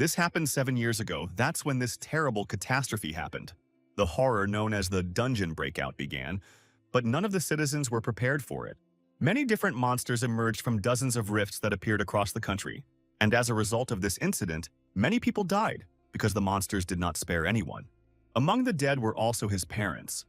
This happened 7 years ago. That's when this terrible catastrophe happened. The horror known as the dungeon breakout began, but none of the citizens were prepared for it. Many different monsters emerged from dozens of rifts that appeared across the country, and as a result of this incident, many people died because the monsters did not spare anyone. Among the dead were also his parents.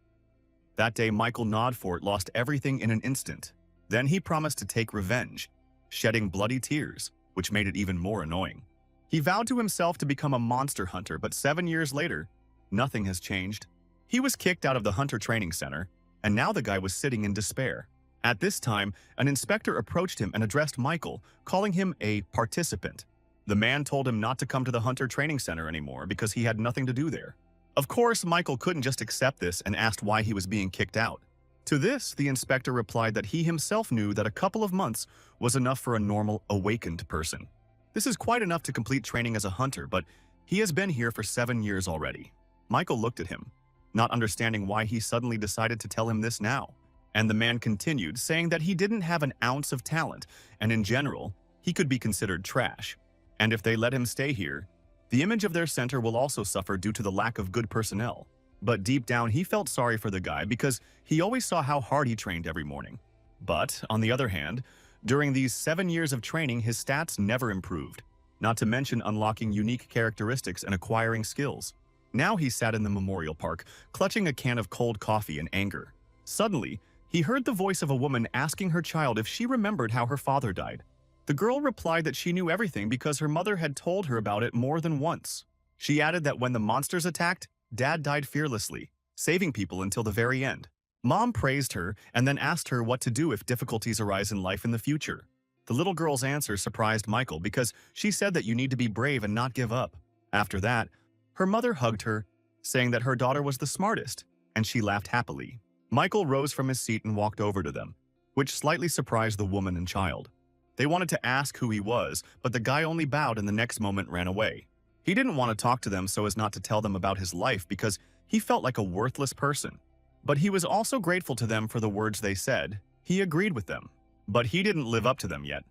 That day, Michael Nodfort lost everything in an instant. Then he promised to take revenge, shedding bloody tears, which made it even more annoying. He vowed to himself to become a monster hunter, but 7 years later, nothing has changed. He was kicked out of the hunter training center, and now the guy was sitting in despair. At this time, an inspector approached him and addressed Michael, calling him a participant. The man told him not to come to the hunter training center anymore because he had nothing to do there. Of course, Michael couldn't just accept this and asked why he was being kicked out. To this, the inspector replied that he himself knew that a couple of months was enough for a normal, awakened person. This is quite enough to complete training as a hunter, but he has been here for 7 years already. Michael looked at him, not understanding why he suddenly decided to tell him this now. And the man continued, saying that he didn't have an ounce of talent, and in general, he could be considered trash. And if they let him stay here, the image of their center will also suffer due to the lack of good personnel. But deep down, he felt sorry for the guy because he always saw how hard he trained every morning. But, on the other hand, during these 7 years of training, his stats never improved, not to mention unlocking unique characteristics and acquiring skills. Now he sat in the memorial park, clutching a can of cold coffee in anger. Suddenly, he heard the voice of a woman asking her child if she remembered how her father died. The girl replied that she knew everything because her mother had told her about it more than once. She added that when the monsters attacked, Dad died fearlessly, saving people until the very end. Mom praised her and then asked her what to do if difficulties arise in life in the future. The little girl's answer surprised Michael because she said that you need to be brave and not give up. After that, her mother hugged her, saying that her daughter was the smartest, and she laughed happily. Michael rose from his seat and walked over to them, which slightly surprised the woman and child. They wanted to ask who he was, but the guy only bowed and the next moment ran away. He didn't want to talk to them so as not to tell them about his life because he felt like a worthless person. But he was also grateful to them for the words they said. He agreed with them, but he didn't live up to them yet.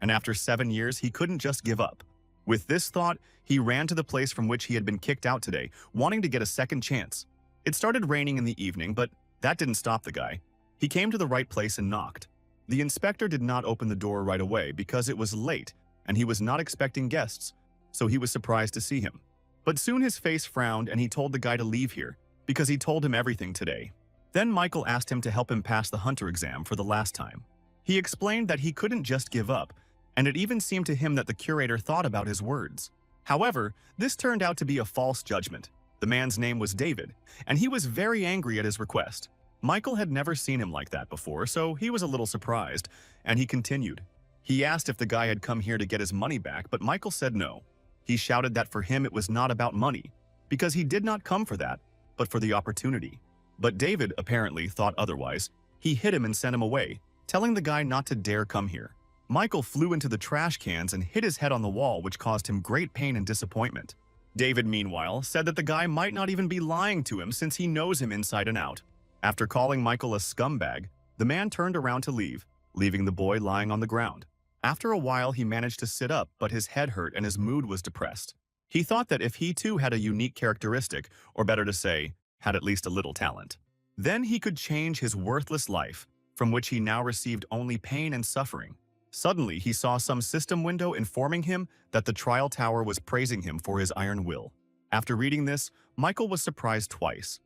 And after 7 years, he couldn't just give up. With this thought, he ran to the place from which he had been kicked out today, wanting to get a second chance. It started raining in the evening, but that didn't stop the guy. He came to the right place and knocked. The inspector did not open the door right away because it was late and he was not expecting guests, so he was surprised to see him. But soon his face frowned and he told the guy to leave here because he told him everything today. Then Michael asked him to help him pass the hunter exam for the last time. He explained that he couldn't just give up, and it even seemed to him that the curator thought about his words. However, this turned out to be a false judgment. The man's name was David, and he was very angry at his request. Michael had never seen him like that before, so he was a little surprised, and he continued. He asked if the guy had come here to get his money back, but Michael said no. He shouted that for him it was not about money, because he did not come for that, but for the opportunity. But David apparently thought otherwise. He hit him and sent him away, telling the guy not to dare come here. Michael flew into the trash cans and hit his head on the wall, which caused him great pain and disappointment. David, meanwhile, said that the guy might not even be lying to him since he knows him inside and out. After calling Michael a scumbag, the man turned around to leave, leaving the boy lying on the ground. After a while, he managed to sit up, but his head hurt and his mood was depressed. He thought that if he too had a unique characteristic, or better to say, had at least a little talent, then he could change his worthless life, from which he now received only pain and suffering. Suddenly, he saw some system window informing him that the trial tower was praising him for his iron will. After reading this, Michael was surprised twice.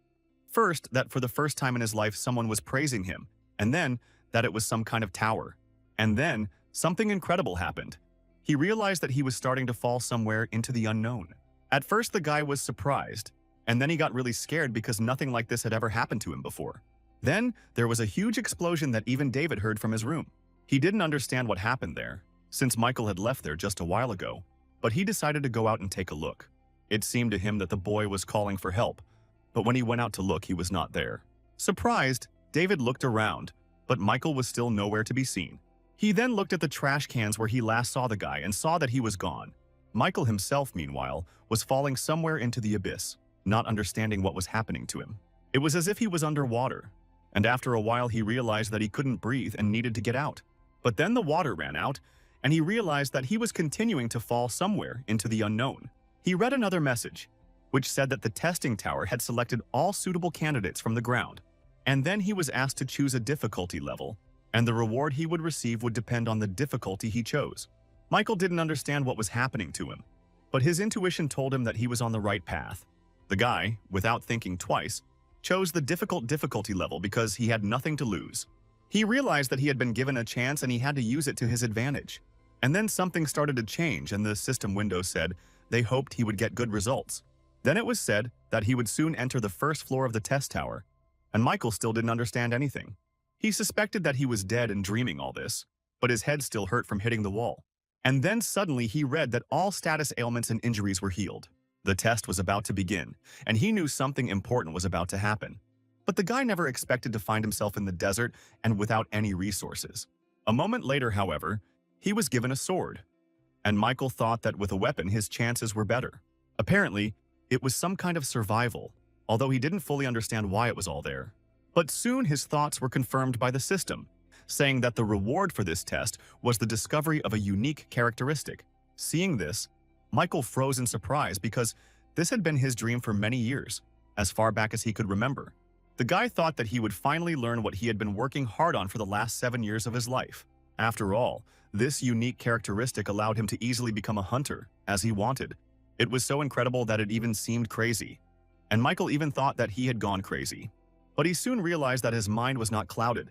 First, that for the first time in his life someone was praising him, and then that it was some kind of tower. And then, something incredible happened. He realized that he was starting to fall somewhere into the unknown. At first, the guy was surprised, and then he got really scared because nothing like this had ever happened to him before. Then, there was a huge explosion that even David heard from his room. He didn't understand what happened there, since Michael had left there just a while ago, but he decided to go out and take a look. It seemed to him that the boy was calling for help, but when he went out to look, he was not there. Surprised, David looked around, but Michael was still nowhere to be seen. He then looked at the trash cans where he last saw the guy and saw that he was gone. Michael himself, meanwhile, was falling somewhere into the abyss, not understanding what was happening to him. It was as if he was underwater, and after a while he realized that he couldn't breathe and needed to get out. But then the water ran out, and he realized that he was continuing to fall somewhere into the unknown. He read another message, which said that the testing tower had selected all suitable candidates from the ground, and then he was asked to choose a difficulty level, and the reward he would receive would depend on the difficulty he chose. Michael didn't understand what was happening to him, but his intuition told him that he was on the right path. The guy, without thinking twice, chose the difficult difficulty level because he had nothing to lose. He realized that he had been given a chance and he had to use it to his advantage. And then something started to change and the system window said they hoped he would get good results. Then it was said that he would soon enter the first floor of the test tower, and Michael still didn't understand anything. He suspected that he was dead and dreaming all this, but his head still hurt from hitting the wall. And then suddenly he read that all status ailments and injuries were healed. The test was about to begin, and he knew something important was about to happen. But the guy never expected to find himself in the desert and without any resources. A moment later, however, he was given a sword, and Michael thought that with a weapon his chances were better. Apparently, it was some kind of survival, although he didn't fully understand why it was all there. But soon his thoughts were confirmed by the system, saying that the reward for this test was the discovery of a unique characteristic. Seeing this, Michael froze in surprise because this had been his dream for many years, as far back as he could remember. The guy thought that he would finally learn what he had been working hard on for the last 7 years of his life. After all, this unique characteristic allowed him to easily become a hunter, as he wanted. It was so incredible that it even seemed crazy. And Michael even thought that he had gone crazy. But he soon realized that his mind was not clouded,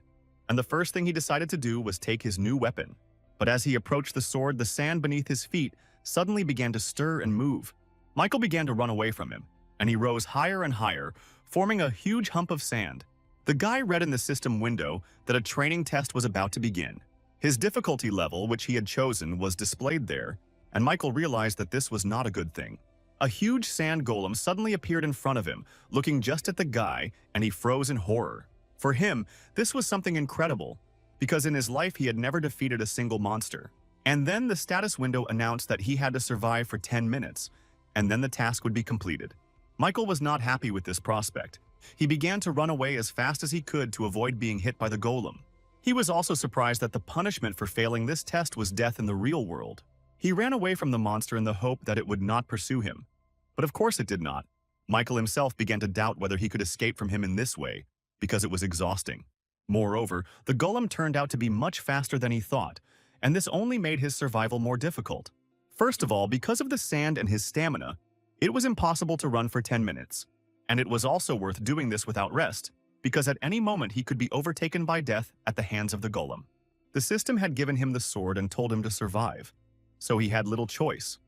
and the first thing he decided to do was take his new weapon. But as he approached the sword, the sand beneath his feet suddenly began to stir and move. Michael began to run away from him, and he rose higher and higher, forming a huge hump of sand. The guy read in the system window that a training test was about to begin. His difficulty level, which he had chosen, was displayed there, and Michael realized that this was not a good thing. A huge sand golem suddenly appeared in front of him, looking just at the guy, and he froze in horror. For him, this was something incredible, because in his life he had never defeated a single monster. And then the status window announced that he had to survive for 10 minutes, and then the task would be completed. Michael was not happy with this prospect. He began to run away as fast as he could to avoid being hit by the golem. He was also surprised that the punishment for failing this test was death in the real world. He ran away from the monster in the hope that it would not pursue him. But of course it did not. Michael himself began to doubt whether he could escape from him in this way, because it was exhausting. Moreover, the golem turned out to be much faster than he thought, and this only made his survival more difficult. First of all, because of the sand and his stamina, it was impossible to run for 10 minutes. And it was also worth doing this without rest, because at any moment he could be overtaken by death at the hands of the golem. The system had given him the sword and told him to survive, so he had little choice,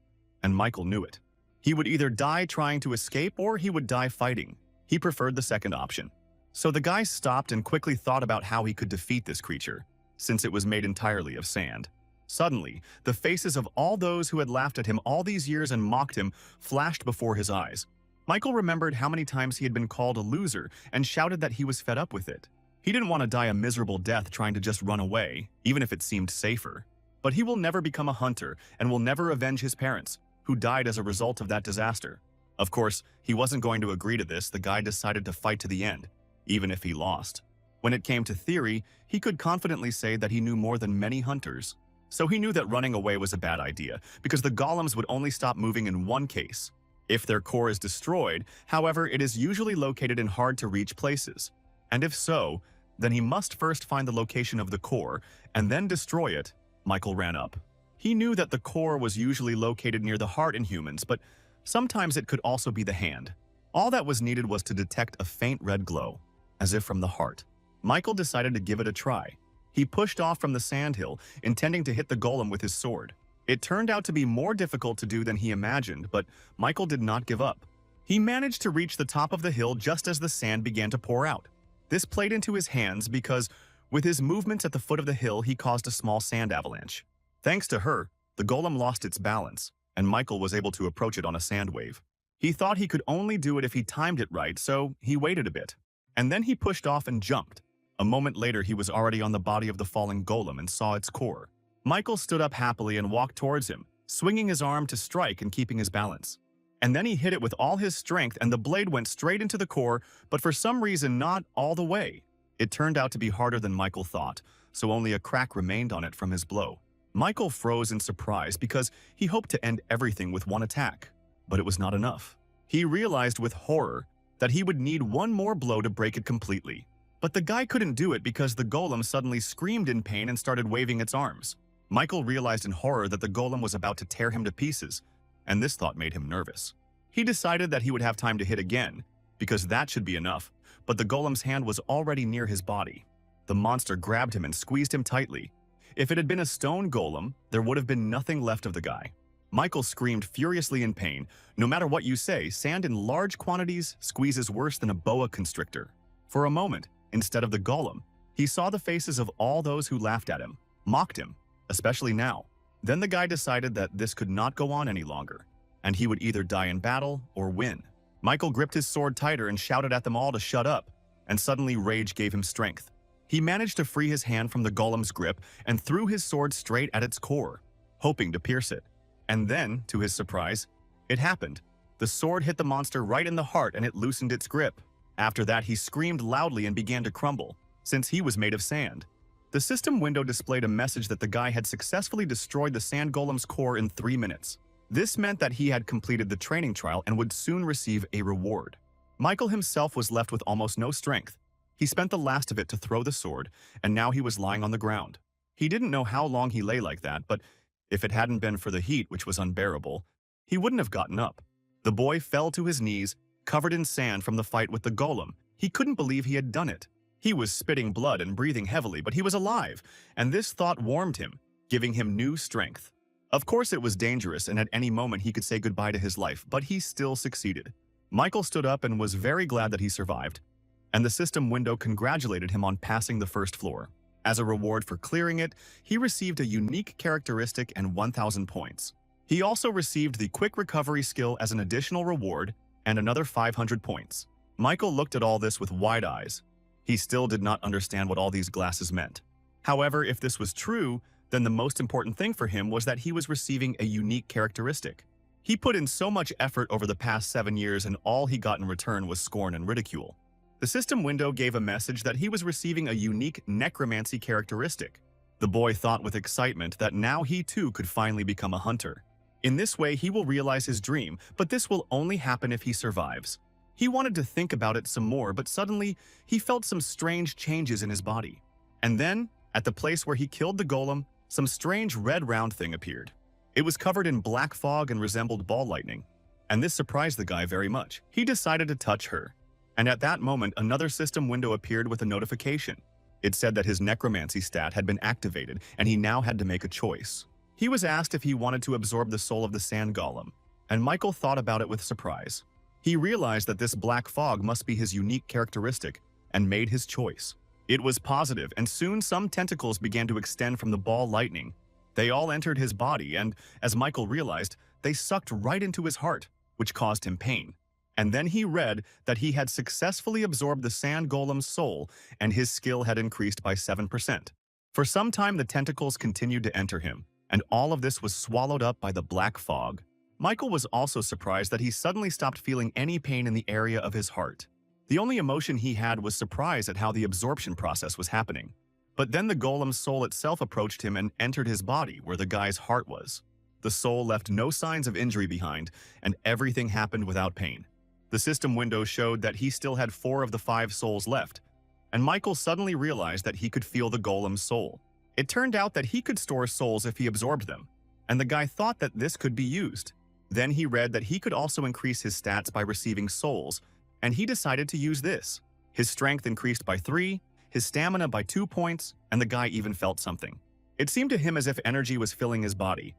and Michael knew it. He would either die trying to escape or he would die fighting. He preferred the second option. So the guy stopped and quickly thought about how he could defeat this creature, since it was made entirely of sand. Suddenly, the faces of all those who had laughed at him all these years and mocked him flashed before his eyes. Michael remembered how many times he had been called a loser and shouted that he was fed up with it. He didn't want to die a miserable death trying to just run away, even if it seemed safer. But he will never become a hunter and will never avenge his parents, who died as a result of that disaster. Of course, he wasn't going to agree to this. The guy decided to fight to the end, even if he lost. When it came to theory, he could confidently say that he knew more than many hunters. So he knew that running away was a bad idea, because the golems would only stop moving in one case. If their core is destroyed, however, it is usually located in hard-to-reach places. And if so, then he must first find the location of the core, and then destroy it. Michael ran up. He knew that the core was usually located near the heart in humans, but sometimes it could also be the hand. All that was needed was to detect a faint red glow, as if from the heart. Michael decided to give it a try. He pushed off from the sandhill, intending to hit the golem with his sword. It turned out to be more difficult to do than he imagined, but Michael did not give up. He managed to reach the top of the hill just as the sand began to pour out. This played into his hands because, with his movements at the foot of the hill, he caused a small sand avalanche. Thanks to her, the golem lost its balance, and Michael was able to approach it on a sand wave. He thought he could only do it if he timed it right, so he waited a bit. And then he pushed off and jumped. A moment later, he was already on the body of the falling golem and saw its core. Michael stood up happily and walked towards him, swinging his arm to strike and keeping his balance. And then he hit it with all his strength, and the blade went straight into the core, but for some reason not all the way. It turned out to be harder than Michael thought, so only a crack remained on it from his blow. Michael froze in surprise because he hoped to end everything with one attack. but it was not enough. He realized with horror that he would need one more blow to break it completely. But the guy couldn't do it because the golem suddenly screamed in pain and started waving its arms. Michael realized in horror that the golem was about to tear him to pieces, and this thought made him nervous. He decided that he would have time to hit again, because that should be enough, but the golem's hand was already near his body. The monster grabbed him and squeezed him tightly. If it had been a stone golem, there would have been nothing left of the guy. Michael screamed furiously in pain. No matter what you say, sand in large quantities squeezes worse than a boa constrictor. For a moment, instead of the golem, he saw the faces of all those who laughed at him, mocked him, especially now. Then the guy decided that this could not go on any longer, and he would either die in battle or win. Michael gripped his sword tighter and shouted at them all to shut up, and suddenly rage gave him strength. He managed to free his hand from the golem's grip and threw his sword straight at its core, hoping to pierce it. And then, to his surprise, it happened. The sword hit the monster right in the heart and it loosened its grip. After that, he screamed loudly and began to crumble, since he was made of sand. The system window displayed a message that the guy had successfully destroyed the sand golem's core in 3 minutes. This meant that he had completed the training trial and would soon receive a reward. Michael himself was left with almost no strength. He spent the last of it to throw the sword, and now he was lying on the ground. He didn't know how long he lay like that, but if it hadn't been for the heat, which was unbearable, he wouldn't have gotten up. The boy fell to his knees, covered in sand from the fight with the golem. He couldn't believe he had done it. He was spitting blood and breathing heavily, but he was alive, and this thought warmed him, giving him new strength. Of course, it was dangerous, and at any moment he could say goodbye to his life, but he still succeeded. Michael stood up and was very glad that he survived, and the system window congratulated him on passing the first floor. As a reward for clearing it, he received a unique characteristic and 1,000 points. He also received the quick recovery skill as an additional reward and another 500 points. Michael looked at all this with wide eyes. He still did not understand what all these glasses meant. However, if this was true, then the most important thing for him was that he was receiving a unique characteristic. He put in so much effort over the past 7 years, and all he got in return was scorn and ridicule. The system window gave a message that he was receiving a unique necromancy characteristic. The boy thought with excitement that now he too could finally become a hunter. In this way, he will realize his dream, but this will only happen if he survives. He wanted to think about it some more, but suddenly he felt some strange changes in his body. And then, at the place where he killed the golem, some strange red round thing appeared. It was covered in black fog and resembled ball lightning. And this surprised the guy very much. He decided to touch her. And at that moment, another system window appeared with a notification. It said that his necromancy stat had been activated, and he now had to make a choice. He was asked if he wanted to absorb the soul of the sand golem, and Michael thought about it with surprise. He realized that this black fog must be his unique characteristic, and made his choice. It was positive, and soon some tentacles began to extend from the ball lightning. They all entered his body, and, as Michael realized, they sucked right into his heart, which caused him pain. And then he read that he had successfully absorbed the sand golem's soul, and his skill had increased by 7%. For some time, the tentacles continued to enter him, and all of this was swallowed up by the black fog. Michael was also surprised that he suddenly stopped feeling any pain in the area of his heart. The only emotion he had was surprise at how the absorption process was happening. But then the golem's soul itself approached him and entered his body where the guy's heart was. The soul left no signs of injury behind, and everything happened without pain. The system window showed that he still had 4 of the 5 souls left, and Michael suddenly realized that he could feel the golem's soul. It turned out that he could store souls if he absorbed them, and the guy thought that this could be used. Then he read that he could also increase his stats by receiving souls, and he decided to use this. His strength increased by 3, his stamina by 2 points, and the guy even felt something. It seemed to him as if energy was filling his body,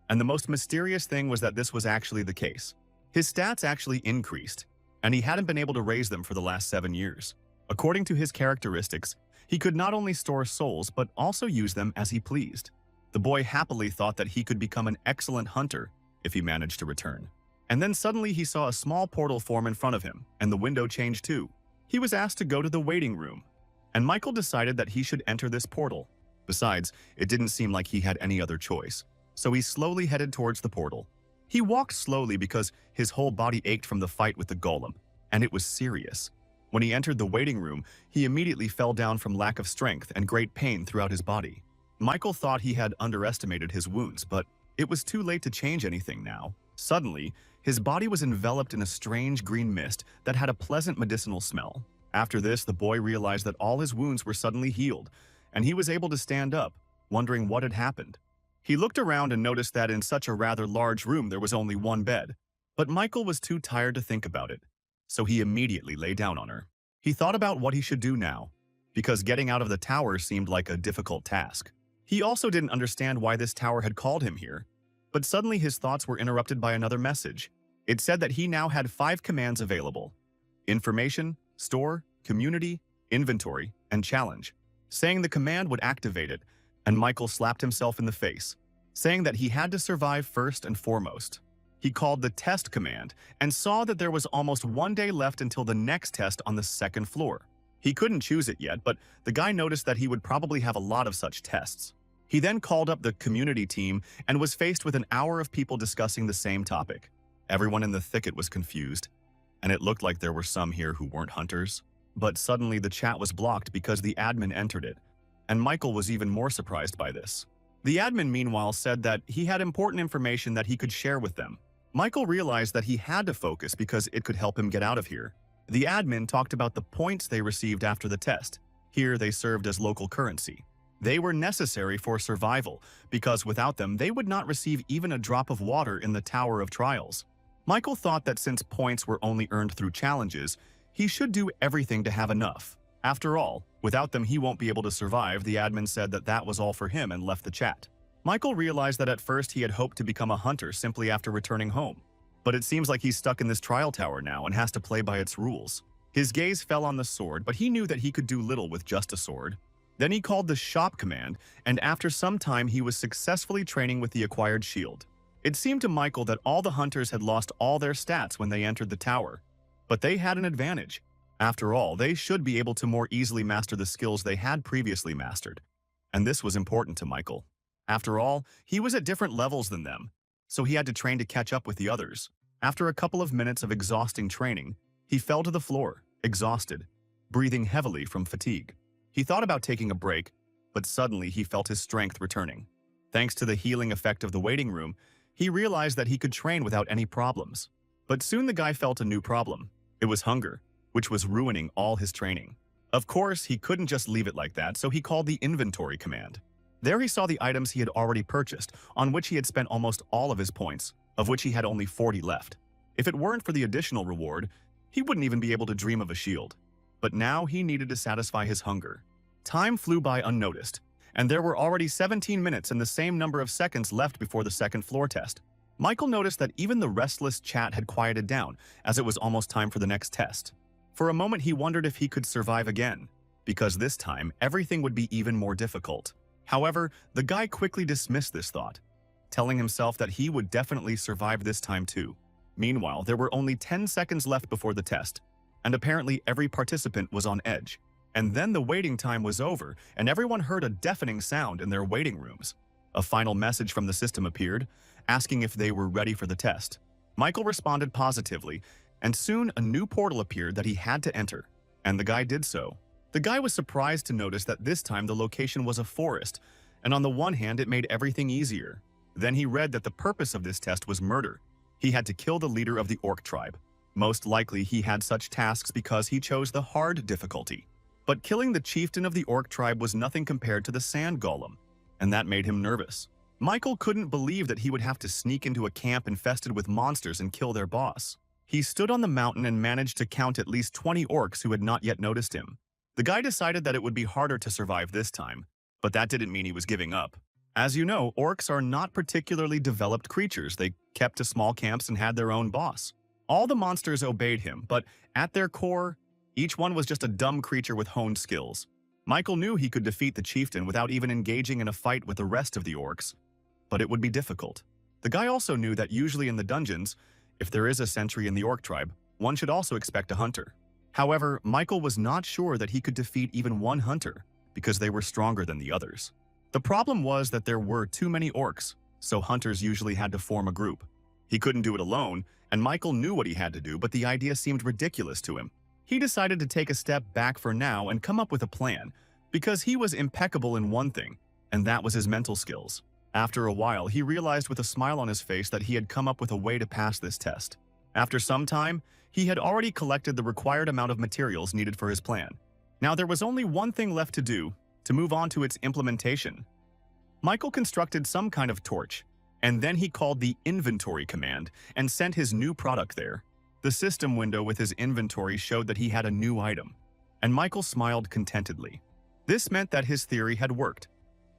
and the most mysterious thing was that this was actually the case. His stats actually increased, and he hadn't been able to raise them for the last 7 years. According to his characteristics, he could not only store souls but also use them as he pleased. The boy happily thought that he could become an excellent hunter if he managed to return. And then suddenly he saw a small portal form in front of him, and the window changed too. He was asked to go to the waiting room, and Michael decided that he should enter this portal. Besides, it didn't seem like he had any other choice, so he slowly headed towards the portal. He walked slowly because his whole body ached from the fight with the golem, and it was serious. When he entered the waiting room, he immediately fell down from lack of strength and great pain throughout his body. Michael thought he had underestimated his wounds, but it was too late to change anything now. Suddenly, his body was enveloped in a strange green mist that had a pleasant medicinal smell. After this, the boy realized that all his wounds were suddenly healed, and he was able to stand up, wondering what had happened. He looked around and noticed that in such a rather large room there was only one bed. But Michael was too tired to think about it, so he immediately lay down on her. He thought about what he should do now, because getting out of the tower seemed like a difficult task. He also didn't understand why this tower had called him here, but suddenly his thoughts were interrupted by another message. It said that he now had 5 commands available: information, store, community, inventory, and challenge, saying the command would activate it, and Michael slapped himself in the face, saying that he had to survive first and foremost. He called the test command and saw that there was almost 1 day left until the next test on the 2nd floor. He couldn't choose it yet, but the guy noticed that he would probably have a lot of such tests. He then called up the community team and was faced with an hour of people discussing the same topic. Everyone in the thicket was confused, and it looked like there were some here who weren't hunters. But suddenly the chat was blocked because the admin entered it, and Michael was even more surprised by this. The admin, meanwhile, said that he had important information that he could share with them. Michael realized that he had to focus because it could help him get out of here. The admin talked about the points they received after the test. Here they served as local currency. They were necessary for survival, because without them they would not receive even a drop of water in the Tower of Trials. Michael thought that since points were only earned through challenges, he should do everything to have enough. After all, without them he won't be able to survive. The admin said that that was all for him and left the chat. Michael realized that at first he had hoped to become a hunter simply after returning home. But it seems like he's stuck in this trial tower now and has to play by its rules. His gaze fell on the sword, but he knew that he could do little with just a sword. Then he called the shop command, and after some time he was successfully training with the acquired shield. It seemed to Michael that all the hunters had lost all their stats when they entered the tower, but they had an advantage. After all, they should be able to more easily master the skills they had previously mastered, and this was important to Michael. After all, he was at different levels than them, so he had to train to catch up with the others. After a couple of minutes of exhausting training, he fell to the floor, exhausted, breathing heavily from fatigue. He thought about taking a break, but suddenly he felt his strength returning. Thanks to the healing effect of the waiting room, he realized that he could train without any problems. But soon the guy felt a new problem. It was hunger, which was ruining all his training. Of course, he couldn't just leave it like that, so he called the inventory command. There he saw the items he had already purchased, on which he had spent almost all of his points, of which he had only 40 left. If it weren't for the additional reward, he wouldn't even be able to dream of a shield. But now he needed to satisfy his hunger. Time flew by unnoticed, and there were already 17 minutes and the same number of seconds left before the 2nd floor test. Michael noticed that even the restless chat had quieted down, as it was almost time for the next test. For a moment he wondered if he could survive again, because this time everything would be even more difficult. However, the guy quickly dismissed this thought, telling himself that he would definitely survive this time too. Meanwhile, there were only 10 seconds left before the test, and apparently every participant was on edge. And then the waiting time was over, and everyone heard a deafening sound in their waiting rooms. A final message from the system appeared, asking if they were ready for the test. Michael responded positively, and soon a new portal appeared that he had to enter, and the guy did so. The guy was surprised to notice that this time the location was a forest, and on the one hand it made everything easier. Then he read that the purpose of this test was murder. He had to kill the leader of the orc tribe. Most likely he had such tasks because he chose the hard difficulty. But killing the chieftain of the orc tribe was nothing compared to the sand golem, and that made him nervous. Michael couldn't believe that he would have to sneak into a camp infested with monsters and kill their boss. He stood on the mountain and managed to count at least 20 orcs who had not yet noticed him. The guy decided that it would be harder to survive this time, but that didn't mean he was giving up. As you know, orcs are not particularly developed creatures. They kept to small camps and had their own boss. All the monsters obeyed him, but at their core, each one was just a dumb creature with honed skills. Michael knew he could defeat the chieftain without even engaging in a fight with the rest of the orcs, but it would be difficult. The guy also knew that usually in the dungeons, if there is a sentry in the orc tribe, one should also expect a hunter. However, Michael was not sure that he could defeat even one hunter, because they were stronger than the others. The problem was that there were too many orcs, so hunters usually had to form a group. He couldn't do it alone, and Michael knew what he had to do, but the idea seemed ridiculous to him. He decided to take a step back for now and come up with a plan, because he was impeccable in one thing, and that was his mental skills. After a while, he realized with a smile on his face that he had come up with a way to pass this test. After some time, he had already collected the required amount of materials needed for his plan. Now there was only one thing left to do, to move on to its implementation. Michael constructed some kind of torch, and then he called the inventory command and sent his new product there. The system window with his inventory showed that he had a new item, and Michael smiled contentedly. This meant that his theory had worked,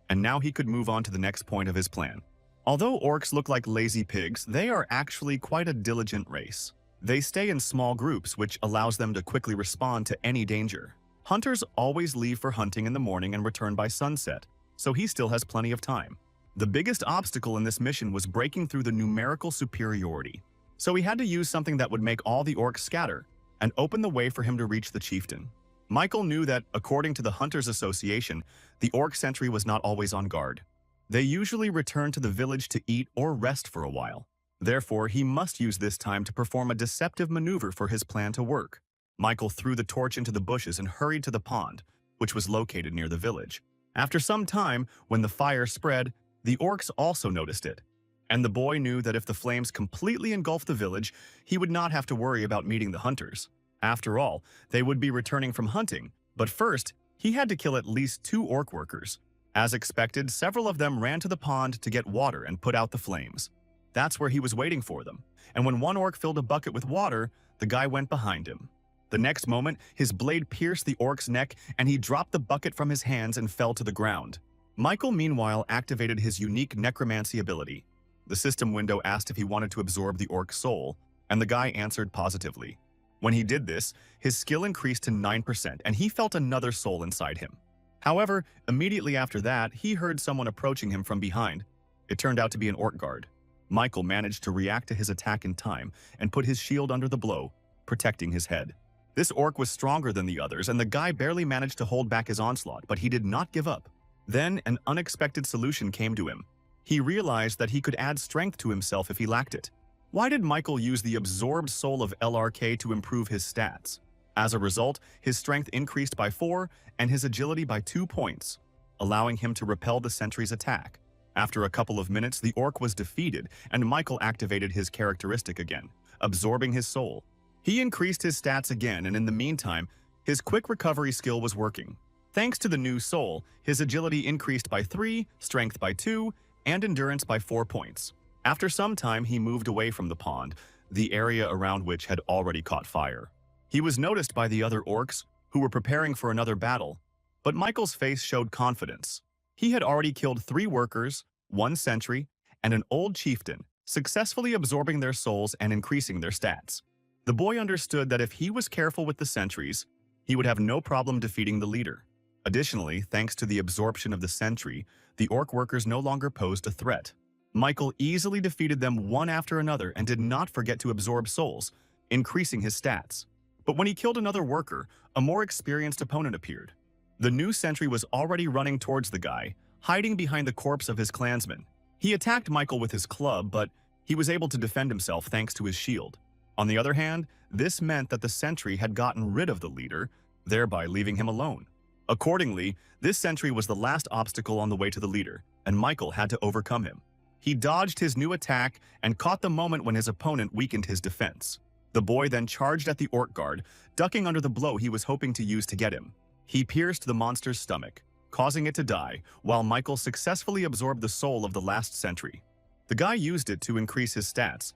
and now he could move on to the next point of his plan. Although orcs look like lazy pigs, they are actually quite a diligent race. They stay in small groups, which allows them to quickly respond to any danger. Hunters always leave for hunting in the morning and return by sunset, so he still has plenty of time. The biggest obstacle in this mission was breaking through the numerical superiority, so he had to use something that would make all the orcs scatter and open the way for him to reach the chieftain. Michael knew that, according to the Hunters Association, the orc sentry was not always on guard. They usually return to the village to eat or rest for a while. Therefore, he must use this time to perform a deceptive maneuver for his plan to work. Michael threw the torch into the bushes and hurried to the pond, which was located near the village. After some time, when the fire spread, the orcs also noticed it, and the boy knew that if the flames completely engulfed the village, he would not have to worry about meeting the hunters. After all, they would be returning from hunting, but first, he had to kill at least 2 orc workers. As expected, several of them ran to the pond to get water and put out the flames. That's where he was waiting for them, and when one orc filled a bucket with water, the guy went behind him. The next moment, his blade pierced the orc's neck and he dropped the bucket from his hands and fell to the ground. Michael, meanwhile, activated his unique necromancy ability. The system window asked if he wanted to absorb the orc's soul, and the guy answered positively. When he did this, his skill increased to 9% and he felt another soul inside him. However, immediately after that, he heard someone approaching him from behind. It turned out to be an orc guard. Michael managed to react to his attack in time and put his shield under the blow, protecting his head. This orc was stronger than the others, and the guy barely managed to hold back his onslaught, but he did not give up. Then, an unexpected solution came to him. He realized that he could add strength to himself if he lacked it. Why did Michael use the absorbed soul of LRK to improve his stats? As a result, his strength increased by 4 and his agility by 2 points, allowing him to repel the sentry's attack. After a couple of minutes, the orc was defeated, and Michael activated his characteristic again, absorbing his soul. He increased his stats again, and in the meantime, his quick recovery skill was working. Thanks to the new soul, his agility increased by 3, strength by 2, and endurance by 4 points. After some time, he moved away from the pond, the area around which had already caught fire. He was noticed by the other orcs, who were preparing for another battle, but Michael's face showed confidence. He had already killed 3 workers, 1 sentry, and an old chieftain, successfully absorbing their souls and increasing their stats. The boy understood that if he was careful with the sentries, he would have no problem defeating the leader. Additionally, thanks to the absorption of the sentry, the orc workers no longer posed a threat. Michael easily defeated them one after another and did not forget to absorb souls, increasing his stats. But when he killed another worker, a more experienced opponent appeared. The new sentry was already running towards the guy, hiding behind the corpse of his clansman. He attacked Michael with his club, but he was able to defend himself thanks to his shield. On the other hand, this meant that the sentry had gotten rid of the leader, thereby leaving him alone. Accordingly, this sentry was the last obstacle on the way to the leader, and Michael had to overcome him. He dodged his new attack and caught the moment when his opponent weakened his defense. The boy then charged at the orc guard, ducking under the blow he was hoping to use to get him. He pierced the monster's stomach, causing it to die, while Michael successfully absorbed the soul of the last sentry. The guy used it to increase his stats,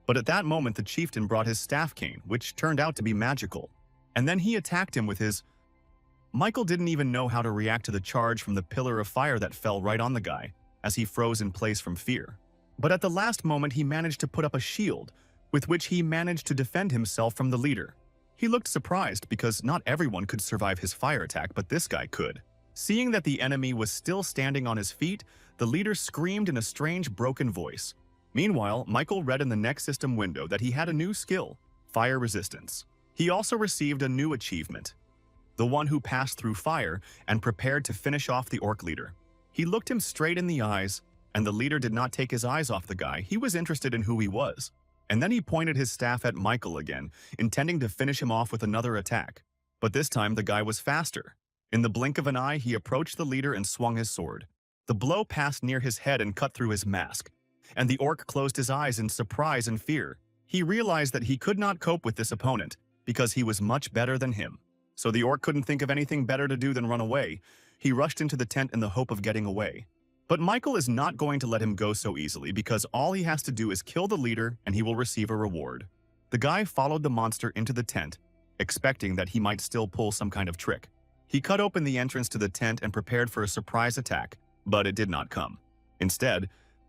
but at that moment the chieftain brought his staff cane, which turned out to be magical, and then he attacked him with his... Michael didn't even know how to react to the charge from the pillar of fire that fell right on the guy, as he froze in place from fear. But at the last moment he managed to put up a shield, with which he managed to defend himself from the leader. He looked surprised because not everyone could survive his fire attack, but this guy could. Seeing that the enemy was still standing on his feet, the leader screamed in a strange broken voice. Meanwhile, Michael read in the next system window that he had a new skill, fire resistance. He also received a new achievement, the one who passed through fire and prepared to finish off the orc leader. He looked him straight in the eyes, and the leader did not take his eyes off the guy. He was interested in who he was. And then he pointed his staff at Michael again, intending to finish him off with another attack. But this time the guy was faster. In the blink of an eye, he approached the leader and swung his sword. The blow passed near his head and cut through his mask, and the orc closed his eyes in surprise and fear. He realized that he could not cope with this opponent because he was much better than him. So the orc couldn't think of anything better to do than run away. He rushed into the tent in the hope of getting away. But Michael is not going to let him go so easily because all he has to do is kill the leader and he will receive a reward. The guy followed the monster into the tent, expecting that he might still pull some kind of trick. He cut open the entrance to the tent and prepared for a surprise attack, but it did not come. Instead,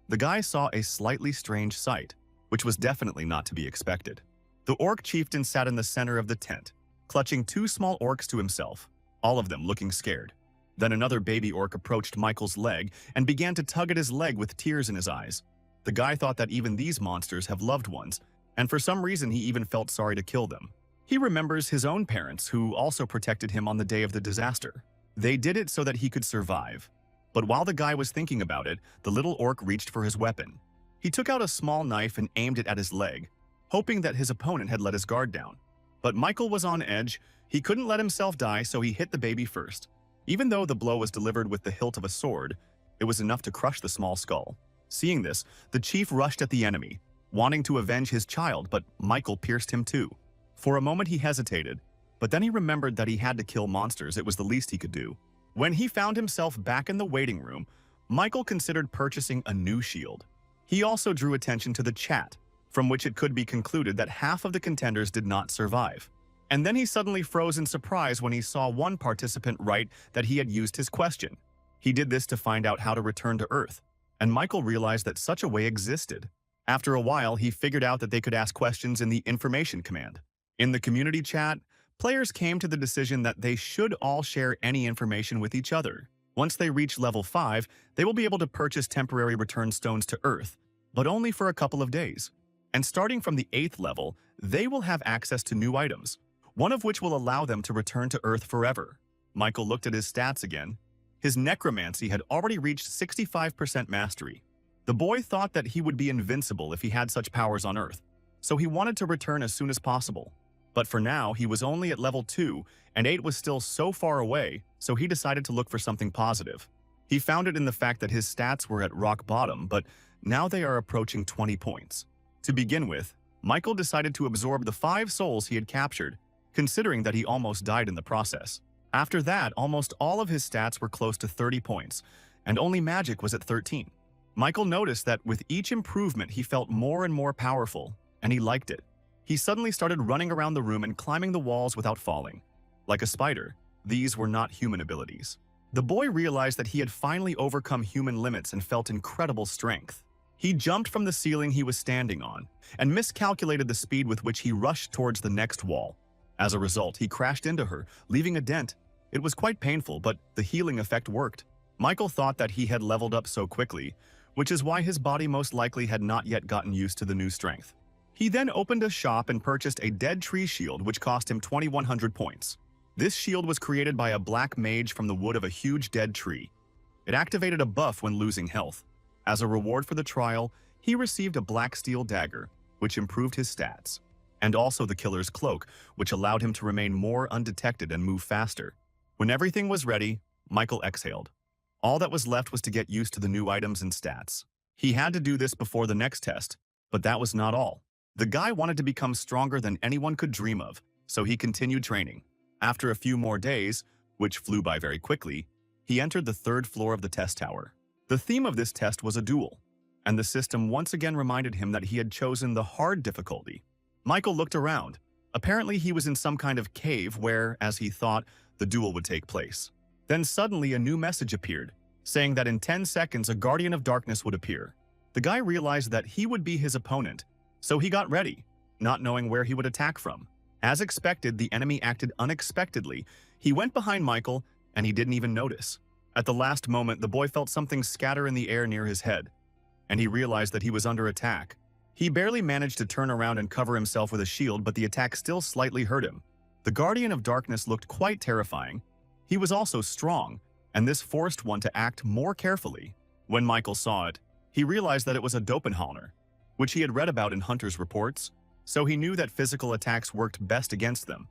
the guy saw a slightly strange sight, which was definitely not to be expected. The orc chieftain sat in the center of the tent, clutching two small orcs to himself, all of them looking scared. Then another baby orc approached Michael's leg and began to tug at his leg with tears in his eyes. The guy thought that even these monsters have loved ones, and for some reason he even felt sorry to kill them. He remembers his own parents who also protected him on the day of the disaster. They did it so that he could survive. But while the guy was thinking about it, the little orc reached for his weapon. He took out a small knife and aimed it at his leg, hoping that his opponent had let his guard down. But Michael was on edge. He couldn't let himself die, so he hit the baby first. Even though the blow was delivered with the hilt of a sword, it was enough to crush the small skull. Seeing this, the chief rushed at the enemy, wanting to avenge his child, but Michael pierced him too. For a moment he hesitated, but then he remembered that he had to kill monsters. It was the least he could do. When he found himself back in the waiting room, Michael considered purchasing a new shield. He also drew attention to the chat, from which it could be concluded that half of the contenders did not survive. And then he suddenly froze in surprise when he saw one participant write that he had used his question. He did this to find out how to return to Earth, and Michael realized that such a way existed. After a while, he figured out that they could ask questions in the information command. In the community chat, players came to the decision that they should all share any information with each other. Once they reach level 5, they will be able to purchase temporary return stones to Earth, but only for a couple of days. And starting from the 8th level, they will have access to new items, one of which will allow them to return to Earth forever. Michael looked at his stats again. His necromancy had already reached 65% mastery. The boy thought that he would be invincible if he had such powers on Earth, so he wanted to return as soon as possible. But for now, he was only at level 2, and 8 was still so far away, so he decided to look for something positive. He found it in the fact that his stats were at rock bottom, but now they are approaching 20 points. To begin with, Michael decided to absorb the 5 souls he had captured, considering that he almost died in the process. After that, almost all of his stats were close to 30 points, and only magic was at 13. Michael noticed that with each improvement he felt more and more powerful, and he liked it. He suddenly started running around the room and climbing the walls without falling. Like a spider, these were not human abilities. The boy realized that he had finally overcome human limits and felt incredible strength. He jumped from the ceiling he was standing on, and miscalculated the speed with which he rushed towards the next wall. As a result, he crashed into her, leaving a dent. It was quite painful, but the healing effect worked. Michael thought that he had leveled up so quickly, which is why his body most likely had not yet gotten used to the new strength. He then opened a shop and purchased a dead tree shield which cost him 2,100 points. This shield was created by a black mage from the wood of a huge dead tree. It activated a buff when losing health. As a reward for the trial, he received a black steel dagger, which improved his stats, and also the killer's cloak, which allowed him to remain more undetected and move faster. When everything was ready, Michael exhaled. All that was left was to get used to the new items and stats. He had to do this before the next test, but that was not all. The guy wanted to become stronger than anyone could dream of, so he continued training. After a few more days, which flew by very quickly, he entered the 3rd floor of the test tower. The theme of this test was a duel, and the system once again reminded him that he had chosen the hard difficulty. Michael looked around. Apparently he was in some kind of cave where, as he thought, the duel would take place. Then suddenly a new message appeared, saying that in 10 seconds a Guardian of Darkness would appear. The guy realized that he would be his opponent, so he got ready, not knowing where he would attack from. As expected, the enemy acted unexpectedly. He went behind Michael, and he didn't even notice. At the last moment, the boy felt something scatter in the air near his head, and he realized that he was under attack. He barely managed to turn around and cover himself with a shield, but the attack still slightly hurt him. The Guardian of Darkness looked quite terrifying. He was also strong, and this forced one to act more carefully. When Michael saw it, he realized that it was a Doppelhauner, which he had read about in Hunter's reports, so he knew that physical attacks worked best against them.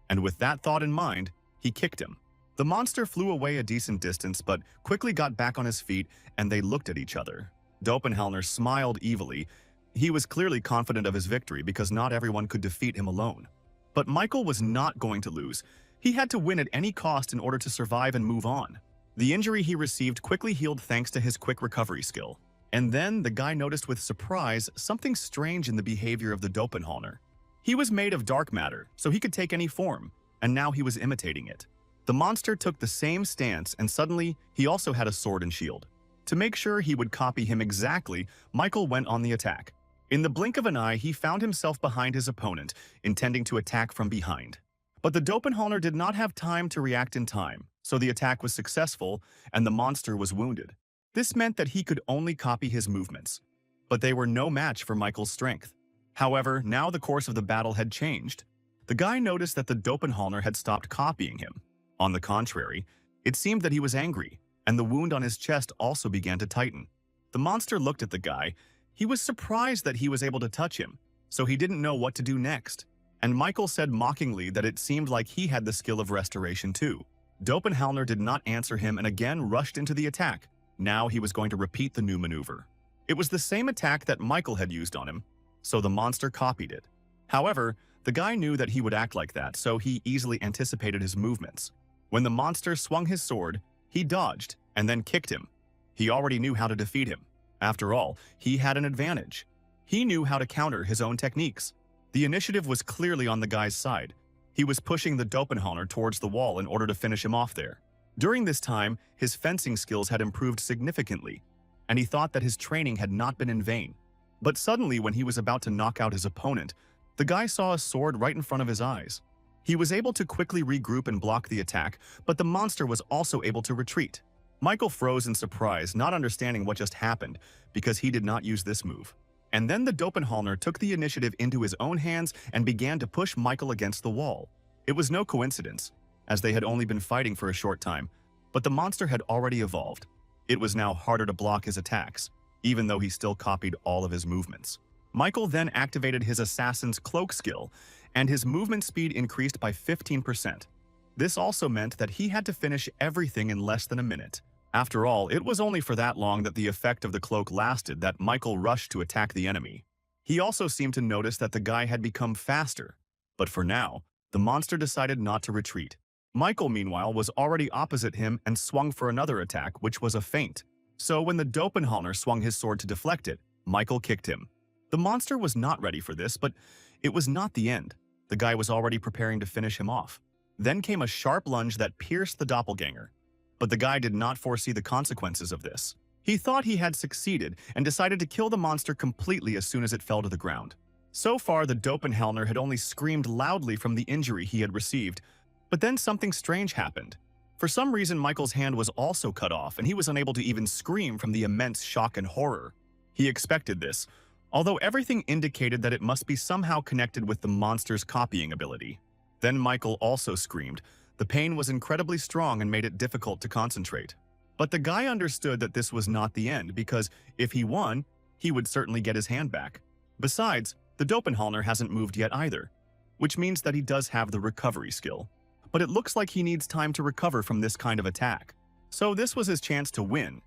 And with that thought in mind, he kicked him. The monster flew away a decent distance but quickly got back on his feet and they looked at each other. Dopenhellner smiled evilly. He was clearly confident of his victory because not everyone could defeat him alone. But Michael was not going to lose. He had to win at any cost in order to survive and move on. The injury he received quickly healed thanks to his quick recovery skill. And then the guy noticed with surprise something strange in the behavior of the Dopenhellner. He was made of dark matter, so he could take any form, and now he was imitating it. The monster took the same stance and suddenly he also had a sword and shield. To make sure he would copy him exactly, Michael went on the attack. In the blink of an eye, he found himself behind his opponent, intending to attack from behind. But the Dopenhellner did not have time to react in time, so the attack was successful and the monster was wounded. This meant that he could only copy his movements, but they were no match for Michael's strength. However, now the course of the battle had changed. The guy noticed that the Dopenhellner had stopped copying him. On the contrary, it seemed that he was angry, and the wound on his chest also began to tighten. The monster looked at the guy. He was surprised that he was able to touch him, so he didn't know what to do next. And Michael said mockingly that it seemed like he had the skill of restoration too. Dopenhellner did not answer him and again rushed into the attack. Now he was going to repeat the new maneuver. It was the same attack that Michael had used on him, so the monster copied it. However, the guy knew that he would act like that, so he easily anticipated his movements. When the monster swung his sword, he dodged and then kicked him. He already knew how to defeat him. After all, he had an advantage. He knew how to counter his own techniques. The initiative was clearly on the guy's side. He was pushing the Dopenhellner towards the wall in order to finish him off there. During this time, his fencing skills had improved significantly, and he thought that his training had not been in vain. But suddenly, when he was about to knock out his opponent, the guy saw a sword right in front of his eyes. He was able to quickly regroup and block the attack, but the monster was also able to retreat. Michael froze in surprise, not understanding what just happened, because he did not use this move. And then the Dopenhellner took the initiative into his own hands and began to push Michael against the wall. It was no coincidence, as they had only been fighting for a short time, but the monster had already evolved. It was now harder to block his attacks, even though he still copied all of his movements. Michael then activated his assassin's cloak skill, and his movement speed increased by 15%. This also meant that he had to finish everything in less than a minute. After all, it was only for that long that the effect of the cloak lasted that Michael rushed to attack the enemy. He also seemed to notice that the guy had become faster. But for now, the monster decided not to retreat. Michael, meanwhile, was already opposite him and swung for another attack, which was a feint. So when the Dopenhellner swung his sword to deflect it, Michael kicked him. The monster was not ready for this, but it was not the end. The guy was already preparing to finish him off. Then came a sharp lunge that pierced the doppelganger. But the guy did not foresee the consequences of this. He thought he had succeeded and decided to kill the monster completely as soon as it fell to the ground. So far, the Dopenhellner had only screamed loudly from the injury he had received, but then something strange happened. For some reason, Michael's hand was also cut off, and he was unable to even scream from the immense shock and horror. He expected this, although everything indicated that it must be somehow connected with the monster's copying ability. Then Michael also screamed. The pain was incredibly strong and made it difficult to concentrate. But the guy understood that this was not the end, because if he won, he would certainly get his hand back. Besides, the Dopenhellner hasn't moved yet either, which means that he does have the recovery skill. But it looks like he needs time to recover from this kind of attack. So this was his chance to win.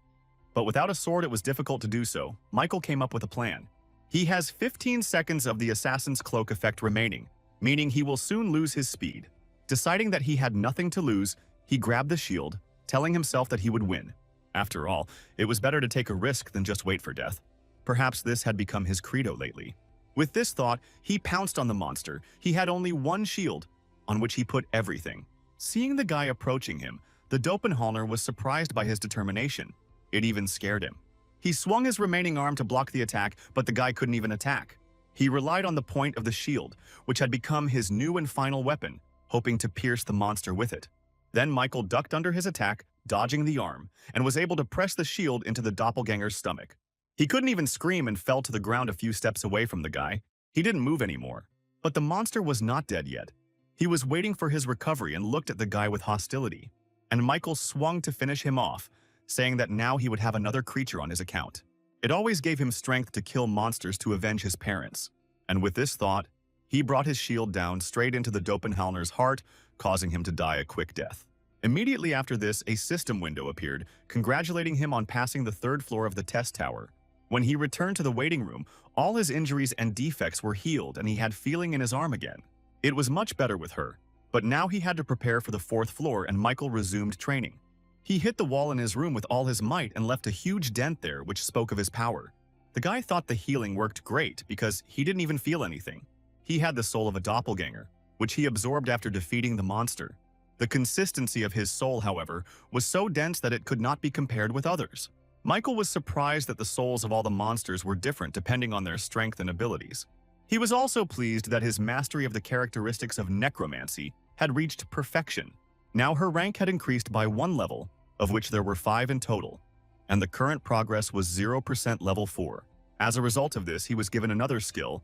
But without a sword, it was difficult to do so. Michael came up with a plan. He has 15 seconds of the Assassin's Cloak effect remaining, meaning he will soon lose his speed. Deciding that he had nothing to lose, he grabbed the shield, telling himself that he would win. After all, it was better to take a risk than just wait for death. Perhaps this had become his credo lately. With this thought, he pounced on the monster. He had only one shield, on which he put everything. Seeing the guy approaching him, the Dopenhellner was surprised by his determination. It even scared him. He swung his remaining arm to block the attack, but the guy couldn't even attack. He relied on the point of the shield, which had become his new and final weapon, hoping to pierce the monster with it. Then Michael ducked under his attack, dodging the arm, and was able to press the shield into the doppelganger's stomach. He couldn't even scream and fell to the ground a few steps away from the guy. He didn't move anymore. But the monster was not dead yet. He was waiting for his recovery and looked at the guy with hostility. And Michael swung to finish him off, saying that now he would have another creature on his account. It always gave him strength to kill monsters to avenge his parents. And with this thought, he brought his shield down straight into the Dopenhellner's heart, causing him to die a quick death. Immediately after this, a system window appeared, congratulating him on passing the third floor of the test tower. When he returned to the waiting room, all his injuries and defects were healed and he had feeling in his arm again. It was much better with her, but now he had to prepare for the fourth floor and Michael resumed training. He hit the wall in his room with all his might and left a huge dent there which spoke of his power. The guy thought the healing worked great because he didn't even feel anything. He had the soul of a doppelganger, which he absorbed after defeating the monster. The consistency of his soul, however, was so dense that it could not be compared with others. Michael was surprised that the souls of all the monsters were different depending on their strength and abilities. He was also pleased that his mastery of the characteristics of necromancy had reached perfection. Now her rank had increased by 1 level, of which there were 5 in total, and the current progress was 0% level 4. As a result of this, he was given another skill.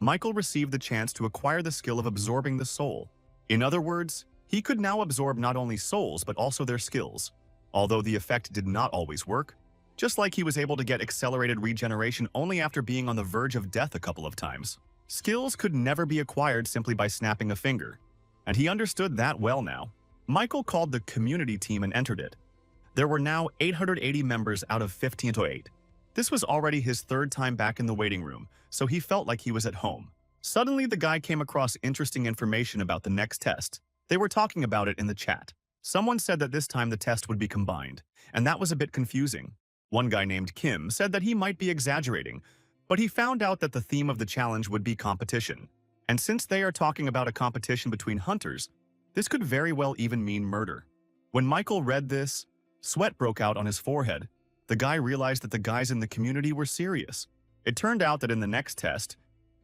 Michael received the chance to acquire the skill of absorbing the soul. In other words, he could now absorb not only souls but also their skills. Although the effect did not always work, just like he was able to get accelerated regeneration only after being on the verge of death a couple of times. Skills could never be acquired simply by snapping a finger, and he understood that well now. Michael called the community team and entered it. There were now 880 members out of 1508. This was already his third time back in the waiting room, so he felt like he was at home. Suddenly, the guy came across interesting information about the next test. They were talking about it in the chat. Someone said that this time the test would be combined, and that was a bit confusing. One guy named Kim said that he might be exaggerating, but he found out that the theme of the challenge would be competition. And since they are talking about a competition between hunters, this could very well even mean murder. When Michael read this, sweat broke out on his forehead. The guy realized that the guys in the community were serious. It turned out that in the next test,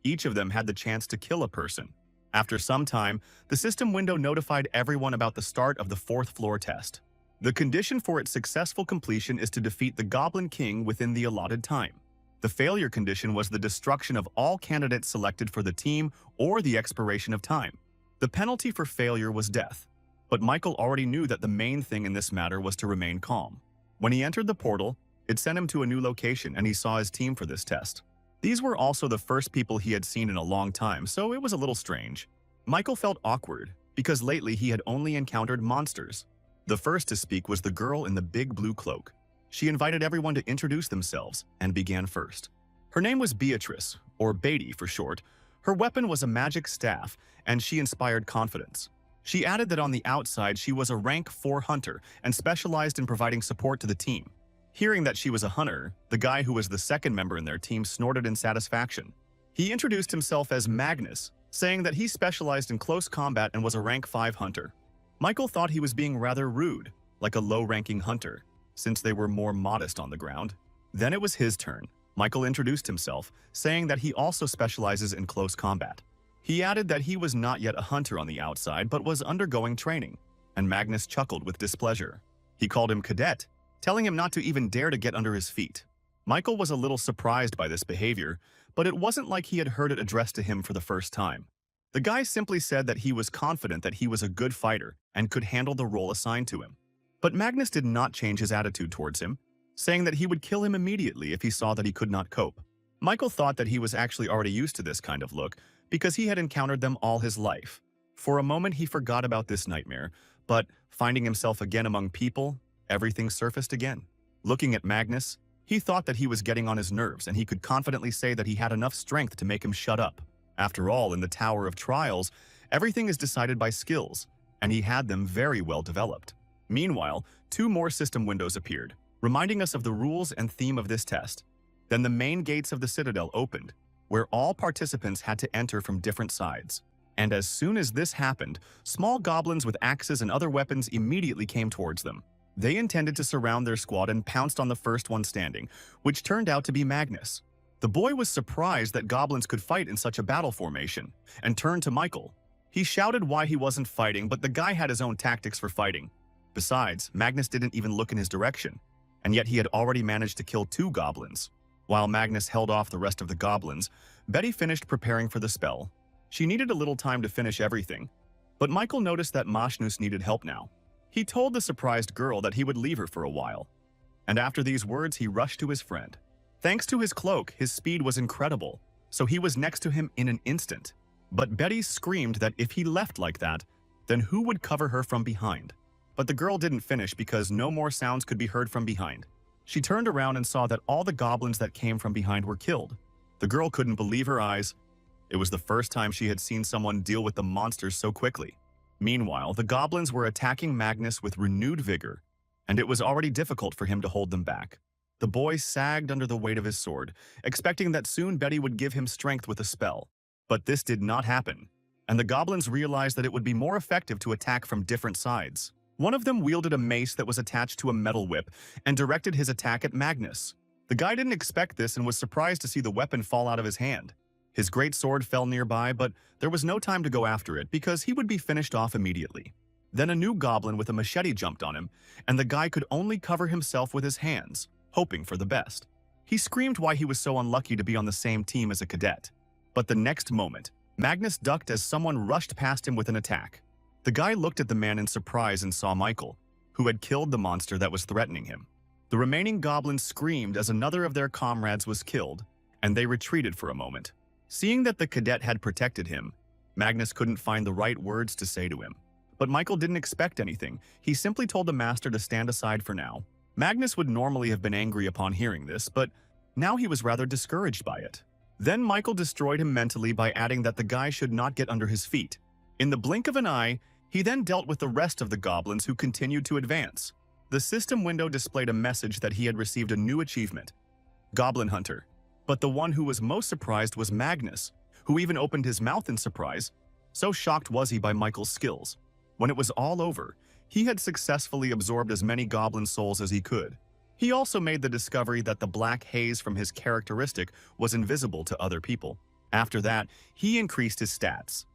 each of them had the chance to kill a person. After some time, the system window notified everyone about the start of the 4th floor test. The condition for its successful completion is to defeat the Goblin King within the allotted time. The failure condition was the destruction of all candidates selected for the team or the expiration of time. The penalty for failure was death, but Michael already knew that the main thing in this matter was to remain calm. When he entered the portal, it sent him to a new location and he saw his team for this test. These were also the first people he had seen in a long time, so it was a little strange. Michael felt awkward because lately he had only encountered monsters. The first to speak was the girl in the big blue cloak. She invited everyone to introduce themselves and began first. Her name was Beatrice, or Beatty for short. Her weapon was a magic staff, and she inspired confidence. She added that on the outside she was a rank 4 hunter and specialized in providing support to the team. Hearing that she was a hunter, the guy who was the second member in their team snorted in satisfaction. He introduced himself as Magnus, saying that he specialized in close combat and was a rank 5 hunter. Michael thought he was being rather rude, like a low-ranking hunter, since they were more modest on the ground. Then it was his turn. Michael introduced himself, saying that he also specializes in close combat. He added that he was not yet a hunter on the outside but was undergoing training, and Magnus chuckled with displeasure. He called him Cadet, telling him not to even dare to get under his feet. Michael was a little surprised by this behavior, but it wasn't like he had heard it addressed to him for the first time. The guy simply said that he was confident that he was a good fighter and could handle the role assigned to him. But Magnus did not change his attitude towards him, saying that he would kill him immediately if he saw that he could not cope. Michael thought that he was actually already used to this kind of look because he had encountered them all his life. For a moment he forgot about this nightmare, but finding himself again among people, everything surfaced again. Looking at Magnus, he thought that he was getting on his nerves and he could confidently say that he had enough strength to make him shut up. After all, in the Tower of Trials, everything is decided by skills, and he had them very well developed. Meanwhile, 2 more system windows appeared, reminding us of the rules and theme of this test. Then the main gates of the Citadel opened, where all participants had to enter from different sides. And as soon as this happened, small goblins with axes and other weapons immediately came towards them. They intended to surround their squad and pounced on the first one standing, which turned out to be Magnus. The boy was surprised that goblins could fight in such a battle formation, and turned to Michael. He shouted why he wasn't fighting, but the guy had his own tactics for fighting. Besides, Magnus didn't even look in his direction, and yet he had already managed to kill 2 goblins. While Magnus held off the rest of the goblins, Betty finished preparing for the spell. She needed a little time to finish everything, but Michael noticed that Mashnus needed help now. He told the surprised girl that he would leave her for a while, and after these words he rushed to his friend. Thanks to his cloak, his speed was incredible, so he was next to him in an instant. But Betty screamed that if he left like that, then who would cover her from behind? But the girl didn't finish because no more sounds could be heard from behind. She turned around and saw that all the goblins that came from behind were killed. The girl couldn't believe her eyes. It was the first time she had seen someone deal with the monsters so quickly. Meanwhile, the goblins were attacking Magnus with renewed vigor, and it was already difficult for him to hold them back. The boy sagged under the weight of his sword, expecting that soon Betty would give him strength with a spell. But this did not happen, and the goblins realized that it would be more effective to attack from different sides. One of them wielded a mace that was attached to a metal whip and directed his attack at Magnus. The guy didn't expect this and was surprised to see the weapon fall out of his hand. His great sword fell nearby, but there was no time to go after it because he would be finished off immediately. Then a new goblin with a machete jumped on him, and the guy could only cover himself with his hands, hoping for the best. He screamed why he was so unlucky to be on the same team as a cadet. But the next moment, Magnus ducked as someone rushed past him with an attack. The guy looked at the man in surprise and saw Michael, who had killed the monster that was threatening him. The remaining goblins screamed as another of their comrades was killed, and they retreated for a moment. Seeing that the cadet had protected him, Magnus couldn't find the right words to say to him. But Michael didn't expect anything. He simply told the master to stand aside for now. Magnus would normally have been angry upon hearing this, but now he was rather discouraged by it. Then Michael destroyed him mentally by adding that the guy should not get under his feet. In the blink of an eye, he then dealt with the rest of the goblins who continued to advance. The system window displayed a message that he had received a new achievement, Goblin Hunter. But the one who was most surprised was Magnus, who even opened his mouth in surprise. So shocked was he by Michael's skills. When it was all over, he had successfully absorbed as many goblin souls as he could. He also made the discovery that the black haze from his characteristic was invisible to other people. After that, he increased his stats.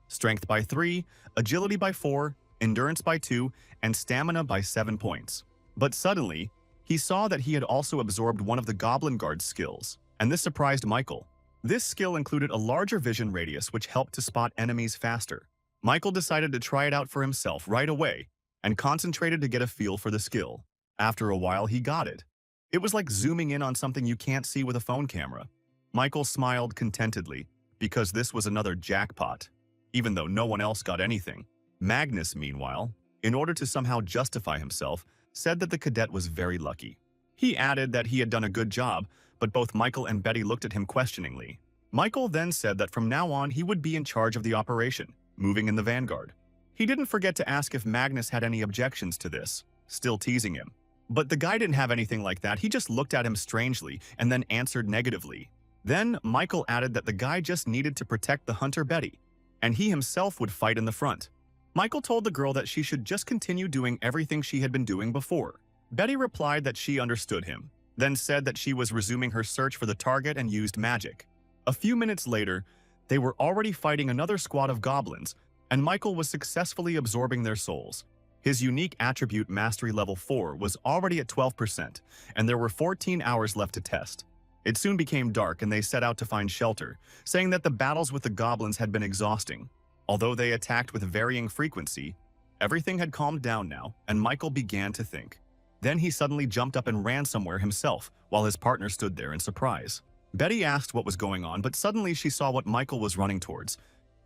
Strength by 3, agility by 4, endurance by 2, and stamina by 7 points. But suddenly, he saw that he had also absorbed one of the Goblin Guard's skills, and this surprised Michael. This skill included a larger vision radius which helped to spot enemies faster. Michael decided to try it out for himself right away and concentrated to get a feel for the skill. After a while, he got it. It was like zooming in on something you can't see with a phone camera. Michael smiled contentedly because this was another jackpot, even though no one else got anything. Magnus, meanwhile, in order to somehow justify himself, said that the cadet was very lucky. He added that he had done a good job, but both Michael and Betty looked at him questioningly. Michael then said that from now on he would be in charge of the operation, moving in the vanguard. He didn't forget to ask if Magnus had any objections to this, still teasing him. But the guy didn't have anything like that. He just looked at him strangely and then answered negatively. Then Michael added that the guy just needed to protect the hunter Betty, and he himself would fight in the front. Michael told the girl that she should just continue doing everything she had been doing before. Betty replied that she understood him, then said that she was resuming her search for the target and used magic. A few minutes later, they were already fighting another squad of goblins, and Michael was successfully absorbing their souls. His unique attribute Mastery Level 4 was already at 12%, and there were 14 hours left to test. It soon became dark and they set out to find shelter, saying that the battles with the goblins had been exhausting. Although they attacked with varying frequency, everything had calmed down now, and Michael began to think. Then he suddenly jumped up and ran somewhere himself, while his partner stood there in surprise. Betty asked what was going on, but suddenly she saw what Michael was running towards.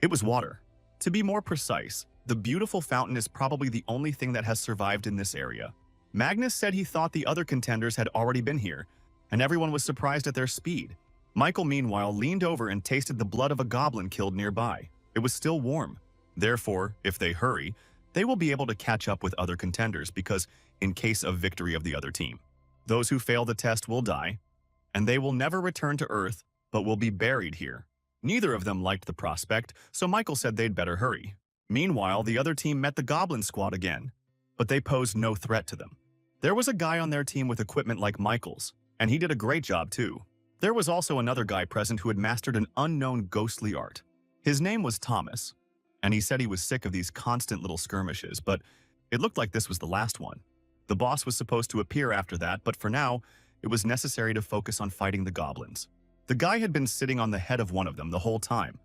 It was water. To be more precise, the beautiful fountain is probably the only thing that has survived in this area. Magnus said he thought the other contenders had already been here, and everyone was surprised at their speed. Michael, meanwhile, leaned over and tasted the blood of a goblin killed nearby. It was still warm. Therefore, if they hurry, they will be able to catch up with other contenders because in case of victory of the other team, those who fail the test will die, and they will never return to Earth, but will be buried here. Neither of them liked the prospect, so Michael said they'd better hurry. Meanwhile, the other team met the Goblin Squad again, but they posed no threat to them. There was a guy on their team with equipment like Michael's, and he did a great job too. There was also another guy present who had mastered an unknown ghostly art. His name was Thomas, and he said he was sick of these constant little skirmishes, but it looked like this was the last one. The boss was supposed to appear after that, but for now, it was necessary to focus on fighting the goblins. The guy had been sitting on the head of one of them the whole time,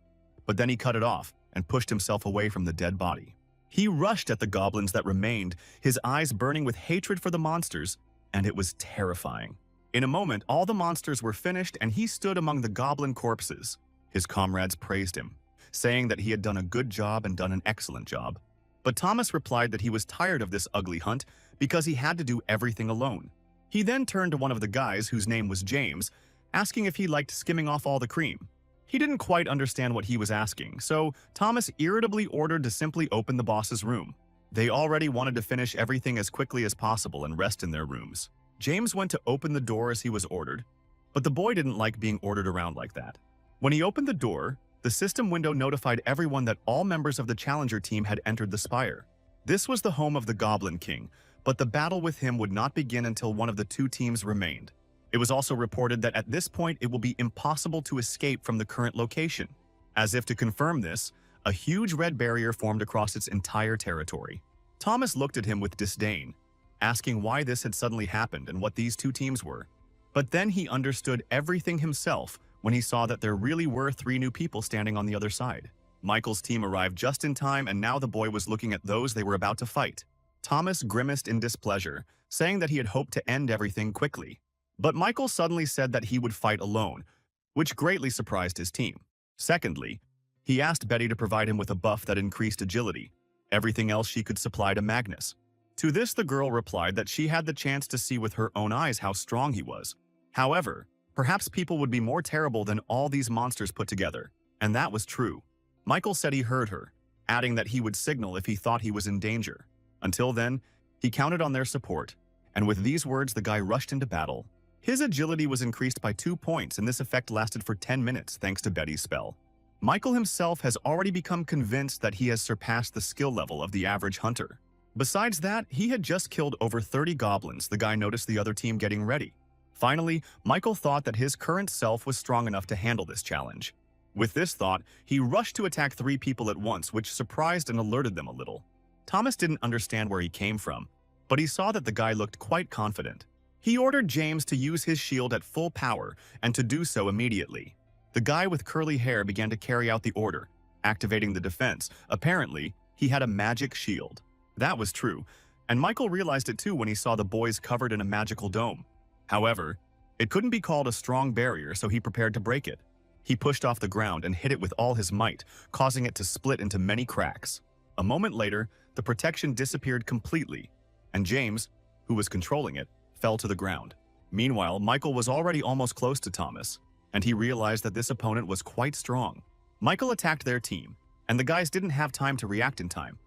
but then he cut it off and pushed himself away from the dead body. He rushed at the goblins that remained, his eyes burning with hatred for the monsters, and it was terrifying. In a moment, all the monsters were finished and he stood among the goblin corpses. His comrades praised him, saying that he had done a good job and done an excellent job. But Thomas replied that he was tired of this ugly hunt because he had to do everything alone. He then turned to one of the guys, whose name was James, asking if he liked skimming off all the cream. He didn't quite understand what he was asking, so Thomas irritably ordered to simply open the boss's room. They already wanted to finish everything as quickly as possible and rest in their rooms. James went to open the door as he was ordered, but the boy didn't like being ordered around like that. When he opened the door, the system window notified everyone that all members of the Challenger team had entered the spire. This was the home of the Goblin King, but the battle with him would not begin until one of the two teams remained. It was also reported that at this point it will be impossible to escape from the current location. As if to confirm this, a huge red barrier formed across its entire territory. Thomas looked at him with disdain, asking why this had suddenly happened and what these two teams were. But then he understood everything himself when he saw that there really were 3 new people standing on the other side. Michael's team arrived just in time, and now the boy was looking at those they were about to fight. Thomas grimaced in displeasure, saying that he had hoped to end everything quickly. But Michael suddenly said that he would fight alone, which greatly surprised his team. Secondly, he asked Betty to provide him with a buff that increased agility. Everything else she could supply to Magnus. To this, the girl replied that she had the chance to see with her own eyes how strong he was. However, perhaps people would be more terrible than all these monsters put together, and that was true. Michael said he heard her, adding that he would signal if he thought he was in danger. Until then, he counted on their support, and with these words the guy rushed into battle. His agility was increased by 2 points, and this effect lasted for 10 minutes thanks to Betty's spell. Michael himself has already become convinced that he has surpassed the skill level of the average hunter. Besides that, he had just killed over 30 goblins. The guy noticed the other team getting ready. Finally, Michael thought that his current self was strong enough to handle this challenge. With this thought, he rushed to attack 3 people at once, which surprised and alerted them a little. Thomas didn't understand where he came from, but he saw that the guy looked quite confident. He ordered James to use his shield at full power and to do so immediately. The guy with curly hair began to carry out the order, activating the defense. Apparently, he had a magic shield. That was true, and Michael realized it too when he saw the boys covered in a magical dome. However, it couldn't be called a strong barrier, so he prepared to break it. He pushed off the ground and hit it with all his might, causing it to split into many cracks. A moment later, the protection disappeared completely, and James, who was controlling it, fell to the ground. Meanwhile, Michael was already almost close to Thomas, and he realized that this opponent was quite strong. Michael attacked their team, and the guys didn't have time to react in time.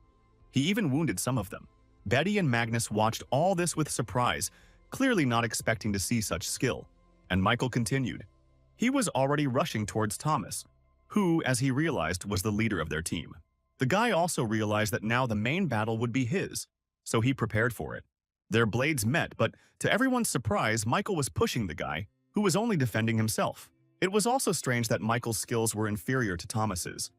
He even wounded some of them. Betty and Magnus watched all this with surprise, clearly not expecting to see such skill. And Michael continued. He was already rushing towards Thomas, who, as he realized, was the leader of their team. The guy also realized that now the main battle would be his, so he prepared for it. Their blades met, but to everyone's surprise, Michael was pushing the guy, who was only defending himself. It was also strange that Michael's skills were inferior to Thomas's,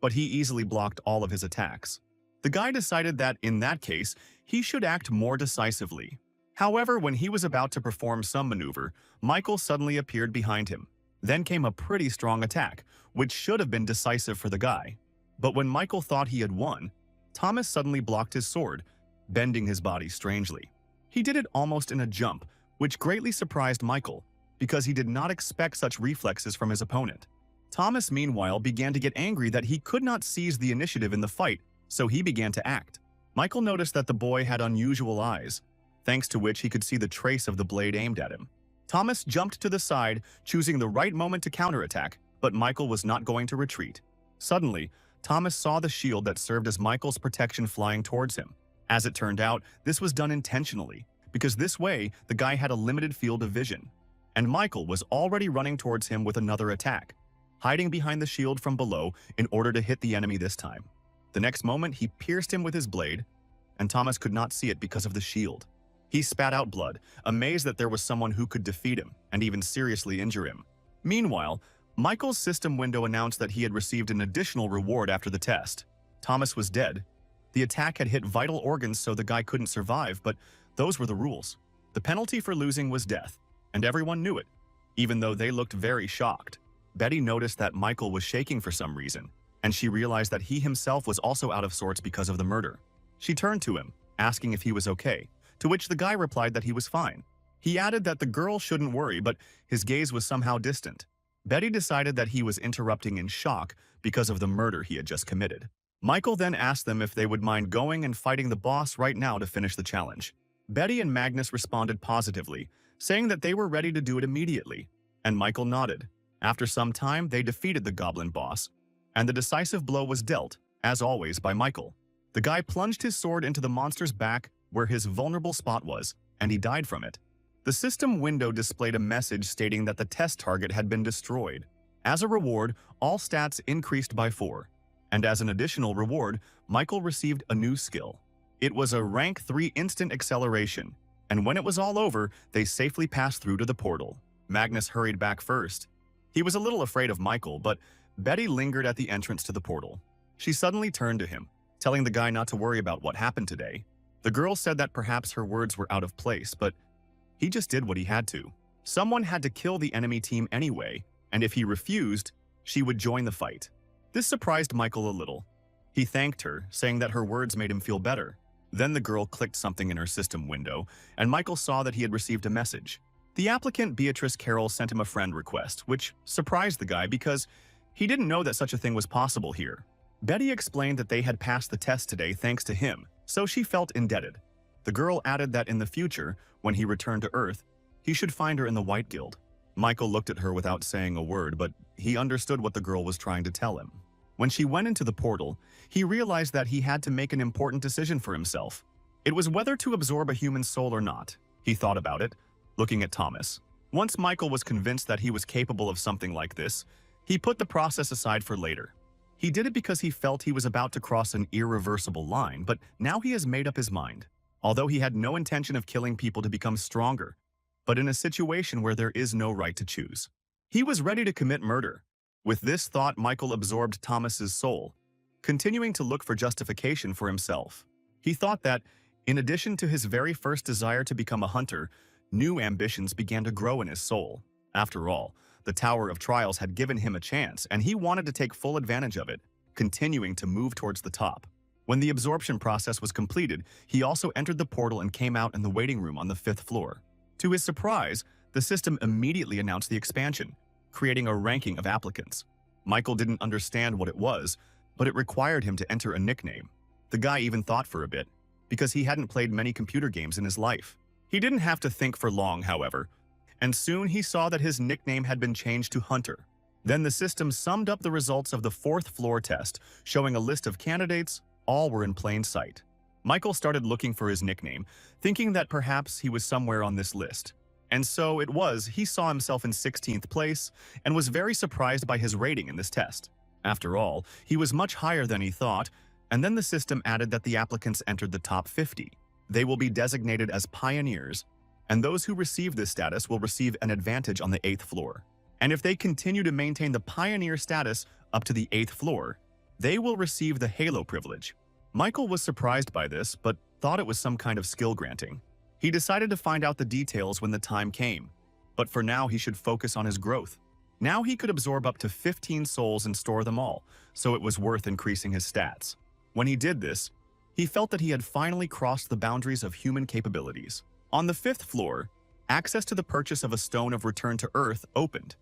but he easily blocked all of his attacks. The guy decided that, in that case, he should act more decisively. However, when he was about to perform some maneuver, Michael suddenly appeared behind him. Then came a pretty strong attack, which should have been decisive for the guy. But when Michael thought he had won, Thomas suddenly blocked his sword, bending his body strangely. He did it almost in a jump, which greatly surprised Michael, because he did not expect such reflexes from his opponent. Thomas, meanwhile, began to get angry that he could not seize the initiative in the fight, so he began to act. Michael noticed that the boy had unusual eyes, thanks to which he could see the trace of the blade aimed at him. Thomas jumped to the side, choosing the right moment to counterattack, but Michael was not going to retreat. Suddenly, Thomas saw the shield that served as Michael's protection flying towards him. As it turned out, this was done intentionally, because this way, the guy had a limited field of vision. And Michael was already running towards him with another attack, hiding behind the shield from below in order to hit the enemy this time. The next moment, he pierced him with his blade, and Thomas could not see it because of the shield. He spat out blood, amazed that there was someone who could defeat him and even seriously injure him. Meanwhile, Michael's system window announced that he had received an additional reward after the test. Thomas was dead. The attack had hit vital organs, so the guy couldn't survive, but those were the rules. The penalty for losing was death, and everyone knew it, even though they looked very shocked. Betty noticed that Michael was shaking for some reason, and she realized that he himself was also out of sorts because of the murder. She turned to him, asking if he was okay, to which the guy replied that he was fine. He added that the girl shouldn't worry, but his gaze was somehow distant. Betty decided that he was interrupting in shock because of the murder he had just committed. Michael then asked them if they would mind going and fighting the boss right now to finish the challenge. Betty and Magnus responded positively, saying that they were ready to do it immediately, and Michael nodded. After some time, they defeated the goblin boss, and the decisive blow was dealt, as always, by Michael. The guy plunged his sword into the monster's back where his vulnerable spot was, and he died from it. The system window displayed a message stating that the test target had been destroyed. As a reward, all stats increased by 4. And as an additional reward, Michael received a new skill. It was a rank 3 instant acceleration, and when it was all over, they safely passed through to the portal. Magnus hurried back first. He was a little afraid of Michael, but Betty lingered at the entrance to the portal. She suddenly turned to him, telling the guy not to worry about what happened today. The girl said that perhaps her words were out of place, but he just did what he had to. Someone had to kill the enemy team anyway, and if he refused, she would join the fight. This surprised Michael a little. He thanked her, saying that her words made him feel better. Then the girl clicked something in her system window, and Michael saw that he had received a message. The applicant Beatrice Carroll sent him a friend request, which surprised the guy because he didn't know that such a thing was possible here. Betty explained that they had passed the test today thanks to him, so she felt indebted. The girl added that in the future, when he returned to Earth, he should find her in the White Guild. Michael looked at her without saying a word, but he understood what the girl was trying to tell him. When she went into the portal, he realized that he had to make an important decision for himself. It was whether to absorb a human soul or not. He thought about it, looking at Thomas. Once Michael was convinced that he was capable of something like this, he put the process aside for later. He did it because he felt he was about to cross an irreversible line, but now he has made up his mind. Although he had no intention of killing people to become stronger, but in a situation where there is no right to choose. He was ready to commit murder. With this thought, Michael absorbed Thomas's soul, continuing to look for justification for himself. He thought that, in addition to his very first desire to become a hunter, new ambitions began to grow in his soul. After all, the Tower of Trials had given him a chance, and he wanted to take full advantage of it, continuing to move towards the top. When the absorption process was completed, he also entered the portal and came out in the waiting room on the 5th floor. To his surprise, the system immediately announced the expansion, creating a ranking of applicants. Michael didn't understand what it was, but it required him to enter a nickname. The guy even thought for a bit, because he hadn't played many computer games in his life. He didn't have to think for long, however, and soon he saw that his nickname had been changed to Hunter. Then the system summed up the results of the 4th floor test, showing a list of candidates. All were in plain sight. Michael started looking for his nickname, thinking that perhaps he was somewhere on this list. And so it was, he saw himself in 16th place and was very surprised by his rating in this test. After all, he was much higher than he thought, and then the system added that the applicants entered the top 50. They will be designated as pioneers, and those who receive this status will receive an advantage on the 8th floor. And if they continue to maintain the pioneer status up to the 8th floor, they will receive the Halo privilege. Michael was surprised by this, but thought it was some kind of skill granting. He decided to find out the details when the time came, but for now he should focus on his growth. Now he could absorb up to 15 souls and store them all, so it was worth increasing his stats. When he did this, he felt that he had finally crossed the boundaries of human capabilities. On the 5th floor, access to the purchase of a stone of return to Earth opened,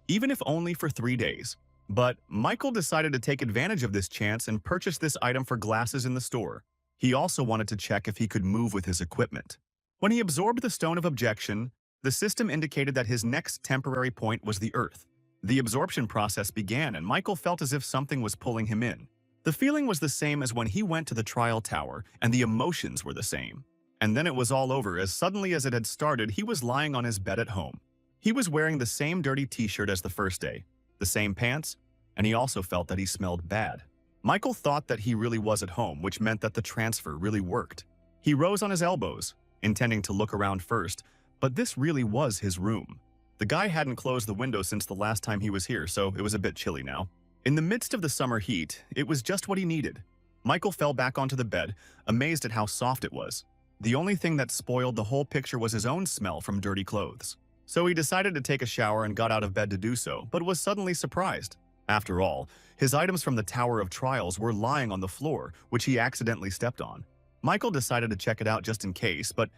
even if only for 3 days. But Michael decided to take advantage of this chance and purchase this item for glasses in the store. He also wanted to check if he could move with his equipment. When he absorbed the Stone of Objection, the system indicated that his next temporary point was the Earth. The absorption process began, and Michael felt as if something was pulling him in. The feeling was the same as when he went to the trial tower, and the emotions were the same. And then it was all over. As suddenly as it had started, he was lying on his bed at home. He was wearing the same dirty t-shirt as the first day, the same pants, and he also felt that he smelled bad. Michael thought that he really was at home, which meant that the transfer really worked. He rose on his elbows, intending to look around first, but this really was his room. The guy hadn't closed the window since the last time he was here, so it was a bit chilly now. In the midst of the summer heat, it was just what he needed. Michael fell back onto the bed, amazed at how soft it was. The only thing that spoiled the whole picture was his own smell from dirty clothes. So he decided to take a shower and got out of bed to do so, but was suddenly surprised. After all, his items from the Tower of Trials were lying on the floor, which he accidentally stepped on. Michael decided to check it out just in case, but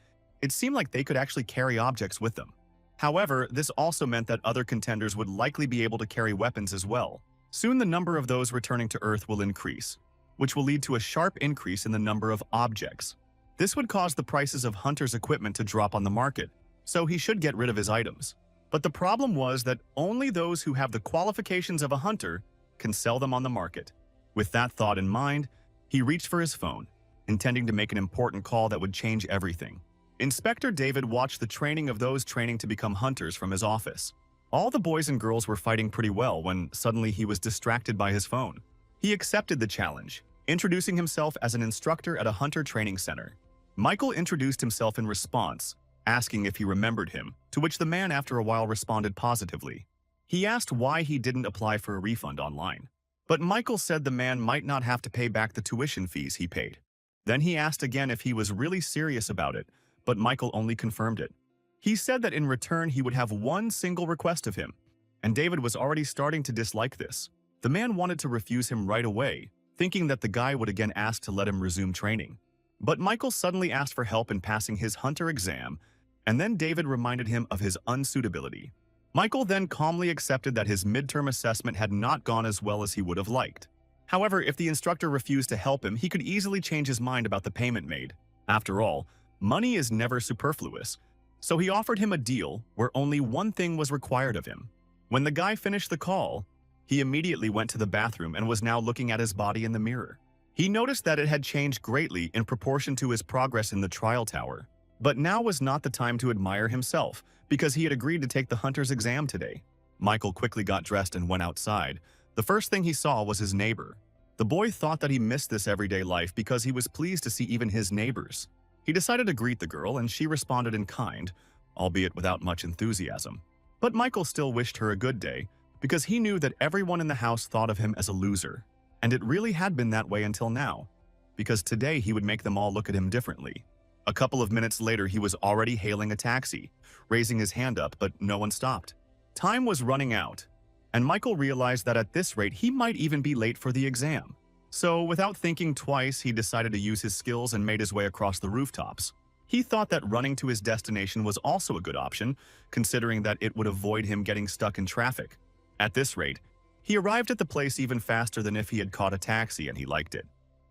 it seemed like they could actually carry objects with them. However, this also meant that other contenders would likely be able to carry weapons as well. Soon the number of those returning to Earth will increase. which will lead to a sharp increase in the number of objects. This would cause the prices of Hunter's equipment to drop on the market, so he should get rid of his items. But the problem was that only those who have the qualifications of a hunter can sell them on the market. With that thought in mind, he reached for his phone, intending to make an important call that would change everything. Inspector David watched the training of those training to become hunters from his office. All the boys and girls were fighting pretty well when suddenly he was distracted by his phone. He accepted the challenge, introducing himself as an instructor at a hunter training center. Michael introduced himself in response, asking if he remembered him, to which the man after a while responded positively. He asked why he didn't apply for a refund online, but Michael said the man might not have to pay back the tuition fees he paid. Then he asked again if he was really serious about it, but Michael only confirmed it. He said that in return he would have one single request of him, and David was already starting to dislike this. The man wanted to refuse him right away, thinking that the guy would again ask to let him resume training. But Michael suddenly asked for help in passing his hunter exam, and then David reminded him of his unsuitability. Michael then calmly accepted that his midterm assessment had not gone as well as he would have liked. However, if the instructor refused to help him, he could easily change his mind about the payment made. After all, money is never superfluous, so he offered him a deal where only one thing was required of him. When the guy finished the call, he immediately went to the bathroom and was now looking at his body in the mirror. He noticed that it had changed greatly in proportion to his progress in the trial tower. But now was not the time to admire himself, because he had agreed to take the hunter's exam today. Michael quickly got dressed and went outside. The first thing he saw was his neighbor. The boy thought that he missed this everyday life because he was pleased to see even his neighbors. He decided to greet the girl, and she responded in kind, albeit without much enthusiasm. But Michael still wished her a good day, because he knew that everyone in the house thought of him as a loser. And it really had been that way until now, because today he would make them all look at him differently. A couple of minutes later, he was already hailing a taxi, raising his hand up, but no one stopped. Time was running out, and Michael realized that at this rate, he might even be late for the exam. So, without thinking twice, he decided to use his skills and made his way across the rooftops. He thought that running to his destination was also a good option, considering that it would avoid him getting stuck in traffic. At this rate, he arrived at the place even faster than if he had caught a taxi, and he liked it.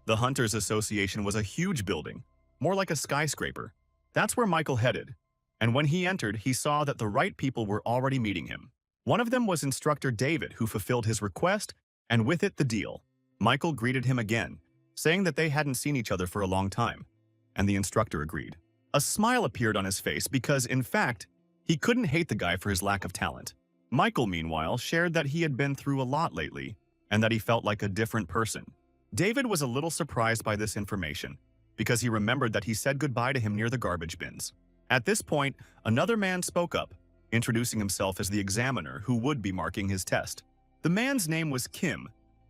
The Hunters Association was a huge building, more like a skyscraper. That's where Michael headed, and when he entered, he saw that the right people were already meeting him. One of them was instructor David, who fulfilled his request, and with it the deal. Michael greeted him again, saying that they hadn't seen each other for a long time, and the instructor agreed. A smile appeared on his face because, in fact, he couldn't hate the guy for his lack of talent. Michael, meanwhile, shared that he had been through a lot lately, and that he felt like a different person. David was a little surprised by this information, because he remembered that he said goodbye to him near the garbage bins. At this point, another man spoke up, introducing himself as the examiner who would be marking his test. The man's name was Kim,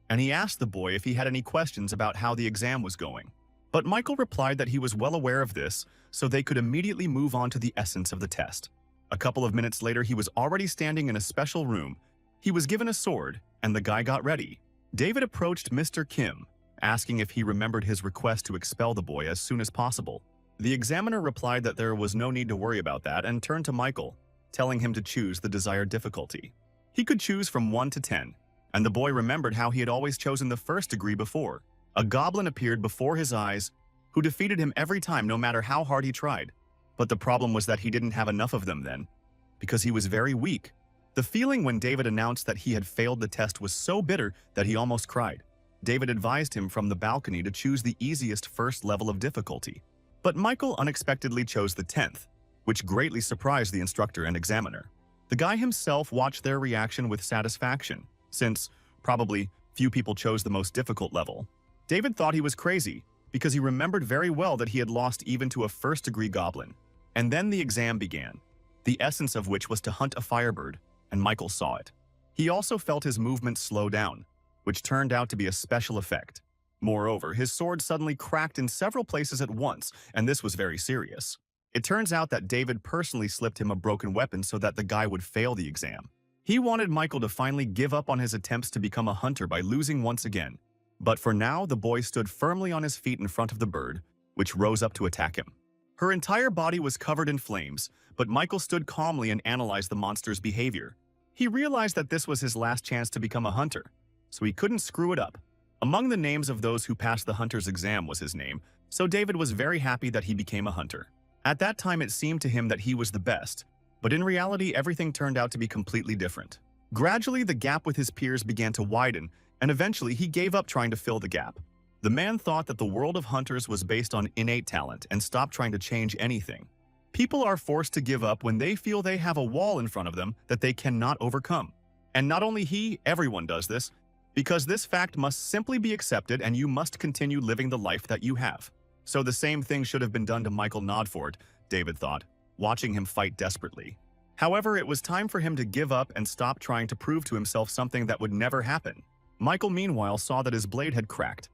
and he asked the boy if he had any questions about how the exam was going. But Michael replied that he was well aware of this, so they could immediately move on to the essence of the test. A couple of minutes later, he was already standing in a special room. He was given a sword, and the guy got ready. David approached Mr. Kim, asking if he remembered his request to expel the boy as soon as possible. The examiner replied that there was no need to worry about that and turned to Michael, telling him to choose the desired difficulty. He could choose from 1 to 10, and the boy remembered how he had always chosen the first degree before. A goblin appeared before his eyes, who defeated him every time no matter how hard he tried. But the problem was that he didn't have enough of them then, because he was very weak. The feeling when David announced that he had failed the test was so bitter that he almost cried. David advised him from the balcony to choose the easiest first level of difficulty. But Michael unexpectedly chose the 10th, which greatly surprised the instructor and examiner. The guy himself watched their reaction with satisfaction, since probably few people chose the most difficult level. David thought he was crazy, because he remembered very well that he had lost even to a first-degree goblin. And then the exam began, the essence of which was to hunt a firebird, and Michael saw it. He also felt his movements slow down, which turned out to be a special effect. Moreover, his sword suddenly cracked in several places at once, and this was very serious. It turns out that David personally slipped him a broken weapon so that the guy would fail the exam. He wanted Michael to finally give up on his attempts to become a hunter by losing once again. But for now, the boy stood firmly on his feet in front of the bird, which rose up to attack him. Her entire body was covered in flames, but Michael stood calmly and analyzed the monster's behavior. He realized that this was his last chance to become a hunter, so he couldn't screw it up. Among the names of those who passed the hunter's exam was his name, so David was very happy that he became a hunter. At that time, it seemed to him that he was the best, but in reality, everything turned out to be completely different. Gradually, the gap with his peers began to widen, and eventually he gave up trying to fill the gap. The man thought that the world of hunters was based on innate talent and stopped trying to change anything. People are forced to give up when they feel they have a wall in front of them that they cannot overcome. And not only he, everyone does this, because this fact must simply be accepted and you must continue living the life that you have. So the same thing should have been done to Michael Nodford, David thought, watching him fight desperately. However, it was time for him to give up and stop trying to prove to himself something that would never happen. Michael, meanwhile, saw that his blade had cracked,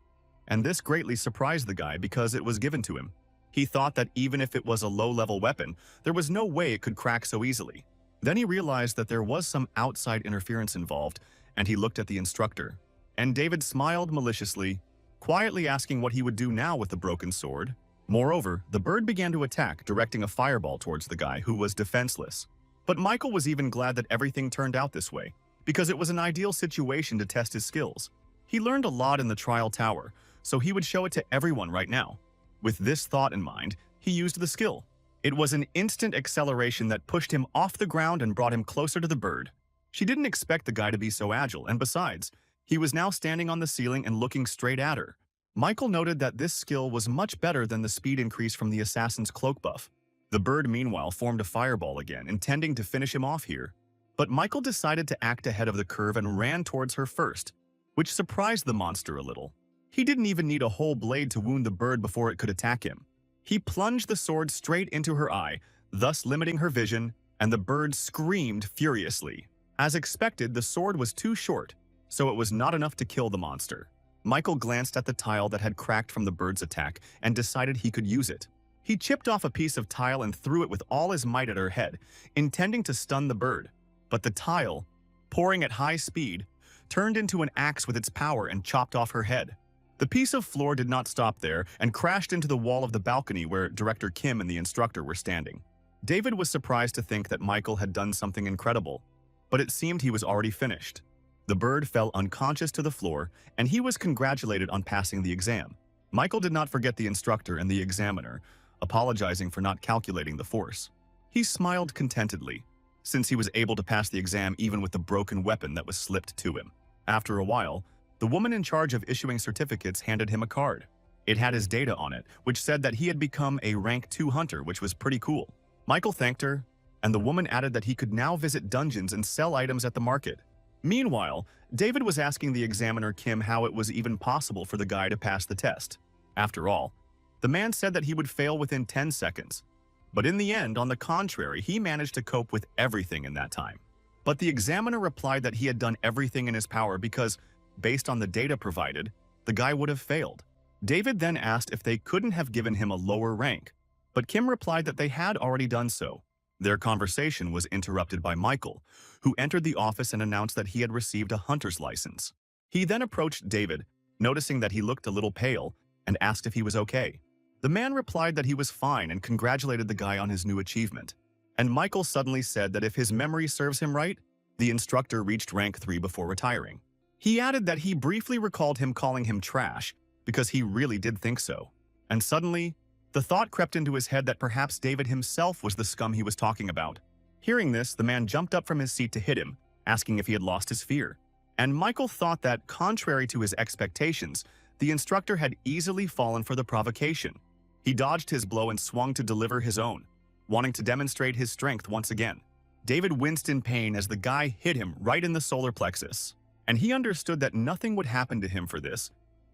and this greatly surprised the guy because it was given to him. He thought that even if it was a low-level weapon, there was no way it could crack so easily. Then he realized that there was some outside interference involved, and he looked at the instructor. And David smiled maliciously, quietly asking what he would do now with the broken sword. Moreover, the bird began to attack, directing a fireball towards the guy who was defenseless. But Michael was even glad that everything turned out this way, because it was an ideal situation to test his skills. He learned a lot in the trial tower, so he would show it to everyone right now. With this thought in mind, he used the skill. It was an instant acceleration that pushed him off the ground and brought him closer to the bird. She didn't expect the guy to be so agile, and besides, he was now standing on the ceiling and looking straight at her. Michael noted that this skill was much better than the speed increase from the assassin's cloak buff. The bird, meanwhile, formed a fireball again, intending to finish him off here. But Michael decided to act ahead of the curve and ran towards her first, which surprised the monster a little. He didn't even need a whole blade to wound the bird before it could attack him. He plunged the sword straight into her eye, thus limiting her vision, and the bird screamed furiously. As expected, the sword was too short, so it was not enough to kill the monster. Michael glanced at the tile that had cracked from the bird's attack and decided he could use it. He chipped off a piece of tile and threw it with all his might at her head, intending to stun the bird. But the tile, pouring at high speed, turned into an axe with its power and chopped off her head. The piece of floor did not stop there and crashed into the wall of the balcony where Director Kim and the instructor were standing. David was surprised to think that Michael had done something incredible, but it seemed he was already finished. The bird fell unconscious to the floor, and he was congratulated on passing the exam. Michael did not forget the instructor and the examiner, apologizing for not calculating the force. He smiled contentedly, since he was able to pass the exam even with the broken weapon that was slipped to him. After a while, the woman in charge of issuing certificates handed him a card. It had his data on it, which said that he had become a rank 2 hunter, which was pretty cool. Michael thanked her, and the woman added that he could now visit dungeons and sell items at the market. Meanwhile, David was asking the examiner Kim how it was even possible for the guy to pass the test. After all, the man said that he would fail within 10 seconds. But in the end, on the contrary, he managed to cope with everything in that time. But the examiner replied that he had done everything in his power because, based on the data provided, the guy would have failed. David then asked if they couldn't have given him a lower rank, but Kim replied that they had already done so. Their conversation was interrupted by Michael, who entered the office and announced that he had received a hunter's license. He then approached David, noticing that he looked a little pale, and asked if he was okay. The man replied that he was fine and congratulated the guy on his new achievement. And Michael suddenly said that if his memory serves him right, the instructor reached rank 3 before retiring. He added that he briefly recalled him calling him trash, because he really did think so. And suddenly, the thought crept into his head that perhaps David himself was the scum he was talking about. Hearing this, the man jumped up from his seat to hit him, asking if he had lost his fear. And Michael thought that, contrary to his expectations, the instructor had easily fallen for the provocation. He dodged his blow and swung to deliver his own, wanting to demonstrate his strength once again. David winced in pain as the guy hit him right in the solar plexus, and he understood that nothing would happen to him for this,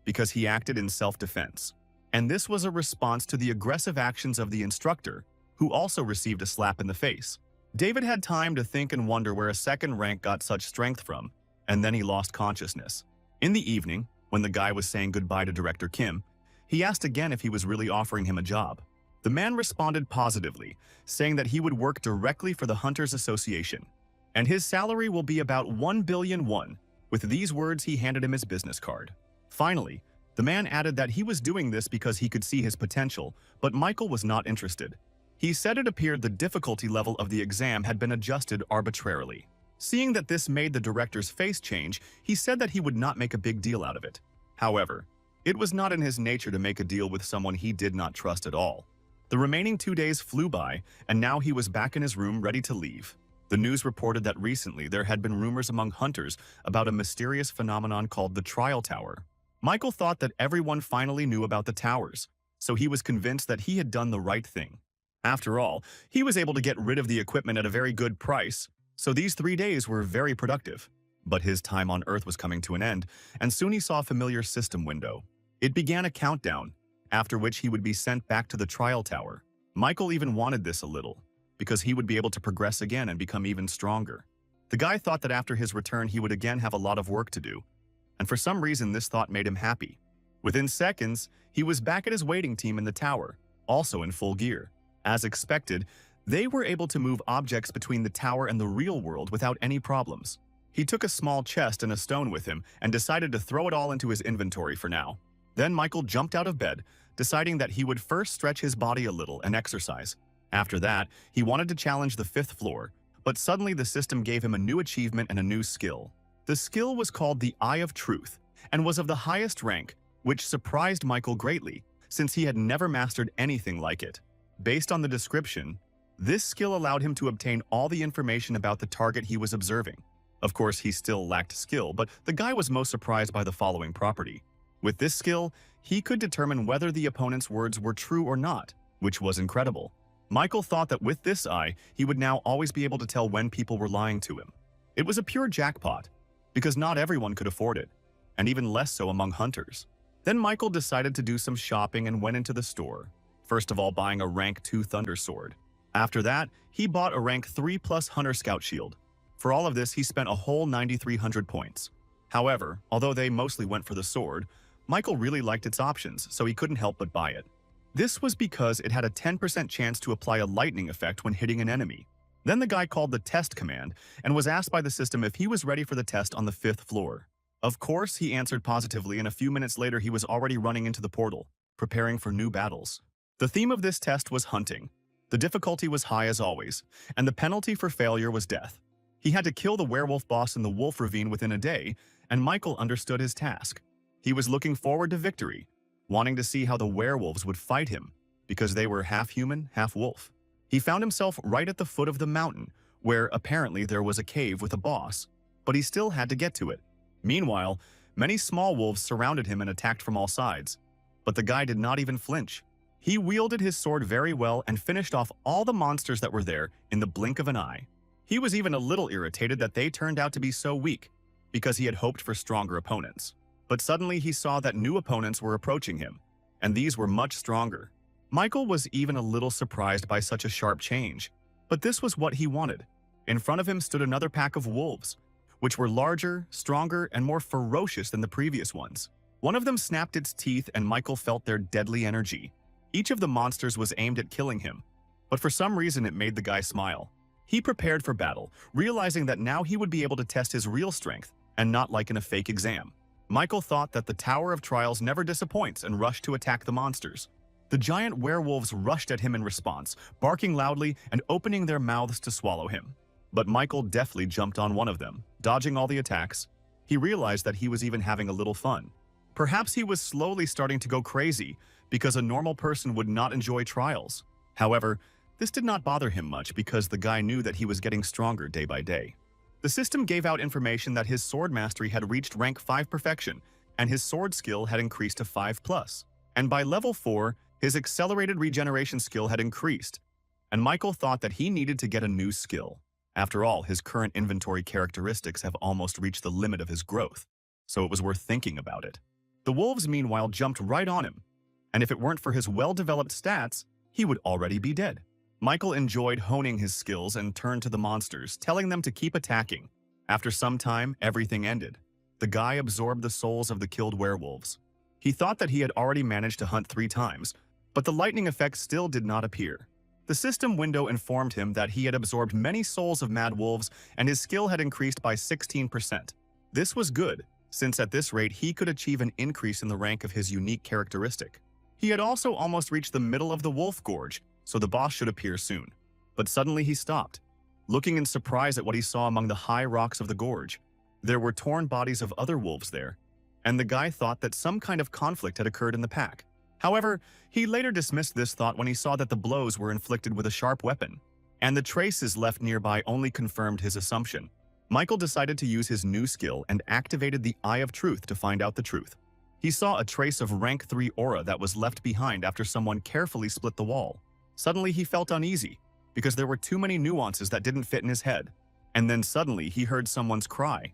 because he acted in self-defense. And this was a response to the aggressive actions of the instructor, who also received a slap in the face. David had time to think and wonder where a second rank got such strength from, and then he lost consciousness. In the evening, when the guy was saying goodbye to Director Kim, he asked again if he was really offering him a job. The man responded positively, saying that he would work directly for the Hunters Association, and his salary will be about 1 billion won. With these words, he handed him his business card. Finally, the man added that he was doing this because he could see his potential, but Michael was not interested. He said it appeared the difficulty level of the exam had been adjusted arbitrarily. Seeing that this made the director's face change, he said that he would not make a big deal out of it. However, it was not in his nature to make a deal with someone he did not trust at all. The remaining 2 days flew by, and now he was back in his room ready to leave. The news reported that recently there had been rumors among hunters about a mysterious phenomenon called the Trial Tower. Michael thought that everyone finally knew about the towers, so he was convinced that he had done the right thing. After all, he was able to get rid of the equipment at a very good price, so these 3 days were very productive. But his time on Earth was coming to an end, and soon he saw a familiar system window. It began a countdown, after which he would be sent back to the Trial Tower. Michael even wanted this a little, because he would be able to progress again and become even stronger. The guy thought that after his return he would again have a lot of work to do, and for some reason this thought made him happy. Within seconds, he was back at his waiting team in the tower, also in full gear. As expected, they were able to move objects between the tower and the real world without any problems. He took a small chest and a stone with him and decided to throw it all into his inventory for now. Then Michael jumped out of bed, deciding that he would first stretch his body a little and exercise. After that, he wanted to challenge the 5th floor, but suddenly the system gave him a new achievement and a new skill. The skill was called the Eye of Truth and was of the highest rank, which surprised Michael greatly, since he had never mastered anything like it. Based on the description, this skill allowed him to obtain all the information about the target he was observing. Of course, he still lacked skill, but the guy was most surprised by the following property. With this skill, he could determine whether the opponent's words were true or not, which was incredible. Michael thought that with this eye, he would now always be able to tell when people were lying to him. It was a pure jackpot, because not everyone could afford it, and even less so among hunters. Then Michael decided to do some shopping and went into the store, first of all buying a rank 2 Thunder Sword. After that, he bought a rank 3+ Hunter Scout Shield. For all of this, he spent a whole 9,300 points. However, although they mostly went for the sword, Michael really liked its options, so he couldn't help but buy it. This was because it had a 10% chance to apply a lightning effect when hitting an enemy. Then the guy called the test command and was asked by the system if he was ready for the test on the 5th floor. Of course, he answered positively, and a few minutes later he was already running into the portal, preparing for new battles. The theme of this test was hunting. The difficulty was high as always, and the penalty for failure was death. He had to kill the werewolf boss in the Wolf Ravine within a day, and Michael understood his task. He was looking forward to victory, wanting to see how the werewolves would fight him, because they were half human, half wolf. He found himself right at the foot of the mountain, where apparently there was a cave with a boss, but he still had to get to it. Meanwhile, many small wolves surrounded him and attacked from all sides, but the guy did not even flinch. He wielded his sword very well and finished off all the monsters that were there in the blink of an eye. He was even a little irritated that they turned out to be so weak, because he had hoped for stronger opponents. But suddenly he saw that new opponents were approaching him, and these were much stronger. Michael was even a little surprised by such a sharp change, but this was what he wanted. In front of him stood another pack of wolves, which were larger, stronger, and more ferocious than the previous ones. One of them snapped its teeth, and Michael felt their deadly energy. Each of the monsters was aimed at killing him, but for some reason it made the guy smile. He prepared for battle, realizing that now he would be able to test his real strength, and not like in a fake exam. Michael thought that the Tower of Trials never disappoints and rushed to attack the monsters. The giant werewolves rushed at him in response, barking loudly and opening their mouths to swallow him. But Michael deftly jumped on one of them, dodging all the attacks. He realized that he was even having a little fun. Perhaps he was slowly starting to go crazy, because a normal person would not enjoy trials. However, this did not bother him much because the guy knew that he was getting stronger day by day. The system gave out information that his sword mastery had reached rank 5 perfection, and his sword skill had increased to 5+. And by level 4, his accelerated regeneration skill had increased, and Michael thought that he needed to get a new skill. After all, his current inventory characteristics have almost reached the limit of his growth, so it was worth thinking about it. The wolves, meanwhile, jumped right on him, and if it weren't for his well-developed stats, he would already be dead. Michael enjoyed honing his skills and turned to the monsters, telling them to keep attacking. After some time, everything ended. The guy absorbed the souls of the killed werewolves. He thought that he had already managed to hunt 3 times, but the lightning effect still did not appear. The system window informed him that he had absorbed many souls of mad wolves and his skill had increased by 16%. This was good, since at this rate he could achieve an increase in the rank of his unique characteristic. He had also almost reached the middle of the wolf gorge, so the boss should appear soon. But suddenly he stopped, looking in surprise at what he saw among the high rocks of the gorge. There were torn bodies of other wolves there, and the guy thought that some kind of conflict had occurred in the pack. However, he later dismissed this thought when he saw that the blows were inflicted with a sharp weapon, and the traces left nearby only confirmed his assumption. Michael decided to use his new skill and activated the Eye of Truth to find out the truth. He saw a trace of rank 3 aura that was left behind after someone carefully split the wall. Suddenly he felt uneasy, because there were too many nuances that didn't fit in his head. And then suddenly he heard someone's cry,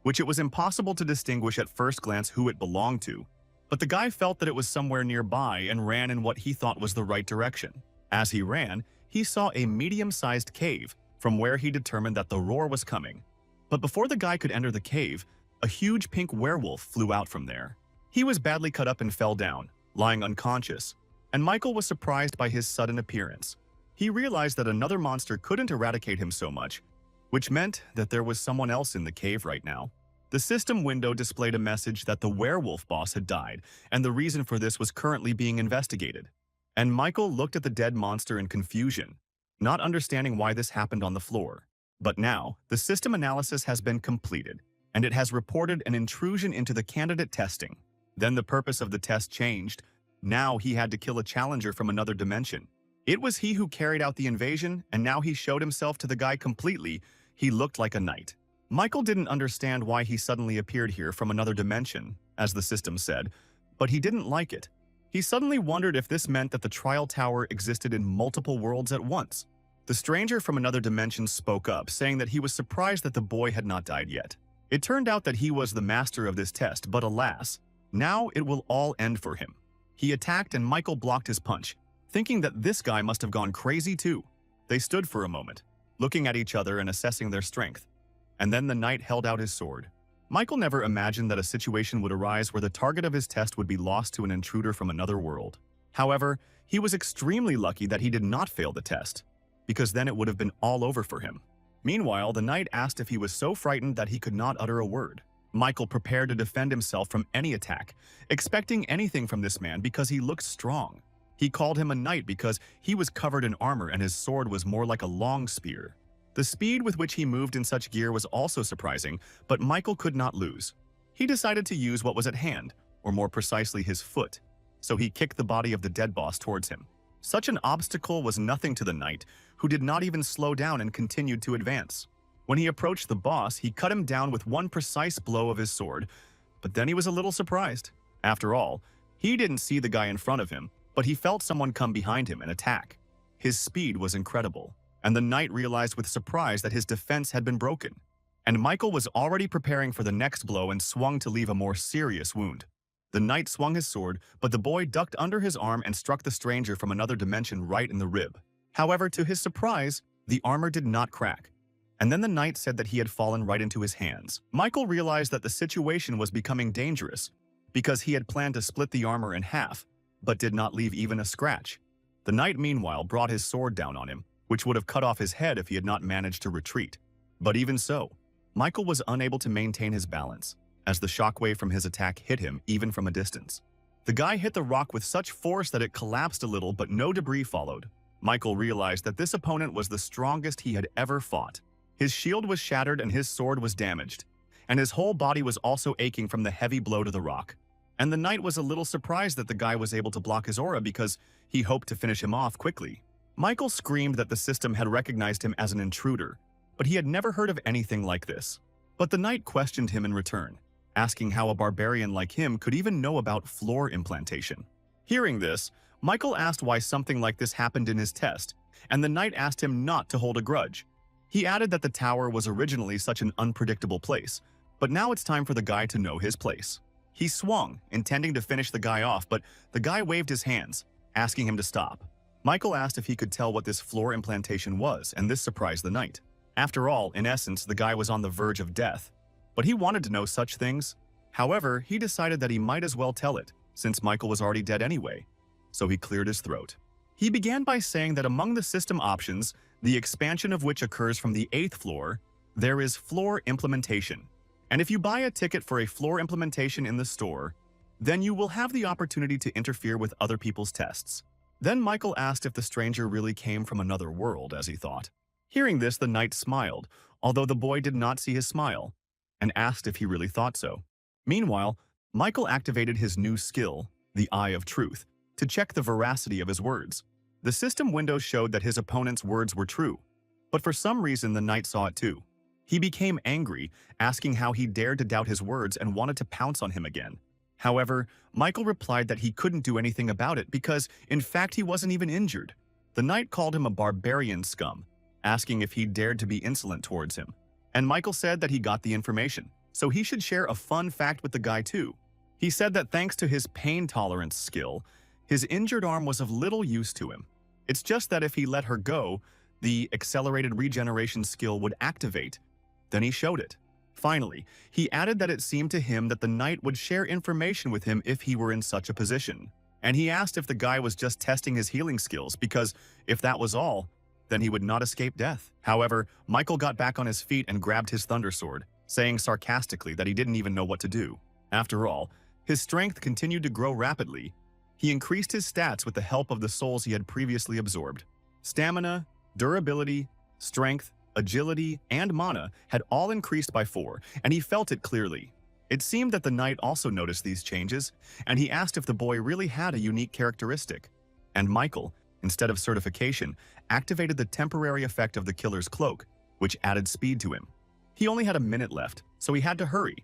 which it was impossible to distinguish at first glance who it belonged to. But the guy felt that it was somewhere nearby and ran in what he thought was the right direction. As he ran, he saw a medium-sized cave, from where he determined that the roar was coming. But before the guy could enter the cave, a huge pink werewolf flew out from there. He was badly cut up and fell down, lying unconscious, and Michael was surprised by his sudden appearance. He realized that another monster couldn't eradicate him so much, which meant that there was someone else in the cave right now. The system window displayed a message that the werewolf boss had died, and the reason for this was currently being investigated. And Michael looked at the dead monster in confusion, not understanding why this happened on the floor. But now, the system analysis has been completed, and it has reported an intrusion into the candidate testing. Then the purpose of the test changed. Now he had to kill a challenger from another dimension. It was he who carried out the invasion, and now he showed himself to the guy completely. He looked like a knight. Michael didn't understand why he suddenly appeared here from another dimension, as the system said, but he didn't like it. He suddenly wondered if this meant that the trial tower existed in multiple worlds at once. The stranger from another dimension spoke up, saying that he was surprised that the boy had not died yet. It turned out that he was the master of this test, but alas, now it will all end for him. He attacked and Michael blocked his punch, thinking that this guy must have gone crazy too. They stood for a moment, looking at each other and assessing their strength. And then the knight held out his sword. Michael never imagined that a situation would arise where the target of his test would be lost to an intruder from another world. However, he was extremely lucky that he did not fail the test, because then it would have been all over for him. Meanwhile, the knight asked if he was so frightened that he could not utter a word. Michael prepared to defend himself from any attack, expecting anything from this man because he looked strong. He called him a knight because he was covered in armor and his sword was more like a long spear. The speed with which he moved in such gear was also surprising, but Michael could not lose. He decided to use what was at hand, or more precisely his foot, so he kicked the body of the dead boss towards him. Such an obstacle was nothing to the knight, who did not even slow down and continued to advance. When he approached the boss, he cut him down with one precise blow of his sword, but then he was a little surprised. After all, he didn't see the guy in front of him, but he felt someone come behind him and attack. His speed was incredible, and the knight realized with surprise that his defense had been broken. And Michael was already preparing for the next blow and swung to leave a more serious wound. The knight swung his sword, but the boy ducked under his arm and struck the stranger from another dimension right in the rib. However, to his surprise, the armor did not crack. And then the knight said that he had fallen right into his hands. Michael realized that the situation was becoming dangerous because he had planned to split the armor in half, but did not leave even a scratch. The knight, meanwhile, brought his sword down on him, which would have cut off his head if he had not managed to retreat. But even so, Michael was unable to maintain his balance, as the shockwave from his attack hit him even from a distance. The guy hit the rock with such force that it collapsed a little, but no debris followed. Michael realized that this opponent was the strongest he had ever fought. His shield was shattered and his sword was damaged, and his whole body was also aching from the heavy blow to the rock. And the knight was a little surprised that the guy was able to block his aura because he hoped to finish him off quickly. Michael screamed that the system had recognized him as an intruder, but he had never heard of anything like this. But the knight questioned him in return, asking how a barbarian like him could even know about floor implantation. Hearing this, Michael asked why something like this happened in his test, and the knight asked him not to hold a grudge. He added that the tower was originally such an unpredictable place, but now it's time for the guy to know his place. He swung, intending to finish the guy off, but the guy waved his hands, asking him to stop. Michael asked if he could tell what this floor implantation was, and this surprised the knight. After all, in essence, the guy was on the verge of death, but he wanted to know such things. However, he decided that he might as well tell it, since Michael was already dead anyway, so he cleared his throat. He began by saying that among the system options, the expansion of which occurs from the 8th floor, there is floor implementation. And if you buy a ticket for a floor implementation in the store, then you will have the opportunity to interfere with other people's tests. Then Michael asked if the stranger really came from another world, as he thought. Hearing this, the knight smiled, although the boy did not see his smile, and asked if he really thought so. Meanwhile, Michael activated his new skill, the Eye of Truth, to check the veracity of his words. The system window showed that his opponent's words were true, but for some reason the knight saw it too. He became angry, asking how he dared to doubt his words and wanted to pounce on him again. However, Michael replied that he couldn't do anything about it because, in fact, he wasn't even injured. The knight called him a barbarian scum, asking if he dared to be insolent towards him. And Michael said that he got the information, so he should share a fun fact with the guy too. He said that thanks to his pain tolerance skill, his injured arm was of little use to him. It's just that if he let her go, the accelerated regeneration skill would activate. Then he showed it. Finally, he added that it seemed to him that the knight would share information with him if he were in such a position. And he asked if the guy was just testing his healing skills because, if that was all, then he would not escape death. However, Michael got back on his feet and grabbed his thunder sword, saying sarcastically that he didn't even know what to do. After all, his strength continued to grow rapidly. He increased his stats with the help of the souls he had previously absorbed. Stamina, durability, strength, agility, and mana had all increased by 4, and he felt it clearly. It seemed that the knight also noticed these changes, and he asked if the boy really had a unique characteristic. And Michael, instead of certification, activated the temporary effect of the killer's cloak, which added speed to him. He only had a minute left, so he had to hurry.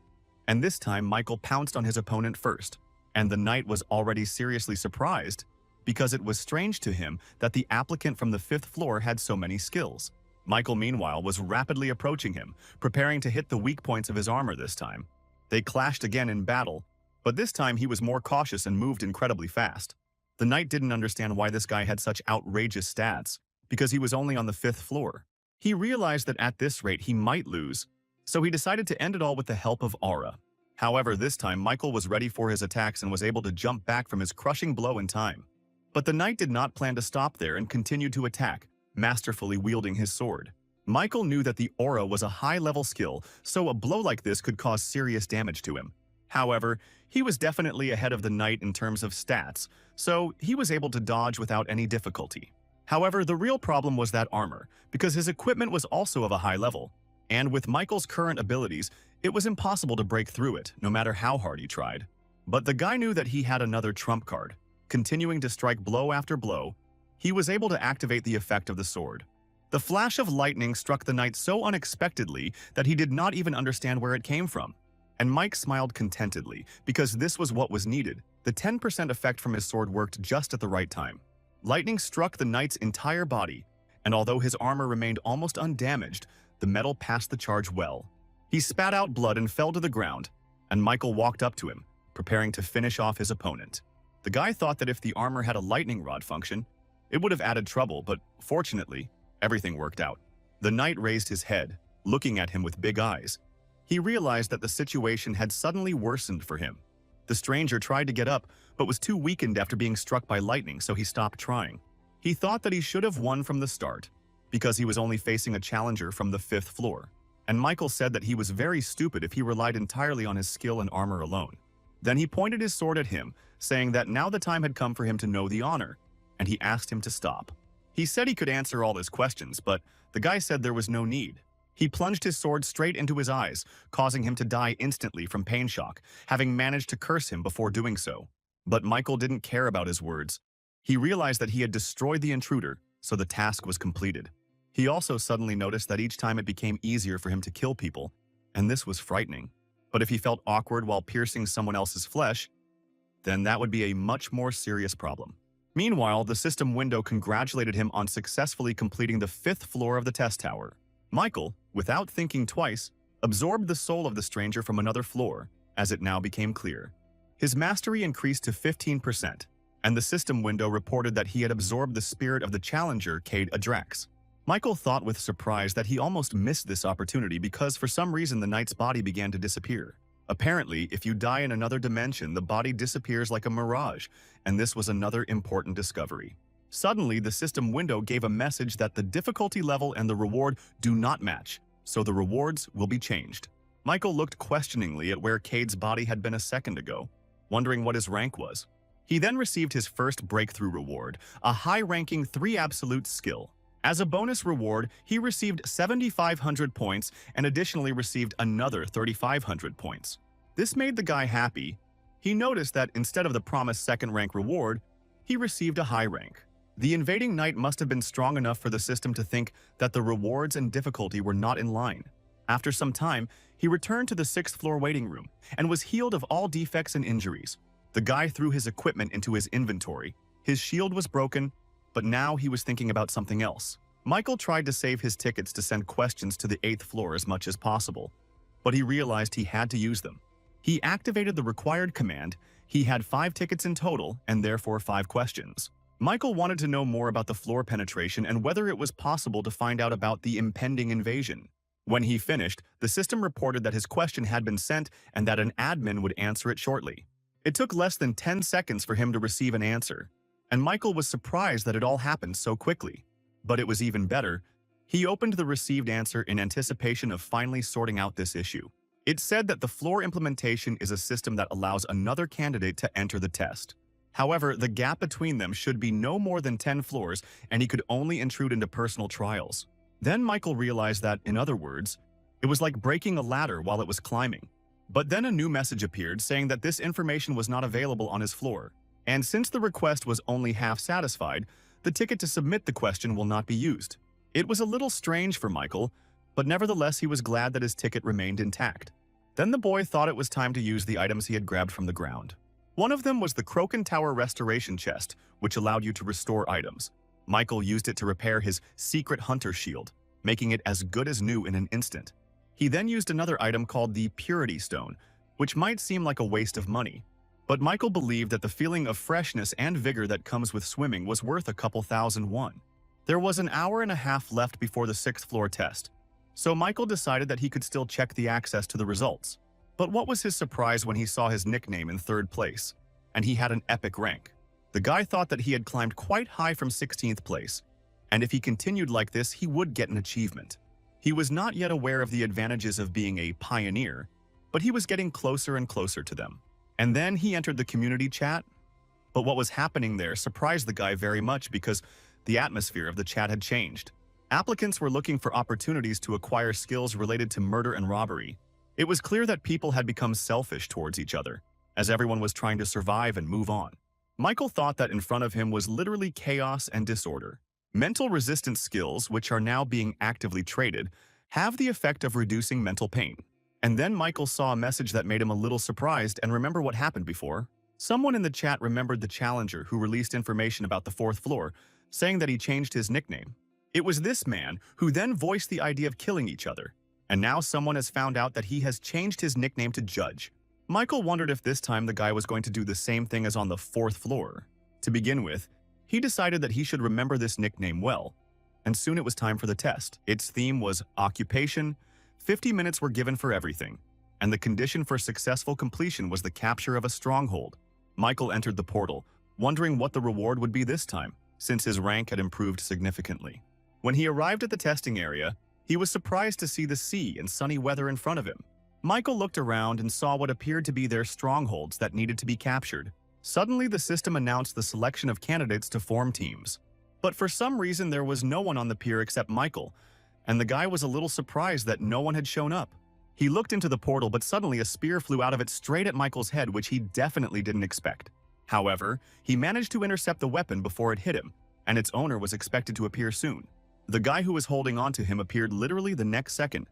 And this time Michael pounced on his opponent first, and the knight was already seriously surprised because it was strange to him that the applicant from the 5th floor had so many skills. Michael, meanwhile, was rapidly approaching him, preparing to hit the weak points of his armor this time. They clashed again in battle, but this time he was more cautious and moved incredibly fast. The knight didn't understand why this guy had such outrageous stats, because he was only on the 5th floor. He realized that at this rate he might lose, so he decided to end it all with the help of aura. However, this time Michael was ready for his attacks and was able to jump back from his crushing blow in time. But the knight did not plan to stop there and continued to attack, masterfully wielding his sword. Michael knew that the aura was a high-level skill, so a blow like this could cause serious damage to him. However, he was definitely ahead of the knight in terms of stats, so he was able to dodge without any difficulty. However, the real problem was that armor, because his equipment was also of a high level, and with Michael's current abilities, it was impossible to break through it, no matter how hard he tried. But the guy knew that he had another trump card. Continuing to strike blow after blow, he was able to activate the effect of the sword. The flash of lightning struck the knight so unexpectedly that he did not even understand where it came from. And Mike smiled contentedly, because this was what was needed. The 10% effect from his sword worked just at the right time. Lightning struck the knight's entire body, and although his armor remained almost undamaged, the metal passed the charge well. He spat out blood and fell to the ground, and Michael walked up to him, preparing to finish off his opponent. The guy thought that if the armor had a lightning rod function, it would have added trouble, but fortunately, everything worked out. The knight raised his head, looking at him with big eyes. He realized that the situation had suddenly worsened for him. The stranger tried to get up, but was too weakened after being struck by lightning, so he stopped trying. He thought that he should have won from the start, because he was only facing a challenger from the 5th floor. And Michael said that he was very stupid if he relied entirely on his skill and armor alone. Then he pointed his sword at him, saying that now the time had come for him to know the honor, and he asked him to stop. He said he could answer all his questions, but the guy said there was no need. He plunged his sword straight into his eyes, causing him to die instantly from pain shock, having managed to curse him before doing so. But Michael didn't care about his words. He realized that he had destroyed the intruder, so the task was completed. He also suddenly noticed that each time it became easier for him to kill people, and this was frightening. But if he felt awkward while piercing someone else's flesh, then that would be a much more serious problem. Meanwhile, the system window congratulated him on successfully completing the 5th floor of the test tower. Michael, without thinking twice, absorbed the soul of the stranger from another floor, as it now became clear. His mastery increased to 15%, and the system window reported that he had absorbed the spirit of the challenger, Cade Adrax. Michael thought with surprise that he almost missed this opportunity because for some reason the knight's body began to disappear. Apparently, if you die in another dimension, the body disappears like a mirage, and this was another important discovery. Suddenly, the system window gave a message that the difficulty level and the reward do not match, so the rewards will be changed. Michael looked questioningly at where Cade's body had been a second ago, wondering what his rank was. He then received his first breakthrough reward, a high-ranking 3 absolute skill. As a bonus reward, he received 7,500 points and additionally received another 3,500 points. This made the guy happy, he noticed that instead of the promised second-rank reward, he received a high rank. The invading knight must have been strong enough for the system to think that the rewards and difficulty were not in line. After some time, he returned to the 6th floor waiting room and was healed of all defects and injuries. The guy threw his equipment into his inventory. His shield was broken, but now he was thinking about something else. Michael tried to save his tickets to send questions to the 8th floor as much as possible, but he realized he had to use them. He activated the required command. He had 5 tickets in total and therefore 5 questions. Michael wanted to know more about the floor penetration and whether it was possible to find out about the impending invasion. When he finished, the system reported that his question had been sent and that an admin would answer it shortly. It took less than 10 seconds for him to receive an answer, and Michael was surprised that it all happened so quickly. But it was even better. He opened the received answer in anticipation of finally sorting out this issue. It said that the floor implementation is a system that allows another candidate to enter the test. However, the gap between them should be no more than 10 floors, and he could only intrude into personal trials. Then Michael realized that, in other words, it was like breaking a ladder while it was climbing. But then a new message appeared saying that this information was not available on his floor. And since the request was only half satisfied, the ticket to submit the question will not be used. It was a little strange for Michael, but nevertheless he was glad that his ticket remained intact. Then the boy thought it was time to use the items he had grabbed from the ground. One of them was the Croken Tower Restoration Chest, which allowed you to restore items. Michael used it to repair his secret hunter shield, making it as good as new in an instant. He then used another item called the Purity Stone, which might seem like a waste of money. But Michael believed that the feeling of freshness and vigor that comes with swimming was worth a couple $1,000. There was an hour and a half left before the 6th floor test, so Michael decided that he could still check the access to the results. But what was his surprise when he saw his nickname in 3rd place, and he had an epic rank. The guy thought that he had climbed quite high from 16th place, and if he continued like this, he would get an achievement. He was not yet aware of the advantages of being a pioneer, but he was getting closer and closer to them. And then he entered the community chat. But what was happening there surprised the guy very much because the atmosphere of the chat had changed. Applicants were looking for opportunities to acquire skills related to murder and robbery. It was clear that people had become selfish towards each other, as everyone was trying to survive and move on. Michael thought that in front of him was literally chaos and disorder. Mental resistance skills, which are now being actively traded, have the effect of reducing mental pain. And then Michael saw a message that made him a little surprised and remember what happened before. Someone in the chat remembered the challenger who released information about the 4th floor, saying that he changed his nickname. It was this man who then voiced the idea of killing each other. And now someone has found out that he has changed his nickname to Judge. Michael wondered if this time the guy was going to do the same thing as on the 4th floor. To begin with, he decided that he should remember this nickname well. And soon it was time for the test. Its theme was occupation. 50 minutes were given for everything, and the condition for successful completion was the capture of a stronghold. Michael entered the portal, wondering what the reward would be this time, since his rank had improved significantly. When he arrived at the testing area, he was surprised to see the sea and sunny weather in front of him. Michael looked around and saw what appeared to be their strongholds that needed to be captured. Suddenly, the system announced the selection of candidates to form teams. But for some reason, there was no one on the pier except Michael, and the guy was a little surprised that no one had shown up. He looked into the portal, but suddenly a spear flew out of it straight at Michael's head, which he definitely didn't expect. However, he managed to intercept the weapon before it hit him, and its owner was expected to appear soon. The guy who was holding on to him appeared literally the next second,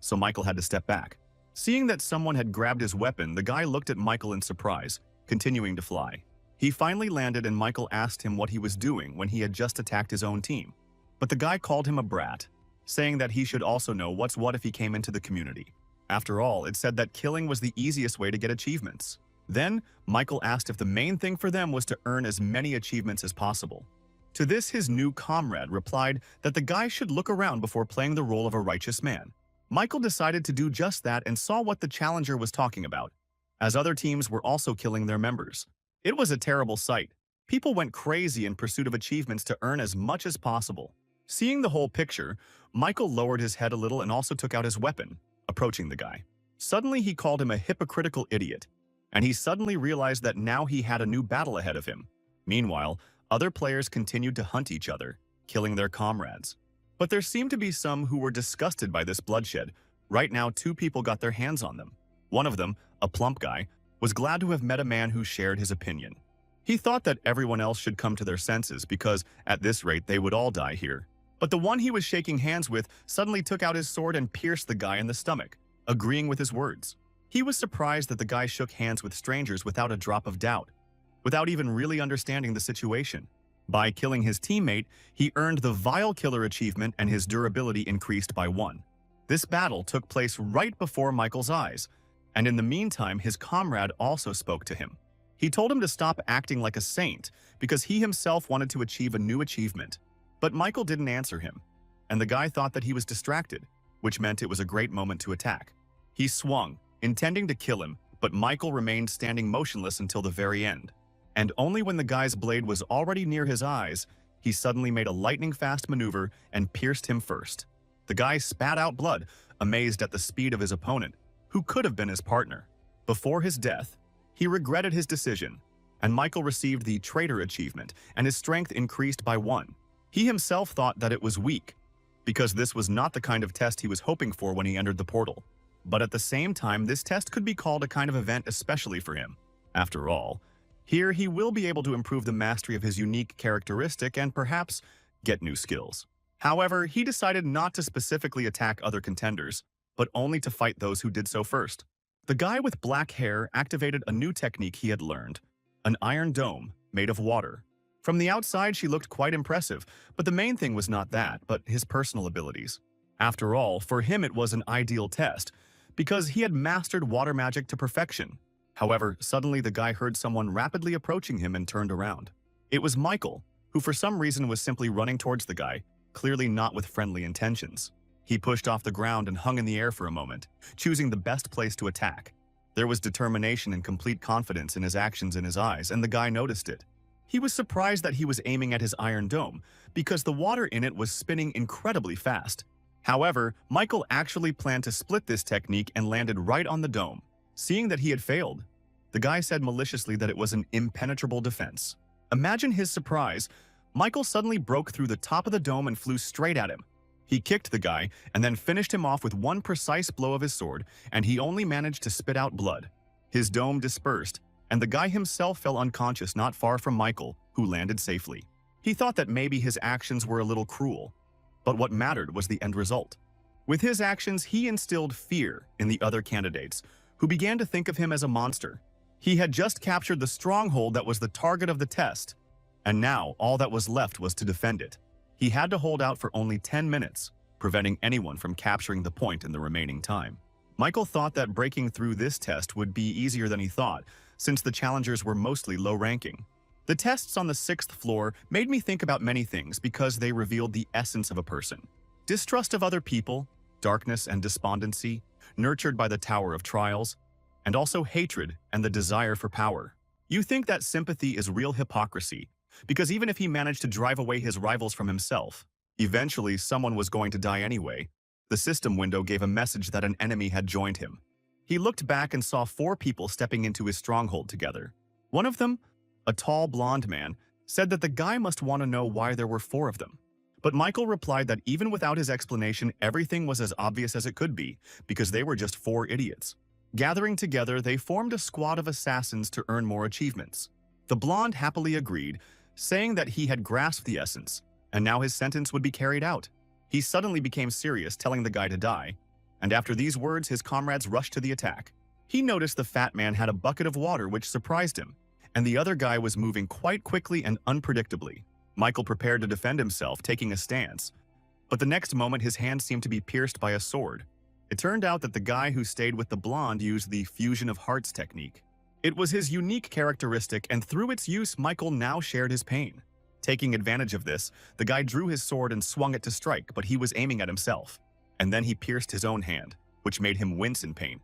so Michael had to step back. Seeing that someone had grabbed his weapon, the guy looked at Michael in surprise, continuing to fly. He finally landed and Michael asked him what he was doing when he had just attacked his own team. But the guy called him a brat, saying that he should also know what's what if he came into the community. After all, it said that killing was the easiest way to get achievements. Then, Michael asked if the main thing for them was to earn as many achievements as possible. To this, his new comrade replied that the guy should look around before playing the role of a righteous man. Michael decided to do just that and saw what the challenger was talking about, as other teams were also killing their members. It was a terrible sight. People went crazy in pursuit of achievements to earn as much as possible. Seeing the whole picture, Michael lowered his head a little and also took out his weapon, approaching the guy. Suddenly, he called him a hypocritical idiot, and he suddenly realized that now he had a new battle ahead of him. Meanwhile, other players continued to hunt each other, killing their comrades. But there seemed to be some who were disgusted by this bloodshed. Right now, 2 people got their hands on them. One of them, a plump guy, was glad to have met a man who shared his opinion. He thought that everyone else should come to their senses because, at this rate, they would all die here. But the one he was shaking hands with suddenly took out his sword and pierced the guy in the stomach, agreeing with his words. He was surprised that the guy shook hands with strangers without a drop of doubt, without even really understanding the situation. By killing his teammate, he earned the Vile Killer achievement and his durability increased by 1. This battle took place right before Michael's eyes, and in the meantime his comrade also spoke to him. He told him to stop acting like a saint because he himself wanted to achieve a new achievement. But Michael didn't answer him, and the guy thought that he was distracted, which meant it was a great moment to attack. He swung, intending to kill him, but Michael remained standing motionless until the very end. And only when the guy's blade was already near his eyes, he suddenly made a lightning-fast maneuver and pierced him first. The guy spat out blood, amazed at the speed of his opponent, who could have been his partner. Before his death, he regretted his decision, and Michael received the Traitor achievement, and his strength increased by 1. He himself thought that it was weak, because this was not the kind of test he was hoping for when he entered the portal. But at the same time, this test could be called a kind of event especially for him. After all, here he will be able to improve the mastery of his unique characteristic and perhaps get new skills. However, he decided not to specifically attack other contenders, but only to fight those who did so first. The guy with black hair activated a new technique he had learned, an iron dome made of water. From the outside, she looked quite impressive, but the main thing was not that, but his personal abilities. After all, for him it was an ideal test, because he had mastered water magic to perfection. However, suddenly the guy heard someone rapidly approaching him and turned around. It was Michael, who for some reason was simply running towards the guy, clearly not with friendly intentions. He pushed off the ground and hung in the air for a moment, choosing the best place to attack. There was determination and complete confidence in his actions in his eyes, and the guy noticed it. He was surprised that he was aiming at his iron dome, because the water in it was spinning incredibly fast. However, Michael actually planned to split this technique and landed right on the dome. Seeing that he had failed, the guy said maliciously that it was an impenetrable defense. Imagine his surprise. Michael suddenly broke through the top of the dome and flew straight at him. He kicked the guy and then finished him off with one precise blow of his sword, and he only managed to spit out blood. His dome dispersed, and the guy himself fell unconscious not far from Michael, who landed safely. He thought that maybe his actions were a little cruel, but what mattered was the end result. With his actions, he instilled fear in the other candidates, who began to think of him as a monster. He had just captured the stronghold that was the target of the test, and now all that was left was to defend it. He had to hold out for only 10 minutes, preventing anyone from capturing the point in the remaining time. Michael thought that breaking through this test would be easier than he thought, since the challengers were mostly low-ranking. The tests on the 6th floor made me think about many things because they revealed the essence of a person. Distrust of other people, darkness and despondency, nurtured by the Tower of Trials, and also hatred and the desire for power. You think that sympathy is real hypocrisy, because even if he managed to drive away his rivals from himself, eventually someone was going to die anyway. The system window gave a message that an enemy had joined him. He looked back and saw 4 people stepping into his stronghold together. One of them, a tall blonde man, said that the guy must want to know why there were 4 of them. But Michael replied that even without his explanation, everything was as obvious as it could be, because they were just 4 idiots. Gathering together, they formed a squad of assassins to earn more achievements. The blonde happily agreed, saying that he had grasped the essence, and now his sentence would be carried out. He suddenly became serious, telling the guy to die, and after these words, his comrades rushed to the attack. He noticed the fat man had a bucket of water, which surprised him, and the other guy was moving quite quickly and unpredictably. Michael prepared to defend himself, taking a stance, but the next moment his hand seemed to be pierced by a sword. It turned out that the guy who stayed with the blonde used the fusion of hearts technique. It was his unique characteristic, and through its use, Michael now shared his pain. Taking advantage of this, the guy drew his sword and swung it to strike, but he was aiming at himself. And then he pierced his own hand, which made him wince in pain.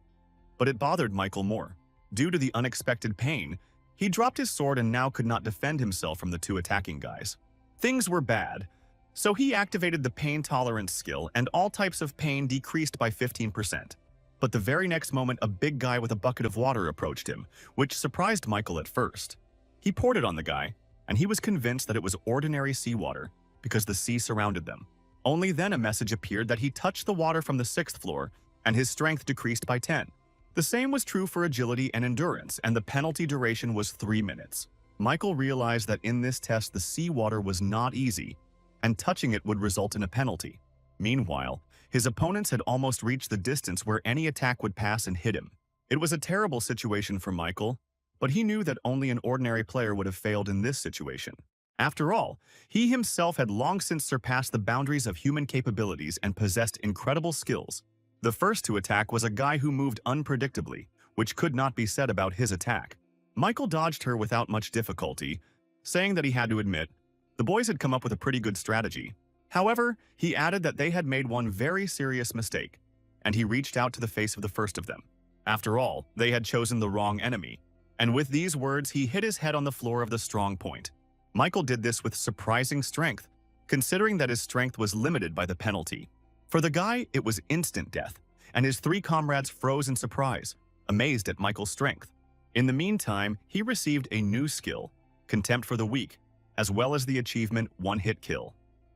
But it bothered Michael more. Due to the unexpected pain, he dropped his sword and now could not defend himself from the 2 attacking guys. Things were bad, so he activated the pain tolerance skill, and all types of pain decreased by 15%. But the very next moment, a big guy with a bucket of water approached him, which surprised Michael at first. He poured it on the guy, and he was convinced that it was ordinary seawater because the sea surrounded them. Only then a message appeared that he touched the water from the 6th floor, and his strength decreased by 10. The same was true for agility and endurance, and the penalty duration was 3 minutes. Michael realized that in this test the seawater was not easy, and touching it would result in a penalty. Meanwhile, his opponents had almost reached the distance where any attack would pass and hit him. It was a terrible situation for Michael, but he knew that only an ordinary player would have failed in this situation. After all, he himself had long since surpassed the boundaries of human capabilities and possessed incredible skills. The first to attack was a guy who moved unpredictably, which could not be said about his attack. Michael dodged her without much difficulty, saying that he had to admit, the boys had come up with a pretty good strategy. However, he added that they had made one very serious mistake, and he reached out to the face of the first of them. After all, they had chosen the wrong enemy, and with these words he hit his head on the floor of the strong point. Michael did this with surprising strength, considering that his strength was limited by the penalty. For the guy, it was instant death, and his 3 comrades froze in surprise, amazed at Michael's strength. In the meantime, he received a new skill, Contempt for the Weak, as well as the achievement One-Hit Kill.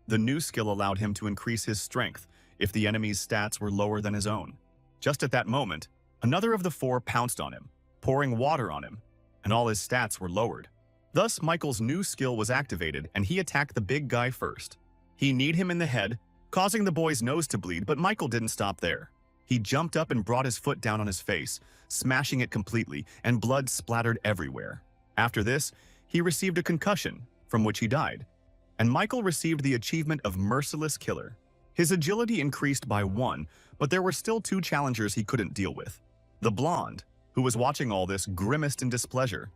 The new skill allowed him to increase his strength if the enemy's stats were lower than his own. Just at that moment, another of the 4 pounced on him, pouring water on him, and all his stats were lowered. Thus, Michael's new skill was activated, and he attacked the big guy first. He kneed him in the head, causing the boy's nose to bleed, but Michael didn't stop there. He jumped up and brought his foot down on his face, smashing it completely, and blood splattered everywhere. After this, he received a concussion, from which he died, and Michael received the achievement of Merciless Killer. His agility increased by 1, but there were still 2 challengers he couldn't deal with. The blonde, who was watching all this, grimaced in displeasure.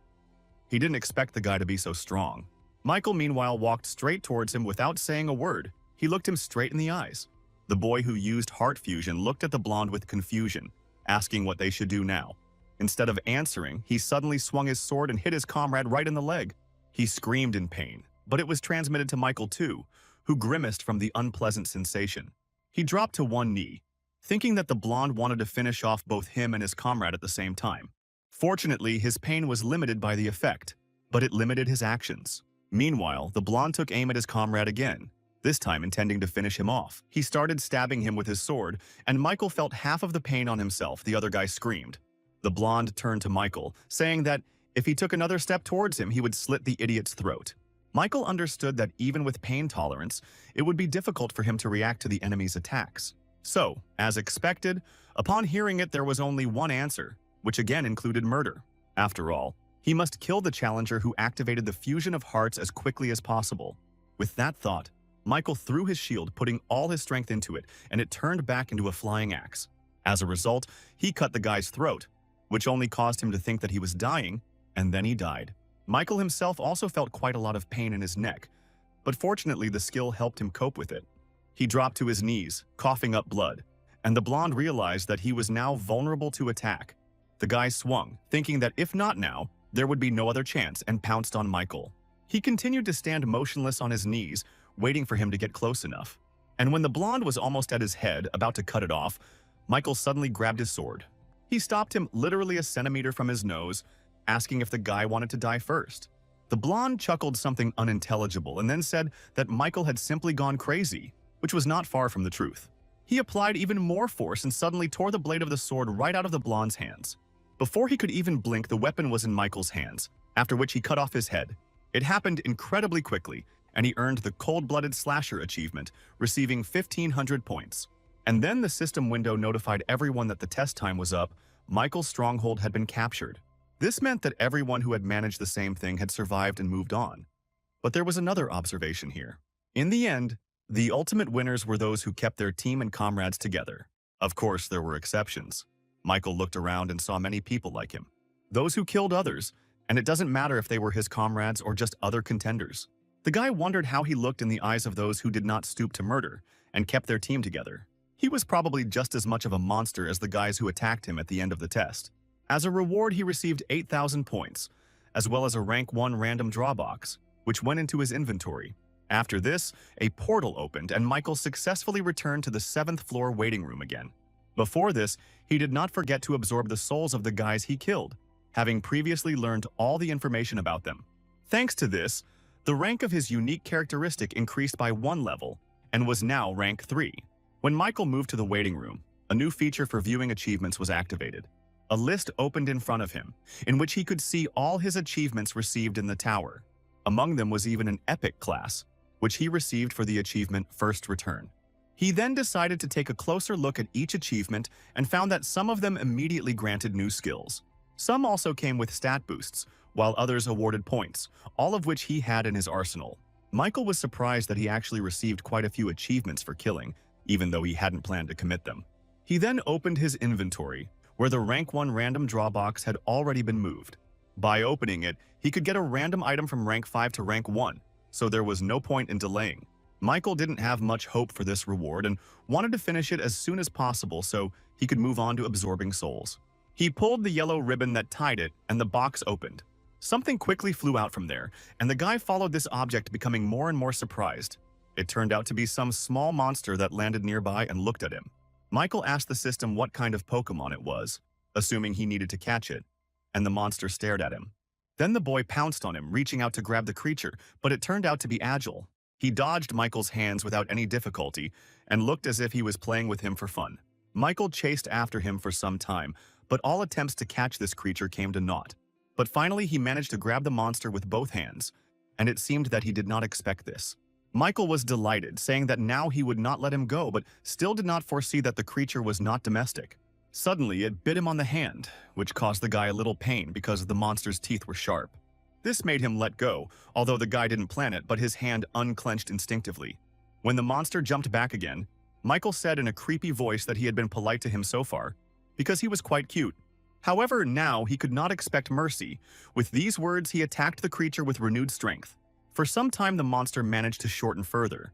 He didn't expect the guy to be so strong. Michael, meanwhile, walked straight towards him without saying a word. He looked him straight in the eyes. The boy who used heart fusion looked at the blonde with confusion, asking what they should do now. Instead of answering, he suddenly swung his sword and hit his comrade right in the leg. He screamed in pain, but it was transmitted to Michael too, who grimaced from the unpleasant sensation. He dropped to one knee, thinking that the blonde wanted to finish off both him and his comrade at the same time. Fortunately, his pain was limited by the effect, but it limited his actions. Meanwhile, the blonde took aim at his comrade again, this time intending to finish him off. He started stabbing him with his sword, and Michael felt half of the pain on himself, the other guy screamed. The blonde turned to Michael, saying that if he took another step towards him, he would slit the idiot's throat. Michael understood that even with pain tolerance, it would be difficult for him to react to the enemy's attacks. So, as expected, upon hearing it, there was only one answer, which again included murder. After all, he must kill the challenger who activated the fusion of hearts as quickly as possible. With that thought, Michael threw his shield, putting all his strength into it, and it turned back into a flying axe. As a result, he cut the guy's throat, which only caused him to think that he was dying, and then he died. Michael himself also felt quite a lot of pain in his neck, but fortunately the skill helped him cope with it. He dropped to his knees, coughing up blood, and the blonde realized that he was now vulnerable to attack. The guy swung, thinking that if not now, there would be no other chance, and pounced on Michael. He continued to stand motionless on his knees, waiting for him to get close enough. And when the blonde was almost at his head, about to cut it off, Michael suddenly grabbed his sword. He stopped him literally a centimeter from his nose, asking if the guy wanted to die first. The blonde chuckled something unintelligible and then said that Michael had simply gone crazy, which was not far from the truth. He applied even more force and suddenly tore the blade of the sword right out of the blonde's hands. Before he could even blink, the weapon was in Michael's hands, after which he cut off his head. It happened incredibly quickly, and he earned the Cold-Blooded Slasher achievement, receiving 1,500 points. And then the system window notified everyone that the test time was up. Michael's stronghold had been captured. This meant that everyone who had managed the same thing had survived and moved on. But there was another observation here. In the end, the ultimate winners were those who kept their team and comrades together. Of course, there were exceptions. Michael looked around and saw many people like him. Those who killed others, and it doesn't matter if they were his comrades or just other contenders. The guy wondered how he looked in the eyes of those who did not stoop to murder and kept their team together. He was probably just as much of a monster as the guys who attacked him at the end of the test. As a reward, he received 8,000 points, as well as a rank 1 random draw box, which went into his inventory. After this, a portal opened and Michael successfully returned to the 7th floor waiting room again. Before this, he did not forget to absorb the souls of the guys he killed, having previously learned all the information about them. Thanks to this, the rank of his unique characteristic increased by 1 level and was now rank 3. When Michael moved to the waiting room, a new feature for viewing achievements was activated. A list opened in front of him, in which he could see all his achievements received in the tower. Among them was even an epic class, which he received for the achievement First Return. He then decided to take a closer look at each achievement and found that some of them immediately granted new skills. Some also came with stat boosts, while others awarded points, all of which he had in his arsenal. Michael was surprised that he actually received quite a few achievements for killing, even though he hadn't planned to commit them. He then opened his inventory, where the rank 1 random draw box had already been moved. By opening it, he could get a random item from rank 5 to rank 1, so there was no point in delaying. Michael didn't have much hope for this reward and wanted to finish it as soon as possible so he could move on to absorbing souls. He pulled the yellow ribbon that tied it, and the box opened. Something quickly flew out from there, and the guy followed this object, becoming more and more surprised. It turned out to be some small monster that landed nearby and looked at him. Michael asked the system what kind of Pokemon it was, assuming he needed to catch it, and the monster stared at him. Then the boy pounced on him, reaching out to grab the creature, but it turned out to be agile. He dodged Michael's hands without any difficulty and looked as if he was playing with him for fun. Michael chased after him for some time, but all attempts to catch this creature came to naught. But finally he managed to grab the monster with both hands, and it seemed that he did not expect this. Michael was delighted, saying that now he would not let him go, but still did not foresee that the creature was not domestic. Suddenly, it bit him on the hand, which caused the guy a little pain because the monster's teeth were sharp. This made him let go, although the guy didn't plan it, but his hand unclenched instinctively. When the monster jumped back again, Michael said in a creepy voice that he had been polite to him so far, because he was quite cute. However, now he could not expect mercy. With these words, he attacked the creature with renewed strength. For some time, the monster managed to shorten further,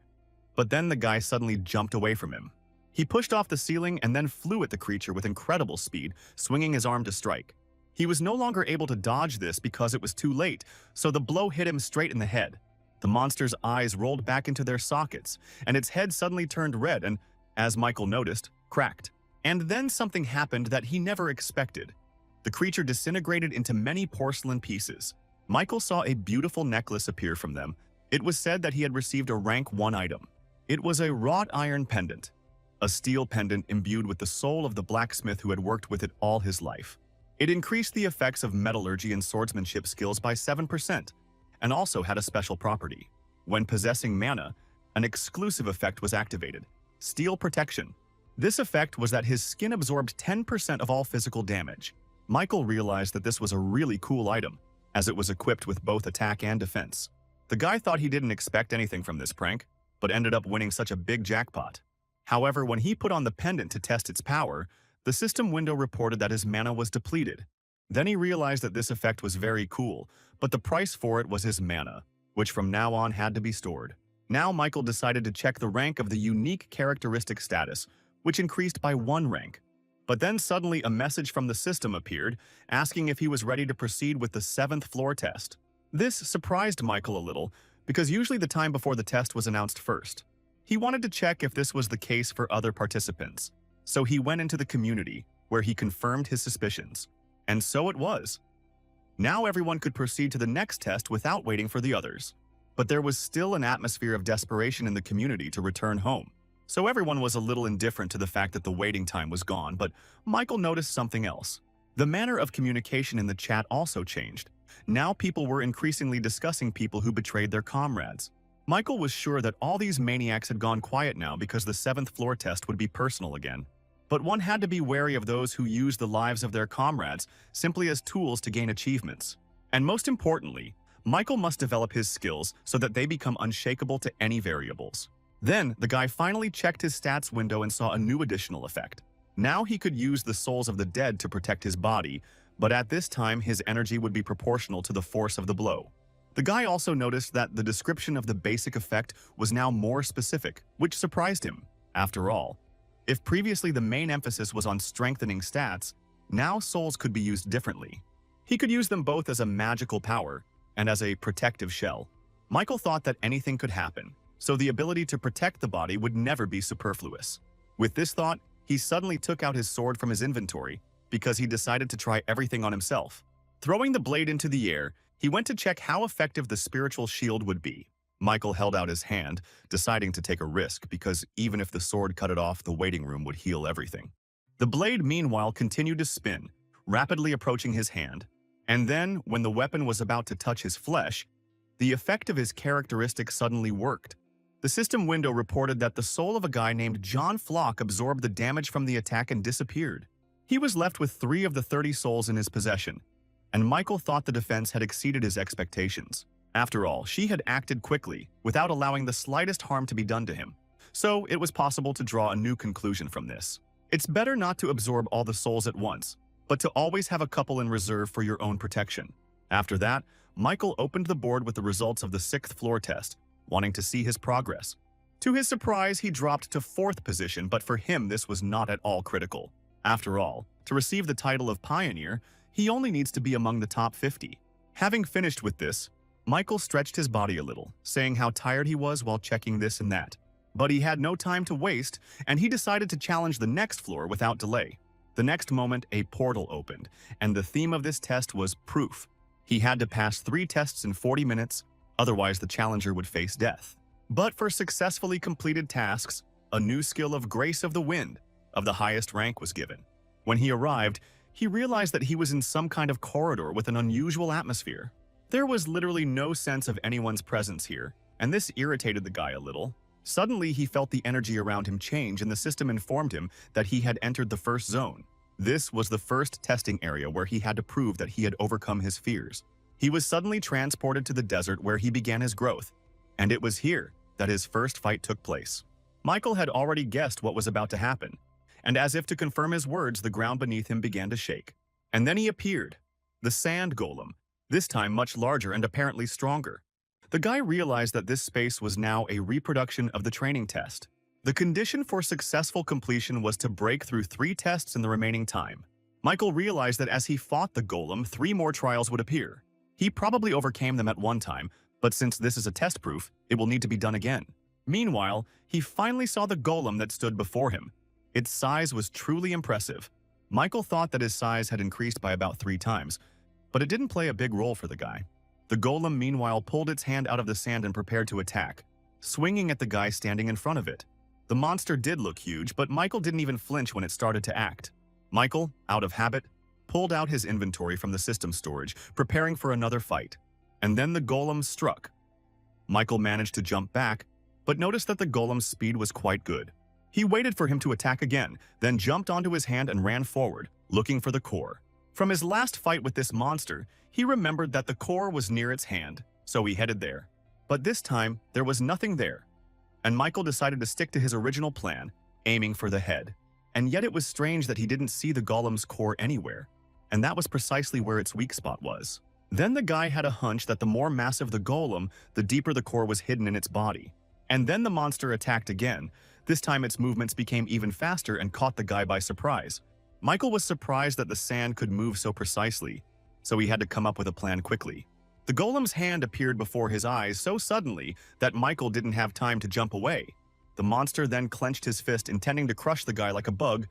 but then the guy suddenly jumped away from him. He pushed off the ceiling and then flew at the creature with incredible speed, swinging his arm to strike. He was no longer able to dodge this because it was too late, so the blow hit him straight in the head. The monster's eyes rolled back into their sockets, and its head suddenly turned red and, as Michael noticed, cracked. And then something happened that he never expected. The creature disintegrated into many porcelain pieces. Michael saw a beautiful necklace appear from them. It was said that he had received a rank 1 item. It was a wrought iron pendant, a steel pendant imbued with the soul of the blacksmith who had worked with it all his life. It increased the effects of metallurgy and swordsmanship skills by 7%, and also had a special property. When possessing mana, an exclusive effect was activated, Steel Protection. This effect was that his skin absorbed 10% of all physical damage. Michael realized that this was a really cool item, as it was equipped with both attack and defense. The guy thought he didn't expect anything from this prank, but ended up winning such a big jackpot. However, when he put on the pendant to test its power, the system window reported that his mana was depleted. Then he realized that this effect was very cool, but the price for it was his mana, which from now on had to be stored. Now Michael decided to check the rank of the unique characteristic status, which increased by 1 rank. But then suddenly a message from the system appeared, asking if he was ready to proceed with the 7th floor test. This surprised Michael a little, because usually the time before the test was announced first. He wanted to check if this was the case for other participants, so he went into the community, where he confirmed his suspicions. And so it was. Now everyone could proceed to the next test without waiting for the others. But there was still an atmosphere of desperation in the community to return home. So everyone was a little indifferent to the fact that the waiting time was gone, but Michael noticed something else. The manner of communication in the chat also changed. Now people were increasingly discussing people who betrayed their comrades. Michael was sure that all these maniacs had gone quiet now because the 7th floor test would be personal again. But one had to be wary of those who used the lives of their comrades simply as tools to gain achievements. And most importantly, Michael must develop his skills so that they become unshakable to any variables. Then, the guy finally checked his stats window and saw a new additional effect. Now he could use the souls of the dead to protect his body, but at this time his energy would be proportional to the force of the blow. The guy also noticed that the description of the basic effect was now more specific, which surprised him. After all, if previously the main emphasis was on strengthening stats, now souls could be used differently. He could use them both as a magical power and as a protective shell. Michael thought that anything could happen, so the ability to protect the body would never be superfluous. With this thought, he suddenly took out his sword from his inventory because he decided to try everything on himself. Throwing the blade into the air, he went to check how effective the spiritual shield would be. Michael held out his hand, deciding to take a risk because even if the sword cut it off, the waiting room would heal everything. The blade, meanwhile, continued to spin, rapidly approaching his hand. And then, when the weapon was about to touch his flesh, the effect of his characteristic suddenly worked. The system window reported that the soul of a guy named John Flock absorbed the damage from the attack and disappeared. He was left with 3 of the 30 souls in his possession, and Michael thought the defense had exceeded his expectations. After all, she had acted quickly, without allowing the slightest harm to be done to him. So it was possible to draw a new conclusion from this. It's better not to absorb all the souls at once, but to always have a couple in reserve for your own protection. After that, Michael opened the board with the results of the 6th floor test, wanting to see his progress. To his surprise, he dropped to 4th position, but for him this was not at all critical. After all, to receive the title of Pioneer, he only needs to be among the top 50. Having finished with this, Michael stretched his body a little, saying how tired he was while checking this and that. But he had no time to waste, and he decided to challenge the next floor without delay. The next moment, a portal opened, and the theme of this test was proof. He had to pass 3 tests in 40 minutes, otherwise the challenger would face death. But for successfully completed tasks, a new skill of Grace of the Wind, of the highest rank, was given. When he arrived, he realized that he was in some kind of corridor with an unusual atmosphere. There was literally no sense of anyone's presence here, and this irritated the guy a little. Suddenly, he felt the energy around him change, and the system informed him that he had entered the first zone. This was the first testing area where he had to prove that he had overcome his fears. He was suddenly transported to the desert where he began his growth, and it was here that his first fight took place. Michael had already guessed what was about to happen, and as if to confirm his words, the ground beneath him began to shake. And then he appeared, the sand golem, this time much larger and apparently stronger. The guy realized that this space was now a reproduction of the training test. The condition for successful completion was to break through 3 tests in the remaining time. Michael realized that as he fought the golem, 3 more trials would appear. He probably overcame them at one time, but since this is a test proof, it will need to be done again. Meanwhile, he finally saw the golem that stood before him. Its size was truly impressive. Michael thought that his size had increased by about 3 times, but it didn't play a big role for the guy. The golem meanwhile pulled its hand out of the sand and prepared to attack, swinging at the guy standing in front of it. The monster did look huge, but Michael didn't even flinch when it started to act. Michael, out of habit, pulled out his inventory from the system storage, preparing for another fight. And then the golem struck. Michael managed to jump back, but noticed that the golem's speed was quite good. He waited for him to attack again, then jumped onto his hand and ran forward, looking for the core. From his last fight with this monster, he remembered that the core was near its hand, so he headed there. But this time, there was nothing there, and Michael decided to stick to his original plan, aiming for the head. And yet it was strange that he didn't see the golem's core anywhere, and that was precisely where its weak spot was. Then the guy had a hunch that the more massive the golem, the deeper the core was hidden in its body. And then the monster attacked again. This time its movements became even faster and caught the guy by surprise. Michael was surprised that the sand could move so precisely, so he had to come up with a plan quickly. The golem's hand appeared before his eyes so suddenly that Michael didn't have time to jump away. The monster then clenched his fist, intending to crush the guy like a bug,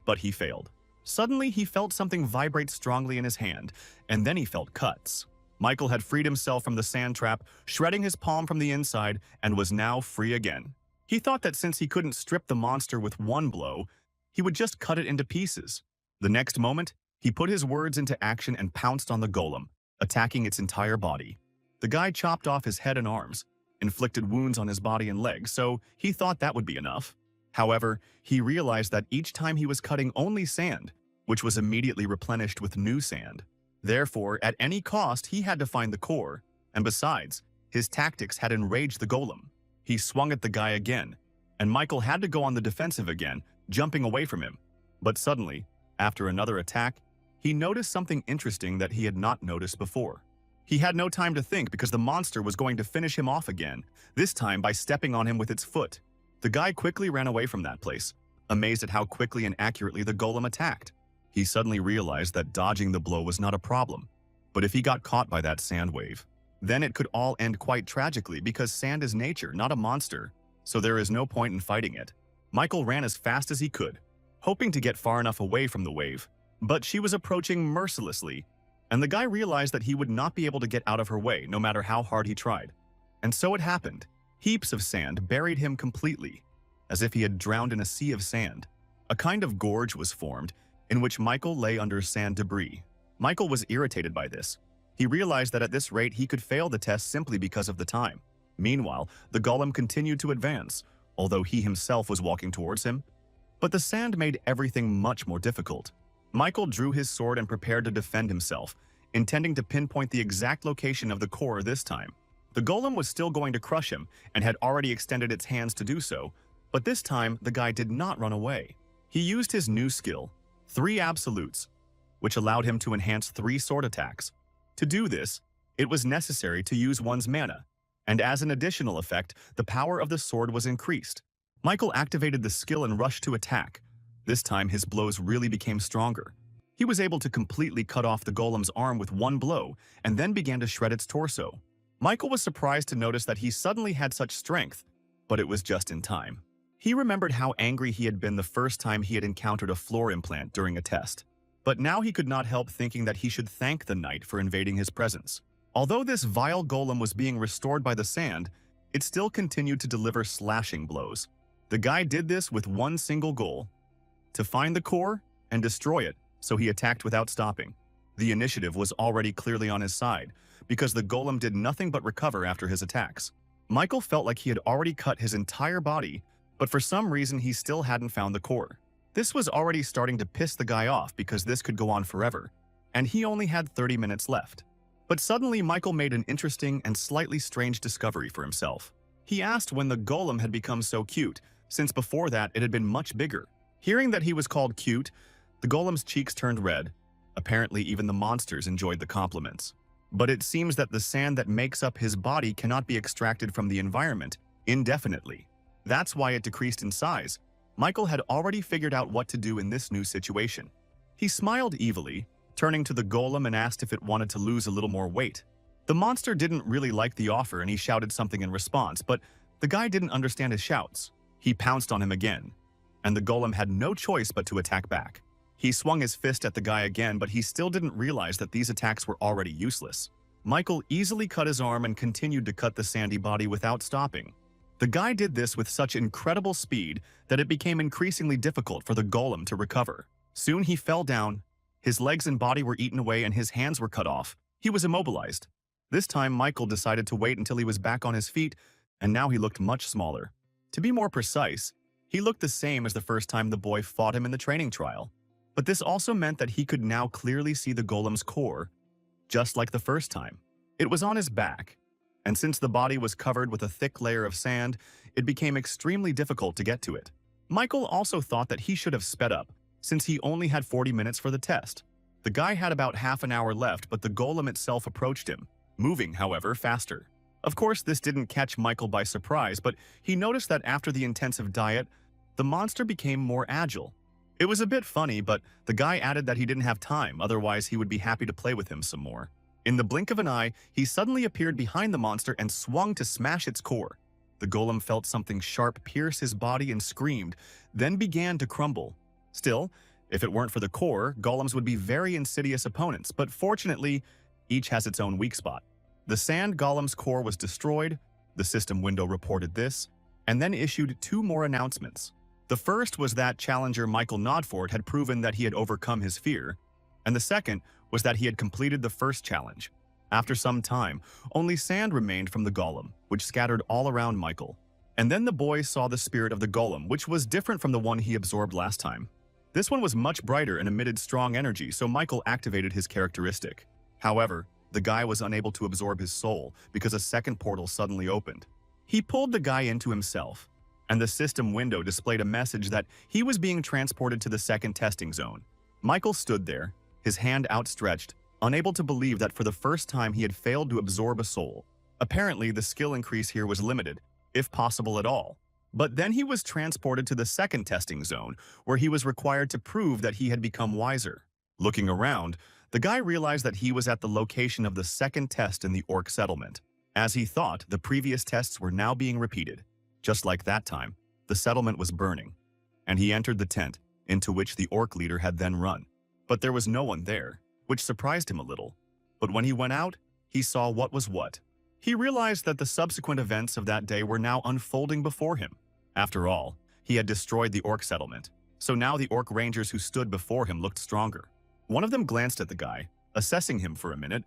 but he failed. Suddenly, he felt something vibrate strongly in his hand, and then he felt cuts. Michael had freed himself from the sand trap, shredding his palm from the inside, and was now free again. He thought that since he couldn't strip the monster with one blow, he would just cut it into pieces. The next moment, he put his words into action and pounced on the golem, attacking its entire body. The guy chopped off his head and arms, inflicted wounds on his body and legs, so he thought that would be enough. However, he realized that each time he was cutting only sand, which was immediately replenished with new sand. Therefore, at any cost, he had to find the core, and besides, his tactics had enraged the golem. He swung at the guy again, and Michael had to go on the defensive again, jumping away from him. But suddenly, after another attack, he noticed something interesting that he had not noticed before. He had no time to think because the monster was going to finish him off again, this time by stepping on him with its foot. The guy quickly ran away from that place, amazed at how quickly and accurately the golem attacked. He suddenly realized that dodging the blow was not a problem, but if he got caught by that sand wave, then it could all end quite tragically because sand is nature, not a monster, so there is no point in fighting it. Michael ran as fast as he could, hoping to get far enough away from the wave, but she was approaching mercilessly, and the guy realized that he would not be able to get out of her way no matter how hard he tried. And so it happened. Heaps of sand buried him completely, as if he had drowned in a sea of sand. A kind of gorge was formed, in which Michael lay under sand debris. Michael was irritated by this. He realized that at this rate he could fail the test simply because of the time. Meanwhile, the golem continued to advance, although he himself was walking towards him. But the sand made everything much more difficult. Michael drew his sword and prepared to defend himself, intending to pinpoint the exact location of the core this time. The golem was still going to crush him and had already extended its hands to do so, but this time the guy did not run away. He used his new skill, 3 absolutes, which allowed him to enhance 3 sword attacks. To do this, it was necessary to use one's mana, and as an additional effect, the power of the sword was increased. Michael activated the skill and rushed to attack. This time his blows really became stronger. He was able to completely cut off the golem's arm with one blow and then began to shred its torso. Michael was surprised to notice that he suddenly had such strength, but it was just in time. He remembered how angry he had been the first time he had encountered a floor implant during a test. But now he could not help thinking that he should thank the knight for invading his presence. Although this vile golem was being restored by the sand, it still continued to deliver slashing blows. The guy did this with one single goal: to find the core and destroy it, so he attacked without stopping. The initiative was already clearly on his side, because the golem did nothing but recover after his attacks. Michael felt like he had already cut his entire body, but for some reason he still hadn't found the core. This was already starting to piss the guy off because this could go on forever, and he only had 30 minutes left. But suddenly Michael made an interesting and slightly strange discovery for himself. He asked when the golem had become so cute, since before that it had been much bigger. Hearing that he was called cute, the golem's cheeks turned red. Apparently even the monsters enjoyed the compliments. But it seems that the sand that makes up his body cannot be extracted from the environment indefinitely. That's why it decreased in size. Michael had already figured out what to do in this new situation. He smiled evilly, turning to the golem and asked if it wanted to lose a little more weight. The monster didn't really like the offer and he shouted something in response, but the guy didn't understand his shouts. He pounced on him again, and the golem had no choice but to attack back. He swung his fist at the guy again, but he still didn't realize that these attacks were already useless. Michael easily cut his arm and continued to cut the sandy body without stopping. The guy did this with such incredible speed that it became increasingly difficult for the golem to recover. Soon he fell down, his legs and body were eaten away and his hands were cut off. He was immobilized. This time Michael decided to wait until he was back on his feet, and now he looked much smaller. To be more precise, he looked the same as the first time the boy fought him in the training trial. But this also meant that he could now clearly see the golem's core, just like the first time. It was on his back, and since the body was covered with a thick layer of sand, it became extremely difficult to get to it. Michael also thought that he should have sped up, since he only had 40 minutes for the test. The guy had about half an hour left, but the golem itself approached him, moving, however, faster. Of course, this didn't catch Michael by surprise, but he noticed that after the intensive diet, the monster became more agile. It was a bit funny, but the guy added that he didn't have time, otherwise he would be happy to play with him some more. In the blink of an eye, he suddenly appeared behind the monster and swung to smash its core. The golem felt something sharp pierce his body and screamed, then began to crumble. Still, if it weren't for the core, golems would be very insidious opponents, but fortunately, each has its own weak spot. The sand golem's core was destroyed, the system window reported this, and then issued 2 more announcements. The first was that challenger Michael Nodford had proven that he had overcome his fear, and the second was that he had completed the first challenge. After some time, only sand remained from the golem, which scattered all around Michael. And then the boy saw the spirit of the golem, which was different from the one he absorbed last time. This one was much brighter and emitted strong energy, so Michael activated his characteristic. However, the guy was unable to absorb his soul because a second portal suddenly opened. He pulled the guy into himself, and the system window displayed a message that he was being transported to the second testing zone. Michael stood there, his hand outstretched, unable to believe that for the first time he had failed to absorb a soul. Apparently, the skill increase here was limited, if possible at all. But then he was transported to the second testing zone, where he was required to prove that he had become wiser. Looking around, the guy realized that he was at the location of the second test in the orc settlement. As he thought, the previous tests were now being repeated. Just like that time, the settlement was burning, and he entered the tent, into which the orc leader had then run. But there was no one there, which surprised him a little. But when he went out, he saw what was what. He realized that the subsequent events of that day were now unfolding before him. After all, he had destroyed the orc settlement, So now the orc rangers who stood before him looked stronger. One of them glanced at the guy, assessing him for a minute,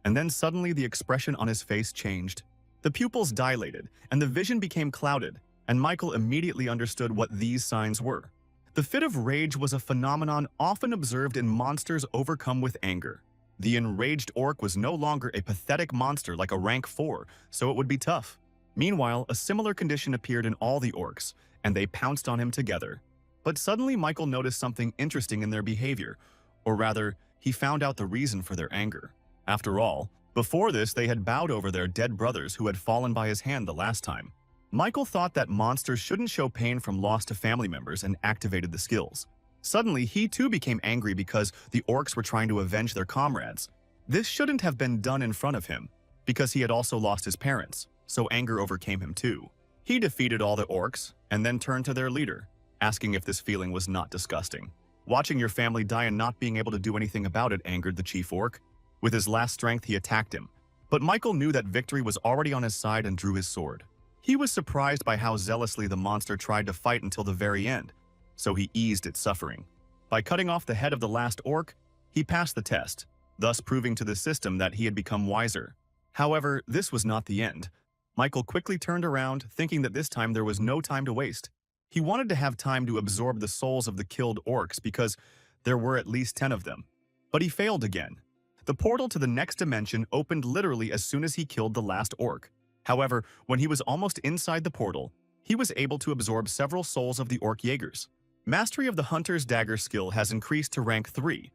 and then suddenly the expression on his face changed. The pupils dilated, and the vision became clouded, and Michael immediately understood what these signs were. The fit of rage was a phenomenon often observed in monsters overcome with anger. The enraged orc was no longer a pathetic monster like a rank 4, so it would be tough. Meanwhile, a similar condition appeared in all the orcs, and they pounced on him together. But suddenly Michael noticed something interesting in their behavior, or rather, he found out the reason for their anger. After all, before this they had bowed over their dead brothers who had fallen by his hand the last time. Michael thought that monsters shouldn't show pain from loss to family members and activated the skills. Suddenly, he too became angry because the orcs were trying to avenge their comrades. This shouldn't have been done in front of him, because he had also lost his parents, so anger overcame him too. He defeated all the orcs, and then turned to their leader, asking if this feeling was not disgusting. Watching your family die and not being able to do anything about it angered the chief orc. With his last strength, he attacked him. But Michael knew that victory was already on his side and drew his sword. He was surprised by how zealously the monster tried to fight until the very end, so he eased its suffering. By cutting off the head of the last orc, he passed the test, thus proving to the system that he had become wiser. However, this was not the end. Michael quickly turned around, thinking that this time there was no time to waste. He wanted to have time to absorb the souls of the killed orcs because there were at least 10 of them. But he failed again. The portal to the next dimension opened literally as soon as he killed the last orc. However, when he was almost inside the portal, he was able to absorb several souls of the orc Jaegers. Mastery of the Hunter's Dagger skill has increased to rank 3,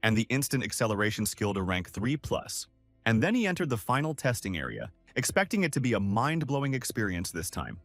and the Instant Acceleration skill to rank 3+. And then he entered the final testing area, expecting it to be a mind-blowing experience this time.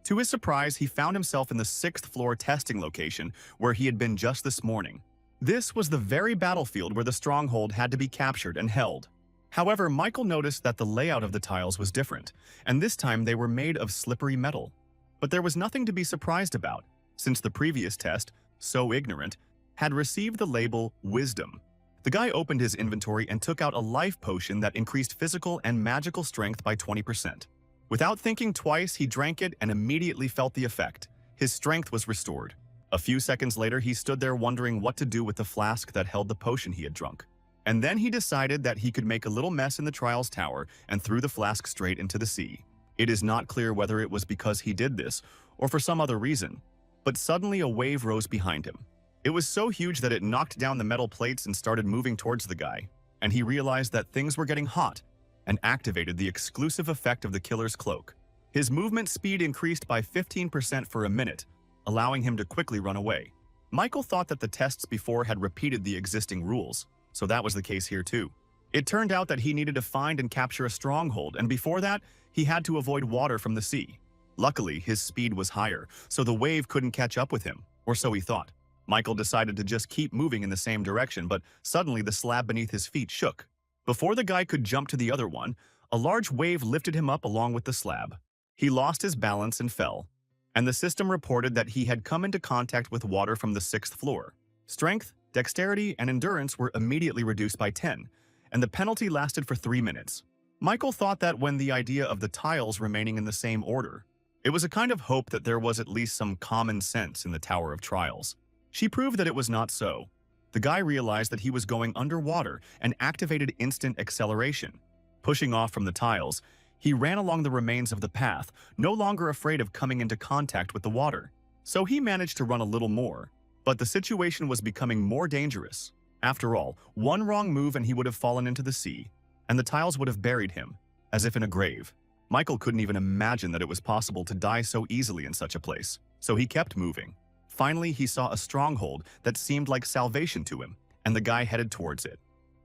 To his surprise, he found himself in the 6th floor testing location where he had been just this morning. This was the very battlefield where the stronghold had to be captured and held. However, Michael noticed that the layout of the tiles was different, and this time they were made of slippery metal. But there was nothing to be surprised about, since the previous test, So Ignorant, had received the label Wisdom. The guy opened his inventory and took out a life potion that increased physical and magical strength by 20%. Without thinking twice, he drank it and immediately felt the effect. His strength was restored. A few seconds later, he stood there wondering what to do with the flask that held the potion he had drunk. And then he decided that he could make a little mess in the Trials Tower and threw the flask straight into the sea. It is not clear whether it was because he did this or for some other reason, but suddenly a wave rose behind him. It was so huge that it knocked down the metal plates and started moving towards the guy, and he realized that things were getting hot and activated the exclusive effect of the killer's cloak. His movement speed increased by 15% for a minute, allowing him to quickly run away. Michael thought that the tests before had repeated the existing rules, so that was the case here too. It turned out that he needed to find and capture a stronghold, and before that, he had to avoid water from the sea. Luckily, his speed was higher, so the wave couldn't catch up with him, or so he thought. Michael decided to just keep moving in the same direction, but suddenly the slab beneath his feet shook. Before the guy could jump to the other one, a large wave lifted him up along with the slab. He lost his balance and fell, and the system reported that he had come into contact with water from the 6th floor. Strength, dexterity, and endurance were immediately reduced by 10, and the penalty lasted for 3 minutes. Michael thought that when the idea of the tiles remaining in the same order, it was a kind of hope that there was at least some common sense in the Tower of Trials. She proved that it was not so. The guy realized that he was going underwater and activated instant acceleration. Pushing off from the tiles, he ran along the remains of the path, no longer afraid of coming into contact with the water. So he managed to run a little more, but the situation was becoming more dangerous. After all, one wrong move and he would have fallen into the sea, and the tiles would have buried him, as if in a grave. Michael couldn't even imagine that it was possible to die so easily in such a place, so he kept moving. Finally, he saw a stronghold that seemed like salvation to him, and the guy headed towards it.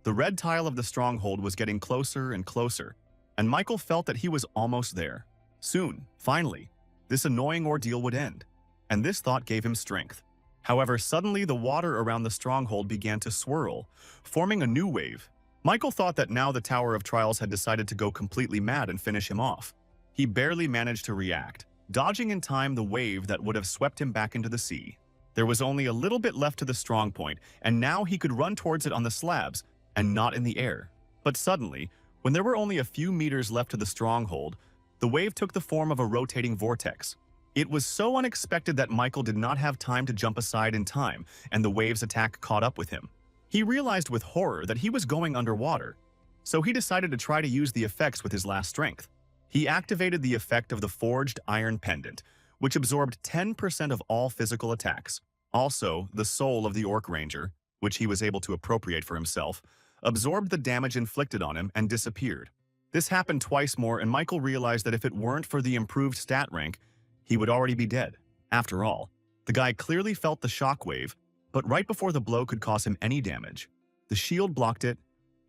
The red tile of the stronghold was getting closer and closer, and Michael felt that he was almost there. Soon, finally, this annoying ordeal would end, and this thought gave him strength. However, suddenly the water around the stronghold began to swirl, forming a new wave. Michael thought that now the Tower of Trials had decided to go completely mad and finish him off. He barely managed to react, dodging in time the wave that would have swept him back into the sea. There was only a little bit left to the strong point, and now he could run towards it on the slabs and not in the air. But suddenly, when there were only a few meters left to the stronghold, the wave took the form of a rotating vortex. It was so unexpected that Michael did not have time to jump aside in time, and the wave's attack caught up with him. He realized with horror that he was going underwater, so he decided to try to use the effects with his last strength. He activated the effect of the Forged Iron Pendant, which absorbed 10% of all physical attacks. Also, the soul of the Orc Ranger, which he was able to appropriate for himself, absorbed the damage inflicted on him and disappeared. This happened twice more, and Michael realized that if it weren't for the improved stat rank, he would already be dead. After all, the guy clearly felt the shockwave, but right before the blow could cause him any damage, the shield blocked it,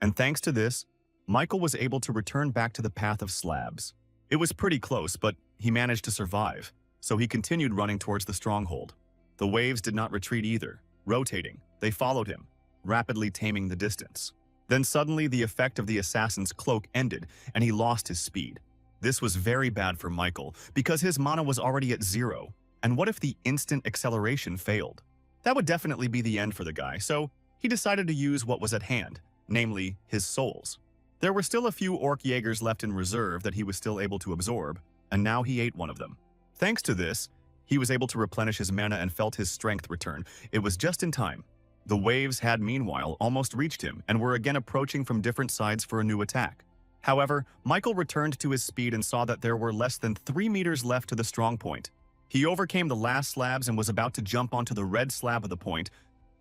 and thanks to this, Michael was able to return back to the path of slabs. It was pretty close, but he managed to survive, so he continued running towards the stronghold. The waves did not retreat either. Rotating, they followed him, rapidly taming the distance. Then suddenly the effect of the assassin's cloak ended, and he lost his speed. This was very bad for Michael, because his mana was already at 0, and what if the instant acceleration failed? That would definitely be the end for the guy, so he decided to use what was at hand, namely his souls. There were still a few Orc Jaegers left in reserve that he was still able to absorb, and now he ate one of them. Thanks to this, he was able to replenish his mana and felt his strength return. It was just in time. The waves had meanwhile almost reached him and were again approaching from different sides for a new attack. However, Michael returned to his speed and saw that there were less than 3 meters left to the strong point. He overcame the last slabs and was about to jump onto the red slab of the point,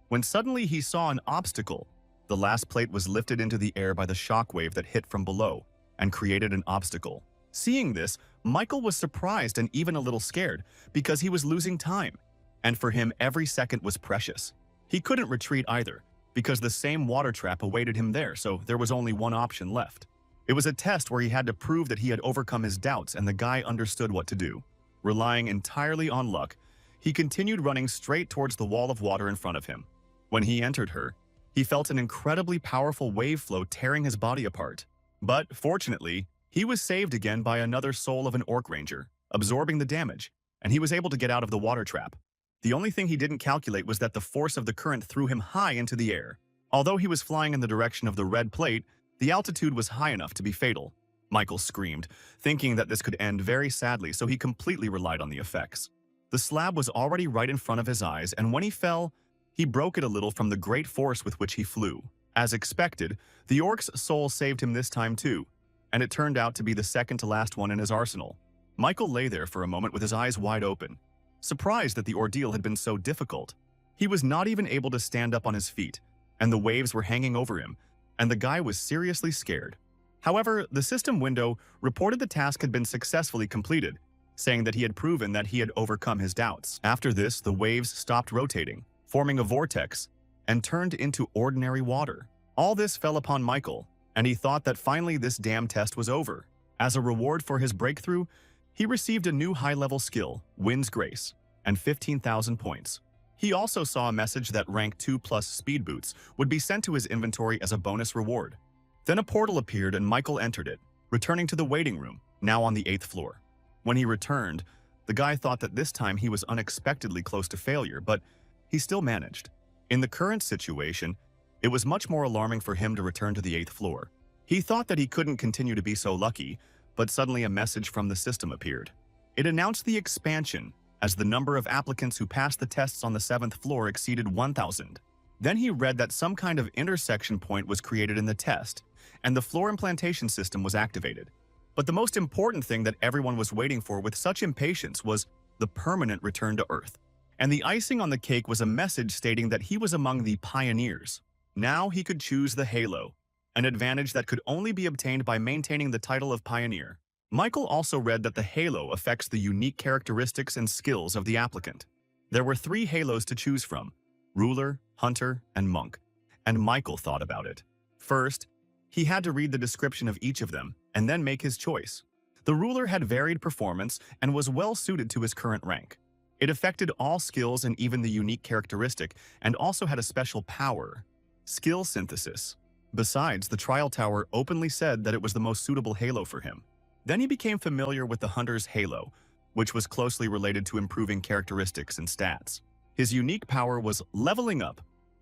when suddenly he saw an obstacle. The last plate was lifted into the air by the shockwave that hit from below and created an obstacle. Seeing this, Michael was surprised and even a little scared because he was losing time, and for him every second was precious. He couldn't retreat either because the same water trap awaited him there, so there was only one option left. It was a test where he had to prove that he had overcome his doubts, and the guy understood what to do. Relying entirely on luck, he continued running straight towards the wall of water in front of him. When he entered her, he felt an incredibly powerful wave flow tearing his body apart. But, fortunately, he was saved again by another soul of an Orc Ranger, absorbing the damage, and he was able to get out of the water trap. The only thing he didn't calculate was that the force of the current threw him high into the air. Although he was flying in the direction of the red plate, the altitude was high enough to be fatal. Michael screamed, thinking that this could end very sadly, so he completely relied on the effects. The slab was already right in front of his eyes, and when he fell, he broke it a little from the great force with which he flew. As expected, the orc's soul saved him this time too, and it turned out to be the second to last one in his arsenal. Michael lay there for a moment with his eyes wide open, surprised that the ordeal had been so difficult. He was not even able to stand up on his feet, and the waves were hanging over him, and the guy was seriously scared. However, the system window reported the task had been successfully completed, saying that he had proven that he had overcome his doubts. After this, the waves stopped rotating, forming a vortex, and turned into ordinary water. All this fell upon Michael, and he thought that finally this damn test was over. As a reward for his breakthrough, he received a new high-level skill, Wind's Grace, and 15,000 points. He also saw a message that rank 2+ speed boots would be sent to his inventory as a bonus reward. Then a portal appeared and Michael entered it, returning to the waiting room, now on the 8th floor. When he returned, the guy thought that this time he was unexpectedly close to failure, but he still managed. In the current situation, it was much more alarming for him to return to the 8th floor. He thought that he couldn't continue to be so lucky, but suddenly a message from the system appeared. It announced the expansion, as the number of applicants who passed the tests on the 7th floor exceeded 1,000. Then he read that some kind of intersection point was created in the test, and the floor implantation system was activated. But the most important thing that everyone was waiting for with such impatience was the permanent return to Earth. And the icing on the cake was a message stating that he was among the pioneers. Now he could choose the Halo, an advantage that could only be obtained by maintaining the title of Pioneer. Michael also read that the Halo affects the unique characteristics and skills of the applicant. There were 3 Halos to choose from: Ruler, Hunter, and Monk, and Michael thought about it. First, he had to read the description of each of them and then make his choice. The Ruler had varied performance and was well suited to his current rank. It affected all skills and even the unique characteristic, and also had a special power: skill synthesis. Besides, the Trial Tower openly said that it was the most suitable Halo for him. Then he became familiar with the Hunter's Halo, which was closely related to improving characteristics and stats. His unique power was leveling up,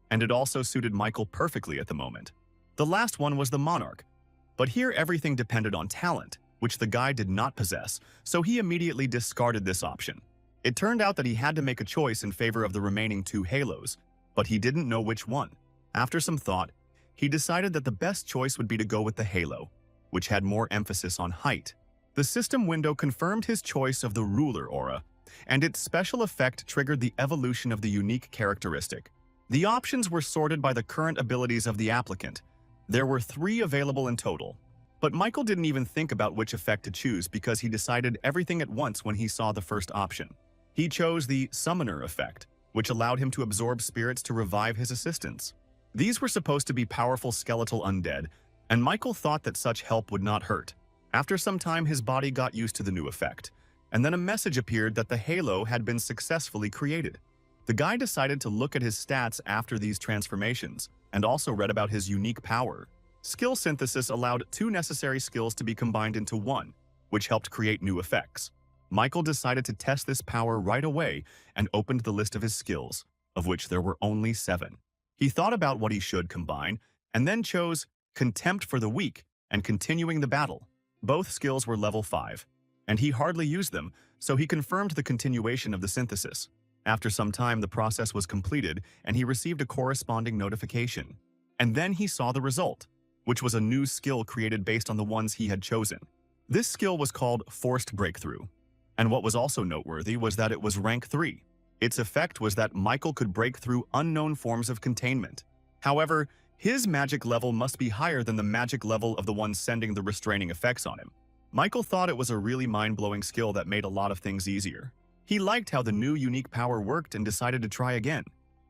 and it also suited Michael perfectly at the moment. The last one was the Monarch, but here everything depended on talent, which the guy did not possess, so he immediately discarded this option. It turned out that he had to make a choice in favor of the remaining two halos, but he didn't know which one. After some thought, he decided that the best choice would be to go with the halo, which had more emphasis on height. The system window confirmed his choice of the ruler aura, and its special effect triggered the evolution of the unique characteristic. The options were sorted by the current abilities of the applicant. There were 3 available in total, but Michael didn't even think about which effect to choose because he decided everything at once when he saw the first option. He chose the summoner effect, which allowed him to absorb spirits to revive his assistants. These were supposed to be powerful skeletal undead, and Michael thought that such help would not hurt. After some time, his body got used to the new effect, and then a message appeared that the halo had been successfully created. The guy decided to look at his stats after these transformations, and also read about his unique power. Skill synthesis allowed 2 necessary skills to be combined into one, which helped create new effects. Michael decided to test this power right away and opened the list of his skills, of which there were only 7. He thought about what he should combine, and then chose Contempt for the Weak and Continuing the Battle. Both skills were level 5, and he hardly used them, so he confirmed the continuation of the synthesis. After some time, the process was completed, and he received a corresponding notification. And then he saw the result, which was a new skill created based on the ones he had chosen. This skill was called Forced Breakthrough, and what was also noteworthy was that it was rank 3. Its effect was that Michael could break through unknown forms of containment. However, his magic level must be higher than the magic level of the one sending the restraining effects on him. Michael thought it was a really mind-blowing skill that made a lot of things easier. He liked how the new unique power worked and decided to try again.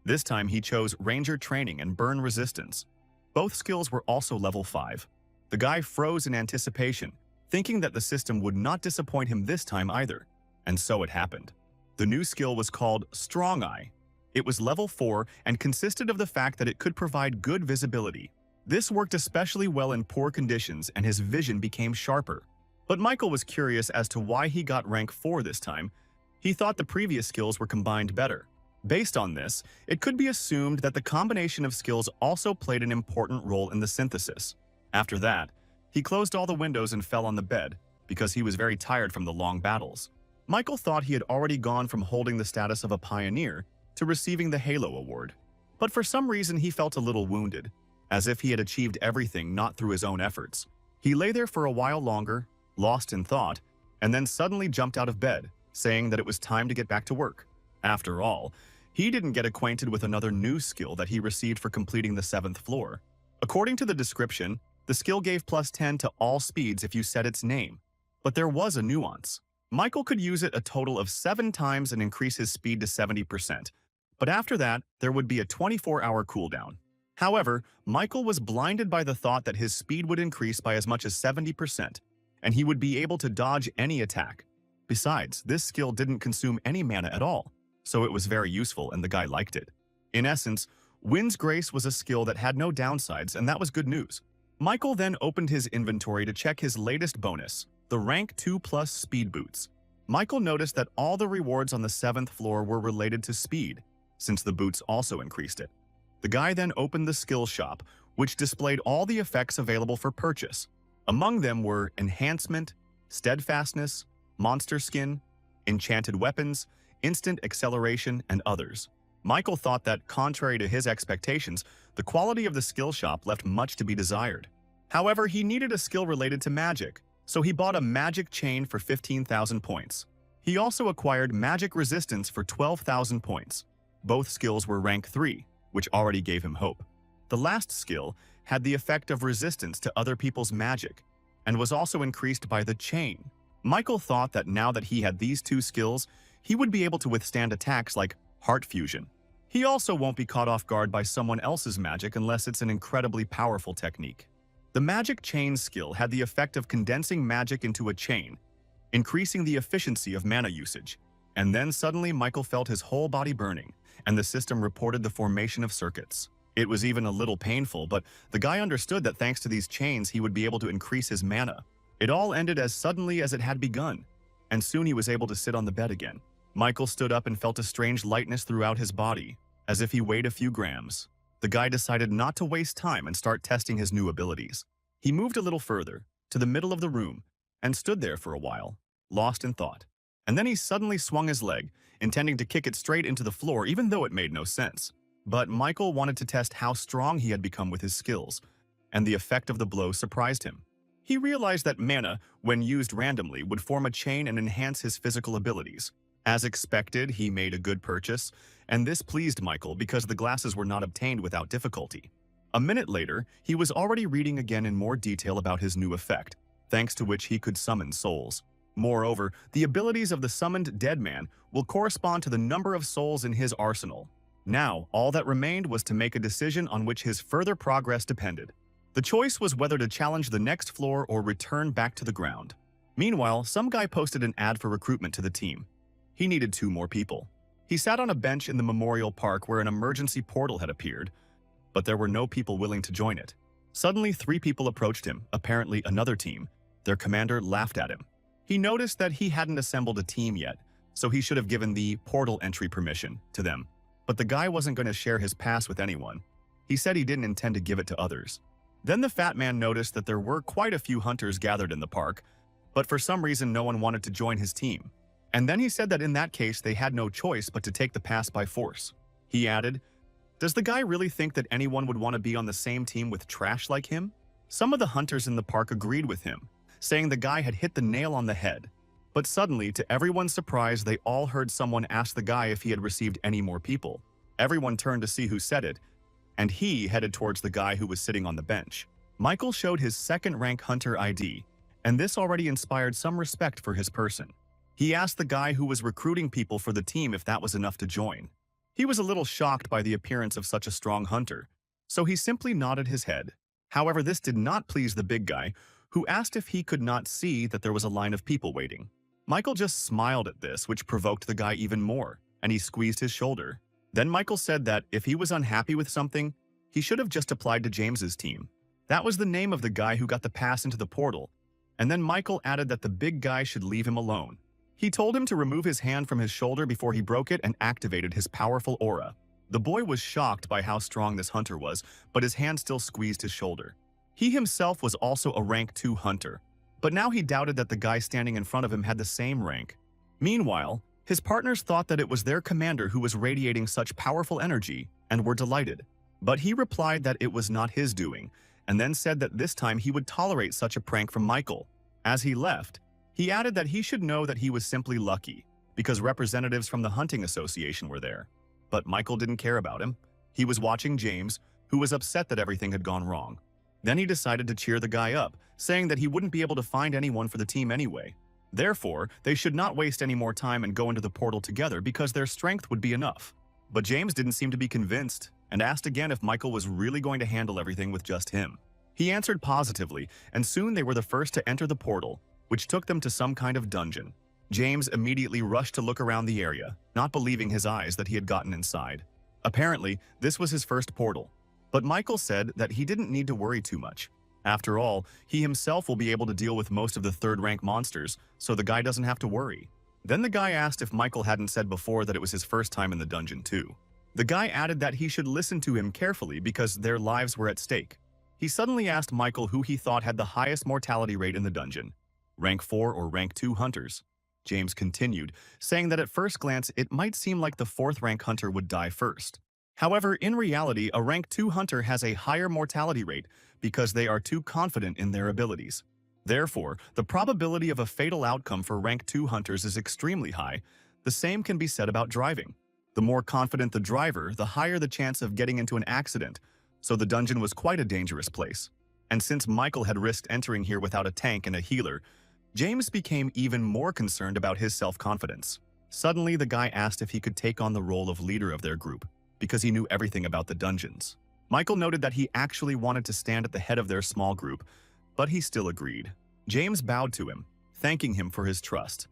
This time he chose Ranger Training and Burn Resistance. Both skills were also level 5. The guy froze in anticipation, thinking that the system would not disappoint him this time either. And so it happened. The new skill was called Strong Eye. It was level 4 and consisted of the fact that it could provide good visibility. This worked especially well in poor conditions and his vision became sharper. But Michael was curious as to why he got rank 4 this time. He thought the previous skills were combined better. Based on this, it could be assumed that the combination of skills also played an important role in the synthesis. After that, he closed all the windows and fell on the bed, because he was very tired from the long battles. Michael thought he had already gone from holding the status of a pioneer to receiving the Halo Award. But for some reason he felt a little wounded, as if he had achieved everything not through his own efforts. He lay there for a while longer, lost in thought, and then suddenly jumped out of bed, saying that it was time to get back to work. After all, he didn't get acquainted with another new skill that he received for completing the 7th floor. According to the description, the skill gave +10 to all speeds if you said its name. But there was a nuance. Michael could use it a total of 7 times and increase his speed to 70%. But after that, there would be a 24-hour cooldown. However, Michael was blinded by the thought that his speed would increase by as much as 70%, and he would be able to dodge any attack. Besides, this skill didn't consume any mana at all, so it was very useful and the guy liked it. In essence, Wind's Grace was a skill that had no downsides, and that was good news. Michael then opened his inventory to check his latest bonus, the rank 2+ speed boots. Michael noticed that all the rewards on the 7th floor were related to speed, since the boots also increased it. The guy then opened the skill shop, which displayed all the effects available for purchase. Among them were Enhancement, Steadfastness, Monster Skin, Enchanted Weapons, Instant Acceleration, and others. Michael thought that, contrary to his expectations, the quality of the skill shop left much to be desired. However, he needed a skill related to magic, so he bought a magic chain for 15,000 points. He also acquired magic resistance for 12,000 points. Both skills were rank 3, which already gave him hope. The last skill had the effect of resistance to other people's magic, and was also increased by the chain. Michael thought that now that he had these 2 skills, he would be able to withstand attacks like Heart Fusion. He also won't be caught off guard by someone else's magic unless it's an incredibly powerful technique. The Magic Chain skill had the effect of condensing magic into a chain, increasing the efficiency of mana usage. And then suddenly Michael felt his whole body burning, and the system reported the formation of circuits. It was even a little painful, but the guy understood that thanks to these chains he would be able to increase his mana. It all ended as suddenly as it had begun, and soon he was able to sit on the bed again. Michael stood up and felt a strange lightness throughout his body, as if he weighed a few grams. The guy decided not to waste time and start testing his new abilities. He moved a little further, to the middle of the room, and stood there for a while, lost in thought. And then he suddenly swung his leg, intending to kick it straight into the floor even though it made no sense. But Michael wanted to test how strong he had become with his skills, and the effect of the blow surprised him. He realized that mana, when used randomly, would form a chain and enhance his physical abilities. As expected, he made a good purchase, and this pleased Michael because the glasses were not obtained without difficulty. A minute later, he was already reading again in more detail about his new effect, thanks to which he could summon souls. Moreover, the abilities of the summoned dead man will correspond to the number of souls in his arsenal. Now, all that remained was to make a decision on which his further progress depended. The choice was whether to challenge the next floor or return back to the ground. Meanwhile, some guy posted an ad for recruitment to the team. He needed 2 more people. He sat on a bench in the memorial park where an emergency portal had appeared, but there were no people willing to join it. Suddenly, 3 people approached him, apparently another team. Their commander laughed at him. He noticed that he hadn't assembled a team yet, so he should have given the portal entry permission to them. But the guy wasn't going to share his pass with anyone. He said he didn't intend to give it to others. Then the fat man noticed that there were quite a few hunters gathered in the park, but for some reason no one wanted to join his team. And then he said that in that case they had no choice but to take the pass by force. He added, "Does the guy really think that anyone would want to be on the same team with trash like him?" Some of the hunters in the park agreed with him, saying the guy had hit the nail on the head. But suddenly, to everyone's surprise, they all heard someone ask the guy if he had received any more people. Everyone turned to see who said it, and he headed towards the guy who was sitting on the bench. Michael showed his second-rank hunter ID, and this already inspired some respect for his person. He asked the guy who was recruiting people for the team if that was enough to join. He was a little shocked by the appearance of such a strong hunter, so he simply nodded his head. However, this did not please the big guy, who asked if he could not see that there was a line of people waiting. Michael just smiled at this, which provoked the guy even more, and he squeezed his shoulder. Then Michael said that if he was unhappy with something, he should have just applied to James's team. That was the name of the guy who got the pass into the portal, and then Michael added that the big guy should leave him alone. He told him to remove his hand from his shoulder before he broke it and activated his powerful aura. The boy was shocked by how strong this hunter was, but his hand still squeezed his shoulder. He himself was also a rank 2 hunter, but now he doubted that the guy standing in front of him had the same rank. Meanwhile, his partners thought that it was their commander who was radiating such powerful energy and were delighted. But he replied that it was not his doing, and then said that this time he would tolerate such a prank from Michael. As he left, he added that he should know that he was simply lucky, because representatives from the hunting association were there. But Michael didn't care about him. He was watching James, who was upset that everything had gone wrong. Then he decided to cheer the guy up, saying that he wouldn't be able to find anyone for the team anyway. Therefore, they should not waste any more time and go into the portal together because their strength would be enough. But James didn't seem to be convinced, and asked again if Michael was really going to handle everything with just him. He answered positively, and soon they were the first to enter the portal, which took them to some kind of dungeon. James immediately rushed to look around the area, not believing his eyes that he had gotten inside. Apparently, this was his first portal, but Michael said that he didn't need to worry too much. After all, he himself will be able to deal with most of the third-rank monsters, so the guy doesn't have to worry. Then the guy asked if Michael hadn't said before that it was his first time in the dungeon too. The guy added that he should listen to him carefully because their lives were at stake. He suddenly asked Michael who he thought had the highest mortality rate in the dungeon, rank 4 or rank 2 hunters. James continued, saying that at first glance it might seem like the 4th-rank hunter would die first. However, in reality, a rank 2 hunter has a higher mortality rate because they are too confident in their abilities. Therefore, the probability of a fatal outcome for rank 2 hunters is extremely high. The same can be said about driving. The more confident the driver, the higher the chance of getting into an accident, so the dungeon was quite a dangerous place. And since Michael had risked entering here without a tank and a healer, James became even more concerned about his self-confidence. Suddenly, the guy asked if he could take on the role of leader of their group, because he knew everything about the dungeons. Michael noted that he actually wanted to stand at the head of their small group, but he still agreed. James bowed to him, thanking him for his trust,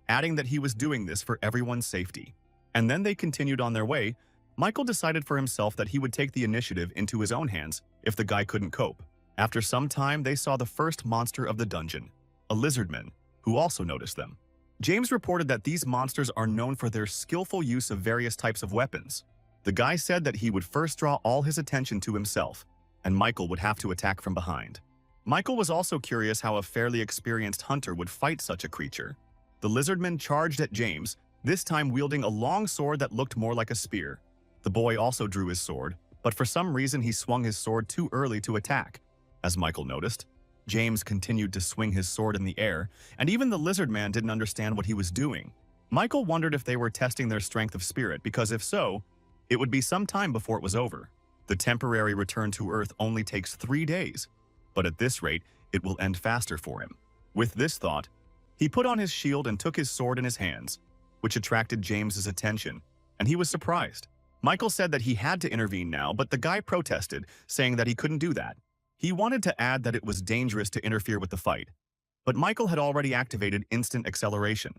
adding that he was doing this for everyone's safety. And then they continued on their way. Michael decided for himself that he would take the initiative into his own hands if the guy couldn't cope. After some time, they saw the first monster of the dungeon, a lizardman, who also noticed them. James reported that these monsters are known for their skillful use of various types of weapons. The guy said that he would first draw all his attention to himself, and Michael would have to attack from behind. Michael was also curious how a fairly experienced hunter would fight such a creature. The lizardman charged at James, this time wielding a long sword that looked more like a spear. The boy also drew his sword, but for some reason he swung his sword too early to attack. As Michael noticed, James continued to swing his sword in the air, and even the lizard man didn't understand what he was doing. Michael wondered if they were testing their strength of spirit, because if so, it would be some time before it was over. The temporary return to Earth only takes 3 days, but at this rate, it will end faster for him. With this thought, he put on his shield and took his sword in his hands, which attracted James's attention, and he was surprised. Michael said that he had to intervene now, but the guy protested, saying that he couldn't do that. He wanted to add that it was dangerous to interfere with the fight, but Michael had already activated instant acceleration.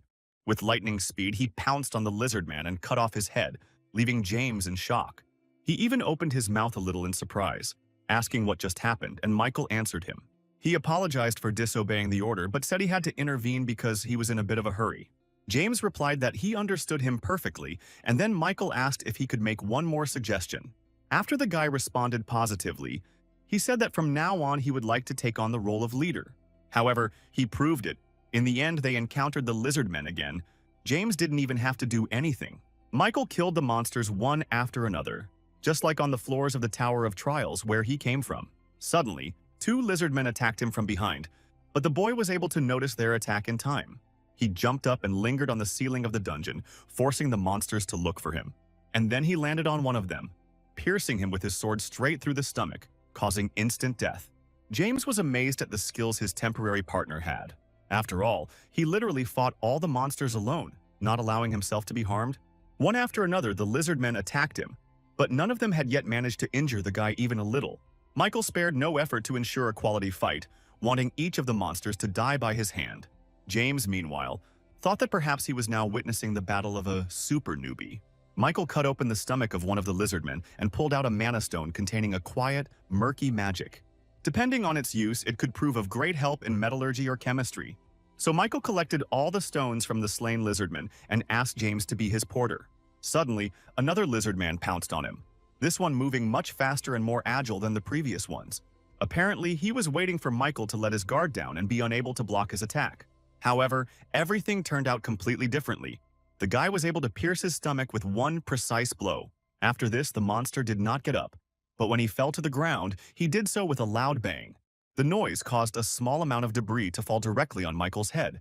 With lightning speed, he pounced on the lizard man and cut off his head, leaving James in shock. He even opened his mouth a little in surprise, asking what just happened, and Michael answered him. He apologized for disobeying the order, but said he had to intervene because he was in a bit of a hurry. James replied that he understood him perfectly, and then Michael asked if he could make one more suggestion. After the guy responded positively, he said that from now on he would like to take on the role of leader. However, he proved it. In the end, they encountered the lizard men again. James didn't even have to do anything. Michael killed the monsters one after another, just like on the floors of the Tower of Trials where he came from. Suddenly, 2 lizard men attacked him from behind, but the boy was able to notice their attack in time. He jumped up and lingered on the ceiling of the dungeon, forcing the monsters to look for him. And then he landed on one of them, piercing him with his sword straight through the stomach, causing instant death. James was amazed at the skills his temporary partner had. After all, he literally fought all the monsters alone, not allowing himself to be harmed. One after another, the lizard men attacked him, but none of them had yet managed to injure the guy even a little. Michael spared no effort to ensure a quality fight, wanting each of the monsters to die by his hand. James, meanwhile, thought that perhaps he was now witnessing the battle of a super newbie. Michael cut open the stomach of one of the lizardmen and pulled out a mana stone containing a quiet, murky magic. Depending on its use, it could prove of great help in metallurgy or chemistry. So Michael collected all the stones from the slain lizardman and asked James to be his porter. Suddenly, another lizardman pounced on him, this one moving much faster and more agile than the previous ones. Apparently, he was waiting for Michael to let his guard down and be unable to block his attack. However, everything turned out completely differently. The guy was able to pierce his stomach with one precise blow. After this, the monster did not get up, but when he fell to the ground, he did so with a loud bang. The noise caused a small amount of debris to fall directly on Michael's head,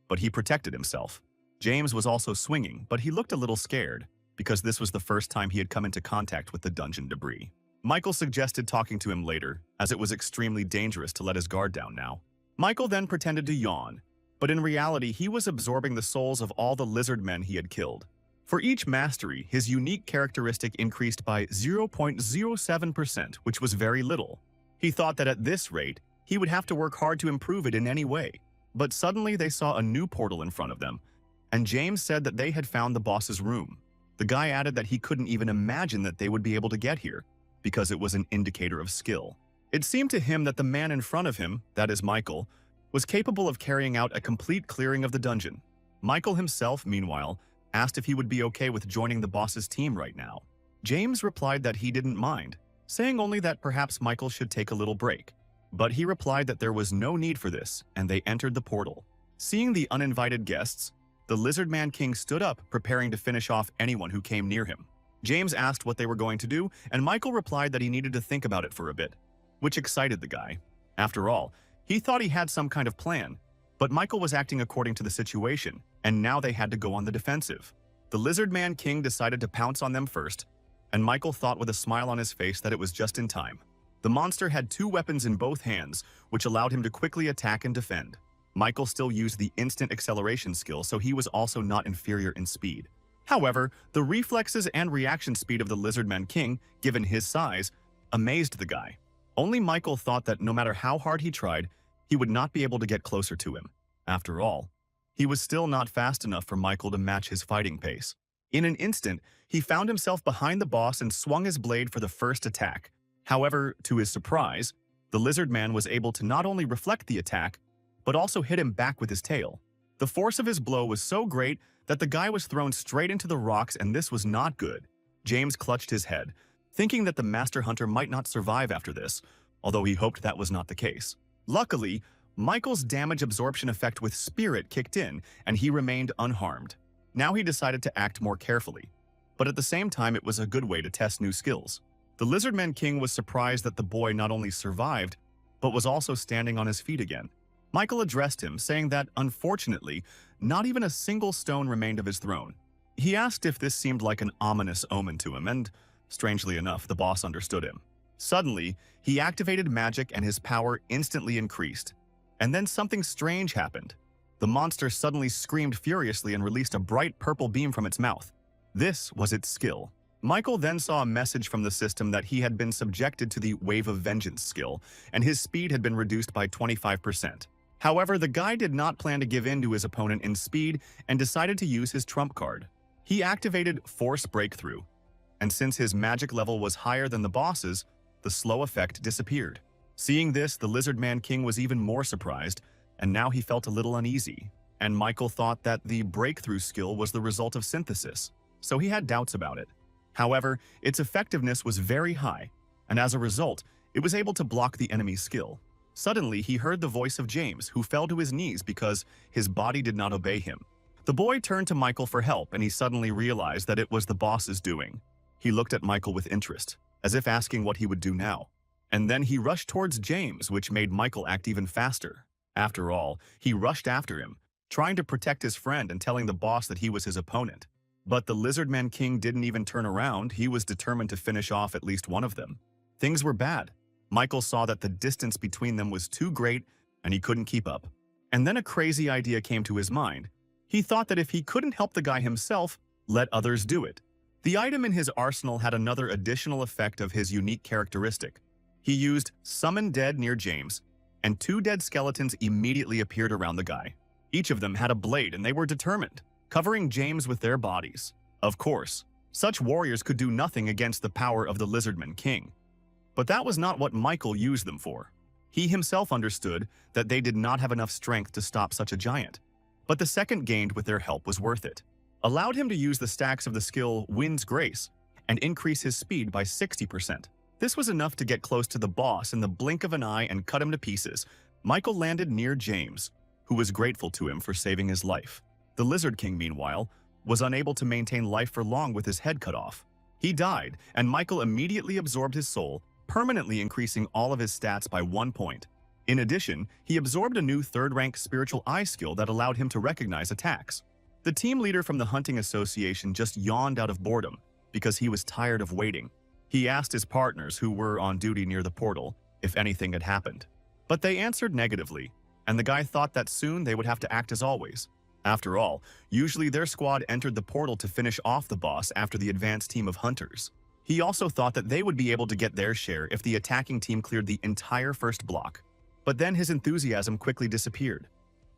but he protected himself. James was also swinging, but he looked a little scared, because this was the first time he had come into contact with the dungeon debris. Michael suggested talking to him later, as it was extremely dangerous to let his guard down now. Michael then pretended to yawn, but in reality he was absorbing the souls of all the lizard men he had killed. For each mastery, his unique characteristic increased by 0.07%, which was very little. He thought that at this rate, he would have to work hard to improve it in any way. But suddenly they saw a new portal in front of them, and James said that they had found the boss's room. The guy added that he couldn't even imagine that they would be able to get here, because it was an indicator of skill. It seemed to him that the man in front of him, that is Michael, was capable of carrying out a complete clearing of the dungeon. Michael himself, meanwhile, asked if he would be okay with joining the boss's team right now. James replied that he didn't mind, saying only that perhaps Michael should take a little break. But he replied that there was no need for this, and they entered the portal. Seeing the uninvited guests, the Lizard Man King stood up, preparing to finish off anyone who came near him. James asked what they were going to do, and Michael replied that he needed to think about it for a bit, which excited the guy. After all, he thought he had some kind of plan, but Michael was acting according to the situation, and now they had to go on the defensive. The Lizard Man King decided to pounce on them first, and Michael thought with a smile on his face that it was just in time. The monster had 2 weapons in both hands, which allowed him to quickly attack and defend. Michael still used the instant acceleration skill, so he was also not inferior in speed. However, the reflexes and reaction speed of the Lizard Man King, given his size, amazed the guy. Only Michael thought that no matter how hard he tried, he would not be able to get closer to him. After all, he was still not fast enough for Michael to match his fighting pace. In an instant, he found himself behind the boss and swung his blade for the first attack. However, to his surprise, the Lizard Man was able to not only reflect the attack, but also hit him back with his tail. The force of his blow was so great that the guy was thrown straight into the rocks, and this was not good. James clutched his head, thinking that the Master Hunter might not survive after this, although he hoped that was not the case. Luckily, Michael's damage absorption effect with Spirit kicked in, and he remained unharmed. Now he decided to act more carefully. But at the same time, it was a good way to test new skills. The Lizardman King was surprised that the boy not only survived, but was also standing on his feet again. Michael addressed him, saying that, unfortunately, not even a single stone remained of his throne. He asked if this seemed like an ominous omen to him, and, strangely enough, the boss understood him. Suddenly, he activated magic and his power instantly increased. And then something strange happened. The monster suddenly screamed furiously and released a bright purple beam from its mouth. This was its skill. Michael then saw a message from the system that he had been subjected to the Wave of Vengeance skill, and his speed had been reduced by 25%. However, the guy did not plan to give in to his opponent in speed and decided to use his trump card. He activated Force Breakthrough, and since his magic level was higher than the boss's, the slow effect disappeared. Seeing this, the Lizardman King was even more surprised, and now he felt a little uneasy. And Michael thought that the breakthrough skill was the result of synthesis, so he had doubts about it. However, its effectiveness was very high, and as a result, it was able to block the enemy's skill. Suddenly, he heard the voice of James, who fell to his knees because his body did not obey him. The boy turned to Michael for help, and he suddenly realized that it was the boss's doing. He looked at Michael with interest, as if asking what he would do now. And then he rushed towards James, which made Michael act even faster. After all, he rushed after him, trying to protect his friend and telling the boss that he was his opponent. But the Lizardman King didn't even turn around. He was determined to finish off at least one of them. Things were bad. Michael saw that the distance between them was too great and he couldn't keep up. And then a crazy idea came to his mind. He thought that if he couldn't help the guy himself, let others do it. The item in his arsenal had another additional effect of his unique characteristic. He used Summon Dead near James, and 2 dead skeletons immediately appeared around the guy. Each of them had a blade and they were determined, covering James with their bodies. Of course, such warriors could do nothing against the power of the Lizardman King. But that was not what Michael used them for. He himself understood that they did not have enough strength to stop such a giant. But the second gained with their help was worth it. Allowed him to use the stacks of the skill Wind's Grace and increase his speed by 60%. This was enough to get close to the boss in the blink of an eye and cut him to pieces. Michael landed near James, who was grateful to him for saving his life. The Lizard King, meanwhile, was unable to maintain life for long with his head cut off. He died, and Michael immediately absorbed his soul, permanently increasing all of his stats by 1 point. In addition, he absorbed a new 3rd-rank Spiritual Eye skill that allowed him to recognize attacks. The team leader from the Hunting Association just yawned out of boredom because he was tired of waiting. He asked his partners, who were on duty near the portal, if anything had happened. But they answered negatively, and the guy thought that soon they would have to act as always. After all, usually their squad entered the portal to finish off the boss after the advanced team of hunters. He also thought that they would be able to get their share if the attacking team cleared the entire first block. But then his enthusiasm quickly disappeared,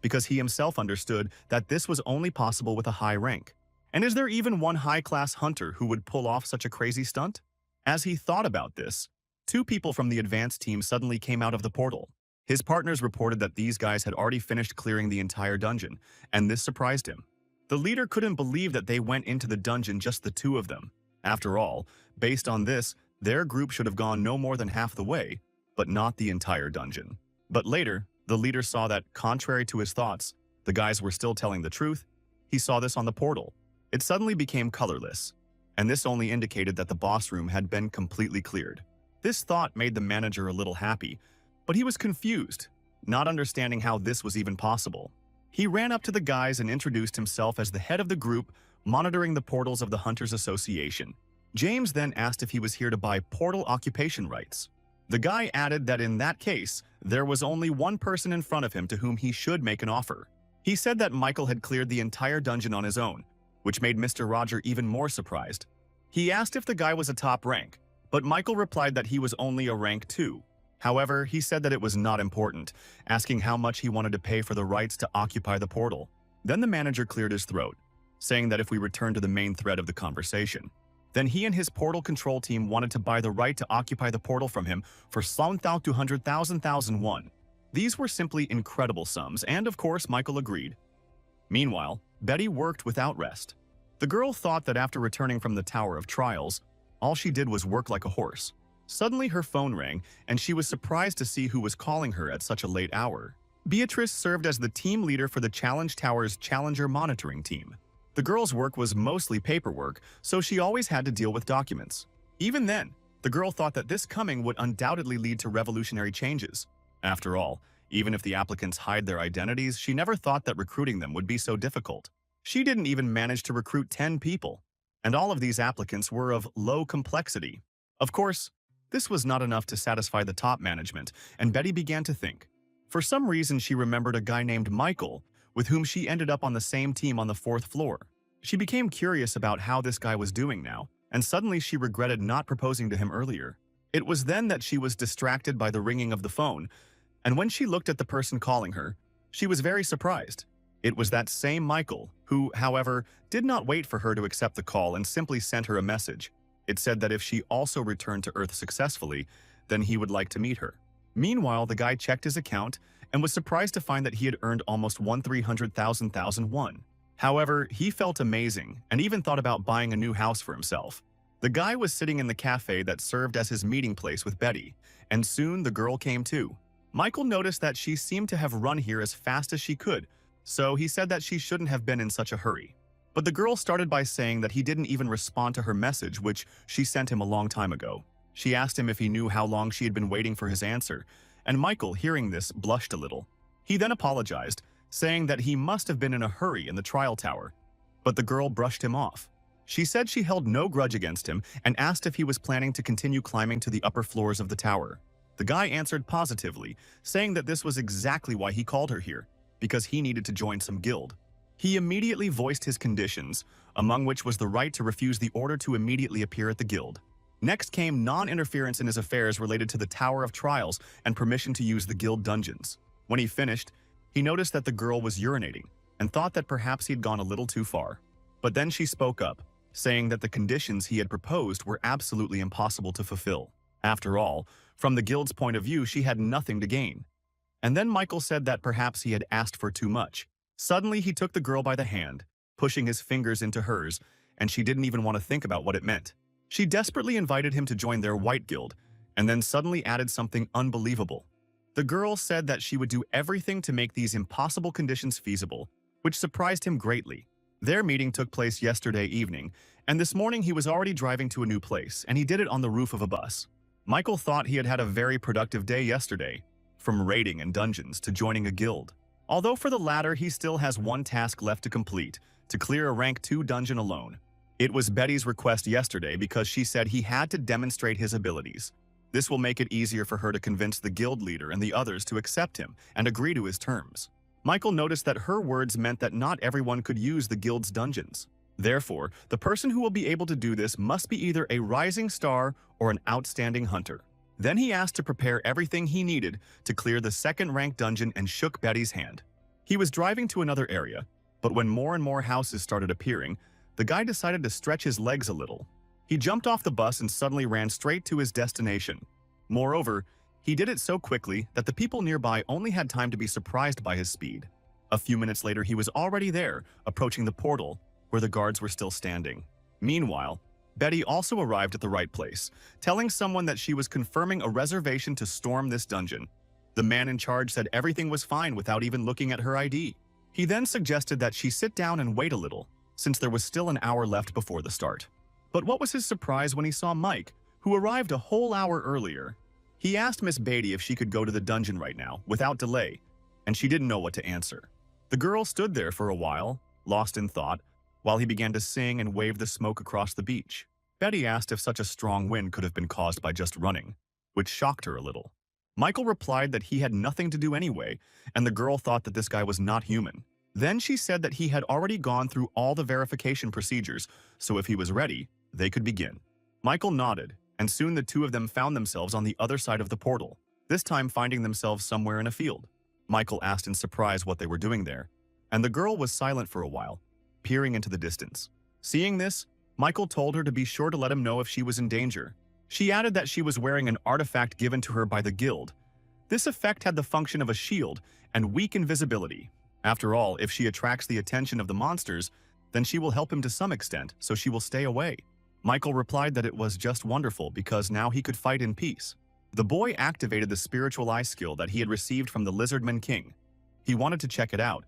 because he himself understood that this was only possible with a high rank. And is there even one high-class hunter who would pull off such a crazy stunt? As he thought about this, 2 people from the advanced team suddenly came out of the portal. His partners reported that these guys had already finished clearing the entire dungeon, and this surprised him. The leader couldn't believe that they went into the dungeon, just the 2 of them. After all, based on this, their group should have gone no more than half the way, but not the entire dungeon. But later, the leader saw that, contrary to his thoughts, the guys were still telling the truth. He saw this on the portal. It suddenly became colorless, and this only indicated that the boss room had been completely cleared. This thought made the manager a little happy, but he was confused, not understanding how this was even possible. He ran up to the guys and introduced himself as the head of the group monitoring the portals of the Hunters Association. James then asked if he was here to buy portal occupation rights. The guy added that in that case, there was only one person in front of him to whom he should make an offer. He said that Michael had cleared the entire dungeon on his own, which made Mr. Roger even more surprised. He asked if the guy was a top rank, but Michael replied that he was only a rank 2. However, he said that it was not important, asking how much he wanted to pay for the rights to occupy the portal. Then the manager cleared his throat, saying that if we return to the main thread of the conversation, then he and his portal control team wanted to buy the right to occupy the portal from him for 200,000 won. These were simply incredible sums, and of course Michael agreed. Meanwhile, Betty worked without rest. The girl thought that after returning from the Tower of Trials, all she did was work like a horse. Suddenly her phone rang, and she was surprised to see who was calling her at such a late hour. Beatrice served as the team leader for the Challenge Tower's Challenger monitoring team. The girl's work was mostly paperwork, so she always had to deal with documents. Even then, the girl thought that this coming would undoubtedly lead to revolutionary changes. After all, even if the applicants hide their identities, she never thought that recruiting them would be so difficult. She didn't even manage to recruit 10 people, and all of these applicants were of low complexity. Of course, this was not enough to satisfy the top management, and Betty began to think. For some reason, she remembered a guy named Michael, with whom she ended up on the same team on the 4th floor. She became curious about how this guy was doing now, and suddenly she regretted not proposing to him earlier. It was then that she was distracted by the ringing of the phone, and when she looked at the person calling her, she was very surprised. It was that same Michael, who, however, did not wait for her to accept the call and simply sent her a message. It said that if she also returned to Earth successfully, then he would like to meet her. Meanwhile, the guy checked his account and was surprised to find that he had earned almost 1,300,000 However, he felt amazing and even thought about buying a new house for himself. The guy was sitting in the cafe that served as his meeting place with Betty, and soon the girl came too. Michael noticed that she seemed to have run here as fast as she could, so he said that she shouldn't have been in such a hurry. But the girl started by saying that he didn't even respond to her message, which she sent him a long time ago. She asked him if he knew how long she had been waiting for his answer, and Michael, hearing this, blushed a little. He then apologized, saying that he must have been in a hurry in the trial tower. But the girl brushed him off. She said she held no grudge against him and asked if he was planning to continue climbing to the upper floors of the tower. The guy answered positively, saying that this was exactly why he called her here, because he needed to join some guild. He immediately voiced his conditions, among which was the right to refuse the order to immediately appear at the guild. Next came non-interference in his affairs related to the Tower of Trials and permission to use the guild dungeons. When he finished, he noticed that the girl was urinating and thought that perhaps he had gone a little too far. But then she spoke up, saying that the conditions he had proposed were absolutely impossible to fulfill. After all, from the guild's point of view, she had nothing to gain. And then Michael said that perhaps he had asked for too much. Suddenly, he took the girl by the hand, pushing his fingers into hers, and she didn't even want to think about what it meant. She desperately invited him to join their white guild, and then suddenly added something unbelievable. The girl said that she would do everything to make these impossible conditions feasible, which surprised him greatly. Their meeting took place yesterday evening, and this morning he was already driving to a new place, and he did it on the roof of a bus. Michael thought he had had a very productive day yesterday, from raiding and dungeons to joining a guild. Although for the latter he still has one task left to complete, to clear a rank 2 dungeon alone. It was Betty's request yesterday because she said he had to demonstrate his abilities. This will make it easier for her to convince the guild leader and the others to accept him and agree to his terms. Michael noticed that her words meant that not everyone could use the guild's dungeons. Therefore, the person who will be able to do this must be either a rising star or an outstanding hunter. Then he asked to prepare everything he needed to clear the 2nd rank dungeon and shook Betty's hand. He was driving to another area, but when more and more houses started appearing, the guy decided to stretch his legs a little. He jumped off the bus and suddenly ran straight to his destination. Moreover, he did it so quickly that the people nearby only had time to be surprised by his speed. A few minutes later, he was already there, approaching the portal, where the guards were still standing. Meanwhile, Betty also arrived at the right place, telling someone that she was confirming a reservation to storm this dungeon. The man in charge said everything was fine without even looking at her ID. He then suggested that she sit down and wait a little, since there was still an hour left before the start. But what was his surprise when he saw Mike, who arrived a whole hour earlier. He asked Miss Beatty if she could go to the dungeon right now, without delay, and she didn't know what to answer. The girl stood there for a while, lost in thought, while he began to sing and wave the smoke across the beach. Betty asked if such a strong wind could have been caused by just running, which shocked her a little. Michael replied that he had nothing to do anyway, and the girl thought that this guy was not human. Then she said that he had already gone through all the verification procedures, so if he was ready, they could begin. Michael nodded, and soon the two of them found themselves on the other side of the portal, this time finding themselves somewhere in a field. Michael asked in surprise what they were doing there, and the girl was silent for a while, peering into the distance. Seeing this, Michael told her to be sure to let him know if she was in danger. She added that she was wearing an artifact given to her by the guild. This effect had the function of a shield and weak invisibility. After all, if she attracts the attention of the monsters, then she will help him to some extent, so she will stay away. Michael replied that it was just wonderful because now he could fight in peace. The boy activated the spiritual eye skill that he had received from the Lizardman King. He wanted to check it out,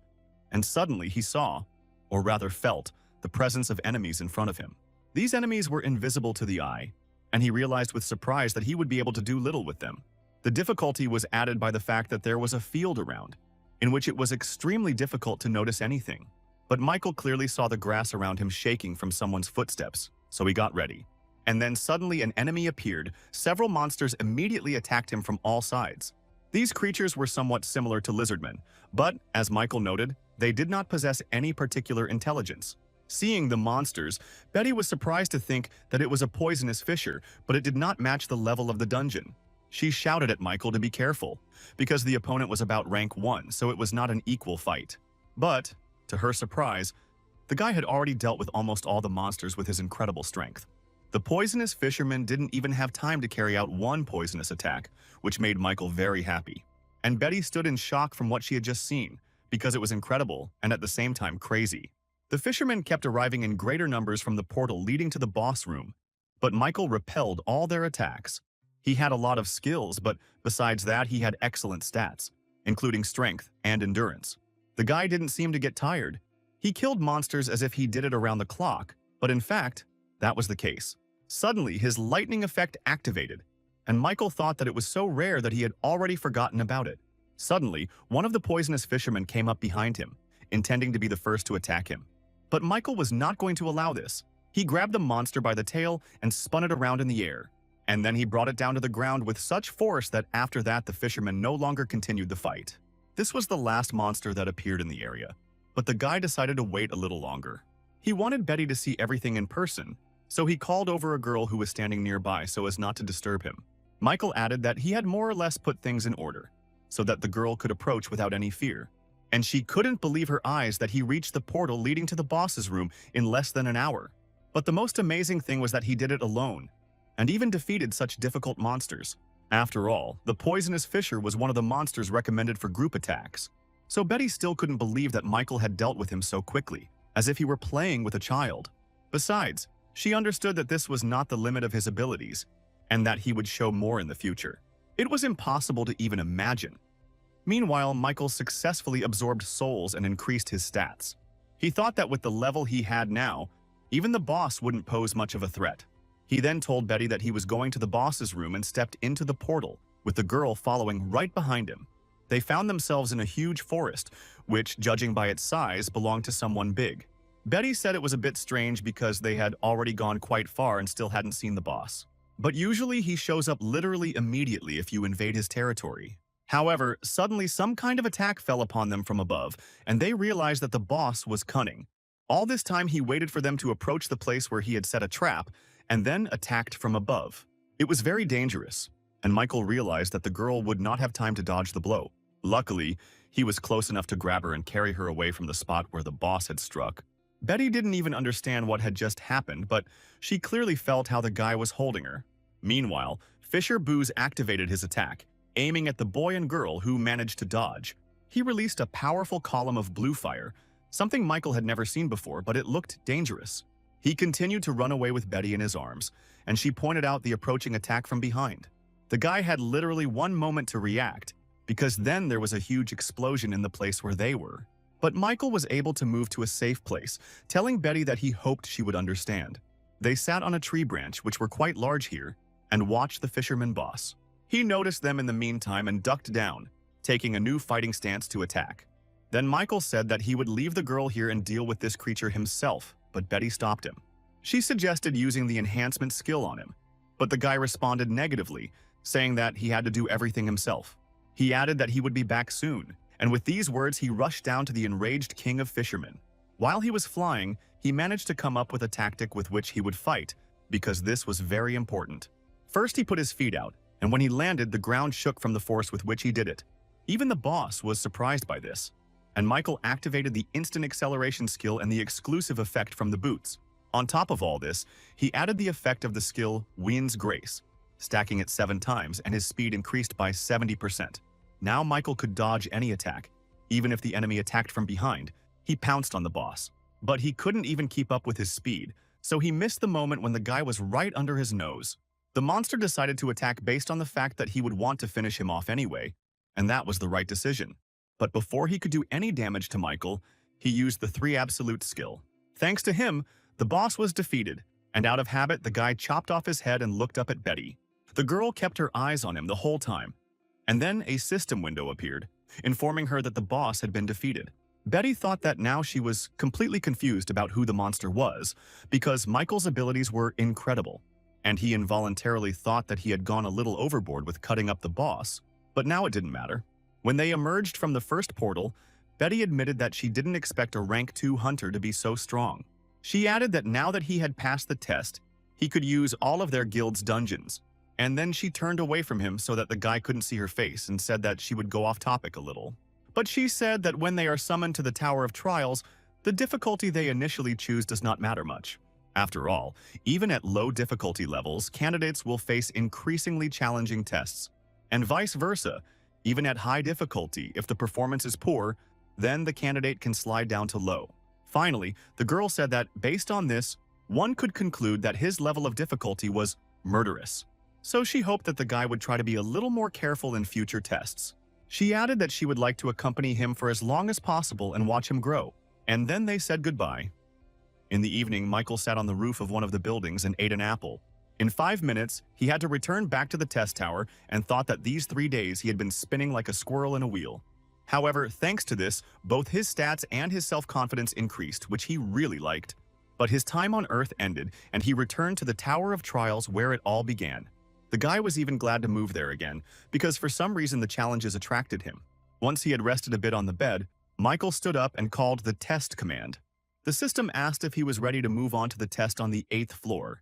and suddenly he saw, or rather felt, the presence of enemies in front of him. These enemies were invisible to the eye, and he realized with surprise that he would be able to do little with them. The difficulty was added by the fact that there was a field around, in which it was extremely difficult to notice anything. But Michael clearly saw the grass around him shaking from someone's footsteps, so he got ready. And then suddenly an enemy appeared. Several monsters immediately attacked him from all sides. These creatures were somewhat similar to lizardmen, but, as Michael noted, they did not possess any particular intelligence. Seeing the monsters, Betty was surprised to think that it was a poisonous fissure, but it did not match the level of the dungeon. She shouted at Michael to be careful, because the opponent was about rank 1, so it was not an equal fight. But, to her surprise, the guy had already dealt with almost all the monsters with his incredible strength. The poisonous fisherman didn't even have time to carry out one poisonous attack, which made Michael very happy. And Betty stood in shock from what she had just seen, because it was incredible and at the same time crazy. The fishermen kept arriving in greater numbers from the portal leading to the boss room, but Michael repelled all their attacks. He had a lot of skills, but besides that, he had excellent stats, including strength and endurance. The guy didn't seem to get tired. He killed monsters as if he did it around the clock, but in fact, that was the case. Suddenly, his lightning effect activated, and Michael thought that it was so rare that he had already forgotten about it. Suddenly, one of the poisonous fishermen came up behind him, intending to be the first to attack him. But Michael was not going to allow this. He grabbed the monster by the tail and spun it around in the air, and then he brought it down to the ground with such force that after that the fisherman no longer continued the fight. This was the last monster that appeared in the area, but the guy decided to wait a little longer. He wanted Betty to see everything in person, so he called over a girl who was standing nearby so as not to disturb him. Michael added that he had more or less put things in order, so that the girl could approach without any fear. And she couldn't believe her eyes that he reached the portal leading to the boss's room in less than an hour. But the most amazing thing was that he did it alone, and even defeated such difficult monsters. After all, the poisonous fissure was one of the monsters recommended for group attacks. So Betty still couldn't believe that Michael had dealt with him so quickly, as if he were playing with a child. Besides, she understood that this was not the limit of his abilities, and that he would show more in the future. It was impossible to even imagine. Meanwhile, Michael successfully absorbed souls and increased his stats. He thought that with the level he had now, even the boss wouldn't pose much of a threat. He then told Betty that he was going to the boss's room and stepped into the portal, with the girl following right behind him. They found themselves in a huge forest, which, judging by its size, belonged to someone big. Betty said it was a bit strange because they had already gone quite far and still hadn't seen the boss. But usually he shows up literally immediately if you invade his territory. However, suddenly some kind of attack fell upon them from above, and they realized that the boss was cunning. All this time he waited for them to approach the place where he had set a trap, and then attacked from above. It was very dangerous, and Michael realized that the girl would not have time to dodge the blow. Luckily, he was close enough to grab her and carry her away from the spot where the boss had struck. Betty didn't even understand what had just happened, but she clearly felt how the guy was holding her. Meanwhile, Fisher Booze activated his attack, aiming at the boy and girl who managed to dodge. He released a powerful column of blue fire, something Michael had never seen before, but it looked dangerous. He continued to run away with Betty in his arms, and she pointed out the approaching attack from behind. The guy had literally one moment to react, because then there was a huge explosion in the place where they were. But Michael was able to move to a safe place, telling Betty that he hoped she would understand. They sat on a tree branch, which were quite large here, and watched the fisherman boss. He noticed them in the meantime and ducked down, taking a new fighting stance to attack. Then Michael said that he would leave the girl here and deal with this creature himself, but Betty stopped him. She suggested using the enhancement skill on him, but the guy responded negatively, saying that he had to do everything himself. He added that he would be back soon, and with these words he rushed down to the enraged king of fishermen. While he was flying, he managed to come up with a tactic with which he would fight, because this was very important. First he put his feet out, and when he landed, the ground shook from the force with which he did it. Even the boss was surprised by this, and Michael activated the instant acceleration skill and the exclusive effect from the boots. On top of all this, he added the effect of the skill Wind's Grace, stacking it 7 times, and his speed increased by 70%. Now Michael could dodge any attack. Even if the enemy attacked from behind, he pounced on the boss. But he couldn't even keep up with his speed, so he missed the moment when the guy was right under his nose. The monster decided to attack based on the fact that he would want to finish him off anyway, and that was the right decision. But before he could do any damage to Michael, he used the 3 absolute skill. Thanks to him, the boss was defeated, and out of habit, the guy chopped off his head and looked up at Betty. The girl kept her eyes on him the whole time. And then a system window appeared, informing her that the boss had been defeated. Betty thought that now she was completely confused about who the monster was, because Michael's abilities were incredible, and he involuntarily thought that he had gone a little overboard with cutting up the boss, but now it didn't matter. When they emerged from the first portal, Betty admitted that she didn't expect a rank 2 hunter to be so strong. She added that now that he had passed the test, he could use all of their guild's dungeons, and then she turned away from him so that the guy couldn't see her face and said that she would go off topic a little. But she said that when they are summoned to the Tower of Trials, the difficulty they initially choose does not matter much. After all, even at low difficulty levels, candidates will face increasingly challenging tests. And vice versa, even at high difficulty, if the performance is poor, then the candidate can slide down to low. Finally, the girl said that, based on this, one could conclude that his level of difficulty was murderous. So she hoped that the guy would try to be a little more careful in future tests. She added that she would like to accompany him for as long as possible and watch him grow. And then they said goodbye. In the evening, Michael sat on the roof of one of the buildings and ate an apple. In 5 minutes, he had to return back to the test tower and thought that these 3 days he had been spinning like a squirrel in a wheel. However, thanks to this, both his stats and his self-confidence increased, which he really liked. But his time on Earth ended, and he returned to the Tower of Trials where it all began. The guy was even glad to move there again, because for some reason the challenges attracted him. Once he had rested a bit on the bed, Michael stood up and called the test command. The system asked if he was ready to move on to the test on the 8th floor,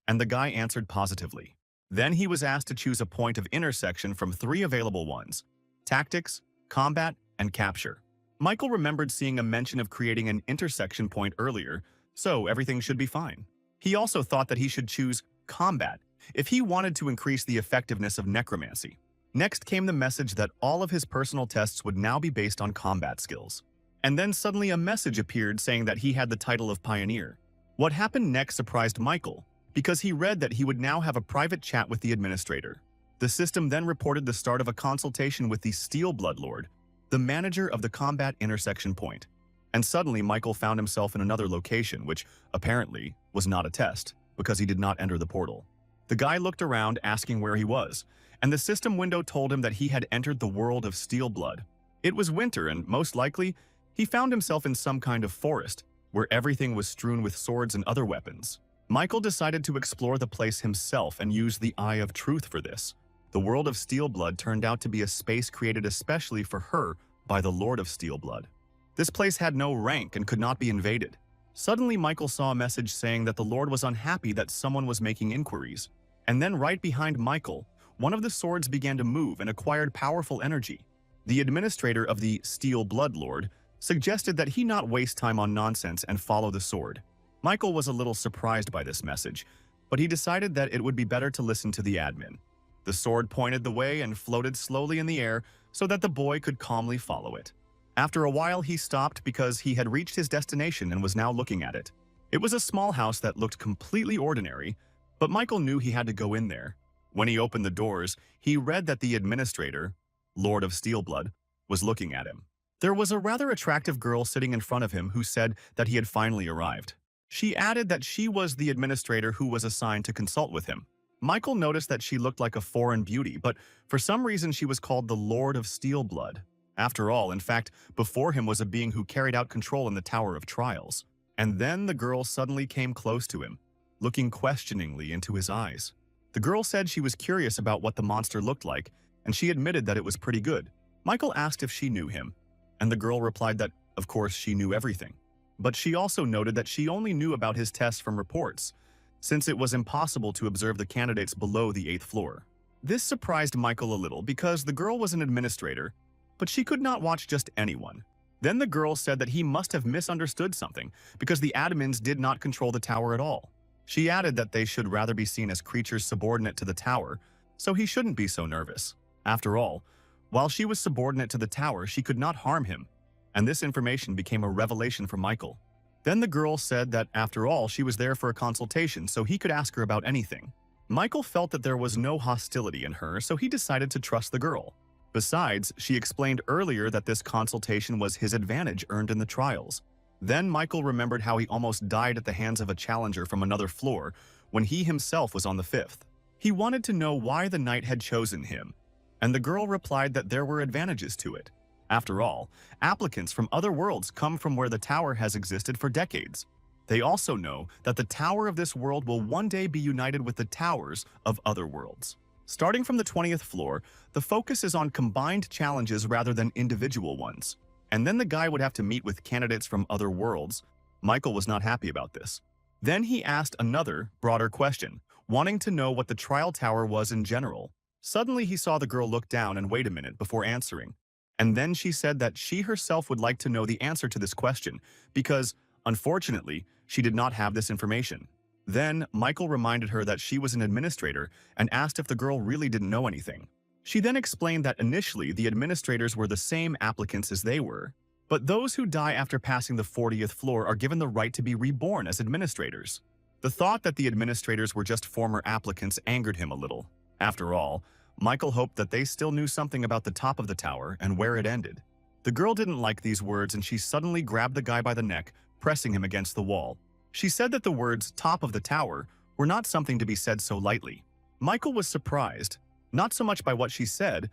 and the guy answered positively. Then he was asked to choose a point of intersection from 3 available ones: tactics, combat, and capture. Michael remembered seeing a mention of creating an intersection point earlier, so everything should be fine. He also thought that he should choose combat if he wanted to increase the effectiveness of necromancy. Next came the message that all of his personal tests would now be based on combat skills. And then suddenly a message appeared saying that he had the title of Pioneer. What happened next surprised Michael, because he read that he would now have a private chat with the administrator. The system then reported the start of a consultation with the Steel Bloodlord, the manager of the combat intersection point. And suddenly Michael found himself in another location, which apparently was not a test, because he did not enter the portal. The guy looked around asking where he was, and the system window told him that he had entered the world of Steel Blood. It was winter, and most likely, he found himself in some kind of forest, where everything was strewn with swords and other weapons. Michael decided to explore the place himself and use the Eye of Truth for this. The world of Steel Blood turned out to be a space created especially for her by the Lord of Steel Blood. This place had no rank and could not be invaded. Suddenly, Michael saw a message saying that the Lord was unhappy that someone was making inquiries. And then right behind Michael, one of the swords began to move and acquired powerful energy. The administrator of the Steel Blood Lord suggested that he not waste time on nonsense and follow the sword. Michael was a little surprised by this message, but he decided that it would be better to listen to the admin. The sword pointed the way and floated slowly in the air so that the boy could calmly follow it. After a while, he stopped because he had reached his destination and was now looking at it. It was a small house that looked completely ordinary, but Michael knew he had to go in there. When he opened the doors, he read that the administrator, Lord of Steelblood, was looking at him. There was a rather attractive girl sitting in front of him who said that he had finally arrived. She added that she was the administrator who was assigned to consult with him. Michael noticed that she looked like a foreign beauty, but for some reason she was called the Lord of Steelblood. After all, in fact, before him was a being who carried out control in the Tower of Trials. And then the girl suddenly came close to him, looking questioningly into his eyes. The girl said she was curious about what the monster looked like, and she admitted that it was pretty good. Michael asked if she knew him, and the girl replied that, of course, she knew everything. But she also noted that she only knew about his tests from reports, since it was impossible to observe the candidates below the 8th floor. This surprised Michael a little because the girl was an administrator, but she could not watch just anyone. Then the girl said that he must have misunderstood something because the admins did not control the tower at all. She added that they should rather be seen as creatures subordinate to the tower, so he shouldn't be so nervous. After all, while she was subordinate to the tower, she could not harm him, and this information became a revelation for Michael. Then the girl said that after all, she was there for a consultation, so he could ask her about anything. Michael felt that there was no hostility in her, so he decided to trust the girl. Besides, she explained earlier that this consultation was his advantage earned in the trials. Then Michael remembered how he almost died at the hands of a challenger from another floor when he himself was on the 5th. He wanted to know why the knight had chosen him, and the girl replied that there were advantages to it. After all, applicants from other worlds come from where the tower has existed for decades. They also know that the tower of this world will one day be united with the towers of other worlds. Starting from the 20th floor, the focus is on combined challenges rather than individual ones. And then the guy would have to meet with candidates from other worlds. Michael was not happy about this. Then he asked another, broader question, wanting to know what the trial tower was in general. Suddenly he saw the girl look down and wait a minute before answering. And then she said that she herself would like to know the answer to this question because, unfortunately, she did not have this information. Then Michael reminded her that she was an administrator and asked if the girl really didn't know anything. She then explained that initially the administrators were the same applicants as they were, but those who die after passing the 40th floor are given the right to be reborn as administrators. The thought that the administrators were just former applicants angered him a little. After all, Michael hoped that they still knew something about the top of the tower and where it ended. The girl didn't like these words and she suddenly grabbed the guy by the neck, pressing him against the wall. She said that the words "top of the tower" were not something to be said so lightly. Michael was surprised, not so much by what she said,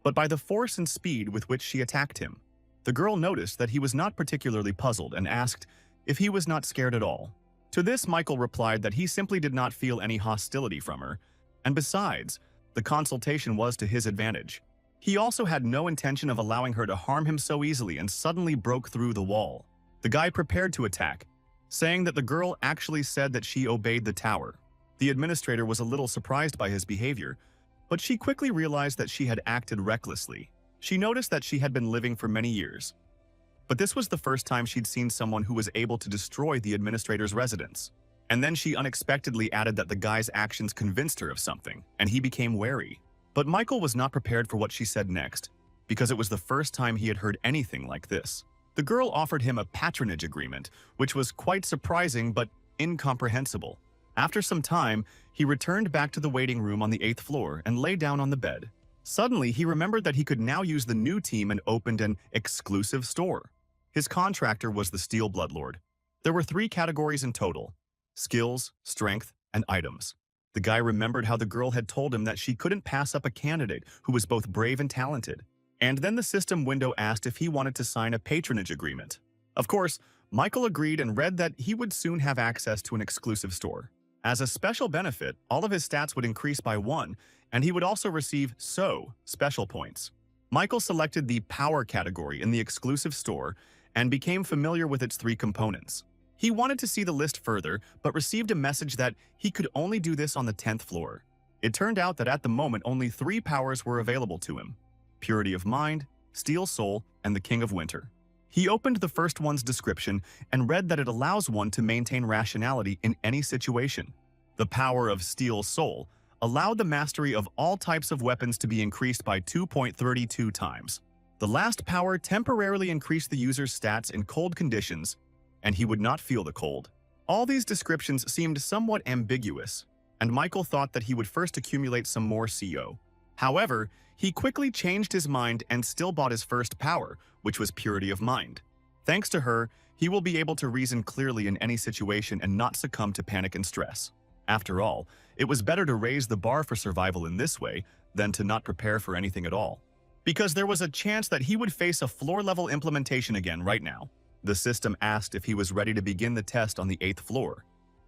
but by the force and speed with which she attacked him. The girl noticed that he was not particularly puzzled and asked if he was not scared at all. To this, Michael replied that he simply did not feel any hostility from her, and besides, the consultation was to his advantage. He also had no intention of allowing her to harm him so easily and suddenly broke through the wall. The guy prepared to attack, saying that the girl actually said that she obeyed the tower. The administrator was a little surprised by his behavior, but she quickly realized that she had acted recklessly. She noticed that she had been living for many years, but this was the first time she'd seen someone who was able to destroy the administrator's residence. And then she unexpectedly added that the guy's actions convinced her of something, and he became wary. But Michael was not prepared for what she said next, because it was the first time he had heard anything like this. The girl offered him a patronage agreement, which was quite surprising but incomprehensible. After some time, he returned back to the waiting room on the 8th floor and lay down on the bed. Suddenly, he remembered that he could now use the new team and opened an exclusive store. His contractor was the Steel Bloodlord. There were 3 categories in total: skills, strength, and items. The guy remembered how the girl had told him that she couldn't pass up a candidate who was both brave and talented. And then the system window asked if he wanted to sign a patronage agreement. Of course, Michael agreed and read that he would soon have access to an exclusive store. As a special benefit, all of his stats would increase by 1, and he would also receive special points. Michael selected the power category in the exclusive store and became familiar with its 3 components. He wanted to see the list further, but received a message that he could only do this on the 10th floor. It turned out that at the moment only 3 powers were available to him: Purity of Mind, Steel Soul, and the King of Winter. He opened the first one's description and read that it allows one to maintain rationality in any situation. The power of Steel Soul allowed the mastery of all types of weapons to be increased by 2.32 times. The last power temporarily increased the user's stats in cold conditions, and he would not feel the cold. All these descriptions seemed somewhat ambiguous, and Michael thought that he would first accumulate some more CO. However, he quickly changed his mind and still bought his first power, which was Purity of Mind. Thanks to her, he will be able to reason clearly in any situation and not succumb to panic and stress. After all, it was better to raise the bar for survival in this way than to not prepare for anything at all. Because there was a chance that he would face a floor-level implementation again right now. The system asked if he was ready to begin the test on the 8th floor,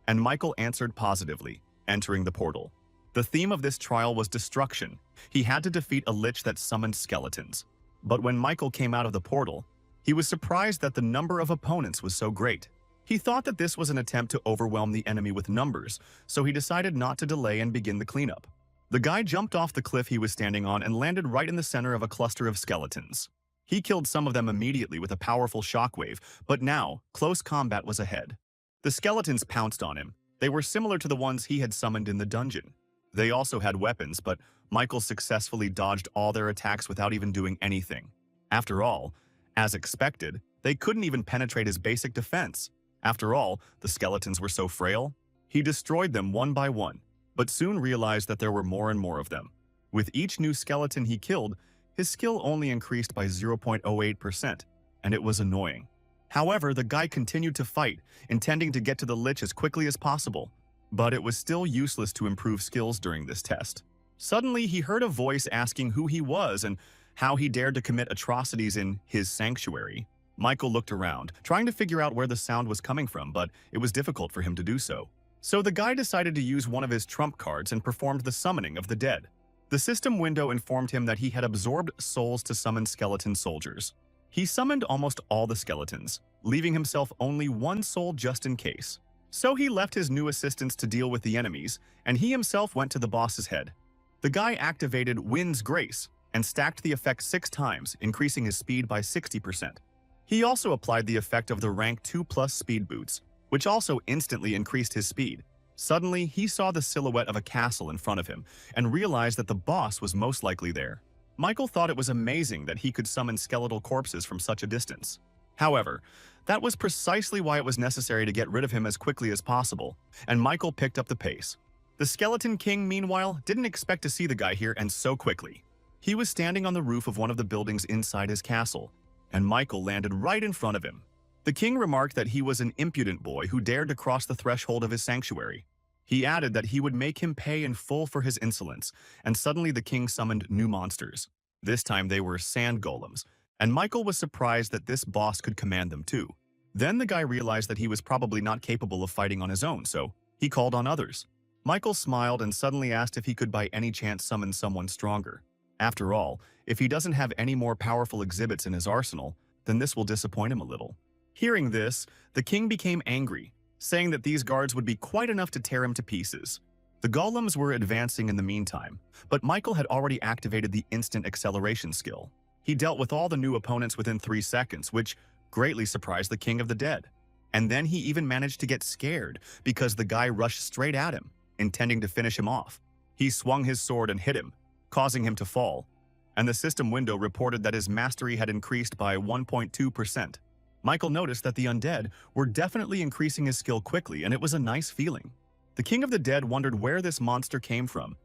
and Michael answered positively, entering the portal. The theme of this trial was destruction. He had to defeat a lich that summoned skeletons. But when Michael came out of the portal, he was surprised that the number of opponents was so great. He thought that this was an attempt to overwhelm the enemy with numbers, so he decided not to delay and begin the cleanup. The guy jumped off the cliff he was standing on and landed right in the center of a cluster of skeletons. He killed some of them immediately with a powerful shockwave, but now, close combat was ahead. The skeletons pounced on him. They were similar to the ones he had summoned in the dungeon. They also had weapons, but Michael successfully dodged all their attacks without even doing anything. After all, as expected, they couldn't even penetrate his basic defense. After all, the skeletons were so frail. He destroyed them one by one, but soon realized that there were more and more of them. With each new skeleton he killed, his skill only increased by 0.08%, and it was annoying. However, the guy continued to fight, intending to get to the Lich as quickly as possible, but it was still useless to improve skills during this test. Suddenly, he heard a voice asking who he was and how he dared to commit atrocities in his sanctuary. Michael looked around, trying to figure out where the sound was coming from, but it was difficult for him to do so. So the guy decided to use one of his trump cards and performed the summoning of the dead. The system window informed him that he had absorbed souls to summon skeleton soldiers. He summoned almost all the skeletons, leaving himself only one soul just in case. So he left his new assistants to deal with the enemies, and he himself went to the boss's head. The guy activated Wind's Grace and stacked the effect 6 times, increasing his speed by 60%. He also applied the effect of the rank 2+ speed boots, which also instantly increased his speed. Suddenly, he saw the silhouette of a castle in front of him and realized that the boss was most likely there. Michael thought it was amazing that he could summon skeletal corpses from such a distance. However, that was precisely why it was necessary to get rid of him as quickly as possible, and Michael picked up the pace. The Skeleton King, meanwhile, didn't expect to see the guy here and so quickly. He was standing on the roof of one of the buildings inside his castle, and Michael landed right in front of him. The king remarked that he was an impudent boy who dared to cross the threshold of his sanctuary. He added that he would make him pay in full for his insolence, and suddenly the king summoned new monsters. This time they were sand golems, and Michael was surprised that this boss could command them too. Then the guy realized that he was probably not capable of fighting on his own, so he called on others. Michael smiled and suddenly asked if he could by any chance summon someone stronger. After all, if he doesn't have any more powerful exhibits in his arsenal, then this will disappoint him a little. Hearing this, the king became angry, saying that these guards would be quite enough to tear him to pieces. The golems were advancing in the meantime, but Michael had already activated the instant acceleration skill. He dealt with all the new opponents within 3 seconds, which greatly surprised the king of the dead. And then he even managed to get scared because the guy rushed straight at him, intending to finish him off. He swung his sword and hit him, causing him to fall, and the system window reported that his mastery had increased by 1.2%. Michael noticed that the undead were definitely increasing his skill quickly, and it was a nice feeling. The king of the dead wondered where this monster came from,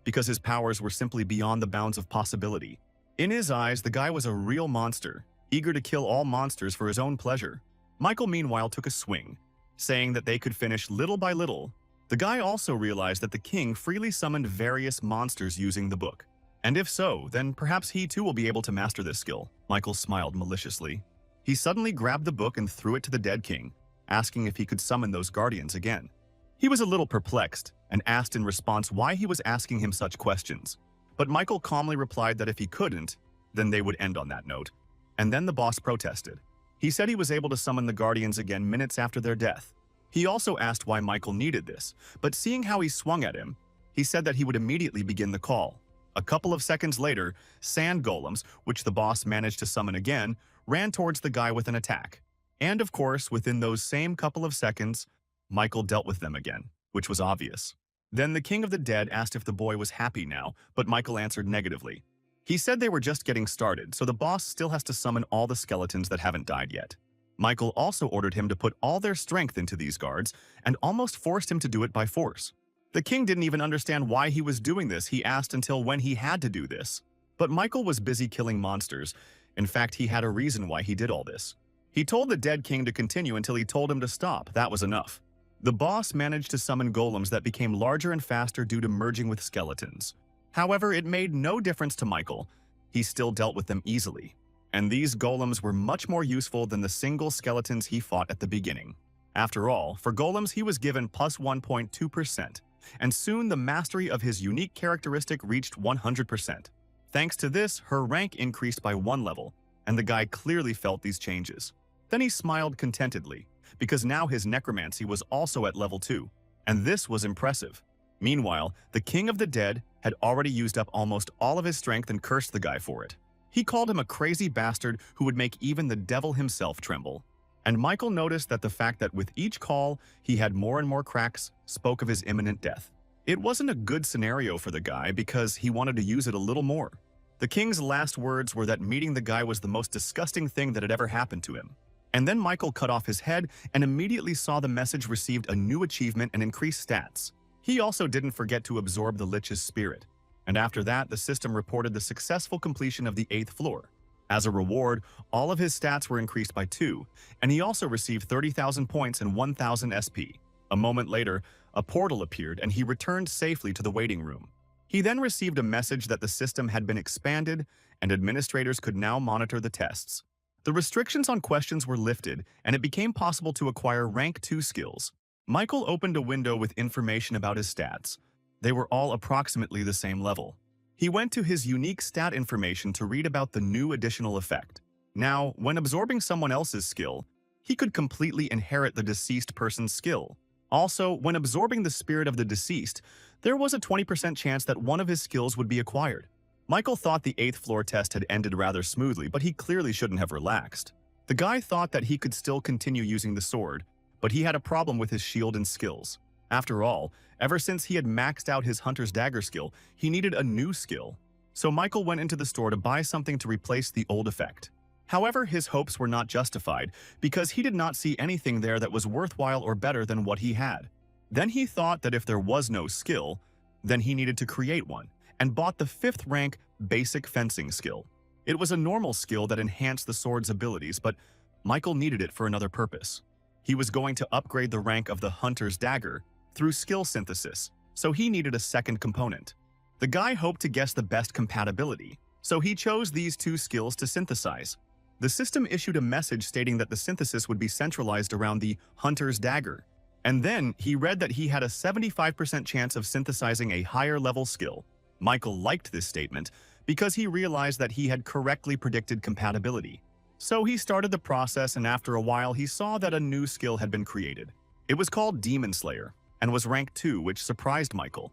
because his powers were simply beyond the bounds of possibility. In his eyes, the guy was a real monster, eager to kill all monsters for his own pleasure. Michael meanwhile took a swing, saying that they could finish little by little. The guy also realized that the king freely summoned various monsters using the book. And if so, then perhaps he too will be able to master this skill. Michael smiled maliciously. He suddenly grabbed the book and threw it to the dead king, asking if he could summon those guardians again. He was a little perplexed and asked in response why he was asking him such questions. But Michael calmly replied that if he couldn't, then they would end on that note. And then the boss protested. He said he was able to summon the guardians again minutes after their death. He also asked why Michael needed this, but seeing how he swung at him, he said that he would immediately begin the call. A couple of seconds later, sand golems, which the boss managed to summon again, ran towards the guy with an attack. And of course, within those same couple of seconds, Michael dealt with them again, which was obvious. Then the king of the dead asked if the boy was happy now, but Michael answered negatively. He said they were just getting started, so the boss still has to summon all the skeletons that haven't died yet. Michael also ordered him to put all their strength into these guards and almost forced him to do it by force. The king didn't even understand why he was doing this. He asked until when he had to do this. But Michael was busy killing monsters. In fact, he had a reason why he did all this. He told the dead king to continue until he told him to stop. That was enough. The boss managed to summon golems that became larger and faster due to merging with skeletons. However, it made no difference to Michael. He still dealt with them easily. And these golems were much more useful than the single skeletons he fought at the beginning. After all, for golems he was given plus 1.2%, and soon the mastery of his unique characteristic reached 100%. Thanks to this, her rank increased by 1 level, and the guy clearly felt these changes. Then he smiled contentedly, because now his necromancy was also at level 2, and this was impressive. Meanwhile, the king of the dead had already used up almost all of his strength and cursed the guy for it. He called him a crazy bastard who would make even the devil himself tremble. And Michael noticed that the fact that with each call, he had more and more cracks spoke of his imminent death. It wasn't a good scenario for the guy because he wanted to use it a little more. The king's last words were that meeting the guy was the most disgusting thing that had ever happened to him. And then Michael cut off his head and immediately saw the message received a new achievement and increased stats. He also didn't forget to absorb the Lich's spirit. and after that, the system reported the successful completion of the 8th floor. As a reward, all of his stats were increased by 2, and he also received 30,000 points and 1,000 SP. A moment later, a portal appeared and he returned safely to the waiting room. He then received a message that the system had been expanded and administrators could now monitor the tests. The restrictions on questions were lifted and it became possible to acquire rank 2 skills. Michael opened a window with information about his stats. They were all approximately the same level. He went to his unique stat information to read about the new additional effect. Now, when absorbing someone else's skill, he could completely inherit the deceased person's skill. Also, when absorbing the spirit of the deceased, there was a 20% chance that one of his skills would be acquired. Michael thought the 8th floor test had ended rather smoothly, but he clearly shouldn't have relaxed. The guy thought that he could still continue using the sword, but he had a problem with his shield and skills. After all, ever since he had maxed out his hunter's dagger skill, he needed a new skill. So Michael went into the store to buy something to replace the old effect. However, his hopes were not justified because he did not see anything there that was worthwhile or better than what he had. Then he thought that if there was no skill, then he needed to create one, and bought the 5th rank basic fencing skill. It was a normal skill that enhanced the sword's abilities, but Michael needed it for another purpose. He was going to upgrade the rank of the hunter's dagger through skill synthesis, so he needed a second component. The guy hoped to guess the best compatibility, so he chose these 2 skills to synthesize. The system issued a message stating that the synthesis would be centralized around the hunter's dagger, and then he read that he had a 75% chance of synthesizing a higher level skill. Michael liked this statement because he realized that he had correctly predicted compatibility. So he started the process, and after a while he saw that a new skill had been created. It was called Demon Slayer and was rank 2, which surprised Michael.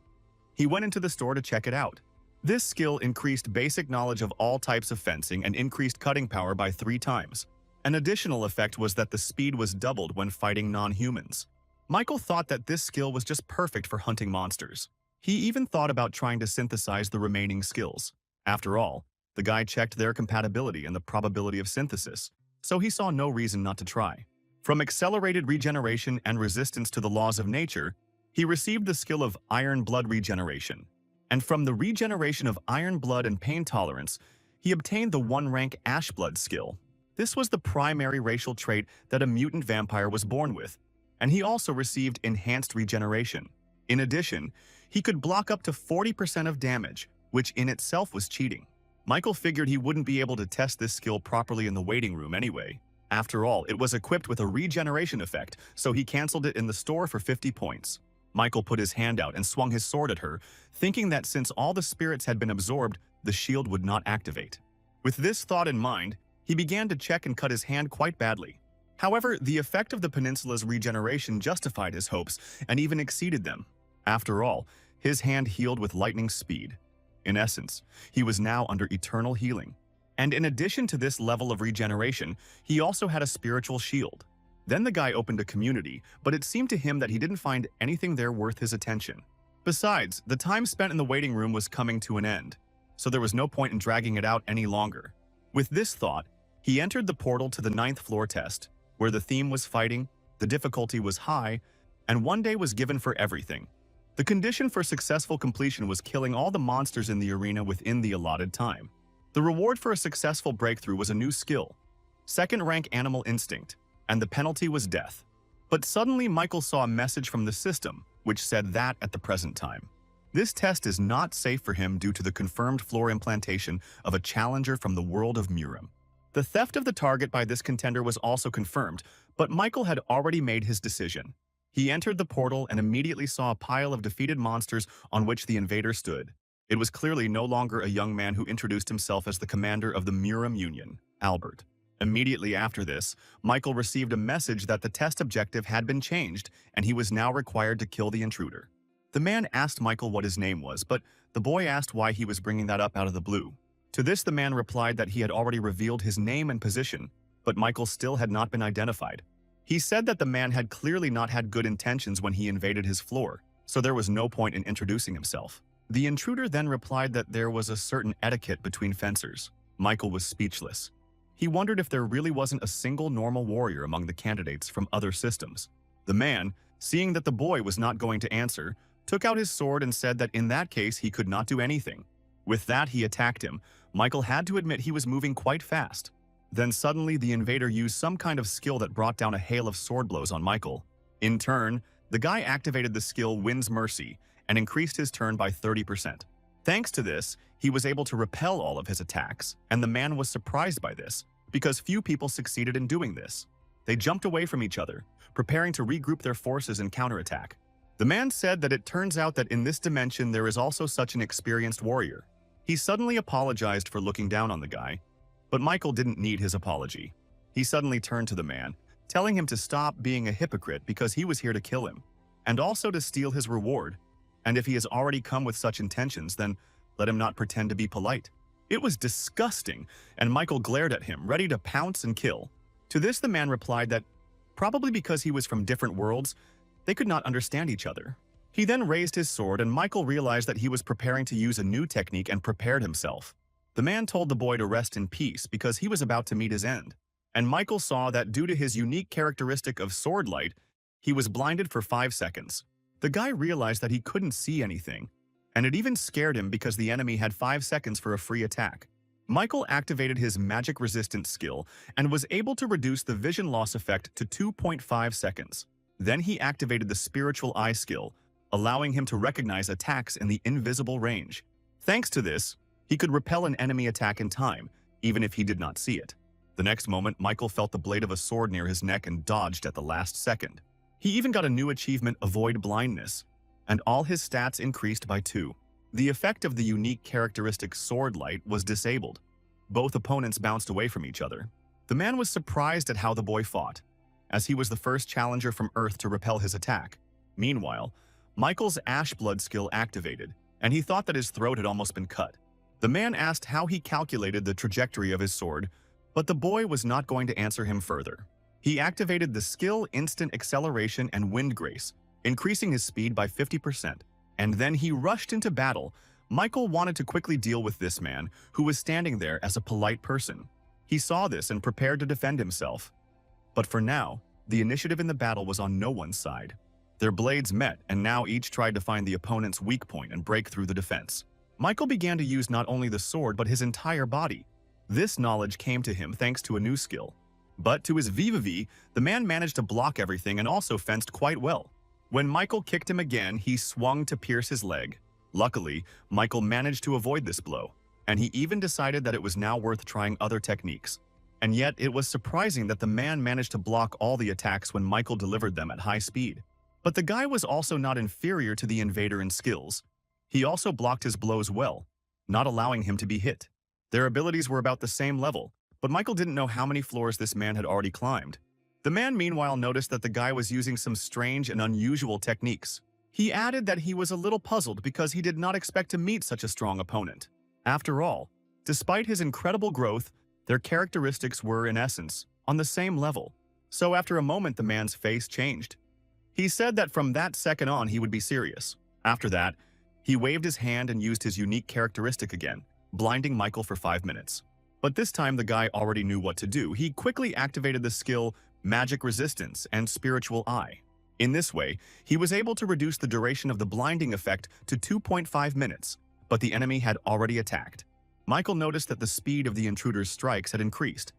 He went into the store to check it out. This skill increased basic knowledge of all types of fencing and increased cutting power by 3 times. An additional effect was that the speed was doubled when fighting non-humans. Michael thought that this skill was just perfect for hunting monsters. He even thought about trying to synthesize the remaining skills. After all, the guy checked their compatibility and the probability of synthesis, so he saw no reason not to try. From accelerated regeneration and resistance to the laws of nature, he received the skill of Iron Blood Regeneration. And from the regeneration of Iron Blood and Pain Tolerance, he obtained the 1-rank Ash Blood skill. This was the primary racial trait that a mutant vampire was born with, and he also received Enhanced Regeneration. In addition, he could block up to 40% of damage, which in itself was cheating. Michael figured he wouldn't be able to test this skill properly in the waiting room anyway. After all, it was equipped with a regeneration effect, so he canceled it in the store for 50 points. Michael put his hand out and swung his sword at her, thinking that since all the spirits had been absorbed, the shield would not activate. With this thought in mind, he began to check and cut his hand quite badly. However, the effect of the peninsula's regeneration justified his hopes and even exceeded them. After all, his hand healed with lightning speed. In essence, he was now under eternal healing. And in addition to this level of regeneration, he also had a spiritual shield. Then the guy opened a community, but it seemed to him that he didn't find anything there worth his attention. Besides, the time spent in the waiting room was coming to an end, so there was no point in dragging it out any longer. With this thought, he entered the portal to the 9th floor test, where the theme was fighting, the difficulty was high, and 1 day was given for everything. The condition for successful completion was killing all the monsters in the arena within the allotted time. The reward for a successful breakthrough was a new skill, 2nd rank Animal Instinct, and the penalty was death. But suddenly Michael saw a message from the system, which said that at the present time, this test is not safe for him due to the confirmed floor implantation of a challenger from the world of Murim. The theft of the target by this contender was also confirmed, but Michael had already made his decision. He entered the portal and immediately saw a pile of defeated monsters on which the invader stood. It was clearly no longer a young man who introduced himself as the commander of the Murim Union, Albert. Immediately after this, Michael received a message that the test objective had been changed and he was now required to kill the intruder. The man asked Michael what his name was, but the boy asked why he was bringing that up out of the blue. To this, the man replied that he had already revealed his name and position, but Michael still had not been identified. He said that the man had clearly not had good intentions when he invaded his floor, so there was no point in introducing himself. The intruder then replied that there was a certain etiquette between fencers. Michael was speechless. He wondered if there really wasn't a single normal warrior among the candidates from other systems. The man, seeing that the boy was not going to answer, took out his sword and said that in that case he could not do anything. With that, he attacked him. Michael had to admit he was moving quite fast. Then suddenly the invader used some kind of skill that brought down a hail of sword blows on Michael. In turn, the guy activated the skill Wind's Mercy and increased his turn by 30%. Thanks to this, he was able to repel all of his attacks, and the man was surprised by this, because few people succeeded in doing this. They jumped away from each other, preparing to regroup their forces and counterattack. The man said that it turns out that in this dimension there is also such an experienced warrior. He suddenly apologized for looking down on the guy, but Michael didn't need his apology. He suddenly turned to the man, telling him to stop being a hypocrite because he was here to kill him, and also to steal his reward. And if he has already come with such intentions, then let him not pretend to be polite. It was disgusting, and Michael glared at him, ready to pounce and kill. To this, the man replied that, probably because he was from different worlds, they could not understand each other. He then raised his sword, and Michael realized that he was preparing to use a new technique and prepared himself. The man told the boy to rest in peace because he was about to meet his end. And Michael saw that due to his unique characteristic of sword light, he was blinded for 5 seconds. The guy realized that he couldn't see anything, and it even scared him because the enemy had 5 seconds for a free attack. Michael activated his magic resistance skill and was able to reduce the vision loss effect to 2.5 seconds. Then he activated the spiritual eye skill, allowing him to recognize attacks in the invisible range. Thanks to this, he could repel an enemy attack in time, even if he did not see it. The next moment, Michael felt the blade of a sword near his neck and dodged at the last second. He even got a new achievement, Avoid Blindness, and all his stats increased by 2. The effect of the unique characteristic sword light was disabled. Both opponents bounced away from each other. The man was surprised at how the boy fought, as he was the first challenger from Earth to repel his attack. Meanwhile, Michael's Ash Blood skill activated, and he thought that his throat had almost been cut. The man asked how he calculated the trajectory of his sword, but the boy was not going to answer him further. He activated the skill Instant Acceleration and Wind Grace, increasing his speed by 50%, and then he rushed into battle. Michael wanted to quickly deal with this man, who was standing there as a polite person. He saw this and prepared to defend himself. But for now, the initiative in the battle was on no one's side. Their blades met, and now each tried to find the opponent's weak point and break through the defense. Michael began to use not only the sword but his entire body. This knowledge came to him thanks to a new skill. But to his viva-v, the man managed to block everything and also fenced quite well. When Michael kicked him again, he swung to pierce his leg. Luckily, Michael managed to avoid this blow, and he even decided that it was now worth trying other techniques. And yet, it was surprising that the man managed to block all the attacks when Michael delivered them at high speed. But the guy was also not inferior to the invader in skills. He also blocked his blows well, not allowing him to be hit. Their abilities were about the same level, but Michael didn't know how many floors this man had already climbed. The man meanwhile noticed that the guy was using some strange and unusual techniques. He added that he was a little puzzled because he did not expect to meet such a strong opponent. After all, despite his incredible growth, their characteristics were, in essence, on the same level. So after a moment, the man's face changed. He said that from that second on he would be serious. After that, he waved his hand and used his unique characteristic again, blinding Michael for 5 minutes. But this time the guy already knew what to do. He quickly activated the skill Magic Resistance and Spiritual Eye. In this way, he was able to reduce the duration of the blinding effect to 2.5 minutes, but the enemy had already attacked. Michael noticed that the speed of the intruder's strikes had increased,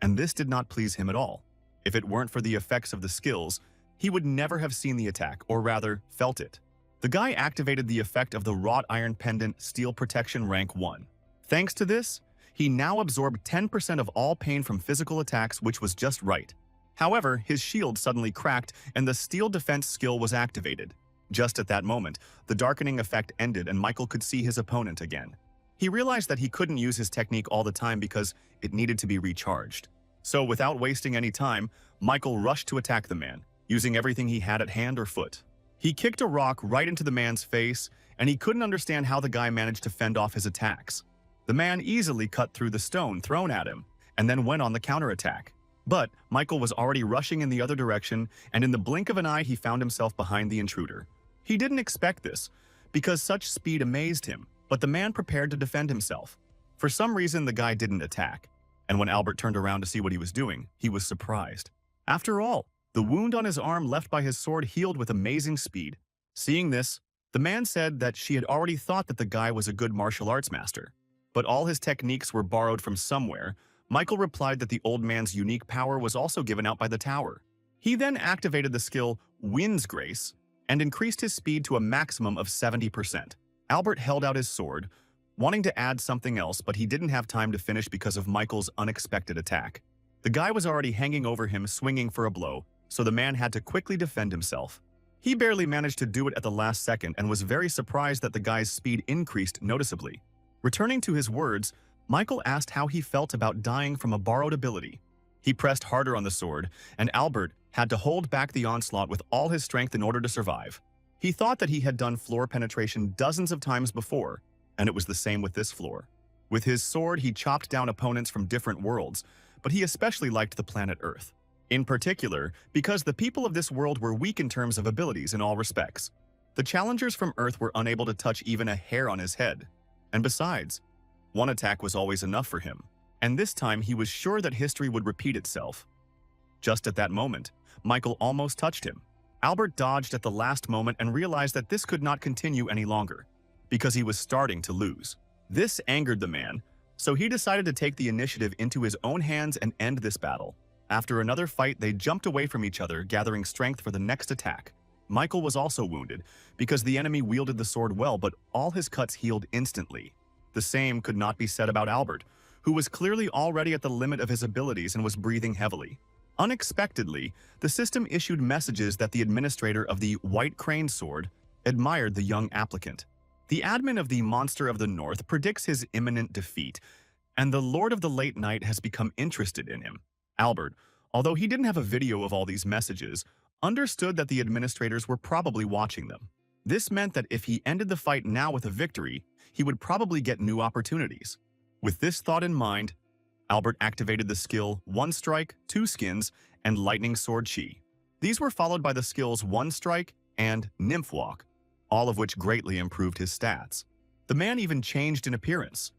and this did not please him at all. If it weren't for the effects of the skills, he would never have seen the attack, or rather, felt it. The guy activated the effect of the Wrought Iron Pendant Steel Protection Rank 1. Thanks to this, he now absorbed 10% of all pain from physical attacks, which was just right. However, his shield suddenly cracked and the steel defense skill was activated. Just at that moment, the darkening effect ended and Michael could see his opponent again. He realized that he couldn't use his technique all the time because it needed to be recharged. So without wasting any time, Michael rushed to attack the man, using everything he had at hand or foot. He kicked a rock right into the man's face, and he couldn't understand how the guy managed to fend off his attacks. The man easily cut through the stone thrown at him, and then went on the counterattack. But Michael was already rushing in the other direction, and in the blink of an eye he found himself behind the intruder. He didn't expect this, because such speed amazed him, but the man prepared to defend himself. For some reason, the guy didn't attack, and when Albert turned around to see what he was doing, he was surprised. After all, the wound on his arm left by his sword healed with amazing speed. Seeing this, The man said that she had already thought that the guy was a good martial arts master, but all his techniques were borrowed from somewhere. Michael replied that the old man's unique power was also given out by the tower. He then activated the skill Wind's Grace and increased his speed to a maximum of 70%. Albert held out his sword, wanting to add something else, but he didn't have time to finish because of Michael's unexpected attack. The guy was already hanging over him, swinging for a blow, so the man had to quickly defend himself. He barely managed to do it at the last second and was very surprised that the guy's speed increased noticeably. Returning to his words, Michael asked how he felt about dying from a borrowed ability. He pressed harder on the sword, and Albert had to hold back the onslaught with all his strength in order to survive. He thought that he had done floor penetration dozens of times before, and it was the same with this floor. With his sword, he chopped down opponents from different worlds, but he especially liked the planet Earth. In particular, because the people of this world were weak in terms of abilities in all respects. The challengers from Earth were unable to touch even a hair on his head. And besides, one attack was always enough for him, and this time he was sure that history would repeat itself. Just at that moment, Michael almost touched him. Albert dodged at the last moment and realized that this could not continue any longer, because he was starting to lose. This angered the man, so he decided to take the initiative into his own hands and end this battle. After another fight, they jumped away from each other, gathering strength for the next attack. Michael was also wounded, because the enemy wielded the sword well, but all his cuts healed instantly. The same could not be said about Albert, who was clearly already at the limit of his abilities and was breathing heavily. Unexpectedly, the system issued messages that the administrator of the White Crane Sword admired the young applicant. The admin of the Monster of the North predicts his imminent defeat, and the Lord of the Late Night has become interested in him. Albert, although he didn't have a video of all these messages, understood that the administrators were probably watching them. This meant that if he ended the fight now with a victory, he would probably get new opportunities. With this thought in mind, Albert activated the skill One Strike, Two Skins, and Lightning Sword Chi. These were followed by the skills One Strike and Nymph Walk, all of which greatly improved his stats. The man even changed in appearance.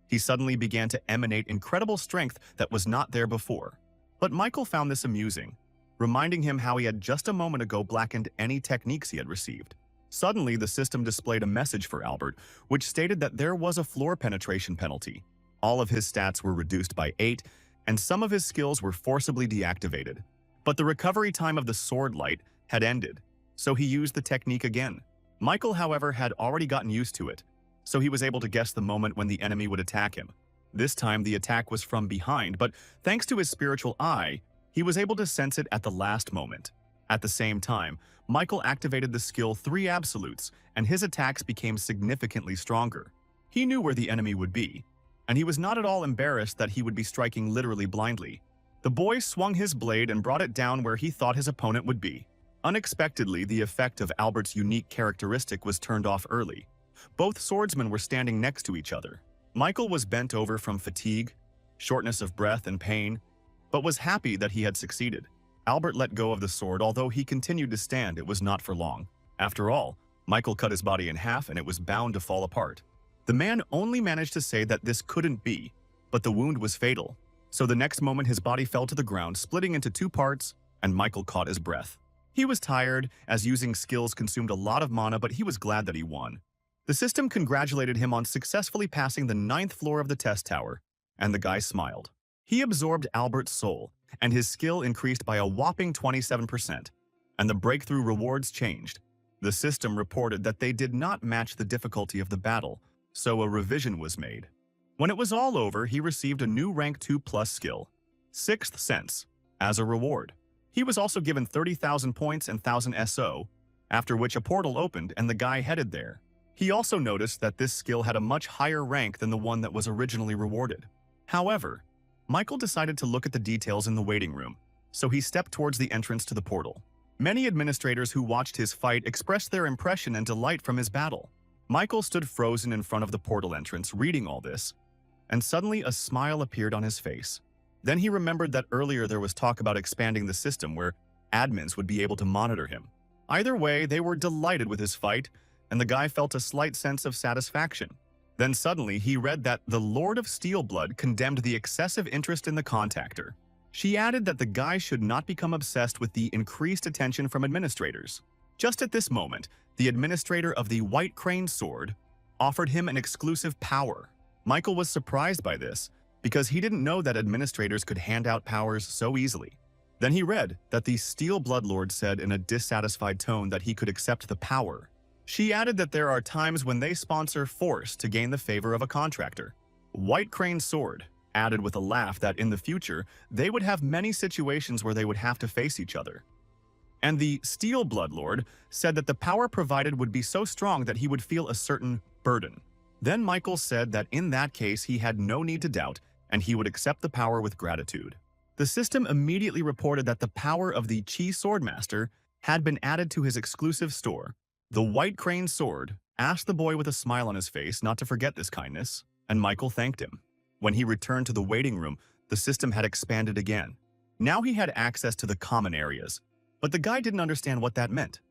He suddenly began to emanate incredible strength that was not there before. But Michael found this amusing, reminding him how he had just a moment ago blackened any techniques he had received. Suddenly, the system displayed a message for Albert, which stated that there was a floor penetration penalty. All of his stats were reduced by 8, and some of his skills were forcibly deactivated. But the recovery time of the sword light had ended, so he used the technique again. Michael, however, had already gotten used to it, so he was able to guess the moment when the enemy would attack him. This time, the attack was from behind, but thanks to his spiritual eye, he was able to sense it at the last moment. At the same time, Michael activated the skill 3 Absolutes, and his attacks became significantly stronger. He knew where the enemy would be, and he was not at all embarrassed that he would be striking literally blindly. The boy swung his blade and brought it down where he thought his opponent would be. Unexpectedly, the effect of Albert's unique characteristic was turned off early. Both swordsmen were standing next to each other. Michael was bent over from fatigue, shortness of breath, and pain, but was happy that he had succeeded. Albert let go of the sword. Although he continued to stand, it was not for long. After all, Michael cut his body in half and it was bound to fall apart. The man only managed to say that this couldn't be, but the wound was fatal. So the next moment his body fell to the ground, splitting into 2 parts, and Michael caught his breath. He was tired, as using skills consumed a lot of mana, but he was glad that he won. The system congratulated him on successfully passing the 9th floor of the test tower, and the guy smiled. He absorbed Albert's soul, and his skill increased by a whopping 27%, and the breakthrough rewards changed. The system reported that they did not match the difficulty of the battle, so a revision was made. When it was all over, he received a new rank 2+ skill, 6th Sense, as a reward. He was also given 30,000 points and 1,000 SO, after which a portal opened and the guy headed there. He also noticed that this skill had a much higher rank than the one that was originally rewarded. However, Michael decided to look at the details in the waiting room, so he stepped towards the entrance to the portal. Many administrators who watched his fight expressed their impression and delight from his battle. Michael stood frozen in front of the portal entrance, reading all this, and suddenly a smile appeared on his face. Then he remembered that earlier there was talk about expanding the system where admins would be able to monitor him. Either way, they were delighted with his fight, and the guy felt a slight sense of satisfaction. Then suddenly he read that the Lord of Steelblood condemned the excessive interest in the contactor. She added that the guy should not become obsessed with the increased attention from administrators. Just at this moment, The administrator of the White Crane Sword offered him an exclusive power. Michael was surprised by this because he didn't know that administrators could hand out powers so easily. Then he read that the Steel Bloodlord said in a dissatisfied tone that he could accept the power. She added that there are times when they sponsor force to gain the favor of a contractor. White Crane Sword added with a laugh that in the future, they would have many situations where they would have to face each other. And the Steel Bloodlord said that the power provided would be so strong that he would feel a certain burden. Then Michael said that in that case he had no need to doubt and he would accept the power with gratitude. The system immediately reported that the power of the Chi Swordmaster had been added to his exclusive store. The White Crane Sword asked the boy with a smile on his face not to forget this kindness, and Michael thanked him. When he returned to the waiting room, the system had expanded again. Now he had access to the common areas, but the guy didn't understand what that meant.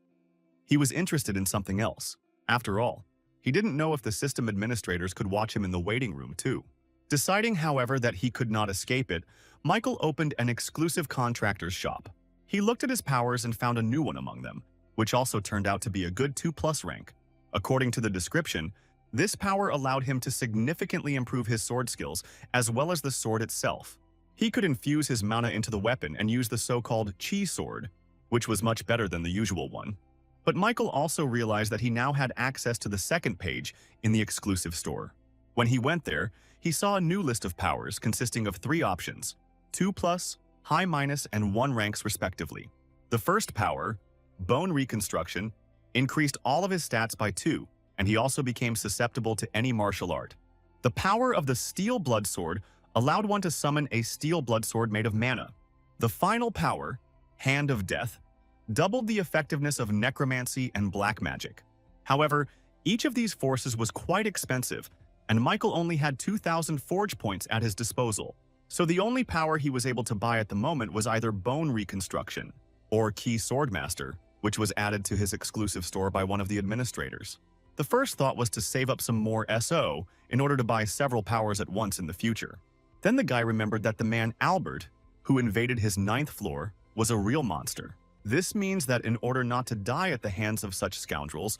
He was interested in something else. After all, he didn't know if the system administrators could watch him in the waiting room too. Deciding, however, that he could not escape it, Michael opened an exclusive contractor's shop. He looked at his powers and found a new one among them, which also turned out to be a good 2+ rank. According to the description, this power allowed him to significantly improve his sword skills as well as the sword itself. He could infuse his mana into the weapon and use the so-called Chi Sword, which was much better than the usual one. But Michael also realized that he now had access to the second page in the exclusive store. When he went there, he saw a new list of powers consisting of 3 options, 2+, high-, and 1 ranks respectively. The first power, Bone Reconstruction, increased all of his stats by 2, and he also became susceptible to any martial art. The power of the Steel Blood Sword allowed one to summon a Steel Blood Sword made of mana. The final power, Hand of Death, doubled the effectiveness of necromancy and black magic. However, each of these forces was quite expensive, and Michael only had 2,000 forge points at his disposal. So the only power he was able to buy at the moment was either Bone Reconstruction or Chi Swordmaster, which was added to his exclusive store by one of the administrators. The first thought was to save up some more SO in order to buy several powers at once in the future. Then the guy remembered that the man Albert, who invaded his 9th floor, was a real monster. This means that in order not to die at the hands of such scoundrels,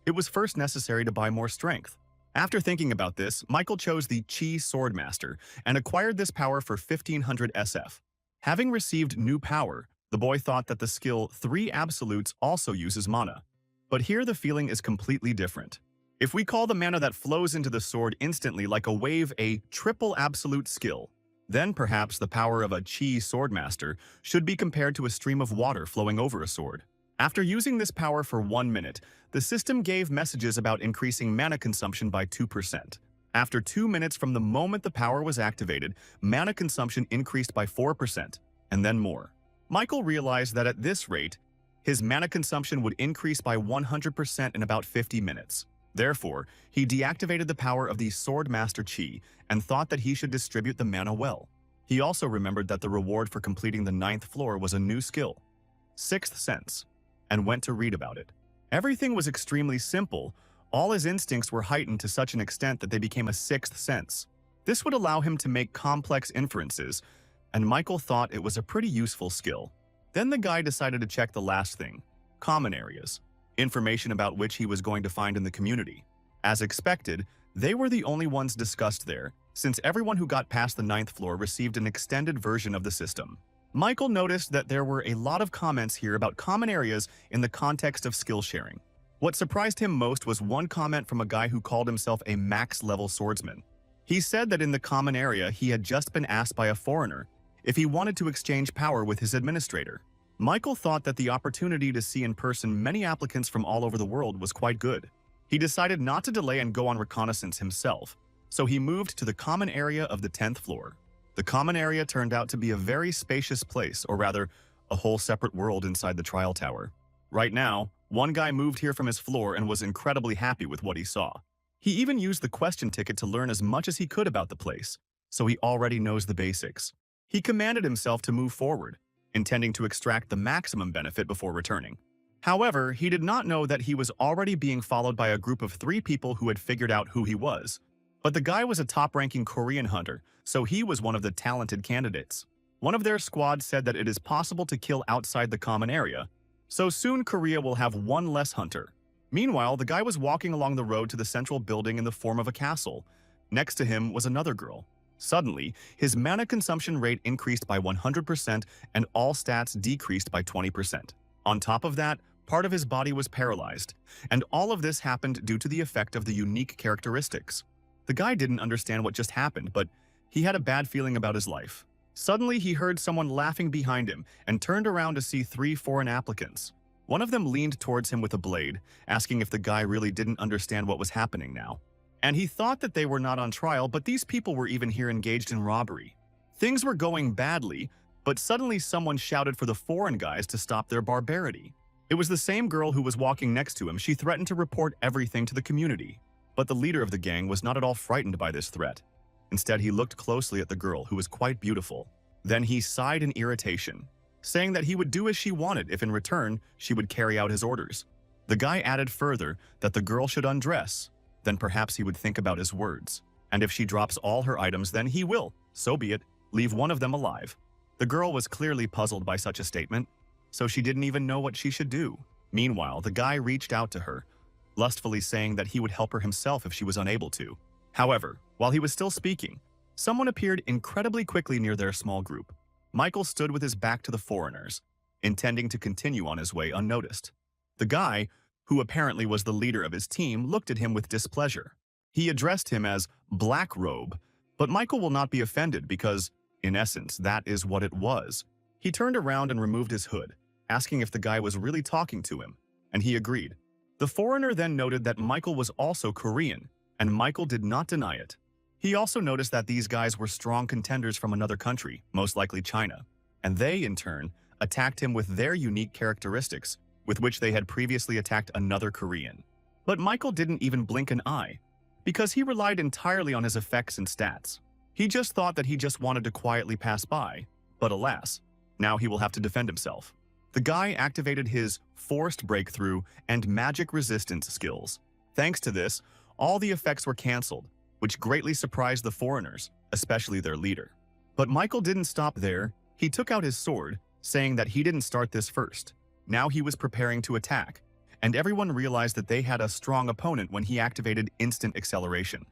it was first necessary to buy more strength. After thinking about this, Michael chose the Chi Swordmaster and acquired this power for 1500 SF. Having received new power, the boy thought that the skill 3 Absolutes also uses mana. But here the feeling is completely different. If we call the mana that flows into the sword instantly like a wave a triple absolute skill, then perhaps the power of a Chi Swordmaster should be compared to a stream of water flowing over a sword. After using this power for 1 minute, the system gave messages about increasing mana consumption by 2%. After 2 minutes from the moment the power was activated, mana consumption increased by 4%, and then more. Michael realized that at this rate, his mana consumption would increase by 100% in about 50 minutes. Therefore, he deactivated the power of the Swordmaster Chi and thought that he should distribute the mana well. He also remembered that the reward for completing the 9th floor was a new skill, Sixth Sense, and went to read about it. Everything was extremely simple. All his instincts were heightened to such an extent that they became a 6th sense. This would allow him to make complex inferences, and Michael thought it was a pretty useful skill. Then the guy decided to check the last thing, common areas, information about which he was going to find in the community. As expected, they were the only ones discussed there, since everyone who got past the 9th floor received an extended version of the system. Michael noticed that there were a lot of comments here about common areas in the context of skill sharing. What surprised him most was one comment from a guy who called himself a max-level swordsman. He said that in the common area he had just been asked by a foreigner if he wanted to exchange power with his administrator. Michael thought that the opportunity to see in person many applicants from all over the world was quite good. He decided not to delay and go on reconnaissance himself, so he moved to the common area of the 10th floor. The common area turned out to be a very spacious place, or rather, a whole separate world inside the trial tower. Right now, one guy moved here from his floor and was incredibly happy with what he saw. He even used the question ticket to learn as much as he could about the place, so he already knows the basics. He commanded himself to move forward, intending to extract the maximum benefit before returning. However, he did not know that he was already being followed by a group of 3 people who had figured out who he was. But the guy was a top-ranking Korean hunter, so he was one of the talented candidates. One of their squad said that it is possible to kill outside the common area, so soon Korea will have 1 less hunter. Meanwhile, the guy was walking along the road to the central building in the form of a castle. Next to him was another girl. Suddenly, his mana consumption rate increased by 100% and all stats decreased by 20%. On top of that, part of his body was paralyzed, and all of this happened due to the effect of the unique characteristics. The guy didn't understand what just happened, but he had a bad feeling about his life. Suddenly, he heard someone laughing behind him and turned around to see 3 foreign applicants. One of them leaned towards him with a blade, asking if the guy really didn't understand what was happening now. And he thought that they were not on trial, but these people were even here engaged in robbery. Things were going badly, but suddenly someone shouted for the foreign guys to stop their barbarity. It was the same girl who was walking next to him. She threatened to report everything to the community. But the leader of the gang was not at all frightened by this threat. Instead, he looked closely at the girl, who was quite beautiful. Then he sighed in irritation, saying that he would do as she wanted if in return she would carry out his orders. The guy added further that the girl should undress. Then perhaps he would think about his words. And if she drops all her items, then he will, so be it, leave one of them alive. The girl was clearly puzzled by such a statement, so she didn't even know what she should do. Meanwhile, the guy reached out to her, lustfully saying that he would help her himself if she was unable to. However, while he was still speaking, someone appeared incredibly quickly near their small group. Michael stood with his back to the foreigners, intending to continue on his way unnoticed. The guy, who apparently was the leader of his team, looked at him with displeasure. He addressed him as Black Robe, but Michael will not be offended because, in essence, that is what it was. He turned around and removed his hood, asking if the guy was really talking to him, and he agreed. The foreigner then noted that Michael was also Korean, and Michael did not deny it. He also noticed that these guys were strong contenders from another country, most likely China, and they, in turn, attacked him with their unique characteristics, with which they had previously attacked another Korean. But Michael didn't even blink an eye, because he relied entirely on his effects and stats. He just thought that he just wanted to quietly pass by, but alas, now he will have to defend himself. The guy activated his forced breakthrough and magic resistance skills. Thanks to this, all the effects were cancelled, which greatly surprised the foreigners, especially their leader. But Michael didn't stop there. He took out his sword, saying that he didn't start this first. Now he was preparing to attack, and everyone realized that they had a strong opponent when he activated instant acceleration.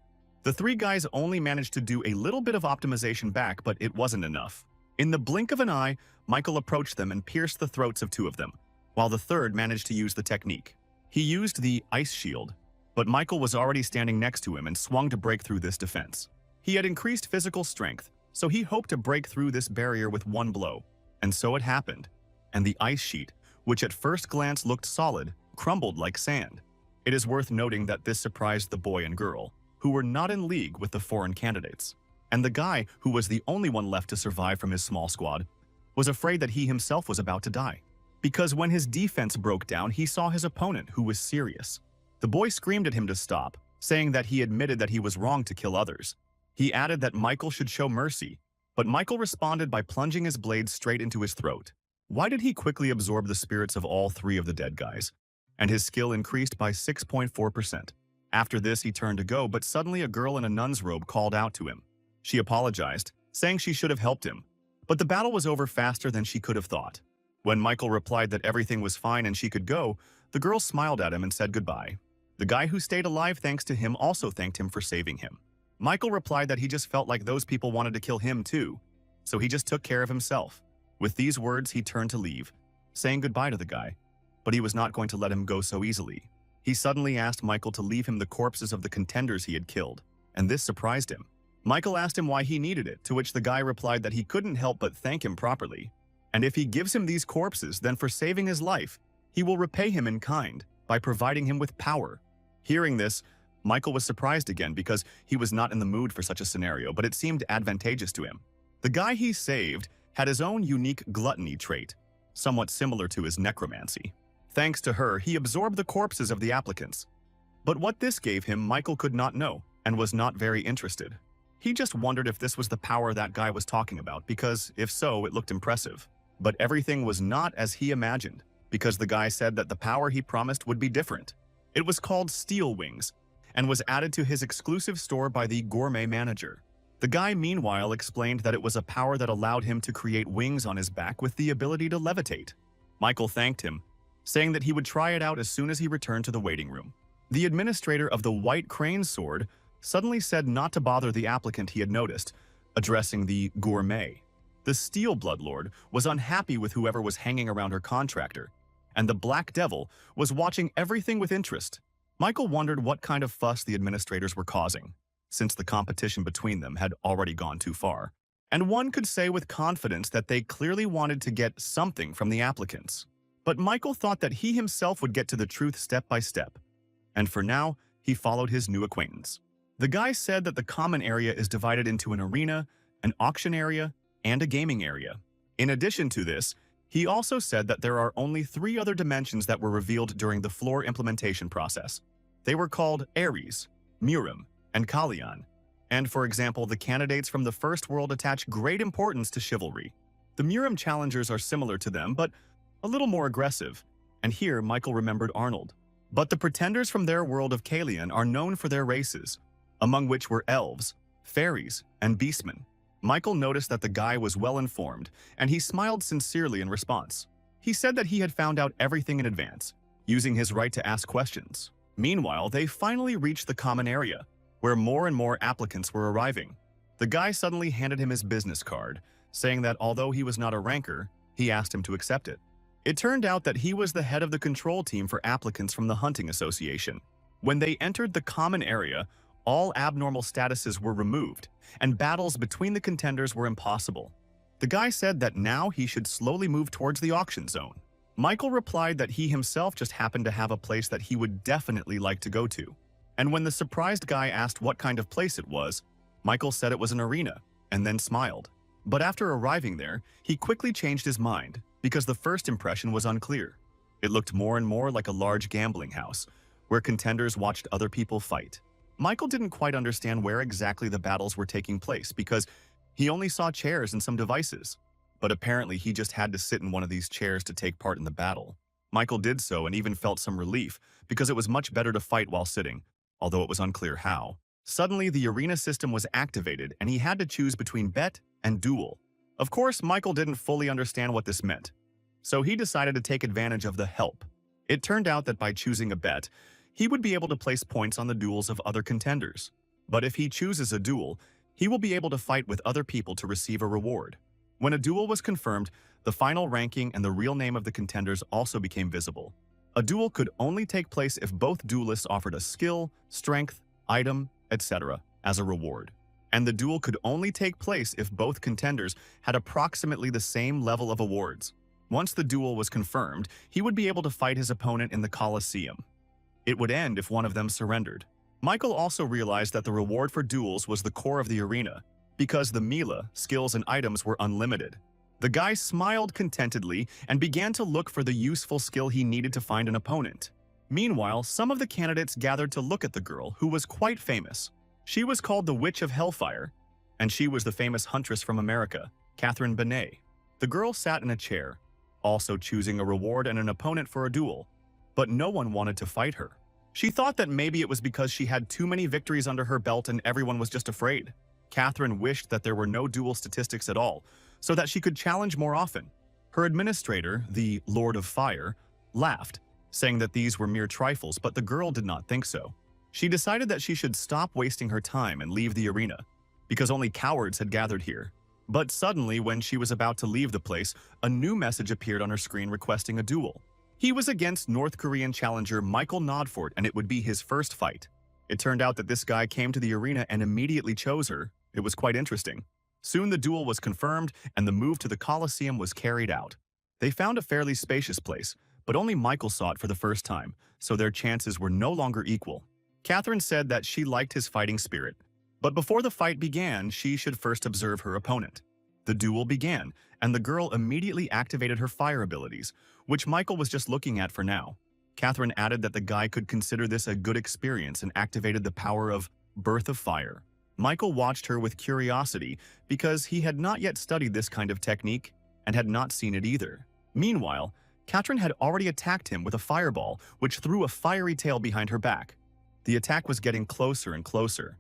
The 3 guys only managed to do a little bit of optimization back, but it wasn't enough. In the blink of an eye, Michael approached them and pierced the throats of 2 of them, while the third managed to use the technique. He used the ice shield, but Michael was already standing next to him and swung to break through this defense. He had increased physical strength, so he hoped to break through this barrier with one blow. And so it happened. And the ice sheet, which at first glance looked solid, crumbled like sand. It is worth noting that this surprised the boy and girl, who were not in league with the foreign candidates. And the guy, who was the only one left to survive from his small squad, was afraid that he himself was about to die. Because when his defense broke down, he saw his opponent, who was serious. The boy screamed at him to stop, saying that he admitted that he was wrong to kill others. He added that Michael should show mercy, but Michael responded by plunging his blade straight into his throat. Why did he quickly absorb the spirits of all 3 of the dead guys? And his skill increased by 6.4%. After this, he turned to go, but suddenly a girl in a nun's robe called out to him. She apologized, saying she should have helped him, but the battle was over faster than she could have thought. When Michael replied that everything was fine and she could go, the girl smiled at him and said goodbye. The guy who stayed alive thanks to him also thanked him for saving him. Michael replied that he just felt like those people wanted to kill him too, so he just took care of himself. With these words, he turned to leave, saying goodbye to the guy, but he was not going to let him go so easily. He suddenly asked Michael to leave him the corpses of the contenders he had killed, and this surprised him. Michael asked him why he needed it, to which the guy replied that he couldn't help but thank him properly. And if he gives him these corpses, then for saving his life, he will repay him in kind by providing him with power. Hearing this, Michael was surprised again because he was not in the mood for such a scenario, but it seemed advantageous to him. The guy he saved had his own unique gluttony trait, somewhat similar to his necromancy. Thanks to her, he absorbed the corpses of the applicants. But what this gave him, Michael could not know, and was not very interested. He just wondered if this was the power that guy was talking about, because if so, it looked impressive. But everything was not as he imagined, because the guy said that the power he promised would be different. It was called Steel Wings, and was added to his exclusive store by the gourmet manager. The guy, meanwhile, explained that it was a power that allowed him to create wings on his back with the ability to levitate. Michael thanked him, saying that he would try it out as soon as he returned to the waiting room. The administrator of the White Crane Sword suddenly said not to bother the applicant he had noticed, addressing the gourmet. The Steel Bloodlord was unhappy with whoever was hanging around her contractor, and the Black Devil was watching everything with interest. Michael wondered what kind of fuss the administrators were causing, since the competition between them had already gone too far. And one could say with confidence that they clearly wanted to get something from the applicants. But Michael thought that he himself would get to the truth step by step. And for now, he followed his new acquaintance. The guy said that the common area is divided into an arena, an auction area, and a gaming area. In addition to this, he also said that there are only 3 other dimensions that were revealed during the floor implementation process. They were called Ares, Murim, and Kalyan. And for example, the candidates from the first world attach great importance to chivalry. The Murim challengers are similar to them, but a little more aggressive. And here, Michael remembered Arnold. But the pretenders from their world of Kalyan are known for their races, among which were elves, fairies, and beastmen. Michael noticed that the guy was well informed, and he smiled sincerely in response. He said that he had found out everything in advance, using his right to ask questions. Meanwhile, they finally reached the common area, where more and more applicants were arriving. The guy suddenly handed him his business card, saying that although he was not a ranker, he asked him to accept it. It turned out that he was the head of the control team for applicants from the Hunting Association. When they entered the common area, all abnormal statuses were removed, and battles between the contenders were impossible. The guy said that now he should slowly move towards the auction zone. Michael replied that he himself just happened to have a place that he would definitely like to go to. And when the surprised guy asked what kind of place it was, Michael said it was an arena, and then smiled. But after arriving there, he quickly changed his mind, because the first impression was unclear. It looked more and more like a large gambling house, where contenders watched other people fight. Michael didn't quite understand where exactly the battles were taking place because he only saw chairs and some devices. But apparently he just had to sit in one of these chairs to take part in the battle. Michael did so and even felt some relief because it was much better to fight while sitting, although it was unclear how. Suddenly, the arena system was activated and he had to choose between bet and duel. Of course, Michael didn't fully understand what this meant, so he decided to take advantage of the help. It turned out that by choosing a bet, he would be able to place points on the duels of other contenders. But if he chooses a duel, he will be able to fight with other people to receive a reward. When a duel was confirmed, the final ranking and the real name of the contenders also became visible. A duel could only take place if both duelists offered a skill, strength, item, etc. as a reward. And the duel could only take place if both contenders had approximately the same level of awards. Once the duel was confirmed, he would be able to fight his opponent in the Colosseum. It would end if one of them surrendered. Michael also realized that the reward for duels was the core of the arena, because the Mila, skills and items were unlimited. The guy smiled contentedly and began to look for the useful skill he needed to find an opponent. Meanwhile, some of the candidates gathered to look at the girl, who was quite famous. She was called the Witch of Hellfire, and she was the famous huntress from America, Catherine Benet. The girl sat in a chair, also choosing a reward and an opponent for a duel, but no one wanted to fight her. She thought that maybe it was because she had too many victories under her belt and everyone was just afraid. Catherine wished that there were no duel statistics at all, so that she could challenge more often. Her administrator, the Lord of Fire, laughed, saying that these were mere trifles, but the girl did not think so. She decided that she should stop wasting her time and leave the arena, because only cowards had gathered here. But suddenly, when she was about to leave the place, a new message appeared on her screen requesting a duel. He was against North Korean challenger Michael Nodfort, and it would be his first fight. It turned out that this guy came to the arena and immediately chose her. It was quite interesting. Soon the duel was confirmed, and the move to the Colosseum was carried out. They found a fairly spacious place, but only Michael saw it for the first time, so their chances were no longer equal. Catherine said that she liked his fighting spirit, but before the fight began, she should first observe her opponent. The duel began, and the girl immediately activated her fire abilities, which Michael was just looking at for now. Catherine added that the guy could consider this a good experience and activated the power of Birth of Fire. Michael watched her with curiosity because he had not yet studied this kind of technique and had not seen it either. Meanwhile, Catherine had already attacked him with a fireball, which threw a fiery tail behind her back. The attack was getting closer and closer,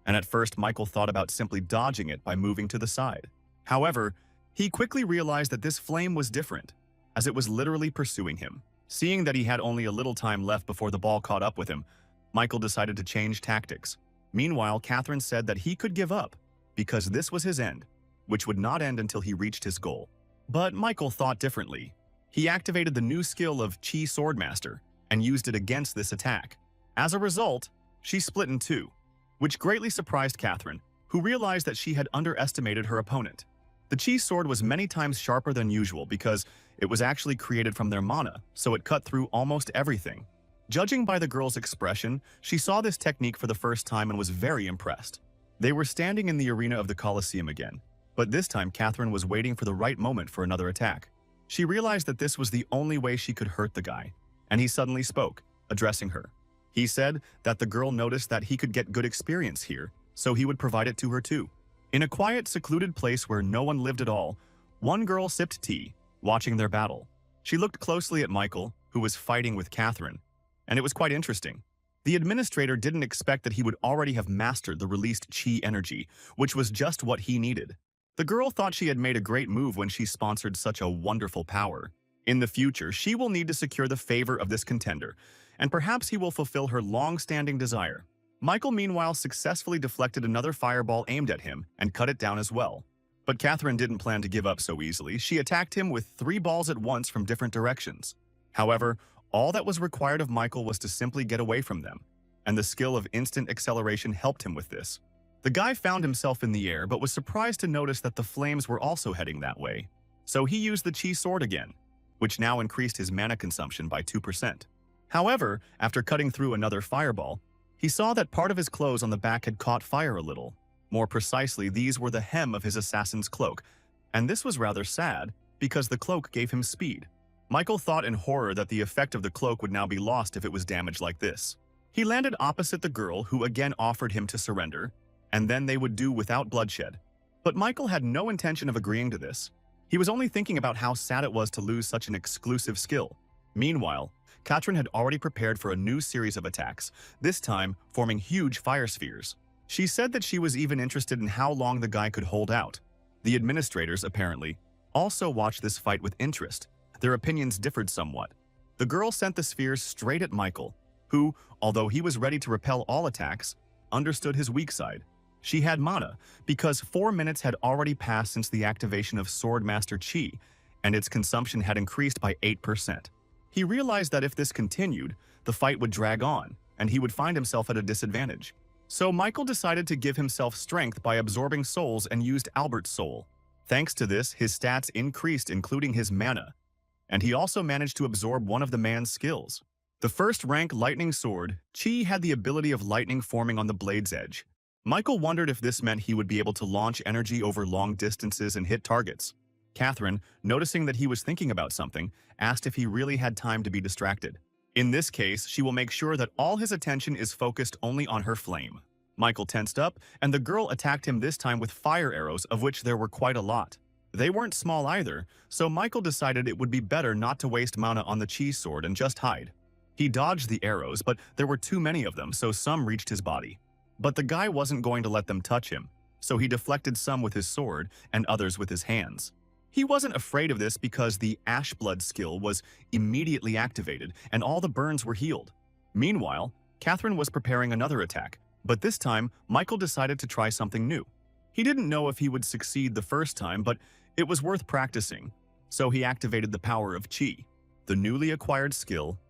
and at first Michael thought about simply dodging it by moving to the side. However, he quickly realized that this flame was different, as it was literally pursuing him. Seeing that he had only a little time left before the ball caught up with him, Michael decided to change tactics. Meanwhile, Catherine said that he could give up because this was his end, which would not end until he reached his goal. But Michael thought differently. He activated the new skill of Chi Swordmaster and used it against this attack. As a result, she split in two, which greatly surprised Catherine, who realized that she had underestimated her opponent. The Chi sword was many times sharper than usual because it was actually created from their mana, so it cut through almost everything. Judging by the girl's expression, she saw this technique for the first time and was very impressed. They were standing in the arena of the Colosseum again, but this time Catherine was waiting for the right moment for another attack. She realized that this was the only way she could hurt the guy, and he suddenly spoke, addressing her. He said that the girl noticed that he could get good experience here, so he would provide it to her too. In a quiet, secluded place where no one lived at all, one girl sipped tea, watching their battle. She looked closely at Michael, who was fighting with Catherine, and it was quite interesting. The administrator didn't expect that he would already have mastered the released Chi energy, which was just what he needed. The girl thought she had made a great move when she sponsored such a wonderful power. In the future, she will need to secure the favor of this contender, and perhaps he will fulfill her long-standing desire. Michael, meanwhile, successfully deflected another fireball aimed at him and cut it down as well. But Catherine didn't plan to give up so easily. She attacked him with 3 balls at once from different directions. However, all that was required of Michael was to simply get away from them, and the skill of instant acceleration helped him with this. The guy found himself in the air but was surprised to notice that the flames were also heading that way. So he used the Chi sword again, which now increased his mana consumption by 2%. However, after cutting through another fireball, he saw that part of his clothes on the back had caught fire a little. More precisely, these were the hem of his assassin's cloak, and this was rather sad because the cloak gave him speed. Michael thought in horror that the effect of the cloak would now be lost if it was damaged like this. He landed opposite the girl, who again offered him to surrender, and then they would do without bloodshed. But Michael had no intention of agreeing to this. He was only thinking about how sad it was to lose such an exclusive skill. Meanwhile, Catherine had already prepared for a new series of attacks, this time forming huge fire spheres. She said that she was even interested in how long the guy could hold out. The administrators, apparently, also watched this fight with interest. Their opinions differed somewhat. The girl sent the spheres straight at Michael, who, although he was ready to repel all attacks, understood his weak side. She had mana, because 4 minutes had already passed since the activation of Swordmaster Chi, and its consumption had increased by 8%. He realized that if this continued, the fight would drag on, and he would find himself at a disadvantage. So Michael decided to give himself strength by absorbing souls and used Albert's soul. Thanks to this, his stats increased, including his mana, and he also managed to absorb one of the man's skills. The first rank lightning sword, Chi had the ability of lightning forming on the blade's edge. Michael wondered if this meant he would be able to launch energy over long distances and hit targets. Catherine, noticing that he was thinking about something, asked if he really had time to be distracted. In this case, she will make sure that all his attention is focused only on her flame. Michael tensed up, and the girl attacked him this time with fire arrows, of which there were quite a lot. They weren't small either, so Michael decided it would be better not to waste mana on the Chi sword and just hide. He dodged the arrows, but there were too many of them, so some reached his body. But the guy wasn't going to let them touch him, so he deflected some with his sword and others with his hands. He wasn't afraid of this because the Ash Blood skill was immediately activated and all the burns were healed. Meanwhile, Catherine was preparing another attack, but this time Michael decided to try something new. He didn't know if he would succeed the first time, but it was worth practicing, so he activated the power of Chi. The newly acquired skill,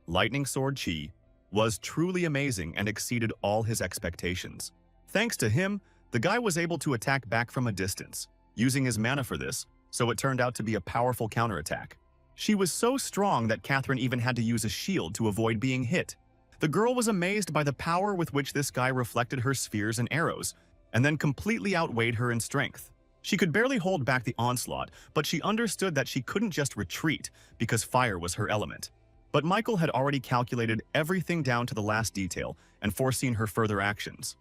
Lightning Sword Chi, was truly amazing and exceeded all his expectations. Thanks to him, the guy was able to attack back from a distance, using his mana for this, so it turned out to be a powerful counterattack. She was so strong that Catherine even had to use a shield to avoid being hit. The girl was amazed by the power with which this guy reflected her spheres and arrows, and then completely outweighed her in strength. She could barely hold back the onslaught, but she understood that she couldn't just retreat because fire was her element. But Michael had already calculated everything down to the last detail and foreseen her further actions.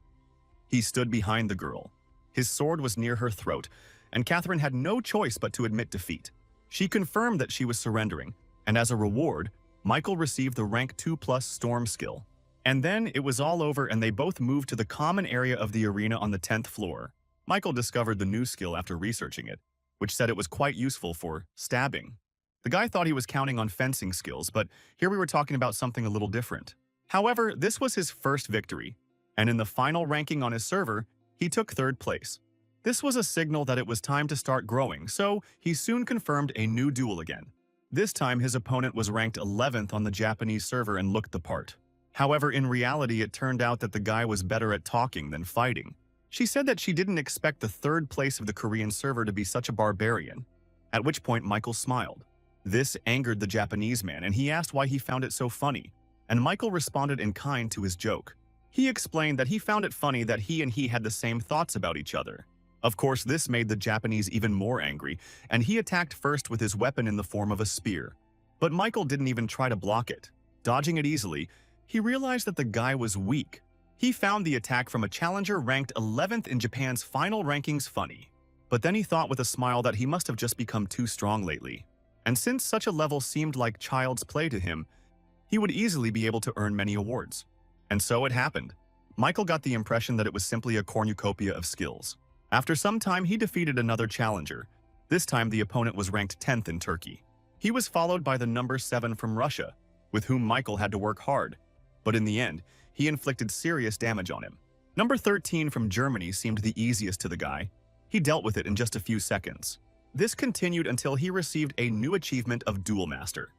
He stood behind the girl. His sword was near her throat, and Catherine had no choice but to admit defeat. She confirmed that she was surrendering, and as a reward, Michael received the rank 2+ Storm skill. And then it was all over and they both moved to the common area of the arena on the 10th floor. Michael discovered the new skill after researching it, which said it was quite useful for stabbing. The guy thought he was counting on fencing skills, but here we were talking about something a little different. However, this was his first victory, and in the final ranking on his server, he took third place. This was a signal that it was time to start growing, so he soon confirmed a new duel again. This time, his opponent was ranked 11th on the Japanese server and looked the part. However, in reality, it turned out that the guy was better at talking than fighting. She said that she didn't expect the third place of the Korean server to be such a barbarian, at which point Michael smiled. This angered the Japanese man, and he asked why he found it so funny, and Michael responded in kind to his joke. He explained that he found it funny that he had the same thoughts about each other. Of course, this made the Japanese even more angry, and he attacked first with his weapon in the form of a spear. But Michael didn't even try to block it. Dodging it easily, he realized that the guy was weak. He found the attack from a challenger ranked 11th in Japan's final rankings funny. But then he thought with a smile that he must have just become too strong lately. And since such a level seemed like child's play to him, he would easily be able to earn many awards. And so it happened. Michael got the impression that it was simply a cornucopia of skills. After some time, he defeated another challenger. This time, the opponent was ranked 10th in Turkey. He was followed by the number 7 from Russia, with whom Michael had to work hard. But in the end, he inflicted serious damage on him. Number 13 from Germany seemed the easiest to the guy. He dealt with it in just a few seconds. This continued until he received a new achievement of Duel Master.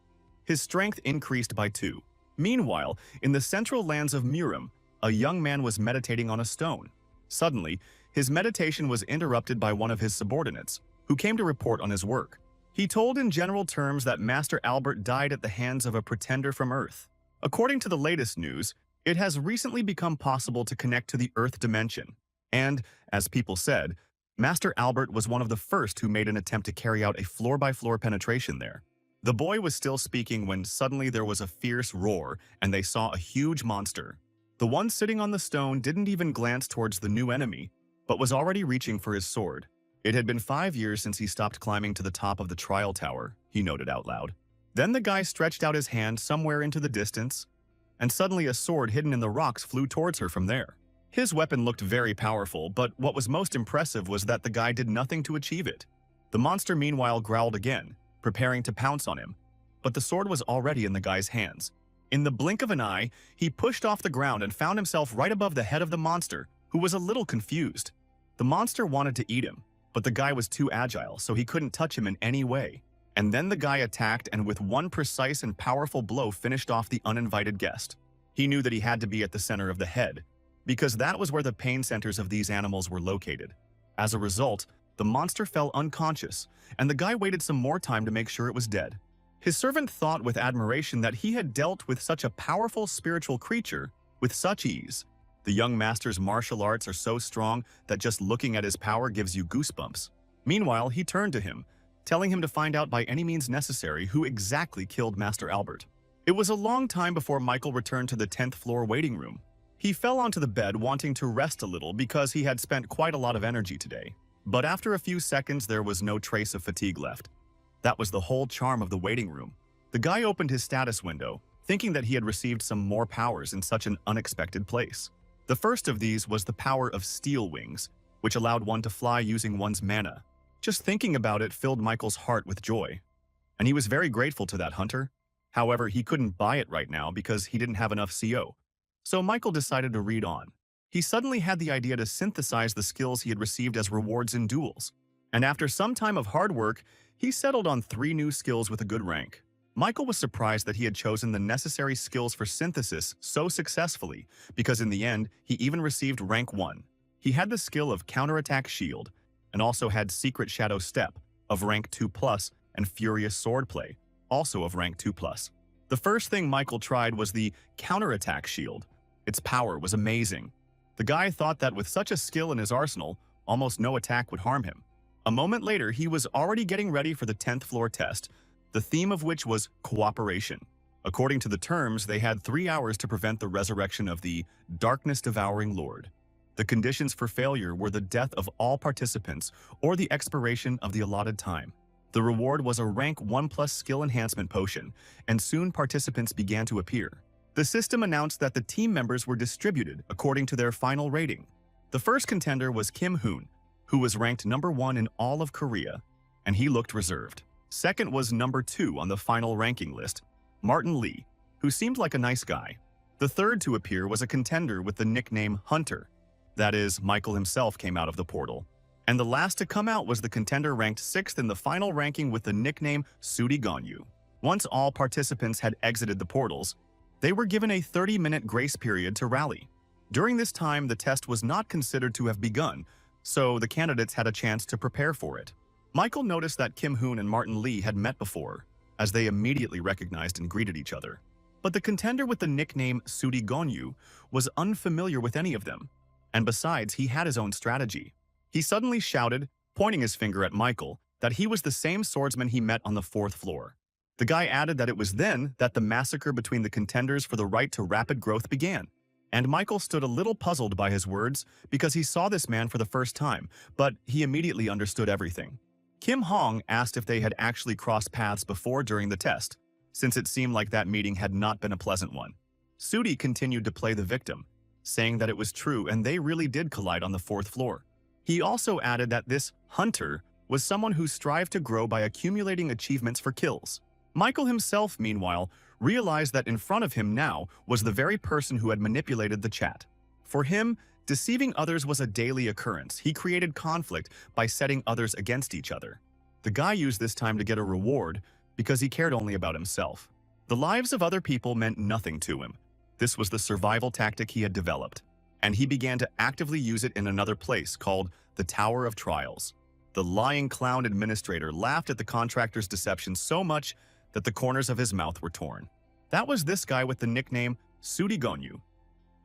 His strength increased by 2. Meanwhile, in the central lands of Murim, a young man was meditating on a stone. Suddenly, his meditation was interrupted by one of his subordinates, who came to report on his work. He told in general terms that Master Albert died at the hands of a pretender from Earth. According to the latest news, it has recently become possible to connect to the Earth dimension. And, as people said, Master Albert was one of the first who made an attempt to carry out a floor-by-floor penetration there. The boy was still speaking when suddenly there was a fierce roar and they saw a huge monster. The one sitting on the stone didn't even glance towards the new enemy, but was already reaching for his sword. It had been 5 years since he stopped climbing to the top of the trial tower, he noted out loud. Then the guy stretched out his hand somewhere into the distance, and suddenly a sword hidden in the rocks flew towards her from there. His weapon looked very powerful, but what was most impressive was that the guy did nothing to achieve it. The monster meanwhile growled again, preparing to pounce on him, but the sword was already in the guy's hands. In the blink of an eye, he pushed off the ground and found himself right above the head of the monster, who was a little confused. The monster wanted to eat him, but the guy was too agile, so he couldn't touch him in any way. And then the guy attacked and with one precise and powerful blow finished off the uninvited guest. He knew that he had to be at the center of the head, because that was where the pain centers of these animals were located. As a result, the monster fell unconscious, and the guy waited some more time to make sure it was dead. His servant thought with admiration that he had dealt with such a powerful spiritual creature with such ease. The young master's martial arts are so strong that just looking at his power gives you goosebumps. Meanwhile, he turned to him, telling him to find out by any means necessary who exactly killed Master Albert. It was a long time before Michael returned to the 10th floor waiting room. He fell onto the bed wanting to rest a little because he had spent quite a lot of energy today. But after a few seconds, there was no trace of fatigue left. That was the whole charm of the waiting room. The guy opened his status window, thinking that he had received some more powers in such an unexpected place. The first of these was the power of Steel Wings, which allowed one to fly using one's mana. Just thinking about it filled Michael's heart with joy. And he was very grateful to that hunter. However, he couldn't buy it right now because he didn't have enough CO. So Michael decided to read on. He suddenly had the idea to synthesize the skills he had received as rewards in duels. And after some time of hard work, he settled on 3 new skills with a good rank. Michael was surprised that he had chosen the necessary skills for synthesis so successfully, because in the end, he even received rank 1. He had the skill of Counterattack Shield, and also had Secret Shadow Step, of rank 2+, and Furious Swordplay, also of rank 2+. The first thing Michael tried was the Counterattack Shield. Its power was amazing. The guy thought that with such a skill in his arsenal, almost no attack would harm him. A moment later, he was already getting ready for the 10th floor test, the theme of which was cooperation. According to the terms, they had 3 hours to prevent the resurrection of the darkness-devouring Lord. The conditions for failure were the death of all participants or the expiration of the allotted time. The reward was a rank 1+ skill enhancement potion, and soon participants began to appear. The system announced that the team members were distributed according to their final rating. The first contender was Kim Hoon, who was ranked number 1 in all of Korea, and he looked reserved. Second was number 2 on the final ranking list, Martin Lee, who seemed like a nice guy. The third to appear was a contender with the nickname Hunter. That is, Michael himself came out of the portal. And the last to come out was the contender ranked 6th in the final ranking with the nickname Sudi Ganyu. Once all participants had exited the portals, they were given a 30-minute grace period to rally. During this time, the test was not considered to have begun, so the candidates had a chance to prepare for it. Michael noticed that Kim Hoon and Martin Lee had met before, as they immediately recognized and greeted each other. But the contender with the nickname Sudi Ganyu was unfamiliar with any of them, and besides, he had his own strategy. He suddenly shouted, pointing his finger at Michael, that he was the same swordsman he met on the 4th floor. The guy added that it was then that the massacre between the contenders for the right to rapid growth began. And Michael stood a little puzzled by his words because he saw this man for the first time, but he immediately understood everything. Kim Hong asked if they had actually crossed paths before during the test, since it seemed like that meeting had not been a pleasant one. Sudi continued to play the victim, saying that it was true and they really did collide on the 4th floor. He also added that this Hunter was someone who strived to grow by accumulating achievements for kills. Michael himself, meanwhile, realized that in front of him now was the very person who had manipulated the chat. For him, deceiving others was a daily occurrence. He created conflict by setting others against each other. The guy used this time to get a reward because he cared only about himself. The lives of other people meant nothing to him. This was the survival tactic he had developed, and he began to actively use it in another place called the Tower of Trials. The lying clown administrator laughed at the contractor's deception so much that the corners of his mouth were torn. That was this guy with the nickname Sudi Ganyu,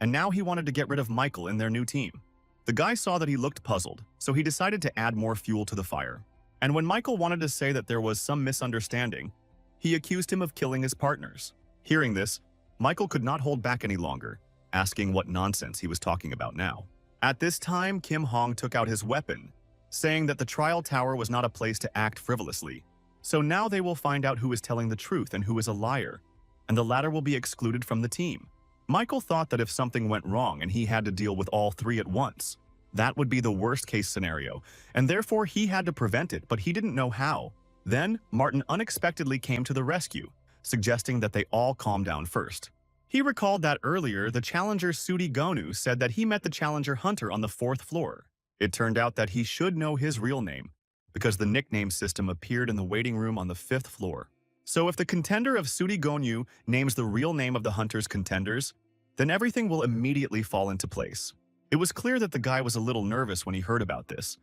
and now he wanted to get rid of Michael in their new team. The guy saw that he looked puzzled, so he decided to add more fuel to the fire. And when Michael wanted to say that there was some misunderstanding, he accused him of killing his partners. Hearing this, Michael could not hold back any longer, asking what nonsense he was talking about now. At this time, Kim Hong took out his weapon, saying that the trial tower was not a place to act frivolously. So now they will find out who is telling the truth and who is a liar, and the latter will be excluded from the team. Michael thought that if something went wrong and he had to deal with all three at once, that would be the worst-case scenario, and therefore he had to prevent it, but he didn't know how. Then, Martin unexpectedly came to the rescue, suggesting that they all calm down first. He recalled that earlier, the challenger Sudi Ganyu said that he met the challenger Hunter on the 4th floor. It turned out that he should know his real name, because the nickname system appeared in the waiting room on the 5th floor. So if the contender of Sudi Ganyu names the real name of the Hunter's contenders, then everything will immediately fall into place. It was clear that the guy was a little nervous when he heard about this,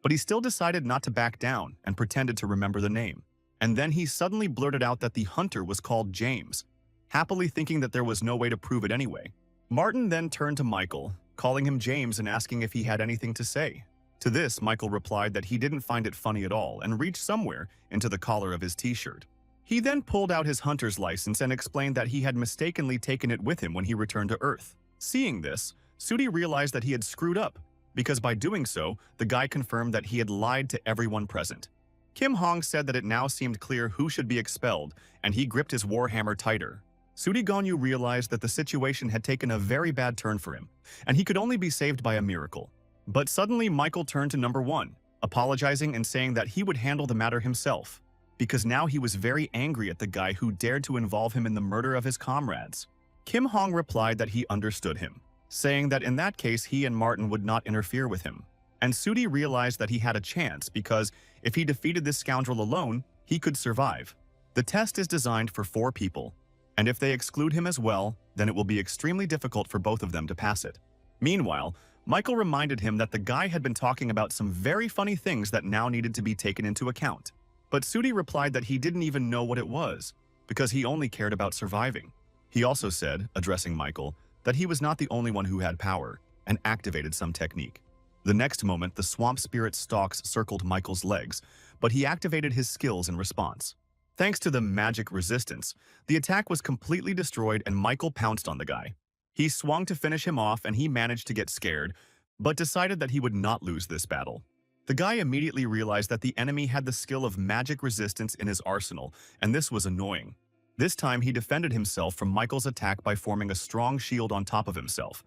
but he still decided not to back down and pretended to remember the name. And then he suddenly blurted out that the Hunter was called James, happily thinking that there was no way to prove it anyway. Martin then turned to Michael, calling him James and asking if he had anything to say. To this, Michael replied that he didn't find it funny at all and reached somewhere into the collar of his t-shirt. He then pulled out his hunter's license and explained that he had mistakenly taken it with him when he returned to Earth. Seeing this, Sudi realized that he had screwed up, because by doing so, the guy confirmed that he had lied to everyone present. Kim Hong said that it now seemed clear who should be expelled, and he gripped his warhammer tighter. Sudi Ganyu realized that the situation had taken a very bad turn for him, and he could only be saved by a miracle. But suddenly Michael turned to number 1, apologizing and saying that he would handle the matter himself, because now he was very angry at the guy who dared to involve him in the murder of his comrades. Kim Hong replied that he understood him, saying that in that case he and Martin would not interfere with him. And Sudi realized that he had a chance because if he defeated this scoundrel alone, he could survive. The test is designed for 4 people, and if they exclude him as well, then it will be extremely difficult for both of them to pass it. Meanwhile, Michael reminded him that the guy had been talking about some very funny things that now needed to be taken into account. But Sudi replied that he didn't even know what it was, because he only cared about surviving. He also said, addressing Michael, that he was not the only one who had power, and activated some technique. The next moment, the swamp spirit stalks circled Michael's legs, but he activated his skills in response. Thanks to the magic resistance, the attack was completely destroyed and Michael pounced on the guy. He swung to finish him off and he managed to get scared, but decided that he would not lose this battle. The guy immediately realized that the enemy had the skill of magic resistance in his arsenal, and this was annoying. This time he defended himself from Michael's attack by forming a strong shield on top of himself.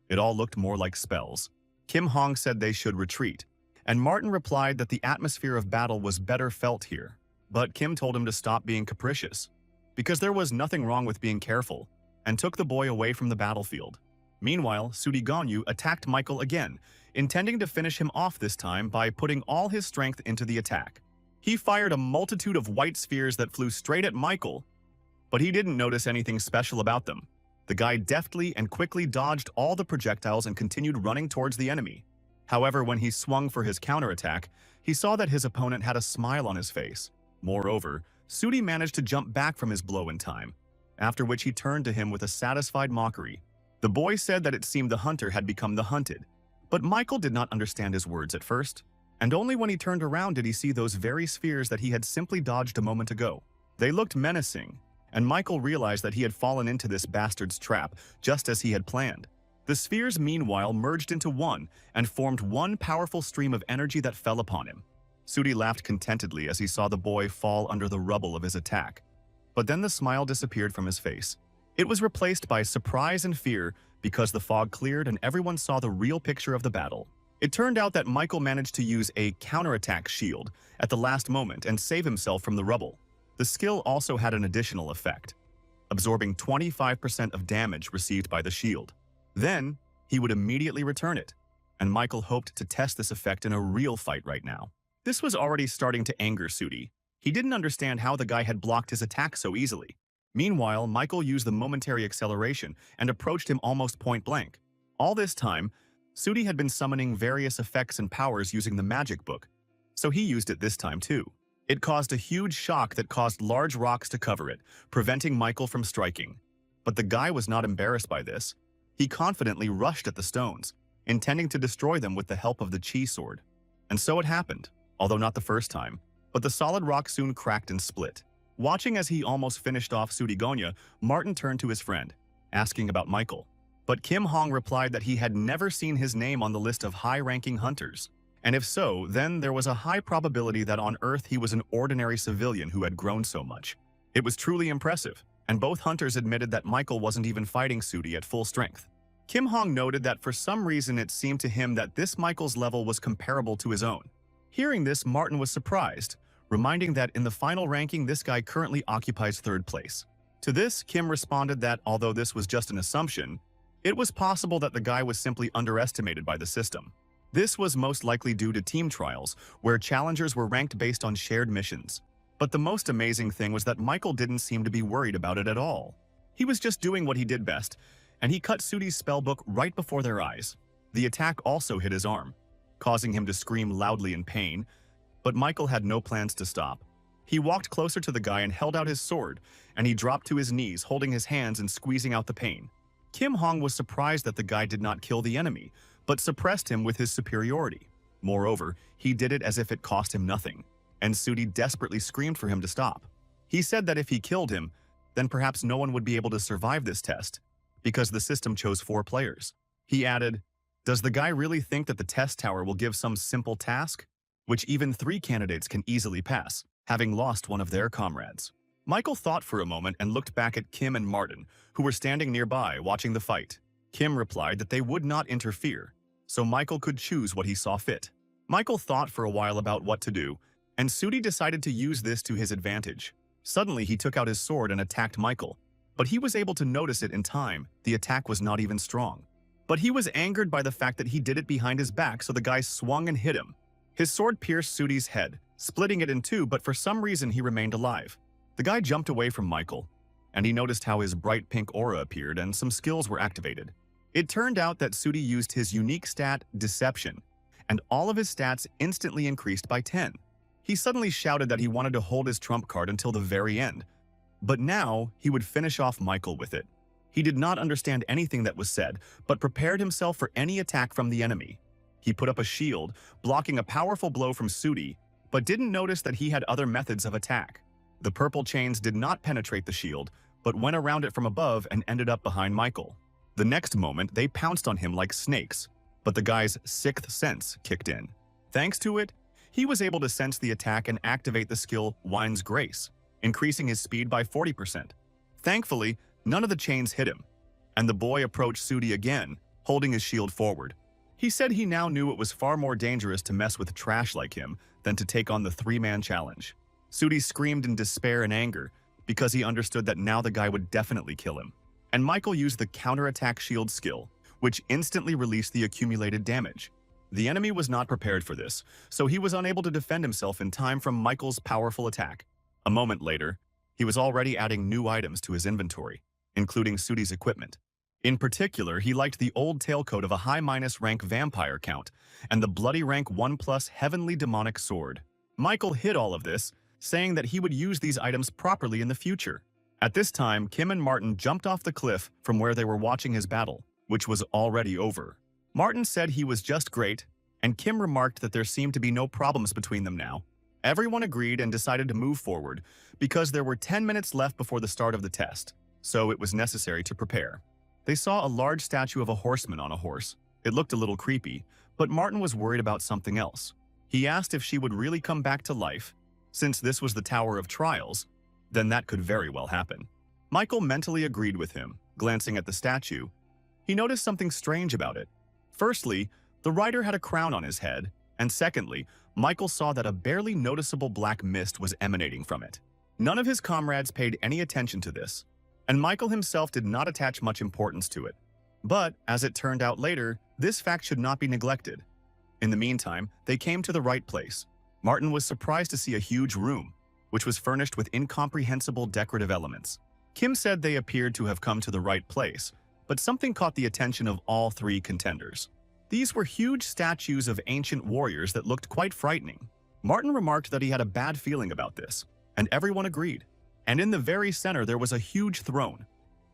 It all looked more like spells. Kim Hong said they should retreat, and Martin replied that the atmosphere of battle was better felt here. But Kim told him to stop being capricious, because there was nothing wrong with being careful, and took the boy away from the battlefield. Meanwhile, Ganyu attacked Michael again, intending to finish him off this time by putting all his strength into the attack. He fired a multitude of white spheres that flew straight at Michael, but he didn't notice anything special about them. The guy deftly and quickly dodged all the projectiles and continued running towards the enemy. However, when he swung for his counterattack, he saw that his opponent had a smile on his face. Moreover, Sudi managed to jump back from his blow in time, after which he turned to him with a satisfied mockery. The boy said that it seemed the hunter had become the hunted, but Michael did not understand his words at first, and only when he turned around did he see those very spheres that he had simply dodged a moment ago. They looked menacing, and Michael realized that he had fallen into this bastard's trap, just as he had planned. The spheres, meanwhile, merged into one and formed one powerful stream of energy that fell upon him. Sudi laughed contentedly as he saw the boy fall under the rubble of his attack. But then the smile disappeared from his face. It was replaced by surprise and fear because the fog cleared and everyone saw the real picture of the battle. It turned out that Michael managed to use a counterattack shield at the last moment and save himself from the rubble. The skill also had an additional effect, absorbing 25% of damage received by the shield. Then, he would immediately return it, and Michael hoped to test this effect in a real fight right now. This was already starting to anger Sudi. He didn't understand how the guy had blocked his attack so easily. Meanwhile, Michael used the momentary acceleration and approached him almost point-blank. All this time, Sudi had been summoning various effects and powers using the magic book, so he used it this time too. It caused a huge shock that caused large rocks to cover it, preventing Michael from striking. But the guy was not embarrassed by this. He confidently rushed at the stones, intending to destroy them with the help of the chi sword. And so it happened, although not the first time, but the solid rock soon cracked and split. Watching as he almost finished off Ganyu, Martin turned to his friend, asking about Michael. But Kim Hong replied that he had never seen his name on the list of high-ranking hunters. And if so, then there was a high probability that on Earth he was an ordinary civilian who had grown so much. It was truly impressive, and both hunters admitted that Michael wasn't even fighting Sudi at full strength. Kim Hong noted that for some reason it seemed to him that this Michael's level was comparable to his own. Hearing this, Martin was surprised, reminding that in the final ranking this guy currently occupies 3rd place. To this, Kim responded that although this was just an assumption, it was possible that the guy was simply underestimated by the system. This was most likely due to team trials, where challengers were ranked based on shared missions. But the most amazing thing was that Michael didn't seem to be worried about it at all. He was just doing what he did best, and he cut Sudi's spellbook right before their eyes. The attack also hit his arm, causing him to scream loudly in pain, but Michael had no plans to stop. He walked closer to the guy and held out his sword, and he dropped to his knees, holding his hands and squeezing out the pain. Kim Hong was surprised that the guy did not kill the enemy, but suppressed him with his superiority. Moreover, he did it as if it cost him nothing, and Sudi desperately screamed for him to stop. He said that if he killed him, then perhaps no one would be able to survive this test, because the system chose 4 players. He added, "Does the guy really think that the test tower will give some simple task, which even 3 candidates can easily pass, having lost one of their comrades?" Michael thought for a moment and looked back at Kim and Martin, who were standing nearby watching the fight. Kim replied that they would not interfere, so Michael could choose what he saw fit. Michael thought for a while about what to do, and Sudi decided to use this to his advantage. Suddenly, he took out his sword and attacked Michael, but he was able to notice it in time. The attack was not even strong. But he was angered by the fact that he did it behind his back, so the guy swung and hit him. His sword pierced Sudi's head, splitting it in 2, but for some reason he remained alive. The guy jumped away from Michael, and he noticed how his bright pink aura appeared and some skills were activated. It turned out that Sudi used his unique stat, Deception, and all of his stats instantly increased by 10. He suddenly shouted that he wanted to hold his trump card until the very end, but now he would finish off Michael with it. He did not understand anything that was said, but prepared himself for any attack from the enemy. He put up a shield, blocking a powerful blow from Sudi, but didn't notice that he had other methods of attack. The purple chains did not penetrate the shield, but went around it from above and ended up behind Michael. The next moment, they pounced on him like snakes, but the guy's 6th sense kicked in. Thanks to it, he was able to sense the attack and activate the skill Wine's Grace, increasing his speed by 40%. Thankfully, none of the chains hit him, and the boy approached Sudi again, holding his shield forward. He said he now knew it was far more dangerous to mess with trash like him than to take on the 3-man challenge. Sudi screamed in despair and anger because he understood that now the guy would definitely kill him. And Michael used the counterattack shield skill, which instantly released the accumulated damage. The enemy was not prepared for this, so he was unable to defend himself in time from Michael's powerful attack. A moment later, he was already adding new items to his inventory, including Sudi's equipment. In particular, he liked the old tailcoat of a high- rank vampire count and the bloody rank 1+ heavenly demonic sword. Michael hid all of this, saying that he would use these items properly in the future. At this time, Kim and Martin jumped off the cliff from where they were watching his battle, which was already over. Martin said he was just great, and Kim remarked that there seemed to be no problems between them now. Everyone agreed and decided to move forward because there were 10 minutes left before the start of the test, so it was necessary to prepare. They saw a large statue of a horseman on a horse. It looked a little creepy, but Martin was worried about something else. He asked if she would really come back to life. Since this was the Tower of Trials, then that could very well happen. Michael mentally agreed with him, glancing at the statue. He noticed something strange about it. Firstly, the rider had a crown on his head, and secondly, Michael saw that a barely noticeable black mist was emanating from it. None of his comrades paid any attention to this, and Michael himself did not attach much importance to it. But, as it turned out later, this fact should not be neglected. In the meantime, they came to the right place. Martin was surprised to see a huge room, which was furnished with incomprehensible decorative elements. Kim said they appeared to have come to the right place, but something caught the attention of all three contenders. These were huge statues of ancient warriors that looked quite frightening. Martin remarked that he had a bad feeling about this, and everyone agreed. And in the very center there was a huge throne,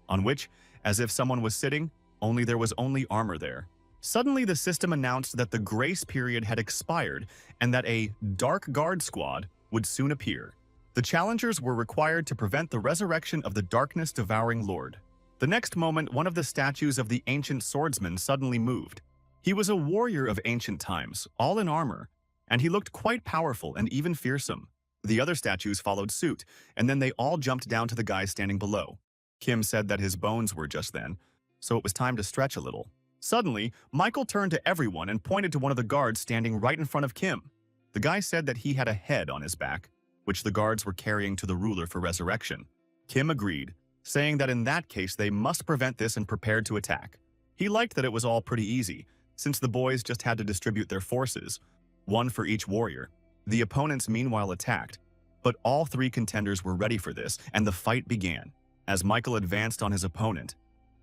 on which, as if someone was sitting, only there was only armor there. Suddenly the system announced that the grace period had expired and that a Dark Guard squad would soon appear. The challengers were required to prevent the resurrection of the darkness-devouring lord. The next moment, one of the statues of the ancient swordsman suddenly moved. He was a warrior of ancient times, all in armor, and he looked quite powerful and even fearsome. The other statues followed suit, and then they all jumped down to the guy standing below. Kim said that his bones were just then, so it was time to stretch a little. Suddenly, Michael turned to everyone and pointed to one of the guards standing right in front of Kim. The guy said that he had a head on his back, which the guards were carrying to the ruler for resurrection. Kim agreed, saying that in that case they must prevent this and prepared to attack. He liked that it was all pretty easy, since the boys just had to distribute their forces, one for each warrior. The opponents meanwhile attacked, but all three contenders were ready for this, and the fight began. As Michael advanced on his opponent,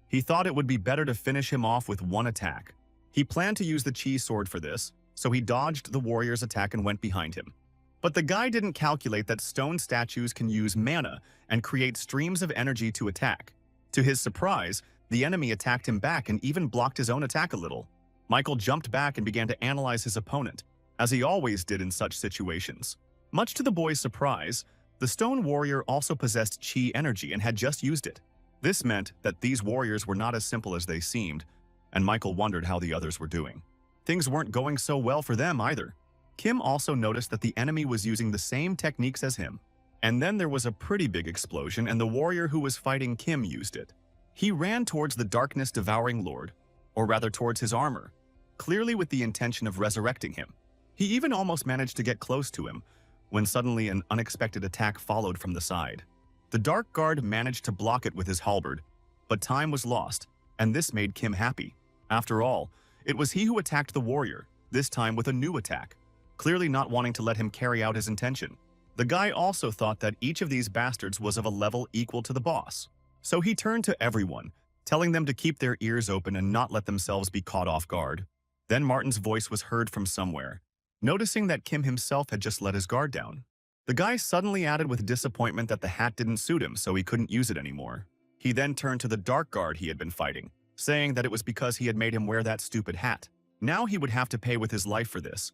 he thought it would be better to finish him off with one attack. He planned to use the chi sword for this, so he dodged the warrior's attack and went behind him. But the guy didn't calculate that stone statues can use mana and create streams of energy to attack. To his surprise, the enemy attacked him back and even blocked his own attack a little. Michael jumped back and began to analyze his opponent, as he always did in such situations. Much to the boys' surprise, the stone warrior also possessed chi energy and had just used it. This meant that these warriors were not as simple as they seemed, and Michael wondered how the others were doing. Things weren't going so well for them either. Kim also noticed that the enemy was using the same techniques as him. And then there was a pretty big explosion, and the warrior who was fighting Kim used it. He ran towards the darkness-devouring lord, or rather towards his armor, clearly with the intention of resurrecting him. He even almost managed to get close to him, when suddenly an unexpected attack followed from the side. The Dark Guard managed to block it with his halberd, but time was lost, and this made Kim happy. After all, it was he who attacked the warrior, this time with a new attack, clearly not wanting to let him carry out his intention. The guy also thought that each of these bastards was of a level equal to the boss. So he turned to everyone, telling them to keep their ears open and not let themselves be caught off guard. Then Martin's voice was heard from somewhere, noticing that Kim himself had just let his guard down. The guy suddenly added with disappointment that the hat didn't suit him, so he couldn't use it anymore. He then turned to the Dark Guard he had been fighting, saying that it was because he had made him wear that stupid hat. Now he would have to pay with his life for this.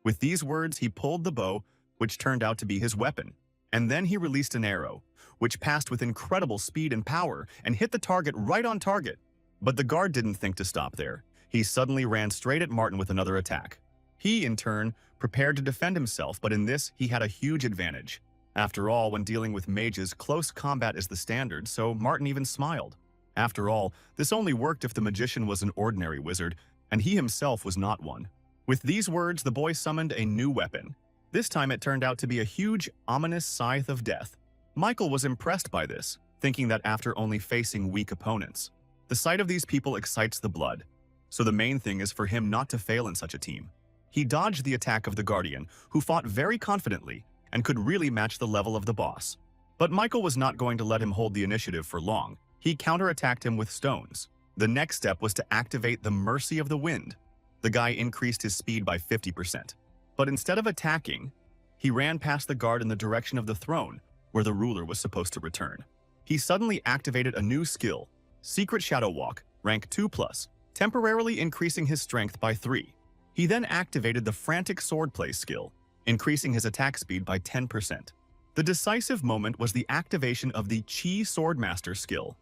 With these words, he pulled the bow, which turned out to be his weapon, and then he released an arrow, which passed with incredible speed and power and hit the target right on target. But the guard didn't think to stop there. He suddenly ran straight at Martin with another attack. He, in turn, prepared to defend himself, but in this, he had a huge advantage. After all, when dealing with mages, close combat is the standard, so Martin even smiled. After all, this only worked if the magician was an ordinary wizard, and he himself was not one. With these words, the boy summoned a new weapon. This time it turned out to be a huge, ominous scythe of death. Michael was impressed by this, thinking that after only facing weak opponents, the sight of these people excites the blood, so the main thing is for him not to fail in such a team. He dodged the attack of the Guardian, who fought very confidently and could really match the level of the boss. But Michael was not going to let him hold the initiative for long. He counterattacked him with stones. The next step was to activate the Mercy of the Wind. The guy increased his speed by 50%. But instead of attacking, he ran past the guard in the direction of the throne, where the ruler was supposed to return. He suddenly activated a new skill, Secret Shadow Walk, rank 2+, temporarily increasing his strength by 3. He then activated the Frantic Swordplay skill, increasing his attack speed by 10%. The decisive moment was the activation of the Chi Swordmaster skill,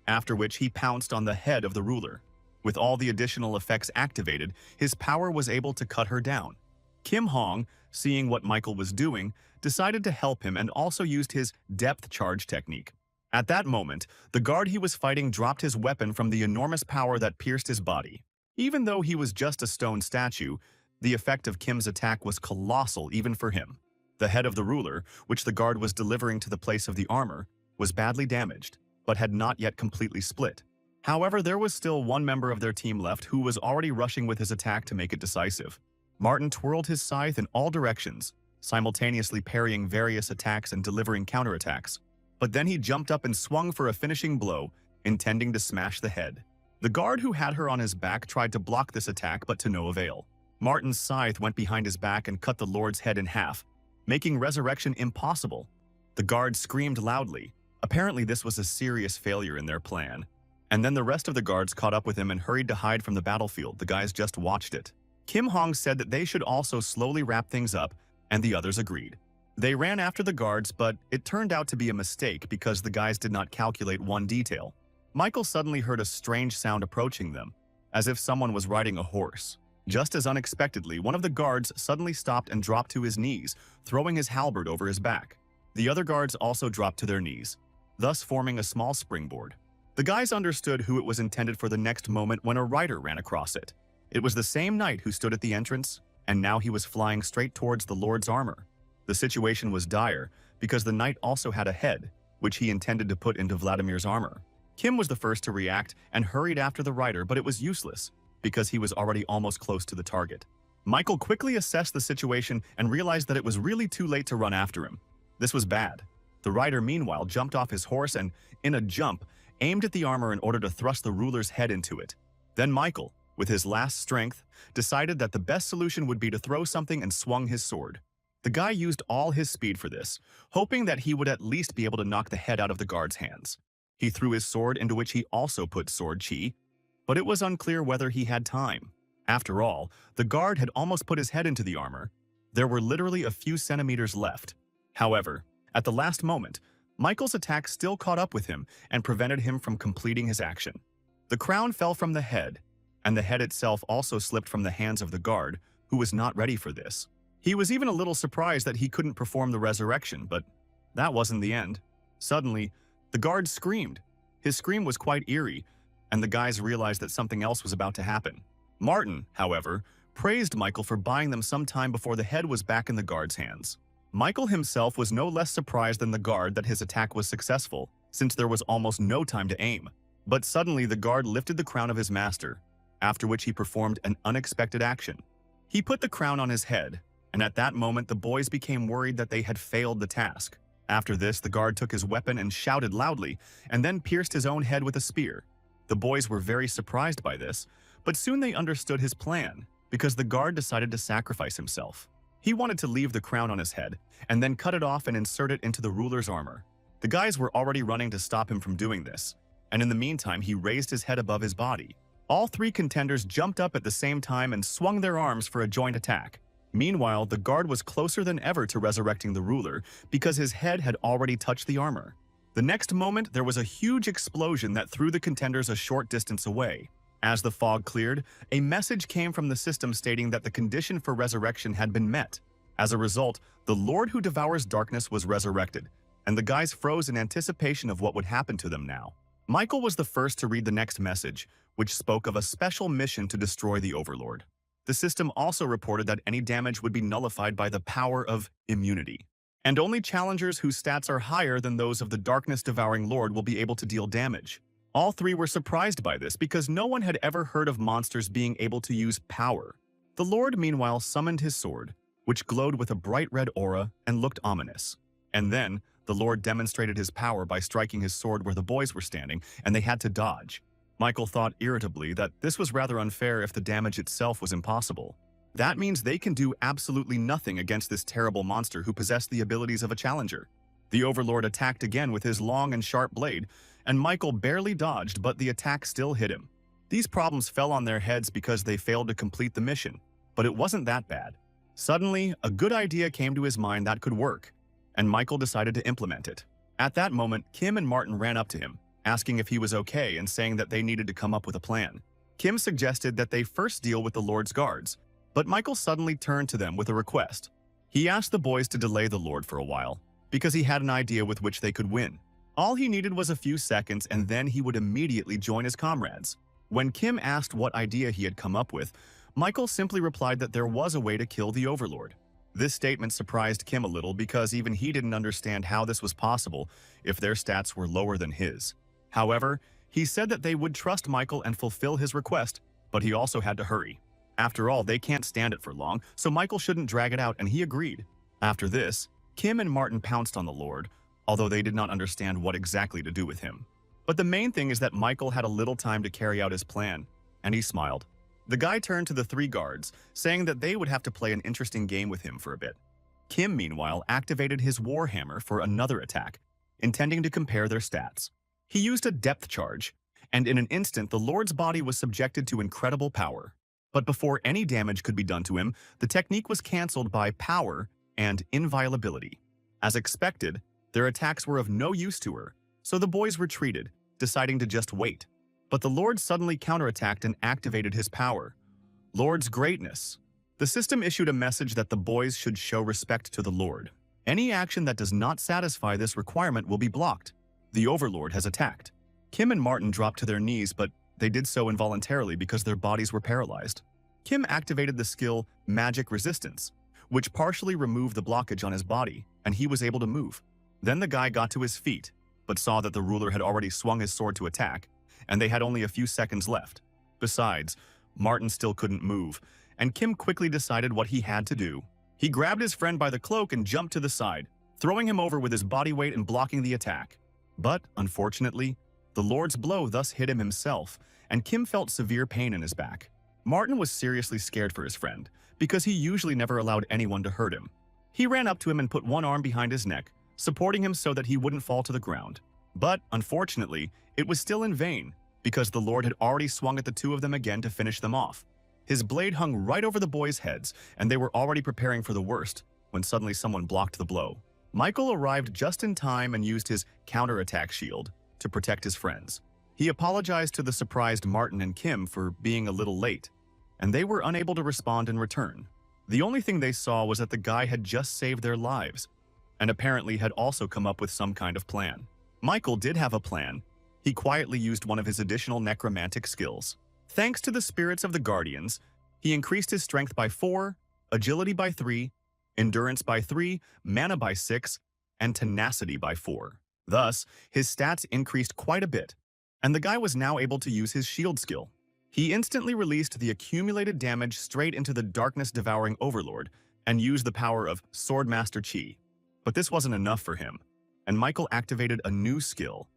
after which he pounced on the head of the ruler. With all the additional effects activated, his power was able to cut her down. Kim Hong, seeing what Michael was doing, decided to help him and also used his depth charge technique. At that moment, the guard he was fighting dropped his weapon from the enormous power that pierced his body. Even though he was just a stone statue, the effect of Kim's attack was colossal even for him. The head of the ruler, which the guard was delivering to the place of the armor, was badly damaged, but had not yet completely split. However, there was still one member of their team left who was already rushing with his attack to make it decisive. Martin twirled his scythe in all directions, simultaneously parrying various attacks and delivering counterattacks. But then he jumped up and swung for a finishing blow, intending to smash the head. The guard who had her on his back tried to block this attack, but to no avail. Martin's scythe went behind his back and cut the Lord's head in half, making resurrection impossible. The guard screamed loudly. Apparently this was a serious failure in their plan. And then the rest of the guards caught up with him and hurried to hide from the battlefield. The guys just watched it. Kim Hong said that they should also slowly wrap things up, and the others agreed. They ran after the guards, but it turned out to be a mistake because the guys did not calculate one detail. Michael suddenly heard a strange sound approaching them, as if someone was riding a horse. Just as unexpectedly, one of the guards suddenly stopped and dropped to his knees, throwing his halberd over his back. The other guards also dropped to their knees, thus forming a small springboard. The guys understood who it was intended for the next moment when a rider ran across it. It was the same knight who stood at the entrance, and now he was flying straight towards the Lord's armor. The situation was dire, because the knight also had a head, which he intended to put into Vladimir's armor. Kim was the first to react and hurried after the rider, but it was useless, because he was already almost close to the target. Michael quickly assessed the situation and realized that it was really too late to run after him. This was bad. The rider, meanwhile, jumped off his horse and, in a jump, aimed at the armor in order to thrust the ruler's head into it. Then Michael, with his last strength, decided that the best solution would be to throw something and swung his sword. The guy used all his speed for this, hoping that he would at least be able to knock the head out of the guard's hands. He threw his sword, into which he also put sword chi, but it was unclear whether he had time. After all, the guard had almost put his head into the armor. There were literally a few centimeters left. However, at the last moment, Michael's attack still caught up with him and prevented him from completing his action. The crown fell from the head, and the head itself also slipped from the hands of the guard, who was not ready for this. He was even a little surprised that he couldn't perform the resurrection, but that wasn't the end. Suddenly, the guard screamed. His scream was quite eerie, and the guys realized that something else was about to happen. Martin, however, praised Michael for buying them some time before the head was back in the guard's hands. Michael himself was no less surprised than the guard that his attack was successful, since there was almost no time to aim. But suddenly the guard lifted the crown of his master, after which he performed an unexpected action. He put the crown on his head, and at that moment the boys became worried that they had failed the task. After this, the guard took his weapon and shouted loudly, and then pierced his own head with a spear. The boys were very surprised by this, but soon they understood his plan, because the guard decided to sacrifice himself. He wanted to leave the crown on his head, and then cut it off and insert it into the ruler's armor. The guys were already running to stop him from doing this, and in the meantime he raised his head above his body. All three contenders jumped up at the same time and swung their arms for a joint attack. Meanwhile, the guard was closer than ever to resurrecting the ruler, because his head had already touched the armor. The next moment, there was a huge explosion that threw the contenders a short distance away. As the fog cleared, a message came from the system stating that the condition for resurrection had been met. As a result, the Lord who devours darkness was resurrected, and the guys froze in anticipation of what would happen to them now. Michael was the first to read the next message, which spoke of a special mission to destroy the Overlord. The system also reported that any damage would be nullified by the power of immunity, and only challengers whose stats are higher than those of the darkness-devouring lord will be able to deal damage. All three were surprised by this because no one had ever heard of monsters being able to use power. The lord, meanwhile, summoned his sword, which glowed with a bright red aura and looked ominous. And then, the lord demonstrated his power by striking his sword where the boys were standing, and they had to dodge. Michael thought irritably that this was rather unfair if the damage itself was impossible. That means they can do absolutely nothing against this terrible monster who possessed the abilities of a challenger. The Overlord attacked again with his long and sharp blade, and Michael barely dodged, but the attack still hit him. These problems fell on their heads because they failed to complete the mission, but it wasn't that bad. Suddenly, a good idea came to his mind that could work, and Michael decided to implement it. At that moment, Kim and Martin ran up to him, asking if he was okay and saying that they needed to come up with a plan. Kim suggested that they first deal with the Lord's guards, but Michael suddenly turned to them with a request. He asked the boys to delay the Lord for a while, because he had an idea with which they could win. All he needed was a few seconds, and then he would immediately join his comrades. When Kim asked what idea he had come up with, Michael simply replied that there was a way to kill the Overlord. This statement surprised Kim a little because even he didn't understand how this was possible if their stats were lower than his. However, he said that they would trust Michael and fulfill his request, but he also had to hurry. After all, they can't stand it for long, so Michael shouldn't drag it out, and he agreed. After this, Kim and Martin pounced on the Lord, although they did not understand what exactly to do with him. But the main thing is that Michael had a little time to carry out his plan, and he smiled. The guy turned to the three guards, saying that they would have to play an interesting game with him for a bit. Kim, meanwhile, activated his Warhammer for another attack, intending to compare their stats. He used a depth charge, and in an instant the Lord's body was subjected to incredible power. But before any damage could be done to him, the technique was cancelled by power and inviolability. As expected, their attacks were of no use to her, so the boys retreated, deciding to just wait. But the Lord suddenly counterattacked and activated his power. Lord's greatness. The system issued a message that the boys should show respect to the Lord. Any action that does not satisfy this requirement will be blocked. The Overlord has attacked. Kim and Martin dropped to their knees, but they did so involuntarily because their bodies were paralyzed. Kim activated the skill Magic Resistance, which partially removed the blockage on his body, and he was able to move. Then the guy got to his feet, but saw that the ruler had already swung his sword to attack, and they had only a few seconds left. Besides, Martin still couldn't move, and Kim quickly decided what he had to do. He grabbed his friend by the cloak and jumped to the side, throwing him over with his body weight and blocking the attack. But, unfortunately, the Lord's blow thus hit him himself, and Kim felt severe pain in his back. Martin was seriously scared for his friend, because he usually never allowed anyone to hurt him. He ran up to him and put one arm behind his neck, supporting him so that he wouldn't fall to the ground. But, unfortunately, it was still in vain, because the Lord had already swung at the two of them again to finish them off. His blade hung right over the boys' heads, and they were already preparing for the worst, when suddenly someone blocked the blow. Michael arrived just in time and used his counterattack shield to protect his friends. He apologized to the surprised Martin and Kim for being a little late, and they were unable to respond in return. The only thing they saw was that the guy had just saved their lives, and apparently had also come up with some kind of plan. Michael did have a plan. He quietly used one of his additional necromantic skills. Thanks to the spirits of the Guardians, he increased his strength by 4, agility by 3, endurance by 3, mana by 6, and tenacity by 4. Thus, his stats increased quite a bit, and the guy was now able to use his shield skill. He instantly released the accumulated damage straight into the darkness-devouring Overlord and used the power of Swordmaster Chi. But this wasn't enough for him, and Michael activated a new skill,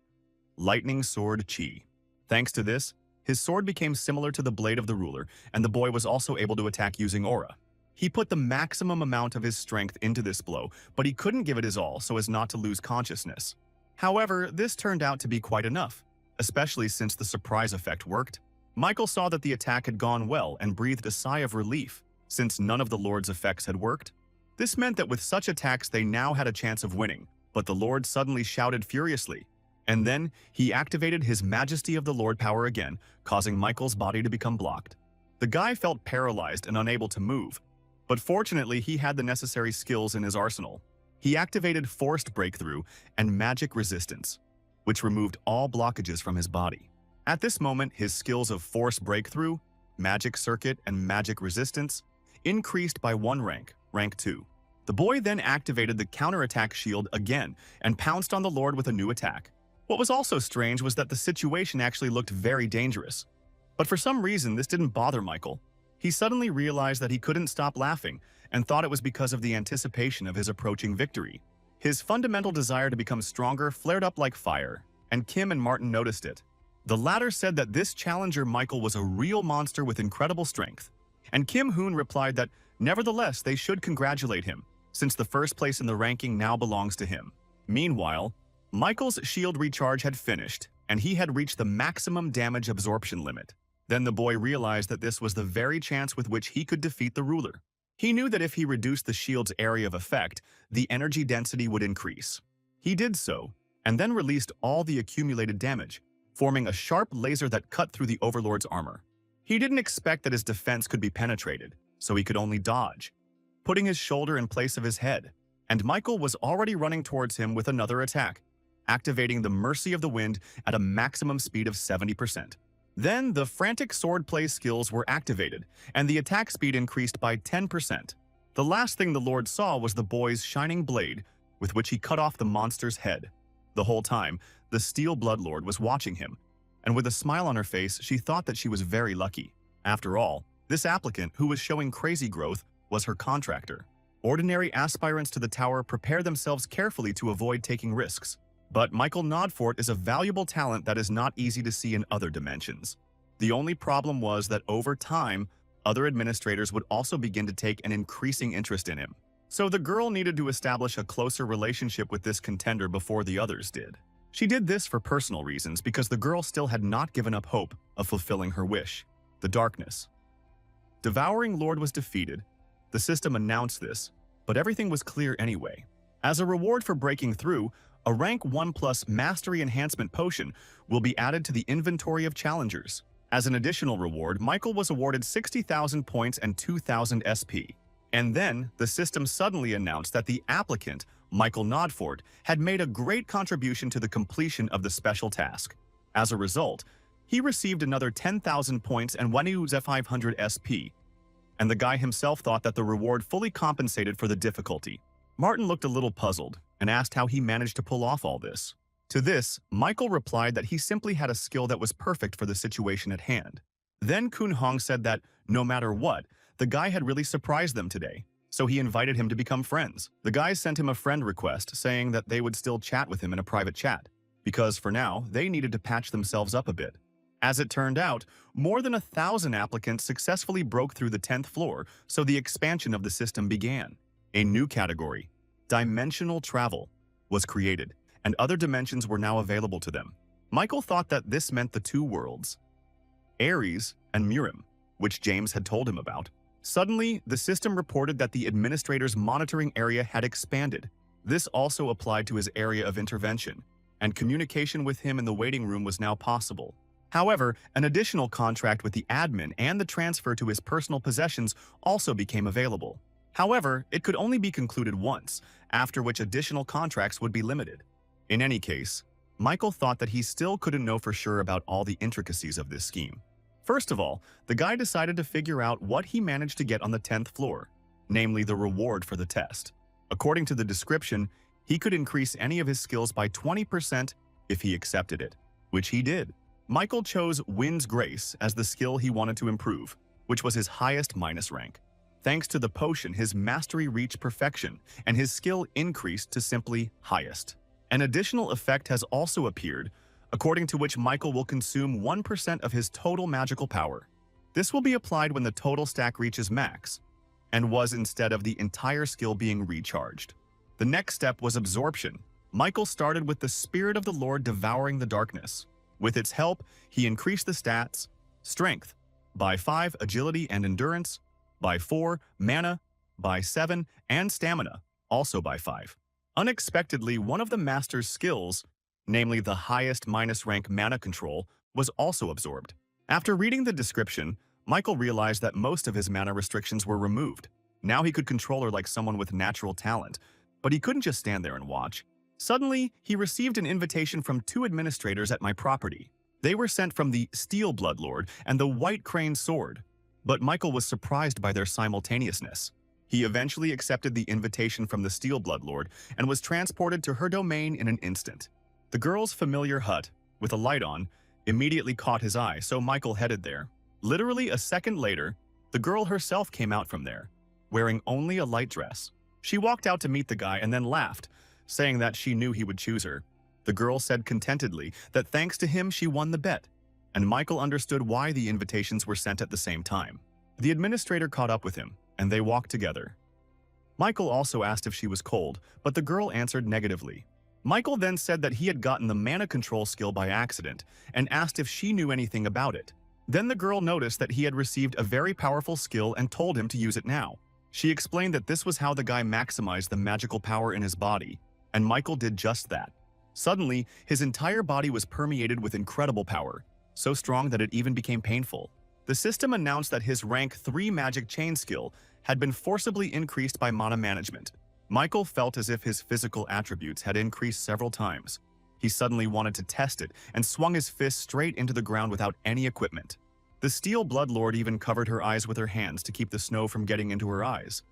Lightning Sword Chi. Thanks to this, his sword became similar to the blade of the ruler, and the boy was also able to attack using aura. He put the maximum amount of his strength into this blow, but he couldn't give it his all so as not to lose consciousness. However, this turned out to be quite enough, especially since the surprise effect worked. Michael saw that the attack had gone well and breathed a sigh of relief, since none of the Lord's effects had worked. This meant that with such attacks they now had a chance of winning, but the Lord suddenly shouted furiously, and then he activated his Majesty of the Lord power again, causing Michael's body to become blocked. The guy felt paralyzed and unable to move, but fortunately he had the necessary skills in his arsenal. He activated Forced Breakthrough and Magic Resistance, which removed all blockages from his body. At this moment, his skills of Force Breakthrough, magic circuit, and magic resistance, increased by 1 rank, rank 2. The boy then activated the counterattack shield again and pounced on the Lord with a new attack. What was also strange was that the situation actually looked very dangerous. But for some reason, this didn't bother Michael. He suddenly realized that he couldn't stop laughing and thought it was because of the anticipation of his approaching victory. His fundamental desire to become stronger flared up like fire, and Kim and Martin noticed it. The latter said that this challenger Michael was a real monster with incredible strength, and Kim Hoon replied that nevertheless they should congratulate him, since the first place in the ranking now belongs to him. Meanwhile, Michael's shield recharge had finished, and he had reached the maximum damage absorption limit. Then the boy realized that this was the very chance with which he could defeat the ruler. He knew that if he reduced the shield's area of effect, the energy density would increase. He did so, and then released all the accumulated damage, forming a sharp laser that cut through the Overlord's armor. He didn't expect that his defense could be penetrated, so he could only dodge, putting his shoulder in place of his head, and Michael was already running towards him with another attack, activating the Mercy of the Wind at a maximum speed of 70%. Then the frantic swordplay skills were activated, and the attack speed increased by 10%. The last thing the Lord saw was the boy's shining blade, with which he cut off the monster's head. The whole time, the Steel Bloodlord was watching him, and with a smile on her face, she thought that she was very lucky. After all, this applicant, who was showing crazy growth, was her contractor. Ordinary aspirants to the tower prepare themselves carefully to avoid taking risks. But Michael Nodfort is a valuable talent that is not easy to see in other dimensions. The only problem was that over time, other administrators would also begin to take an increasing interest in him. So the girl needed to establish a closer relationship with this contender before the others did. She did this for personal reasons because the girl still had not given up hope of fulfilling her wish, the darkness. Devouring Lord was defeated. The system announced this, but everything was clear anyway. As a reward for breaking through, a rank 1+ Mastery Enhancement Potion will be added to the inventory of challengers. As an additional reward, Michael was awarded 60,000 points and 2,000 SP. And then, the system suddenly announced that the applicant, Michael Nodfort, had made a great contribution to the completion of the special task. As a result, he received another 10,000 points and 1,500 SP. And the guy himself thought that the reward fully compensated for the difficulty. Martin looked a little puzzled and asked how he managed to pull off all this. To this, Michael replied that he simply had a skill that was perfect for the situation at hand. Then Kun Hong said that, no matter what, the guy had really surprised them today, so he invited him to become friends. The guys sent him a friend request saying that they would still chat with him in a private chat, because for now, they needed to patch themselves up a bit. As it turned out, more than 1,000 applicants successfully broke through the 10th floor, so the expansion of the system began. A new category, Dimensional Travel, was created, and other dimensions were now available to them. Michael thought that this meant the two worlds, Ares and Murim, which James had told him about. Suddenly, the system reported that the administrator's monitoring area had expanded. This also applied to his area of intervention, and communication with him in the waiting room was now possible. However, an additional contract with the admin and the transfer to his personal possessions also became available. However, it could only be concluded once, after which additional contracts would be limited. In any case, Michael thought that he still couldn't know for sure about all the intricacies of this scheme. First of all, the guy decided to figure out what he managed to get on the 10th floor, namely the reward for the test. According to the description, he could increase any of his skills by 20% if he accepted it, which he did. Michael chose Wind's Grace as the skill he wanted to improve, which was his highest minus rank. Thanks to the potion, his mastery reached perfection, and his skill increased to simply highest. An additional effect has also appeared, according to which Michael will consume 1% of his total magical power. This will be applied when the total stack reaches max, and was instead of the entire skill being recharged. The next step was absorption. Michael started with the Spirit of the Lord devouring the darkness. With its help, he increased the stats, strength, by 5, agility and endurance, by 4, mana, by 7, and stamina, also by 5. Unexpectedly, one of the master's skills, namely the highest minus rank mana control, was also absorbed. After reading the description, Michael realized that most of his mana restrictions were removed. Now he could control her like someone with natural talent, but he couldn't just stand there and watch. Suddenly, he received an invitation from 2 administrators at my property. They were sent from the Steel Bloodlord and the White Crane Sword. but Michael was surprised by their simultaneousness. He eventually accepted the invitation from the Steel Bloodlord and was transported to her domain in an instant. The girl's familiar hut, with a light on, immediately caught his eye, so Michael headed there. Literally a second later, the girl herself came out from there, wearing only a light dress. She walked out to meet the guy and then laughed, saying that she knew he would choose her. The girl said contentedly that thanks to him she won the bet, and Michael understood why the invitations were sent at the same time. The administrator caught up with him, and they walked together. Michael also asked if she was cold, but the girl answered negatively. Michael then said that he had gotten the mana control skill by accident and asked if she knew anything about it. Then the girl noticed that he had received a very powerful skill and told him to use it now. She explained that this was how the guy maximized the magical power in his body, and Michael did just that. Suddenly, his entire body was permeated with incredible power, so strong that it even became painful. The system announced that his rank 3 magic chain skill had been forcibly increased by mana management. Michael felt as if his physical attributes had increased several times. He suddenly wanted to test it and swung his fist straight into the ground without any equipment. The Steel Bloodlord even covered her eyes with her hands to keep the snow from getting into her eyes.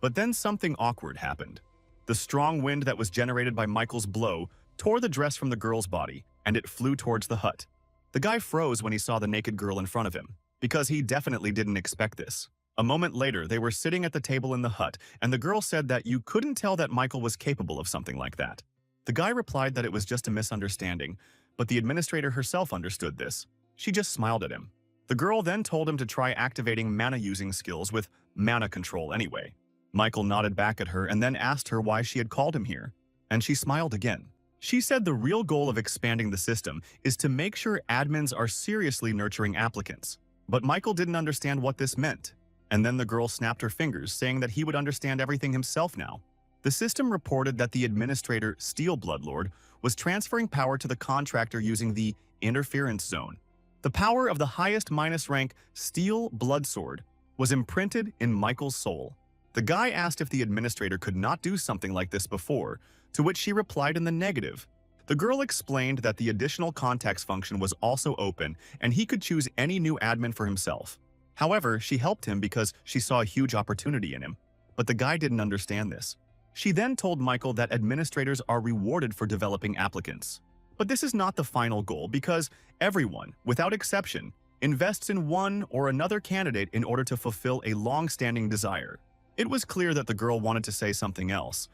But then something awkward happened. The strong wind that was generated by Michael's blow tore the dress from the girl's body, and it flew towards the hut. The guy froze when he saw the naked girl in front of him, because he definitely didn't expect this. A moment later, they were sitting at the table in the hut, and the girl said that you couldn't tell that Michael was capable of something like that. The guy replied that it was just a misunderstanding, but the administrator herself understood this. She just smiled at him. The girl then told him to try activating mana-using skills with mana control anyway. Michael nodded back at her and then asked her why she had called him here, and she smiled again. She said the real goal of expanding the system is to make sure admins are seriously nurturing applicants. But Michael didn't understand what this meant. And then the girl snapped her fingers, saying that he would understand everything himself now. The system reported that the administrator, Steel Bloodlord, was transferring power to the contractor using the interference zone. The power of the highest minus rank Steel Bloodsword was imprinted in Michael's soul. The guy asked if the administrator could not do something like this before, to which she replied in the negative. The girl explained that the additional context function was also open and he could choose any new admin for himself. However, she helped him because she saw a huge opportunity in him. But the guy didn't understand this. She then told Michael that administrators are rewarded for developing applicants. But this is not the final goal because everyone, without exception, invests in one or another candidate in order to fulfill a long-standing desire. It was clear that the girl wanted to say something else,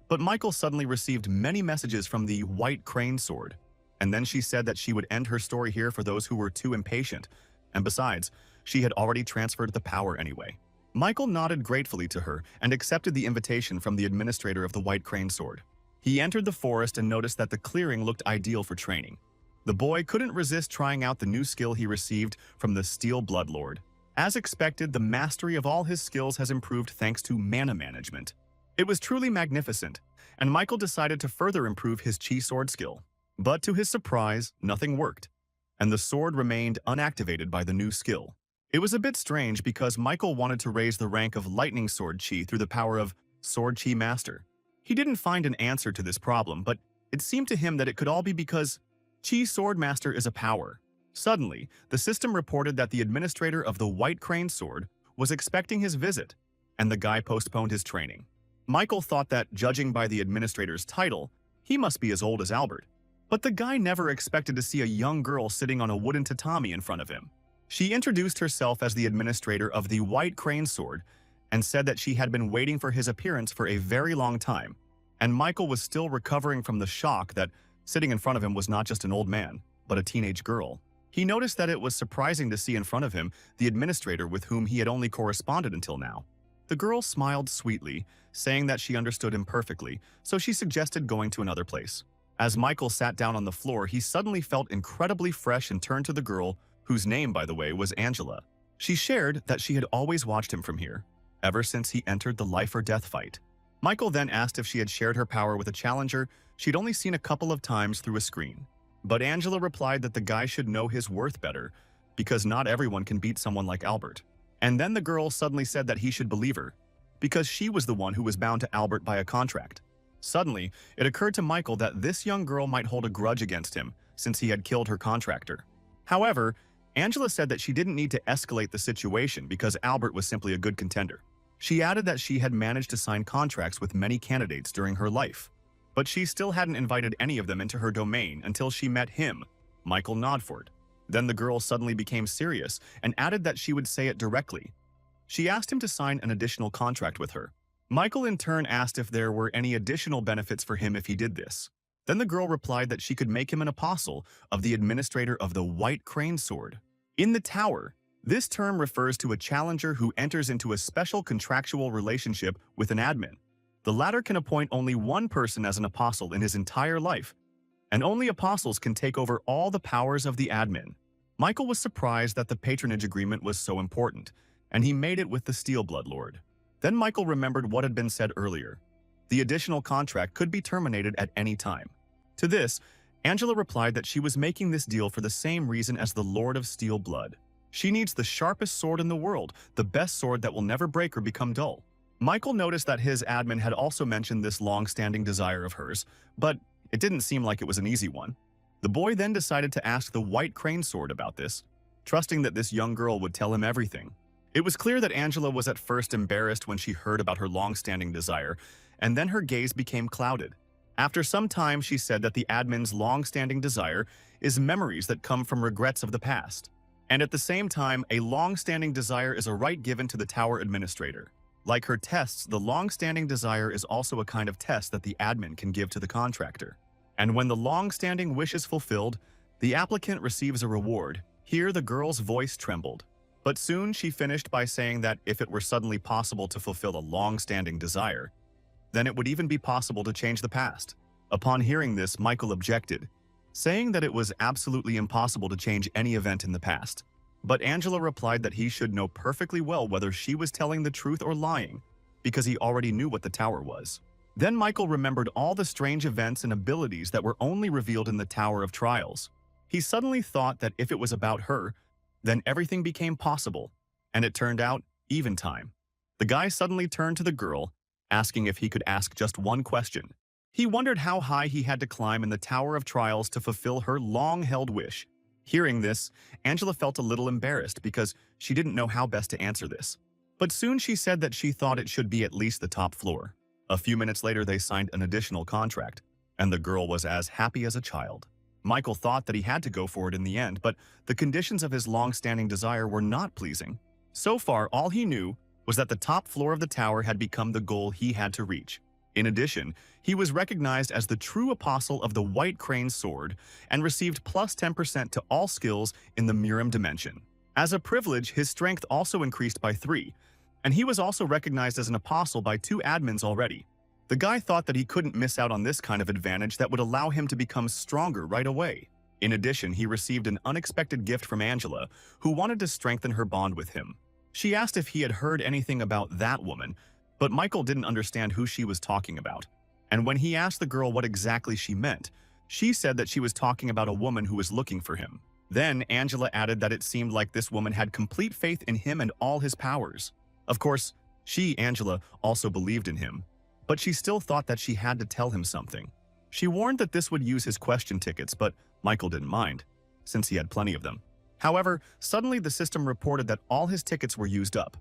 but Michael suddenly received many messages from the White Crane Sword. And then she said that she would end her story here for those who were too impatient. And besides, she had already transferred the power anyway. Michael nodded gratefully to her and accepted the invitation from the administrator of the White Crane Sword. He entered the forest and noticed that the clearing looked ideal for training. The boy couldn't resist trying out the new skill he received from the Steel Bloodlord. As expected, the mastery of all his skills has improved thanks to mana management. It was truly magnificent, and Michael decided to further improve his chi sword skill. But to his surprise, nothing worked, and the sword remained unactivated by the new skill. It was a bit strange because Michael wanted to raise the rank of Lightning Sword Chi through the power of Sword Chi Master. He didn't find an answer to this problem, but it seemed to him that it could all be because Chi Sword Master is a power. Suddenly, the system reported that the administrator of the White Crane Sword was expecting his visit, and the guy postponed his training. Michael thought that, judging by the administrator's title, he must be as old as Albert. But the guy never expected to see a young girl sitting on a wooden tatami in front of him. She introduced herself as the administrator of the White Crane Sword and said that she had been waiting for his appearance for a very long time, and Michael was still recovering from the shock that sitting in front of him was not just an old man, but a teenage girl. He noticed that it was surprising to see in front of him the administrator with whom he had only corresponded until now. The girl smiled sweetly, saying that she understood him perfectly, so she suggested going to another place. As Michael sat down on the floor, he suddenly felt incredibly fresh and turned to the girl, whose name, by the way, was Angela. She shared that she had always watched him from here, ever since he entered the life-or-death fight. Michael then asked if she had shared her power with a challenger she'd only seen a couple of times through a screen. But Angela replied that the guy should know his worth better, because not everyone can beat someone like Albert. And then the girl suddenly said that he should believe her, because she was the one who was bound to Albert by a contract. Suddenly, it occurred to Michael that this young girl might hold a grudge against him, since he had killed her contractor. However, Angela said that she didn't need to escalate the situation because Albert was simply a good contender. She added that she had managed to sign contracts with many candidates during her life, but she still hadn't invited any of them into her domain until she met him, Michael Nodford. Then the girl suddenly became serious and added that she would say it directly. She asked him to sign an additional contract with her. Michael in turn asked if there were any additional benefits for him if he did this. Then the girl replied that she could make him an apostle of the administrator of the White Crane Sword. In the tower, this term refers to a challenger who enters into a special contractual relationship with an admin. The latter can appoint only one person as an apostle in his entire life, and only apostles can take over all the powers of the admin. Michael was surprised that the patronage agreement was so important, and he made it with the Steel Blood Lord. Then Michael remembered what had been said earlier. The additional contract could be terminated at any time. To this, Angela replied that she was making this deal for the same reason as the Lord of Steel Blood. She needs the sharpest sword in the world, the best sword that will never break or become dull. Michael noticed that his admin had also mentioned this long-standing desire of hers, but it didn't seem like it was an easy one. The boy then decided to ask the White Crane Sword about this, trusting that this young girl would tell him everything. It was clear that Angela was at first embarrassed when she heard about her long-standing desire, and then her gaze became clouded. After some time, she said that the admin's long-standing desire is memories that come from regrets of the past. And at the same time, a long-standing desire is a right given to the tower administrator. Like her tests, the long-standing desire is also a kind of test that the admin can give to the contractor. And when the long-standing wish is fulfilled, the applicant receives a reward. Here, the girl's voice trembled. But soon she finished by saying that if it were suddenly possible to fulfill a long-standing desire, then it would even be possible to change the past. Upon hearing this, Michael objected, saying that it was absolutely impossible to change any event in the past. But Angela replied that he should know perfectly well whether she was telling the truth or lying, because he already knew what the tower was. Then Michael remembered all the strange events and abilities that were only revealed in the Tower of Trials. He suddenly thought that if it was about her, then everything became possible, and it turned out even time. The guy suddenly turned to the girl, asking if he could ask just one question. He wondered how high he had to climb in the Tower of Trials to fulfill her long-held wish. Hearing this, Angela felt a little embarrassed because she didn't know how best to answer this. But soon she said that she thought it should be at least the top floor. A few minutes later, they signed an additional contract, and the girl was as happy as a child. Michael thought that he had to go for it in the end, but the conditions of his long-standing desire were not pleasing. So far, all he knew was that the top floor of the tower had become the goal he had to reach. In addition, he was recognized as the true apostle of the White Crane Sword and received plus 10% to all skills in the Miram dimension. As a privilege, his strength also increased by 3, and he was also recognized as an apostle by 2 admins already. The guy thought that he couldn't miss out on this kind of advantage that would allow him to become stronger right away. In addition, he received an unexpected gift from Angela, who wanted to strengthen her bond with him. She asked if he had heard anything about that woman, but Michael didn't understand who she was talking about. And when he asked the girl what exactly she meant, she said that she was talking about a woman who was looking for him. Then Angela added that it seemed like this woman had complete faith in him and all his powers. Of course, she, Angela, also believed in him, but she still thought that she had to tell him something. She warned that this would use his question tickets, but Michael didn't mind, since he had plenty of them. However, suddenly the system reported that all his tickets were used up,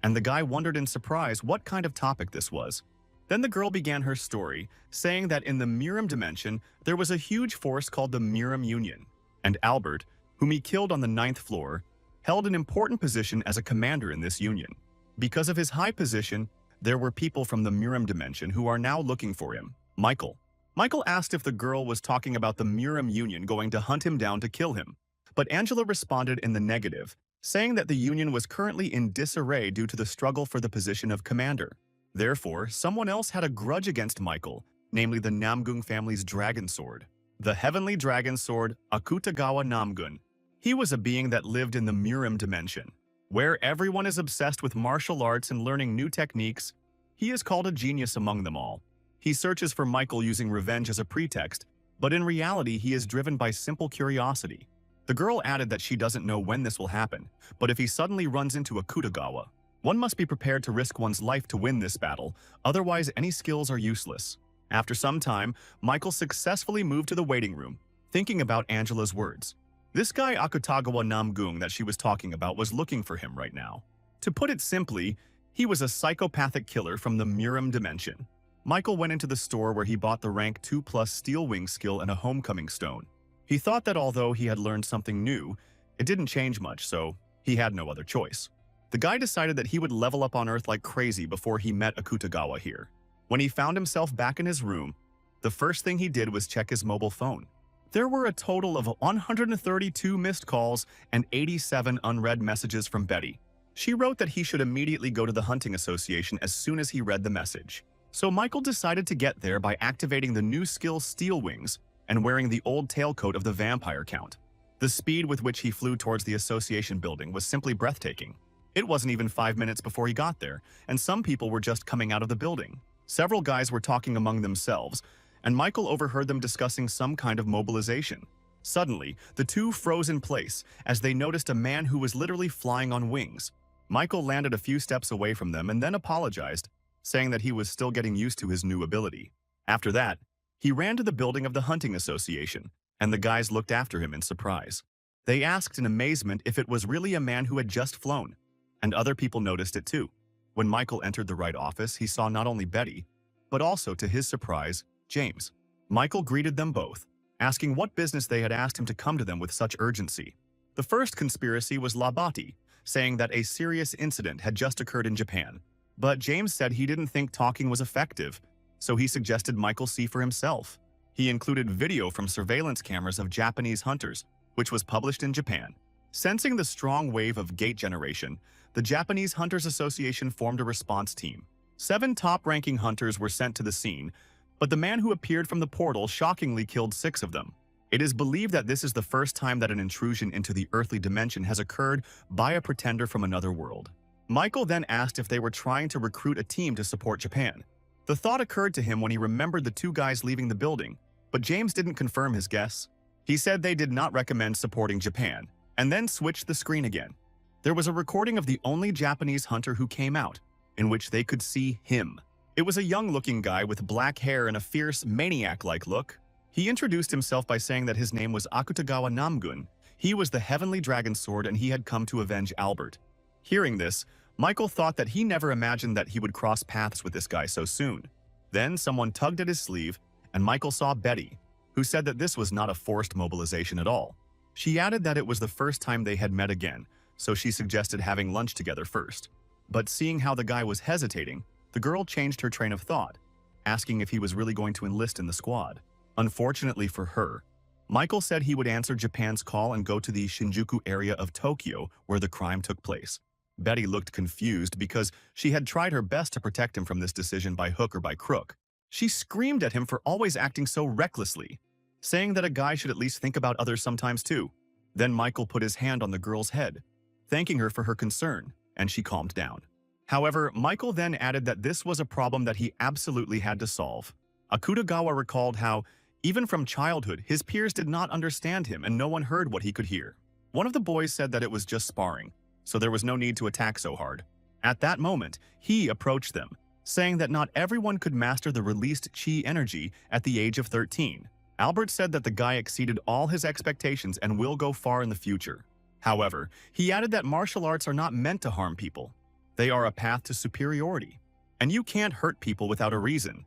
and the guy wondered in surprise what kind of topic this was. Then the girl began her story, saying that in the Miram dimension, there was a huge force called the Miram Union, and Albert, whom he killed on the 9th floor, held an important position as a commander in this union. Because of his high position, there were people from the Miram dimension who are now looking for him. Michael asked if the girl was talking about the Miram Union going to hunt him down to kill him, but Angela responded in the negative, saying that the Union was currently in disarray due to the struggle for the position of commander. Therefore, someone else had a grudge against Michael, namely the Namgung family's dragon sword. The heavenly dragon sword, Akutagawa Namgun. He was a being that lived in the Miram dimension, where everyone is obsessed with martial arts and learning new techniques. He is called a genius among them all. He searches for Michael using revenge as a pretext, but in reality he is driven by simple curiosity. The girl added that she doesn't know when this will happen, but if he suddenly runs into Akutagawa, one must be prepared to risk one's life to win this battle, otherwise any skills are useless. After some time, Michael successfully moved to the waiting room, thinking about Angela's words. This guy Akutagawa Namgung that she was talking about was looking for him right now. To put it simply, he was a psychopathic killer from the Miram dimension. Michael went into the store where he bought the rank 2+ Steel Wing skill and a homecoming stone. He thought that although he had learned something new, it didn't change much, so he had no other choice. The guy decided that he would level up on Earth like crazy before he met Akutagawa here. When he found himself back in his room, the first thing he did was check his mobile phone. There were a total of 132 missed calls and 87 unread messages from Betty. She wrote that he should immediately go to the hunting association as soon as he read the message. So Michael decided to get there by activating the new skill Steel Wings and wearing the old tailcoat of the vampire count. The speed with which he flew towards the association building was simply breathtaking. It wasn't even 5 minutes before he got there, and some people were just coming out of the building. Several guys were talking among themselves, and Michael overheard them discussing some kind of mobilization. Suddenly, the two froze in place as they noticed a man who was literally flying on wings. Michael landed a few steps away from them and then apologized, saying that he was still getting used to his new ability. After that, he ran to the building of the hunting association, and the guys looked after him in surprise. They asked in amazement if it was really a man who had just flown, and other people noticed it too. When Michael entered the right office, he saw not only Betty, but also, to his surprise, James. Michael greeted them both, asking what business they had asked him to come to them with such urgency. The first conspiracy was Labati, saying that a serious incident had just occurred in Japan. But James said he didn't think talking was effective, so he suggested Michael see for himself. He included video from surveillance cameras of Japanese hunters, which was published in Japan. Sensing the strong wave of gate generation, the Japanese Hunters Association formed a response team. 7 top-ranking hunters were sent to the scene, but the man who appeared from the portal shockingly killed 6 of them. It is believed that this is the first time that an intrusion into the earthly dimension has occurred by a pretender from another world. Michael then asked if they were trying to recruit a team to support Japan. The thought occurred to him when he remembered the 2 guys leaving the building, but James didn't confirm his guess. He said they did not recommend supporting Japan, and then switched the screen again. There was a recording of the only Japanese hunter who came out, in which they could see him. It was a young-looking guy with black hair and a fierce, maniac-like look. He introduced himself by saying that his name was Akutagawa Namgun. He was the Heavenly Dragon Sword and he had come to avenge Albert. Hearing this, Michael thought that he never imagined that he would cross paths with this guy so soon. Then someone tugged at his sleeve, and Michael saw Betty, who said that this was not a forced mobilization at all. She added that it was the first time they had met again, so she suggested having lunch together first. But seeing how the guy was hesitating, the girl changed her train of thought, asking if he was really going to enlist in the squad. Unfortunately for her, Michael said he would answer Japan's call and go to the Shinjuku area of Tokyo where the crime took place. Betty looked confused because she had tried her best to protect him from this decision by hook or by crook. She screamed at him for always acting so recklessly, saying that a guy should at least think about others sometimes too. Then Michael put his hand on the girl's head, thanking her for her concern, and she calmed down. However, Michael then added that this was a problem that he absolutely had to solve. Akutagawa recalled how, even from childhood, his peers did not understand him and no one heard what he could hear. One of the boys said that it was just sparring, so there was no need to attack so hard. At that moment, he approached them, saying that not everyone could master the released chi energy at the age of 13. Albert said that the guy exceeded all his expectations and will go far in the future. However, he added that martial arts are not meant to harm people. They are a path to superiority, and you can't hurt people without a reason.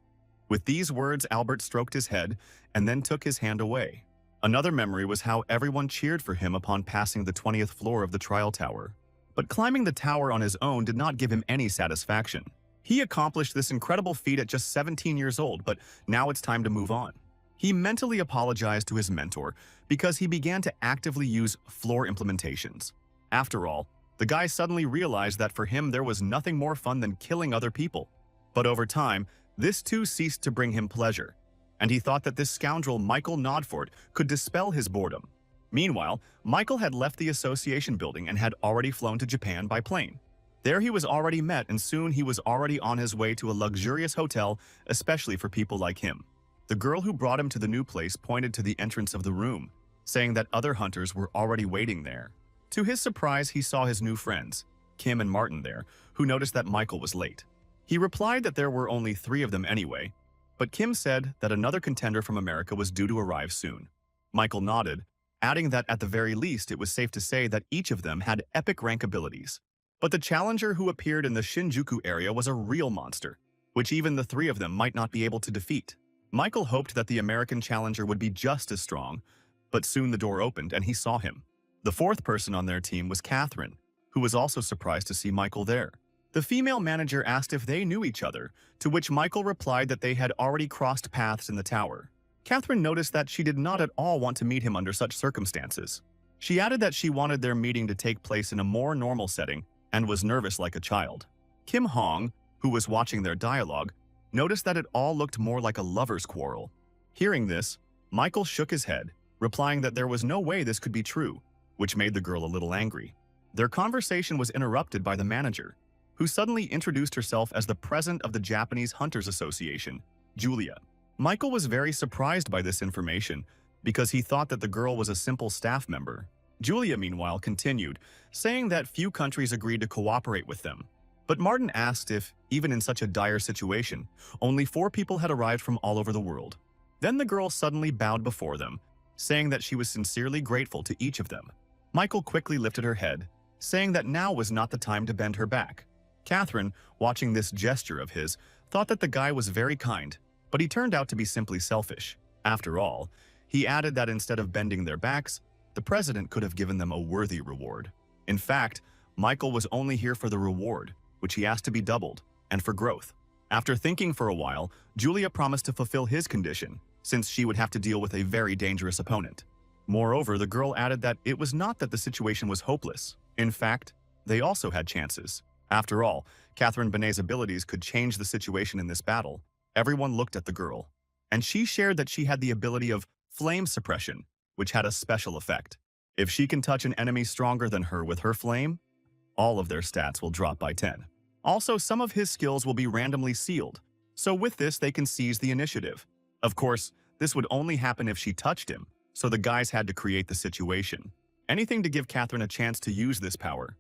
With these words, Albert stroked his head and then took his hand away. Another memory was how everyone cheered for him upon passing the 20th floor of the trial tower. But climbing the tower on his own did not give him any satisfaction. He accomplished this incredible feat at just 17 years old, but now it's time to move on. He mentally apologized to his mentor because he began to actively use floor implementations. After all, the guy suddenly realized that for him there was nothing more fun than killing other people. But over time, this too ceased to bring him pleasure, and he thought that this scoundrel Michael Nodford could dispel his boredom. Meanwhile, Michael had left the association building and had already flown to Japan by plane. There he was already met, and soon he was already on his way to a luxurious hotel, especially for people like him. The girl who brought him to the new place pointed to the entrance of the room, saying that other hunters were already waiting there. To his surprise, he saw his new friends, Kim and Martin there, who noticed that Michael was late. He replied that there were only 3 of them anyway, but Kim said that another contender from America was due to arrive soon. Michael nodded, adding that at the very least it was safe to say that each of them had epic rank abilities. But the challenger who appeared in the Shinjuku area was a real monster, which even the three of them might not be able to defeat. Michael hoped that the American challenger would be just as strong, but soon the door opened and he saw him. The fourth person on their team was Catherine, who was also surprised to see Michael there. The female manager asked if they knew each other, to which Michael replied that they had already crossed paths in the tower. Catherine noticed that she did not at all want to meet him under such circumstances. She added that she wanted their meeting to take place in a more normal setting and was nervous like a child. Kim Hong, who was watching their dialogue, noticed that it all looked more like a lover's quarrel. Hearing this, Michael shook his head, replying that there was no way this could be true, which made the girl a little angry. Their conversation was interrupted by the manager, who suddenly introduced herself as the president of the Japanese Hunters Association, Julia. Michael was very surprised by this information because he thought that the girl was a simple staff member. Julia, meanwhile, continued, saying that few countries agreed to cooperate with them. But Martin asked if, even in such a dire situation, only 4 people had arrived from all over the world. Then the girl suddenly bowed before them, saying that she was sincerely grateful to each of them. Michael quickly lifted her head, saying that now was not the time to bend her back. Catherine, watching this gesture of his, thought that the guy was very kind, but he turned out to be simply selfish. After all, he added that instead of bending their backs, the president could have given them a worthy reward. In fact, Michael was only here for the reward, which he asked to be doubled, and for growth. After thinking for a while, Julia promised to fulfill his condition, since she would have to deal with a very dangerous opponent. Moreover, the girl added that it was not that the situation was hopeless. In fact, they also had chances. After all, Catherine Benet's abilities could change the situation in this battle. Everyone looked at the girl, and she shared that she had the ability of flame suppression, which had a special effect. If she can touch an enemy stronger than her with her flame, all of their stats will drop by 10. Also, some of his skills will be randomly sealed, so with this they can seize the initiative. Of course, this would only happen if she touched him, so the guys had to create the situation. Anything to give Catherine a chance to use this power.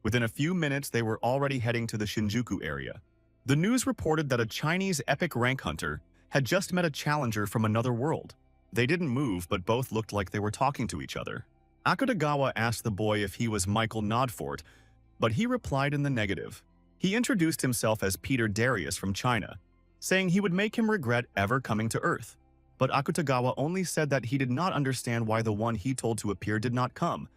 Within a few minutes, they were already heading to the Shinjuku area. The news reported that a Chinese epic rank hunter had just met a challenger from another world. They didn't move, but both looked like they were talking to each other. Akutagawa asked the boy if he was Michael Nodfort, but he replied in the negative. He introduced himself as Peter Darius from China, saying he would make him regret ever coming to Earth. But Akutagawa only said that he did not understand why the one he told to appear did not come,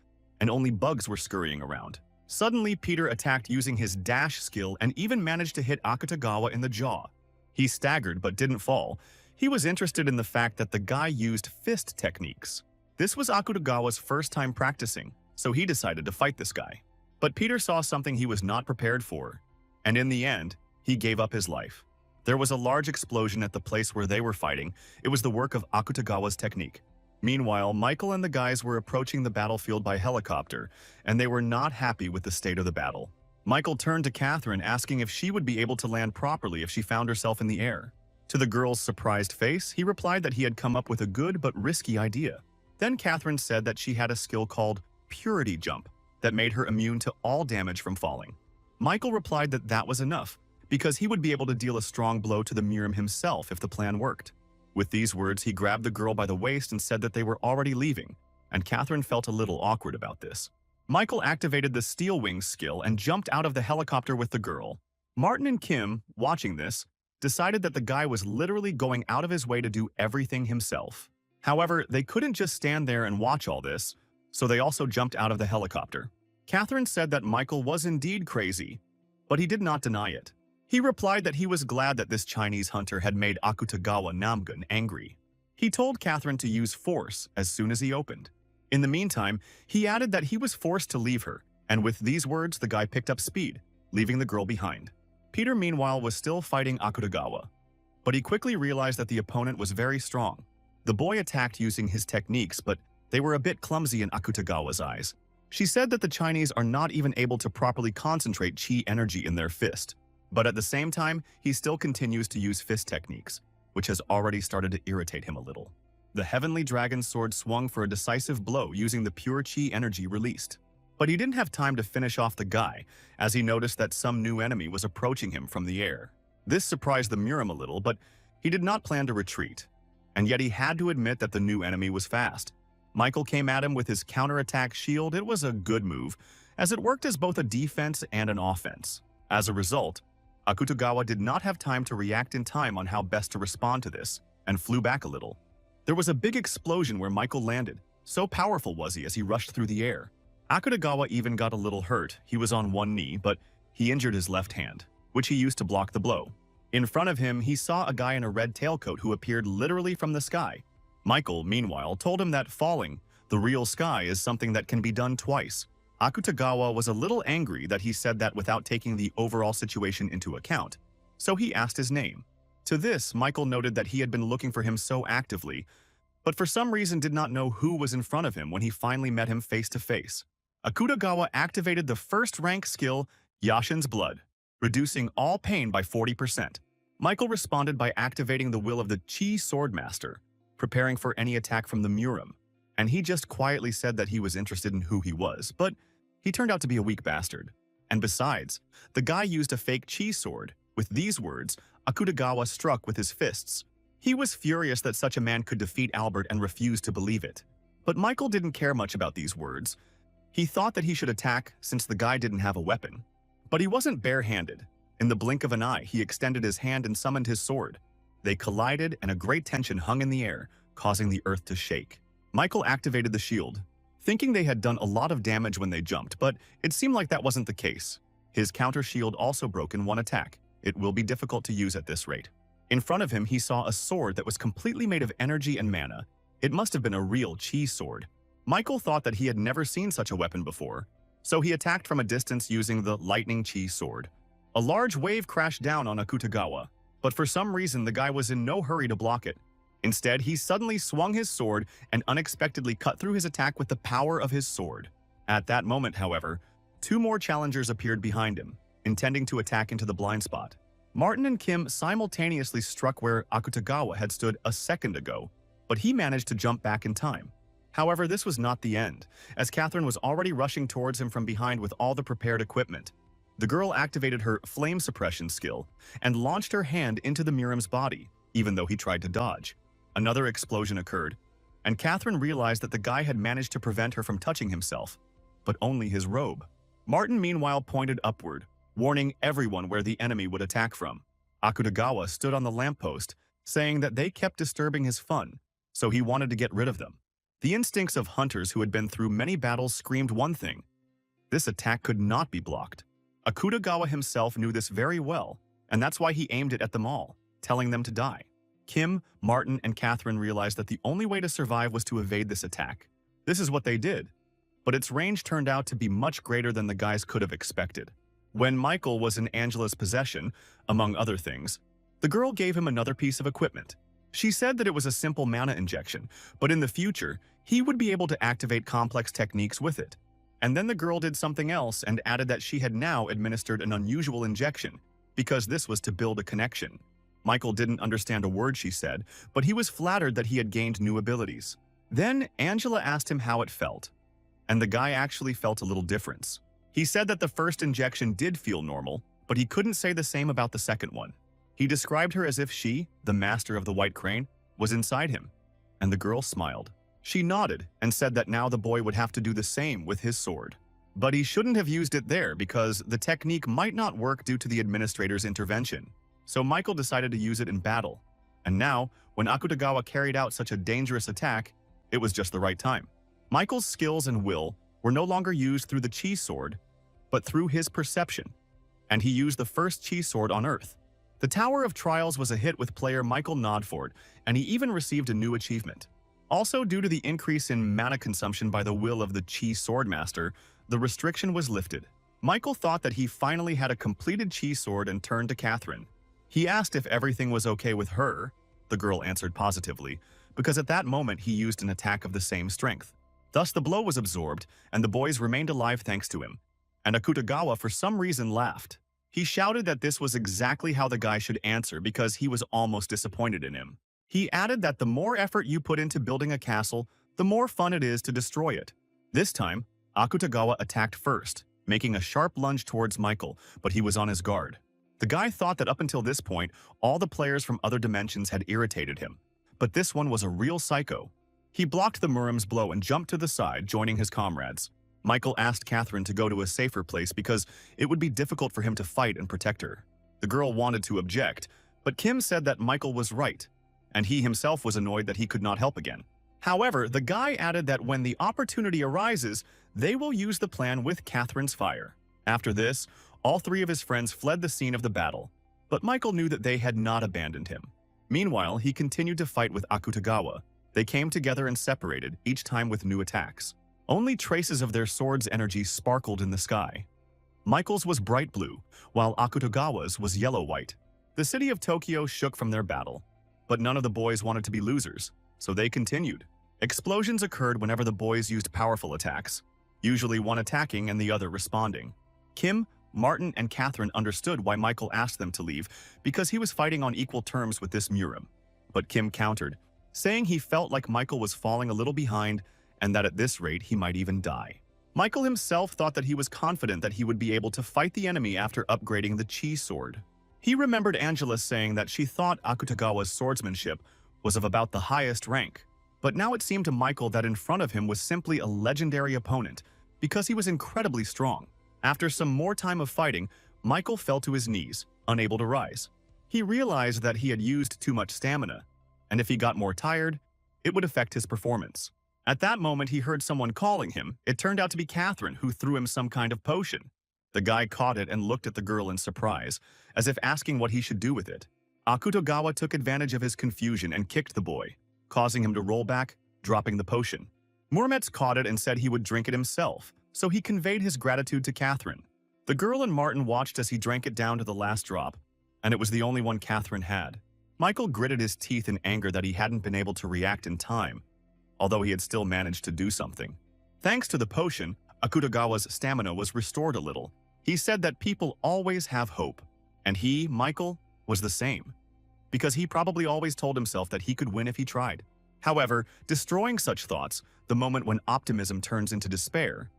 and only bugs were scurrying around. Suddenly, Peter attacked using his dash skill and even managed to hit Akutagawa in the jaw. He staggered but didn't fall. He was interested in the fact that the guy used fist techniques. This was Akutagawa's first time practicing, so he decided to fight this guy. But Peter saw something he was not prepared for, and in the end, he gave up his life. There was a large explosion at the place where they were fighting. It was the work of Akutagawa's technique. Meanwhile, Michael and the guys were approaching the battlefield by helicopter, and they were not happy with the state of the battle. Michael turned to Catherine, asking if she would be able to land properly if she found herself in the air. To the girl's surprised face, he replied that he had come up with a good but risky idea. Then Catherine said that she had a skill called Purity Jump that made her immune to all damage from falling. Michael replied that that was enough, because he would be able to deal a strong blow to the Mirim himself if the plan worked. With these words, he grabbed the girl by the waist and said that they were already leaving, and Catherine felt a little awkward about this. Michael activated the Steel Wings skill and jumped out of the helicopter with the girl. Martin and Kim, watching this, decided that the guy was literally going out of his way to do everything himself. However, they couldn't just stand there and watch all this, so they also jumped out of the helicopter. Catherine said that Michael was indeed crazy, but he did not deny it. He replied that he was glad that this Chinese hunter had made Akutagawa Namgun angry. He told Catherine to use force as soon as he opened. In the meantime, he added that he was forced to leave her, and with these words, the guy picked up speed, leaving the girl behind. Peter, meanwhile, was still fighting Akutagawa, but he quickly realized that the opponent was very strong. The boy attacked using his techniques, but they were a bit clumsy in Akutagawa's eyes. She said that the Chinese are not even able to properly concentrate chi energy in their fist. But at the same time, he still continues to use fist techniques, which has already started to irritate him a little. The Heavenly Dragon sword swung for a decisive blow using the pure chi energy released. But he didn't have time to finish off the guy, as he noticed that some new enemy was approaching him from the air. This surprised the Mirim a little, but he did not plan to retreat. And yet he had to admit that the new enemy was fast. Michael came at him with his counterattack shield. It was a good move, as it worked as both a defense and an offense. As a result, Akutagawa did not have time to react in time on how best to respond to this, and flew back a little. There was a big explosion where Michael landed. So powerful was he as he rushed through the air. Akutagawa even got a little hurt. He was on one knee, but he injured his left hand, which he used to block the blow. In front of him, he saw a guy in a red tailcoat who appeared literally from the sky. Michael, meanwhile, told him that falling, the real sky, is something that can be done twice. Akutagawa was a little angry that he said that without taking the overall situation into account, so he asked his name. To this, Michael noted that he had been looking for him so actively, but for some reason did not know who was in front of him when he finally met him face to face. Akutagawa activated the first rank skill, Yashin's Blood, reducing all pain by 40%. Michael responded by activating the will of the Chi Swordmaster, preparing for any attack from the Murim, and he just quietly said that he was interested in who he was, but he turned out to be a weak bastard. And besides, the guy used a fake Chi sword. With these words, Akutagawa struck with his fists. He was furious that such a man could defeat Albert and refused to believe it. But Michael didn't care much about these words. He thought that he should attack since the guy didn't have a weapon. But he wasn't barehanded. In the blink of an eye, he extended his hand and summoned his sword. They collided and a great tension hung in the air, causing the earth to shake. Michael activated the shield, thinking they had done a lot of damage when they jumped, but it seemed like that wasn't the case. His counter shield also broke in one attack. It will be difficult to use at this rate. In front of him, he saw a sword that was completely made of energy and mana. It must have been a real Chi sword. Michael thought that he had never seen such a weapon before, so he attacked from a distance using the lightning Chi sword. A large wave crashed down on Akutagawa, but for some reason the guy was in no hurry to block it. Instead, he suddenly swung his sword and unexpectedly cut through his attack with the power of his sword. At that moment, however, two more challengers appeared behind him, intending to attack into the blind spot. Martin and Kim simultaneously struck where Akutagawa had stood a second ago, but he managed to jump back in time. However, this was not the end, as Catherine was already rushing towards him from behind with all the prepared equipment. The girl activated her flame suppression skill and launched her hand into the Mirim's body, even though he tried to dodge. Another explosion occurred, and Catherine realized that the guy had managed to prevent her from touching himself, but only his robe. Martin meanwhile pointed upward, warning everyone where the enemy would attack from. Akutagawa stood on the lamppost, saying that they kept disturbing his fun, so he wanted to get rid of them. The instincts of hunters who had been through many battles screamed one thing: this attack could not be blocked. Akutagawa himself knew this very well, and that's why he aimed it at them all, telling them to die. Kim, Martin, and Catherine realized that the only way to survive was to evade this attack. This is what they did, but its range turned out to be much greater than the guys could have expected. When Michael was in Angela's possession, among other things, the girl gave him another piece of equipment. She said that it was a simple mana injection, but in the future, he would be able to activate complex techniques with it. And then the girl did something else and added that she had now administered an unusual injection, because this was to build a connection. Michael didn't understand a word she said, but he was flattered that he had gained new abilities. Then Angela asked him how it felt, and the guy actually felt a little difference. He said that the first injection did feel normal, but he couldn't say the same about the second one. He described her as if she, the master of the White Crane, was inside him, and the girl smiled. She nodded and said that now the boy would have to do the same with his sword. But he shouldn't have used it there because the technique might not work due to the administrator's intervention. So Michael decided to use it in battle. And now, when Akutagawa carried out such a dangerous attack, it was just the right time. Michael's skills and will were no longer used through the Chi sword, but through his perception. And he used the first Chi sword on Earth. The Tower of Trials was a hit with player Michael Nodford, and he even received a new achievement. Also, due to the increase in mana consumption by the will of the Chi Swordmaster, the restriction was lifted. Michael thought that he finally had a completed Chi sword and turned to Catherine. He asked if everything was okay with her. The girl answered positively, because at that moment he used an attack of the same strength. Thus the blow was absorbed, and the boys remained alive thanks to him. And Akutagawa for some reason laughed. He shouted that this was exactly how the guy should answer because he was almost disappointed in him. He added that the more effort you put into building a castle, the more fun it is to destroy it. This time, Akutagawa attacked first, making a sharp lunge towards Michael, but he was on his guard. The guy thought that up until this point, all the players from other dimensions had irritated him. But this one was a real psycho. He blocked the Murim's blow and jumped to the side, joining his comrades. Michael asked Catherine to go to a safer place because it would be difficult for him to fight and protect her. The girl wanted to object, but Kim said that Michael was right, and he himself was annoyed that he could not help again. However, the guy added that when the opportunity arises, they will use the plan with Catherine's fire. After this, all three of his friends fled the scene of the battle, but Michael knew that they had not abandoned him. Meanwhile, he continued to fight with Akutagawa. They came together and separated, each time with new attacks. Only traces of their swords' energy sparkled in the sky. Michael's was bright blue, while Akutagawa's was yellow-white. The city of Tokyo shook from their battle, but none of the boys wanted to be losers, so they continued. Explosions occurred whenever the boys used powerful attacks, usually one attacking and the other responding. Kim, Martin, and Catherine understood why Michael asked them to leave because he was fighting on equal terms with this Murim. But Kim countered, saying he felt like Michael was falling a little behind and that at this rate he might even die. Michael himself thought that he was confident that he would be able to fight the enemy after upgrading the chi sword. He remembered Angela saying that she thought Akutagawa's swordsmanship was of about the highest rank, but now it seemed to Michael that in front of him was simply a legendary opponent because he was incredibly strong. After some more time of fighting, Michael fell to his knees, unable to rise. He realized that he had used too much stamina, and if he got more tired, it would affect his performance. At that moment, he heard someone calling him. It turned out to be Catherine, who threw him some kind of potion. The guy caught it and looked at the girl in surprise, as if asking what he should do with it. Akutagawa took advantage of his confusion and kicked the boy, causing him to roll back, dropping the potion. Murametz caught it and said he would drink it himself, so he conveyed his gratitude to Catherine. The girl and Martin watched as he drank it down to the last drop, and it was the only one Catherine had. Michael gritted his teeth in anger that he hadn't been able to react in time, although he had still managed to do something. Thanks to the potion, Akutagawa's stamina was restored a little. He said that people always have hope, and he, Michael, was the same, because he probably always told himself that he could win if he tried. However, destroying such thoughts, the moment when optimism turns into despair,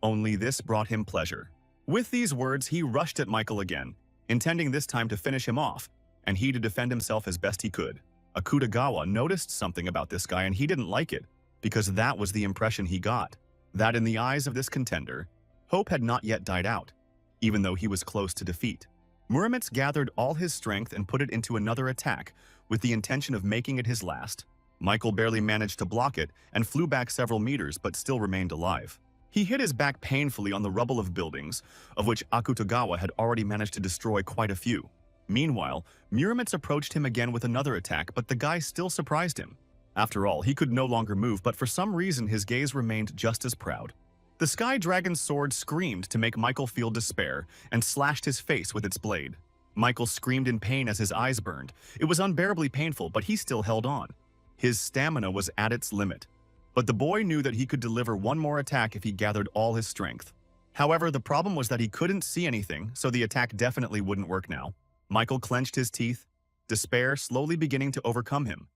only this brought him pleasure. With these words, he rushed at Michael again, intending this time to finish him off, and he to defend himself as best he could. Akutagawa noticed something about this guy and he didn't like it, because that was the impression he got, that in the eyes of this contender, hope had not yet died out, even though he was close to defeat. Murametz gathered all his strength and put it into another attack, with the intention of making it his last. Michael barely managed to block it and flew back several meters but still remained alive. He hit his back painfully on the rubble of buildings, of which Akutagawa had already managed to destroy quite a few. Meanwhile, Murametz approached him again with another attack, but the guy still surprised him. After all, he could no longer move, but for some reason his gaze remained just as proud. The Sky Dragon's sword screamed to make Michael feel despair and slashed his face with its blade. Michael screamed in pain as his eyes burned. It was unbearably painful, but he still held on. His stamina was at its limit, but the boy knew that he could deliver one more attack if he gathered all his strength. However, the problem was that he couldn't see anything, so the attack definitely wouldn't work now. Michael clenched his teeth, despair slowly beginning to overcome him,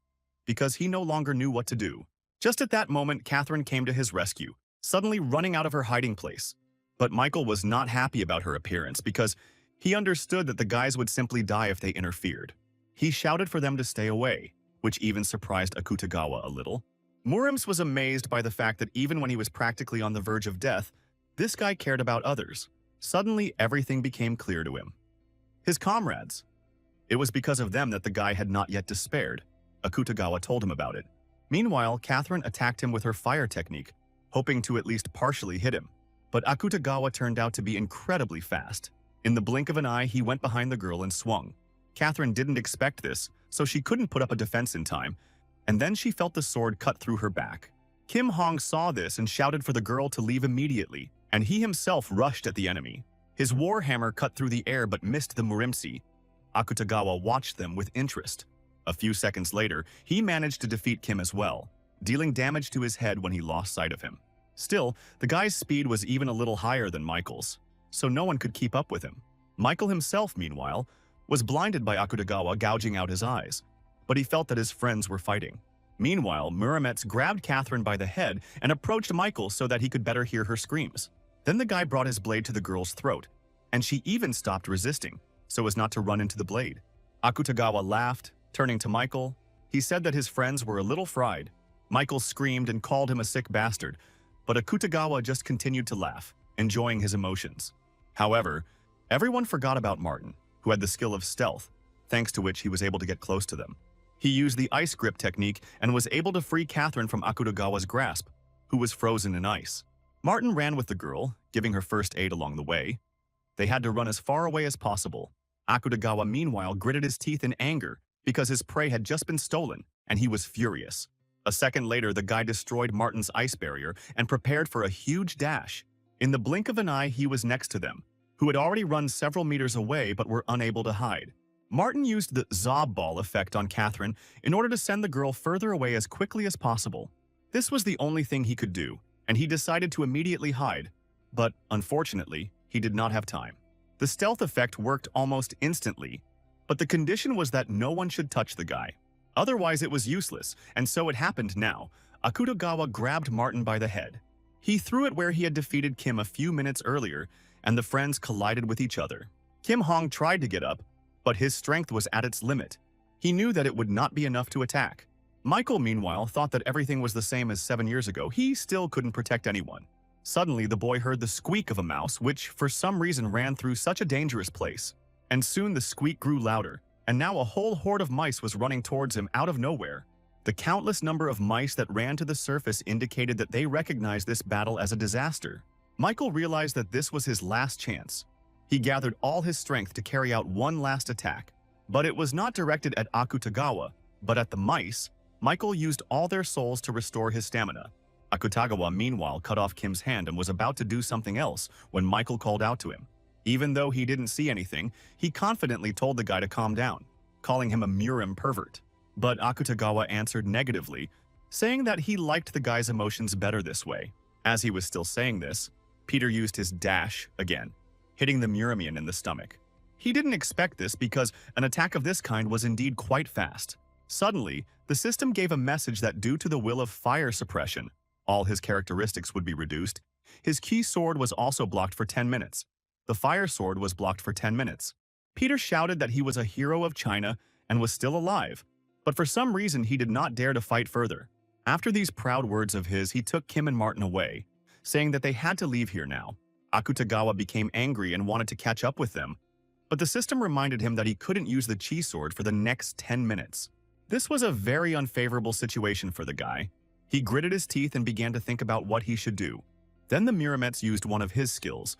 because he no longer knew what to do. Just at that moment, Catherine came to his rescue, suddenly running out of her hiding place. But Michael was not happy about her appearance because he understood that the guys would simply die if they interfered. He shouted for them to stay away, which even surprised Akutagawa a little. Murametz was amazed by the fact that even when he was practically on the verge of death, this guy cared about others. Suddenly, everything became clear to him. His comrades. It was because of them that the guy had not yet despaired. Akutagawa told him about it. Meanwhile, Catherine attacked him with her fire technique, hoping to at least partially hit him. But Akutagawa turned out to be incredibly fast. In the blink of an eye, he went behind the girl and swung. Catherine didn't expect this, so she couldn't put up a defense in time, and then she felt the sword cut through her back. Kim Hong saw this and shouted for the girl to leave immediately, and he himself rushed at the enemy. His warhammer cut through the air but missed the Murimsi. Akutagawa watched them with interest. A few seconds later, he managed to defeat Kim as well, dealing damage to his head when he lost sight of him. Still, the guy's speed was even a little higher than Michael's, so no one could keep up with him. Michael himself, meanwhile, was blinded by Akutagawa gouging out his eyes, but he felt that his friends were fighting. Meanwhile, Murametz grabbed Catherine by the head and approached Michael so that he could better hear her screams. Then the guy brought his blade to the girl's throat, and she even stopped resisting, so as not to run into the blade. Akutagawa laughed, turning to Michael. He said that his friends were a little fried, Michael screamed and called him a sick bastard, but Akutagawa just continued to laugh, enjoying his emotions. However, everyone forgot about Martin, who had the skill of stealth, thanks to which he was able to get close to them. He used the ice grip technique and was able to free Catherine from Akutagawa's grasp, who was frozen in ice. Martin ran with the girl, giving her first aid along the way. They had to run as far away as possible. Akutagawa meanwhile gritted his teeth in anger because his prey had just been stolen, and he was furious. A second later, the guy destroyed Martin's ice barrier and prepared for a huge dash. In the blink of an eye, he was next to them, who had already run several meters away but were unable to hide. Martin used the Zob Ball effect on Catherine in order to send the girl further away as quickly as possible. This was the only thing he could do, and he decided to immediately hide. But, unfortunately, he did not have time. The stealth effect worked almost instantly, but the condition was that no one should touch the guy. Otherwise, it was useless, and so it happened now. Akutagawa grabbed Martin by the head. He threw it where he had defeated Kim a few minutes earlier, and the friends collided with each other. Kim Hong tried to get up, but his strength was at its limit. He knew that it would not be enough to attack. Michael, meanwhile, thought that everything was the same as 7 years ago. He still couldn't protect anyone. Suddenly, the boy heard the squeak of a mouse, which for some reason ran through such a dangerous place. And soon the squeak grew louder, and now a whole horde of mice was running towards him out of nowhere. The countless number of mice that ran to the surface indicated that they recognized this battle as a disaster. Michael realized that this was his last chance. He gathered all his strength to carry out one last attack. But it was not directed at Akutagawa, but at the mice. Michael used all their souls to restore his stamina. Akutagawa, meanwhile, cut off Kim's hand and was about to do something else when Michael called out to him. Even though he didn't see anything, he confidently told the guy to calm down, calling him a Murim pervert. But Akutagawa answered negatively, saying that he liked the guy's emotions better this way. As he was still saying this, Peter used his dash again, hitting the Murimian in the stomach. He didn't expect this because an attack of this kind was indeed quite fast. Suddenly, the system gave a message that due to the will of fire suppression, all his characteristics would be reduced. His key sword was also blocked for 10 minutes. The fire sword was blocked for 10 minutes. Peter shouted that he was a hero of China and was still alive, but for some reason he did not dare to fight further. After these proud words of his, he took Kim and Martin away, saying that they had to leave here now. Akutagawa became angry and wanted to catch up with them, but the system reminded him that he couldn't use the chi sword for the next 10 minutes. This was a very unfavorable situation for the guy. He gritted his teeth and began to think about what he should do. Then the Murimets used one of his skills,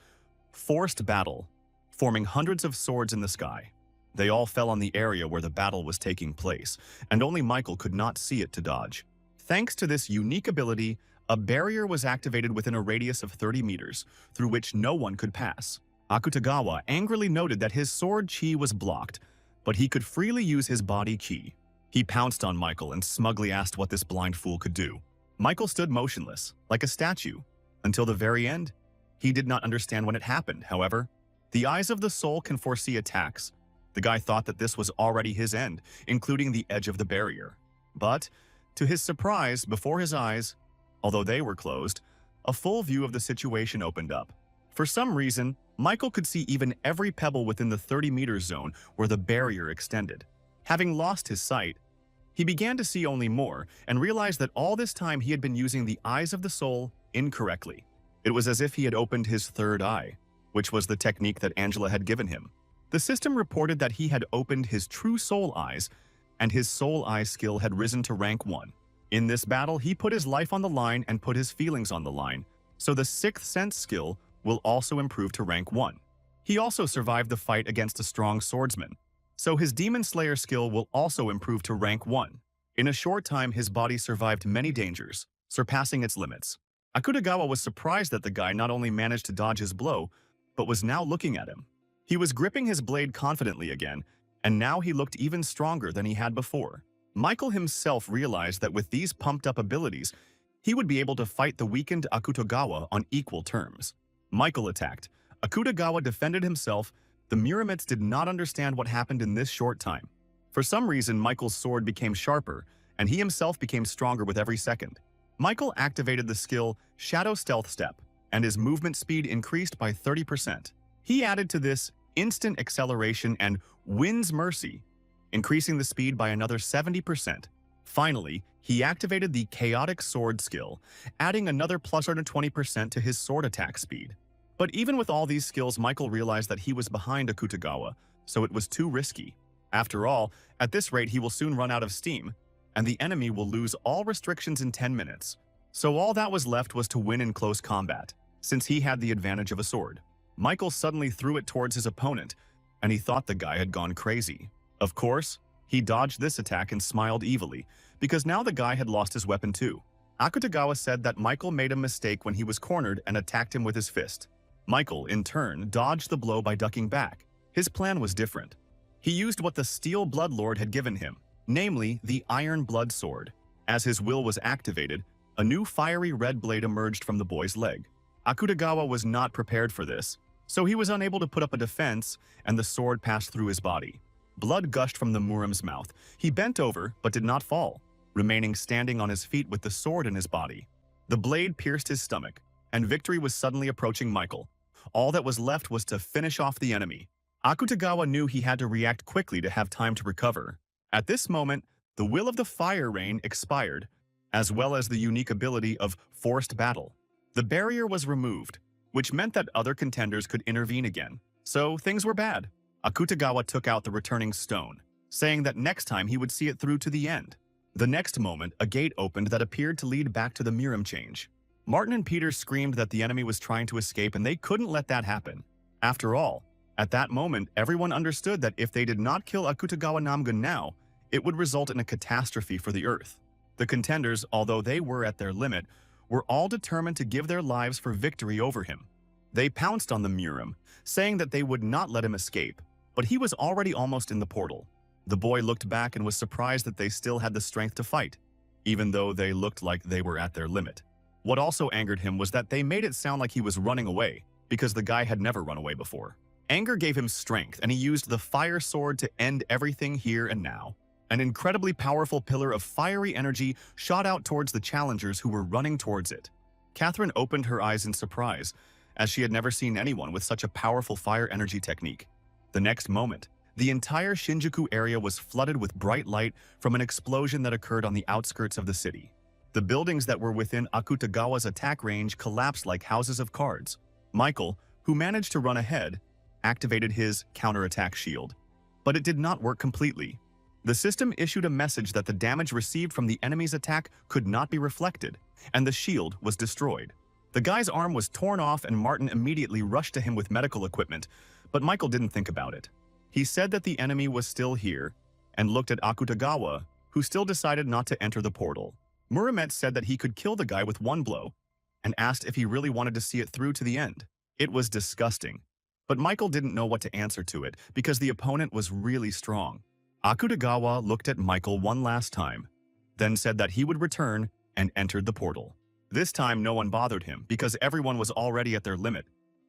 Forced Battle, forming hundreds of swords in the sky. They all fell on the area where the battle was taking place, and only Michael could not see it to dodge. Thanks to this unique ability, a barrier was activated within a radius of 30 meters, through which no one could pass. Akutagawa angrily noted that his sword chi was blocked, but he could freely use his body chi. He pounced on Michael and smugly asked what this blind fool could do. Michael stood motionless, like a statue, until the very end. He did not understand when it happened, however. The eyes of the soul can foresee attacks. The guy thought that this was already his end, including the edge of the barrier. But, to his surprise, before his eyes, although they were closed, a full view of the situation opened up. For some reason, Michael could see even every pebble within the 30-meter zone where the barrier extended. Having lost his sight, he began to see only more and realized that all this time he had been using the eyes of the soul incorrectly. It was as if he had opened his third eye, which was the technique that Angela had given him. The system reported that he had opened his true soul eyes, and his soul eye skill had risen to rank 1. In this battle, he put his life on the line and put his feelings on the line, so the sixth sense skill will also improve to rank 1. He also survived the fight against a strong swordsman, so his Demon Slayer skill will also improve to rank 1. In a short time, his body survived many dangers, surpassing its limits. Akutagawa was surprised that the guy not only managed to dodge his blow, but was now looking at him. He was gripping his blade confidently again, and now he looked even stronger than he had before. Michael himself realized that with these pumped-up abilities, he would be able to fight the weakened Akutagawa on equal terms. Michael attacked. Akutagawa defended himself. The Murimets did not understand what happened in this short time. For some reason, Michael's sword became sharper, and he himself became stronger with every second. Michael activated the skill Shadow Stealth Step, and his movement speed increased by 30%. He added to this Instant Acceleration and Wind's Mercy, increasing the speed by another 70%. Finally, he activated the Chaotic Sword skill, adding another plus 120% to his sword attack speed. But even with all these skills, Michael realized that he was behind Akutagawa, so it was too risky. After all, at this rate he will soon run out of steam, and the enemy will lose all restrictions in 10 minutes. So all that was left was to win in close combat, since he had the advantage of a sword. Michael suddenly threw it towards his opponent, and he thought the guy had gone crazy. Of course, he dodged this attack and smiled evilly, because now the guy had lost his weapon too. Akutagawa said that Michael made a mistake when he was cornered and attacked him with his fist. Michael, in turn, dodged the blow by ducking back. His plan was different. He used what the Steel Bloodlord had given him, namely the Iron Blood Sword. As his will was activated, a new fiery red blade emerged from the boy's leg. Akutagawa was not prepared for this, so he was unable to put up a defense, and the sword passed through his body. Blood gushed from the Muram's mouth. He bent over, but did not fall, remaining standing on his feet with the sword in his body. The blade pierced his stomach, and victory was suddenly approaching Michael. All that was left was to finish off the enemy. Akutagawa knew he had to react quickly to have time to recover. At this moment, the will of the Fire Rain expired, as well as the unique ability of Forced Battle. The barrier was removed, which meant that other contenders could intervene again. So things were bad. Akutagawa took out the returning stone, saying that next time he would see it through to the end. The next moment, a gate opened that appeared to lead back to the Muram change. Martin and Peter screamed that the enemy was trying to escape, and they couldn't let that happen. After all, at that moment, everyone understood that if they did not kill Akutagawa Namgun now, it would result in a catastrophe for the Earth. The contenders, although they were at their limit, were all determined to give their lives for victory over him. They pounced on the Muram, saying that they would not let him escape, but he was already almost in the portal. The boy looked back and was surprised that they still had the strength to fight, even though they looked like they were at their limit. What also angered him was that they made it sound like he was running away, because the guy had never run away before. Anger gave him strength, and he used the fire sword to end everything here and now. An incredibly powerful pillar of fiery energy shot out towards the challengers who were running towards it. Catherine opened her eyes in surprise, as she had never seen anyone with such a powerful fire energy technique. The next moment, the entire Shinjuku area was flooded with bright light from an explosion that occurred on the outskirts of the city. The buildings that were within Akutagawa's attack range collapsed like houses of cards. Michael, who managed to run ahead, activated his counterattack shield. But it did not work completely. The system issued a message that the damage received from the enemy's attack could not be reflected, and the shield was destroyed. The guy's arm was torn off, and Martin immediately rushed to him with medical equipment, but Michael didn't think about it. He said that the enemy was still here, and looked at Akutagawa, who still decided not to enter the portal. Muramet said that he could kill the guy with one blow, and asked if he really wanted to see it through to the end. It was disgusting. But Michael didn't know what to answer to it, because the opponent was really strong. Akutagawa looked at Michael one last time, then said that he would return and entered the portal. This time no one bothered him, because everyone was already at their limit,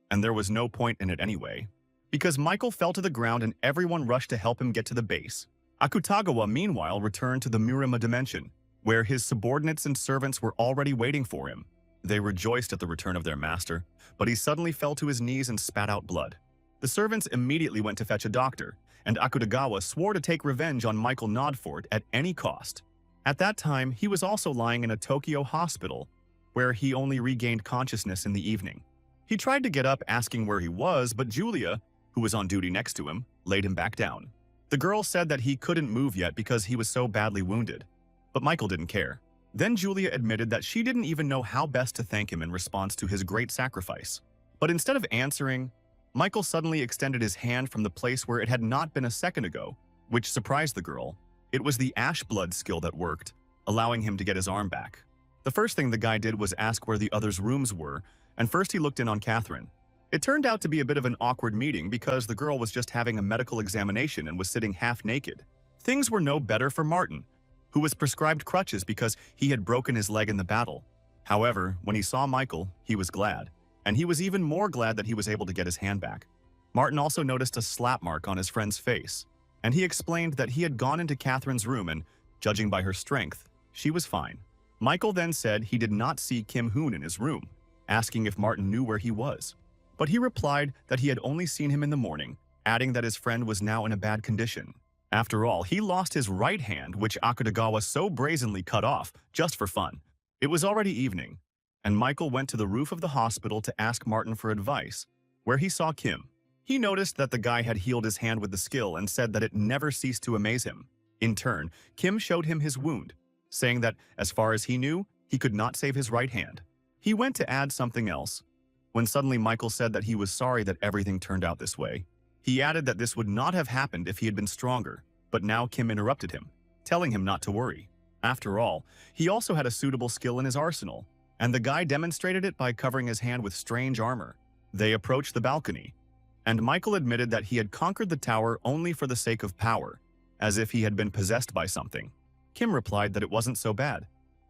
and there was no point in it anyway. Because Michael fell to the ground and everyone rushed to help him get to the base. Akutagawa meanwhile returned to the Murama dimension, where his subordinates and servants were already waiting for him. They rejoiced at the return of their master, but he suddenly fell to his knees and spat out blood. The servants immediately went to fetch a doctor, and Akutagawa swore to take revenge on Michael Nodfort at any cost. At that time, he was also lying in a Tokyo hospital, where he only regained consciousness in the evening. He tried to get up asking where he was, but Julia, who was on duty next to him, laid him back down. The girl said that he couldn't move yet because he was so badly wounded, but Michael didn't care. Then Julia admitted that she didn't even know how best to thank him in response to his great sacrifice. But instead of answering, Michael suddenly extended his hand from the place where it had not been a second ago, which surprised the girl. It was the Ash Blood skill that worked, allowing him to get his arm back. The first thing the guy did was ask where the others' rooms were, and first he looked in on Catherine. It turned out to be a bit of an awkward meeting because the girl was just having a medical examination and was sitting half naked. Things were no better for Martin, who was prescribed crutches because he had broken his leg in the battle. However, when he saw Michael, he was glad, and he was even more glad that he was able to get his hand back. Martin also noticed a slap mark on his friend's face, and he explained that he had gone into Catherine's room and, judging by her strength, she was fine. Michael then said he did not see Kim Hoon in his room, asking if Martin knew where he was. But he replied that he had only seen him in the morning, adding that his friend was now in a bad condition. After all, he lost his right hand, which Akutagawa so brazenly cut off, just for fun. It was already evening, and Michael went to the roof of the hospital to ask Martin for advice, where he saw Kim. He noticed that the guy had healed his hand with the skill and said that it never ceased to amaze him. In turn, Kim showed him his wound, saying that, as far as he knew, he could not save his right hand. He went to add something else, when suddenly Michael said that he was sorry that everything turned out this way. He added that this would not have happened if he had been stronger, but now Kim interrupted him, telling him not to worry. After all, he also had a suitable skill in his arsenal, and the guy demonstrated it by covering his hand with strange armor. They approached the balcony, and Michael admitted that he had conquered the tower only for the sake of power, as if he had been possessed by something. Kim replied that it wasn't so bad,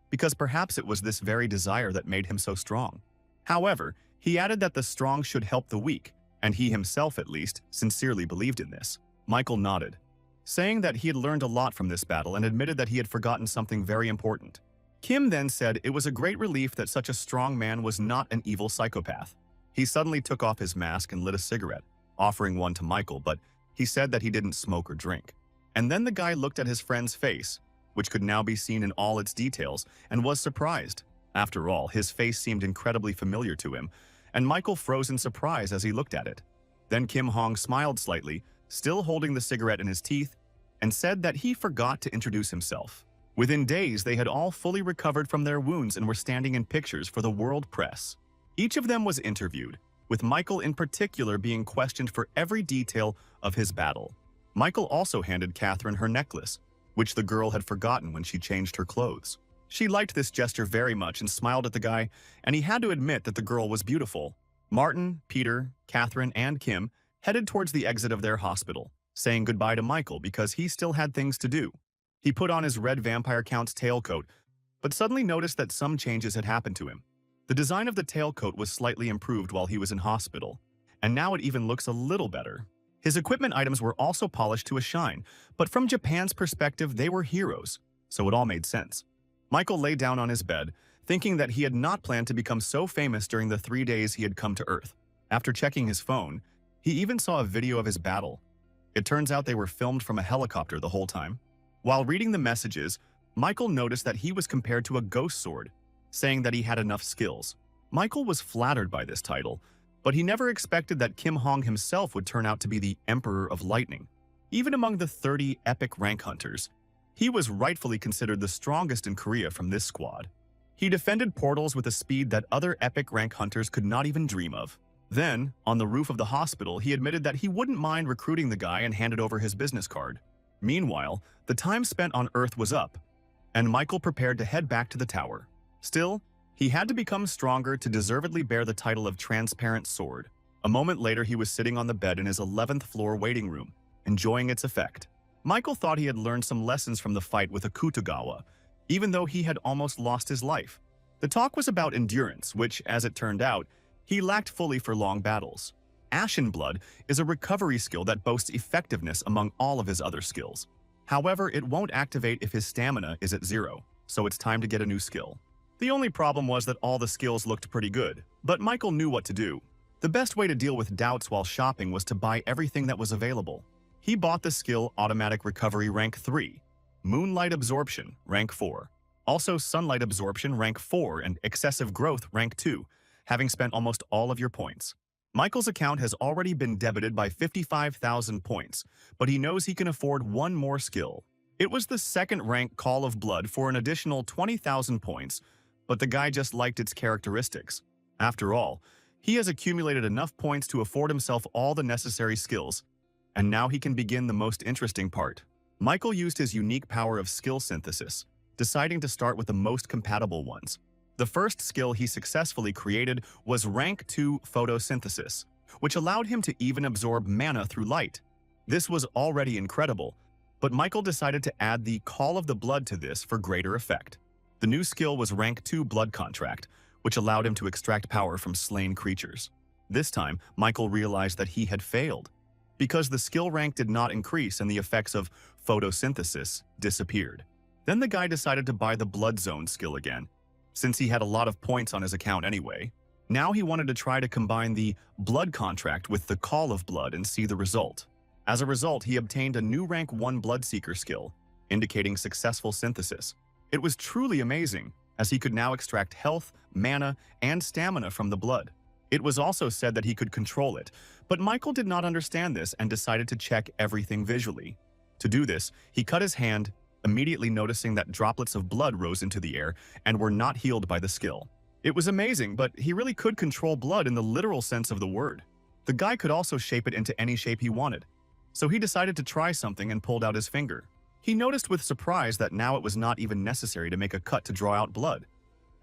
because perhaps it was this very desire that made him so strong. However, he added that the strong should help the weak, and he himself, at least, sincerely believed in this. Michael nodded, saying that he had learned a lot from this battle and admitted that he had forgotten something very important. Kim then said it was a great relief that such a strong man was not an evil psychopath. He suddenly took off his mask and lit a cigarette, offering one to Michael, but he said that he didn't smoke or drink. And then the guy looked at his friend's face, which could now be seen in all its details, and was surprised. After all, his face seemed incredibly familiar to him, and Michael froze in surprise as he looked at it. Then Kim Hong smiled slightly, still holding the cigarette in his teeth, and said that he forgot to introduce himself. Within days, they had all fully recovered from their wounds and were standing in pictures for the world press. Each of them was interviewed, with Michael in particular being questioned for every detail of his battle. Michael also handed Catherine her necklace, which the girl had forgotten when she changed her clothes. She liked this gesture very much and smiled at the guy, and he had to admit that the girl was beautiful. Martin, Peter, Catherine, and Kim headed towards the exit of their hospital, saying goodbye to Michael because he still had things to do. He put on his red vampire count's tailcoat, but suddenly noticed that some changes had happened to him. The design of the tailcoat was slightly improved while he was in hospital, and now it even looks a little better. His equipment items were also polished to a shine, but from Japan's perspective, they were heroes, so it all made sense. Michael lay down on his bed, thinking that he had not planned to become so famous during the 3 days he had come to Earth. After checking his phone, he even saw a video of his battle. It turns out they were filmed from a helicopter the whole time. While reading the messages, Michael noticed that he was compared to a ghost sword, saying that he had enough skills. Michael was flattered by this title, but he never expected that Kim Hong himself would turn out to be the Emperor of Lightning. Even among the 30 epic rank hunters, he was rightfully considered the strongest in Korea from this squad. He defended portals with a speed that other epic rank hunters could not even dream of. Then, on the roof of the hospital, he admitted that he wouldn't mind recruiting the guy and handed over his business card. Meanwhile, the time spent on Earth was up, and Michael prepared to head back to the tower. Still, he had to become stronger to deservedly bear the title of Transparent Sword. A moment later, he was sitting on the bed in his 11th floor waiting room, enjoying its effect. Michael thought he had learned some lessons from the fight with Akutagawa, even though he had almost lost his life. The talk was about endurance, which, as it turned out, he lacked fully for long battles. Ashen Blood is a recovery skill that boasts effectiveness among all of his other skills. However, it won't activate if his stamina is at 0, so it's time to get a new skill. The only problem was that all the skills looked pretty good, but Michael knew what to do. The best way to deal with doubts while shopping was to buy everything that was available. He bought the skill Automatic Recovery Rank 3, Moonlight Absorption Rank 4, also Sunlight Absorption Rank 4 and Excessive Growth Rank 2, having spent almost all of your points. Michael's account has already been debited by 55,000 points, but he knows he can afford one more skill. It was the second rank Call of Blood for an additional 20,000 points, but the guy just liked its characteristics. After all, he has accumulated enough points to afford himself all the necessary skills, and now he can begin the most interesting part. Michael used his unique power of skill synthesis, deciding to start with the most compatible ones. The first skill he successfully created was Rank 2 Photosynthesis, which allowed him to even absorb mana through light. This was already incredible, but Michael decided to add the Call of the Blood to this for greater effect. The new skill was Rank 2 Blood Contract, which allowed him to extract power from slain creatures. This time, Michael realized that he had failed, because the skill rank did not increase and the effects of photosynthesis disappeared. Then the guy decided to buy the Blood Zone skill again, since he had a lot of points on his account anyway. Now he wanted to try to combine the Blood Contract with the Call of Blood and see the result. As a result, he obtained a new rank 1 Bloodseeker skill, indicating successful synthesis. It was truly amazing, as he could now extract health, mana, and stamina from the blood. It was also said that he could control it, but Michael did not understand this and decided to check everything visually. To do this, he cut his hand, immediately noticing that droplets of blood rose into the air and were not healed by the skill. It was amazing, but he really could control blood in the literal sense of the word. The guy could also shape it into any shape he wanted. So he decided to try something and pulled out his finger. He noticed with surprise that now it was not even necessary to make a cut to draw out blood,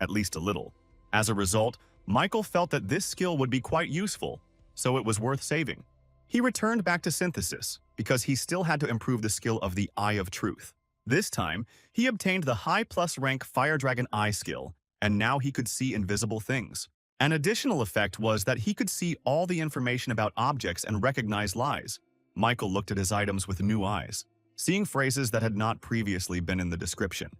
at least a little. As a result, Michael felt that this skill would be quite useful, so it was worth saving. He returned back to synthesis because he still had to improve the skill of the Eye of Truth. This time, he obtained the high plus rank Fire Dragon Eye skill, and now he could see invisible things. An additional effect was that he could see all the information about objects and recognize lies. Michael looked at his items with new eyes, seeing phrases that had not previously been in the description.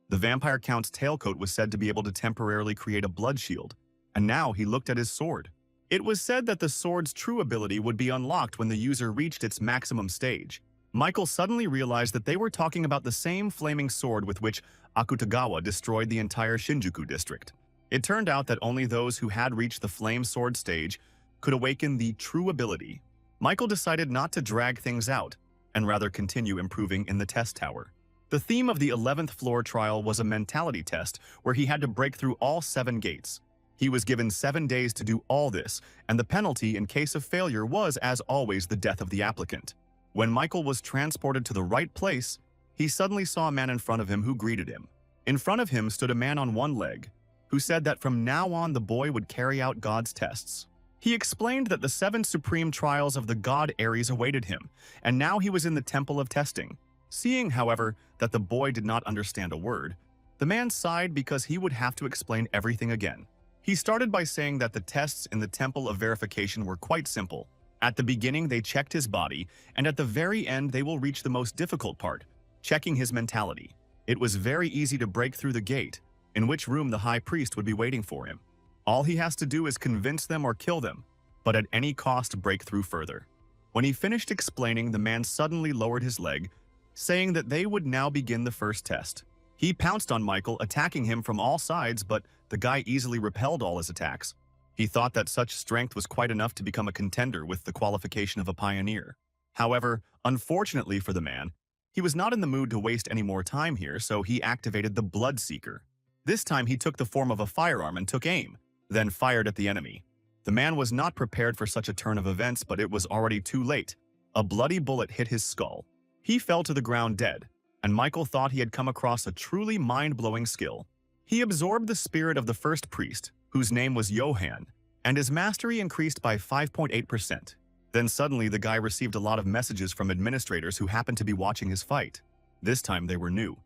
The Vampire Count's tailcoat was said to be able to temporarily create a blood shield, and now he looked at his sword. It was said that the sword's true ability would be unlocked when the user reached its maximum stage. Michael suddenly realized that they were talking about the same flaming sword with which Akutagawa destroyed the entire Shinjuku district. It turned out that only those who had reached the flame sword stage could awaken the true ability. Michael decided not to drag things out, and rather continue improving in the test tower. The theme of the 11th floor trial was a mentality test where he had to break through all 7 gates. He was given 7 days to do all this, and the penalty in case of failure was, as always, the death of the applicant. When Michael was transported to the right place, he suddenly saw a man in front of him who greeted him. In front of him stood a man on one leg, who said that from now on the boy would carry out God's tests. He explained that the 7 supreme trials of the god Ares awaited him, and now he was in the temple of testing. Seeing, however, that the boy did not understand a word, the man sighed because he would have to explain everything again. He started by saying that the tests in the temple of verification were quite simple. At the beginning, they checked his body, and at the very end, they will reach the most difficult part, checking his mentality. It was very easy to break through the gate, in which room the high priest would be waiting for him. All he has to do is convince them or kill them, but at any cost break through further. When he finished explaining, the man suddenly lowered his leg, saying that they would now begin the first test. He pounced on Michael, attacking him from all sides, but the guy easily repelled all his attacks. He thought that such strength was quite enough to become a contender with the qualification of a pioneer. However, unfortunately for the man, he was not in the mood to waste any more time here, so he activated the Bloodseeker. This time he took the form of a firearm and took aim, then fired at the enemy. The man was not prepared for such a turn of events, but it was already too late. A bloody bullet hit his skull. He fell to the ground dead, and Michael thought he had come across a truly mind-blowing skill. He absorbed the spirit of the first priest, whose name was Johann, and his mastery increased by 5.8%. Then suddenly the guy received a lot of messages from administrators who happened to be watching his fight. This time they were new.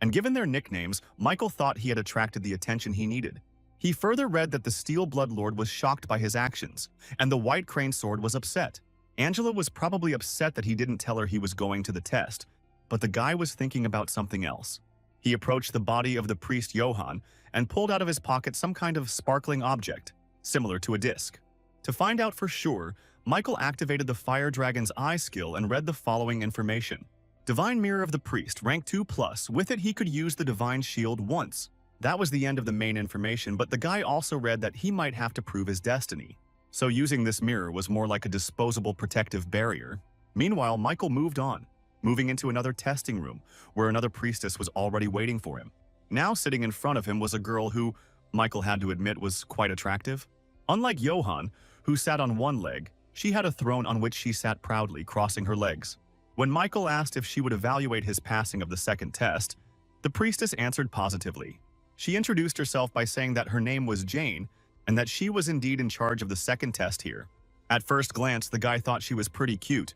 And given their nicknames, Michael thought he had attracted the attention he needed. He further read that the Steel Blood Lord was shocked by his actions, and the White Crane Sword was upset. Angela was probably upset that he didn't tell her he was going to the test, but the guy was thinking about something else. He approached the body of the priest Johann and pulled out of his pocket some kind of sparkling object, similar to a disc. To find out for sure, Michael activated the Fire Dragon's Eye skill and read the following information. Divine Mirror of the Priest, rank 2+, with it he could use the Divine Shield once. That was the end of the main information, but the guy also read that he might have to prove his destiny. So using this mirror was more like a disposable protective barrier. Meanwhile, Michael moved on, moving into another testing room, where another priestess was already waiting for him. Now sitting in front of him was a girl who, Michael had to admit, was quite attractive. Unlike Johann, who sat on one leg, she had a throne on which she sat proudly, crossing her legs. When Michael asked if she would evaluate his passing of the second test, the priestess answered positively. She introduced herself by saying that her name was Jane, and that she was indeed in charge of the second test here. At first glance, the guy thought she was pretty cute,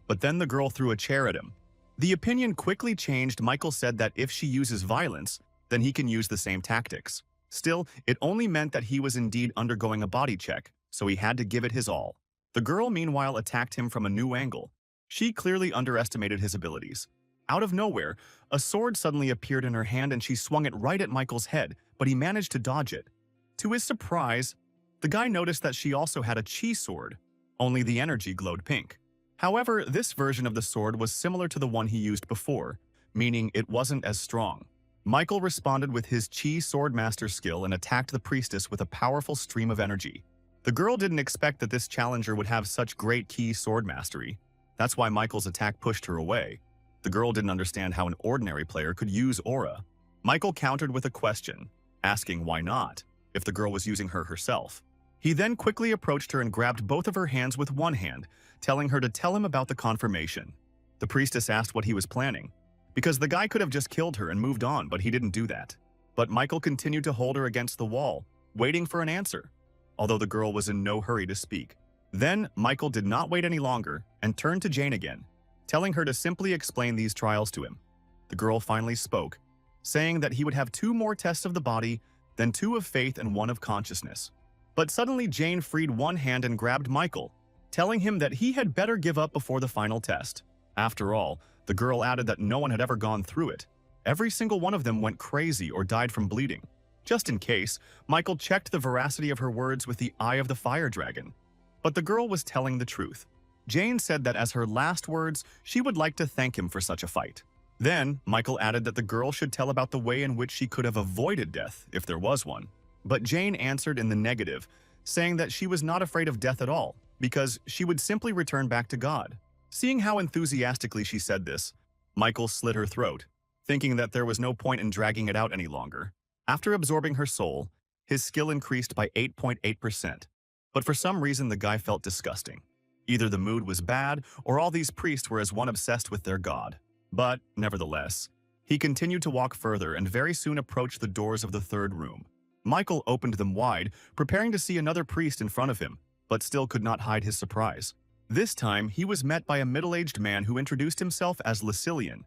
but then the girl threw a chair at him. The opinion quickly changed. Michael said that if she uses violence, then he can use the same tactics. Still, it only meant that he was indeed undergoing a body check, so he had to give it his all. The girl, meanwhile, attacked him from a new angle. She clearly underestimated his abilities. Out of nowhere, a sword suddenly appeared in her hand and she swung it right at Michael's head, but he managed to dodge it. To his surprise, the guy noticed that she also had a chi sword, only the energy glowed pink. However, this version of the sword was similar to the one he used before, meaning it wasn't as strong. Michael responded with his Chi Swordmaster skill and attacked the priestess with a powerful stream of energy. The girl didn't expect that this challenger would have such great Chi sword mastery. That's why Michael's attack pushed her away. The girl didn't understand how an ordinary player could use aura. Michael countered with a question, asking why not, if the girl was using her herself. He then quickly approached her and grabbed both of her hands with one hand, telling her to tell him about the confirmation. The priestess asked what he was planning, because the guy could have just killed her and moved on, but he didn't do that. But Michael continued to hold her against the wall, waiting for an answer, although the girl was in no hurry to speak. Then, Michael did not wait any longer and turned to Jane again, telling her to simply explain these trials to him. The girl finally spoke, saying that he would have 2 more tests of the body, then 2 of faith and 1 of consciousness. But suddenly Jane freed one hand and grabbed Michael, telling him that he had better give up before the final test. After all, the girl added that no one had ever gone through it. Every single one of them went crazy or died from bleeding. Just in case, Michael checked the veracity of her words with the Eye of the Fire Dragon. But the girl was telling the truth. Jane said that as her last words, she would like to thank him for such a fight. Then, Michael added that the girl should tell about the way in which she could have avoided death, if there was one. But Jane answered in the negative, saying that she was not afraid of death at all, because she would simply return back to God. Seeing how enthusiastically she said this, Michael slit her throat, thinking that there was no point in dragging it out any longer. After absorbing her soul, his skill increased by 8.8%. But for some reason, the guy felt disgusting. Either the mood was bad, or all these priests were as one obsessed with their god. But, nevertheless, he continued to walk further and very soon approached the doors of the 3rd room. Michael opened them wide, preparing to see another priest in front of him, but still could not hide his surprise. This time, he was met by a middle-aged man who introduced himself as Lucilian,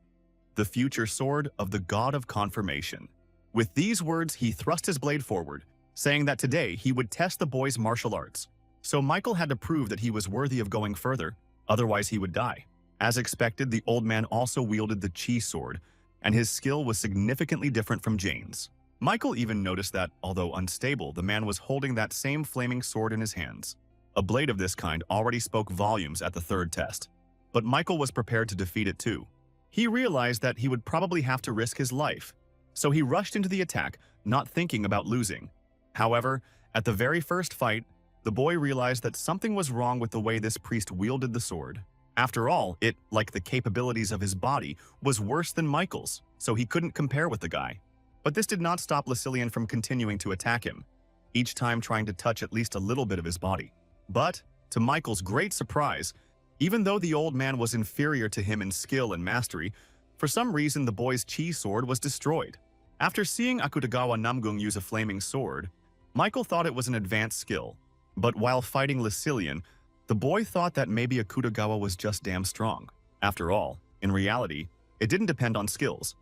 the future sword of the god of confirmation. With these words, he thrust his blade forward, saying that today he would test the boy's martial arts. So Michael had to prove that he was worthy of going further, otherwise he would die. As expected, the old man also wielded the Chi sword, and his skill was significantly different from Jane's. Michael even noticed that, although unstable, the man was holding that same flaming sword in his hands. A blade of this kind already spoke volumes at the 3rd test, but Michael was prepared to defeat it too. He realized that he would probably have to risk his life, so he rushed into the attack, not thinking about losing. However, at the very first fight, the boy realized that something was wrong with the way this priest wielded the sword. After all, it, like the capabilities of his body, was worse than Michael's, so he couldn't compare with the guy. But this did not stop Lucilian from continuing to attack him, each time trying to touch at least a little bit of his body. But, to Michael's great surprise, even though the old man was inferior to him in skill and mastery, for some reason the boy's Chi sword was destroyed. After seeing Akutagawa Namgung use a flaming sword, Michael thought it was an advanced skill. But while fighting Lucilian, the boy thought that maybe Akutagawa was just damn strong. After all, in reality, it didn't depend on skills.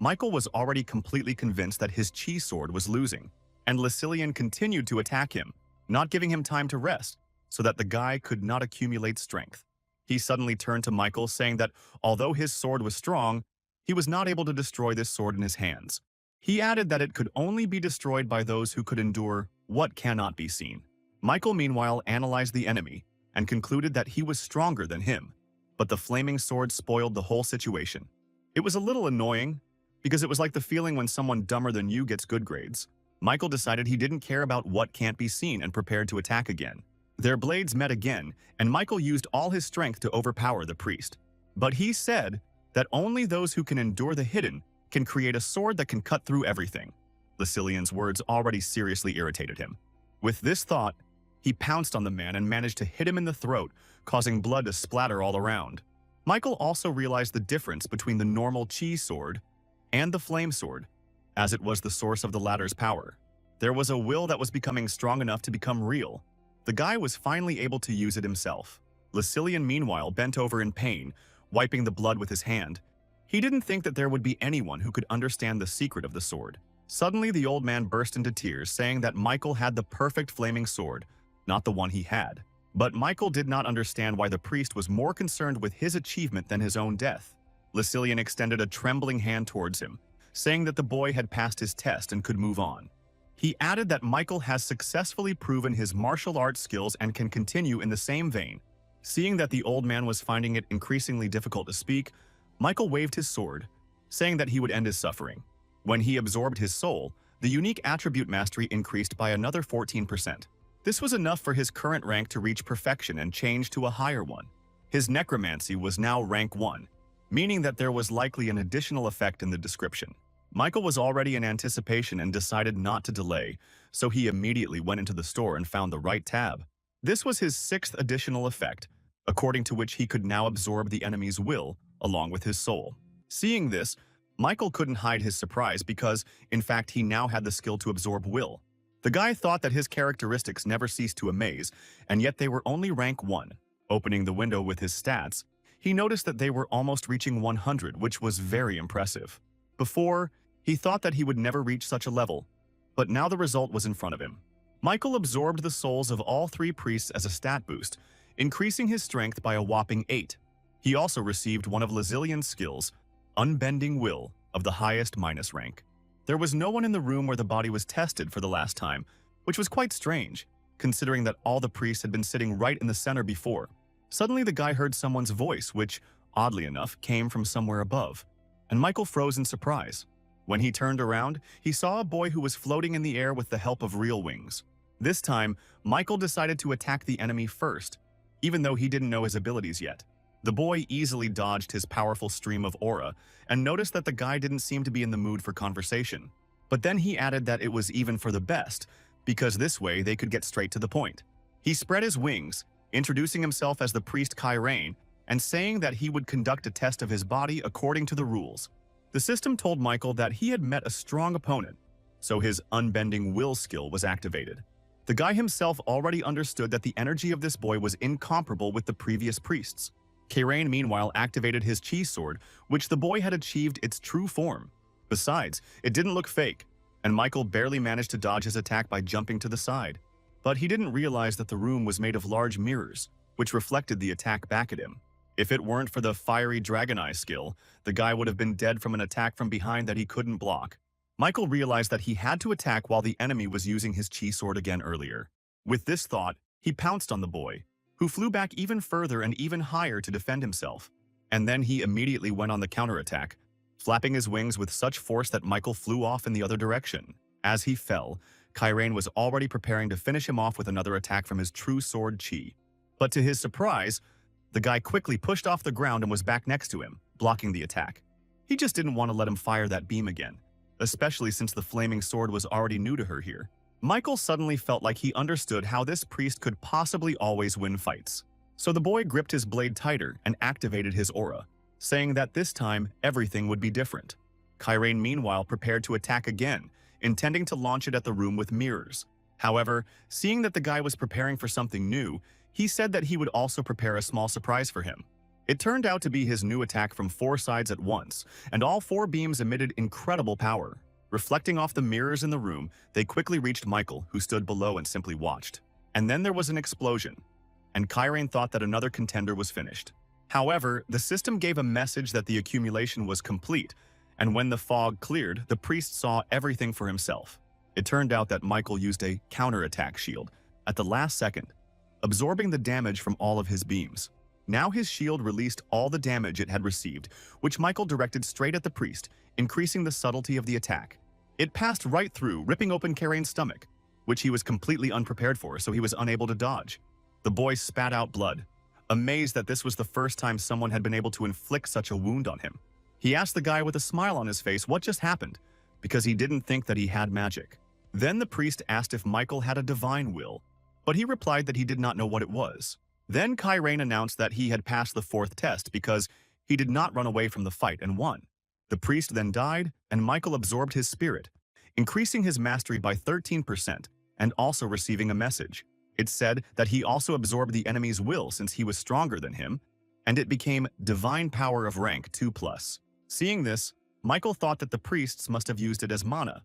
Michael was already completely convinced that his Chi sword was losing, and Lucilian continued to attack him, not giving him time to rest, so that the guy could not accumulate strength. He suddenly turned to Michael, saying that although his sword was strong, he was not able to destroy this sword in his hands. He added that it could only be destroyed by those who could endure what cannot be seen. Michael, meanwhile, analyzed the enemy and concluded that he was stronger than him, but the flaming sword spoiled the whole situation. It was a little annoying, because it was like the feeling when someone dumber than you gets good grades. Michael decided he didn't care about what can't be seen and prepared to attack again. Their blades met again, and Michael used all his strength to overpower the priest. But he said that only those who can endure the hidden can create a sword that can cut through everything. Lucilian's words already seriously irritated him. With this thought, he pounced on the man and managed to hit him in the throat, causing blood to splatter all around. Michael also realized the difference between the normal Chi sword and the flame sword, as it was the source of the latter's power. There was a will that was becoming strong enough to become real. The guy was finally able to use it himself. Lucilian, meanwhile, bent over in pain, wiping the blood with his hand. He didn't think that there would be anyone who could understand the secret of the sword. Suddenly, the old man burst into tears, saying that Michael had the perfect flaming sword, not the one he had. But Michael did not understand why the priest was more concerned with his achievement than his own death. Lucilian extended a trembling hand towards him, saying that the boy had passed his test and could move on. He added that Michael has successfully proven his martial arts skills and can continue in the same vein, Seeing that the old man was finding it increasingly difficult to speak, Michael waved his sword, saying that he would end his suffering. When he absorbed his soul, the unique attribute mastery increased by another 14%. This was enough for his current rank to reach perfection and change to a higher one. His necromancy was now rank 1, meaning that there was likely an additional effect in the description. Michael was already in anticipation and decided not to delay, so he immediately went into the store and found the right tab. This was his 6th additional effect, according to which he could now absorb the enemy's will along with his soul. Seeing this, Michael couldn't hide his surprise because, in fact, he now had the skill to absorb will. The guy thought that his characteristics never ceased to amaze, and yet they were only rank 1. Opening the window with his stats, he noticed that they were almost reaching 100, which was very impressive. Before, he thought that he would never reach such a level, but now the result was in front of him. Michael absorbed the souls of all 3 priests as a stat boost, increasing his strength by a whopping 8. He also received one of Lazilian's skills, Unbending Will, of the highest minus rank. There was no one in the room where the body was tested for the last time, which was quite strange, considering that all the priests had been sitting right in the center before. Suddenly the guy heard someone's voice, which, oddly enough, came from somewhere above, and Michael froze in surprise. When he turned around, he saw a boy who was floating in the air with the help of real wings. This time, Michael decided to attack the enemy first, even though he didn't know his abilities yet. The boy easily dodged his powerful stream of aura and noticed that the guy didn't seem to be in the mood for conversation. But then he added that it was even for the best, because this way they could get straight to the point. He spread his wings, introducing himself as the priest Kyrain and saying that he would conduct a test of his body according to the rules. The system told Michael that he had met a strong opponent, so his Unbending Will skill was activated. The guy himself already understood that the energy of this boy was incomparable with the previous priests. Kyrain meanwhile activated his chi sword, which the boy had achieved its true form. Besides, it didn't look fake, and Michael barely managed to dodge his attack by jumping to the side. But he didn't realize that the room was made of large mirrors, which reflected the attack back at him. If it weren't for the fiery dragon eye skill, the guy would have been dead from an attack from behind that he couldn't block. Michael realized that he had to attack while the enemy was using his chi sword again earlier. With this thought, he pounced on the boy, who flew back even further and even higher to defend himself. And then he immediately went on the counterattack, flapping his wings with such force that Michael flew off in the other direction. As he fell, Kyrain was already preparing to finish him off with another attack from his true sword chi. But to his surprise, the guy quickly pushed off the ground and was back next to him, blocking the attack. He just didn't want to let him fire that beam again, especially since the flaming sword was already new to her here. Michael suddenly felt like he understood how this priest could possibly always win fights. So the boy gripped his blade tighter and activated his aura, saying that this time everything would be different. Kyrain meanwhile prepared to attack again, intending to launch it at the room with mirrors. However, seeing that the guy was preparing for something new, he said that he would also prepare a small surprise for him. It turned out to be his new attack from 4 sides at once, and all 4 beams emitted incredible power. Reflecting off the mirrors in the room, they quickly reached Michael, who stood below and simply watched. And then there was an explosion, and Kyrain thought that another contender was finished. However, the system gave a message that the accumulation was complete, and when the fog cleared, the priest saw everything for himself. It turned out that Michael used a counterattack shield at the last second, absorbing the damage from all of his beams. Now his shield released all the damage it had received, which Michael directed straight at the priest, increasing the subtlety of the attack. It passed right through, ripping open Kyrain's stomach, which he was completely unprepared for, so he was unable to dodge. The boy spat out blood, amazed that this was the first time someone had been able to inflict such a wound on him. He asked the guy with a smile on his face what just happened, because he didn't think that he had magic. Then the priest asked if Michael had a divine will, but he replied that he did not know what it was. Then Kyrain announced that he had passed the 4th test because he did not run away from the fight and won. The priest then died, and Michael absorbed his spirit, increasing his mastery by 13% and also receiving a message. It said that he also absorbed the enemy's will since he was stronger than him, and it became Divine Power of rank 2+. Seeing this, Michael thought that the priests must have used it as mana,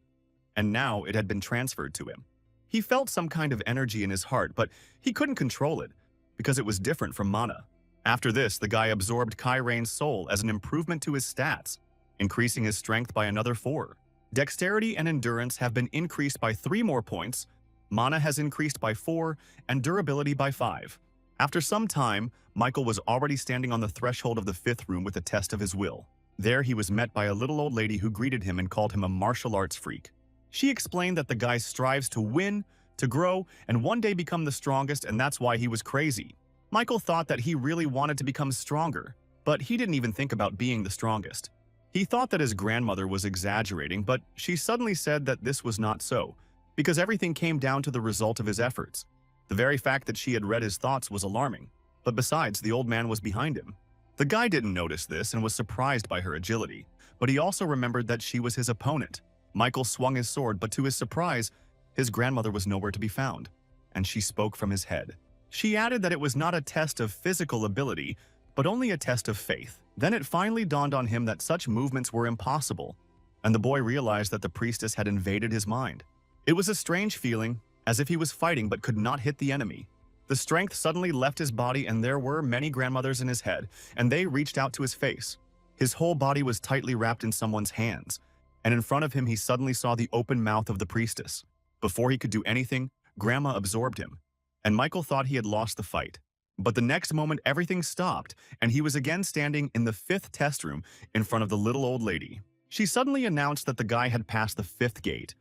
and now it had been transferred to him. He felt some kind of energy in his heart, but he couldn't control it, because it was different from mana. After this, the guy absorbed Kyrain's soul as an improvement to his stats, increasing his strength by another 4. Dexterity and endurance have been increased by 3 more points, mana has increased by 4, and durability by 5. After some time, Michael was already standing on the threshold of the fifth room with a test of his will. There he was met by a little old lady who greeted him and called him a martial arts freak. She explained that the guy strives to win, to grow, and one day become the strongest, and that's why he was crazy. Michael thought that he really wanted to become stronger, but he didn't even think about being the strongest. He thought that his grandmother was exaggerating, but she suddenly said that this was not so, because everything came down to the result of his efforts. The very fact that she had read his thoughts was alarming, but besides, the old man was behind him. The guy didn't notice this and was surprised by her agility, but he also remembered that she was his opponent. Michael swung his sword, but to his surprise, his grandmother was nowhere to be found, and she spoke from his head. She added that it was not a test of physical ability, but only a test of faith. Then it finally dawned on him that such movements were impossible, and the boy realized that the priestess had invaded his mind. It was a strange feeling, as if he was fighting but could not hit the enemy. The strength suddenly left his body, and there were many grandmothers in his head, and they reached out to his face. His whole body was tightly wrapped in someone's hands, and in front of him he suddenly saw the open mouth of the priestess. Before he could do anything, Grandma absorbed him, and Michael thought he had lost the fight. But the next moment everything stopped, and he was again standing in the fifth test room in front of the little old lady. She suddenly announced that the guy had passed the fifth gate,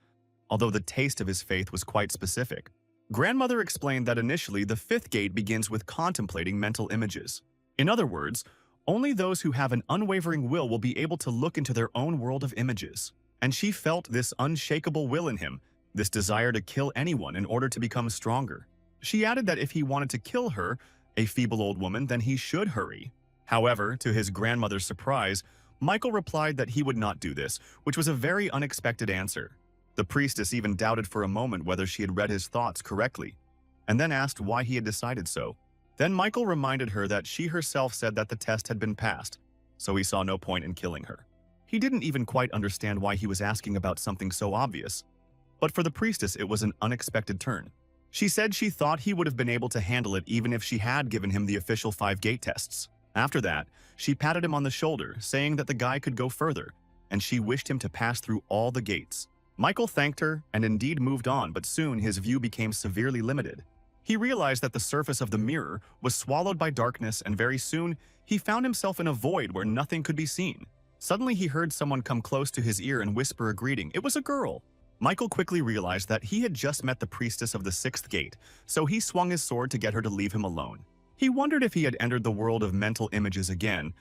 although the taste of his faith was quite specific. Grandmother explained that initially the fifth gate begins with contemplating mental images. In other words, only those who have an unwavering will be able to look into their own world of images. And she felt this unshakable will in him, this desire to kill anyone in order to become stronger. She added that if he wanted to kill her, a feeble old woman, then he should hurry. However, to his grandmother's surprise, Michael replied that he would not do this, which was a very unexpected answer. The priestess even doubted for a moment whether she had read his thoughts correctly, and then asked why he had decided so. Then Michael reminded her that she herself said that the test had been passed, so he saw no point in killing her. He didn't even quite understand why he was asking about something so obvious. But for the priestess, it was an unexpected turn. She said she thought he would have been able to handle it even if she had given him the official 5 gate tests. After that, she patted him on the shoulder, saying that the guy could go further, and she wished him to pass through all the gates. Michael thanked her and indeed moved on, but soon his view became severely limited. He realized that the surface of the mirror was swallowed by darkness, and very soon he found himself in a void where nothing could be seen. Suddenly he heard someone come close to his ear and whisper a greeting. It was a girl. Michael quickly realized that he had just met the priestess of the 6th gate, so he swung his sword to get her to leave him alone. He wondered if he had entered the world of mental images again,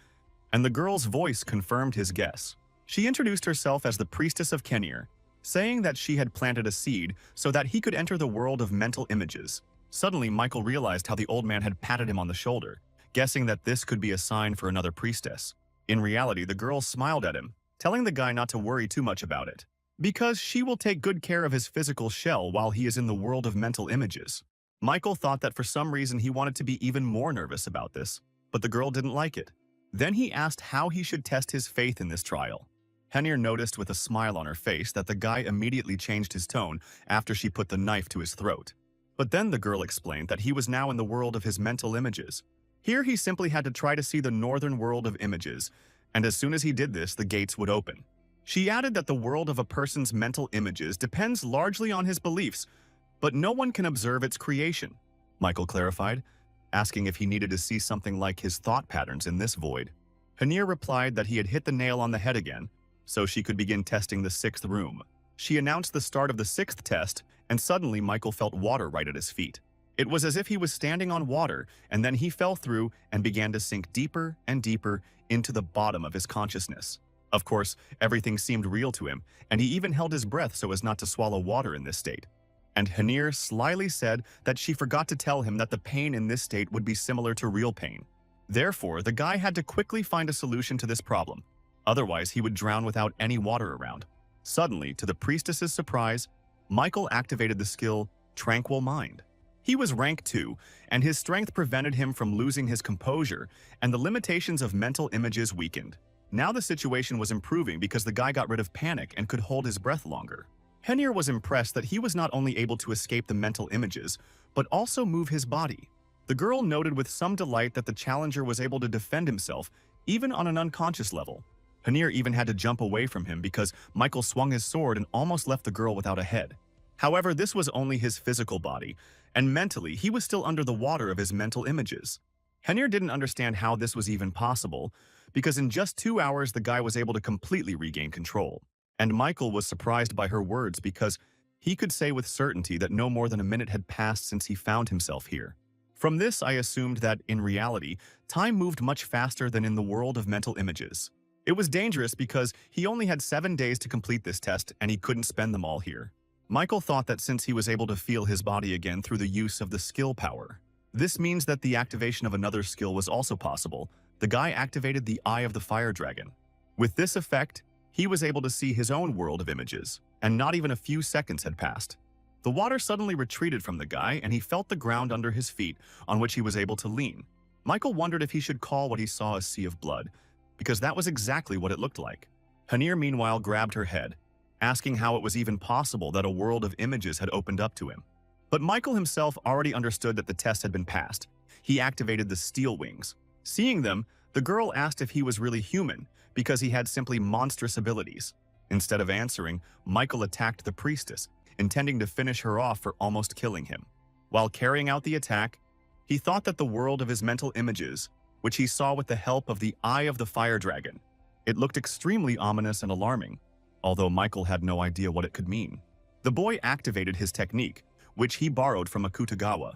and the girl's voice confirmed his guess. She introduced herself as the priestess of Kenir, saying that she had planted a seed so that he could enter the world of mental images. Suddenly, Michael realized how the old man had patted him on the shoulder, guessing that this could be a sign for another priestess. In reality, the girl smiled at him, telling the guy not to worry too much about it, because she will take good care of his physical shell while he is in the world of mental images. Michael thought that for some reason he wanted to be even more nervous about this, but the girl didn't like it. Then he asked how he should test his faith in this trial. Henir noticed with a smile on her face that the guy immediately changed his tone after she put the knife to his throat. But then the girl explained that he was now in the world of his mental images. Here he simply had to try to see the northern world of images, and as soon as he did this, the gates would open. She added that the world of a person's mental images depends largely on his beliefs, but no one can observe its creation, Michael clarified, asking if he needed to see something like his thought patterns in this void. Henir replied that he had hit the nail on the head again, so she could begin testing the 6th room. She announced the start of the 6th test, and suddenly Michael felt water right at his feet. It was as if he was standing on water, and then he fell through and began to sink deeper and deeper into the bottom of his consciousness. Of course, everything seemed real to him, and he even held his breath so as not to swallow water in this state. And Henir slyly said that she forgot to tell him that the pain in this state would be similar to real pain. Therefore, the guy had to quickly find a solution to this problem. Otherwise, he would drown without any water around. Suddenly, to the priestess's surprise, Michael activated the skill Tranquil Mind. He was rank 2, and his strength prevented him from losing his composure, and the limitations of mental images weakened. Now the situation was improving because the guy got rid of panic and could hold his breath longer. Henir was impressed that he was not only able to escape the mental images, but also move his body. The girl noted with some delight that the challenger was able to defend himself, even on an unconscious level. Henir even had to jump away from him because Michael swung his sword and almost left the girl without a head. However, this was only his physical body, and mentally, he was still under the water of his mental images. Henir didn't understand how this was even possible, because in just 2 hours the guy was able to completely regain control. And Michael was surprised by her words because he could say with certainty that no more than a minute had passed since he found himself here. From this, I assumed that, in reality, time moved much faster than in the world of mental images. It was dangerous because he only had 7 days to complete this test and he couldn't spend them all here. Michael thought that since he was able to feel his body again through the use of the skill power, this means that the activation of another skill was also possible. The guy activated the Eye of the Fire Dragon. With this effect, he was able to see his own world of images, and not even a few seconds had passed. The water suddenly retreated from the guy, and he felt the ground under his feet, on which he was able to lean. Michael wondered if he should call what he saw a sea of blood, because that was exactly what it looked like. Hanir, meanwhile, grabbed her head, asking how it was even possible that a world of images had opened up to him. But Michael himself already understood that the test had been passed. He activated the steel wings. Seeing them, the girl asked if he was really human, because he had simply monstrous abilities. Instead of answering, Michael attacked the priestess, intending to finish her off for almost killing him. While carrying out the attack, he thought that the world of his mental images, which he saw with the help of the Eye of the Fire Dragon, it looked extremely ominous and alarming, although Michael had no idea what it could mean. The boy activated his technique, which he borrowed from Akutagawa,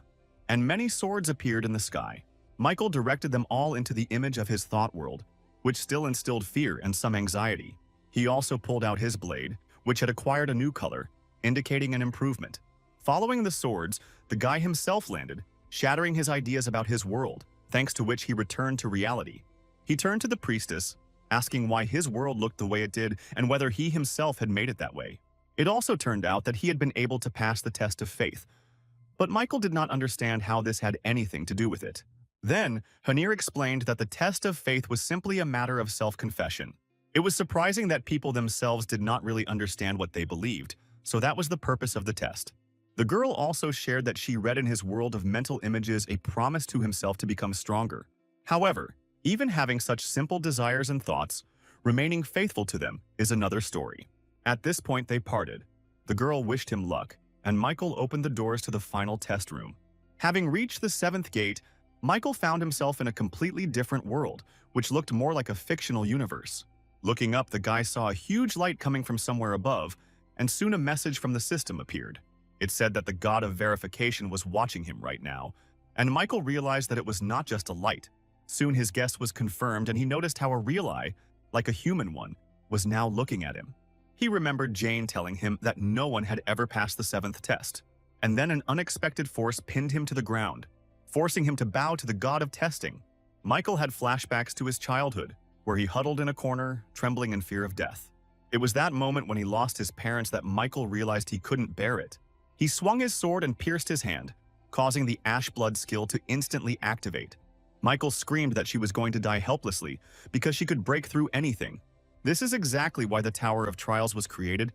and many swords appeared in the sky. Michael directed them all into the image of his thought world, which still instilled fear and some anxiety. He also pulled out his blade, which had acquired a new color, indicating an improvement. Following the swords, the guy himself landed, shattering his ideas about his world, thanks to which he returned to reality. He turned to the priestess, asking why his world looked the way it did and whether he himself had made it that way. It also turned out that he had been able to pass the test of faith, but Michael did not understand how this had anything to do with it. Then, Hanir explained that the test of faith was simply a matter of self-confession. It was surprising that people themselves did not really understand what they believed, so that was the purpose of the test. The girl also shared that she read in his world of mental images a promise to himself to become stronger. However, even having such simple desires and thoughts, remaining faithful to them is another story. At this point, they parted. The girl wished him luck, and Michael opened the doors to the final test room. Having reached the 7th gate, Michael found himself in a completely different world, which looked more like a fictional universe. Looking up, the guy saw a huge light coming from somewhere above, and soon a message from the system appeared. It said that the god of verification was watching him right now, and Michael realized that it was not just a light. Soon his guess was confirmed, and he noticed how a real eye, like a human one, was now looking at him. He remembered Jane telling him that no one had ever passed the 7th test, and then an unexpected force pinned him to the ground, forcing him to bow to the god of testing. Michael had flashbacks to his childhood, where he huddled in a corner, trembling in fear of death. It was that moment when he lost his parents that Michael realized he couldn't bear it. He swung his sword and pierced his hand, causing the ash blood skill to instantly activate. Michael screamed that she was going to die helplessly because she could break through anything. This is exactly why the Tower of Trials was created,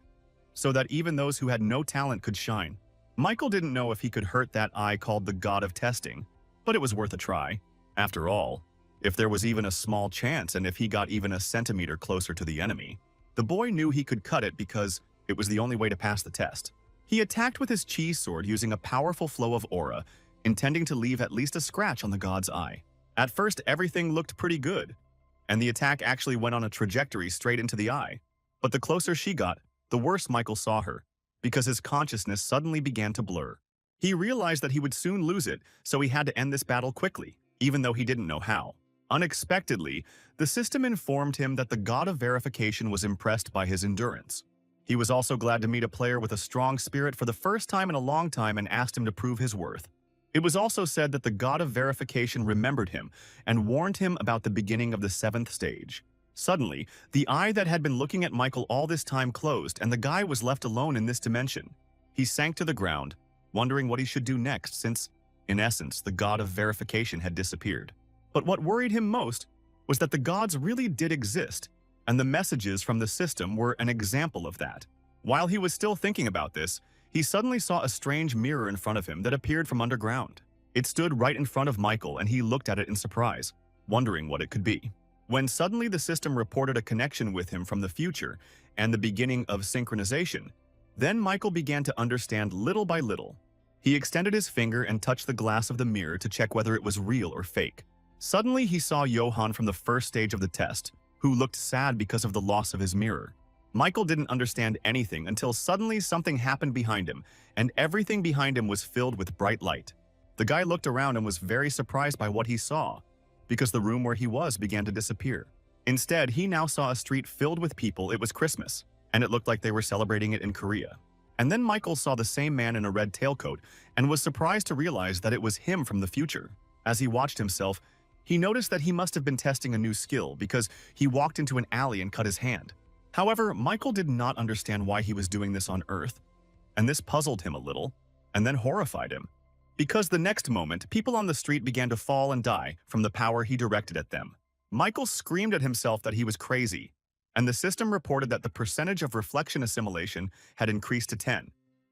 so that even those who had no talent could shine. Michael didn't know if he could hurt that eye called the God of Testing, but it was worth a try. After all, if there was even a small chance and if he got even a centimeter closer to the enemy, the boy knew he could cut it because it was the only way to pass the test. He attacked with his cheese sword using a powerful flow of aura, intending to leave at least a scratch on the god's eye. At first, everything looked pretty good, and the attack actually went on a trajectory straight into the eye. But the closer she got, the worse Michael saw her, because his consciousness suddenly began to blur. He realized that he would soon lose it, so he had to end this battle quickly, even though he didn't know how. Unexpectedly, the system informed him that the god of verification was impressed by his endurance. He was also glad to meet a player with a strong spirit for the first time in a long time and asked him to prove his worth. It was also said that the god of verification remembered him and warned him about the beginning of the 7th stage. Suddenly, the eye that had been looking at Michael all this time closed and the guy was left alone in this dimension. He sank to the ground, wondering what he should do next since, in essence, the god of verification had disappeared. But what worried him most was that the gods really did exist, and the messages from the system were an example of that. While he was still thinking about this, he suddenly saw a strange mirror in front of him that appeared from underground. It stood right in front of Michael, and he looked at it in surprise, wondering what it could be. When suddenly the system reported a connection with him from the future and the beginning of synchronization, Then Michael began to understand little by little. He extended his finger and touched the glass of the mirror to check whether it was real or fake. Suddenly, he saw Johann from the first stage of the test, who looked sad because of the loss of his mirror. Michael didn't understand anything until suddenly something happened behind him, and everything behind him was filled with bright light. The guy looked around and was very surprised by what he saw, because the room where he was began to disappear. Instead, he now saw a street filled with people. It was Christmas, and it looked like they were celebrating it in Korea. And then Michael saw the same man in a red tailcoat and was surprised to realize that it was him from the future. As he watched himself, he noticed that he must have been testing a new skill because he walked into an alley and cut his hand. However, Michael did not understand why he was doing this on Earth, and this puzzled him a little, and then horrified him. Because the next moment, people on the street began to fall and die from the power he directed at them. Michael screamed at himself that he was crazy, and the system reported that the percentage of reflection assimilation had increased to 10.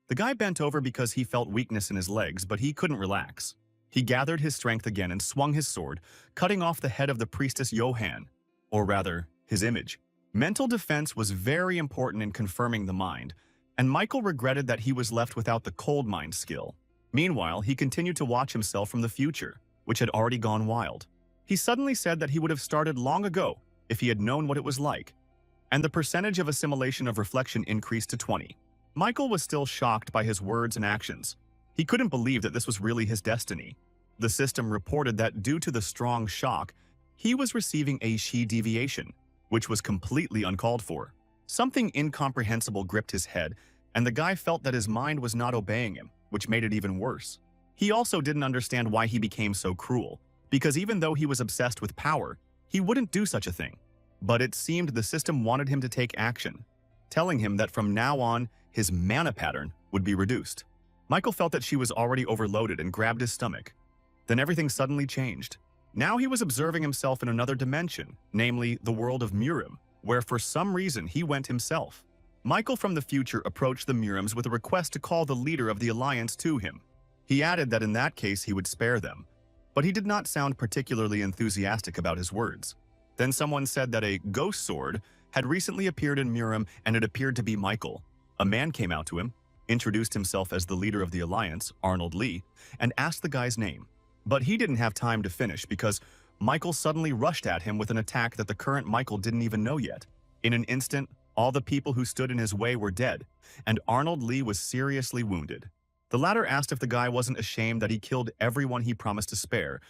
The guy bent over because he felt weakness in his legs, but he couldn't relax. He gathered his strength again and swung his sword, cutting off the head of the priestess Johann, or rather, his image. Mental defense was very important in confirming the mind, and Michael regretted that he was left without the cold mind skill. Meanwhile, he continued to watch himself from the future, which had already gone wild. He suddenly said that he would have started long ago if he had known what it was like, and the percentage of assimilation of reflection increased to 20. Michael was still shocked by his words and actions. He couldn't believe that this was really his destiny. The system reported that due to the strong shock, he was receiving a chi deviation, which was completely uncalled for. Something incomprehensible gripped his head, and the guy felt that his mind was not obeying him, which made it even worse. He also didn't understand why he became so cruel, because even though he was obsessed with power, he wouldn't do such a thing. But it seemed the system wanted him to take action, telling him that from now on, his mana pattern would be reduced. Michael felt that she was already overloaded and grabbed his stomach. Then everything suddenly changed. Now he was observing himself in another dimension, namely the world of Murim, where for some reason he went himself. Michael from the future approached the Murims with a request to call the leader of the Alliance to him. He added that in that case he would spare them, but he did not sound particularly enthusiastic about his words. Then someone said that a ghost sword had recently appeared in Murim and it appeared to be Michael. A man came out to him, introduced himself as the leader of the Alliance, Arnold Lee, and asked the guy's name. But he didn't have time to finish because Michael suddenly rushed at him with an attack that the current Michael didn't even know yet. In an instant, all the people who stood in his way were dead, and Arnold Lee was seriously wounded. The latter asked if the guy wasn't ashamed that he killed everyone he promised to spare,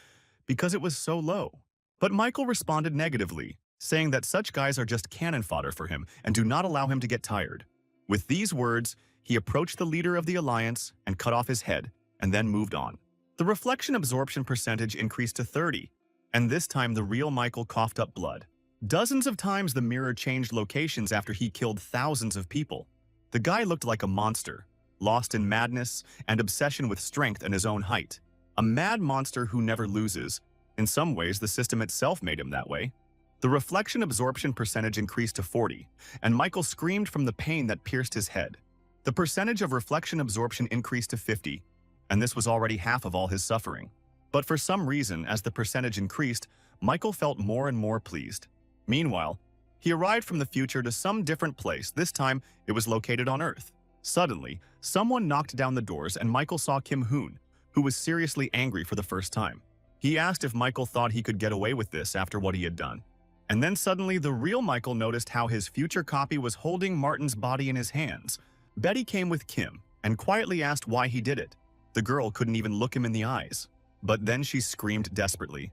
because it was so low. But Michael responded negatively, saying that such guys are just cannon fodder for him and do not allow him to get tired. With these words, he approached the leader of the Alliance and cut off his head, and then moved on. The reflection absorption percentage increased to 30, and this time the real Michael coughed up blood. Dozens of times the mirror changed locations after he killed thousands of people. The guy looked like a monster, lost in madness and obsession with strength and his own height. A mad monster who never loses. In some ways, the system itself made him that way. The reflection absorption percentage increased to 40, and Michael screamed from the pain that pierced his head. The percentage of reflection absorption increased to 50, and this was already half of all his suffering. But for some reason, as the percentage increased, Michael felt more and more pleased. Meanwhile, he arrived from the future to some different place. This time, it was located on Earth. Suddenly, someone knocked down the doors and Michael saw Kim Hoon, who was seriously angry for the first time. He asked if Michael thought he could get away with this after what he had done. And then suddenly, the real Michael noticed how his future copy was holding Martin's body in his hands. Betty came with Kim and quietly asked why he did it. The girl couldn't even look him in the eyes. But then she screamed desperately.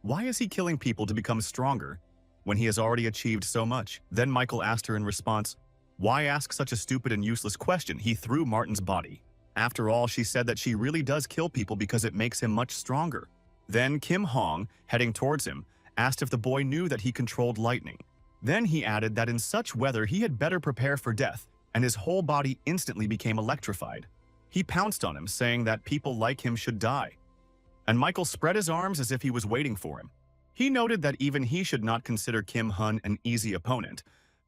Why is he killing people to become stronger when he has already achieved so much? Then Michael asked her in response, why ask such a stupid and useless question? He threw Martin's body. After all, she said that she really does kill people because it makes him much stronger. Then Kim Hong, heading towards him, asked if the boy knew that he controlled lightning. Then he added that in such weather he had better prepare for death, and his whole body instantly became electrified. He pounced on him, saying that people like him should die. And Michael spread his arms as if he was waiting for him. He noted that even he should not consider Kim Hun an easy opponent,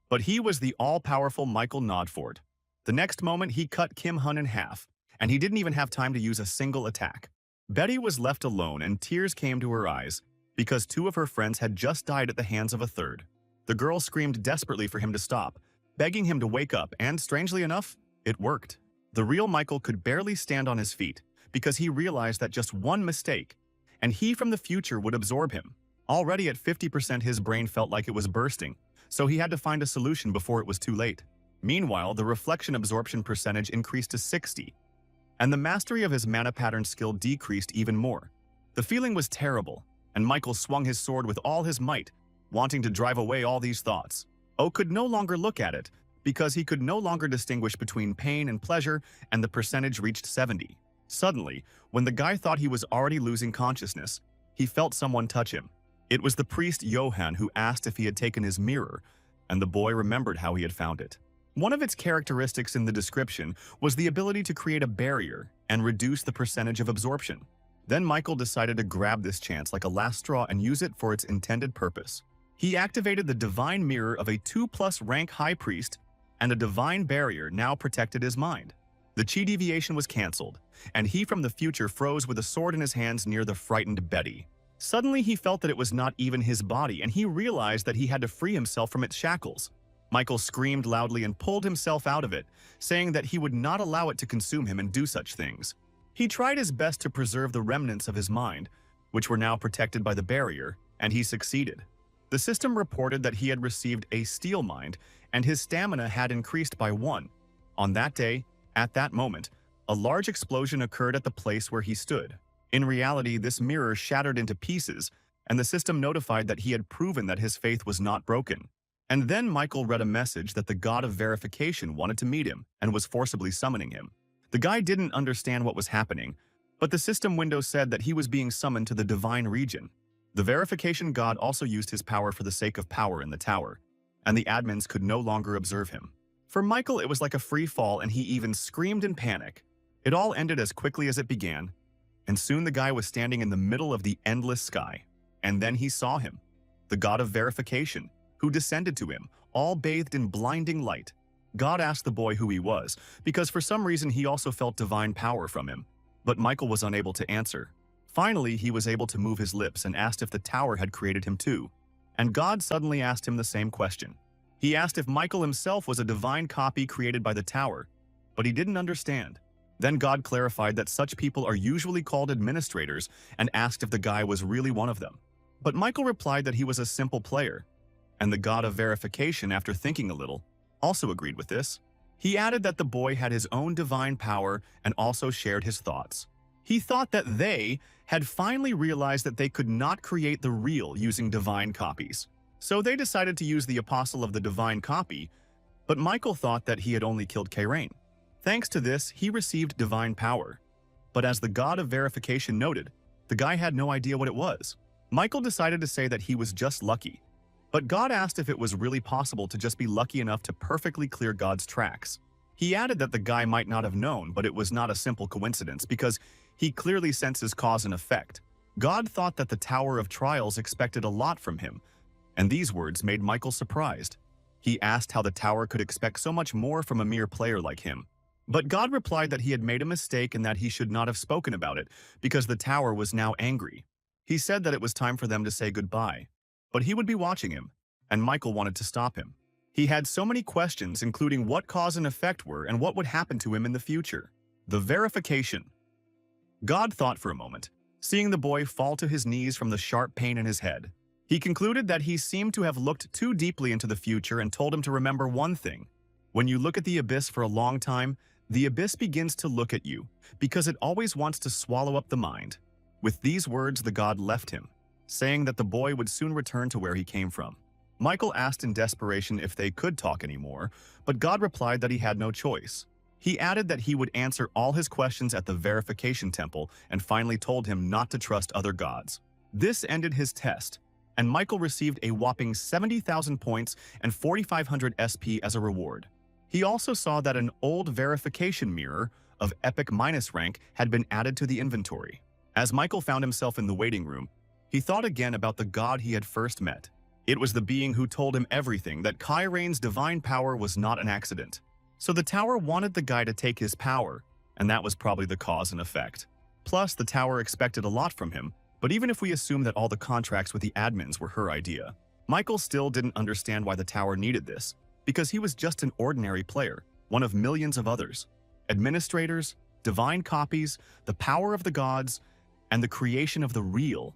but he was the all-powerful Michael Nodford. The next moment, he cut Kim Hun in half, and he didn't even have time to use a single attack. Betty was left alone, and tears came to her eyes because two of her friends had just died at the hands of a third. The girl screamed desperately for him to stop, begging him to wake up, and strangely enough, It worked. The real Michael could barely stand on his feet because he realized that just one mistake, and he from the future would absorb him. Already at 50%, his brain felt like it was bursting, so he had to find a solution before it was too late. Meanwhile, the reflection absorption percentage increased to 60, and the mastery of his mana pattern skill decreased even more. The feeling was terrible, and Michael swung his sword with all his might, wanting to drive away all these thoughts. O could no longer look at it, because he could no longer distinguish between pain and pleasure, and the percentage reached 70. Suddenly, when the guy thought he was already losing consciousness, he felt someone touch him. It was the priest Johann, who asked if he had taken his mirror, and the boy remembered how he had found it. One of its characteristics in the description was the ability to create a barrier and reduce the percentage of absorption. Then Michael decided to grab this chance like a last straw and use it for its intended purpose. He activated the divine mirror of a 2+ rank high priest, and a divine barrier now protected his mind. The chi deviation was cancelled, and he from the future froze with a sword in his hands near the frightened Betty. Suddenly he felt that it was not even his body, and he realized that he had to free himself from its shackles. Michael screamed loudly and pulled himself out of it, saying that he would not allow it to consume him and do such things. He tried his best to preserve the remnants of his mind, which were now protected by the barrier, and he succeeded. The system reported that he had received a steel mind, and his stamina had increased by 1. On that day, at that moment, a large explosion occurred at the place where he stood. In reality, this mirror shattered into pieces, and the system notified that he had proven that his faith was not broken. And then Michael read a message that the god of verification wanted to meet him and was forcibly summoning him. The guy didn't understand what was happening, but the system window said that he was being summoned to the divine region. The verification god also used his power for the sake of power in the tower, and the admins could no longer observe him. For Michael, it was like a free fall, and he even screamed in panic. It all ended as quickly as it began, and soon the guy was standing in the middle of the endless sky. And then he saw him, the god of verification, who descended to him, all bathed in blinding light. God asked the boy who he was, because for some reason he also felt divine power from him, but Michael was unable to answer. Finally, he was able to move his lips and asked if the tower had created him too. And God suddenly asked him the same question. He asked if Michael himself was a divine copy created by the tower, but he didn't understand. Then God clarified that such people are usually called administrators and asked if the guy was really one of them. But Michael replied that he was a simple player, and the god of verification, after thinking a little, also agreed with this. He added that the boy had his own divine power and also shared his thoughts. He thought that they had finally realized that they could not create the real using divine copies. So they decided to use the apostle of the divine copy, but Michael thought that he had only killed Kairain. Thanks to this, he received divine power. But as the god of verification noted, the guy had no idea what it was. Michael decided to say that he was just lucky. But God asked if it was really possible to just be lucky enough to perfectly clear God's tracks. He added that the guy might not have known, but it was not a simple coincidence because he clearly senses cause and effect. God thought that the Tower of Trials expected a lot from him, and these words made Michael surprised. He asked how the tower could expect so much more from a mere player like him. But God replied that he had made a mistake and that he should not have spoken about it because the tower was now angry. He said that it was time for them to say goodbye, but he would be watching him, and Michael wanted to stop him. He had so many questions, including what cause and effect were and what would happen to him in the future. The verification. God thought for a moment, seeing the boy fall to his knees from the sharp pain in his head. He concluded that he seemed to have looked too deeply into the future and told him to remember one thing. When you look at the abyss for a long time, the abyss begins to look at you, because it always wants to swallow up the mind. With these words, the god left him, saying that the boy would soon return to where he came from. Michael asked in desperation if they could talk anymore, but God replied that he had no choice. He added that he would answer all his questions at the verification temple and finally told him not to trust other gods. This ended his test, and Michael received a whopping 70,000 points and 4,500 SP as a reward. He also saw that an old verification mirror of epic minus rank had been added to the inventory. As Michael found himself in the waiting room, he thought again about the god he had first met. It was the being who told him everything, that Kairain's divine power was not an accident. So the tower wanted the guy to take his power, and that was probably the cause and effect. Plus, the tower expected a lot from him, but even if we assume that all the contracts with the admins were her idea, Michael still didn't understand why the tower needed this, because he was just an ordinary player. one of millions of others. Administrators, divine copies, the power of the gods, and the creation of the real.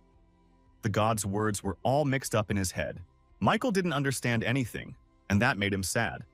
The gods' words were all mixed up in his head. Michael didn't understand anything, and that made him sad.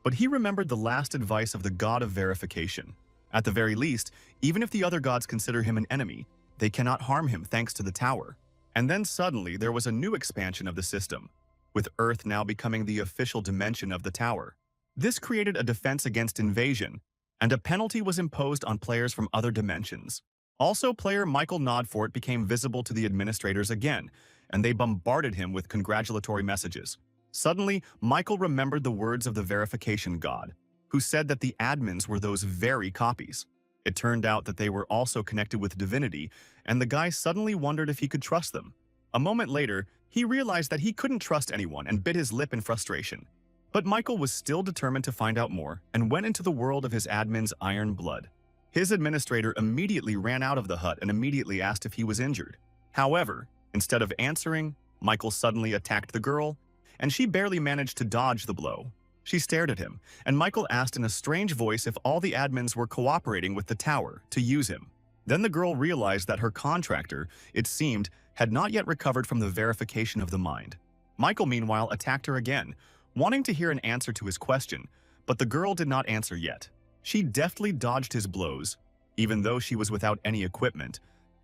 But he remembered the last advice of the god of verification. At the very least, even if the other gods consider him an enemy, they cannot harm him thanks to the tower. And then suddenly there was a new expansion of the system, with Earth now becoming the official dimension of the tower. This created a defense against invasion, and a penalty was imposed on players from other dimensions. Also, player Michael Nodfort became visible to the administrators again, and they bombarded him with congratulatory messages. Suddenly, Michael remembered the words of the verification god, who said that the admins were those very copies. It turned out that they were also connected with divinity, and the guy suddenly wondered if he could trust them. A moment later, he realized that he couldn't trust anyone and bit his lip in frustration. But Michael was still determined to find out more and went into the world of his admin's iron blood. His administrator immediately ran out of the hut and immediately asked if he was injured. However, instead of answering, Michael suddenly attacked the girl, and she barely managed to dodge the blow. She stared at him, and Michael asked in a strange voice if all the admins were cooperating with the tower to use him. Then the girl realized that her contractor, it seemed, had not yet recovered from the verification of the mind. Michael, meanwhile, attacked her again, wanting to hear an answer to his question, but the girl did not answer yet. She deftly dodged his blows, even though she was without any equipment,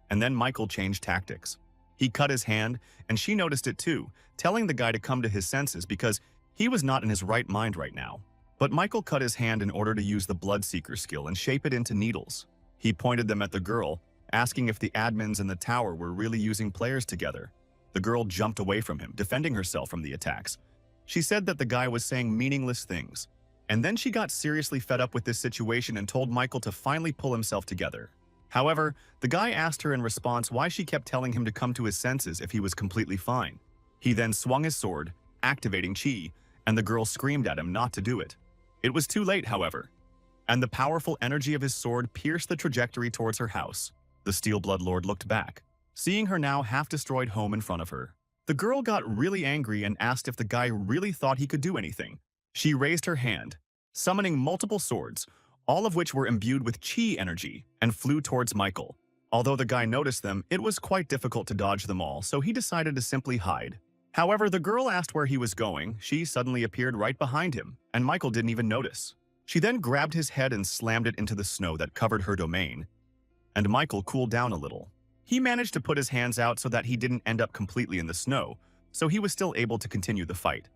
and then Michael changed tactics. He cut his hand, and she noticed it too, telling the guy to come to his senses because he was not in his right mind right now. But Michael cut his hand in order to use the Bloodseeker skill and shape it into needles. He pointed them at the girl, asking if the admins in the tower were really using players together. The girl jumped away from him, defending herself from the attacks. She said that the guy was saying meaningless things. And then she got seriously fed up with this situation and told Michael to finally pull himself together. However, the guy asked her in response why she kept telling him to come to his senses if he was completely fine. He then swung his sword, activating Chi, and the girl screamed at him not to do it. It was too late, however, and the powerful energy of his sword pierced the trajectory towards her house. The Steel Blood Lord looked back, seeing her now half-destroyed home in front of her. The girl got really angry and asked if the guy really thought he could do anything. She raised her hand, summoning multiple swords, all of which were imbued with Chi energy, and flew towards Michael. Although the guy noticed them, it was quite difficult to dodge them all, so he decided to simply hide. However, the girl asked where he was going. She suddenly appeared right behind him, and Michael didn't even notice. She then grabbed his head and slammed it into the snow that covered her domain, and Michael cooled down a little. He managed to put his hands out so that he didn't end up completely in the snow, so he was still able to continue the fight.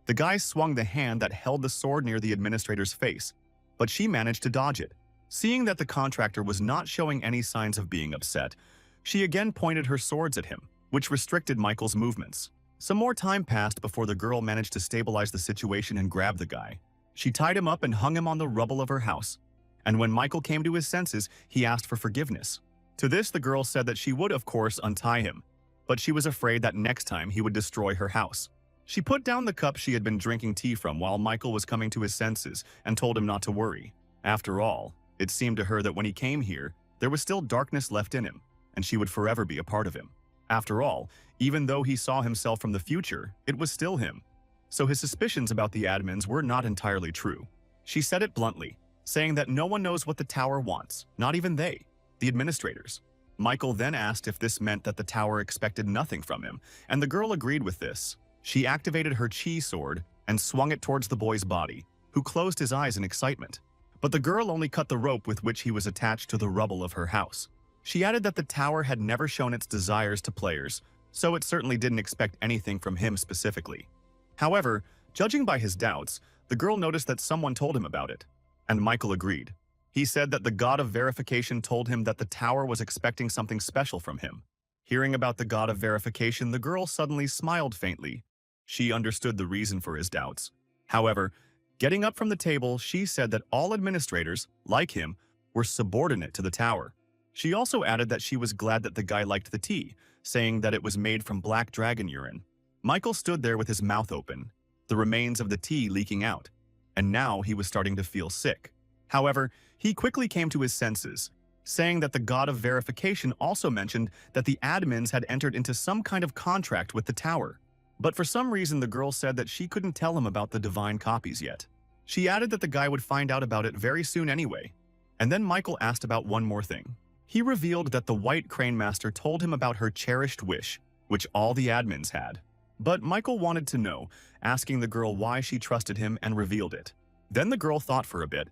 The guy swung the hand that held the sword near the administrator's face, but she managed to dodge it. Seeing that the contractor was not showing any signs of being upset, she again pointed her swords at him, which restricted Michael's movements. Some more time passed before the girl managed to stabilize the situation and grab the guy. She tied him up and hung him on the rubble of her house, and when Michael came to his senses, he asked for forgiveness. To this, the girl said that she would, of course, untie him, but she was afraid that next time he would destroy her house. She put down the cup she had been drinking tea from while Michael was coming to his senses and told him not to worry. After all, it seemed to her that when he came here, there was still darkness left in him, and she would forever be a part of him. After all, even though he saw himself from the future, it was still him. So his suspicions about the admins were not entirely true. She said it bluntly, saying that no one knows what the tower wants, not even they, the administrators. Michael then asked if this meant that the tower expected nothing from him, and the girl agreed with this. She activated her Chi sword and swung it towards the boy's body, who closed his eyes in excitement. But the girl only cut the rope with which he was attached to the rubble of her house. She added that the tower had never shown its desires to players, so it certainly didn't expect anything from him specifically. However, judging by his doubts, the girl noticed that someone told him about it, and Michael agreed. He said that the god of verification told him that the tower was expecting something special from him. Hearing about the god of verification, the girl suddenly smiled faintly. She understood the reason for his doubts. However, getting up from the table, she said that all administrators, like him, were subordinate to the tower. She also added that she was glad that the guy liked the tea, saying that it was made from black dragon urine. Michael stood there with his mouth open, the remains of the tea leaking out, and now he was starting to feel sick. However, he quickly came to his senses, saying that the god of verification also mentioned that the admins had entered into some kind of contract with the tower. But for some reason, the girl said that she couldn't tell him about the divine copies yet. She added that the guy would find out about it very soon anyway. And then Michael asked about one more thing. He revealed that the White Crane Master told him about her cherished wish, which all the admins had. But Michael wanted to know, asking the girl why she trusted him and revealed it. Then the girl thought for a bit,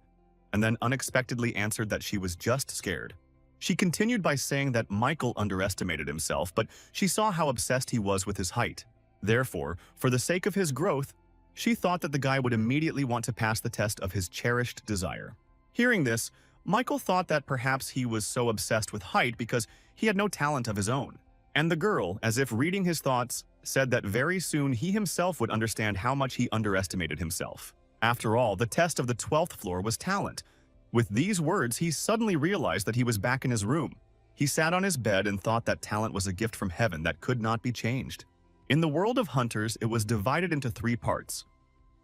and then unexpectedly answered that she was just scared. She continued by saying that Michael underestimated himself, but she saw how obsessed he was with his height. Therefore, for the sake of his growth, she thought that the guy would immediately want to pass the test of his cherished desire. Hearing this, Michael thought that perhaps he was so obsessed with height because he had no talent of his own. And the girl, as if reading his thoughts, said that very soon he himself would understand how much he underestimated himself. After all, the test of the 12th floor was talent. With these words, he suddenly realized that he was back in his room. He sat on his bed and thought that talent was a gift from heaven that could not be changed. In the world of hunters, it was divided into 3 parts: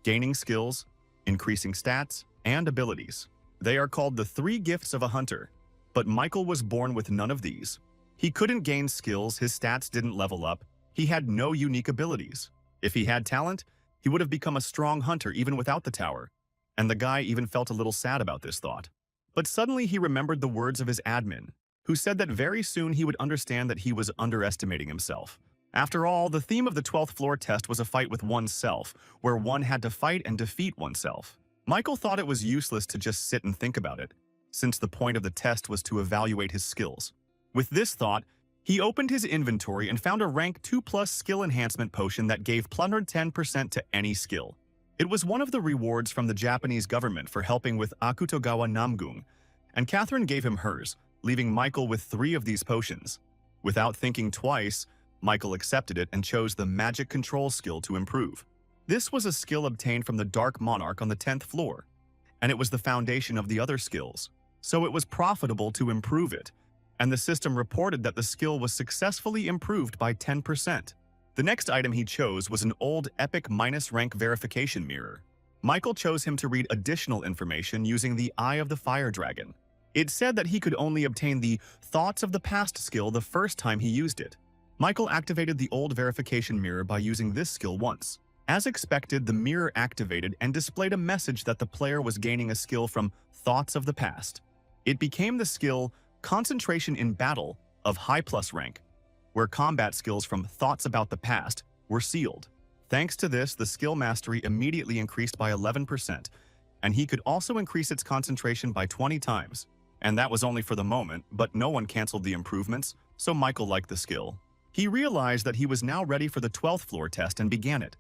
gaining skills, increasing stats, and abilities. They are called the 3 gifts of a hunter, but Michael was born with none of these. He couldn't gain skills, his stats didn't level up, he had no unique abilities. If he had talent, he would have become a strong hunter even without the tower. And the guy even felt a little sad about this thought. But suddenly he remembered the words of his admin, who said that very soon he would understand that he was underestimating himself. After all, the theme of the 12th floor test was a fight with oneself, where one had to fight and defeat oneself. Michael thought it was useless to just sit and think about it, since the point of the test was to evaluate his skills. With this thought, he opened his inventory and found a rank 2+ skill enhancement potion that gave +10% to any skill. It was one of the rewards from the Japanese government for helping with Akutogawa Namgung, and Catherine gave him hers, leaving Michael with 3 of these potions. Without thinking twice, Michael accepted it and chose the magic control skill to improve. This was a skill obtained from the Dark Monarch on the 10th floor, and it was the foundation of the other skills, so it was profitable to improve it, and the system reported that the skill was successfully improved by 10%. The next item he chose was an old epic -rank verification mirror. Michael chose him to read additional information using the Eye of the Fire Dragon. It said that he could only obtain the Thoughts of the Past skill the first time he used it. Michael activated the old verification mirror by using this skill once. As expected, the mirror activated and displayed a message that the player was gaining a skill from Thoughts of the Past. It became the skill Concentration in Battle of high plus rank, where combat skills from Thoughts About the Past were sealed. Thanks to this, the skill mastery immediately increased by 11%, and he could also increase its concentration by 20 times. And that was only for the moment, but no one canceled the improvements, so Michael liked the skill. He realized that he was now ready for the 12th floor test and began it.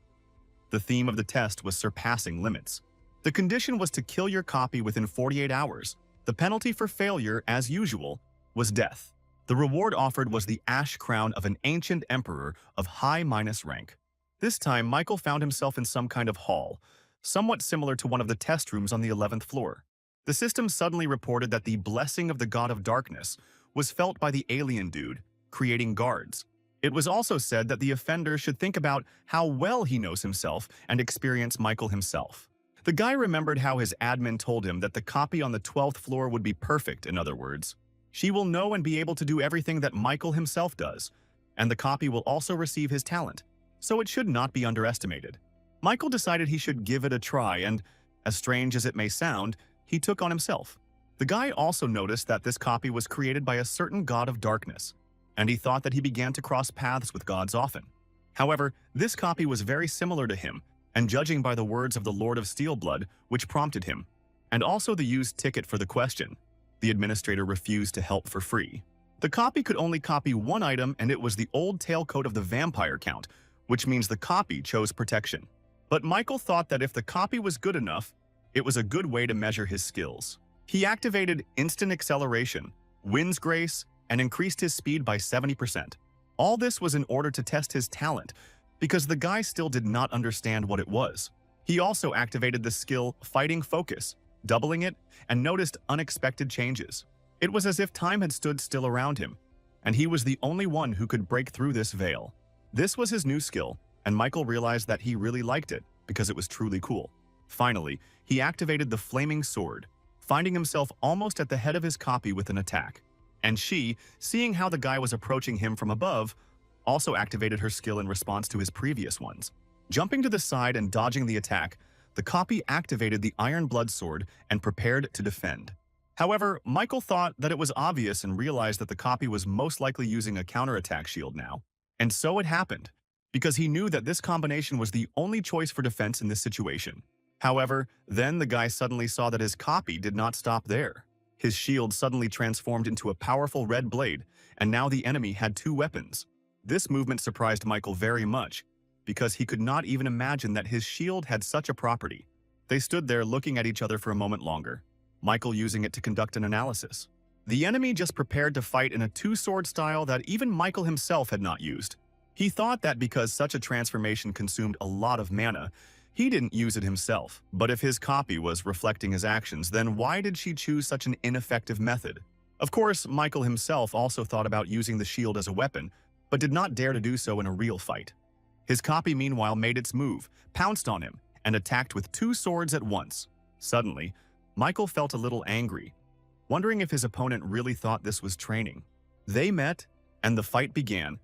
The theme of the test was surpassing limits. The condition was to kill your copy within 48 hours. The penalty for failure, as usual, was death. The reward offered was the Ash Crown of an ancient emperor of high rank. This time, Michael found himself in some kind of hall, somewhat similar to one of the test rooms on the 11th floor. The system suddenly reported that the blessing of the God of Darkness was felt by the alien dude, creating guards. It was also said that the offender should think about how well he knows himself and experience Michael himself. The guy remembered how his admin told him that the copy on the 12th floor would be perfect, in other words. She will know and be able to do everything that Michael himself does, and the copy will also receive his talent, so it should not be underestimated. Michael decided he should give it a try and, as strange as it may sound, he took on himself. The guy also noticed that this copy was created by a certain god of darkness, and he thought that he began to cross paths with gods often. However, this copy was very similar to him, and judging by the words of the Lord of Steelblood, which prompted him, and also the used ticket for the question, the administrator refused to help for free. The copy could only copy one item, and it was the old tailcoat of the vampire count, which means the copy chose protection. But Michael thought that if the copy was good enough, it was a good way to measure his skills. He activated Instant Acceleration, Wind's Grace, and increased his speed by 70%. All this was in order to test his talent, because the guy still did not understand what it was. He also activated the skill Fighting Focus, doubling it, and noticed unexpected changes. It was as if time had stood still around him, and he was the only one who could break through this veil. This was his new skill, and Michael realized that he really liked it because it was truly cool. Finally, he activated the Flaming Sword, finding himself almost at the head of his copy with an attack. And she, seeing how the guy was approaching him from above, also activated her skill in response to his previous ones. Jumping to the side and dodging the attack, the copy activated the Iron Blood Sword and prepared to defend. However, Michael thought that it was obvious and realized that the copy was most likely using a counterattack shield now. And so it happened, because he knew that this combination was the only choice for defense in this situation. However, then the guy suddenly saw that his copy did not stop there. His shield suddenly transformed into a powerful red blade, and now the enemy had two weapons. This movement surprised Michael very much, because he could not even imagine that his shield had such a property. They stood there looking at each other for a moment longer, Michael using it to conduct an analysis. The enemy just prepared to fight in a two-sword style that even Michael himself had not used. He thought that because such a transformation consumed a lot of mana, he didn't use it himself. But if his copy was reflecting his actions, then why did she choose such an ineffective method? Of course, Michael himself also thought about using the shield as a weapon, but did not dare to do so in a real fight. His copy meanwhile made its move, pounced on him, and attacked with two swords at once. Suddenly, Michael felt a little angry, wondering if his opponent really thought this was training. They met, and the fight began,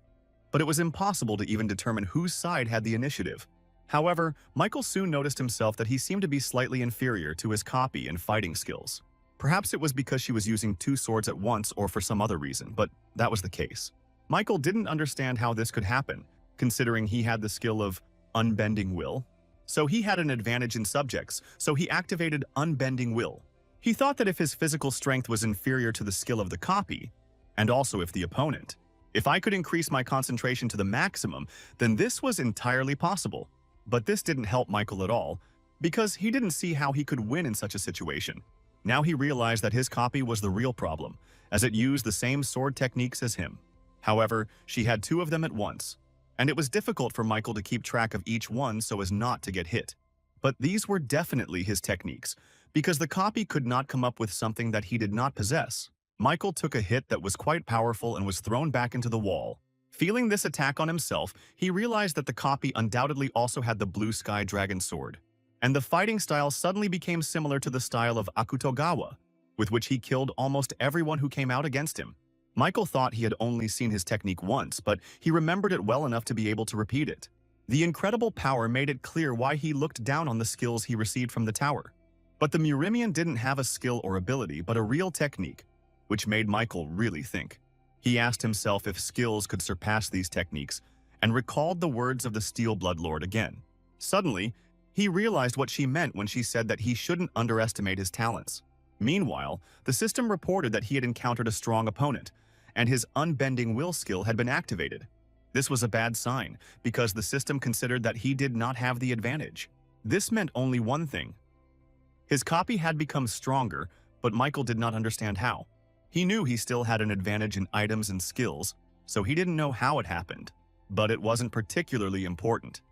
but it was impossible to even determine whose side had the initiative. However, Michael soon noticed himself that he seemed to be slightly inferior to his copy in fighting skills. Perhaps it was because she was using two swords at once or for some other reason, but that was the case. Michael didn't understand how this could happen, considering he had the skill of unbending will. So he had an advantage in subjects, so he activated unbending will. He thought that if his physical strength was inferior to the skill of the copy, and also if the opponent, if I could increase my concentration to the maximum, then this was entirely possible. But this didn't help Michael at all, because he didn't see how he could win in such a situation. Now he realized that his copy was the real problem, as it used the same sword techniques as him. However, she had two of them at once, and it was difficult for Michael to keep track of each one so as not to get hit. But these were definitely his techniques, because the copy could not come up with something that he did not possess. Michael took a hit that was quite powerful and was thrown back into the wall. Feeling this attack on himself, he realized that the copy undoubtedly also had the blue sky dragon sword. And the fighting style suddenly became similar to the style of Akutogawa, with which he killed almost everyone who came out against him. Michael thought he had only seen his technique once, but he remembered it well enough to be able to repeat it. The incredible power made it clear why he looked down on the skills he received from the tower. But the Murimian didn't have a skill or ability, but a real technique, which made Michael really think. He asked himself if skills could surpass these techniques, and recalled the words of the Steel Bloodlord again. Suddenly, he realized what she meant when she said that he shouldn't underestimate his talents. Meanwhile, the system reported that he had encountered a strong opponent, and his unbending will skill had been activated. This was a bad sign, because the system considered that he did not have the advantage. This meant only one thing. His copy had become stronger, but Michael did not understand how. He knew he still had an advantage in items and skills, so he didn't know how it happened. But it wasn't particularly important.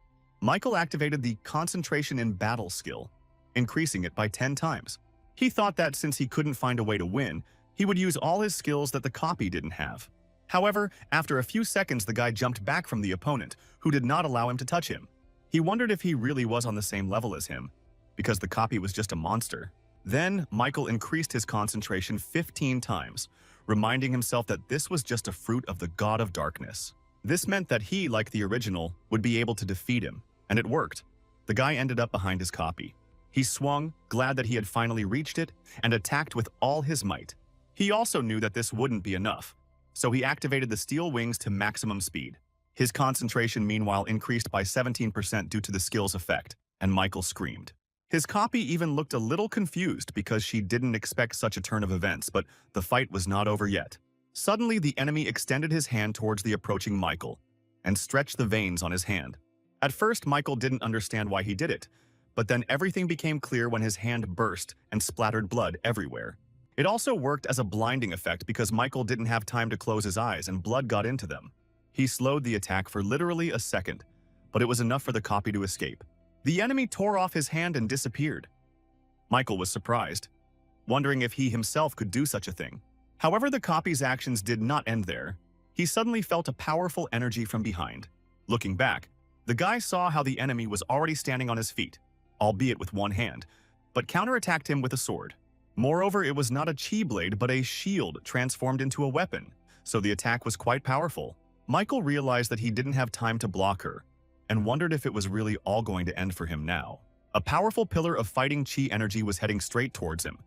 Michael activated the concentration in battle skill, increasing it by 10 times. He thought that since he couldn't find a way to win, he would use all his skills that the copy didn't have. However, after a few seconds the guy jumped back from the opponent, who did not allow him to touch him. He wondered if he really was on the same level as him, because the copy was just a monster. Then, Michael increased his concentration 15 times, reminding himself that this was just a fruit of the God of Darkness. This meant that he, like the original, would be able to defeat him, and it worked. The guy ended up behind his copy. He swung, glad that he had finally reached it, and attacked with all his might. He also knew that this wouldn't be enough, so he activated the steel wings to maximum speed. His concentration meanwhile increased by 17% due to the skill's effect, and Michael screamed. His copy even looked a little confused because she didn't expect such a turn of events, but the fight was not over yet. Suddenly, the enemy extended his hand towards the approaching Michael and stretched the veins on his hand. At first, Michael didn't understand why he did it, but then everything became clear when his hand burst and splattered blood everywhere. It also worked as a blinding effect because Michael didn't have time to close his eyes and blood got into them. He slowed the attack for literally a second, but it was enough for the copy to escape. The enemy tore off his hand and disappeared. Michael was surprised, wondering if he himself could do such a thing. However, the copy's actions did not end there. He suddenly felt a powerful energy from behind. Looking back, the guy saw how the enemy was already standing on his feet, albeit with one hand, but counterattacked him with a sword. Moreover, it was not a chi blade but a shield transformed into a weapon, so the attack was quite powerful. Michael realized that he didn't have time to block her, and wondered if it was really all going to end for him now. A powerful pillar of fighting chi energy was heading straight towards him,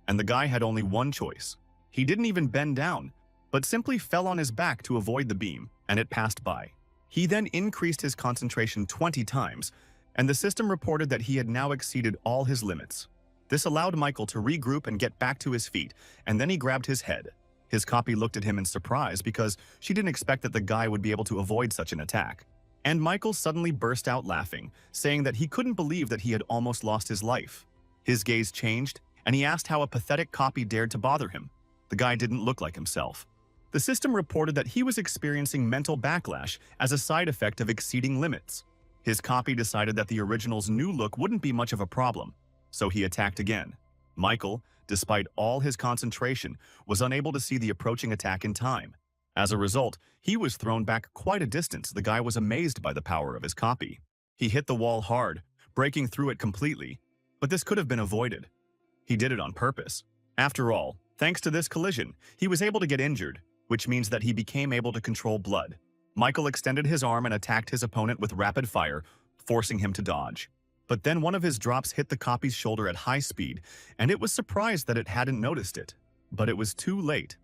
and the guy had only one choice. He didn't even bend down, but simply fell on his back to avoid the beam, and it passed by. He then increased his concentration 20 times, and the system reported that he had now exceeded all his limits. This allowed Michael to regroup and get back to his feet, and then he grabbed his head. His copy looked at him in surprise because she didn't expect that the guy would be able to avoid such an attack. And Michael suddenly burst out laughing, saying that he couldn't believe that he had almost lost his life. His gaze changed, and he asked how a pathetic copy dared to bother him. The guy didn't look like himself. The system reported that he was experiencing mental backlash as a side effect of exceeding limits. His copy decided that the original's new look wouldn't be much of a problem, so he attacked again. Michael, despite all his concentration, was unable to see the approaching attack in time. As a result, he was thrown back quite a distance. The guy was amazed by the power of his copy. He hit the wall hard, breaking through it completely, but this could have been avoided. He did it on purpose. After all, thanks to this collision, he was able to get injured, which means that he became able to control blood. Michael extended his arm and attacked his opponent with rapid fire, forcing him to dodge. But then one of his drops hit the copy's shoulder at high speed, and it was surprised that it hadn't noticed it. But it was too late.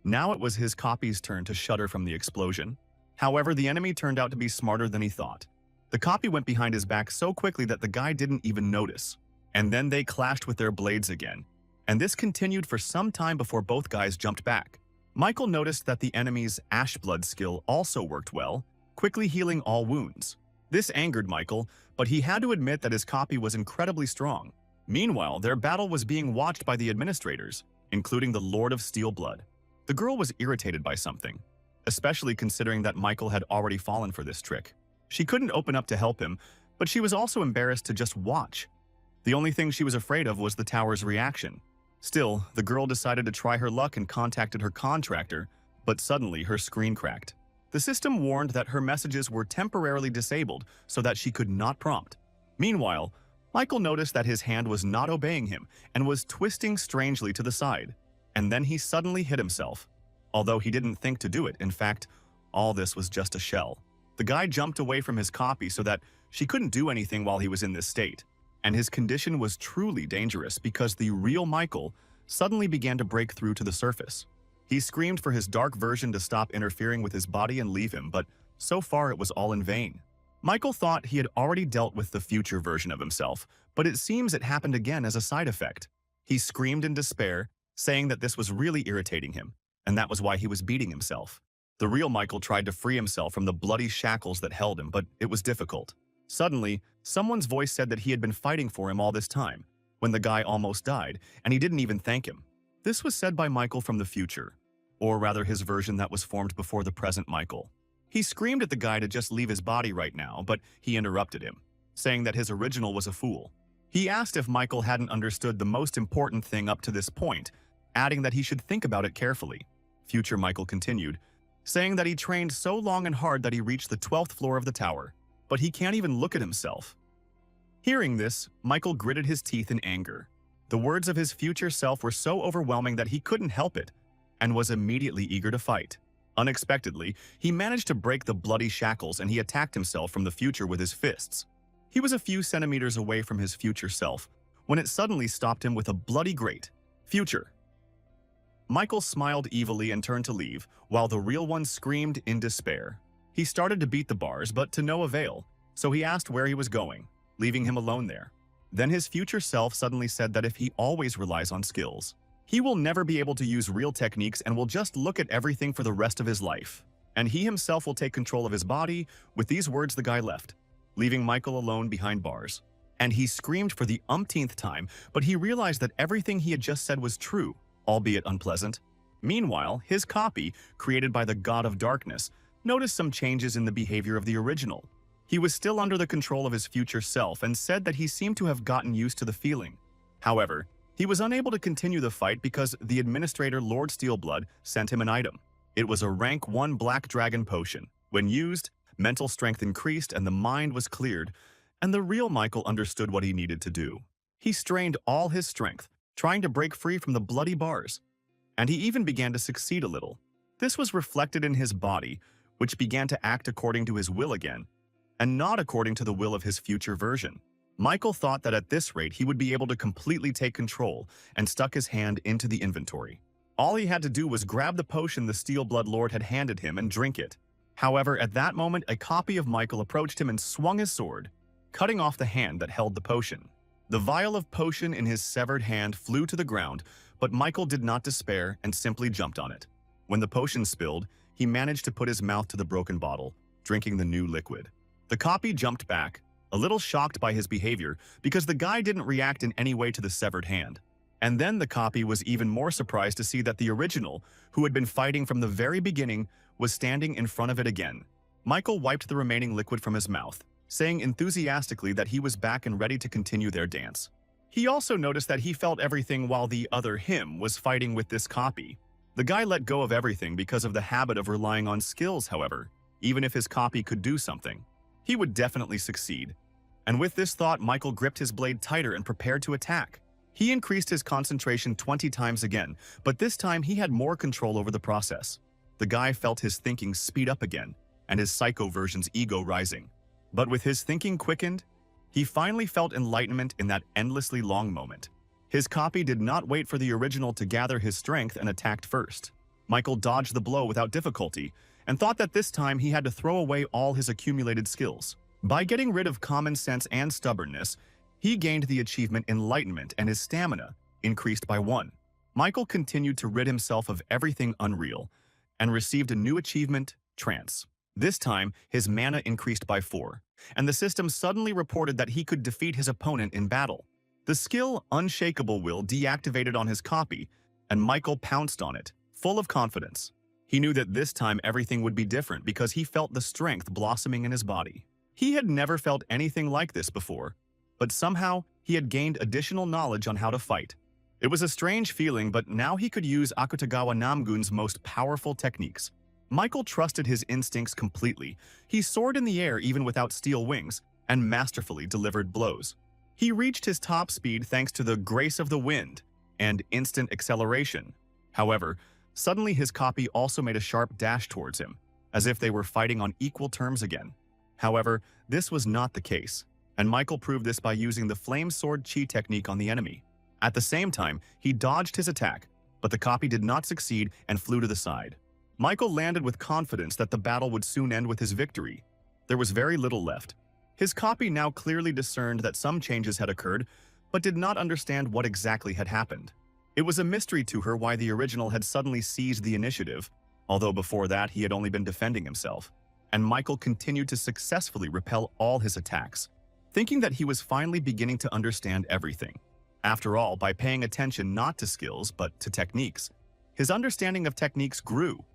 Now it was his copy's turn to shudder from the explosion. However, the enemy turned out to be smarter than he thought. The copy went behind his back so quickly that the guy didn't even notice. And then they clashed with their blades again. And this continued for some time before both guys jumped back. Michael noticed that the enemy's ash blood skill also worked well, quickly healing all wounds. This angered Michael, but he had to admit that his copy was incredibly strong. Meanwhile, their battle was being watched by the administrators, including the Lord of Steelblood. The girl was irritated by something, especially considering that Michael had already fallen for this trick. She couldn't open up to help him, but she was also embarrassed to just watch. The only thing she was afraid of was the tower's reaction. Still, the girl decided to try her luck and contacted her contractor, but suddenly her screen cracked. The system warned that her messages were temporarily disabled so that she could not prompt. Meanwhile, Michael noticed that his hand was not obeying him and was twisting strangely to the side. And then he suddenly hit himself. Although he didn't think to do it, in fact, all this was just a shell. The guy jumped away from his copy so that she couldn't do anything while he was in this state. And his condition was truly dangerous because the real Michael suddenly began to break through to the surface. He screamed for his dark version to stop interfering with his body and leave him, but so far it was all in vain. Michael thought he had already dealt with the future version of himself, but it seems it happened again as a side effect. He screamed in despair, saying that this was really irritating him, and that was why he was beating himself. The real Michael tried to free himself from the bloody shackles that held him, but it was difficult. Suddenly, someone's voice said that he had been fighting for him all this time, when the guy almost died, and he didn't even thank him. This was said by Michael from the future, or rather his version that was formed before the present Michael. He screamed at the guy to just leave his body right now, but he interrupted him, saying that his original was a fool. He asked if Michael hadn't understood the most important thing up to this point, adding that he should think about it carefully. Future Michael continued, saying that he trained so long and hard that he reached the 12th floor of the tower, but he can't even look at himself. Hearing this, Michael gritted his teeth in anger. The words of his future self were so overwhelming that he couldn't help it, and was immediately eager to fight. Unexpectedly, he managed to break the bloody shackles and he attacked himself from the future with his fists. He was a few centimeters away from his future self, when it suddenly stopped him with a bloody great. Future. Michael smiled evilly and turned to leave, while the real one screamed in despair. He started to beat the bars, but to no avail, so he asked where he was going, leaving him alone there. Then his future self suddenly said that if he always relies on skills, he will never be able to use real techniques and will just look at everything for the rest of his life. And he himself will take control of his body. With these words, the guy left, leaving Michael alone behind bars. And he screamed for the umpteenth time, but he realized that everything he had just said was true, albeit unpleasant. Meanwhile, his copy, created by the God of Darkness, noticed some changes in the behavior of the original. He was still under the control of his future self and said that he seemed to have gotten used to the feeling. However, he was unable to continue the fight because the administrator Lord Steelblood sent him an item. It was a rank 1 Black Dragon potion. When used, mental strength increased and the mind was cleared, and the real Michael understood what he needed to do. He strained all his strength, trying to break free from the bloody bars, and he even began to succeed a little. This was reflected in his body, which began to act according to his will again, and not according to the will of his future version. Michael thought that at this rate he would be able to completely take control and stuck his hand into the inventory. All he had to do was grab the potion the Steel Blood Lord had handed him and drink it. However, at that moment, a copy of Michael approached him and swung his sword, cutting off the hand that held the potion. The vial of potion in his severed hand flew to the ground, but Michael did not despair and simply jumped on it. When the potion spilled, he managed to put his mouth to the broken bottle, drinking the new liquid. The copy jumped back, a little shocked by his behavior because the guy didn't react in any way to the severed hand. And then the copy was even more surprised to see that the original, who had been fighting from the very beginning, was standing in front of it again. Michael wiped the remaining liquid from his mouth, saying enthusiastically that he was back and ready to continue their dance. He also noticed that he felt everything while the other him was fighting with this copy. The guy let go of everything because of the habit of relying on skills, however. Even if his copy could do something, he would definitely succeed. And with this thought, Michael gripped his blade tighter and prepared to attack. He increased his concentration 20 times again, but this time he had more control over the process. The guy felt his thinking speed up again, and his psycho version's ego rising. But with his thinking quickened, he finally felt enlightenment in that endlessly long moment. His copy did not wait for the original to gather his strength and attacked first. Michael dodged the blow without difficulty, and thought that this time he had to throw away all his accumulated skills. By getting rid of common sense and stubbornness, he gained the achievement Enlightenment, and his stamina increased by 1. Michael continued to rid himself of everything unreal, and received a new achievement, Trance. This time, his mana increased by 4, and the system suddenly reported that he could defeat his opponent in battle. The skill Unshakable Will deactivated on his copy, and Michael pounced on it, full of confidence. He knew that this time everything would be different because he felt the strength blossoming in his body. He had never felt anything like this before, but somehow he had gained additional knowledge on how to fight. It was a strange feeling, but now he could use Akutagawa Namgun's most powerful techniques. Michael trusted his instincts completely. He soared in the air even without steel wings, and masterfully delivered blows. He reached his top speed thanks to the grace of the wind and instant acceleration. However, suddenly his copy also made a sharp dash towards him, as if they were fighting on equal terms again. However, this was not the case, and Michael proved this by using the Flame Sword Chi technique on the enemy. At the same time, he dodged his attack, but the copy did not succeed and flew to the side. Michael landed with confidence that the battle would soon end with his victory. There was very little left. His copy now clearly discerned that some changes had occurred, but did not understand what exactly had happened. It was a mystery to her why the original had suddenly seized the initiative, although before that he had only been defending himself. And Michael continued to successfully repel all his attacks, thinking that he was finally beginning to understand everything. After all, by paying attention not to skills but to techniques, his understanding of techniques grew,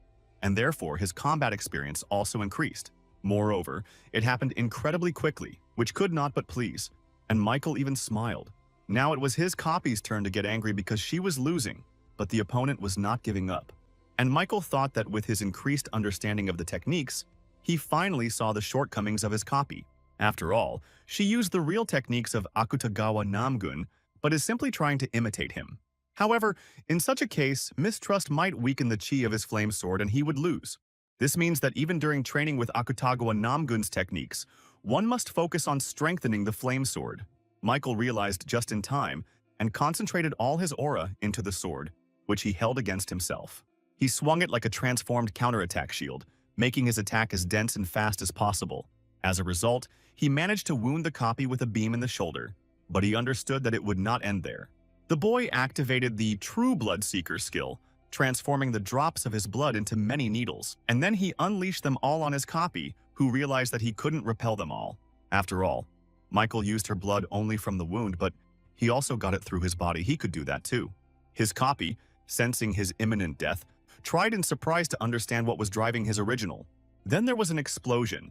and therefore his combat experience also increased. Moreover, it happened incredibly quickly, which could not but please, and Michael even smiled. Now it was his copy's turn to get angry because she was losing, but the opponent was not giving up. And Michael thought that with his increased understanding of the techniques, he finally saw the shortcomings of his copy. After all, she used the real techniques of Akutagawa Namgun, but is simply trying to imitate him. However, in such a case, mistrust might weaken the chi of his flame sword and he would lose. This means that even during training with Akutagawa Namgun's techniques, one must focus on strengthening the flame sword. Michael realized just in time and concentrated all his aura into the sword, which he held against himself. He swung it like a transformed counterattack shield, making his attack as dense and fast as possible. As a result, he managed to wound the copy with a beam in the shoulder, but he understood that it would not end there. The boy activated the True Blood Seeker skill, transforming the drops of his blood into many needles, and then he unleashed them all on his copy, who realized that he couldn't repel them all. After all, Michael used her blood only from the wound, but he also got it through his body. He could do that too. His copy, sensing his imminent death, tried in surprise to understand what was driving his original. Then there was an explosion,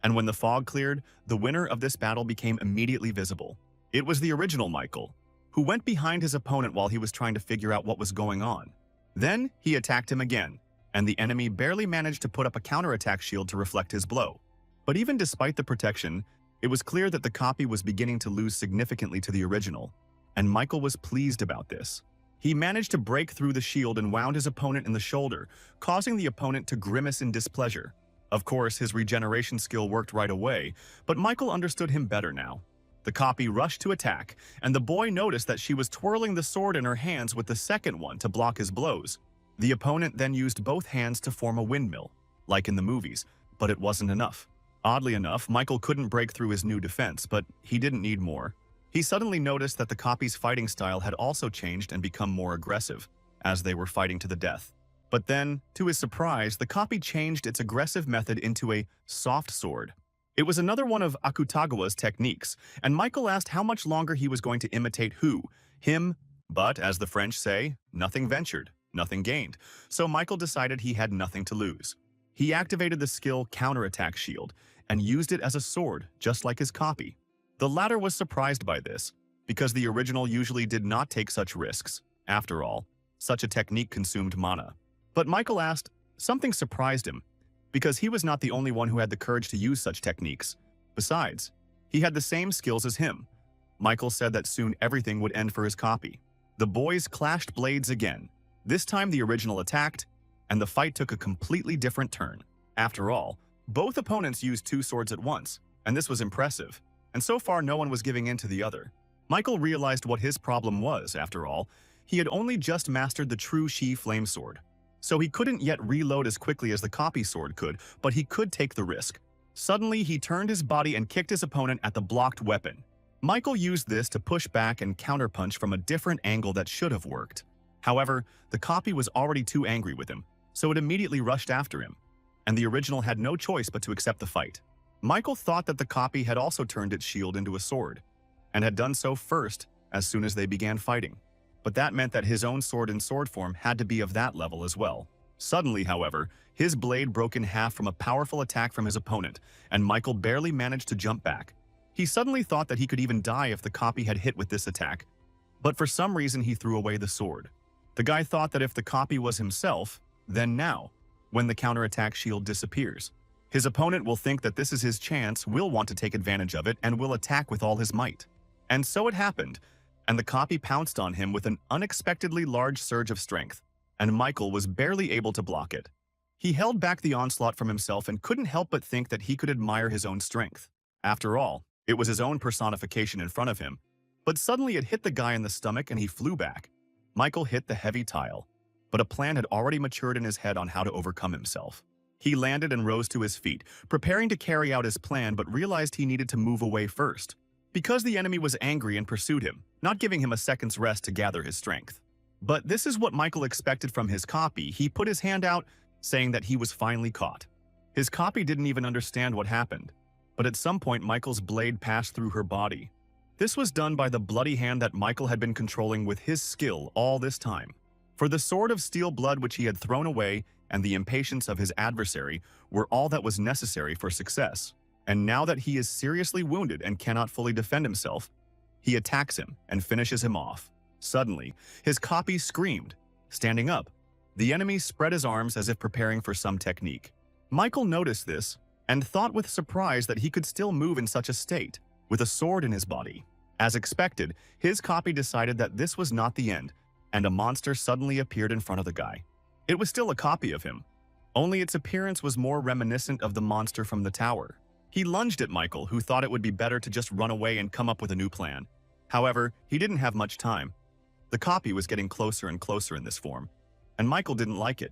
and when the fog cleared, the winner of this battle became immediately visible. It was the original Michael, who went behind his opponent while he was trying to figure out what was going on. Then he attacked him again, and the enemy barely managed to put up a counterattack shield to reflect his blow. But even despite the protection, it was clear that the copy was beginning to lose significantly to the original, and Michael was pleased about this. He managed to break through the shield and wound his opponent in the shoulder, causing the opponent to grimace in displeasure. Of course, his regeneration skill worked right away, but Michael understood him better now. The copy rushed to attack, and the boy noticed that she was twirling the sword in her hands with the second one to block his blows. The opponent then used both hands to form a windmill, like in the movies, but it wasn't enough. Oddly enough, Michael couldn't break through his new defense, but he didn't need more. He suddenly noticed that the copy's fighting style had also changed and become more aggressive, as they were fighting to the death. But then, to his surprise, the copy changed its aggressive method into a soft sword. It was another one of Akutagawa's techniques, and Michael asked how much longer he was going to imitate him, but as the French say, nothing ventured, nothing gained, so Michael decided he had nothing to lose. He activated the skill Counterattack Shield and used it as a sword, just like his copy. The latter was surprised by this, because the original usually did not take such risks. After all, such a technique consumed mana. But Michael asked, something surprised him, because he was not the only one who had the courage to use such techniques. Besides, he had the same skills as him. Michael said that soon everything would end for his copy. The boys clashed blades again. This time the original attacked, and the fight took a completely different turn. After all, both opponents used two swords at once, and this was impressive, and so far no one was giving in to the other. Michael realized what his problem was, after all. He had only just mastered the true Shi flame sword. So he couldn't yet reload as quickly as the copy sword could, but he could take the risk. Suddenly, he turned his body and kicked his opponent at the blocked weapon. Michael used this to push back and counterpunch from a different angle that should have worked. However, the copy was already too angry with him, so it immediately rushed after him, and the original had no choice but to accept the fight. Michael thought that the copy had also turned its shield into a sword, and had done so first as soon as they began fighting. But that meant that his own sword in sword form had to be of that level as well. Suddenly, however, his blade broke in half from a powerful attack from his opponent, and Michael barely managed to jump back. He suddenly thought that he could even die if the copy had hit with this attack, but for some reason he threw away the sword. The guy thought that if the copy was himself, then now, when the counterattack shield disappears, his opponent will think that this is his chance, will want to take advantage of it, and will attack with all his might. And so it happened, and the copy pounced on him with an unexpectedly large surge of strength, and Michael was barely able to block it. He held back the onslaught from himself and couldn't help but think that he could admire his own strength. After all, it was his own personification in front of him. But suddenly it hit the guy in the stomach and he flew back. Michael hit the heavy tile, but a plan had already matured in his head on how to overcome himself. He landed and rose to his feet, preparing to carry out his plan, but realized he needed to move away first, because the enemy was angry and pursued him, not giving him a second's rest to gather his strength. But this is what Michael expected from his copy. He put his hand out, saying that he was finally caught. His copy didn't even understand what happened, but at some point Michael's blade passed through her body. This was done by the bloody hand that Michael had been controlling with his skill all this time. For the sword of steel blood which he had thrown away and the impatience of his adversary were all that was necessary for success. And now that he is seriously wounded and cannot fully defend himself, he attacks him and finishes him off. Suddenly, his copy screamed, standing up. The enemy spread his arms as if preparing for some technique. Michael noticed this and thought with surprise that he could still move in such a state, with a sword in his body. As expected, his copy decided that this was not the end, and a monster suddenly appeared in front of the guy. It was still a copy of him, only its appearance was more reminiscent of the monster from the tower. He lunged at Michael, who thought it would be better to just run away and come up with a new plan. However, he didn't have much time. The copy was getting closer and closer in this form, and Michael didn't like it.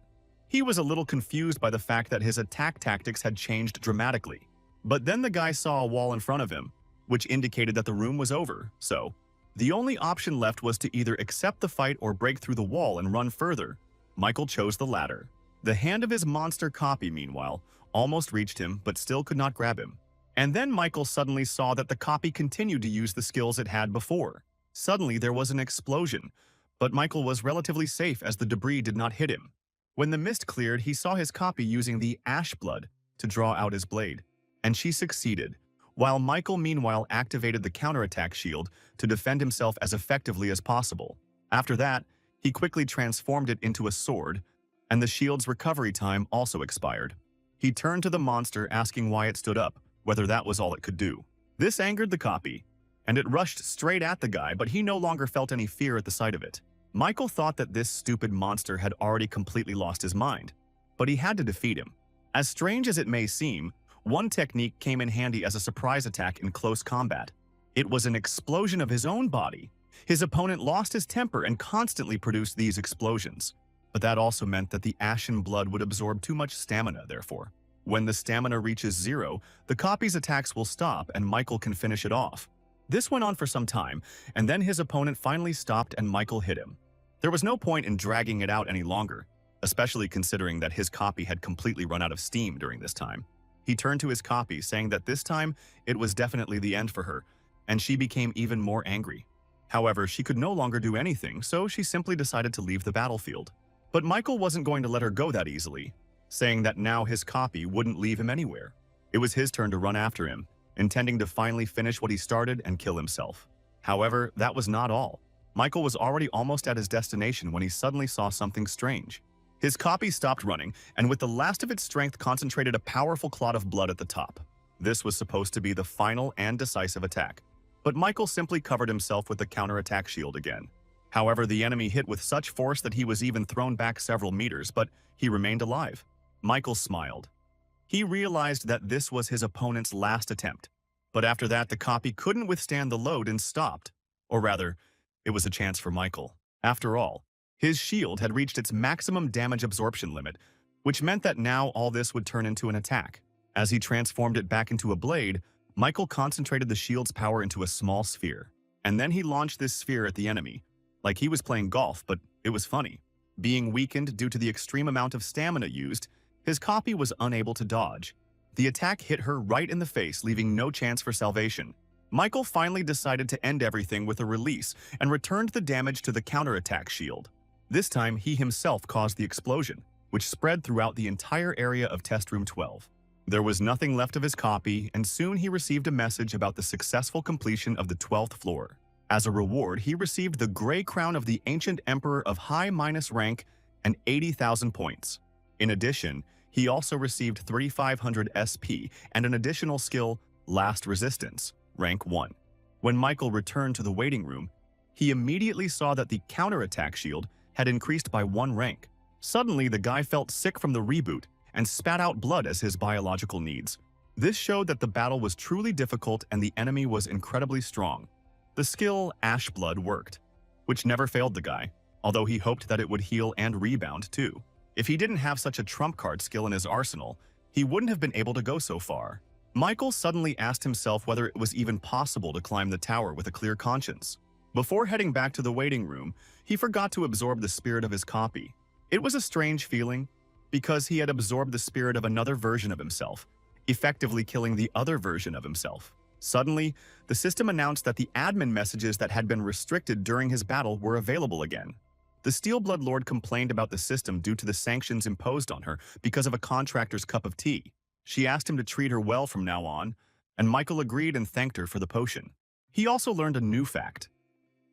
He was a little confused by the fact that his attack tactics had changed dramatically. But then the guy saw a wall in front of him, which indicated that the room was over, so the only option left was to either accept the fight or break through the wall and run further. Michael chose the latter. The hand of his monster copy, meanwhile, almost reached him but still could not grab him. And then Michael suddenly saw that the copy continued to use the skills it had before. Suddenly there was an explosion, but Michael was relatively safe as the debris did not hit him. When the mist cleared, he saw his copy using the ash blood to draw out his blade, and she succeeded, while Michael meanwhile activated the counterattack shield to defend himself as effectively as possible. After that, he quickly transformed it into a sword, and the shield's recovery time also expired. He turned to the monster asking why it stood up, whether that was all it could do. This angered the copy, and it rushed straight at the guy, but he no longer felt any fear at the sight of it. Michael thought that this stupid monster had already completely lost his mind, but he had to defeat him. As strange as it may seem, one technique came in handy as a surprise attack in close combat. It was an explosion of his own body. His opponent lost his temper and constantly produced these explosions. But that also meant that the ashen blood would absorb too much stamina, therefore. When the stamina reaches 0, the copy's attacks will stop and Michael can finish it off. This went on for some time, and then his opponent finally stopped and Michael hit him. There was no point in dragging it out any longer, especially considering that his copy had completely run out of steam during this time. He turned to his copy, saying that this time it was definitely the end for her, and she became even more angry. However, she could no longer do anything, so she simply decided to leave the battlefield. But Michael wasn't going to let her go that easily, saying that now his copy wouldn't leave him anywhere. It was his turn to run after him, intending to finally finish what he started and kill himself. However, that was not all. Michael was already almost at his destination when he suddenly saw something strange. His copy stopped running, and with the last of its strength concentrated a powerful clot of blood at the top. This was supposed to be the final and decisive attack. But Michael simply covered himself with the counterattack shield again. However, the enemy hit with such force that he was even thrown back several meters, but he remained alive. Michael smiled. He realized that this was his opponent's last attempt. But after that, the copy couldn't withstand the load and stopped. Or rather, it was a chance for Michael. After all, his shield had reached its maximum damage absorption limit, which meant that now all this would turn into an attack. As he transformed it back into a blade, Michael concentrated the shield's power into a small sphere. And then he launched this sphere at the enemy. Like he was playing golf, but it was funny. Being weakened due to the extreme amount of stamina used, his copy was unable to dodge. The attack hit her right in the face, leaving no chance for salvation. Michael finally decided to end everything with a release and returned the damage to the counterattack shield. This time, he himself caused the explosion, which spread throughout the entire area of Test Room 12. There was nothing left of his copy, and soon he received a message about the successful completion of the 12th floor. As a reward, he received the Gray Crown of the Ancient Emperor of High Minus rank and 80,000 points. In addition, he also received 3,500 SP and an additional skill, Last Resistance, rank 1. When Michael returned to the waiting room, he immediately saw that the counterattack shield had increased by 1 rank. Suddenly, the guy felt sick from the reboot and spat out blood as his biological needs. This showed that the battle was truly difficult and the enemy was incredibly strong. The skill Ash Blood worked, which never failed the guy, although he hoped that it would heal and rebound too. If he didn't have such a trump card skill in his arsenal, he wouldn't have been able to go so far. Michael suddenly asked himself whether it was even possible to climb the tower with a clear conscience. Before heading back to the waiting room, he forgot to absorb the spirit of his copy. It was a strange feeling, because he had absorbed the spirit of another version of himself, effectively killing the other version of himself. Suddenly, the system announced that the admin messages that had been restricted during his battle were available again. The Steelblood Lord complained about the system due to the sanctions imposed on her because of a contractor's cup of tea. She asked him to treat her well from now on, and Michael agreed and thanked her for the potion. He also learned a new fact.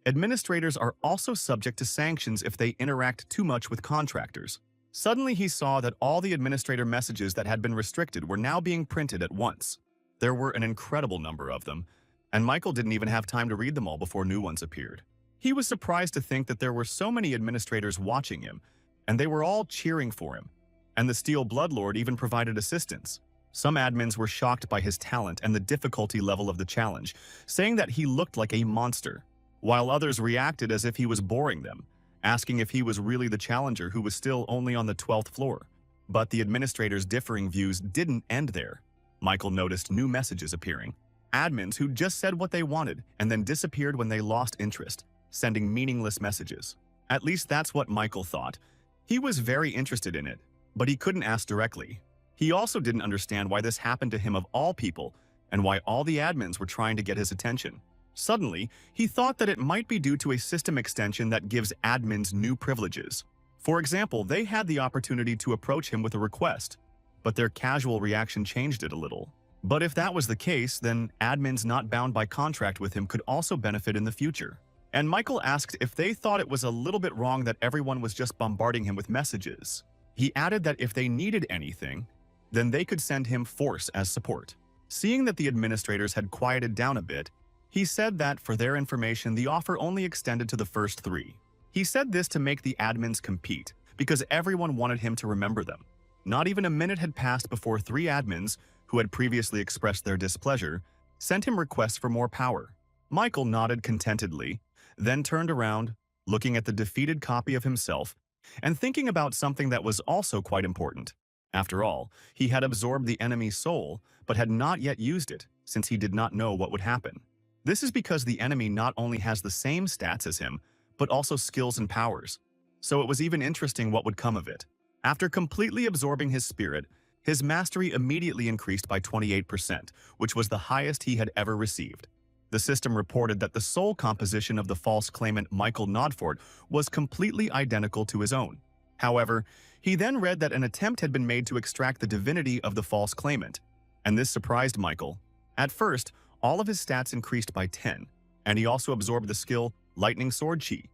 Administrators are also subject to sanctions if they interact too much with contractors. Suddenly he saw that all the administrator messages that had been restricted were now being printed at once. There were an incredible number of them, and Michael didn't even have time to read them all before new ones appeared. He was surprised to think that there were so many administrators watching him, and they were all cheering for him. And the Steel Bloodlord even provided assistance. Some admins were shocked by his talent and the difficulty level of the challenge, saying that he looked like a monster, while others reacted as if he was boring them, asking if he was really the challenger who was still only on the 12th floor. But the administrators' differing views didn't end there. Michael noticed new messages appearing. Admins who just said what they wanted and then disappeared when they lost interest, sending meaningless messages. At least that's what Michael thought. He was very interested in it, but he couldn't ask directly. He also didn't understand why this happened to him of all people and why all the admins were trying to get his attention. Suddenly, he thought that it might be due to a system extension that gives admins new privileges. For example, they had the opportunity to approach him with a request, but their casual reaction changed it a little. But if that was the case, then admins not bound by contract with him could also benefit in the future. And Michael asked if they thought it was a little bit wrong that everyone was just bombarding him with messages. He added that if they needed anything, then they could send him Force as support. Seeing that the administrators had quieted down a bit, he said that, for their information, the offer only extended to the first 3. He said this to make the admins compete, because everyone wanted him to remember them. Not even a minute had passed before 3 admins, who had previously expressed their displeasure, sent him requests for more power. Michael nodded contentedly, then turned around, looking at the defeated copy of himself, and thinking about something that was also quite important. After all, he had absorbed the enemy's soul, but had not yet used it, since he did not know what would happen. This is because the enemy not only has the same stats as him, but also skills and powers. So it was even interesting what would come of it. After completely absorbing his spirit, his mastery immediately increased by 28%, which was the highest he had ever received. The system reported that the soul composition of the false claimant Michael Nodfort was completely identical to his own. However, he then read that an attempt had been made to extract the divinity of the false claimant, and this surprised Michael. At first, all of his stats increased by 10, and he also absorbed the skill Lightning Sword Chi.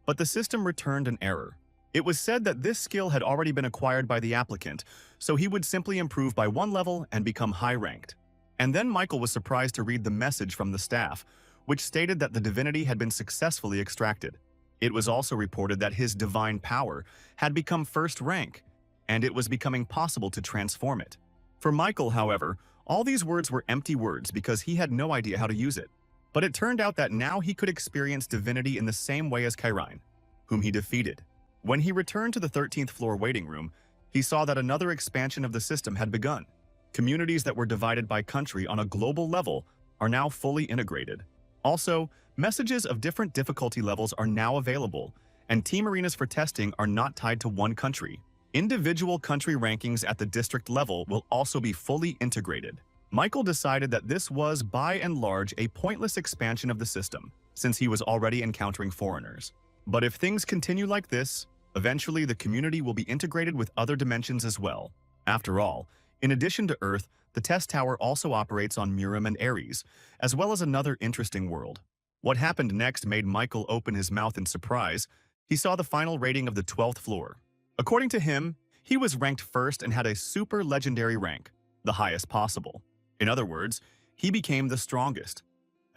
But the system returned an error. It was said that this skill had already been acquired by the applicant, so he would simply improve by 1 level and become high-ranked. And then Michael was surprised to read the message from the staff, which stated that the divinity had been successfully extracted. It was also reported that his divine power had become first rank, and it was becoming possible to transform it. For Michael, however, all these words were empty words because he had no idea how to use it. But it turned out that now he could experience divinity in the same way as Kairine, whom he defeated. When he returned to the 13th floor waiting room, he saw that another expansion of the system had begun. Communities that were divided by country on a global level are now fully integrated. Also, messages of different difficulty levels are now available, and team arenas for testing are not tied to one country. Individual country rankings at the district level will also be fully integrated. Michael decided that this was, by and large, a pointless expansion of the system, since he was already encountering foreigners. But if things continue like this, eventually the community will be integrated with other dimensions as well. After all, in addition to Earth, the test tower also operates on Murim and Ares, as well as another interesting world. What happened next made Michael open his mouth in surprise. He saw the final rating of the 12th floor. According to him, he was ranked first and had a super legendary rank, the highest possible. In other words, he became the strongest.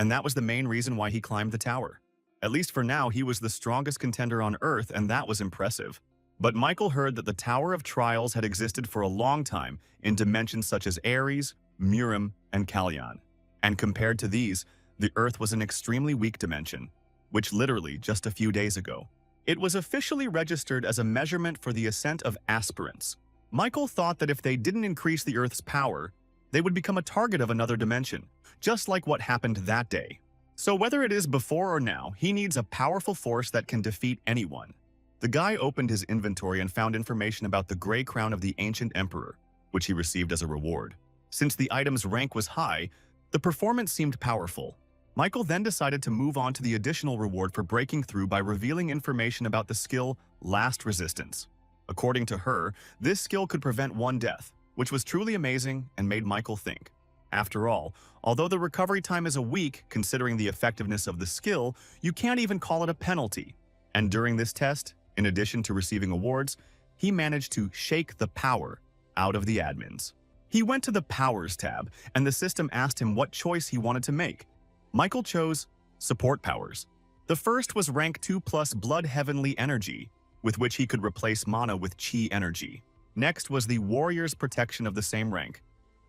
And that was the main reason why he climbed the tower. At least for now, he was the strongest contender on Earth, and that was impressive. But Michael heard that the Tower of Trials had existed for a long time in dimensions such as Ares, Murim, and Kalyan. And compared to these, the Earth was an extremely weak dimension, which literally just a few days ago. It was officially registered as a measurement for the ascent of aspirants. Michael thought that if they didn't increase the Earth's power, they would become a target of another dimension, just like what happened that day. So whether it is before or now, he needs a powerful force that can defeat anyone. The guy opened his inventory and found information about the Gray Crown of the Ancient Emperor, which he received as a reward. Since the item's rank was high, the performance seemed powerful. Michael then decided to move on to the additional reward for breaking through by revealing information about the skill Last Resistance. According to her, this skill could prevent one death, which was truly amazing and made Michael think. After all, although the recovery time is a week considering the effectiveness of the skill, you can't even call it a penalty. And during this test, in addition to receiving awards, he managed to shake the power out of the admins. He went to the Powers tab, and the system asked him what choice he wanted to make. Michael chose Support Powers. The first was rank 2+ Blood Heavenly Energy, with which he could replace mana with Chi Energy. Next was the Warrior's Protection of the same rank.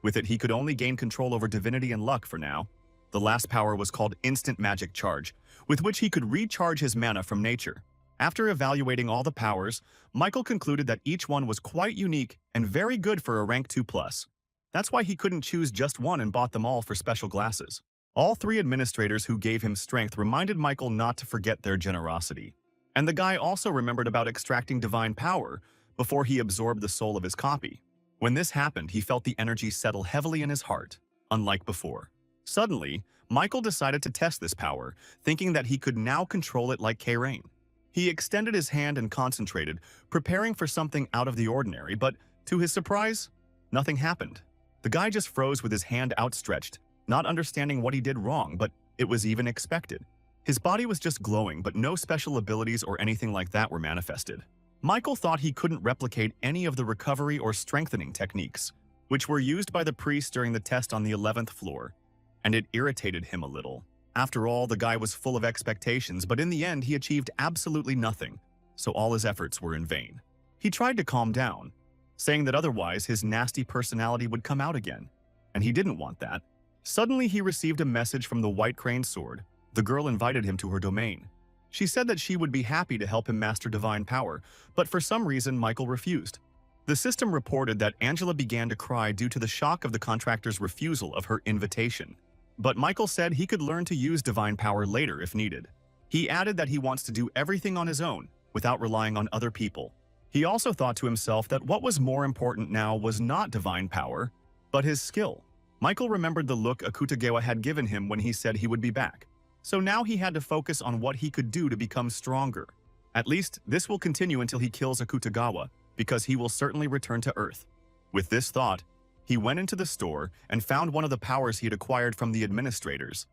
With it, he could only gain control over divinity and luck for now. The last power was called Instant Magic Charge, with which he could recharge his mana from nature. After evaluating all the powers, Michael concluded that each one was quite unique and very good for a rank 2+. That's why he couldn't choose just one and bought them all for special glasses. All three administrators who gave him strength reminded Michael not to forget their generosity. And the guy also remembered about extracting divine power before he absorbed the soul of his copy. When this happened, he felt the energy settle heavily in his heart, unlike before. Suddenly, Michael decided to test this power, thinking that he could now control it like Kairine. He extended his hand and concentrated, preparing for something out of the ordinary, but to his surprise, nothing happened. The guy just froze with his hand outstretched, not understanding what he did wrong, but it was even expected. His body was just glowing, but no special abilities or anything like that were manifested. Michael thought he couldn't replicate any of the recovery or strengthening techniques, which were used by the priest during the test on the 11th floor, and it irritated him a little. After all, the guy was full of expectations, but in the end he achieved absolutely nothing, so all his efforts were in vain. He tried to calm down, saying that otherwise his nasty personality would come out again, and he didn't want that. Suddenly, he received a message from the White Crane Sword. The girl invited him to her domain. She said that she would be happy to help him master divine power, but for some reason, Michael refused. The system reported that Angela began to cry due to the shock of the contractor's refusal of her invitation. But Michael said he could learn to use divine power later if needed. He added that he wants to do everything on his own, without relying on other people. He also thought to himself that what was more important now was not divine power, but his skill. Michael remembered the look Akutagawa had given him when he said he would be back. So now he had to focus on what he could do to become stronger. At least, this will continue until he kills Akutagawa, because he will certainly return to Earth. With this thought, he went into the store and found one of the powers he had acquired from the administrators.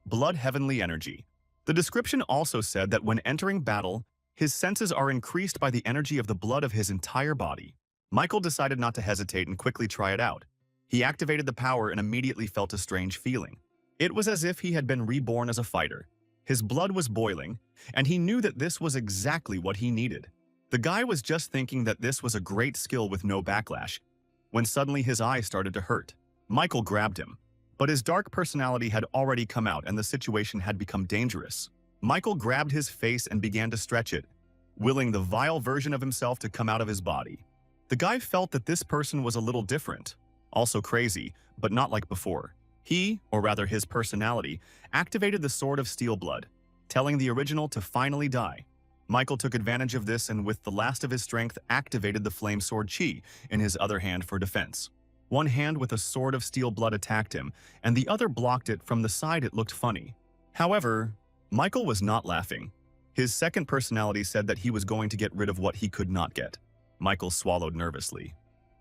Blood Heavenly Energy. The description also said that when entering battle, his senses are increased by the energy of the blood of his entire body. Michael decided not to hesitate and quickly try it out. He activated the power and immediately felt a strange feeling. It was as if he had been reborn as a fighter. His blood was boiling, and he knew that this was exactly what he needed. The guy was just thinking that this was a great skill with no backlash, when suddenly his eyes started to hurt. Michael grabbed him, but his dark personality had already come out and the situation had become dangerous. Michael grabbed his face and began to stretch it, willing the vile version of himself to come out of his body. The guy felt that this person was a little different, also crazy, but not like before. He, or rather his personality, activated the Sword of Steel Blood, telling the original to finally die. Michael took advantage of this and with the last of his strength activated the Flame Sword Chi in his other hand for defense. One hand with a Sword of Steel Blood attacked him, and the other blocked it. From the side it looked funny. However, Michael was not laughing. His second personality said that he was going to get rid of what he could not get. Michael swallowed nervously.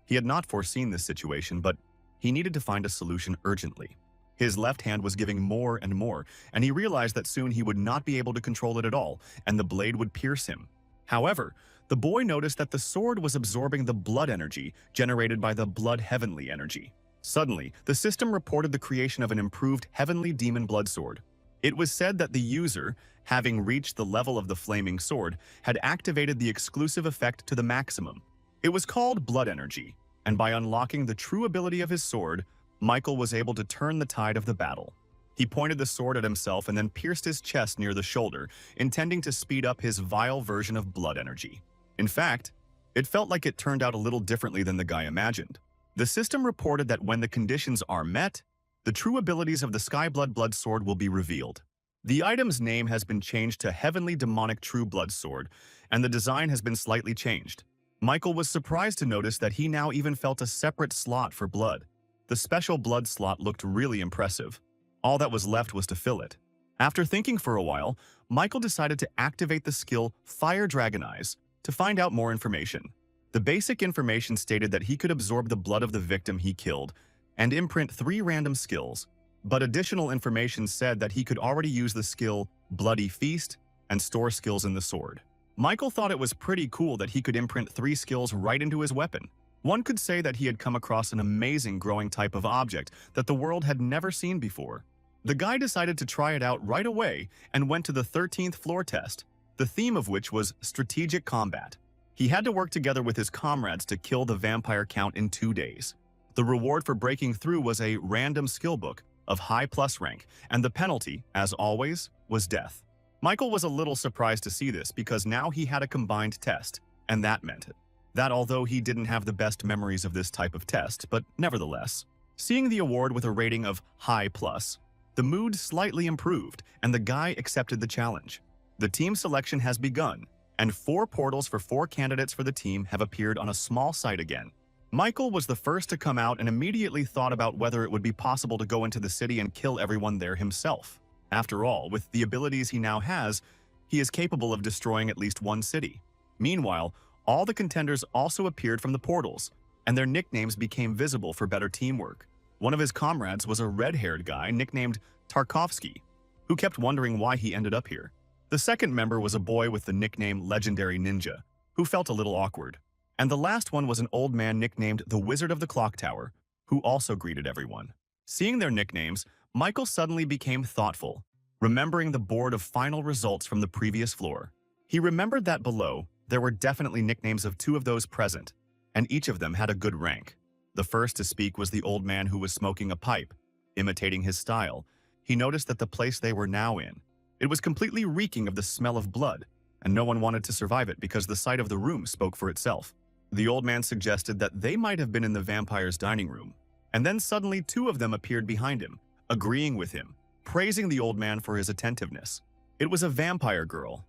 He had not foreseen this situation, but he needed to find a solution urgently. His left hand was giving more and more, and he realized that soon he would not be able to control it at all, and the blade would pierce him. However, the boy noticed that the sword was absorbing the blood energy generated by the Blood Heavenly Energy. Suddenly, the system reported the creation of an improved Heavenly Demon Blood Sword. It was said that the user, having reached the level of the Flaming Sword, had activated the exclusive effect to the maximum. It was called Blood Energy, and by unlocking the true ability of his sword, Michael was able to turn the tide of the battle. He pointed the sword at himself and then pierced his chest near the shoulder, intending to speed up his vile version of blood energy. In fact, it felt like it turned out a little differently than the guy imagined. The system reported that when the conditions are met, the true abilities of the Skyblood Blood Sword will be revealed. The item's name has been changed to Heavenly Demonic True Blood Sword, and the design has been slightly changed. Michael was surprised to notice that he now even felt a separate slot for blood. The special blood slot looked really impressive. All that was left was to fill it. After thinking for a while, Michael decided to activate the skill Fire Dragon Eyes to find out more information. The basic information stated that he could absorb the blood of the victim he killed and imprint 3 random skills, but additional information said that he could already use the skill Bloody Feast and store skills in the sword. Michael thought it was pretty cool that he could imprint 3 skills right into his weapon. One could say that he had come across an amazing growing type of object that the world had never seen before. The guy decided to try it out right away and went to the 13th floor test, the theme of which was strategic combat. He had to work together with his comrades to kill the vampire count in 2 days. The reward for breaking through was a random skill book of high plus rank, and the penalty, as always, was death. Michael was a little surprised to see this because now he had a combined test, and that meant that although he didn't have the best memories of this type of test, but nevertheless, seeing the award with a rating of high plus, the mood slightly improved and the guy accepted the challenge. The team selection has begun, and 4 portals for 4 candidates for the team have appeared on a small site again. Michael was the first to come out and immediately thought about whether it would be possible to go into the city and kill everyone there himself. After all, with the abilities he now has, he is capable of destroying at least 1 city. Meanwhile, all the contenders also appeared from the portals, and their nicknames became visible for better teamwork. One of his comrades was a red-haired guy nicknamed Tarkovsky, who kept wondering why he ended up here. The second member was a boy with the nickname Legendary Ninja, who felt a little awkward. And the last one was an old man nicknamed the Wizard of the Clock Tower, who also greeted everyone. Seeing their nicknames, Michael suddenly became thoughtful, remembering the board of final results from the previous floor. He remembered that below, there were definitely nicknames of 2 of those present, and each of them had a good rank. The first to speak was the old man who was smoking a pipe. Imitating his style, he noticed that the place they were now in, it was completely reeking of the smell of blood, and no one wanted to survive it because the sight of the room spoke for itself. The old man suggested that they might have been in the vampire's dining room, and then suddenly two of them appeared behind him, agreeing with him, praising the old man for his attentiveness. It was a vampire girl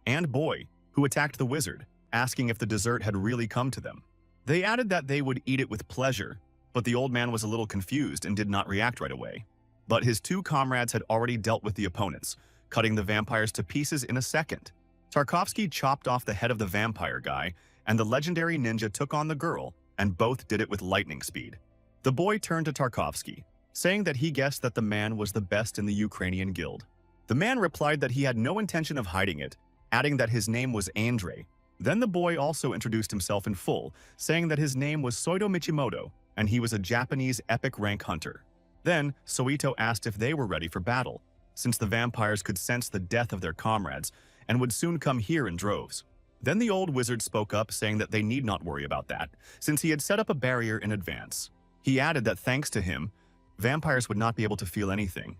and boy who attacked the wizard, asking if the dessert had really come to them. They added that they would eat it with pleasure, but the old man was a little confused and did not react right away. But his two comrades had already dealt with the opponents, cutting the vampires to pieces in a second. Tarkovsky chopped off the head of the vampire guy, and the legendary ninja took on the girl, and both did it with lightning speed. The boy turned to Tarkovsky, saying that he guessed that the man was the best in the Ukrainian guild. The man replied that he had no intention of hiding it, adding that his name was Andrei. Then the boy also introduced himself in full, saying that his name was Soito Michimoto, and he was a Japanese epic rank hunter. Then, Soito asked if they were ready for battle, since the vampires could sense the death of their comrades and would soon come here in droves. Then the old wizard spoke up, saying that they need not worry about that, since he had set up a barrier in advance. He added that thanks to him, vampires would not be able to feel anything,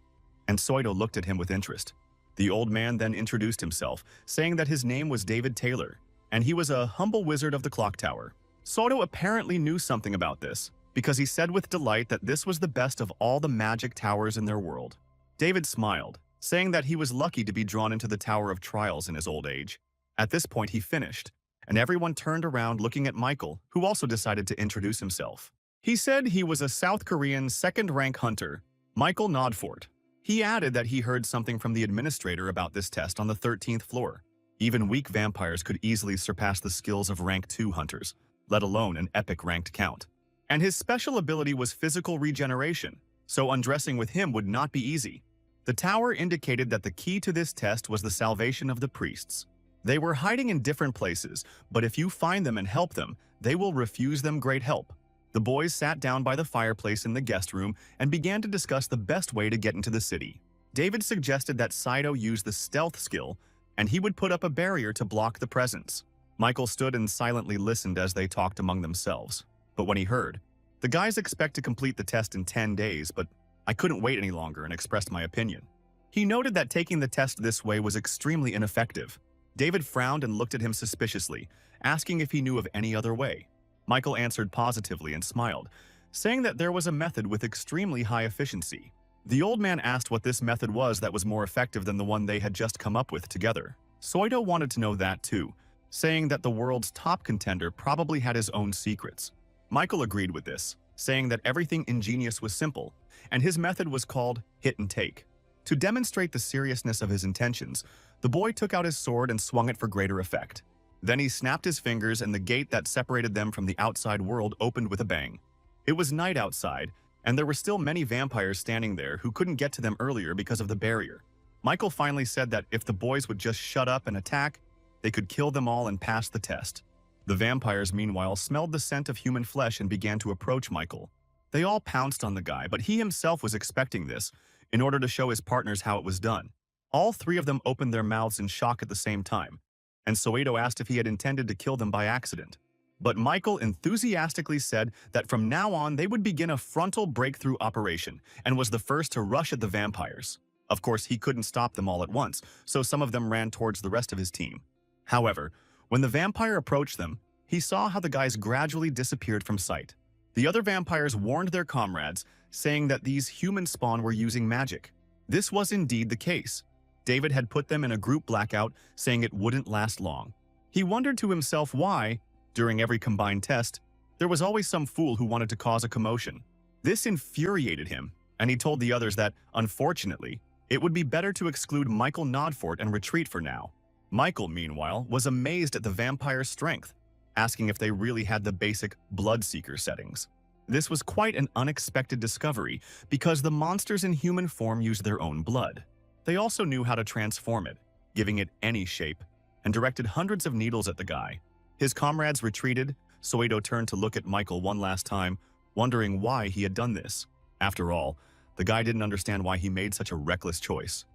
and Soito looked at him with interest. The old man then introduced himself, saying that his name was David Taylor, and he was a humble wizard of the clock tower. Soito apparently knew something about this, because he said with delight that this was the best of all the magic towers in their world. David smiled, saying that he was lucky to be drawn into the Tower of Trials in his old age. At this point he finished, and everyone turned around looking at Michael, who also decided to introduce himself. He said he was a South Korean second-rank hunter, Michael Nodfort. He added that he heard something from the administrator about this test on the 13th floor. Even weak vampires could easily surpass the skills of rank 2 hunters, let alone an epic ranked count. And his special ability was physical regeneration, so undressing with him would not be easy. The tower indicated that the key to this test was the salvation of the priests. They were hiding in different places, but if you find them and help them, they will refuse them great help. The boys sat down by the fireplace in the guest room and began to discuss the best way to get into the city. David suggested that Saito use the stealth skill, and he would put up a barrier to block the presence. Michael stood and silently listened as they talked among themselves. But when he heard, "The guys expect to complete the test in 10 days, but I couldn't wait any longer," and expressed my opinion. He noted that taking the test this way was extremely ineffective. David frowned and looked at him suspiciously, asking if he knew of any other way. Michael answered positively and smiled, saying that there was a method with extremely high efficiency. The old man asked what this method was that was more effective than the one they had just come up with together. Soito wanted to know that too, saying that the world's top contender probably had his own secrets. Michael agreed with this, saying that everything ingenious was simple, and his method was called hit and take. To demonstrate the seriousness of his intentions, the boy took out his sword and swung it for greater effect. Then he snapped his fingers and the gate that separated them from the outside world opened with a bang. It was night outside, and there were still many vampires standing there who couldn't get to them earlier because of the barrier. Michael finally said that if the boys would just shut up and attack, they could kill them all and pass the test. The vampires, meanwhile, smelled the scent of human flesh and began to approach Michael. They all pounced on the guy, but he himself was expecting this, in order to show his partners how it was done. All three of them opened their mouths in shock at the same time, and Soito asked if he had intended to kill them by accident. But Michael enthusiastically said that from now on they would begin a frontal breakthrough operation and was the first to rush at the vampires. Of course, he couldn't stop them all at once, so some of them ran towards the rest of his team. However, when the vampire approached them, he saw how the guys gradually disappeared from sight. The other vampires warned their comrades, saying that these human spawn were using magic. This was indeed the case. David had put them in a group blackout, saying it wouldn't last long. He wondered to himself why, during every combined test, there was always some fool who wanted to cause a commotion. This infuriated him, and he told the others that, unfortunately, it would be better to exclude Michael Nodfort and retreat for now. Michael, meanwhile, was amazed at the vampire's strength, asking if they really had the basic Bloodseeker settings. This was quite an unexpected discovery, because the monsters in human form use their own blood. They also knew how to transform it, giving it any shape, and directed hundreds of needles at the guy. His comrades retreated. Soito turned to look at Michael one last time, wondering why he had done this. After all, the guy didn't understand why he made such a reckless choice.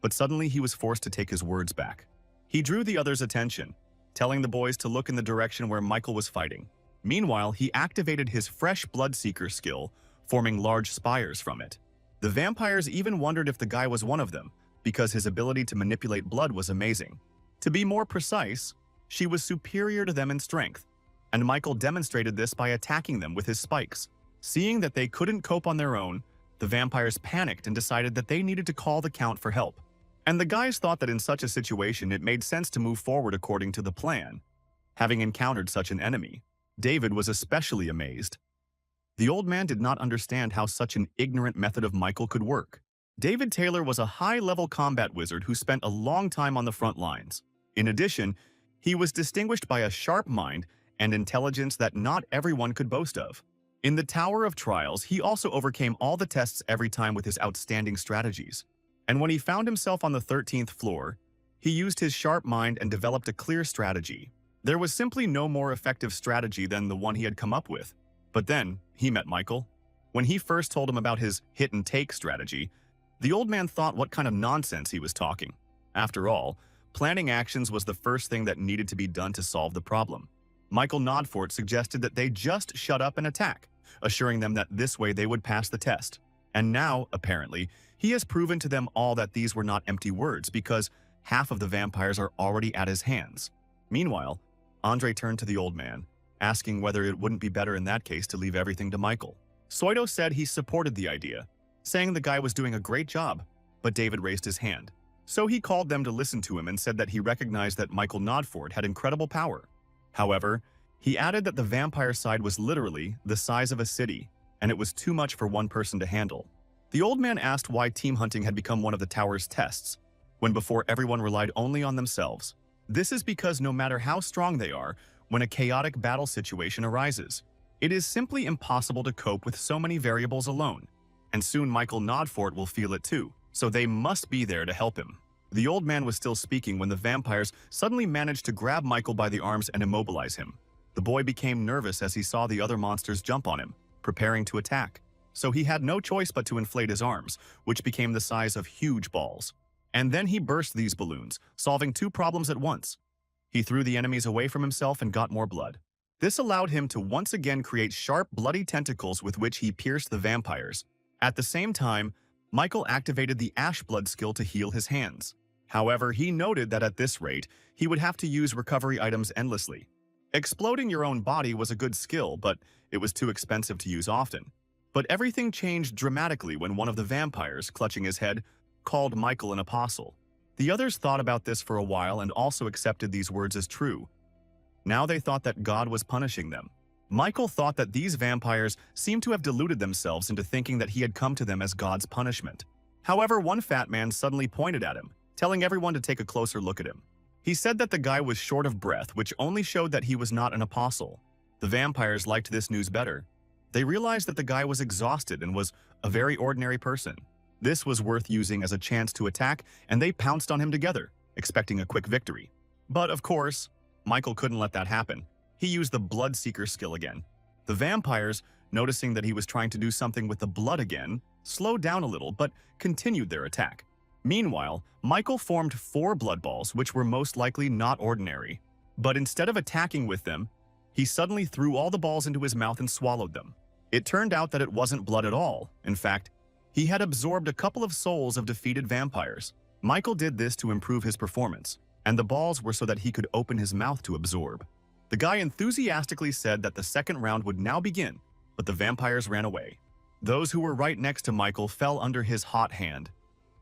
But suddenly he was forced to take his words back. He drew the others' attention, telling the boys to look in the direction where Michael was fighting. Meanwhile, he activated his fresh Bloodseeker skill, forming large spires from it. The vampires even wondered if the guy was one of them, because his ability to manipulate blood was amazing. To be more precise, she was superior to them in strength, and Michael demonstrated this by attacking them with his spikes. Seeing that they couldn't cope on their own, the vampires panicked and decided that they needed to call the Count for help. And the guys thought that in such a situation it made sense to move forward according to the plan. Having encountered such an enemy, David was especially amazed. The old man did not understand how such an ignorant method of Michael could work. David Taylor was a high-level combat wizard who spent a long time on the front lines. In addition, he was distinguished by a sharp mind and intelligence that not everyone could boast of. In the Tower of Trials, he also overcame all the tests every time with his outstanding strategies. And when he found himself on the 13th floor, he used his sharp mind and developed a clear strategy. There was simply no more effective strategy than the one he had come up with. But then, he met Michael. When he first told him about his hit-and-take strategy, the old man thought what kind of nonsense he was talking. After all, planning actions was the first thing that needed to be done to solve the problem. Michael Nodfort suggested that they just shut up and attack, assuring them that this way they would pass the test. And now, apparently, he has proven to them all that these were not empty words because half of the vampires are already at his hands. Meanwhile, Andre turned to the old man, asking whether it wouldn't be better in that case to leave everything to Michael. Soito said he supported the idea, saying the guy was doing a great job, but David raised his hand. So he called them to listen to him and said that he recognized that Michael Nodfort had incredible power. However, he added that the vampire side was literally the size of a city, and it was too much for one person to handle. The old man asked why team hunting had become one of the tower's tests, when before everyone relied only on themselves. This is because no matter how strong they are, when a chaotic battle situation arises, it is simply impossible to cope with so many variables alone. And soon Michael Nodfort will feel it too, so they must be there to help him. The old man was still speaking when the vampires suddenly managed to grab Michael by the arms and immobilize him. The boy became nervous as he saw the other monsters jump on him, preparing to attack. So he had no choice but to inflate his arms, which became the size of huge balls. And then he burst these balloons, solving two problems at once. He threw the enemies away from himself and got more blood. This allowed him to once again create sharp, bloody tentacles with which he pierced the vampires. At the same time, Michael activated the Ash Blood skill to heal his hands. However, he noted that at this rate, he would have to use recovery items endlessly. Exploding your own body was a good skill, but it was too expensive to use often. But everything changed dramatically when one of the vampires, clutching his head, called Michael an apostle. The others thought about this for a while and also accepted these words as true. Now they thought that God was punishing them. Michael thought that these vampires seemed to have deluded themselves into thinking that he had come to them as God's punishment. However, one fat man suddenly pointed at him, telling everyone to take a closer look at him. He said that the guy was short of breath, which only showed that he was not an apostle. The vampires liked this news better. They realized that the guy was exhausted and was a very ordinary person. This was worth using as a chance to attack, and they pounced on him together, expecting a quick victory. But of course, Michael couldn't let that happen. He used the Bloodseeker skill again. The vampires, noticing that he was trying to do something with the blood again, slowed down a little but continued their attack. Meanwhile, Michael formed 4 blood balls, which were most likely not ordinary. But instead of attacking with them, he suddenly threw all the balls into his mouth and swallowed them. It turned out that it wasn't blood at all. In fact, he had absorbed a couple of souls of defeated vampires. Michael did this to improve his performance, and the balls were so that he could open his mouth to absorb. The guy enthusiastically said that the second round would now begin, but the vampires ran away. Those who were right next to Michael fell under his hot hand.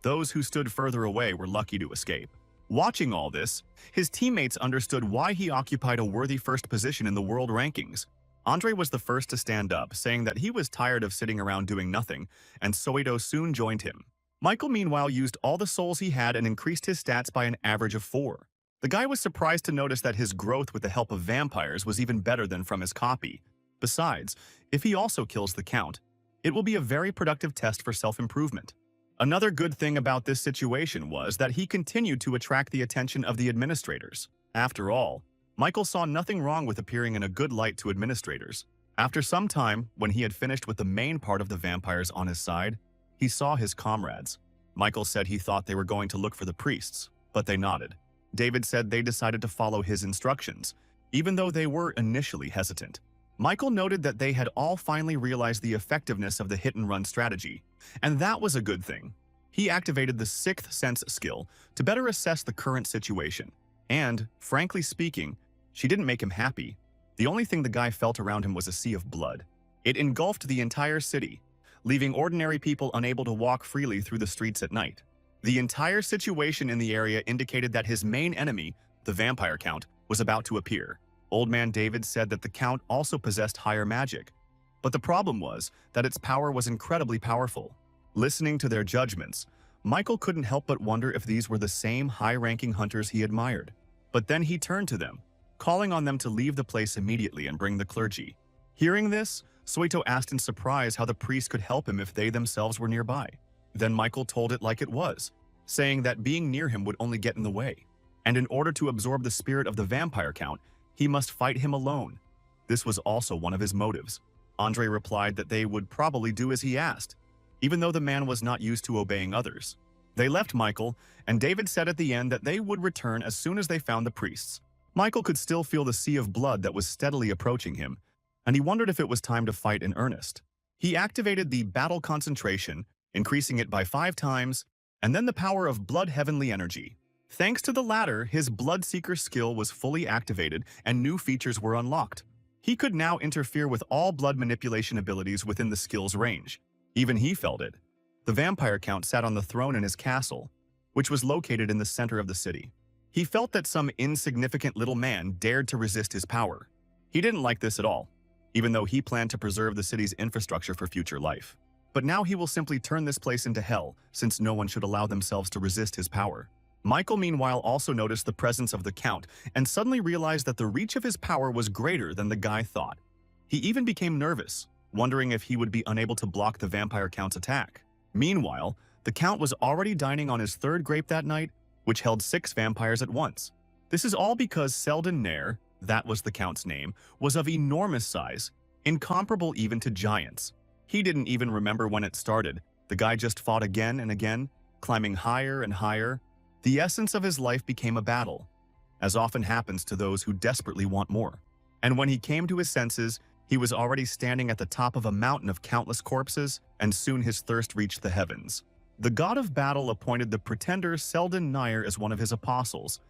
Those who stood further away were lucky to escape. Watching all this, his teammates understood why he occupied a worthy first position in the world rankings. Andre was the first to stand up, saying that he was tired of sitting around doing nothing, and Soito soon joined him. Michael, meanwhile, used all the souls he had and increased his stats by an average of 4. The guy was surprised to notice that his growth with the help of vampires was even better than from his copy. Besides, if he also kills the Count, it will be a very productive test for self-improvement. Another good thing about this situation was that he continued to attract the attention of the administrators. After all, Michael saw nothing wrong with appearing in a good light to administrators. After some time, when he had finished with the main part of the vampires on his side, he saw his comrades. Michael said he thought they were going to look for the priests, but they nodded. David said they decided to follow his instructions, even though they were initially hesitant. Michael noted that they had all finally realized the effectiveness of the hit-and-run strategy, And that was a good thing. He activated the sixth sense skill to better assess the current situation. And, frankly speaking, she didn't make him happy. The only thing the guy felt around him was a sea of blood. It engulfed the entire city, leaving ordinary people unable to walk freely through the streets at night. The entire situation in the area indicated that his main enemy, the vampire count, was about to appear. Old Man David said that the count also possessed higher magic, but the problem was that its power was incredibly powerful. Listening to their judgments, Michael couldn't help but wonder if these were the same high-ranking hunters he admired. But then he turned to them, calling on them to leave the place immediately and bring the clergy. Hearing this, Soito asked in surprise how the priest could help him if they themselves were nearby. Then Michael told it like it was, saying that being near him would only get in the way. And in order to absorb the spirit of the vampire count, he must fight him alone. This was also one of his motives. Andre replied that they would probably do as he asked, even though the man was not used to obeying others. They left Michael, and David said at the end that they would return as soon as they found the priests. Michael could still feel the sea of blood that was steadily approaching him, and he wondered if it was time to fight in earnest. He activated the battle concentration, increasing it by 5 times, and then the power of blood heavenly energy. Thanks to the latter, his Bloodseeker skill was fully activated and new features were unlocked. He could now interfere with all blood manipulation abilities within the skill's range. Even he felt it. The vampire count sat on the throne in his castle, which was located in the center of the city. He felt that some insignificant little man dared to resist his power. He didn't like this at all, even though he planned to preserve the city's infrastructure for future life. But now he will simply turn this place into hell, since no one should allow themselves to resist his power. Michael, meanwhile, also noticed the presence of the Count and suddenly realized that the reach of his power was greater than the guy thought. He even became nervous, wondering if he would be unable to block the vampire Count's attack. Meanwhile, the Count was already dining on his 3rd grape that night, which held 6 vampires at once. This is all because Selden Nair, that was the Count's name, was of enormous size, incomparable even to giants. He didn't even remember when it started. The guy just fought again and again, climbing higher and higher. The essence of his life became a battle, as often happens to those who desperately want more. And when he came to his senses, he was already standing at the top of a mountain of countless corpses, and soon his thirst reached the heavens. The god of battle appointed the pretender Selden Nair as one of his apostles,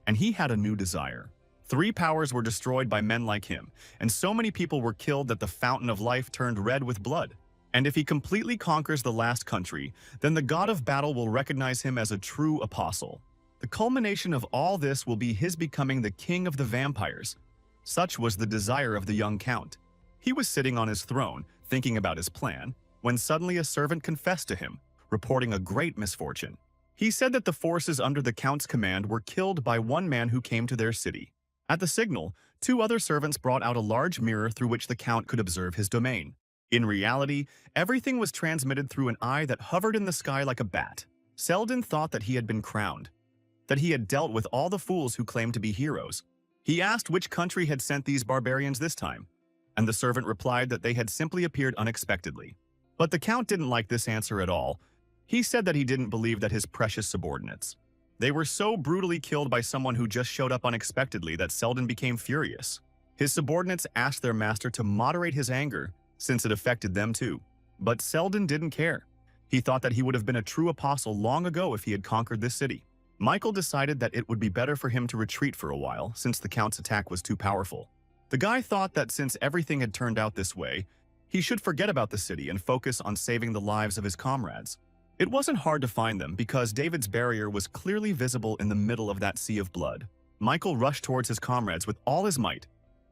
and he had a new desire. 3 powers were destroyed by men like him, and so many people were killed that the fountain of life turned red with blood. And if he completely conquers the last country, then the god of battle will recognize him as a true apostle. The culmination of all this will be his becoming the king of the vampires. Such was the desire of the young count. He was sitting on his throne, thinking about his plan, when suddenly a servant confessed to him, reporting a great misfortune. He said that the forces under the count's command were killed by one man who came to their city. At the signal, 2 other servants brought out a large mirror through which the count could observe his domain. In reality, everything was transmitted through an eye that hovered in the sky like a bat. Selden thought that he had been crowned, that he had dealt with all the fools who claimed to be heroes. He asked which country had sent these barbarians this time, and the servant replied that they had simply appeared unexpectedly. But the count didn't like this answer at all. He said that he didn't believe that his precious subordinates. They were so brutally killed by someone who just showed up unexpectedly that Selden became furious. His subordinates asked their master to moderate his anger, since it affected them too. But Selden didn't care. He thought that he would have been a true apostle long ago if he had conquered this city. Michael decided that it would be better for him to retreat for a while, since the Count's attack was too powerful. The guy thought that since everything had turned out this way, he should forget about the city and focus on saving the lives of his comrades. It wasn't hard to find them because David's barrier was clearly visible in the middle of that sea of blood. Michael rushed towards his comrades with all his might,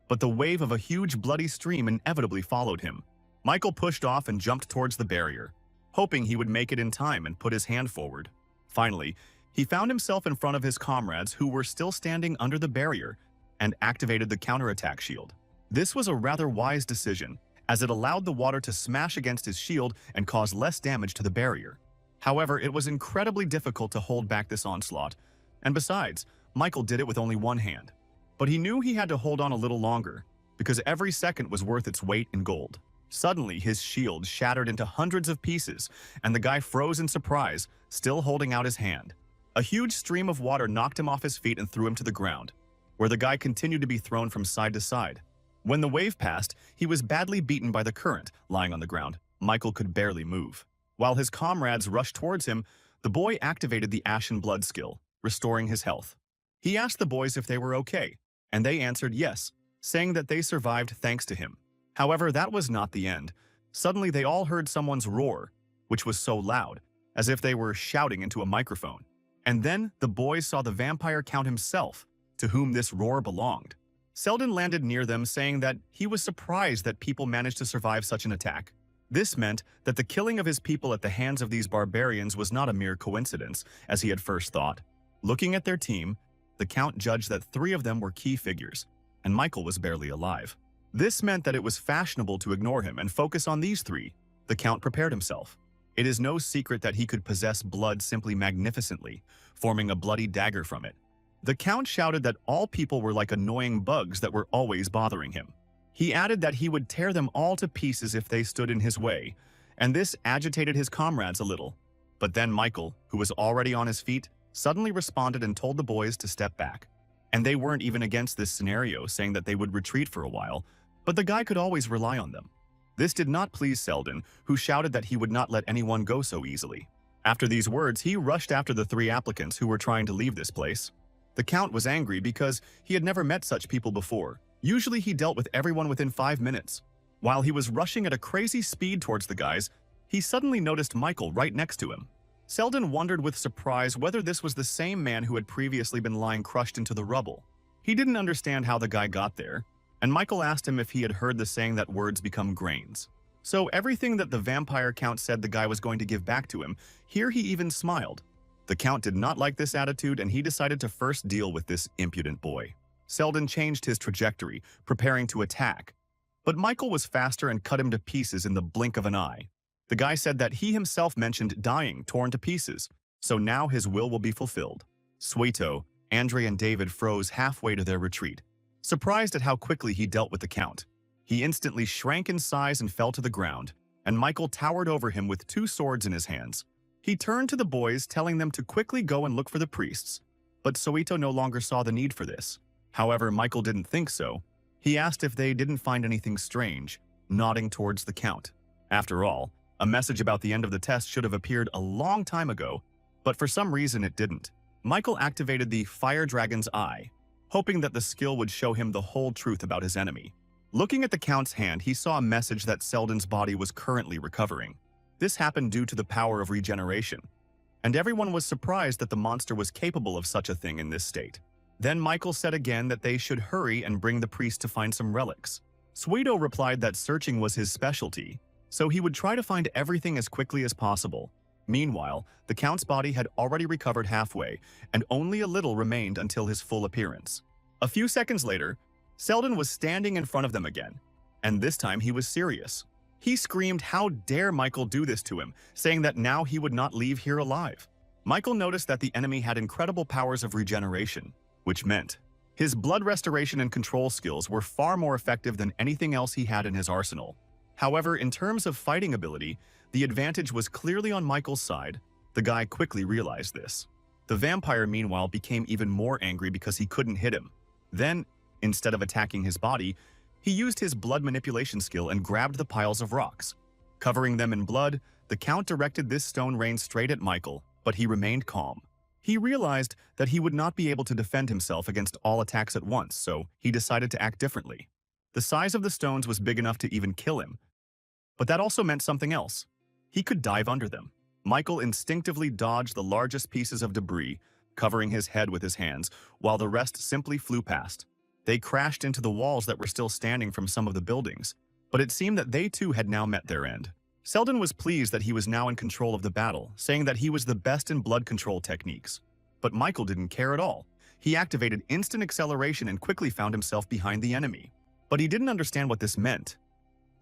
but the wave of a huge bloody stream inevitably followed him. Michael pushed off and jumped towards the barrier, hoping he would make it in time and put his hand forward. Finally, he found himself in front of his comrades who were still standing under the barrier and activated the counterattack shield. This was a rather wise decision, as it allowed the water to smash against his shield and cause less damage to the barrier. However, it was incredibly difficult to hold back this onslaught, and besides, Michael did it with only one hand. But he knew he had to hold on a little longer, because every second was worth its weight in gold. Suddenly, his shield shattered into hundreds of pieces, and the guy froze in surprise, still holding out his hand. A huge stream of water knocked him off his feet and threw him to the ground, where the guy continued to be thrown from side to side. When the wave passed, he was badly beaten by the current, lying on the ground. Michael could barely move. While his comrades rushed towards him, the boy activated the Ashen Blood skill, restoring his health. He asked the boys if they were okay, and they answered yes, saying that they survived thanks to him. However, that was not the end. Suddenly, they all heard someone's roar, which was so loud, as if they were shouting into a microphone. And then the boys saw the vampire count himself, to whom this roar belonged. Selden landed near them, saying that he was surprised that people managed to survive such an attack. This meant that the killing of his people at the hands of these barbarians was not a mere coincidence, as he had first thought. Looking at their team, the Count judged that 3 of them were key figures, and Michael was barely alive. This meant that it was fashionable to ignore him and focus on these 3. The Count prepared himself. It is no secret that he could possess blood simply magnificently, forming a bloody dagger from it. The Count shouted that all people were like annoying bugs that were always bothering him. He added that he would tear them all to pieces if they stood in his way, and this agitated his comrades a little. But then Michael, who was already on his feet, suddenly responded and told the boys to step back. And they weren't even against this scenario, saying that they would retreat for a while, but the guy could always rely on them. This did not please Selden, who shouted that he would not let anyone go so easily. After these words, he rushed after the 3 applicants who were trying to leave this place. The Count was angry because he had never met such people before. Usually he dealt with everyone within 5 minutes. While he was rushing at a crazy speed towards the guys, he suddenly noticed Michael right next to him. Selden wondered with surprise whether this was the same man who had previously been lying crushed into the rubble. He didn't understand how the guy got there, and Michael asked him if he had heard the saying that words become grains. So everything that the vampire Count said the guy was going to give back to him, here he even smiled. The Count did not like this attitude, and he decided to first deal with this impudent boy. Selden changed his trajectory, preparing to attack. But Michael was faster and cut him to pieces in the blink of an eye. The guy said that he himself mentioned dying, torn to pieces, so now his will be fulfilled. Suito, Andre, and David froze halfway to their retreat, surprised at how quickly he dealt with the Count. He instantly shrank in size and fell to the ground, and Michael towered over him with 2 swords in his hands. He turned to the boys, telling them to quickly go and look for the priests, but Suito no longer saw the need for this. However, Michael didn't think so. He asked if they didn't find anything strange, nodding towards the Count. After all, a message about the end of the test should have appeared a long time ago, but for some reason it didn't. Michael activated the Fire Dragon's Eye, hoping that the skill would show him the whole truth about his enemy. Looking at the Count's hand, he saw a message that Selden's body was currently recovering. This happened due to the power of regeneration, and everyone was surprised that the monster was capable of such a thing in this state. Then Michael said again that they should hurry and bring the priest to find some relics. Suito replied that searching was his specialty, so he would try to find everything as quickly as possible. Meanwhile, the Count's body had already recovered halfway, and only a little remained until his full appearance. A few seconds later, Selden was standing in front of them again, and this time he was serious. He screamed, "How dare Michael do this to him," saying that now he would not leave here alive. Michael noticed that the enemy had incredible powers of regeneration, which meant his blood restoration and control skills were far more effective than anything else he had in his arsenal. However, in terms of fighting ability, the advantage was clearly on Michael's side. The guy quickly realized this. The vampire, meanwhile, became even more angry because he couldn't hit him. Then, instead of attacking his body, he used his blood manipulation skill and grabbed the piles of rocks. Covering them in blood, the Count directed this stone rain straight at Michael, but he remained calm. He realized that he would not be able to defend himself against all attacks at once, so he decided to act differently. The size of the stones was big enough to even kill him, but that also meant something else. He could dive under them. Michael instinctively dodged the largest pieces of debris, covering his head with his hands, while the rest simply flew past. They crashed into the walls that were still standing from some of the buildings, but it seemed that they too had now met their end. Selden was pleased that he was now in control of the battle, saying that he was the best in blood control techniques. But Michael didn't care at all. He activated instant acceleration and quickly found himself behind the enemy. But he didn't understand what this meant.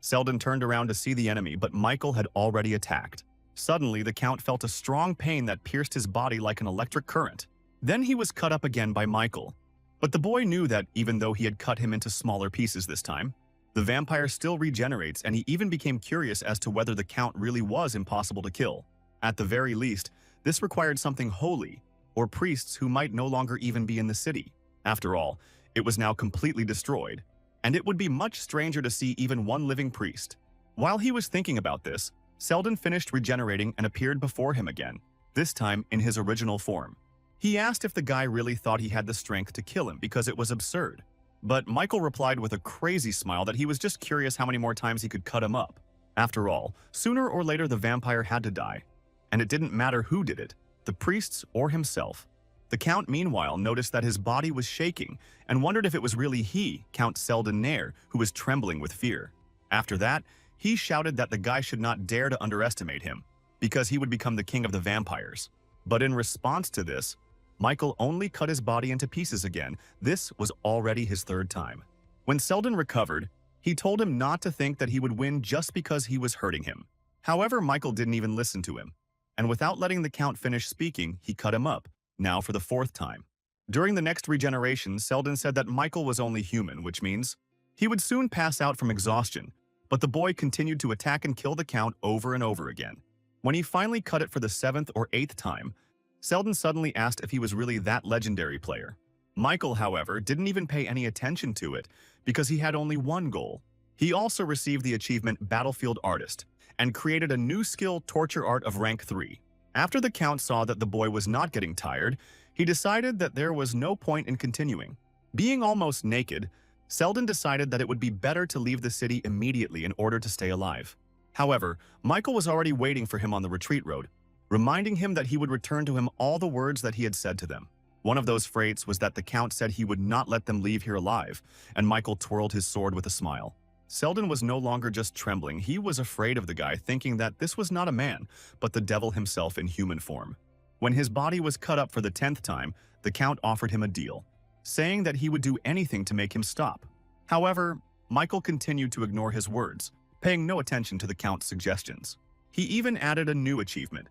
Selden turned around to see the enemy, but Michael had already attacked. Suddenly, the Count felt a strong pain that pierced his body like an electric current. Then he was cut up again by Michael. But the boy knew that even though he had cut him into smaller pieces this time, the vampire still regenerates, and he even became curious as to whether the Count really was impossible to kill. At the very least, this required something holy, or priests who might no longer even be in the city. After all, it was now completely destroyed, and it would be much stranger to see even one living priest. While he was thinking about this, Selden finished regenerating and appeared before him again, this time in his original form. He asked if the guy really thought he had the strength to kill him because it was absurd. But Michael replied with a crazy smile that he was just curious how many more times he could cut him up. After all, sooner or later the vampire had to die. And it didn't matter who did it, the priests or himself. The Count, meanwhile, noticed that his body was shaking and wondered if it was really he, Count Selden Nair, who was trembling with fear. After that, he shouted that the guy should not dare to underestimate him, because he would become the king of the vampires. But in response to this, Michael only cut his body into pieces again. This was already his third time. When Selden recovered, he told him not to think that he would win just because he was hurting him. However, Michael didn't even listen to him, and without letting the Count finish speaking, he cut him up, now for the fourth time. During the next regeneration, Selden said that Michael was only human, which means he would soon pass out from exhaustion, but the boy continued to attack and kill the Count over and over again. When he finally cut it for the 7th or 8th time, Selden suddenly asked if he was really that legendary player. Michael, however, didn't even pay any attention to it because he had only one goal. He also received the achievement Battlefield Artist and created a new skill, Torture Art of rank 3. After the Count saw that the boy was not getting tired, he decided that there was no point in continuing. Being almost naked, Selden decided that it would be better to leave the city immediately in order to stay alive. However, Michael was already waiting for him on the retreat road, reminding him that he would return to him all the words that he had said to them. One of those phrases was that the Count said he would not let them leave here alive, and Michael twirled his sword with a smile. Selden was no longer just trembling, he was afraid of the guy, thinking that this was not a man, but the devil himself in human form. When his body was cut up for the 10th time, the Count offered him a deal, saying that he would do anything to make him stop. However, Michael continued to ignore his words, paying no attention to the Count's suggestions. He even added a new achievement,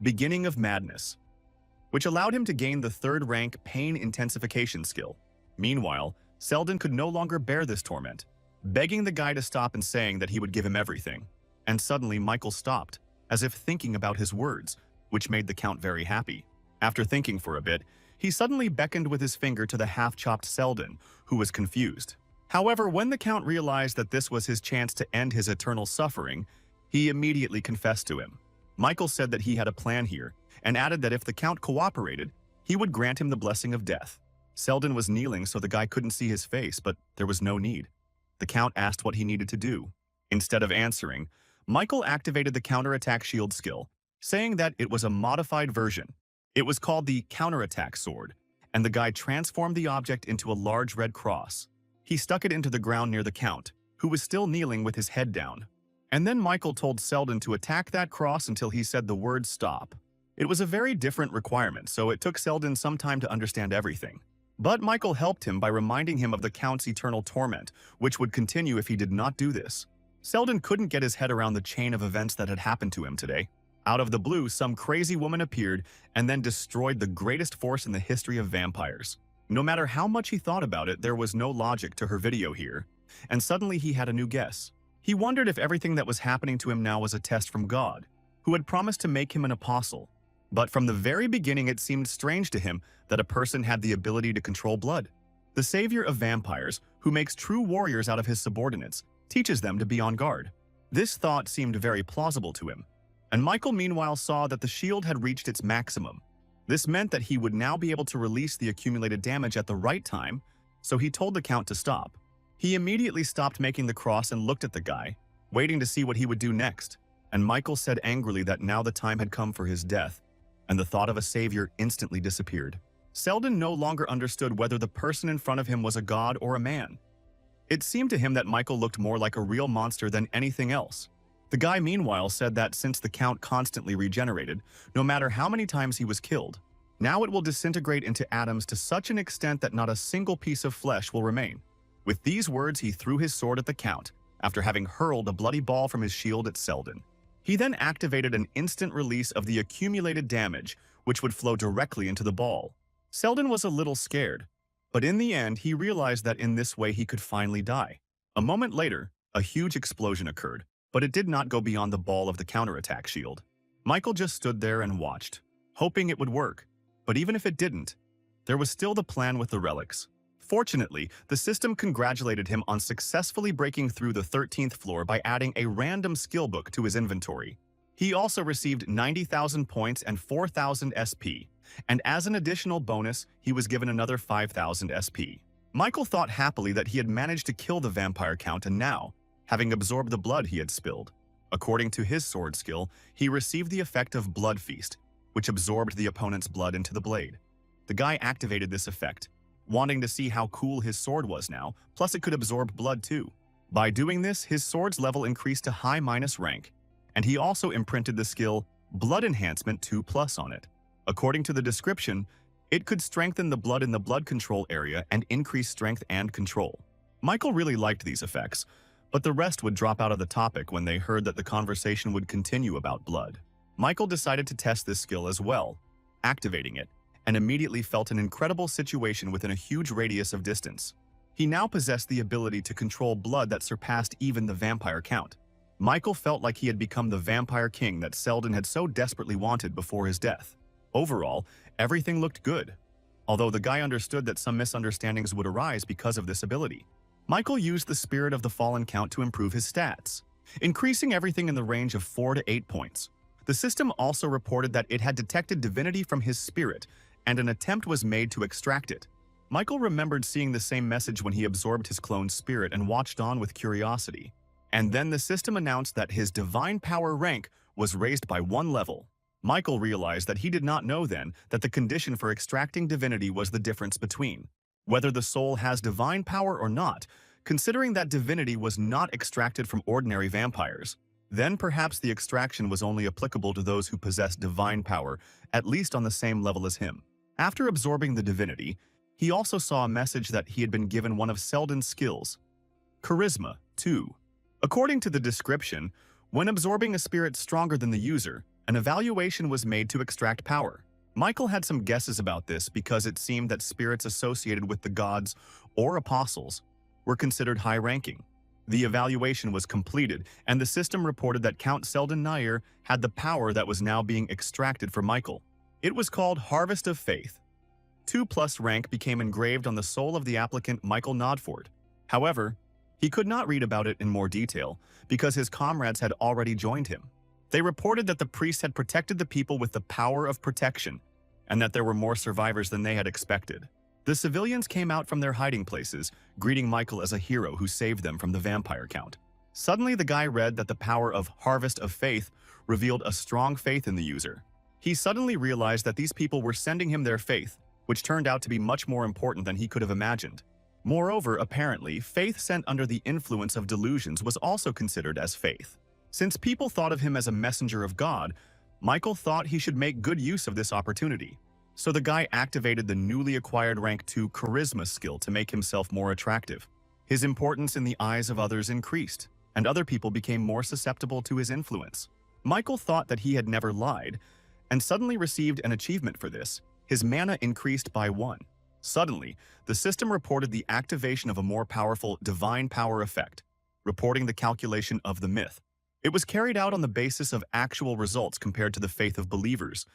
Beginning of Madness, which allowed him to gain the 3rd rank Pain Intensification skill. Meanwhile, Selden could no longer bear this torment, begging the guy to stop and saying that he would give him everything. And suddenly Michael stopped, as if thinking about his words, which made the Count very happy. After thinking for a bit, he suddenly beckoned with his finger to the half-chopped Selden, who was confused. However, when the Count realized that this was his chance to end his eternal suffering, he immediately confessed to him. Michael said that he had a plan here, and added that if the Count cooperated, he would grant him the blessing of death. Selden was kneeling so the guy couldn't see his face, but there was no need. The Count asked what he needed to do. Instead of answering, Michael activated the counterattack shield skill, saying that it was a modified version. It was called the counterattack sword, and the guy transformed the object into a large red cross. He stuck it into the ground near the Count, who was still kneeling with his head down. And then Michael told Selden to attack that cross until he said the word stop. It was a very different requirement, so it took Selden some time to understand everything. But Michael helped him by reminding him of the Count's eternal torment, which would continue if he did not do this. Selden couldn't get his head around the chain of events that had happened to him today. Out of the blue, some crazy woman appeared and then destroyed the greatest force in the history of vampires. No matter how much he thought about it, there was no logic to her video here. And suddenly he had a new guess. He wondered if everything that was happening to him now was a test from God, who had promised to make him an apostle. But from the very beginning, it seemed strange to him that a person had the ability to control blood. The savior of vampires, who makes true warriors out of his subordinates, teaches them to be on guard. This thought seemed very plausible to him. And Michael meanwhile saw that the shield had reached its maximum. This meant that he would now be able to release the accumulated damage at the right time, so he told the Count to stop. He immediately stopped making the cross and looked at the guy, waiting to see what he would do next. And Michael said angrily that now the time had come for his death, and the thought of a savior instantly disappeared. Selden no longer understood whether the person in front of him was a god or a man. It seemed to him that Michael looked more like a real monster than anything else. The guy meanwhile said that since the Count constantly regenerated, no matter how many times he was killed, now it will disintegrate into atoms to such an extent that not a single piece of flesh will remain. With these words, he threw his sword at the Count, after having hurled a bloody ball from his shield at Selden. He then activated an instant release of the accumulated damage, which would flow directly into the ball. Selden was a little scared, but in the end, he realized that in this way he could finally die. A moment later, a huge explosion occurred, but it did not go beyond the ball of the counterattack shield. Michael just stood there and watched, hoping it would work. But even if it didn't, there was still the plan with the relics. Fortunately, the system congratulated him on successfully breaking through the 13th floor by adding a random skill book to his inventory. He also received 90,000 points and 4,000 SP, and as an additional bonus, he was given another 5,000 SP. Michael thought happily that he had managed to kill the vampire count, and now, having absorbed the blood he had spilled, according to his sword skill, he received the effect of Blood Feast, which absorbed the opponent's blood into the blade. The guy activated this effect, wanting to see how cool his sword was now, plus it could absorb blood too. By doing this, his sword's level increased to high minus rank, and he also imprinted the skill Blood Enhancement 2+ on it. According to the description, it could strengthen the blood in the blood control area and increase strength and control. Michael really liked these effects, but the rest would drop out of the topic when they heard that the conversation would continue about blood. Michael decided to test this skill as well, activating it, and immediately felt an incredible situation within a huge radius of distance. He now possessed the ability to control blood that surpassed even the vampire count. Michael felt like he had become the vampire king that Selden had so desperately wanted before his death. Overall, everything looked good, although the guy understood that some misunderstandings would arise because of this ability. Michael used the Spirit of the Fallen count to improve his stats, increasing everything in the range of 4 to 8 points. The system also reported that it had detected divinity from his spirit, and an attempt was made to extract it. Michael remembered seeing the same message when he absorbed his clone's spirit and watched on with curiosity. And then the system announced that his divine power rank was raised by 1 level. Michael realized that he did not know then that the condition for extracting divinity was the difference between whether the soul has divine power or not, considering that divinity was not extracted from ordinary vampires. Then perhaps the extraction was only applicable to those who possess divine power, at least on the same level as him. After absorbing the divinity, he also saw a message that he had been given one of Selden's skills, Charisma 2. According to the description, when absorbing a spirit stronger than the user, an evaluation was made to extract power. Michael had some guesses about this because it seemed that spirits associated with the gods or apostles were considered high-ranking. The evaluation was completed, and the system reported that Count Selden Nair had the power that was now being extracted for Michael. It was called Harvest of Faith. 2+ rank became engraved on the soul of the applicant Michael Nodford. However, he could not read about it in more detail because his comrades had already joined him. They reported that the priest had protected the people with the power of protection, and that there were more survivors than they had expected. The civilians came out from their hiding places, greeting Michael as a hero who saved them from the vampire count. Suddenly, the guy read that the power of Harvest of Faith revealed a strong faith in the user. He suddenly realized that these people were sending him their faith, which turned out to be much more important than he could have imagined. Moreover, apparently, faith sent under the influence of delusions was also considered as faith. Since people thought of him as a messenger of God, Michael thought he should make good use of this opportunity. So the guy activated the newly acquired rank 2 Charisma skill to make himself more attractive. His importance in the eyes of others increased, and other people became more susceptible to his influence. Michael thought that he had never lied, and suddenly received an achievement for this. His mana increased by 1. Suddenly, the system reported the activation of a more powerful divine power effect, reporting the calculation of the myth. It was carried out on the basis of actual results compared to the faith of believers,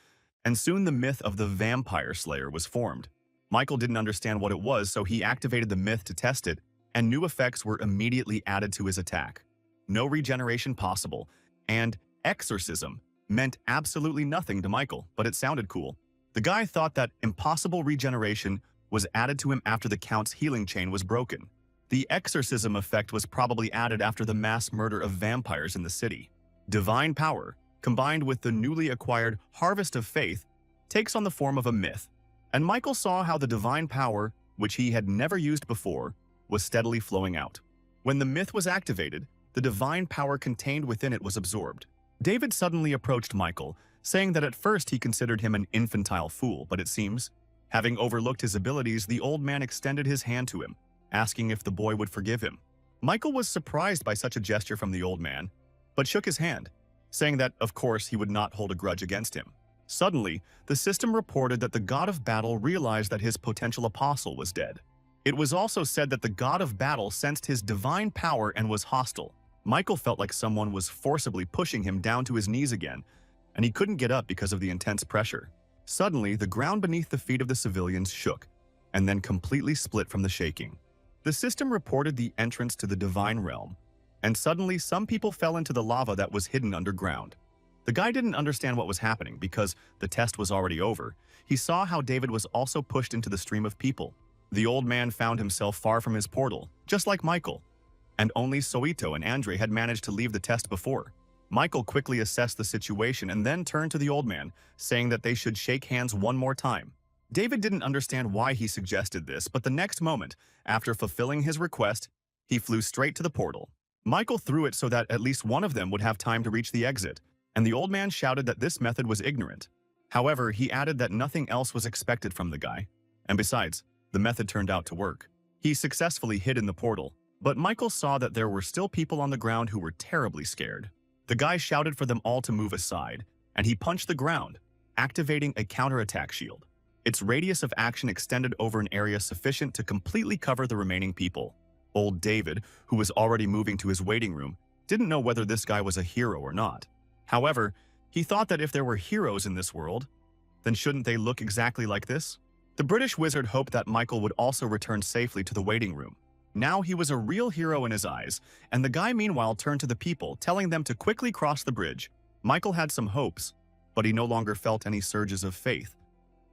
and soon the myth of the Vampire Slayer was formed. Michael didn't understand what it was, so he activated the myth to test it, and new effects were immediately added to his attack. No regeneration possible, and exorcism meant absolutely nothing to Michael, but it sounded cool. The guy thought that impossible regeneration was added to him after the Count's healing chain was broken. The exorcism effect was probably added after the mass murder of vampires in the city. Divine power, combined with the newly acquired Harvest of Faith, takes on the form of a myth, and Michael saw how the divine power, which he had never used before, was steadily flowing out. When the myth was activated, the divine power contained within it was absorbed. David suddenly approached Michael, saying that at first he considered him an infantile fool, but it seems, having overlooked his abilities, the old man extended his hand to him, asking if the boy would forgive him. Michael was surprised by such a gesture from the old man, but shook his hand, saying that, of course, he would not hold a grudge against him. Suddenly, the system reported that the god of battle realized that his potential apostle was dead. It was also said that the god of battle sensed his divine power and was hostile. Michael felt like someone was forcibly pushing him down to his knees again, and he couldn't get up because of the intense pressure. Suddenly, the ground beneath the feet of the civilians shook, and then completely split from the shaking. The system reported the entrance to the divine realm, and suddenly some people fell into the lava that was hidden underground. The guy didn't understand what was happening because the test was already over. He saw how David was also pushed into the stream of people. The old man found himself far from his portal, just like Michael. And only Soito and Andre had managed to leave the test before. Michael quickly assessed the situation and then turned to the old man, saying that they should shake hands one more time. David didn't understand why he suggested this, but the next moment, after fulfilling his request, he flew straight to the portal. Michael threw it so that at least one of them would have time to reach the exit, and the old man shouted that this method was ignorant. However, he added that nothing else was expected from the guy. And besides, the method turned out to work. He successfully hid in the portal, but Michael saw that there were still people on the ground who were terribly scared. The guy shouted for them all to move aside, and he punched the ground, activating a counterattack shield. Its radius of action extended over an area sufficient to completely cover the remaining people. Old David, who was already moving to his waiting room, didn't know whether this guy was a hero or not. However, he thought that if there were heroes in this world, then shouldn't they look exactly like this? The British wizard hoped that Michael would also return safely to the waiting room. Now he was a real hero in his eyes, and the guy meanwhile turned to the people, telling them to quickly cross the bridge. Michael had some hopes, but he no longer felt any surges of faith.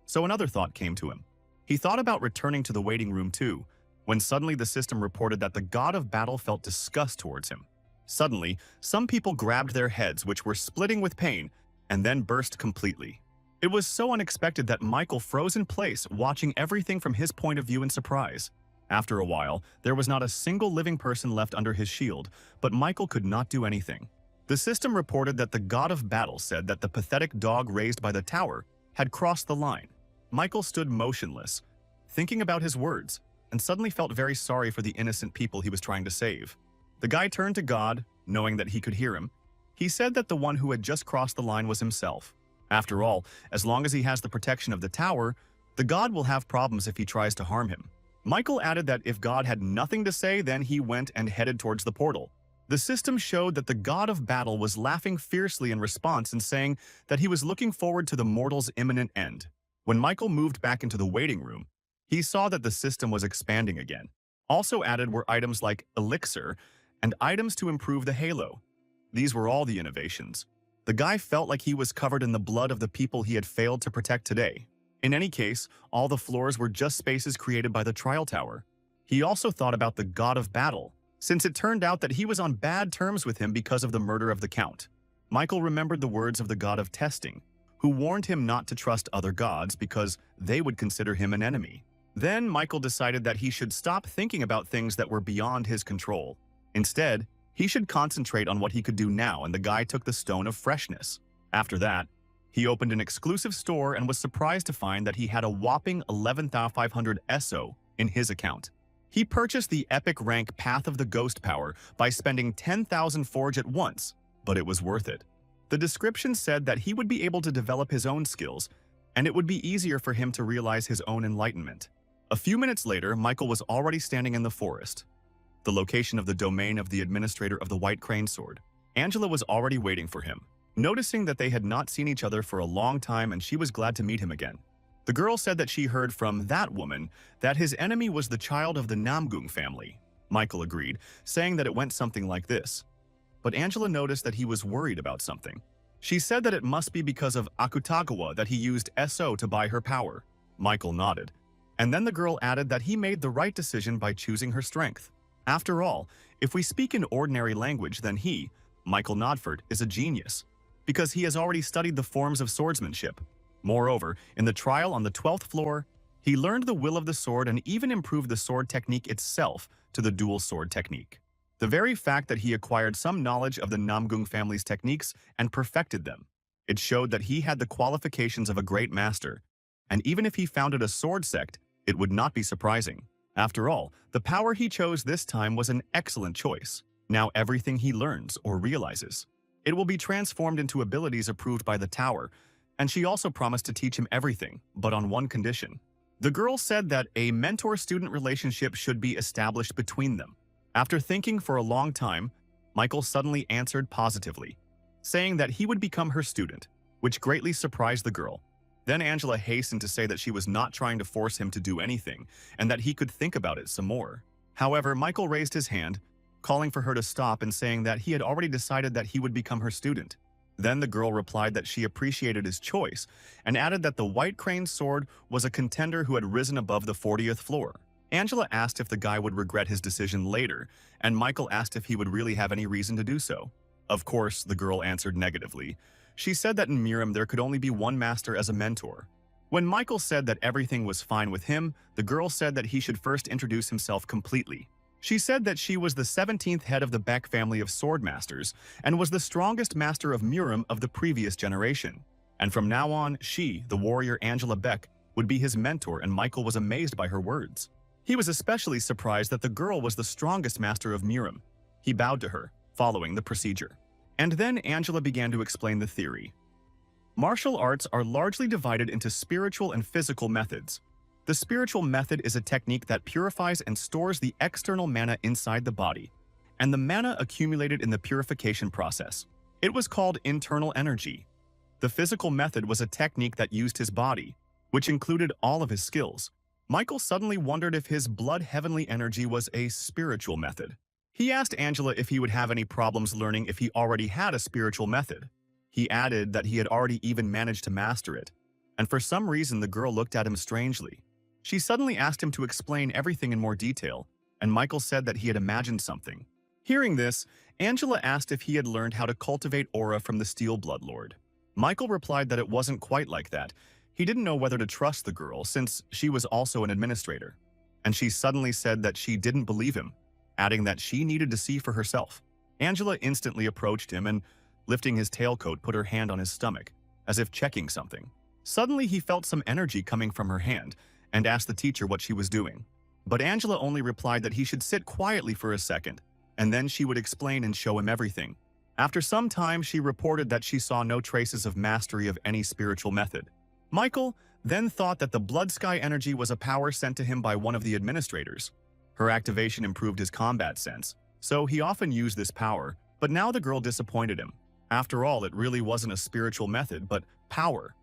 So another thought came to him. He thought about returning to the waiting room too, when suddenly the system reported that the god of battle felt disgust towards him. Suddenly, some people grabbed their heads, which were splitting with pain, and then burst completely. It was so unexpected that Michael froze in place, watching everything from his point of view in surprise. After a while, there was not a single living person left under his shield, but Michael could not do anything. The system reported that the god of battle said that the pathetic dog raised by the tower had crossed the line. Michael stood motionless, thinking about his words, and suddenly felt very sorry for the innocent people he was trying to save. The guy turned to God, knowing that he could hear him. He said that the one who had just crossed the line was himself. After all, as long as he has the protection of the tower, the god will have problems if he tries to harm him. Michael added that if God had nothing to say, then he went and headed towards the portal. The system showed that the god of battle was laughing fiercely in response and saying that he was looking forward to the mortal's imminent end. When Michael moved back into the waiting room, he saw that the system was expanding again. Also added were items like elixir and items to improve the halo. These were all the innovations. The guy felt like he was covered in the blood of the people he had failed to protect today. In any case, all the floors were just spaces created by the trial tower. He also thought about the god of battle, since it turned out that he was on bad terms with him because of the murder of the count. Michael remembered the words of the god of testing, who warned him not to trust other gods because they would consider him an enemy. Then Michael decided that he should stop thinking about things that were beyond his control. Instead, he should concentrate on what he could do now, and the guy took the stone of freshness. After that, he opened an exclusive store and was surprised to find that he had a whopping 11,500 SO in his account. He purchased the epic rank Path of the Ghost power by spending 10,000 forge at once, but it was worth it. The description said that he would be able to develop his own skills, and it would be easier for him to realize his own enlightenment. A few minutes later, Michael was already standing in the forest, the location of the domain of the administrator of the White Crane Sword. Angela was already waiting for him, noticing that they had not seen each other for a long time, and she was glad to meet him again. The girl said that she heard from that woman that his enemy was the child of the Namgung family. Michael agreed, saying that it went something like this. But Angela noticed that he was worried about something. She said that it must be because of Akutagawa that he used SO to buy her power. Michael nodded. And then the girl added that he made the right decision by choosing her strength. After all, if we speak in ordinary language, then he, Michael Nodford, is a genius, because he has already studied the forms of swordsmanship. Moreover, in the trial on the 12th floor, he learned the will of the sword and even improved the sword technique itself to the dual sword technique. The very fact that he acquired some knowledge of the Namgung family's techniques and perfected them, it showed that he had the qualifications of a great master, and even if he founded a sword sect, it would not be surprising. After all, the power he chose this time was an excellent choice. Now everything he learns or realizes, it will be transformed into abilities approved by the tower, and she also promised to teach him everything, but on one condition. The girl said that a mentor-student relationship should be established between them. After thinking for a long time, Michael suddenly answered positively, saying that he would become her student, which greatly surprised the girl. Then Angela hastened to say that she was not trying to force him to do anything, and that he could think about it some more. However, Michael raised his hand, calling for her to stop and saying that he had already decided that he would become her student. Then the girl replied that she appreciated his choice, and added that the White Crane's sword was a contender who had risen above the 40th floor. Angela asked if the guy would regret his decision later, and Michael asked if he would really have any reason to do so. Of course, the girl answered negatively. She said that in Miram there could only be one master as a mentor. When Michael said that everything was fine with him, the girl said that he should first introduce himself completely. She said that she was the 17th head of the Beck family of sword masters and was the strongest master of Miram of the previous generation. And from now on, she, the warrior Angela Beck, would be his mentor, and Michael was amazed by her words. He was especially surprised that the girl was the strongest master of Miram. He bowed to her, following the procedure. And then Angela began to explain the theory. Martial arts are largely divided into spiritual and physical methods. The spiritual method is a technique that purifies and stores the external mana inside the body, and the mana accumulated in the purification process. It was called internal energy. The physical method was a technique that used his body, which included all of his skills. Michael suddenly wondered if his blood heavenly energy was a spiritual method. He asked Angela if he would have any problems learning if he already had a spiritual method. He added that he had already even managed to master it, and for some reason the girl looked at him strangely. She suddenly asked him to explain everything in more detail, and Michael said that he had imagined something. Hearing this, Angela asked if he had learned how to cultivate aura from the Steel Bloodlord. Michael replied that it wasn't quite like that. He didn't know whether to trust the girl since she was also an administrator. And she suddenly said that she didn't believe him, adding that she needed to see for herself. Angela instantly approached him and, lifting his tailcoat, put her hand on his stomach, as if checking something. Suddenly he felt some energy coming from her hand and asked the teacher what she was doing. But Angela only replied that he should sit quietly for a second, and then she would explain and show him everything. After some time, she reported that she saw no traces of mastery of any spiritual method. Michael then thought that the Blood Sky energy was a power sent to him by one of the administrators. Her activation improved his combat sense, so he often used this power, but now the girl disappointed him. After all, it really wasn't a spiritual method, but power.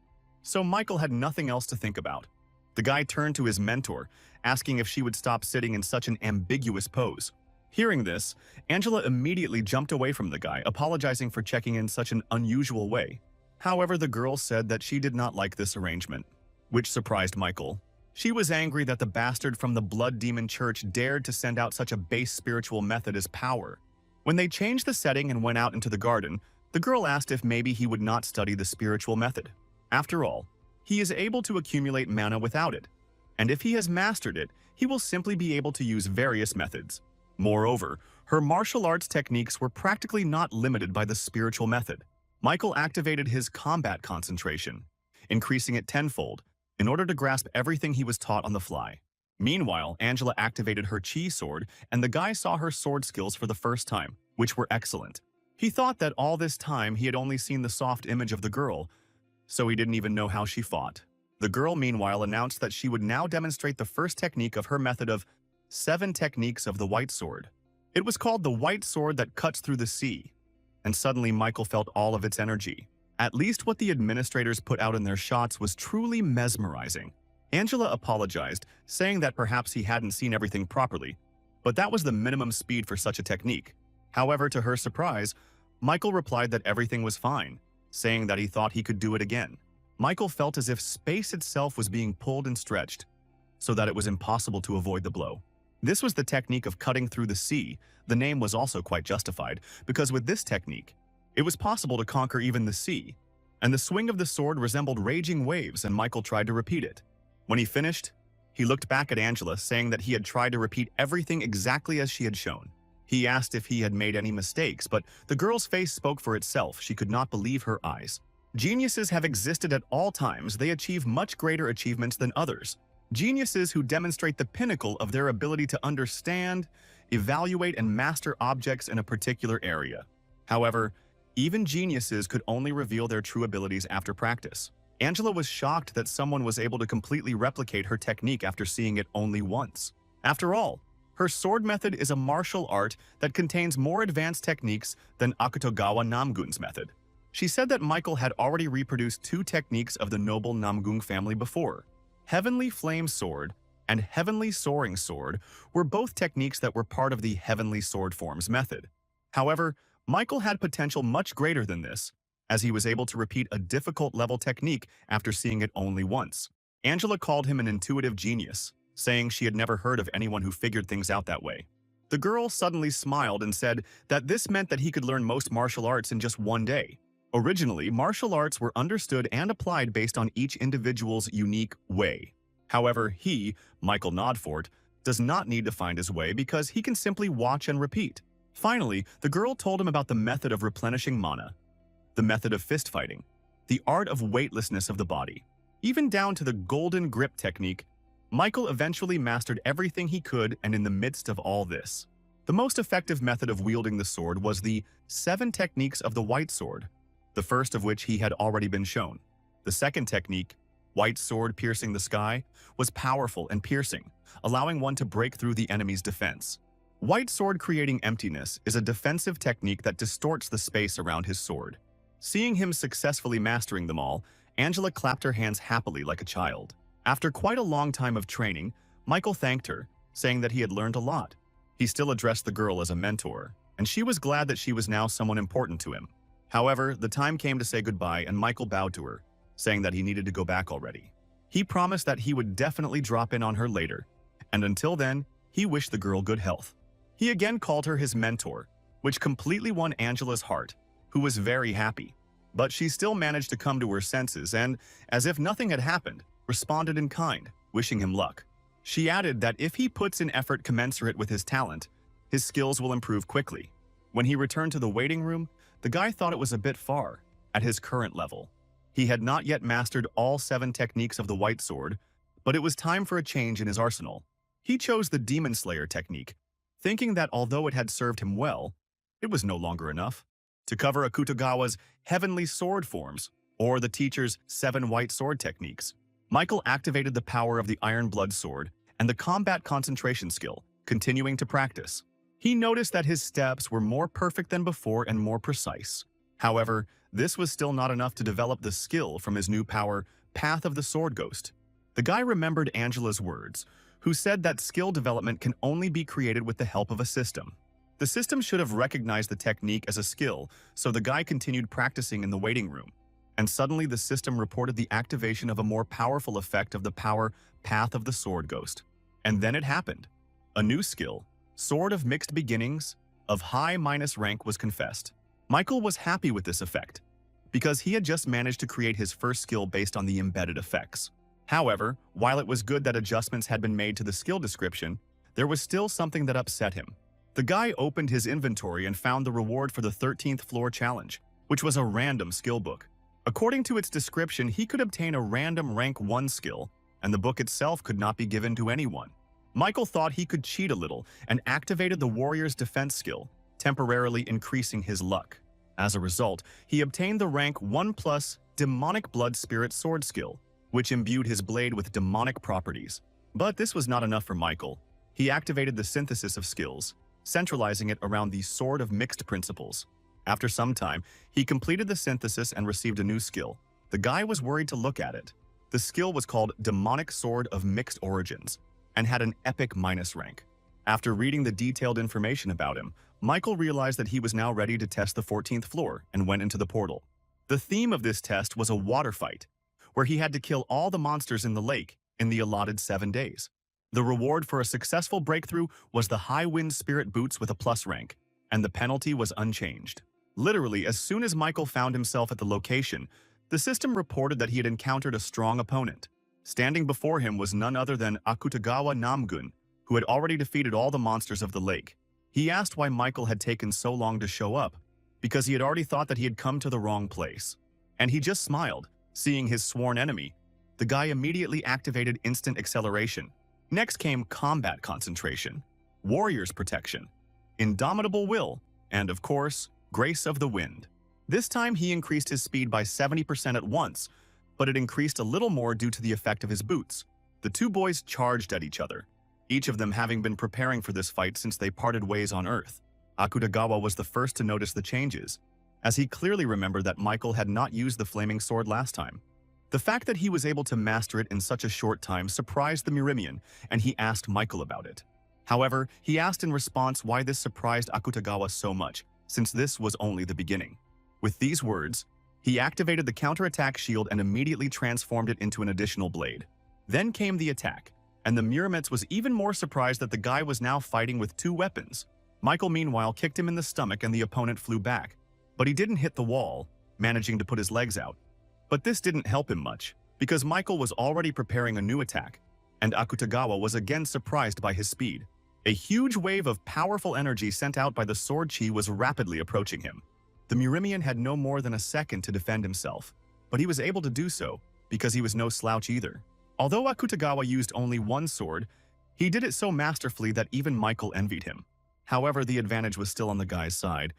So Michael had nothing else to think about. The guy turned to his mentor, asking if she would stop sitting in such an ambiguous pose. Hearing this, Angela immediately jumped away from the guy, apologizing for checking in such an unusual way. However, the girl said that she did not like this arrangement, which surprised Michael. She was angry that the bastard from the Blood Demon Church dared to send out such a base spiritual method as power. When they changed the setting and went out into the garden, the girl asked if maybe he would not study the spiritual method. After all, he is able to accumulate mana without it, and if he has mastered it, he will simply be able to use various methods. Moreover, her martial arts techniques were practically not limited by the spiritual method. Michael activated his combat concentration, increasing it tenfold, in order to grasp everything he was taught on the fly. Meanwhile, Angela activated her chi sword, and the guy saw her sword skills for the first time, which were excellent. He thought that all this time he had only seen the soft image of the girl, so he didn't even know how she fought. The girl, meanwhile, announced that she would now demonstrate the first technique of her method of 7 techniques of the White Sword. It was called the White Sword that cuts through the sea, and suddenly Michael felt all of its energy. At least what the administrators put out in their shots was truly mesmerizing. Angela apologized, saying that perhaps he hadn't seen everything properly, but that was the minimum speed for such a technique. However, to her surprise, Michael replied that everything was fine, saying that he thought he could do it again. Michael felt as if space itself was being pulled and stretched, so that it was impossible to avoid the blow. This was the technique of cutting through the sea. The name was also quite justified, because with this technique, it was possible to conquer even the sea, and the swing of the sword resembled raging waves, and Michael tried to repeat it. When he finished, he looked back at Angela, saying that he had tried to repeat everything exactly as she had shown. He asked if he had made any mistakes, but the girl's face spoke for itself. She could not believe her eyes. Geniuses have existed at all times. They achieve much greater achievements than others. Geniuses who demonstrate the pinnacle of their ability to understand, evaluate, and master objects in a particular area. However, even geniuses could only reveal their true abilities after practice. Angela was shocked that someone was able to completely replicate her technique after seeing it only once. After all, her sword method is a martial art that contains more advanced techniques than Akutagawa Namgun's method. She said that Michael had already reproduced two techniques of the noble Namgung family before. Heavenly Flame Sword and Heavenly Soaring Sword were both techniques that were part of the Heavenly Sword Forms method. However, Michael had potential much greater than this, as he was able to repeat a difficult level technique after seeing it only once. Angela called him an intuitive genius, saying she had never heard of anyone who figured things out that way. The girl suddenly smiled and said that this meant that he could learn most martial arts in just one day. Originally, martial arts were understood and applied based on each individual's unique way. However, he, Michael Nodfort, does not need to find his way because he can simply watch and repeat. Finally, the girl told him about the method of replenishing mana, the method of fist fighting, the art of weightlessness of the body, even down to the golden grip technique. Michael eventually mastered everything he could, and in the midst of all this, the most effective method of wielding the sword was the 7 techniques of the white sword, the first of which he had already been shown. The second technique, White Sword Piercing the Sky, was powerful and piercing, allowing one to break through the enemy's defense. White Sword Creating Emptiness is a defensive technique that distorts the space around his sword. Seeing him successfully mastering them all, Angela clapped her hands happily like a child. After quite a long time of training, Michael thanked her, saying that he had learned a lot. He still addressed the girl as a mentor, and she was glad that she was now someone important to him. However, the time came to say goodbye, and Michael bowed to her, saying that he needed to go back already. He promised that he would definitely drop in on her later, and until then, he wished the girl good health. He again called her his mentor, which completely won Angela's heart, who was very happy. But she still managed to come to her senses and, as if nothing had happened, responded in kind, wishing him luck. She added that if he puts in effort commensurate with his talent, his skills will improve quickly. When he returned to the waiting room, the guy thought it was a bit far, at his current level. He had not yet mastered all 7 techniques of the white sword, but it was time for a change in his arsenal. He chose the Demon Slayer technique, thinking that although it had served him well, it was no longer enough. To cover Akutagawa's Heavenly Sword Forms, or the teacher's 7 white sword techniques, Michael activated the power of the Iron Blood Sword and the Combat Concentration skill, continuing to practice. He noticed that his steps were more perfect than before and more precise. However, this was still not enough to develop the skill from his new power, Path of the Sword Ghost. The guy remembered Angela's words, who said that skill development can only be created with the help of a system. The system should have recognized the technique as a skill, so the guy continued practicing in the waiting room. And suddenly the system reported the activation of a more powerful effect of the power Path of the Sword Ghost. And then it happened. A new skill, Sword of Mixed Beginnings, of high minus rank was confessed. Michael was happy with this effect, because he had just managed to create his first skill based on the embedded effects. However, while it was good that adjustments had been made to the skill description, there was still something that upset him. The guy opened his inventory and found the reward for the 13th floor challenge, which was a random skill book. According to its description, he could obtain a random rank 1 skill, and the book itself could not be given to anyone. Michael thought he could cheat a little and activated the warrior's defense skill, temporarily increasing his luck. As a result, he obtained the rank 1+ Demonic Blood Spirit Sword skill, which imbued his blade with demonic properties. But this was not enough for Michael. He activated the synthesis of skills, centralizing it around the Sword of Mixed Principles. After some time, he completed the synthesis and received a new skill. The guy was worried to look at it. The skill was called Demonic Sword of Mixed Origins and had an epic minus rank. After reading the detailed information about him, Michael realized that he was now ready to test the 14th floor and went into the portal. The theme of this test was a water fight, where he had to kill all the monsters in the lake in the allotted 7 days. The reward for a successful breakthrough was the High Wind Spirit Boots with a plus rank, and the penalty was unchanged. Literally, as soon as Michael found himself at the location, the system reported that he had encountered a strong opponent. Standing before him was none other than Akutagawa Namgun, who had already defeated all the monsters of the lake. He asked why Michael had taken so long to show up, because he had already thought that he had come to the wrong place. And he just smiled, seeing his sworn enemy. The guy immediately activated instant acceleration. Next came Combat Concentration, Warrior's Protection, Indomitable Will, and of course, Grace of the Wind. This time he increased his speed by 70% at once, but it increased a little more due to the effect of his boots. The two boys charged at each other, each of them having been preparing for this fight since they parted ways on Earth. Akutagawa was the first to notice the changes. as he clearly remembered that Michael had not used the flaming sword last time. The fact that he was able to master it in such a short time surprised the Murimian, and he asked Michael about it. However, he asked in response why this surprised Akutagawa so much, since this was only the beginning. With these words, he activated the counterattack shield and immediately transformed it into an additional blade. Then came the attack, and the Murametz was even more surprised that the guy was now fighting with two weapons. Michael meanwhile kicked him in the stomach and the opponent flew back, but he didn't hit the wall, managing to put his legs out. But this didn't help him much, because Michael was already preparing a new attack, and Akutagawa was again surprised by his speed. A huge wave of powerful energy sent out by the sword chi was rapidly approaching him. The Murimian had no more than a second to defend himself, but he was able to do so because he was no slouch either. Although Akutagawa used only one sword, he did it so masterfully that even Michael envied him. However, the advantage was still on the guy's side.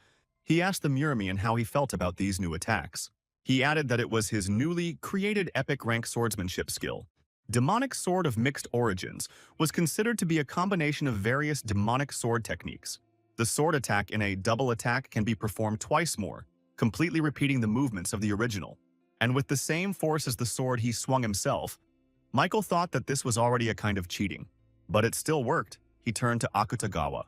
He asked the Murimian how he felt about these new attacks. He added that it was his newly created epic rank swordsmanship skill. Demonic Sword of Mixed Origins was considered to be a combination of various demonic sword techniques. The sword attack in a double attack can be performed twice more, completely repeating the movements of the original. And with the same force as the sword he swung himself, Michael thought that this was already a kind of cheating. But it still worked. He turned to Akutagawa,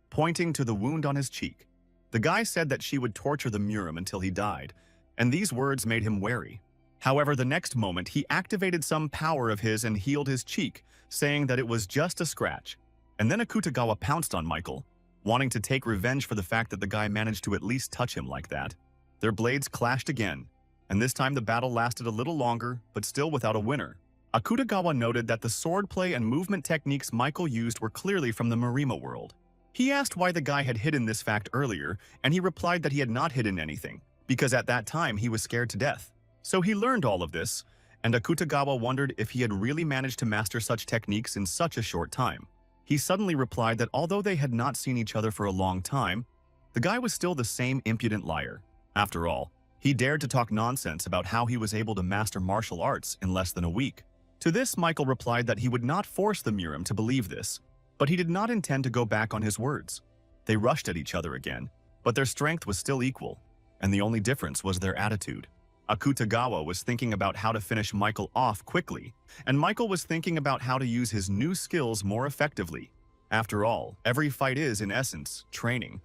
pointing to the wound on his cheek. The guy said that she would torture the Murim until he died, and these words made him wary. However, the next moment, he activated some power of his and healed his cheek, saying that it was just a scratch. And then Akutagawa pounced on Michael, wanting to take revenge for the fact that the guy managed to at least touch him like that. Their blades clashed again, and this time the battle lasted a little longer, but still without a winner. Akutagawa noted that the swordplay and movement techniques Michael used were clearly from the Marima world. He asked why the guy had hidden this fact earlier, and he replied that he had not hidden anything, because at that time he was scared to death. So he learned all of this, and Akutagawa wondered if he had really managed to master such techniques in such a short time. He suddenly replied that although they had not seen each other for a long time, the guy was still the same impudent liar. After all, he dared to talk nonsense about how he was able to master martial arts in less than a week. To this, Michael replied that he would not force the Murim to believe this, but he did not intend to go back on his words. They rushed at each other again, but their strength was still equal, and the only difference was their attitude. Akutagawa was thinking about how to finish Michael off quickly, and Michael was thinking about how to use his new skills more effectively. After all, every fight is, in essence, training.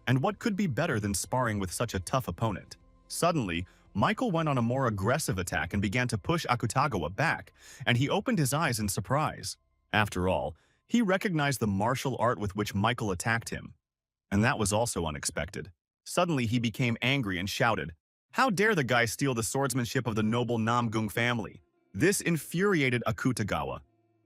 And what could be better than sparring with such a tough opponent? Suddenly, Michael went on a more aggressive attack and began to push Akutagawa back, and he opened his eyes in surprise. After all, he recognized the martial art with which Michael attacked him. And that was also unexpected. Suddenly, he became angry and shouted, "How dare the guy steal the swordsmanship of the noble Namgung family?" This infuriated Akutagawa,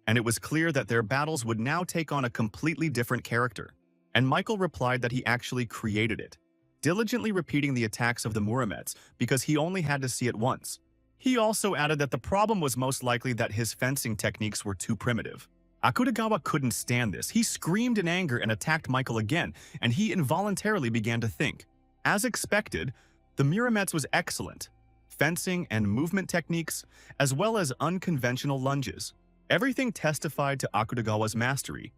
and it was clear that their battles would now take on a completely different character. And Michael replied that he actually created it, diligently repeating the attacks of the Murametz because he only had to see it once. He also added that the problem was most likely that his fencing techniques were too primitive. Akutagawa couldn't stand this. He screamed in anger and attacked Michael again, and he involuntarily began to think. As expected, the Murametz was excellent. Fencing and movement techniques, as well as unconventional lunges. Everything testified to Akutagawa's mastery,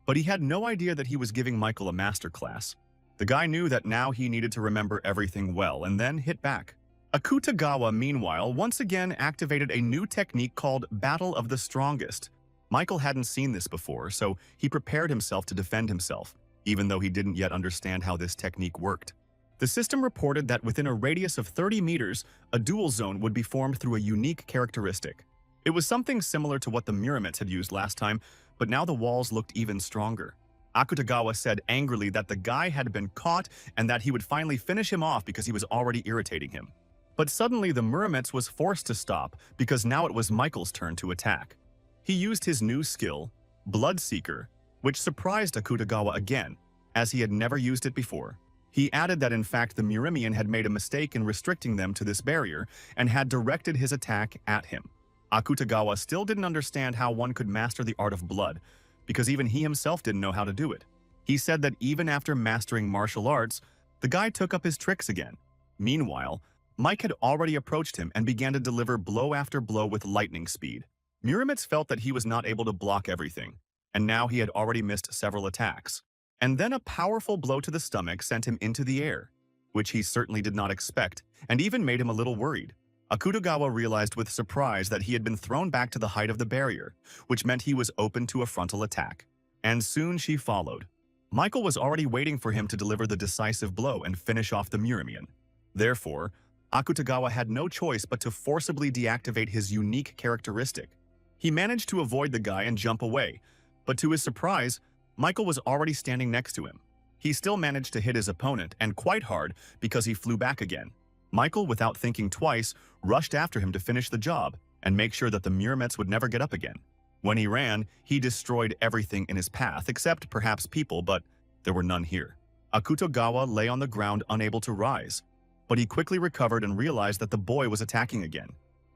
but he had no idea that he was giving Michael a masterclass. The guy knew that now he needed to remember everything well and then hit back. Akutagawa, meanwhile, once again activated a new technique called Battle of the Strongest. Michael hadn't seen this before, so he prepared himself to defend himself, even though he didn't yet understand how this technique worked. The system reported that within a radius of 30 meters, a dual zone would be formed through a unique characteristic. It was something similar to what the Murametz had used last time, but now the walls looked even stronger. Akutagawa said angrily that the guy had been caught and that he would finally finish him off because he was already irritating him. But suddenly the Murametz was forced to stop because now it was Michael's turn to attack. He used his new skill, Bloodseeker, which surprised Akutagawa again, as he had never used it before. He added that in fact the Murimian had made a mistake in restricting them to this barrier and had directed his attack at him. Akutagawa still didn't understand how one could master the art of blood, because even he himself didn't know how to do it. He said that even after mastering martial arts, the guy took up his tricks again. Meanwhile, Mike had already approached him and began to deliver blow after blow with lightning speed. Murametz felt that he was not able to block everything, and now he had already missed several attacks. And then a powerful blow to the stomach sent him into the air. which he certainly did not expect, and even made him a little worried. Akutagawa realized with surprise that he had been thrown back to the height of the barrier, which meant he was open to a frontal attack. And soon she followed. Michael was already waiting for him to deliver the decisive blow and finish off the Muramian. Therefore, Akutagawa had no choice but to forcibly deactivate his unique characteristic. He managed to avoid the guy and jump away, but to his surprise, Michael was already standing next to him. He still managed to hit his opponent, and quite hard, because he flew back again. Michael, without thinking twice, rushed after him to finish the job and make sure that the Muramets would never get up again. When he ran, he destroyed everything in his path, except perhaps people, but there were none here. Akutagawa lay on the ground unable to rise, but he quickly recovered and realized that the boy was attacking again.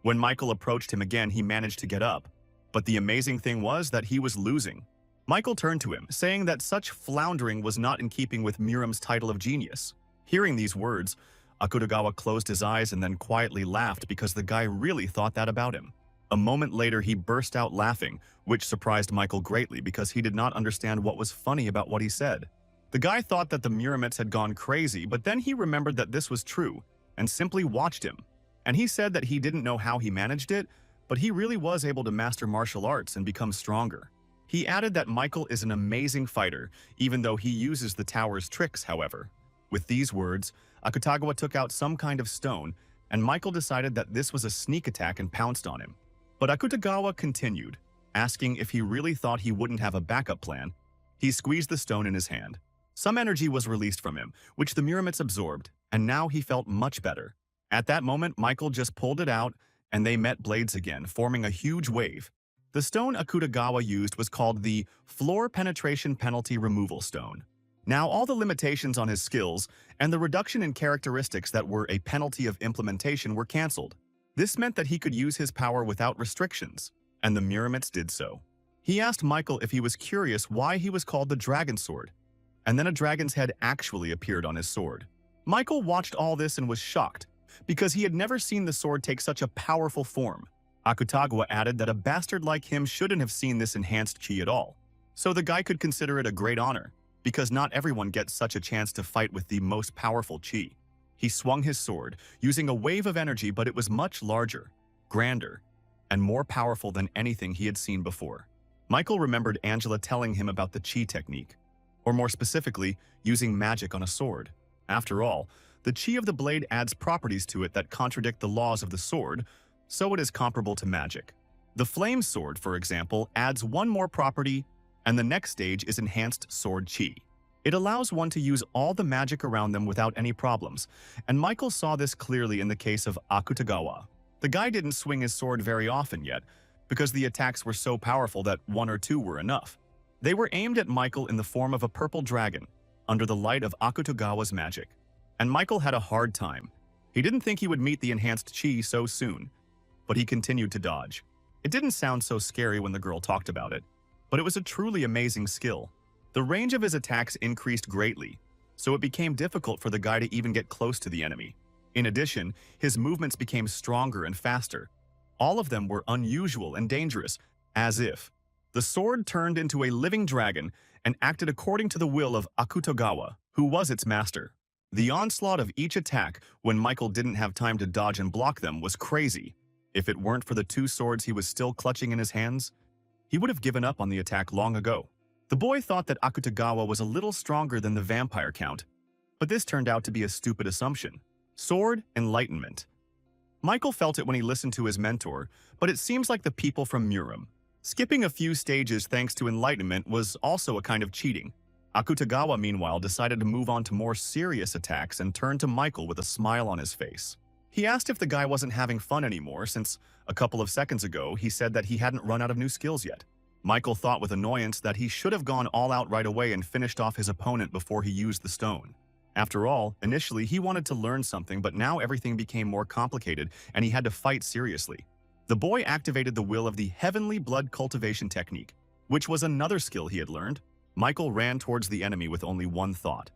When Michael approached him again, he managed to get up, but the amazing thing was that he was losing. Michael turned to him, saying that such floundering was not in keeping with Miram's title of genius. Hearing these words, Akutagawa closed his eyes and then quietly laughed because the guy really thought that about him. A moment later, he burst out laughing, which surprised Michael greatly because he did not understand what was funny about what he said. The guy thought that the Muramets had gone crazy, but then he remembered that this was true and simply watched him. And he said that he didn't know how he managed it, but he really was able to master martial arts and become stronger. He added that Michael is an amazing fighter, even though he uses the tower's tricks, however. With these words, Akutagawa took out some kind of stone, and Michael decided that this was a sneak attack and pounced on him. But Akutagawa continued, asking if he really thought he wouldn't have a backup plan. He squeezed the stone in his hand. Some energy was released from him, which the Muramets absorbed, and now he felt much better. At that moment, Michael just pulled it out, and they met blades again, forming a huge wave. The stone Akutagawa used was called the Floor Penetration Penalty Removal Stone. Now, all the limitations on his skills and the reduction in characteristics that were a penalty of implementation were cancelled. This meant that he could use his power without restrictions, and the Muramets did so. He asked Michael if he was curious why he was called the Dragon Sword, and then a dragon's head actually appeared on his sword. Michael watched all this and was shocked, because he had never seen the sword take such a powerful form. Akutagawa added that a bastard like him shouldn't have seen this enhanced chi at all, so the guy could consider it a great honor, because not everyone gets such a chance to fight with the most powerful chi. He swung his sword, using a wave of energy, but it was much larger, grander, and more powerful than anything he had seen before. Michael remembered Angela telling him about the chi technique, or more specifically, using magic on a sword. After all, the chi of the blade adds properties to it that contradict the laws of the sword, so it is comparable to magic. The flame sword, for example, adds one more property, and the next stage is enhanced sword chi. It allows one to use all the magic around them without any problems, and Michael saw this clearly in the case of Akutagawa. The guy didn't swing his sword very often yet, because the attacks were so powerful that one or two were enough. They were aimed at Michael in the form of a purple dragon, under the light of Akutagawa's magic. And Michael had a hard time. He didn't think he would meet the enhanced chi so soon, but he continued to dodge. It didn't sound so scary when the girl talked about it, but it was a truly amazing skill. The range of his attacks increased greatly, so it became difficult for the guy to even get close to the enemy. In addition, his movements became stronger and faster. All of them were unusual and dangerous, as if the sword turned into a living dragon and acted according to the will of Akutagawa, who was its master. The onslaught of each attack, when Michael didn't have time to dodge and block them, was crazy. If it weren't for the two swords he was still clutching in his hands, he would have given up on the attack long ago. The boy thought that Akutagawa was a little stronger than the vampire count, but this turned out to be a stupid assumption. Sword Enlightenment. Michael felt it when he listened to his mentor, but it seems like the people from Muram. Skipping a few stages thanks to enlightenment was also a kind of cheating. Akutagawa, meanwhile, decided to move on to more serious attacks and turned to Michael with a smile on his face. He asked if the guy wasn't having fun anymore since, a couple of seconds ago, he said that he hadn't run out of new skills yet. Michael thought with annoyance that he should have gone all out right away and finished off his opponent before he used the stone. After all, initially he wanted to learn something, but now everything became more complicated and he had to fight seriously. The boy activated the will of the Heavenly Blood Cultivation Technique, which was another skill he had learned. Michael ran towards the enemy with only one thought.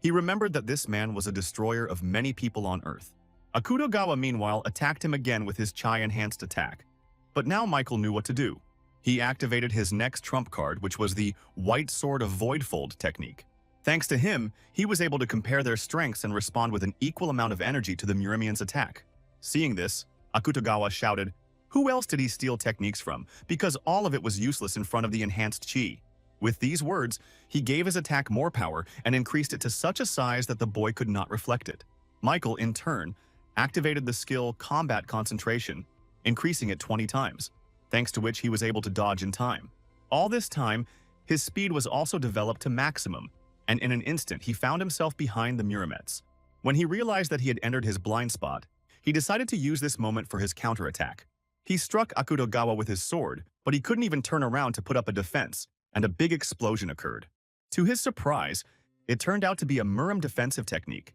He remembered that this man was a destroyer of many people on Earth. Akutagawa, meanwhile, attacked him again with his chi-enhanced attack. But now Michael knew what to do. He activated his next trump card, which was the White Sword of Voidfold technique. Thanks to him, he was able to compare their strengths and respond with an equal amount of energy to the Muramian's attack. Seeing this, Akutagawa shouted, "Who else did he steal techniques from? Because all of it was useless in front of the enhanced chi." With these words, he gave his attack more power and increased it to such a size that the boy could not reflect it. Michael, in turn, activated the skill Combat Concentration, increasing it 20 times, thanks to which he was able to dodge in time. All this time, his speed was also developed to maximum, and in an instant he found himself behind the Muramets. When he realized that he had entered his blind spot, he decided to use this moment for his counterattack. He struck Akutagawa with his sword, but he couldn't even turn around to put up a defense, and a big explosion occurred. To his surprise, it turned out to be a Muram defensive technique,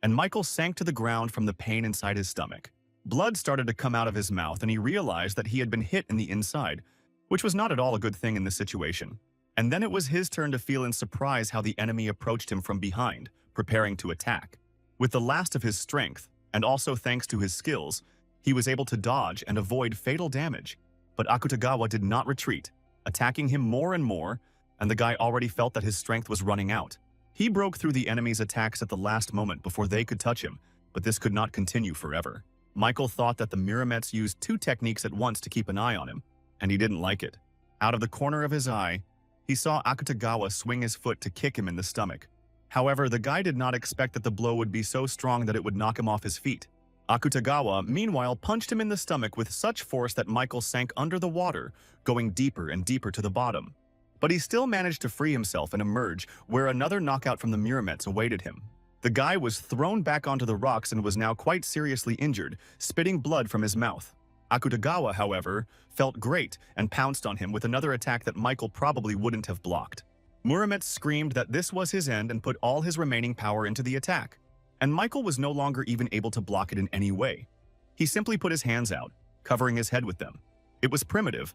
and Michael sank to the ground from the pain inside his stomach. Blood started to come out of his mouth, and he realized that he had been hit in the inside, which was not at all a good thing in this situation. And then it was his turn to feel in surprise how the enemy approached him from behind, preparing to attack. With the last of his strength, and also thanks to his skills, he was able to dodge and avoid fatal damage. But Akutagawa did not retreat, attacking him more and more, and the guy already felt that his strength was running out. He broke through the enemy's attacks at the last moment before they could touch him, but this could not continue forever. Michael thought that the Muramets used two techniques at once to keep an eye on him, and he didn't like it. Out of the corner of his eye, he saw Akutagawa swing his foot to kick him in the stomach. However, the guy did not expect that the blow would be so strong that it would knock him off his feet. Akutagawa, meanwhile, punched him in the stomach with such force that Michael sank under the water, going deeper and deeper to the bottom. But he still managed to free himself and emerge, where another knockout from the Muramets awaited him. The guy was thrown back onto the rocks and was now quite seriously injured, spitting blood from his mouth. Akutagawa, however, felt great and pounced on him with another attack that Michael probably wouldn't have blocked. Muramets screamed that this was his end and put all his remaining power into the attack, and Michael was no longer even able to block it in any way. He simply put his hands out, covering his head with them. It was primitive,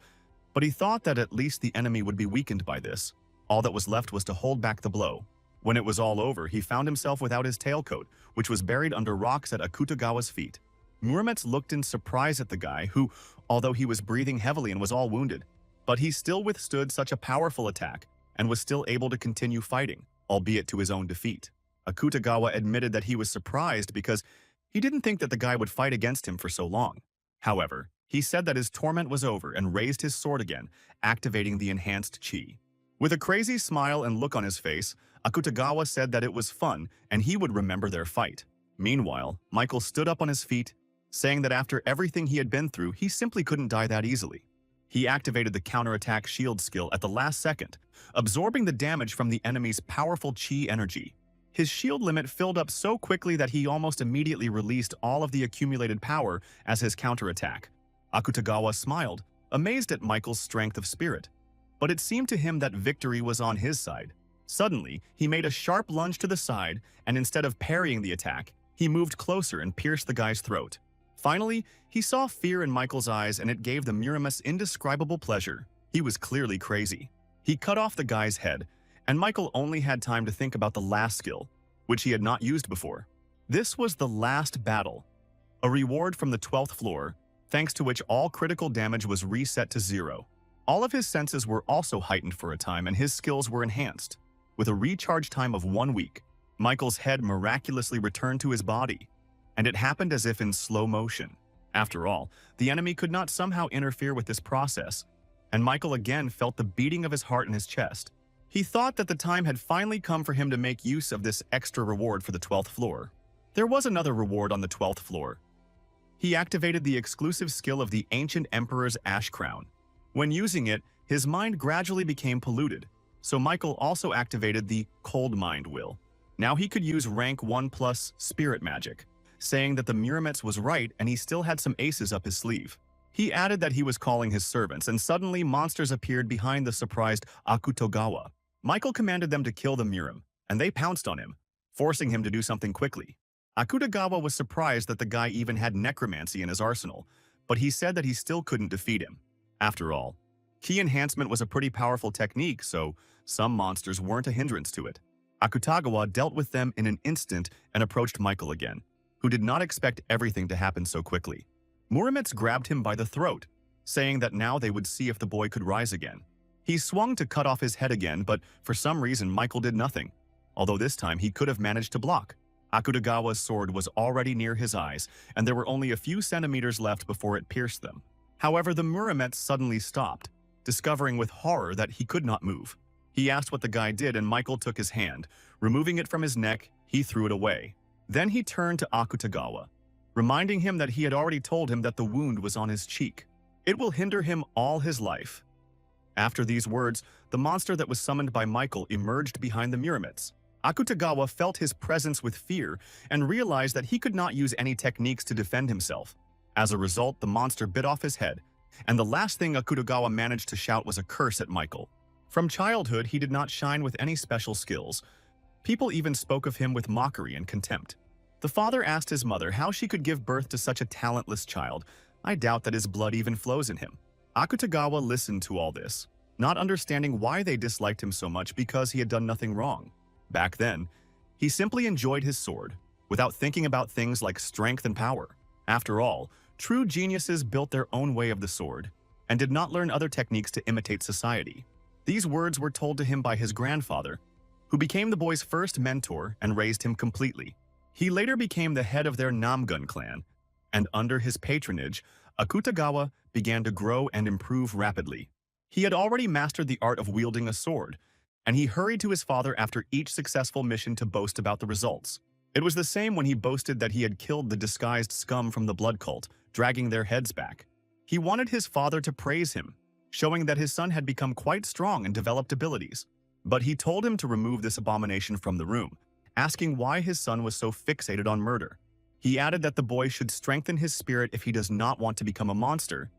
but he thought that at least the enemy would be weakened by this. All that was left was to hold back the blow. When it was all over, he found himself without his tailcoat, which was buried under rocks at Akutagawa's feet. Muramets looked in surprise at the guy who, although he was breathing heavily and was all wounded, but he still withstood such a powerful attack and was still able to continue fighting, albeit to his own defeat. Akutagawa admitted that he was surprised because he didn't think that the guy would fight against him for so long. However, he said that his torment was over and raised his sword again, activating the enhanced chi. With a crazy smile and look on his face, Akutagawa said that it was fun and he would remember their fight. Meanwhile, Michael stood up on his feet, saying that after everything he had been through, he simply couldn't die that easily. He activated the counterattack shield skill at the last second, absorbing the damage from the enemy's powerful chi energy. His shield limit filled up so quickly that he almost immediately released all of the accumulated power as his counterattack. Akutagawa smiled, amazed at Michael's strength of spirit. But it seemed to him that victory was on his side. Suddenly, he made a sharp lunge to the side, and instead of parrying the attack, he moved closer and pierced the guy's throat. Finally, he saw fear in Michael's eyes, and it gave the Murames indescribable pleasure. He was clearly crazy. He cut off the guy's head, and Michael only had time to think about the last skill, which he had not used before. This was the last battle, a reward from the 12th floor, thanks to which all critical damage was reset to 0. All of his senses were also heightened for a time, and his skills were enhanced. With a recharge time of 1 week, Michael's head miraculously returned to his body, and it happened as if in slow motion. After all, the enemy could not somehow interfere with this process, and Michael again felt the beating of his heart in his chest. He thought that the time had finally come for him to make use of this extra reward for the 12th floor. There was another reward on the 12th floor. He activated the exclusive skill of the Ancient Emperor's Ash Crown. When using it, his mind gradually became polluted, so Michael also activated the Cold Mind Will. Now he could use rank 1+ Spirit Magic, saying that the Muramets was right and he still had some aces up his sleeve. He added that he was calling his servants, and suddenly monsters appeared behind the surprised Akutagawa. Michael commanded them to kill the Muram, and they pounced on him, forcing him to do something quickly. Akutagawa was surprised that the guy even had necromancy in his arsenal, but he said that he still couldn't defeat him. After all, Ki enhancement was a pretty powerful technique, so some monsters weren't a hindrance to it. Akutagawa dealt with them in an instant and approached Michael again, who did not expect everything to happen so quickly. Muramets grabbed him by the throat, saying that now they would see if the boy could rise again. He swung to cut off his head again, but for some reason Michael did nothing. although this time he could have managed to block. Akutagawa's sword was already near his eyes, and there were only a few centimeters left before it pierced them. However, the Muramet suddenly stopped, discovering with horror that he could not move. He asked what the guy did, and Michael took his hand. Removing it from his neck, he threw it away. Then he turned to Akutagawa, reminding him that he had already told him that the wound was on his cheek. It will hinder him all his life. After these words, the monster that was summoned by Michael emerged behind the Muramets. Akutagawa felt his presence with fear and realized that he could not use any techniques to defend himself. As a result, the monster bit off his head, and the last thing Akutagawa managed to shout was a curse at Michael. From childhood, he did not shine with any special skills. People even spoke of him with mockery and contempt. The father asked his mother how she could give birth to such a talentless child. I doubt that his blood even flows in him. Akutagawa listened to all this, not understanding why they disliked him so much because he had done nothing wrong. Back then, he simply enjoyed his sword, without thinking about things like strength and power. After all, true geniuses built their own way of the sword, and did not learn other techniques to imitate society. These words were told to him by his grandfather, who became the boy's first mentor and raised him completely. He later became the head of their Namgun clan, and under his patronage, Akutagawa began to grow and improve rapidly. He had already mastered the art of wielding a sword, and he hurried to his father after each successful mission to boast about the results. It was the same when he boasted that he had killed the disguised scum from the blood cult, dragging their heads back. He wanted his father to praise him, showing that his son had become quite strong and developed abilities. But he told him to remove this abomination from the room, asking why his son was so fixated on murder. He added that the boy should strengthen his spirit if he does not want to become a monster.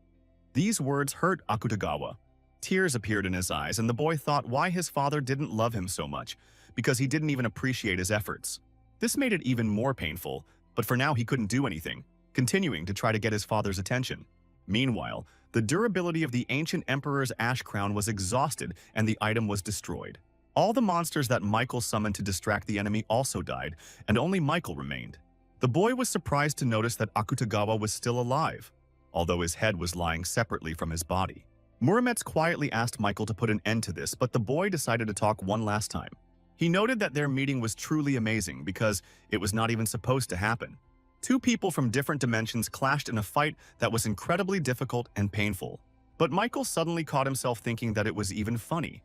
These words hurt Akutagawa. Tears appeared in his eyes, and the boy thought why his father didn't love him so much, because he didn't even appreciate his efforts. This made it even more painful, but for now he couldn't do anything, continuing to try to get his father's attention. Meanwhile, the durability of the ancient emperor's ash crown was exhausted and the item was destroyed. All the monsters that Michael summoned to distract the enemy also died, and only Michael remained. The boy was surprised to notice that Akutagawa was still alive, although his head was lying separately from his body. Muramets quietly asked Michael to put an end to this, but the boy decided to talk one last time. He noted that their meeting was truly amazing because it was not even supposed to happen. Two people from different dimensions clashed in a fight that was incredibly difficult and painful. But Michael suddenly caught himself thinking that it was even funny.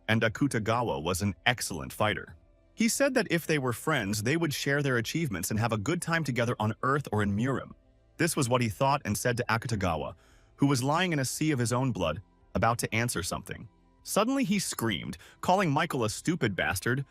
And Akutagawa was an excellent fighter. He said that if they were friends, they would share their achievements and have a good time together on Earth or in Murim. This was what he thought and said to Akutagawa, who was lying in a sea of his own blood, about to answer something. Suddenly he screamed, calling Michael a stupid bastard,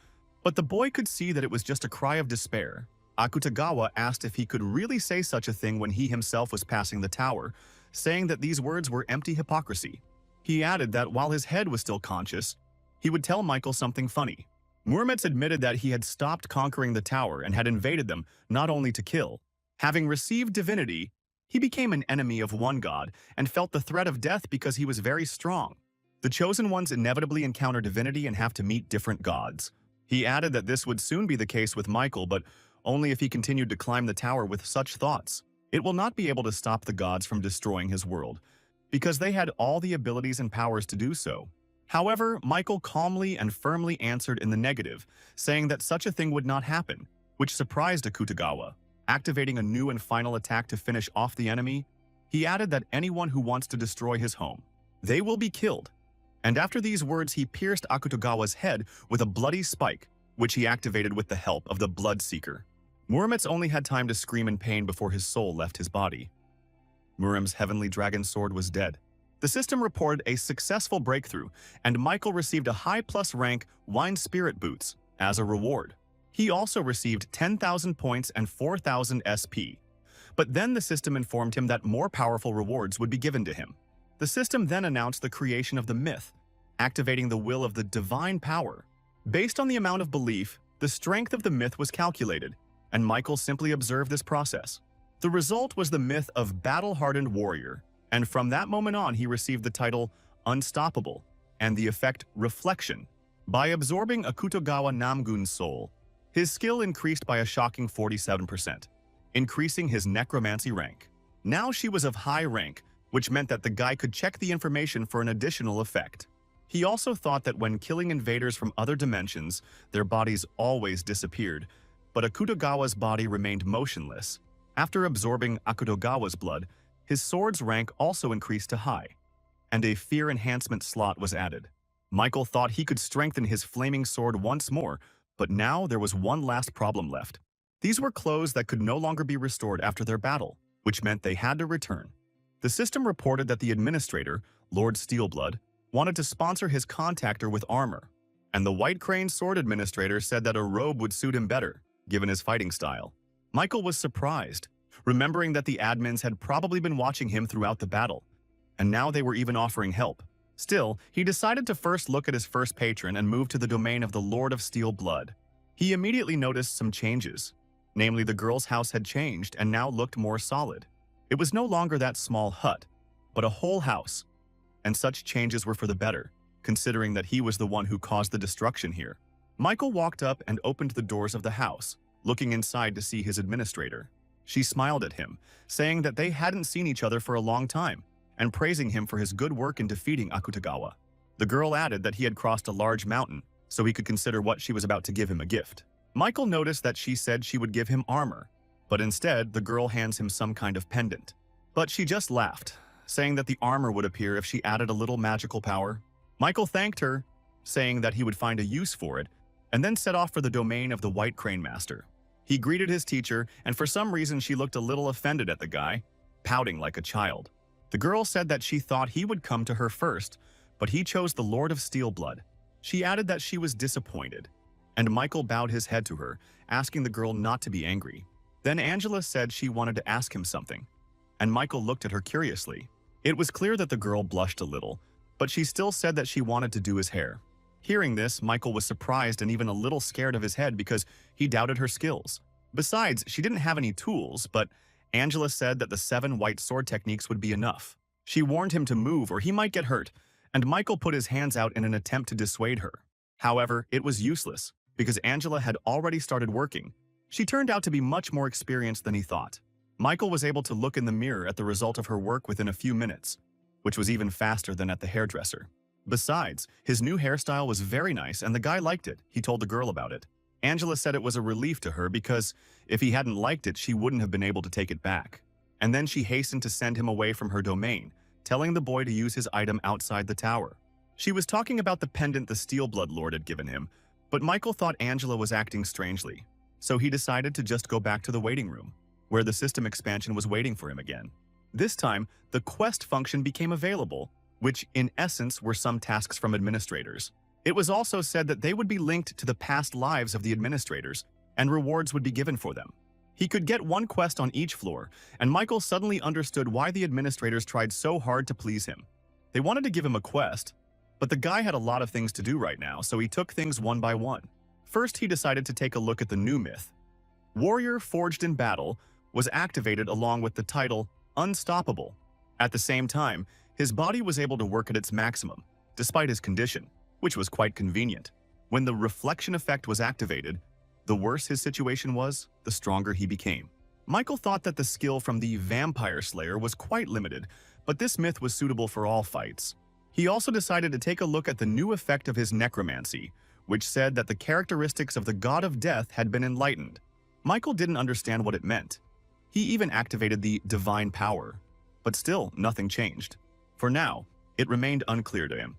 but the boy could see that it was just a cry of despair. Akutagawa asked if he could really say such a thing when he himself was passing the tower, saying that these words were empty hypocrisy. He added that while his head was still conscious, he would tell Michael something funny. Muramets admitted that he had stopped conquering the tower and had invaded them not only to kill. Having received divinity, he became an enemy of one god and felt the threat of death because he was very strong. The chosen ones inevitably encounter divinity and have to meet different gods. He added that this would soon be the case with Michael, but only if he continued to climb the tower with such thoughts. It will not be able to stop the gods from destroying his world, because they had all the abilities and powers to do so. However, Michael calmly and firmly answered in the negative, saying that such a thing would not happen, which surprised Akutagawa. Activating a new and final attack to finish off the enemy, he added that anyone who wants to destroy his home, they will be killed. And after these words, he pierced Akutagawa's head with a bloody spike, which he activated with the help of the Bloodseeker. Muramets only had time to scream in pain before his soul left his body. Murim's heavenly dragon sword was dead. The system reported a successful breakthrough, and Michael received a high plus rank Wine Spirit Boots as a reward. He also received 10,000 points and 4,000 SP. But then the system informed him that more powerful rewards would be given to him. The system then announced the creation of the myth, activating the will of the divine power. Based on the amount of belief, the strength of the myth was calculated, and Michael simply observed this process. The result was the myth of battle-hardened warrior, and from that moment on he received the title Unstoppable and the effect Reflection. By absorbing Akutagawa Namgun's soul, his skill increased by a shocking 47%, increasing his necromancy rank. Now she was of high rank, which meant that the guy could check the information for an additional effect. He also thought that when killing invaders from other dimensions, their bodies always disappeared, but Akutagawa's body remained motionless. After absorbing Akutagawa's blood, his sword's rank also increased to high, and a fear enhancement slot was added. Michael thought he could strengthen his flaming sword once more, but now there was one last problem left. These were clothes that could no longer be restored after their battle, which meant they had to return. The system reported that the administrator, Lord Steelblood, wanted to sponsor his contactor with armor, and the White Crane sword administrator said that a robe would suit him better, given his fighting style. Michael was surprised, remembering that the admins had probably been watching him throughout the battle, and now they were even offering help. Still, he decided to first look at his first patron and move to the domain of the Lord of Steel Blood. He immediately noticed some changes. Namely, the girl's house had changed and now looked more solid. It was no longer that small hut, but a whole house. And such changes were for the better, considering that he was the one who caused the destruction here. Michael walked up and opened the doors of the house, looking inside to see his administrator. She smiled at him, saying that they hadn't seen each other for a long time, and praising him for his good work in defeating Akutagawa. The girl added that he had crossed a large mountain, so he could consider what she was about to give him a gift. Michael noticed that she said she would give him armor, but instead the girl hands him some kind of pendant. But she just laughed, saying that the armor would appear if she added a little magical power. Michael thanked her, saying that he would find a use for it, and then set off for the domain of the White Crane Master. He greeted his teacher, and for some reason she looked a little offended at the guy, pouting like a child. The girl said that she thought he would come to her first, but he chose the Lord of Steelblood. She added that she was disappointed, and Michael bowed his head to her, asking the girl not to be angry. Then Angela said she wanted to ask him something, and Michael looked at her curiously. It was clear that the girl blushed a little, but she still said that she wanted to do his hair. Hearing this, Michael was surprised and even a little scared of his head because he doubted her skills. Besides, she didn't have any tools, but Angela said that the 7 white sword techniques would be enough. She warned him to move or he might get hurt, and Michael put his hands out in an attempt to dissuade her. However, it was useless, because Angela had already started working. She turned out to be much more experienced than he thought. Michael was able to look in the mirror at the result of her work within a few minutes, which was even faster than at the hairdresser. Besides, his new hairstyle was very nice and the guy liked it. He told the girl about it. Angela said it was a relief to her because if he hadn't liked it, she wouldn't have been able to take it back. And then she hastened to send him away from her domain, telling the boy to use his item outside the tower. She was talking about the pendant the Steelblood Lord had given him, but Michael thought Angela was acting strangely, so he decided to just go back to the waiting room, where the system expansion was waiting for him again. This time, the quest function became available, which in essence were some tasks from administrators. It was also said that they would be linked to the past lives of the administrators, and rewards would be given for them. He could get one quest on each floor, and Michael suddenly understood why the administrators tried so hard to please him. They wanted to give him a quest, but the guy had a lot of things to do right now, so he took things one by one. First, he decided to take a look at the new myth. Warrior Forged in Battle was activated along with the title Unstoppable. At the same time, his body was able to work at its maximum, despite his condition, which was quite convenient. When the reflection effect was activated, the worse his situation was, the stronger he became. Michael thought that the skill from the Vampire Slayer was quite limited, but this myth was suitable for all fights. He also decided to take a look at the new effect of his necromancy, which said that the characteristics of the God of Death had been enlightened. Michael didn't understand what it meant. He even activated the divine power, but still nothing changed. For now, it remained unclear to him.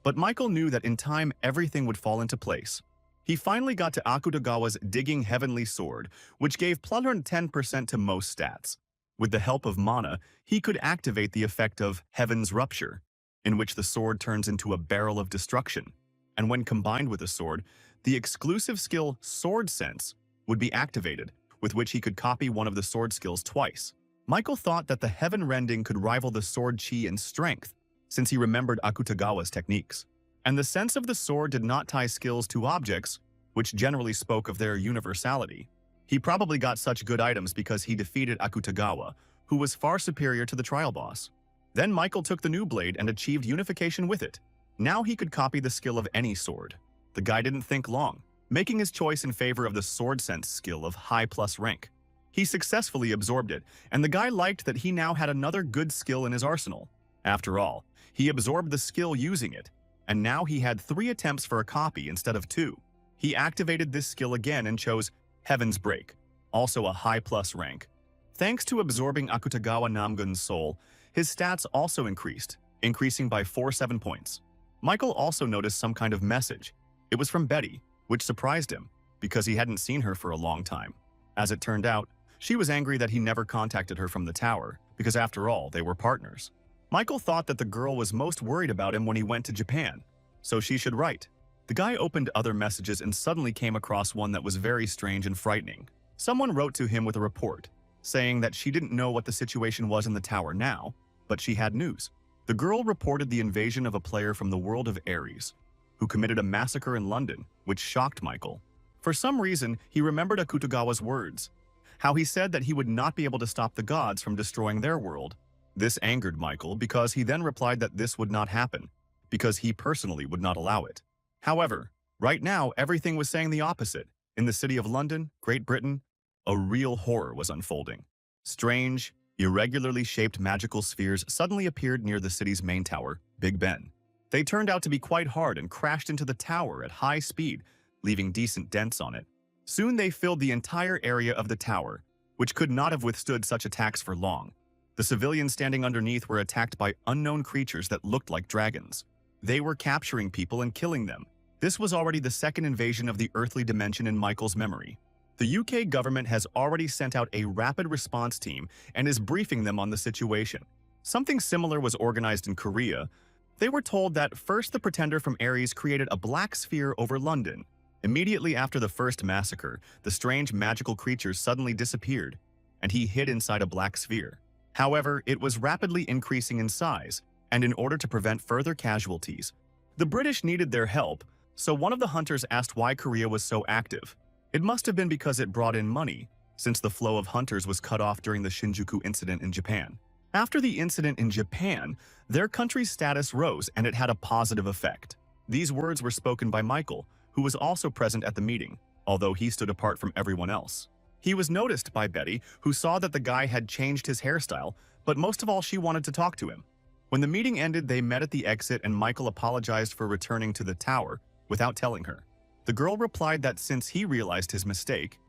But Michael knew that in time everything would fall into place. He finally got to Akutagawa's Digging Heavenly Sword, which gave plus 10% to most stats. With the help of mana, he could activate the effect of Heaven's Rupture, in which the sword turns into a barrel of destruction. And when combined with the sword, the exclusive skill Sword Sense would be activated, with which he could copy one of the sword skills twice. Michael thought that the Heaven Rending could rival the sword chi in strength, since he remembered Akutagawa's techniques. And the sense of the sword did not tie skills to objects, which generally spoke of their universality. He probably got such good items because he defeated Akutagawa, who was far superior to the trial boss. Then Michael took the new blade and achieved unification with it. Now he could copy the skill of any sword. The guy didn't think long, making his choice in favor of the Sword Sense skill of high plus rank. He successfully absorbed it, and the guy liked that he now had another good skill in his arsenal. After all, he absorbed the skill using it, and now he had 3 attempts for a copy instead of 2. He activated this skill again and chose Heaven's Break, also a high plus rank. Thanks to absorbing Akutagawa Namgun's soul, his stats also increased, increasing by 7 points. Michael also noticed some kind of message. It was from Betty, which surprised him, because he hadn't seen her for a long time. As it turned out, she was angry that he never contacted her from the tower, because after all, they were partners. Michael thought that the girl was most worried about him when he went to Japan, so she should write. The guy opened other messages and suddenly came across one that was very strange and frightening. Someone wrote to him with a report, saying that she didn't know what the situation was in the tower now, but she had news. The girl reported the invasion of a player from the world of Ares, who committed a massacre in London, which shocked Michael. For some reason, he remembered Akutagawa's words, how he said that he would not be able to stop the gods from destroying their world. This angered Michael because he then replied that this would not happen, because he personally would not allow it. However, right now everything was saying the opposite. In the city of London, Great Britain, a real horror was unfolding. Strange, irregularly shaped magical spheres suddenly appeared near the city's main tower, Big Ben. They turned out to be quite hard and crashed into the tower at high speed, leaving decent dents on it. Soon they filled the entire area of the tower, which could not have withstood such attacks for long. The civilians standing underneath were attacked by unknown creatures that looked like dragons. They were capturing people and killing them. This was already the second invasion of the earthly dimension in Michael's memory. The UK government has already sent out a rapid response team and is briefing them on the situation. Something similar was organized in Korea. They were told that first the pretender from Ares created a black sphere over London. Immediately after the first massacre, the strange magical creatures suddenly disappeared, and he hid inside a black sphere. However, it was rapidly increasing in size, and in order to prevent further casualties, the British needed their help, so one of the hunters asked why Korea was so active. It must have been because it brought in money, since the flow of hunters was cut off during the Shinjuku incident in Japan. After the incident in Japan, their country's status rose and it had a positive effect. These words were spoken by Michael, who was also present at the meeting, although he stood apart from everyone else. He was noticed by Betty, who saw that the guy had changed his hairstyle, but most of all she wanted to talk to him. When the meeting ended, they met at the exit and Michael apologized for returning to the tower without telling her. The girl replied that since he realized his mistake,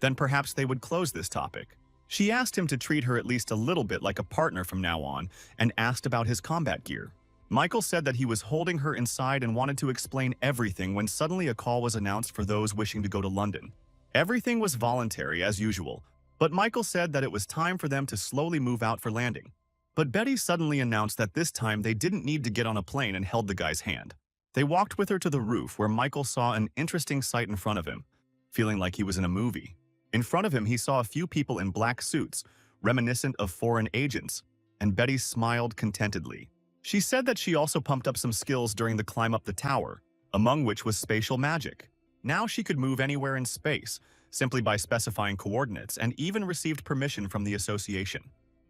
then perhaps they would close this topic. She asked him to treat her at least a little bit like a partner from now on and asked about his combat gear. Michael said that he was holding her inside and wanted to explain everything when suddenly a call was announced for those wishing to go to London. Everything was voluntary as usual, but Michael said that it was time for them to slowly move out for landing. But Betty suddenly announced that this time they didn't need to get on a plane and held the guy's hand. They walked with her to the roof where Michael saw an interesting sight in front of him, feeling like he was in a movie. In front of him, he saw a few people in black suits, reminiscent of foreign agents, and Betty smiled contentedly. She said that she also pumped up some skills during the climb up the tower, among which was spatial magic. Now she could move anywhere in space, simply by specifying coordinates, and even received permission from the association.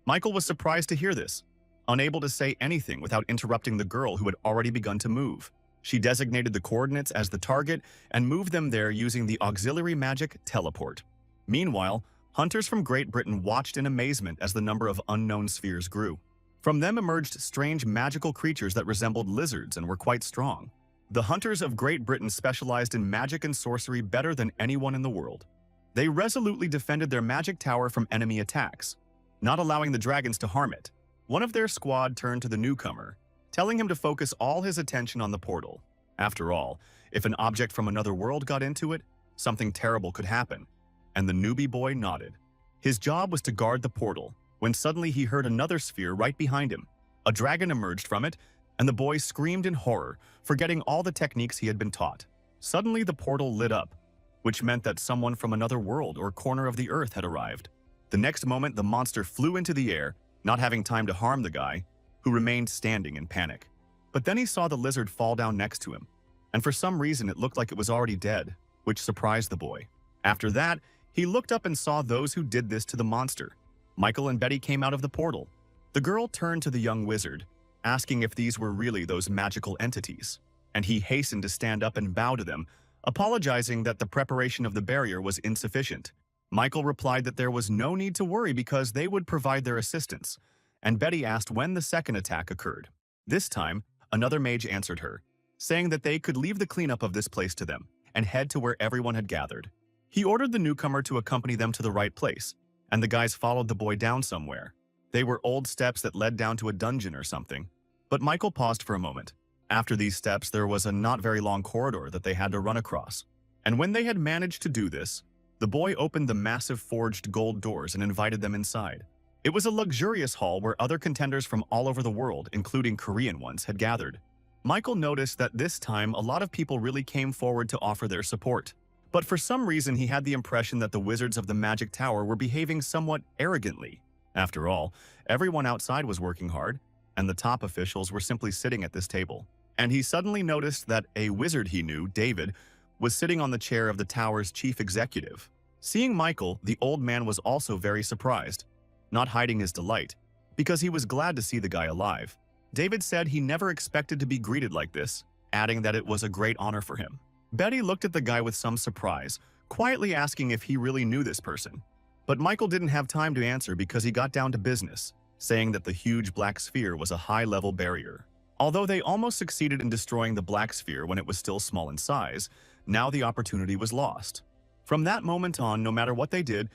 Michael was surprised to hear this, unable to say anything without interrupting the girl who had already begun to move. She designated the coordinates as the target and moved them there using the auxiliary magic teleport. Meanwhile, hunters from Great Britain watched in amazement as the number of unknown spheres grew. From them emerged strange magical creatures that resembled lizards and were quite strong. The hunters of Great Britain specialized in magic and sorcery better than anyone in the world. They resolutely defended their magic tower from enemy attacks, not allowing the dragons to harm it. One of their squad turned to the newcomer, telling him to focus all his attention on the portal. After all, if an object from another world got into it, something terrible could happen, and the newbie boy nodded. His job was to guard the portal, when suddenly he heard another sphere right behind him. A dragon emerged from it, and the boy screamed in horror, forgetting all the techniques he had been taught. Suddenly the portal lit up, which meant that someone from another world or corner of the earth had arrived. The next moment, the monster flew into the air, not having time to harm the guy, who remained standing in panic. But then he saw the lizard fall down next to him, and for some reason it looked like it was already dead, which surprised the boy. After that, he looked up and saw those who did this to the monster. Michael and Betty came out of the portal. The girl turned to the young wizard, asking if these were really those magical entities, and he hastened to stand up and bow to them, apologizing that the preparation of the barrier was insufficient. Michael replied that there was no need to worry because they would provide their assistance, and Betty asked when the second attack occurred. This time, another mage answered her, saying that they could leave the cleanup of this place to them and head to where everyone had gathered. He ordered the newcomer to accompany them to the right place, and the guys followed the boy down somewhere. They were old steps that led down to a dungeon or something. But Michael paused for a moment. After these steps, there was a not very long corridor that they had to run across. And when they had managed to do this, the boy opened the massive forged gold doors and invited them inside. It was a luxurious hall where other contenders from all over the world, including Korean ones, had gathered. Michael noticed that this time a lot of people really came forward to offer their support. But for some reason he had the impression that the wizards of the Magic Tower were behaving somewhat arrogantly. After all, everyone outside was working hard, and the top officials were simply sitting at this table. And he suddenly noticed that a wizard he knew, David, was sitting on the chair of the tower's chief executive. Seeing Michael, the old man was also very surprised, not hiding his delight, because he was glad to see the guy alive. David said he never expected to be greeted like this, adding that it was a great honor for him. Betty looked at the guy with some surprise, quietly asking if he really knew this person. But Michael didn't have time to answer because he got down to business, saying that the huge black sphere was a high-level barrier. Although they almost succeeded in destroying the black sphere when it was still small in size, now the opportunity was lost. From that moment on, no matter what they did,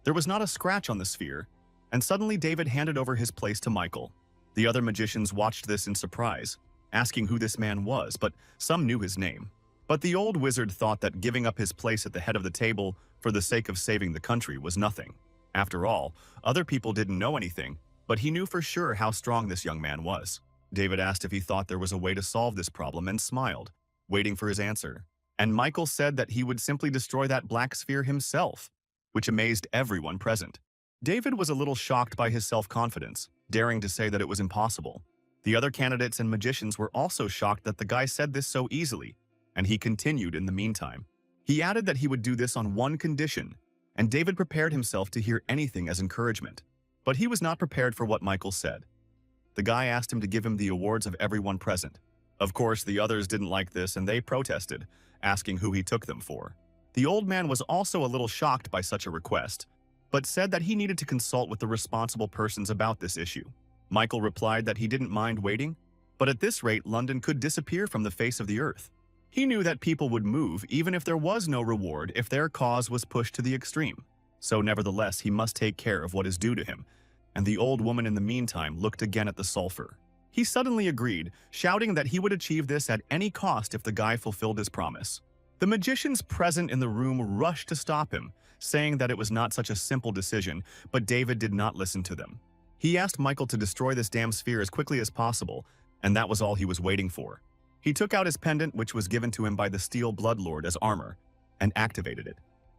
there was not a scratch on the sphere, and suddenly David handed over his place to Michael. The other magicians watched this in surprise, asking who this man was, but some knew his name. But the old wizard thought that giving up his place at the head of the table for the sake of saving the country was nothing. After all, other people didn't know anything, but he knew for sure how strong this young man was. David asked if he thought there was a way to solve this problem and smiled, waiting for his answer. And Michael said that he would simply destroy that black sphere himself, which amazed everyone present. David was a little shocked by his self-confidence, daring to say that it was impossible. The other candidates and magicians were also shocked that the guy said this so easily, and he continued in the meantime. He added that he would do this on one condition, and David prepared himself to hear anything as encouragement. But he was not prepared for what Michael said. The guy asked him to give him the awards of everyone present. Of course, the others didn't like this and they protested, asking who he took them for. The old man was also a little shocked by such a request, but said that he needed to consult with the responsible persons about this issue. Michael replied that he didn't mind waiting, but at this rate London could disappear from the face of the earth. He knew that people would move even if there was no reward if their cause was pushed to the extreme. So nevertheless, he must take care of what is due to him. And the old woman in the meantime looked again at the sulfur. He suddenly agreed, shouting that he would achieve this at any cost if the guy fulfilled his promise. The magicians present in the room rushed to stop him, saying that it was not such a simple decision, but David did not listen to them. He asked Michael to destroy this damn sphere as quickly as possible, and that was all he was waiting for. He took out his pendant, which was given to him by the Steel Bloodlord as armor, and activated it.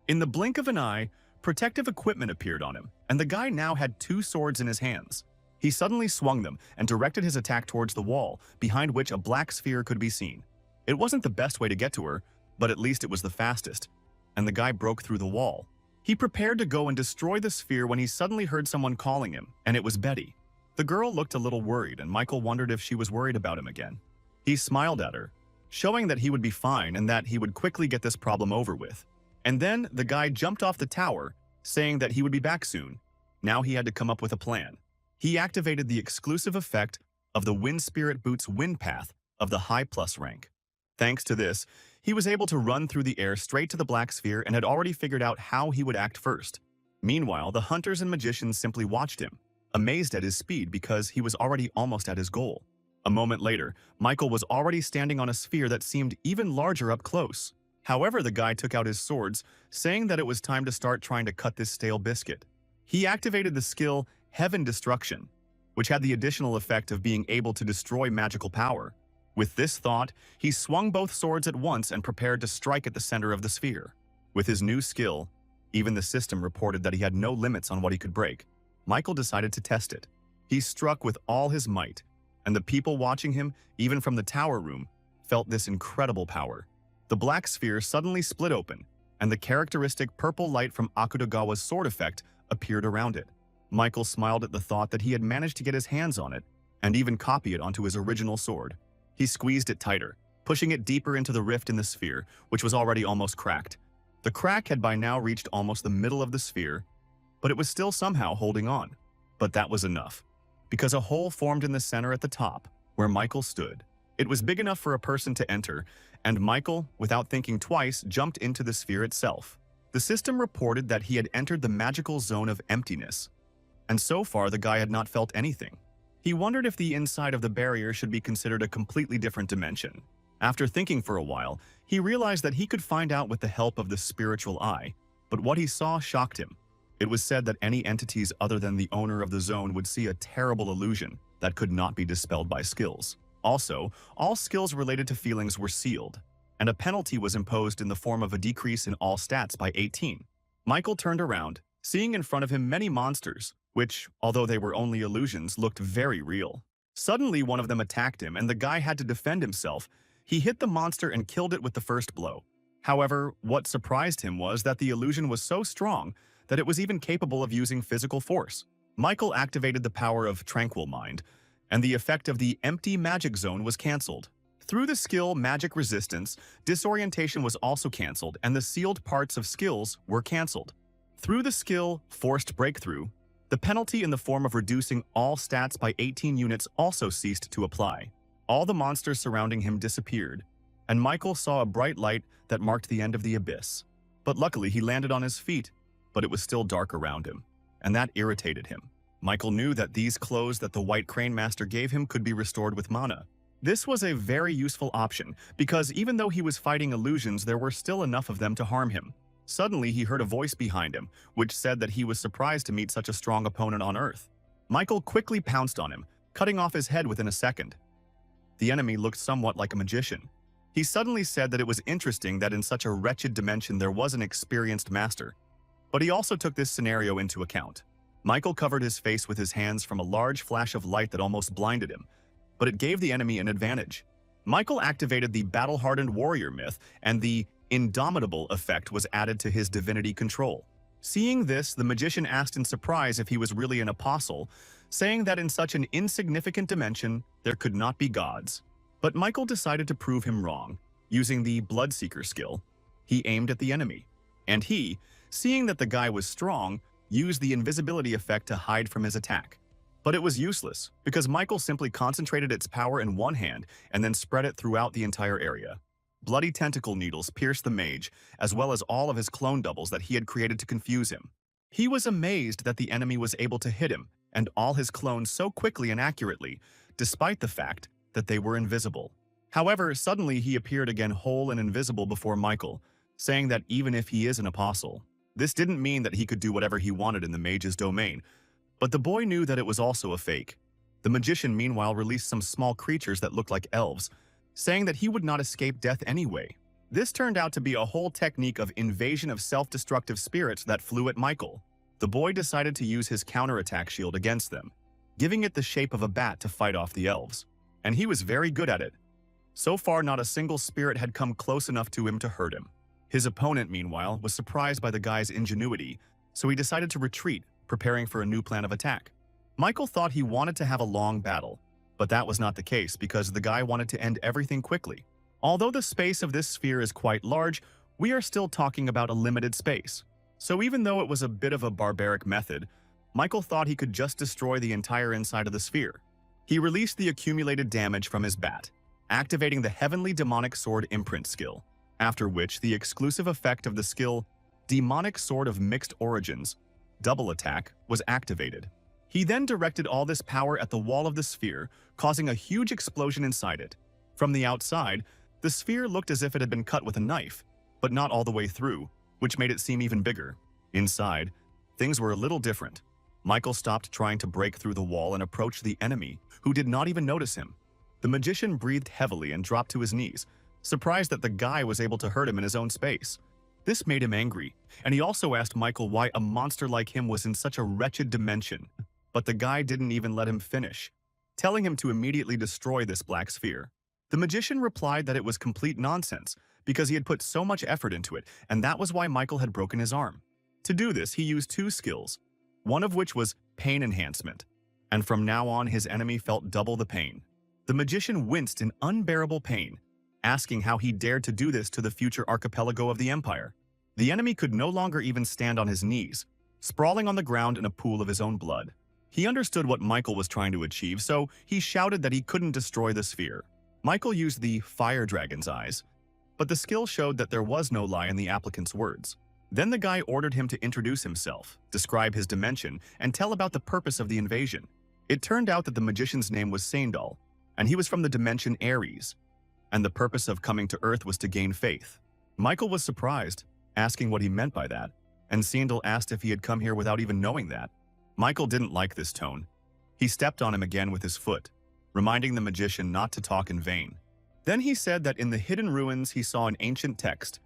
In the blink of an eye, protective equipment appeared on him, and the guy now had 2 swords in his hands. He suddenly swung them and directed his attack towards the wall, behind which a black sphere could be seen. It wasn't the best way to get to her, but at least it was the fastest, and the guy broke through the wall. He prepared to go and destroy the sphere when he suddenly heard someone calling him, and it was Betty. The girl looked a little worried, and Michael wondered if she was worried about him again. He smiled at her, showing that he would be fine and that he would quickly get this problem over with. And then the guy jumped off the tower, saying that he would be back soon. Now he had to come up with a plan. He activated the exclusive effect of the Wind Spirit Boot's wind path of the high plus rank. Thanks to this, he was able to run through the air straight to the black sphere and had already figured out how he would act first. Meanwhile, the hunters and magicians simply watched him, amazed at his speed because he was already almost at his goal. A moment later, Michael was already standing on a sphere that seemed even larger up close. However, the guy took out his swords, saying that it was time to start trying to cut this stale biscuit. He activated the skill Heaven Destruction, which had the additional effect of being able to destroy magical power. With this thought, he swung both swords at once and prepared to strike at the center of the sphere. With his new skill, even the system reported that he had no limits on what he could break. Michael decided to test it. He struck with all his might, and the people watching him, even from the tower room, felt this incredible power. The black sphere suddenly split open, and the characteristic purple light from Akutagawa's sword effect appeared around it. Michael smiled at the thought that he had managed to get his hands on it, and even copy it onto his original sword. He squeezed it tighter, pushing it deeper into the rift in the sphere, which was already almost cracked. The crack had by now reached almost the middle of the sphere, but it was still somehow holding on. But that was enough, because a hole formed in the center at the top, where Michael stood. It was big enough for a person to enter, and Michael, without thinking twice, jumped into the sphere itself. The system reported that he had entered the magical zone of emptiness, and so far the guy had not felt anything. He wondered if the inside of the barrier should be considered a completely different dimension. After thinking for a while, he realized that he could find out with the help of the spiritual eye, but what he saw shocked him. It was said that any entities other than the owner of the zone would see a terrible illusion that could not be dispelled by skills. Also, all skills related to feelings were sealed, and a penalty was imposed in the form of a decrease in all stats by 18. Michael turned around, seeing in front of him many monsters, which, although they were only illusions, looked very real. Suddenly, one of them attacked him, and the guy had to defend himself. He hit the monster and killed it with the first blow. However, what surprised him was that the illusion was so strong that it was even capable of using physical force. Michael activated the power of Tranquil Mind, and the effect of the empty magic zone was cancelled. Through the skill Magic Resistance, disorientation was also cancelled, and the sealed parts of skills were cancelled. Through the skill Forced Breakthrough, the penalty in the form of reducing all stats by 18 units also ceased to apply. All the monsters surrounding him disappeared, and Michael saw a bright light that marked the end of the abyss. But luckily he landed on his feet, but it was still dark around him, and that irritated him. Michael knew that these clothes that the White Crane Master gave him could be restored with mana. This was a very useful option, because even though he was fighting illusions, there were still enough of them to harm him. Suddenly, he heard a voice behind him, which said that he was surprised to meet such a strong opponent on Earth. Michael quickly pounced on him, cutting off his head within a second. The enemy looked somewhat like a magician. He suddenly said that it was interesting that in such a wretched dimension there was an experienced master. But he also took this scenario into account. Michael covered his face with his hands from a large flash of light that almost blinded him, but it gave the enemy an advantage. Michael activated the battle-hardened warrior myth, and the indomitable effect was added to his divinity control. Seeing this, the magician asked in surprise if he was really an apostle, saying that in such an insignificant dimension, there could not be gods. But Michael decided to prove him wrong. Using the Bloodseeker skill, he aimed at the enemy, and he, seeing that the guy was strong, used the invisibility effect to hide from his attack. But it was useless, because Michael simply concentrated its power in one hand and then spread it throughout the entire area. Bloody tentacle needles pierced the mage, as well as all of his clone doubles that he had created to confuse him. He was amazed that the enemy was able to hit him and all his clones so quickly and accurately, despite the fact that they were invisible. However, suddenly he appeared again whole and invisible before Michael, saying that even if he is an apostle, this didn't mean that he could do whatever he wanted in the mage's domain. But the boy knew that it was also a fake. The magician meanwhile released some small creatures that looked like elves, saying that he would not escape death anyway. This turned out to be a whole technique of invasion of self-destructive spirits that flew at Michael. The boy decided to use his counterattack shield against them, giving it the shape of a bat to fight off the elves. And he was very good at it. So far, not a single spirit had come close enough to him to hurt him. His opponent, meanwhile, was surprised by the guy's ingenuity, so he decided to retreat, preparing for a new plan of attack. Michael thought he wanted to have a long battle, but that was not the case because the guy wanted to end everything quickly. Although the space of this sphere is quite large, we are still talking about a limited space. So even though it was a bit of a barbaric method, Michael thought he could just destroy the entire inside of the sphere. He released the accumulated damage from his bat, activating the Heavenly Demonic Sword Imprint skill, after which the exclusive effect of the skill Demonic Sword of Mixed Origins, Double Attack, was activated. He then directed all this power at the wall of the sphere, causing a huge explosion inside it. From the outside, the sphere looked as if it had been cut with a knife, but not all the way through, which made it seem even bigger. Inside, things were a little different. Michael stopped trying to break through the wall and approached the enemy, who did not even notice him. The magician breathed heavily and dropped to his knees, surprised that the guy was able to hurt him in his own space. This made him angry, and he also asked Michael why a monster like him was in such a wretched dimension. But the guy didn't even let him finish, telling him to immediately destroy this black sphere. The magician replied that it was complete nonsense, because he had put so much effort into it, and that was why Michael had broken his arm. To do this, he used two skills, one of which was pain enhancement, and from now on his enemy felt double the pain. The magician winced in unbearable pain, asking how he dared to do this to the future archipelago of the Empire. The enemy could no longer even stand on his knees, sprawling on the ground in a pool of his own blood. He understood what Michael was trying to achieve, so he shouted that he couldn't destroy the sphere. Michael used the fire dragon's eyes, but the skill showed that there was no lie in the applicant's words. Then the guy ordered him to introduce himself, describe his dimension, and tell about the purpose of the invasion. It turned out that the magician's name was Saindal, and he was from the dimension Ares, and the purpose of coming to Earth was to gain faith. Michael was surprised, asking what he meant by that, and Saindal asked if he had come here without even knowing that. Michael didn't like this tone. He stepped on him again with his foot, reminding the magician not to talk in vain. Then he said that in the hidden ruins he saw an ancient text,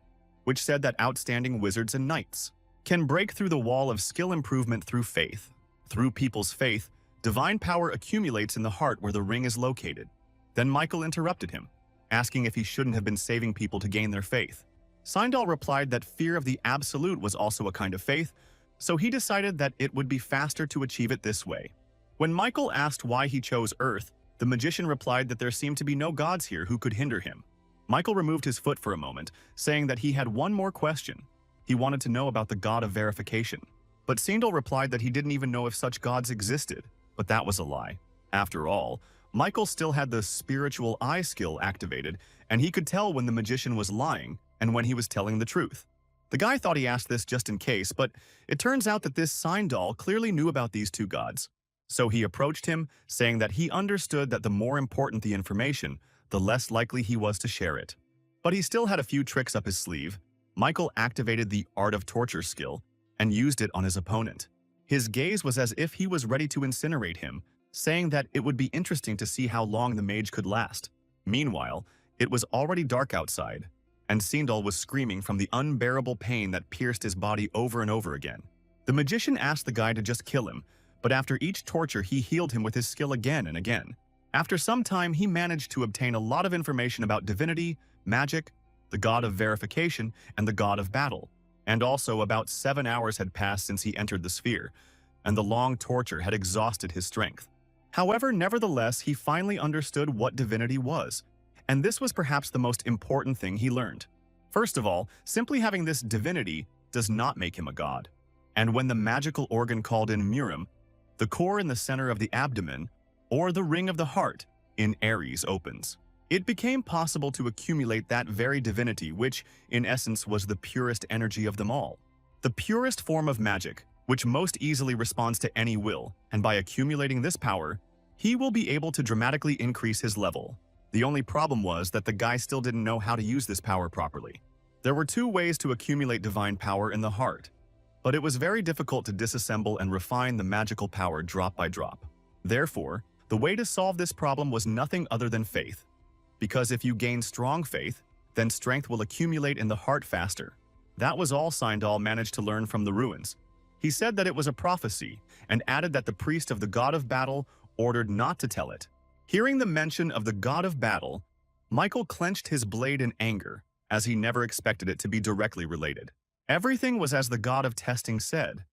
which said that outstanding wizards and knights can break through the wall of skill improvement through faith. Through people's faith, divine power accumulates in the heart where the ring is located. Then Michael interrupted him, asking if he shouldn't have been saving people to gain their faith. Saindal replied that fear of the absolute was also a kind of faith, so he decided that it would be faster to achieve it this way. When Michael asked why he chose Earth, the magician replied that there seemed to be no gods here who could hinder him. Michael removed his foot for a moment, saying that he had one more question. He wanted to know about the god of verification. But Saindal replied that he didn't even know if such gods existed, but that was a lie. After all, Michael still had the spiritual eye skill activated, and he could tell when the magician was lying and when he was telling the truth. The guy thought he asked this just in case, but it turns out that this Saindal clearly knew about these two gods. So he approached him, saying that he understood that the more important the information, the less likely he was to share it. But he still had a few tricks up his sleeve. Michael activated the Art of Torture skill and used it on his opponent. His gaze was as if he was ready to incinerate him, saying that it would be interesting to see how long the mage could last. Meanwhile, it was already dark outside, and Saindal was screaming from the unbearable pain that pierced his body over and over again. The magician asked the guy to just kill him, but after each torture he healed him with his skill again and again. After some time, he managed to obtain a lot of information about divinity, magic, the god of verification, and the god of battle. And also about 7 hours had passed since he entered the sphere, and the long torture had exhausted his strength. However, nevertheless, he finally understood what divinity was, and this was perhaps the most important thing he learned. First of all, simply having this divinity does not make him a god. And when the magical organ called in Murim, the core in the center of the abdomen, or the ring of the heart, in Ares opens, it became possible to accumulate that very divinity, which, in essence, was the purest energy of them all. The purest form of magic, which most easily responds to any will, and by accumulating this power, he will be able to dramatically increase his level. The only problem was that the guy still didn't know how to use this power properly. There were two ways to accumulate divine power in the heart, but it was very difficult to disassemble and refine the magical power drop by drop. Therefore, the way to solve this problem was nothing other than faith. Because if you gain strong faith, then strength will accumulate in the heart faster. That was all Saindal managed to learn from the ruins. He said that it was a prophecy, and added that the priest of the god of battle ordered not to tell it. Hearing the mention of the god of battle, Michael clenched his blade in anger, as he never expected it to be directly related. Everything was as the god of testing said.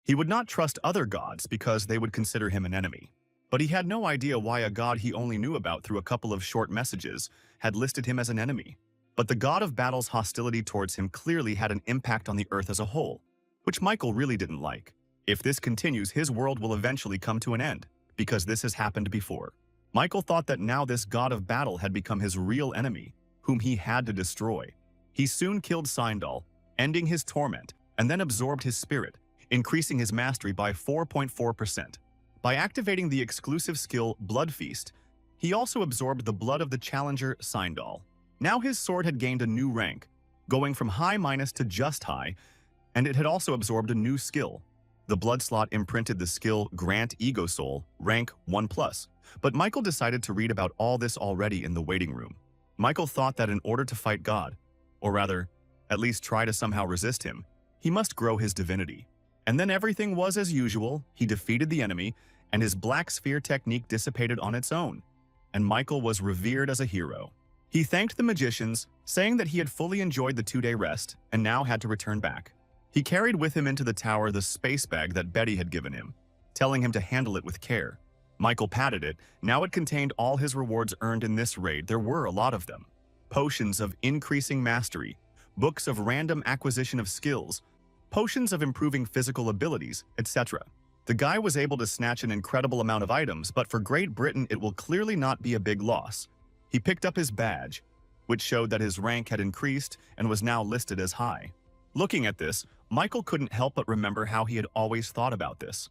He would not trust other gods because they would consider him an enemy. But he had no idea why a god he only knew about through a couple of short messages had listed him as an enemy. But the god of battle's hostility towards him clearly had an impact on the earth as a whole, which Michael really didn't like. If this continues, his world will eventually come to an end, because this has happened before. Michael thought that now this god of battle had become his real enemy, whom he had to destroy. He soon killed Saindal, ending his torment, and then absorbed his spirit, increasing his mastery by 4.4%. By activating the exclusive skill Blood Feast, he also absorbed the blood of the challenger Saindal. Now his sword had gained a new rank, going from high minus to just high, and it had also absorbed a new skill. The blood slot imprinted the skill Grant Ego Soul, rank 1+, but Michael decided to read about all this already in the waiting room. Michael thought that in order to fight God, or rather, at least try to somehow resist him, he must grow his divinity. And then everything was as usual. He defeated the enemy, and his black sphere technique dissipated on its own, and Michael was revered as a hero. He thanked the magicians, saying that he had fully enjoyed the 2-day rest and now had to return back. He carried with him into the tower the space bag that Betty had given him, telling him to handle it with care. Michael patted it. Now it contained all his rewards earned in this raid. There were a lot of them. Potions of increasing mastery, books of random acquisition of skills, potions of improving physical abilities, etc. The guy was able to snatch an incredible amount of items, but for Great Britain it will clearly not be a big loss. He picked up his badge, which showed that his rank had increased and was now listed as high. Looking at this, Michael couldn't help but remember how he had always thought about this.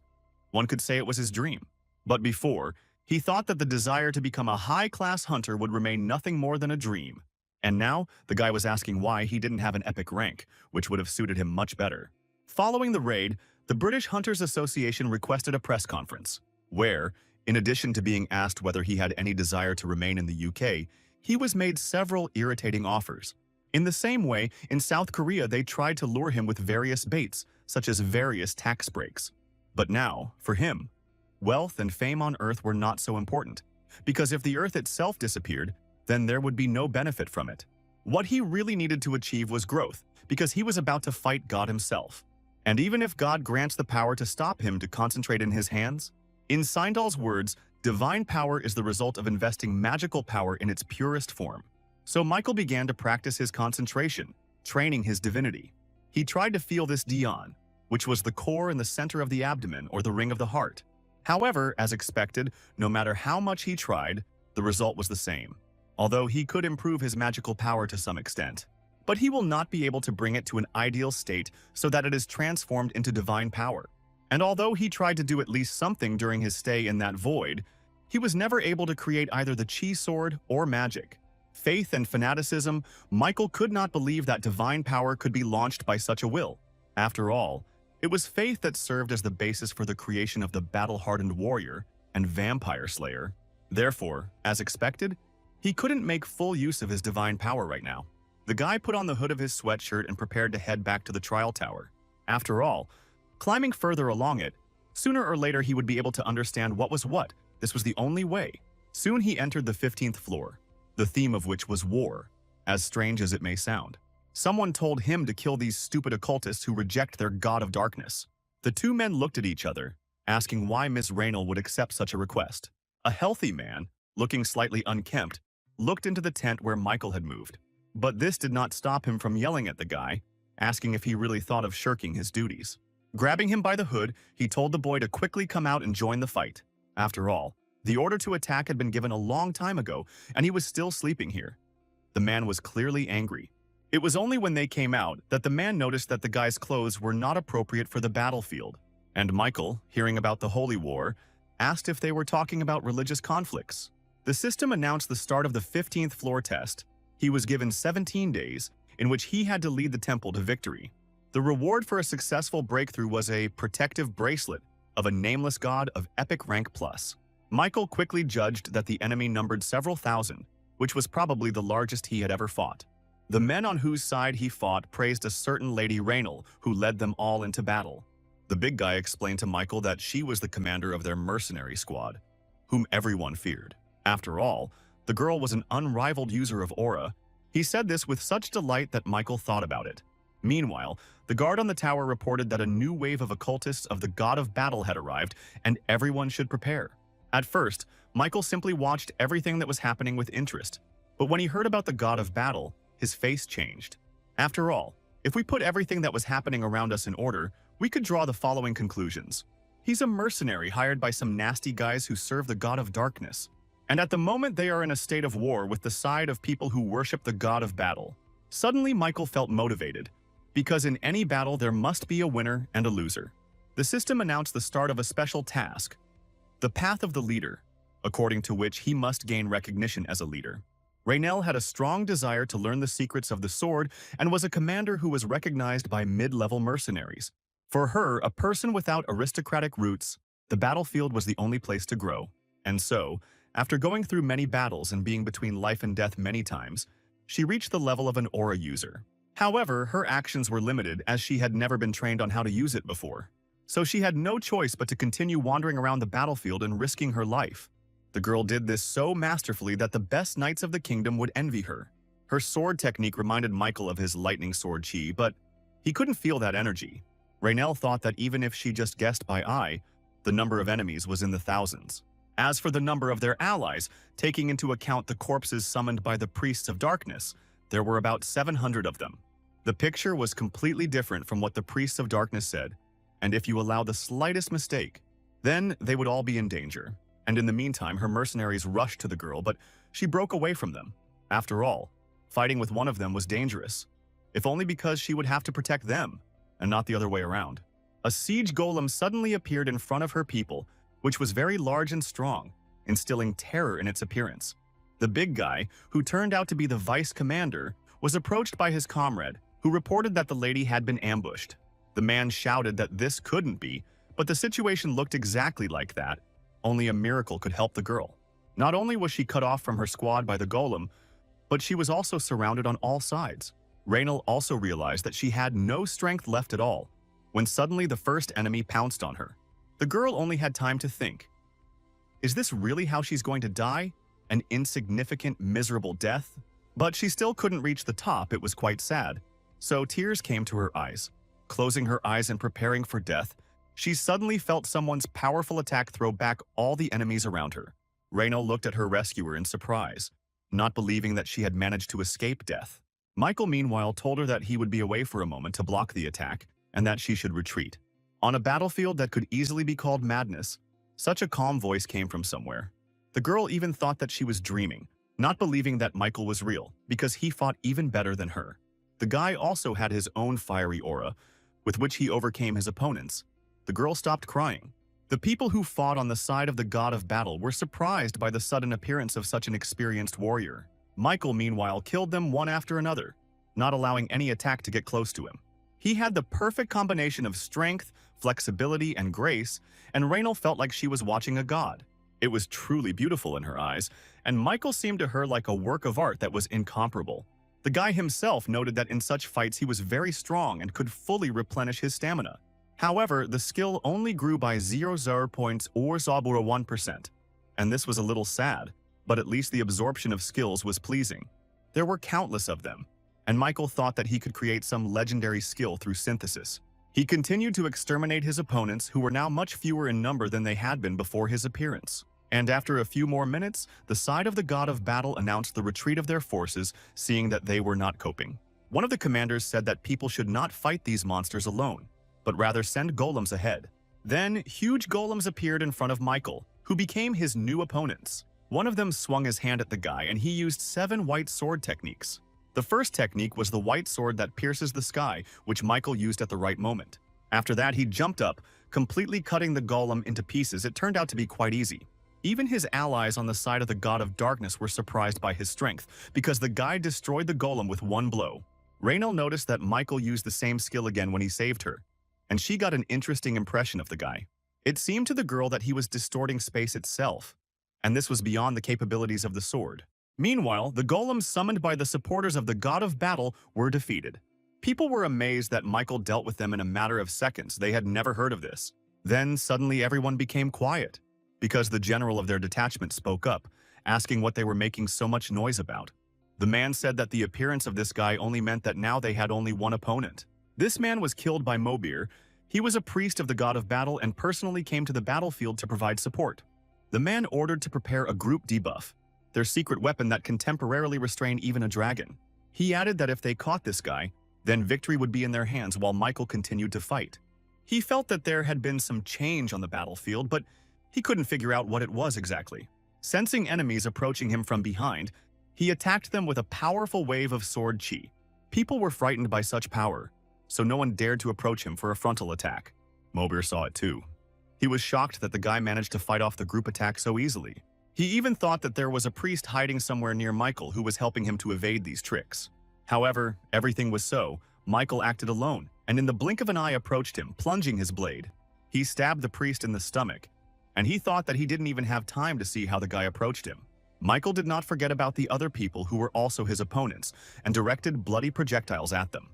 One could say it was his dream. But before, he thought that the desire to become a high-class hunter would remain nothing more than a dream. And now, the guy was asking why he didn't have an epic rank, which would have suited him much better. Following the raid, the British Hunters Association requested a press conference, where, in addition to being asked whether he had any desire to remain in the UK, he was made several irritating offers. In the same way, in South Korea they tried to lure him with various baits, such as various tax breaks. But now, for him, wealth and fame on Earth were not so important, because if the Earth itself disappeared, then there would be no benefit from it. What he really needed to achieve was growth, because he was about to fight God himself. And even if God grants the power to stop him to concentrate in his hands, in Sindal's words, divine power is the result of investing magical power in its purest form. So Michael began to practice his concentration, training his divinity. He tried to feel this Dion, which was the core in the center of the abdomen or the ring of the heart. However, as expected, no matter how much he tried, the result was the same. Although he could improve his magical power to some extent, but he will not be able to bring it to an ideal state so that it is transformed into divine power. And although he tried to do at least something during his stay in that void, he was never able to create either the chi sword or magic. Faith and fanaticism, Michael could not believe that divine power could be launched by such a will. After all, it was faith that served as the basis for the creation of the battle-hardened warrior and vampire slayer. Therefore, as expected, he couldn't make full use of his divine power right now. The guy put on the hood of his sweatshirt and prepared to head back to the trial tower. After all, climbing further along it, sooner or later he would be able to understand what was what. This was the only way. Soon he entered the 15th floor, the theme of which was war, as strange as it may sound. Someone told him to kill these stupid occultists who reject their god of darkness. The two men looked at each other, asking why Miss Raynal would accept such a request. A healthy man, looking slightly unkempt, looked into the tent where Michael had moved. But this did not stop him from yelling at the guy, asking if he really thought of shirking his duties. Grabbing him by the hood, he told the boy to quickly come out and join the fight. After all, the order to attack had been given a long time ago, and he was still sleeping here. The man was clearly angry. It was only when they came out that the man noticed that the guy's clothes were not appropriate for the battlefield. And Michael, hearing about the Holy War, asked if they were talking about religious conflicts. The system announced the start of the 15th floor test. He was given 17 days, in which he had to lead the temple to victory. The reward for a successful breakthrough was a protective bracelet of a nameless god of epic rank plus. Michael quickly judged that the enemy numbered several thousand, which was probably the largest he had ever fought. The men on whose side he fought praised a certain Lady Raynal, who led them all into battle. The big guy explained to Michael that she was the commander of their mercenary squad, whom everyone feared. After all, the girl was an unrivaled user of aura. He said this with such delight that Michael thought about it. Meanwhile, the guard on the tower reported that a new wave of occultists of the god of battle had arrived, and everyone should prepare. At first, Michael simply watched everything that was happening with interest, but when he heard about the god of battle, his face changed. After all, if we put everything that was happening around us in order, we could draw the following conclusions. He's a mercenary hired by some nasty guys who serve the god of darkness. And at the moment they are in a state of war with the side of people who worship the god of battle. Suddenly Michael felt motivated, because in any battle there must be a winner and a loser. The system announced the start of a special task, the path of the leader, according to which he must gain recognition as a leader. Raynal had a strong desire to learn the secrets of the sword and was a commander who was recognized by mid-level mercenaries. For her, a person without aristocratic roots, the battlefield was the only place to grow. And so, after going through many battles and being between life and death many times, she reached the level of an aura user. However, her actions were limited as she had never been trained on how to use it before. So she had no choice but to continue wandering around the battlefield and risking her life. The girl did this so masterfully that the best knights of the kingdom would envy her. Her sword technique reminded Michael of his lightning sword chi, but he couldn't feel that energy. Raynal thought that even if she just guessed by eye, the number of enemies was in the thousands. As for the number of their allies, taking into account the corpses summoned by the priests of darkness, there were about 700 of them. The picture was completely different from what the priests of darkness said, and if you allow the slightest mistake, then they would all be in danger. And in the meantime, her mercenaries rushed to the girl, but She broke away from them. After all, fighting with one of them was dangerous, if only because she would have to protect them, and not the other way around. A siege golem suddenly appeared in front of her people, which was very large and strong, instilling terror in its appearance. The big guy, who turned out to be the vice commander, was approached by his comrade, who reported that the lady had been ambushed. The man shouted that this couldn't be, but the situation looked exactly like that. Only a miracle could help the girl. Not only was she cut off from her squad by the golem, but she was also surrounded on all sides. Raynal also realized that she had no strength left at all, when suddenly the first enemy pounced on her. The girl only had time to think, is this really how she's going to die? An insignificant, miserable death? But she still couldn't reach the top. It was quite sad. So tears came to her eyes. Closing her eyes and preparing for death, she suddenly felt someone's powerful attack throw back all the enemies around her. Raynal looked at her rescuer in surprise, not believing that she had managed to escape death. Michael, meanwhile, told her that he would be away for a moment to block the attack and that she should retreat. On a battlefield that could easily be called madness, such a calm voice came from somewhere. The girl even thought that she was dreaming, not believing that Michael was real, because he fought even better than her. The guy also had his own fiery aura, with which he overcame his opponents. The girl stopped crying. The people who fought on the side of the god of battle were surprised by the sudden appearance of such an experienced warrior. Michael, meanwhile, killed them one after another, not allowing any attack to get close to him. He had the perfect combination of strength, flexibility, and grace, and Raynal felt like she was watching a god. It was truly beautiful in her eyes, and Michael seemed to her like a work of art that was incomparable. The guy himself noted that in such fights he was very strong and could fully replenish his stamina. However, the skill only grew by 0.0 points or 1%, and this was a little sad, but at least the absorption of skills was pleasing. There were countless of them, and Michael thought that he could create some legendary skill through synthesis. He continued to exterminate his opponents, who were now much fewer in number than they had been before his appearance. And after a few more minutes, the side of the god of battle announced the retreat of their forces, seeing that they were not coping. One of the commanders said that people should not fight these monsters alone, but rather send golems ahead. Then, huge golems appeared in front of Michael, who became his new opponents. One of them swung his hand at the guy, and he used 7 white sword techniques. The first technique was the white sword that pierces the sky, which Michael used at the right moment. After that, he jumped up, completely cutting the golem into pieces. It turned out to be quite easy. Even his allies on the side of the god of darkness were surprised by his strength, because the guy destroyed the golem with one blow. Raynal noticed that Michael used the same skill again when he saved her, and she got an interesting impression of the guy. It seemed to the girl that he was distorting space itself, and this was beyond the capabilities of the sword. Meanwhile, the golems summoned by the supporters of the god of battle were defeated. People were amazed that Michael dealt with them in a matter of seconds. They had never heard of this. Then suddenly everyone became quiet, because the general of their detachment spoke up, asking what they were making so much noise about. The man said that the appearance of this guy only meant that now they had only one opponent. This man was killed by Mobir. He was a priest of the god of battle and personally came to the battlefield to provide support. The man ordered to prepare a group debuff, their secret weapon that can temporarily restrain even a dragon. He added that if they caught this guy, then victory would be in their hands while Michael continued to fight. He felt that there had been some change on the battlefield, but he couldn't figure out what it was exactly. Sensing enemies approaching him from behind, he attacked them with a powerful wave of sword chi. People were frightened by such power, so no one dared to approach him for a frontal attack. Mobir saw it too. He was shocked that the guy managed to fight off the group attack so easily. He even thought that there was a priest hiding somewhere near Michael who was helping him to evade these tricks. However, everything was so. Michael acted alone, and in the blink of an eye approached him, plunging his blade. He stabbed the priest in the stomach, and he thought that he didn't even have time to see how the guy approached him. Michael did not forget about the other people who were also his opponents, and directed bloody projectiles at them.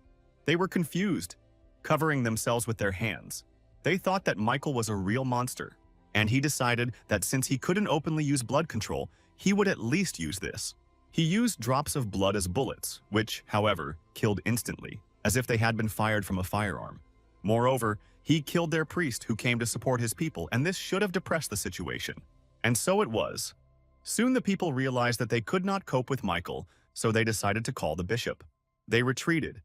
They were confused, covering themselves with their hands. They thought that Michael was a real monster, and he decided that since he couldn't openly use blood control, he would at least use this. He used drops of blood as bullets, which, however, killed instantly, as if they had been fired from a firearm. Moreover, he killed their priest who came to support his people, and this should have depressed the situation. And so it was. Soon the people realized that they could not cope with Michael, so they decided to call the bishop. They retreated,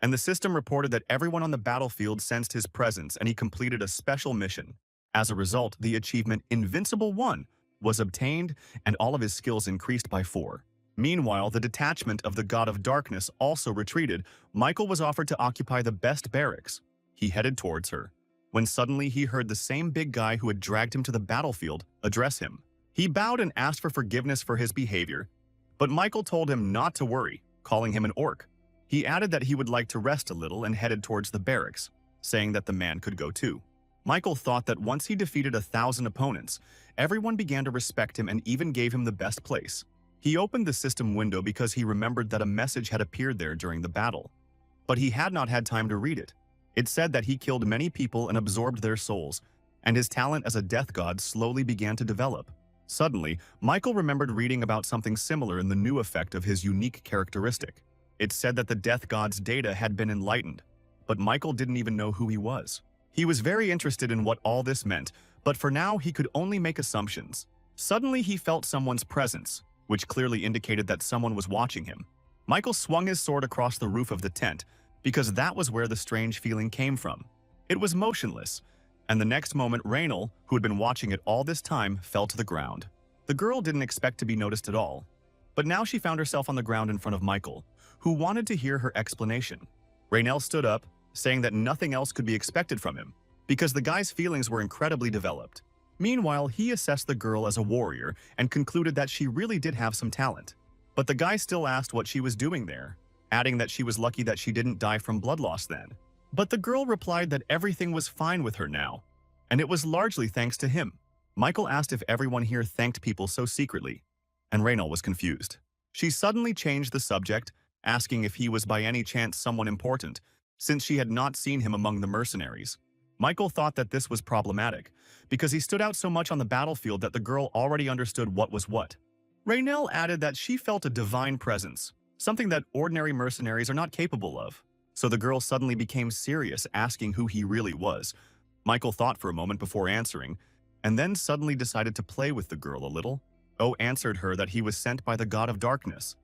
and the system reported that everyone on the battlefield sensed his presence and he completed a special mission. As a result, the achievement Invincible won was obtained, and all of his skills increased by 4. Meanwhile, the detachment of the God of Darkness also retreated. Michael was offered to occupy the best barracks. He headed towards her, when suddenly he heard the same big guy who had dragged him to the battlefield address him. He bowed and asked for forgiveness for his behavior, but Michael told him not to worry, calling him an orc. He added that he would like to rest a little and headed towards the barracks, saying that the man could go too. Michael thought that once he defeated 1,000 opponents, everyone began to respect him and even gave him the best place. He opened the system window because he remembered that a message had appeared there during the battle, but he had not had time to read it. It said that he killed many people and absorbed their souls, and his talent as a death god slowly began to develop. Suddenly, Michael remembered reading about something similar in the new effect of his unique characteristic. It said that the death god's data had been enlightened, but Michael didn't even know who he was. He was very interested in what all this meant, but for now he could only make assumptions. Suddenly he felt someone's presence, which clearly indicated that someone was watching him. Michael swung his sword across the roof of the tent, because that was where the strange feeling came from. It was motionless, and the next moment Raynal, who had been watching it all this time, fell to the ground. The girl didn't expect to be noticed at all, but now she found herself on the ground in front of Michael, who wanted to hear her explanation. Raynal stood up, saying that nothing else could be expected from him, because the guy's feelings were incredibly developed. Meanwhile, he assessed the girl as a warrior and concluded that she really did have some talent. But the guy still asked what she was doing there, adding that she was lucky that she didn't die from blood loss then. But the girl replied that everything was fine with her now, and it was largely thanks to him. Michael asked if everyone here thanked people so secretly, and Raynal was confused. She suddenly changed the subject, asking if he was by any chance someone important, since she had not seen him among the mercenaries. Michael thought that this was problematic, because he stood out so much on the battlefield that the girl already understood what was what. Raynal added that she felt a divine presence, something that ordinary mercenaries are not capable of. So the girl suddenly became serious, asking who he really was. Michael thought for a moment before answering, and then suddenly decided to play with the girl a little. O answered her that he was sent by the God of Darkness,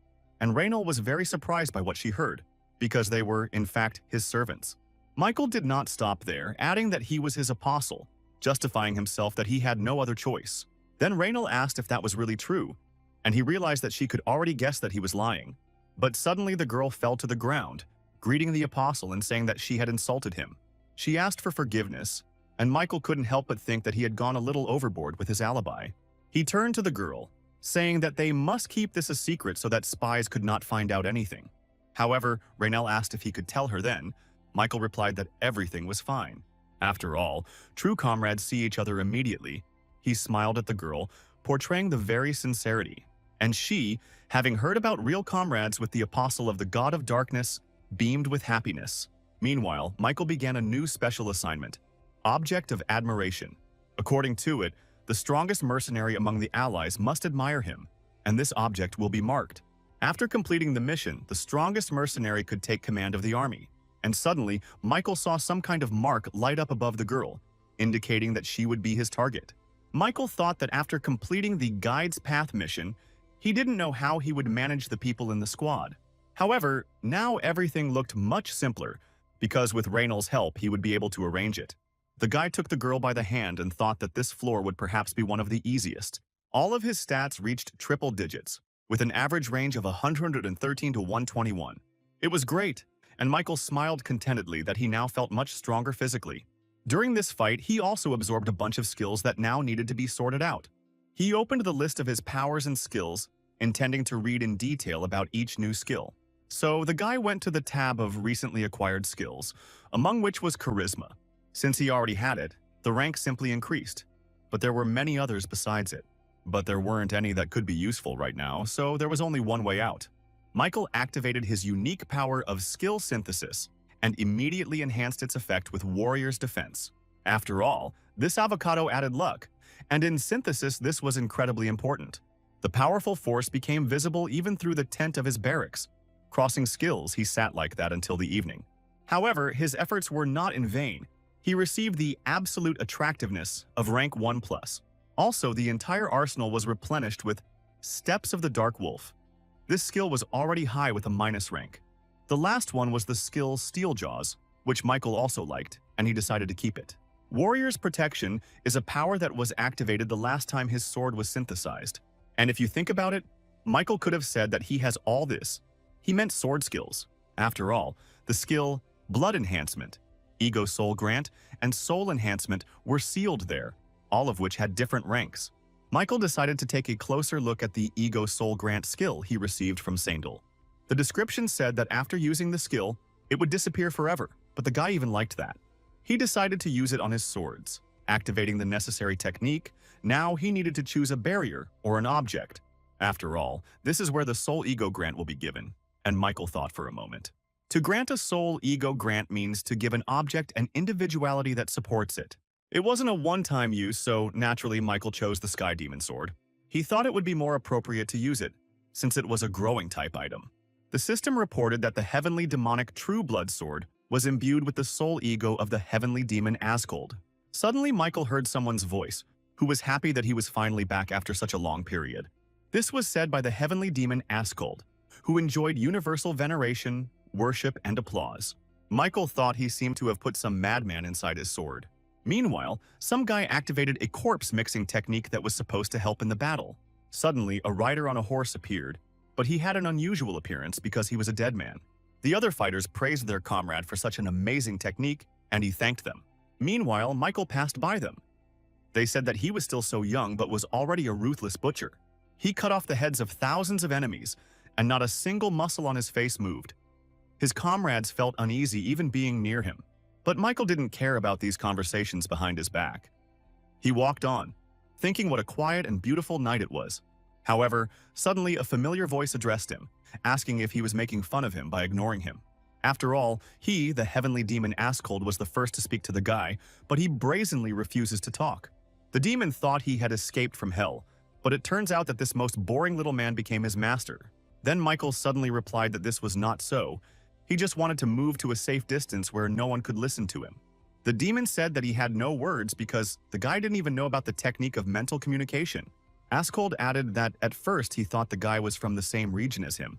and Raynal was very surprised by what she heard, because they were, in fact, his servants. Michael did not stop there, adding that he was his apostle, justifying himself that he had no other choice. Then Raynal asked if that was really true, and he realized that she could already guess that he was lying. But suddenly the girl fell to the ground, greeting the apostle and saying that she had insulted him. She asked for forgiveness, and Michael couldn't help but think that he had gone a little overboard with his alibi. He turned to the girl, saying that they must keep this a secret so that spies could not find out anything. However, Raynal asked if he could tell her then. Michael replied that everything was fine. After all, true comrades see each other immediately. He smiled at the girl, portraying the very sincerity. And she, having heard about real comrades with the apostle of the God of Darkness, beamed with happiness. Meanwhile, Michael began a new special assignment, Object of Admiration. According to it, the strongest mercenary among the allies must admire him, and this object will be marked. After completing the mission, the strongest mercenary could take command of the army. And suddenly, Michael saw some kind of mark light up above the girl, indicating that she would be his target. Michael thought that after completing the Guide's Path mission, he didn't know how he would manage the people in the squad. However, now everything looked much simpler, because with Raynal's help, he would be able to arrange it. The guy took the girl by the hand and thought that this floor would perhaps be one of the easiest. All of his stats reached triple digits, with an average range of 113 to 121. It was great, and Michael smiled contentedly that he now felt much stronger physically. During this fight, he also absorbed a bunch of skills that now needed to be sorted out. He opened the list of his powers and skills, intending to read in detail about each new skill. So the guy went to the tab of recently acquired skills, among which was Charisma. Since he already had it, the rank simply increased, but there were many others besides it. But there weren't any that could be useful right now, so there was only one way out. Michael activated his unique power of skill synthesis and immediately enhanced its effect with Warrior's Defense. After all, this avocado added luck, and in synthesis this was incredibly important. The powerful force became visible even through the tent of his barracks. Crossing skills, he sat like that until the evening. However, his efforts were not in vain. He received the absolute attractiveness of rank 1+. Also, the entire arsenal was replenished with Steps of the Dark Wolf. This skill was already high with a minus rank. The last one was the skill Steeljaws, which Michael also liked, and he decided to keep it. Warrior's Protection is a power that was activated the last time his sword was synthesized. And if you think about it, Michael could have said that he has all this. He meant sword skills. After all, the skill Blood Enhancement, Ego Soul Grant, and Soul Enhancement were sealed there, all of which had different ranks. Michael decided to take a closer look at the Ego Soul Grant skill he received from Sandal. The description said that after using the skill, it would disappear forever, but the guy even liked that. He decided to use it on his swords, activating the necessary technique. Now he needed to choose a barrier or an object. After all, this is where the Soul Ego Grant will be given, and Michael thought for a moment. To grant a Soul Ego Grant means to give an object an individuality that supports it. It wasn't a one-time use, so naturally Michael chose the Sky Demon Sword. He thought it would be more appropriate to use it, since it was a growing type item. The system reported that the Heavenly Demonic True Blood Sword was imbued with the soul ego of the heavenly demon Askold. Suddenly, Michael heard someone's voice, who was happy that he was finally back after such a long period. This was said by the heavenly demon Askold, who enjoyed universal veneration, worship, and applause. Michael thought he seemed to have put some madman inside his sword. Meanwhile, some guy activated a corpse mixing technique that was supposed to help in the battle. Suddenly, a rider on a horse appeared, but he had an unusual appearance because he was a dead man. The other fighters praised their comrade for such an amazing technique, and he thanked them. Meanwhile, Michael passed by them. They said that he was still so young but was already a ruthless butcher. He cut off the heads of thousands of enemies, and not a single muscle on his face moved. His comrades felt uneasy even being near him, but Michael didn't care about these conversations behind his back. He walked on, thinking what a quiet and beautiful night it was. However, suddenly a familiar voice addressed him, asking if he was making fun of him by ignoring him. After all, he, the heavenly demon Askold, was the first to speak to the guy, but he brazenly refuses to talk. The demon thought he had escaped from hell, but it turns out that this most boring little man became his master. Then Michael suddenly replied that this was not so. He just wanted to move to a safe distance where no one could listen to him. The demon said that he had no words because the guy didn't even know about the technique of mental communication. Askold added that at first he thought the guy was from the same region as him,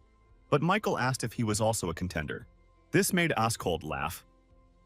but Michael asked if he was also a contender. This made Askold laugh.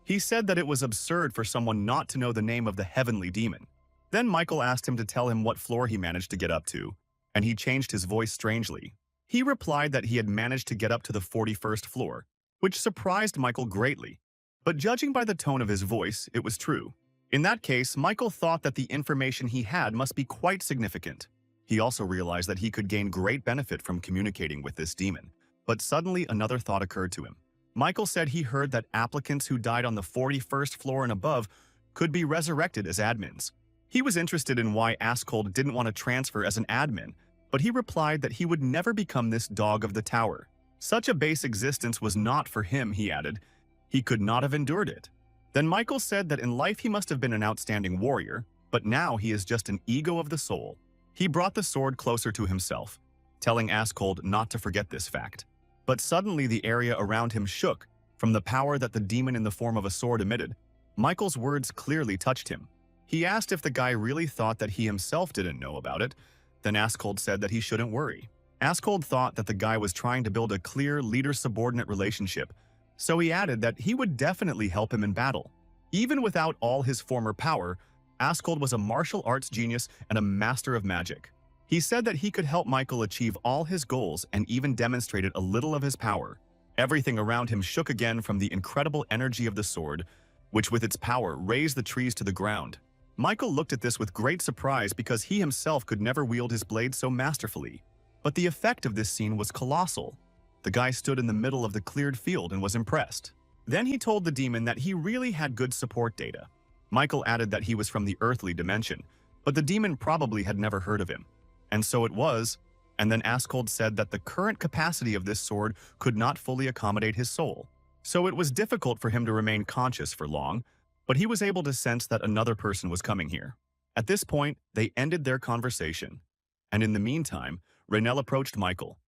He said that it was absurd for someone not to know the name of the heavenly demon. Then Michael asked him to tell him what floor he managed to get up to, and he changed his voice strangely. He replied that he had managed to get up to the 41st floor, which surprised Michael greatly. But judging by the tone of his voice, it was true. In that case, Michael thought that the information he had must be quite significant. He also realized that he could gain great benefit from communicating with this demon. But suddenly another thought occurred to him. Michael said he heard that applicants who died on the 41st floor and above could be resurrected as admins. He was interested in why Askold didn't want to transfer as an admin, but he replied that he would never become this dog of the tower. Such a base existence was not for him, he added. He could not have endured it. Then Michael said that in life he must have been an outstanding warrior, but now he is just an ego of the soul. He brought the sword closer to himself, telling Askold not to forget this fact. But suddenly the area around him shook from the power that the demon in the form of a sword emitted. Michael's words clearly touched him. He asked if the guy really thought that he himself didn't know about it. Then Askold said that he shouldn't worry. Askold thought that the guy was trying to build a clear leader-subordinate relationship, so he added that he would definitely help him in battle. Even without all his former power, Askold was a martial arts genius and a master of magic. He said that he could help Michael achieve all his goals and even demonstrated a little of his power. Everything around him shook again from the incredible energy of the sword, which with its power raised the trees to the ground. Michael looked at this with great surprise because he himself could never wield his blade so masterfully. But the effect of this scene was colossal. The guy stood in the middle of the cleared field and was impressed. Then he told the demon that he really had good support data. Michael added that he was from the earthly dimension, but the demon probably had never heard of him. And so it was, and then Askold said that the current capacity of this sword could not fully accommodate his soul. So it was difficult for him to remain conscious for long, but he was able to sense that another person was coming here. At this point, they ended their conversation. And in the meantime, Raynell approached Michael.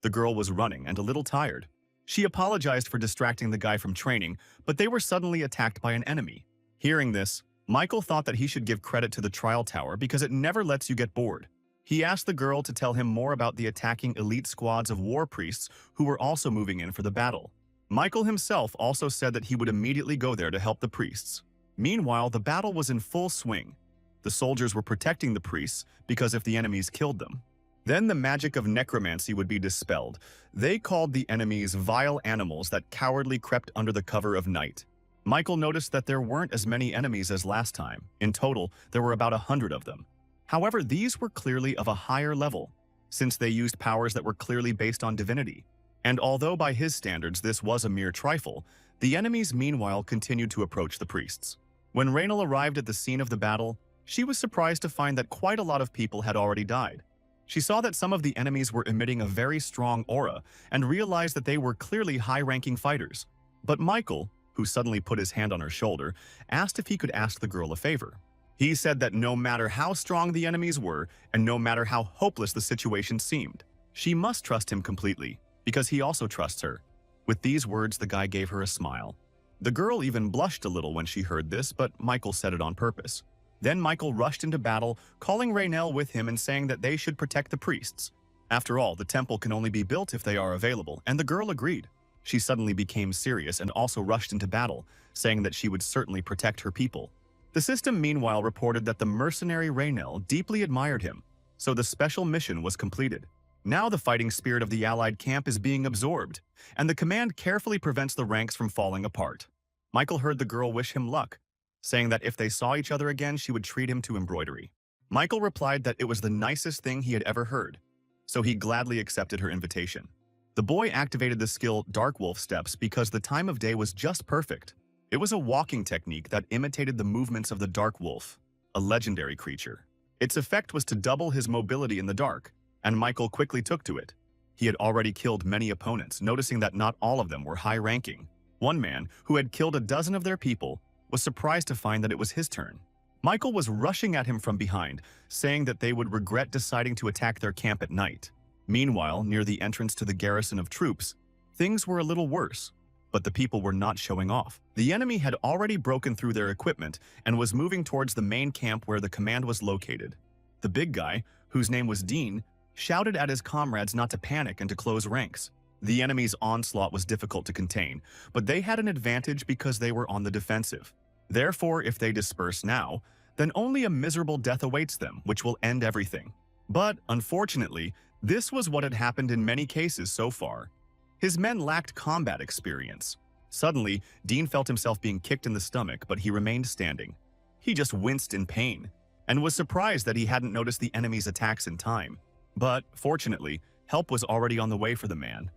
The girl was running and a little tired. She apologized for distracting the guy from training, but they were suddenly attacked by an enemy. Hearing this, Michael thought that he should give credit to the trial tower because it never lets you get bored. He asked the girl to tell him more about the attacking elite squads of war priests who were also moving in for the battle. Michael himself also said that he would immediately go there to help the priests. Meanwhile, the battle was in full swing. The soldiers were protecting the priests because if the enemies killed them, then the magic of necromancy would be dispelled. They called the enemies vile animals that cowardly crept under the cover of night. Michael noticed that there weren't as many enemies as last time. In total, there were about 100 of them. However, these were clearly of a higher level, since they used powers that were clearly based on divinity. And although by his standards this was a mere trifle, the enemies meanwhile continued to approach the priests. When Raynal arrived at the scene of the battle, she was surprised to find that quite a lot of people had already died. She saw that some of the enemies were emitting a very strong aura and realized that they were clearly high-ranking fighters. But Michael, who suddenly put his hand on her shoulder, asked if he could ask the girl a favor. He said that no matter how strong the enemies were and no matter how hopeless the situation seemed, she must trust him completely, because he also trusts her. With these words, the guy gave her a smile. The girl even blushed a little when she heard this, but Michael said it on purpose. Then Michael rushed into battle, calling Raynal with him and saying that they should protect the priests. After all, the temple can only be built if they are available, and the girl agreed. She suddenly became serious and also rushed into battle, saying that she would certainly protect her people. The system meanwhile reported that the mercenary Raynal deeply admired him, so the special mission was completed. Now the fighting spirit of the Allied camp is being absorbed, and the command carefully prevents the ranks from falling apart. Michael heard the girl wish him luck, saying that if they saw each other again, she would treat him to embroidery. Michael replied that it was the nicest thing he had ever heard, so he gladly accepted her invitation. The boy activated the skill Dark Wolf Steps because the time of day was just perfect. It was a walking technique that imitated the movements of the Dark Wolf, a legendary creature. Its effect was to double his mobility in the dark, and Michael quickly took to it. He had already killed many opponents, noticing that not all of them were high-ranking. One man, who had killed a dozen of their people, was surprised to find that it was his turn. Michael was rushing at him from behind, saying that they would regret deciding to attack their camp at night. Meanwhile, near the entrance to the garrison of troops, things were a little worse, but the people were not showing off. The enemy had already broken through their equipment and was moving towards the main camp where the command was located. The big guy, whose name was Dean, shouted at his comrades not to panic and to close ranks. The enemy's onslaught was difficult to contain, but they had an advantage because they were on the defensive. Therefore, if they disperse now, then only a miserable death awaits them, which will end everything. But, unfortunately, this was what had happened in many cases so far. His men lacked combat experience. Suddenly, Dean felt himself being kicked in the stomach, but he remained standing. He just winced in pain, and was surprised that he hadn't noticed the enemy's attacks in time. But, fortunately, help was already on the way for the man.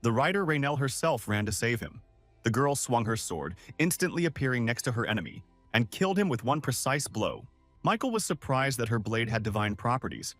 The rider Raynal herself ran to save him. The girl swung her sword, instantly appearing next to her enemy, and killed him with one precise blow. Michael was surprised that her blade had divine properties,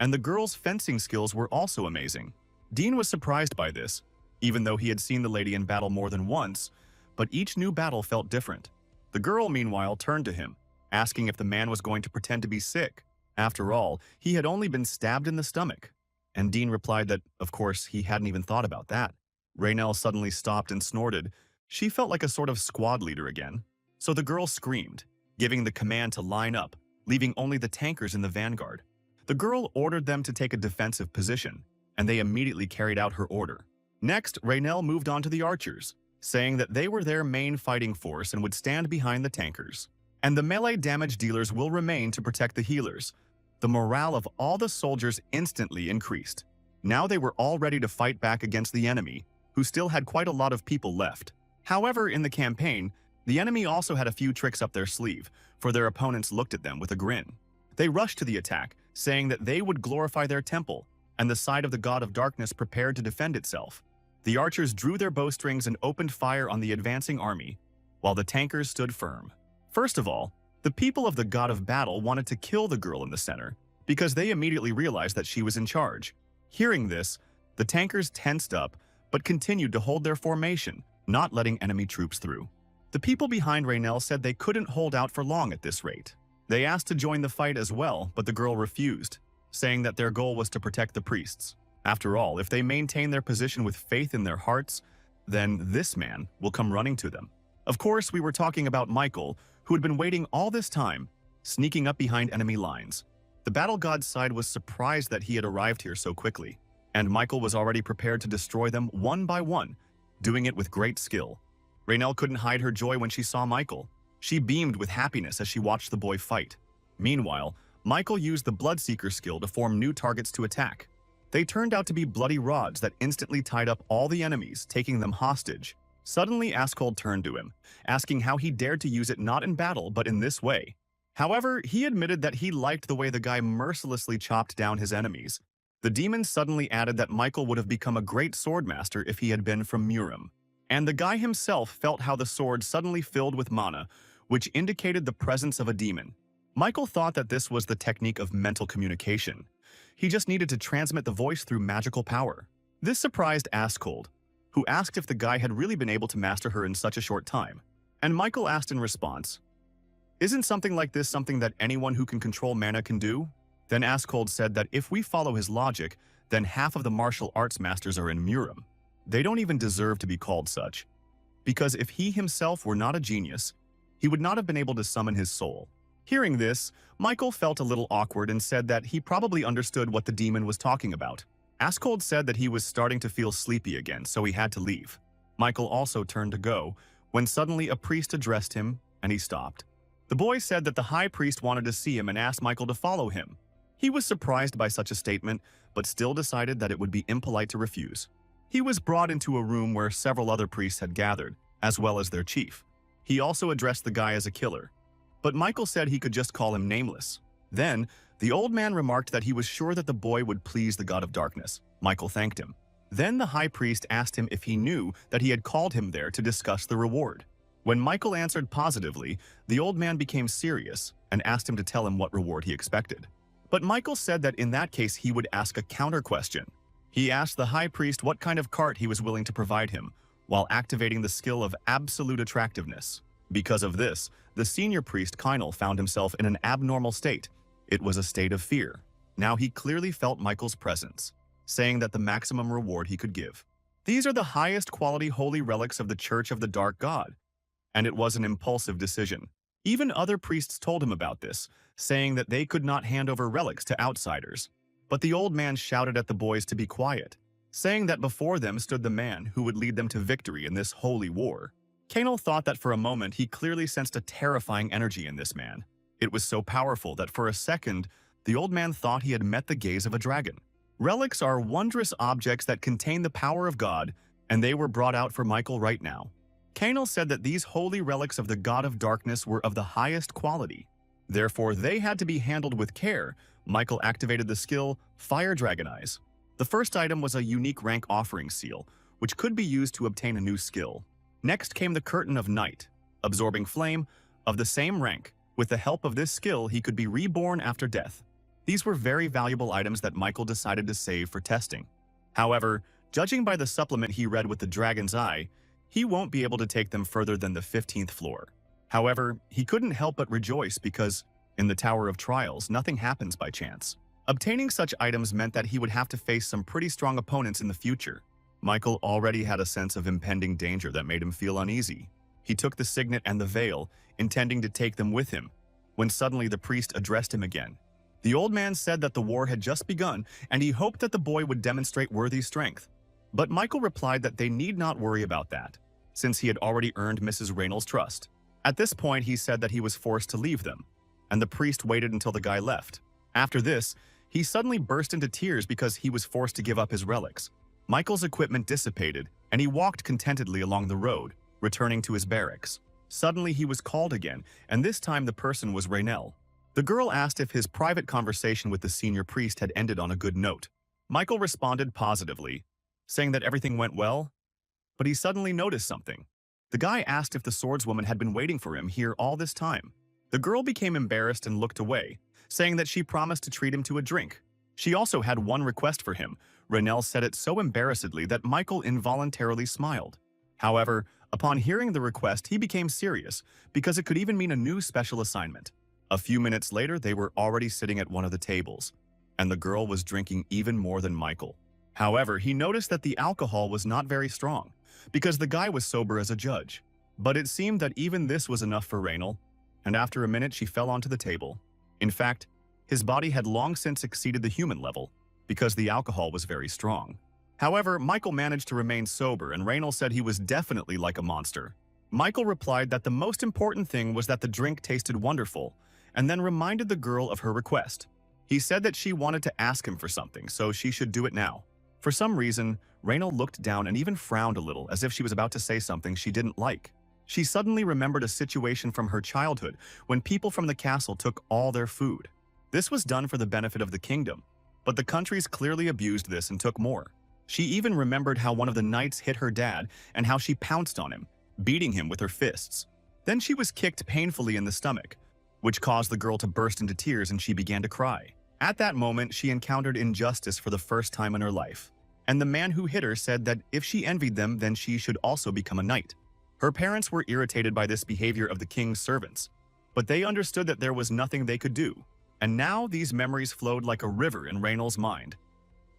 and the girl's fencing skills were also amazing. Dean was surprised by this, even though he had seen the lady in battle more than once, but each new battle felt different. The girl, meanwhile, turned to him, asking if the man was going to pretend to be sick. After all, he had only been stabbed in the stomach. And Dean replied that, of course, he hadn't even thought about that. Raynal suddenly stopped and snorted. She felt like a sort of squad leader again. So the girl screamed, giving the command to line up, leaving only the tankers in the vanguard. The girl ordered them to take a defensive position, and they immediately carried out her order. Next, Raynal moved on to the archers, saying that they were their main fighting force and would stand behind the tankers. And the melee damage dealers will remain to protect the healers. The morale of all the soldiers instantly increased. Now they were all ready to fight back against the enemy, who still had quite a lot of people left. However, in the campaign, the enemy also had a few tricks up their sleeve, for their opponents looked at them with a grin. They rushed to the attack, saying that they would glorify their temple, and the side of the god of darkness prepared to defend itself. The archers drew their bowstrings and opened fire on the advancing army, while the tankers stood firm. First of all, the people of the god of battle wanted to kill the girl in the center, because they immediately realized that she was in charge. Hearing this, the tankers tensed up, but continued to hold their formation, not letting enemy troops through. The people behind Raynal said they couldn't hold out for long at this rate. They asked to join the fight as well, but the girl refused, saying that their goal was to protect the priests. After all, if they maintain their position with faith in their hearts, then this man will come running to them. Of course, we were talking about Michael, who had been waiting all this time, sneaking up behind enemy lines. The battle god's side was surprised that he had arrived here so quickly, and Michael was already prepared to destroy them one by one, doing it with great skill. Raynal couldn't hide her joy when she saw Michael. She beamed with happiness as she watched the boy fight. Meanwhile, Michael used the Bloodseeker skill to form new targets to attack. They turned out to be bloody rods that instantly tied up all the enemies, taking them hostage. Suddenly, Askold turned to him, asking how he dared to use it not in battle but in this way. However, he admitted that he liked the way the guy mercilessly chopped down his enemies. The demon suddenly added that Michael would have become a great swordmaster if he had been from Murim. And the guy himself felt how the sword suddenly filled with mana, which indicated the presence of a demon. Michael thought that this was the technique of mental communication. He just needed to transmit the voice through magical power. This surprised Askold, who asked if the guy had really been able to master her in such a short time. And Michael asked in response, "Isn't something like this something that anyone who can control mana can do?" Then Askold said that if we follow his logic, then half of the martial arts masters are in Murim. They don't even deserve to be called such. Because if he himself were not a genius, he would not have been able to summon his soul. Hearing this, Michael felt a little awkward and said that he probably understood what the demon was talking about. Askold said that he was starting to feel sleepy again, so he had to leave. Michael also turned to go, when suddenly a priest addressed him, and he stopped. The boy said that the high priest wanted to see him and asked Michael to follow him. He was surprised by such a statement, but still decided that it would be impolite to refuse. He was brought into a room where several other priests had gathered, as well as their chief. He also addressed the guy as a killer. But Michael said he could just call him Nameless. Then, the old man remarked that he was sure that the boy would please the god of darkness. Michael thanked him. Then the high priest asked him if he knew that he had called him there to discuss the reward. When Michael answered positively, the old man became serious and asked him to tell him what reward he expected. But Michael said that in that case he would ask a counter question. He asked the high priest what kind of cart he was willing to provide him, while activating the skill of absolute attractiveness. Because of this, the senior priest Kynal found himself in an abnormal state. It was a state of fear. Now he clearly felt Michael's presence, saying that the maximum reward he could give. These are the highest quality holy relics of the Church of the Dark God. And it was an impulsive decision. Even other priests told him about this, saying that they could not hand over relics to outsiders. But the old man shouted at the boys to be quiet, saying that before them stood the man who would lead them to victory in this holy war. Kynal thought that for a moment he clearly sensed a terrifying energy in this man. It was so powerful that for a second, the old man thought he had met the gaze of a dragon. Relics are wondrous objects that contain the power of God, and they were brought out for Michael right now. Kynal said that these holy relics of the god of darkness were of the highest quality. Therefore, they had to be handled with care. Michael activated the skill Fire Dragon Eyes. The first item was a unique rank offering seal, which could be used to obtain a new skill. Next came the Curtain of Night, absorbing flame, of the same rank. With the help of this skill, he could be reborn after death. These were very valuable items that Michael decided to save for testing. However, judging by the supplement he read with the Dragon's Eye, he won't be able to take them further than the 15th floor. However, he couldn't help but rejoice because, in the Tower of Trials, nothing happens by chance. Obtaining such items meant that he would have to face some pretty strong opponents in the future. Michael already had a sense of impending danger that made him feel uneasy. He took the signet and the veil, intending to take them with him, when suddenly the priest addressed him again. The old man said that the war had just begun, and he hoped that the boy would demonstrate worthy strength. But Michael replied that they need not worry about that, since he had already earned Mrs. Raynol's trust. At this point, he said that he was forced to leave them, and the priest waited until the guy left. After this, he suddenly burst into tears because he was forced to give up his relics. Michael's equipment dissipated, and he walked contentedly along the road, returning to his barracks. Suddenly, he was called again, and this time the person was Raynel. The girl asked if his private conversation with the senior priest had ended on a good note. Michael responded positively, saying that everything went well, but he suddenly noticed something. The guy asked if the swordswoman had been waiting for him here all this time. The girl became embarrassed and looked away, saying that she promised to treat him to a drink. She also had one request for him. Raynel said it so embarrassedly that Michael involuntarily smiled. However, upon hearing the request, he became serious, because it could even mean a new special assignment. A few minutes later, they were already sitting at one of the tables, and the girl was drinking even more than Michael. However, he noticed that the alcohol was not very strong, because the guy was sober as a judge. But it seemed that even this was enough for Raynel, and after a minute she fell onto the table. In fact, his body had long since exceeded the human level, because the alcohol was very strong. However, Michael managed to remain sober, and Raynel said he was definitely like a monster. Michael replied that the most important thing was that the drink tasted wonderful, and then reminded the girl of her request. He said that she wanted to ask him for something, so she should do it now. For some reason, Raynal looked down and even frowned a little, as if she was about to say something she didn't like. She suddenly remembered a situation from her childhood when people from the castle took all their food. This was done for the benefit of the kingdom, but the countries clearly abused this and took more. She even remembered how one of the knights hit her dad and how she pounced on him, beating him with her fists. Then she was kicked painfully in the stomach, which caused the girl to burst into tears and she began to cry. At that moment, she encountered injustice for the first time in her life, and the man who hit her said that if she envied them, then she should also become a knight. Her parents were irritated by this behavior of the king's servants, but they understood that there was nothing they could do, and now these memories flowed like a river in Raynal's mind.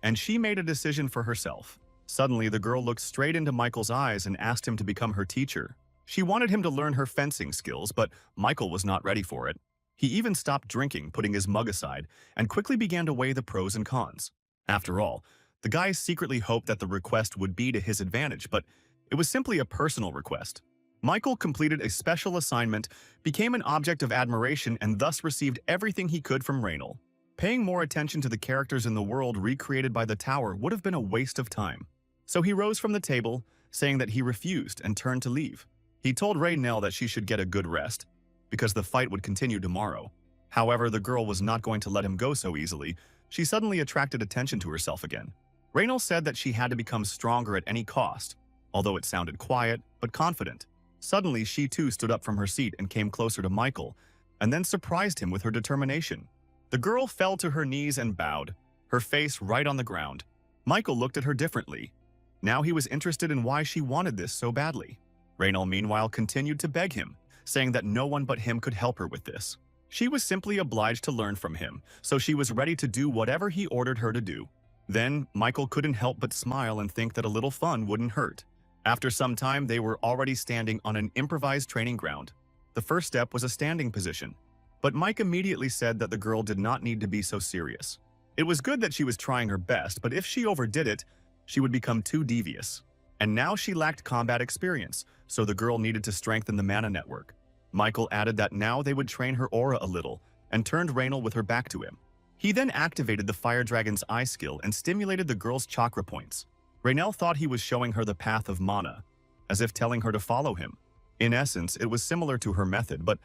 And she made a decision for herself. Suddenly, the girl looked straight into Michael's eyes and asked him to become her teacher. She wanted him to learn her fencing skills, but Michael was not ready for it. He even stopped drinking, putting his mug aside, and quickly began to weigh the pros and cons. After all, the guy secretly hoped that the request would be to his advantage, but it was simply a personal request. Michael completed a special assignment, became an object of admiration, and thus received everything he could from Raynal. Paying more attention to the characters in the world recreated by the tower would have been a waste of time. So he rose from the table, saying that he refused and turned to leave. He told Raynal that she should get a good rest, because the fight would continue tomorrow. However, the girl was not going to let him go so easily. She suddenly attracted attention to herself again. Raynal said that she had to become stronger at any cost, although it sounded quiet but confident. Suddenly, she too stood up from her seat and came closer to Michael, and then surprised him with her determination. The girl fell to her knees and bowed, her face right on the ground. Michael looked at her differently. Now he was interested in why she wanted this so badly. Raynal, meanwhile, continued to beg him, saying that no one but him could help her with this. She was simply obliged to learn from him, so she was ready to do whatever he ordered her to do. Then, Michael couldn't help but smile and think that a little fun wouldn't hurt. After some time, they were already standing on an improvised training ground. The first step was a standing position, but Mike immediately said that the girl did not need to be so serious. It was good that she was trying her best, but if she overdid it, she would become too devious. And now she lacked combat experience, so the girl needed to strengthen the mana network. Michael added that now they would train her aura a little, and turned Raynal with her back to him. He then activated the Fire Dragon's Eye skill and stimulated the girl's chakra points. Raynal thought he was showing her the path of mana, as if telling her to follow him. In essence, it was similar to her method, but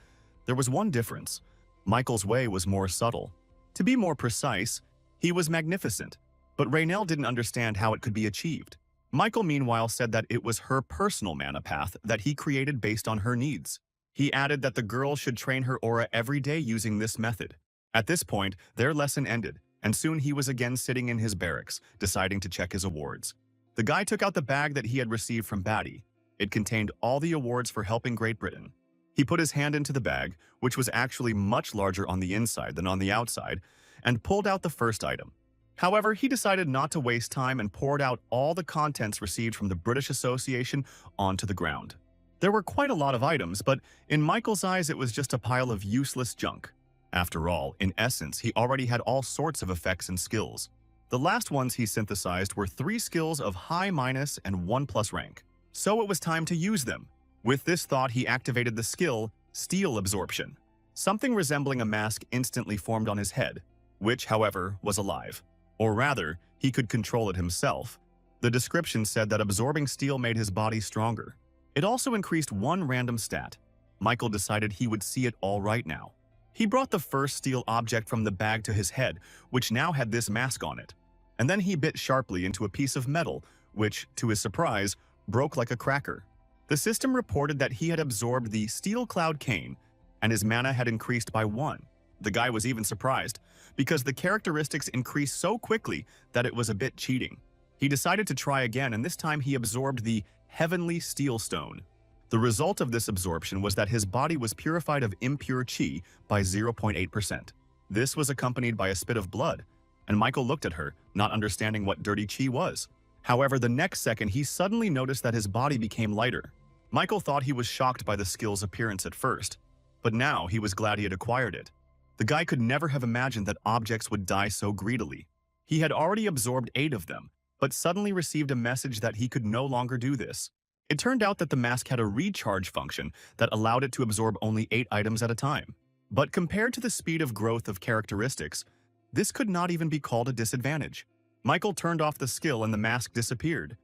there was one difference. Michael's way was more subtle. To be more precise, he was magnificent, but Raynal didn't understand how it could be achieved. Michael, meanwhile, said that it was her personal mana path that he created based on her needs. He added that the girl should train her aura every day using this method. At this point, their lesson ended, and soon he was again sitting in his barracks, deciding to check his awards. The guy took out the bag that he had received from Batty. It contained all the awards for helping Great Britain. He put his hand into the bag, which was actually much larger on the inside than on the outside, and pulled out the first item. However, he decided not to waste time and poured out all the contents received from the British Association onto the ground. There were quite a lot of items, but in Michael's eyes it was just a pile of useless junk. After all, in essence, he already had all sorts of effects and skills. The last ones he synthesized were 3 skills of high minus and 1+ rank. So it was time to use them. With this thought, he activated the skill, Steel Absorption. Something resembling a mask instantly formed on his head, which, however, was alive. Or rather, he could control it himself. The description said that absorbing steel made his body stronger. It also increased one random stat. Michael decided he would see it all right now. He brought the first steel object from the bag to his head, which now had this mask on it. And then he bit sharply into a piece of metal, which, to his surprise, broke like a cracker. The system reported that he had absorbed the Steel Cloud Cane, and his mana had increased by 1. The guy was even surprised, because the characteristics increased so quickly that it was a bit cheating. He decided to try again, and this time he absorbed the Heavenly Steel Stone. The result of this absorption was that his body was purified of impure chi by 0.8%. This was accompanied by a spit of blood, and Michael looked at her, not understanding what dirty chi was. However, the next second he suddenly noticed that his body became lighter. Michael thought he was shocked by the skill's appearance at first, but now he was glad he had acquired it. The guy could never have imagined that objects would die so greedily. He had already absorbed 8 of them, but suddenly received a message that he could no longer do this. It turned out that the mask had a recharge function that allowed it to absorb only 8 items at a time. But compared to the speed of growth of characteristics, this could not even be called a disadvantage. Michael turned off the skill and the mask disappeared.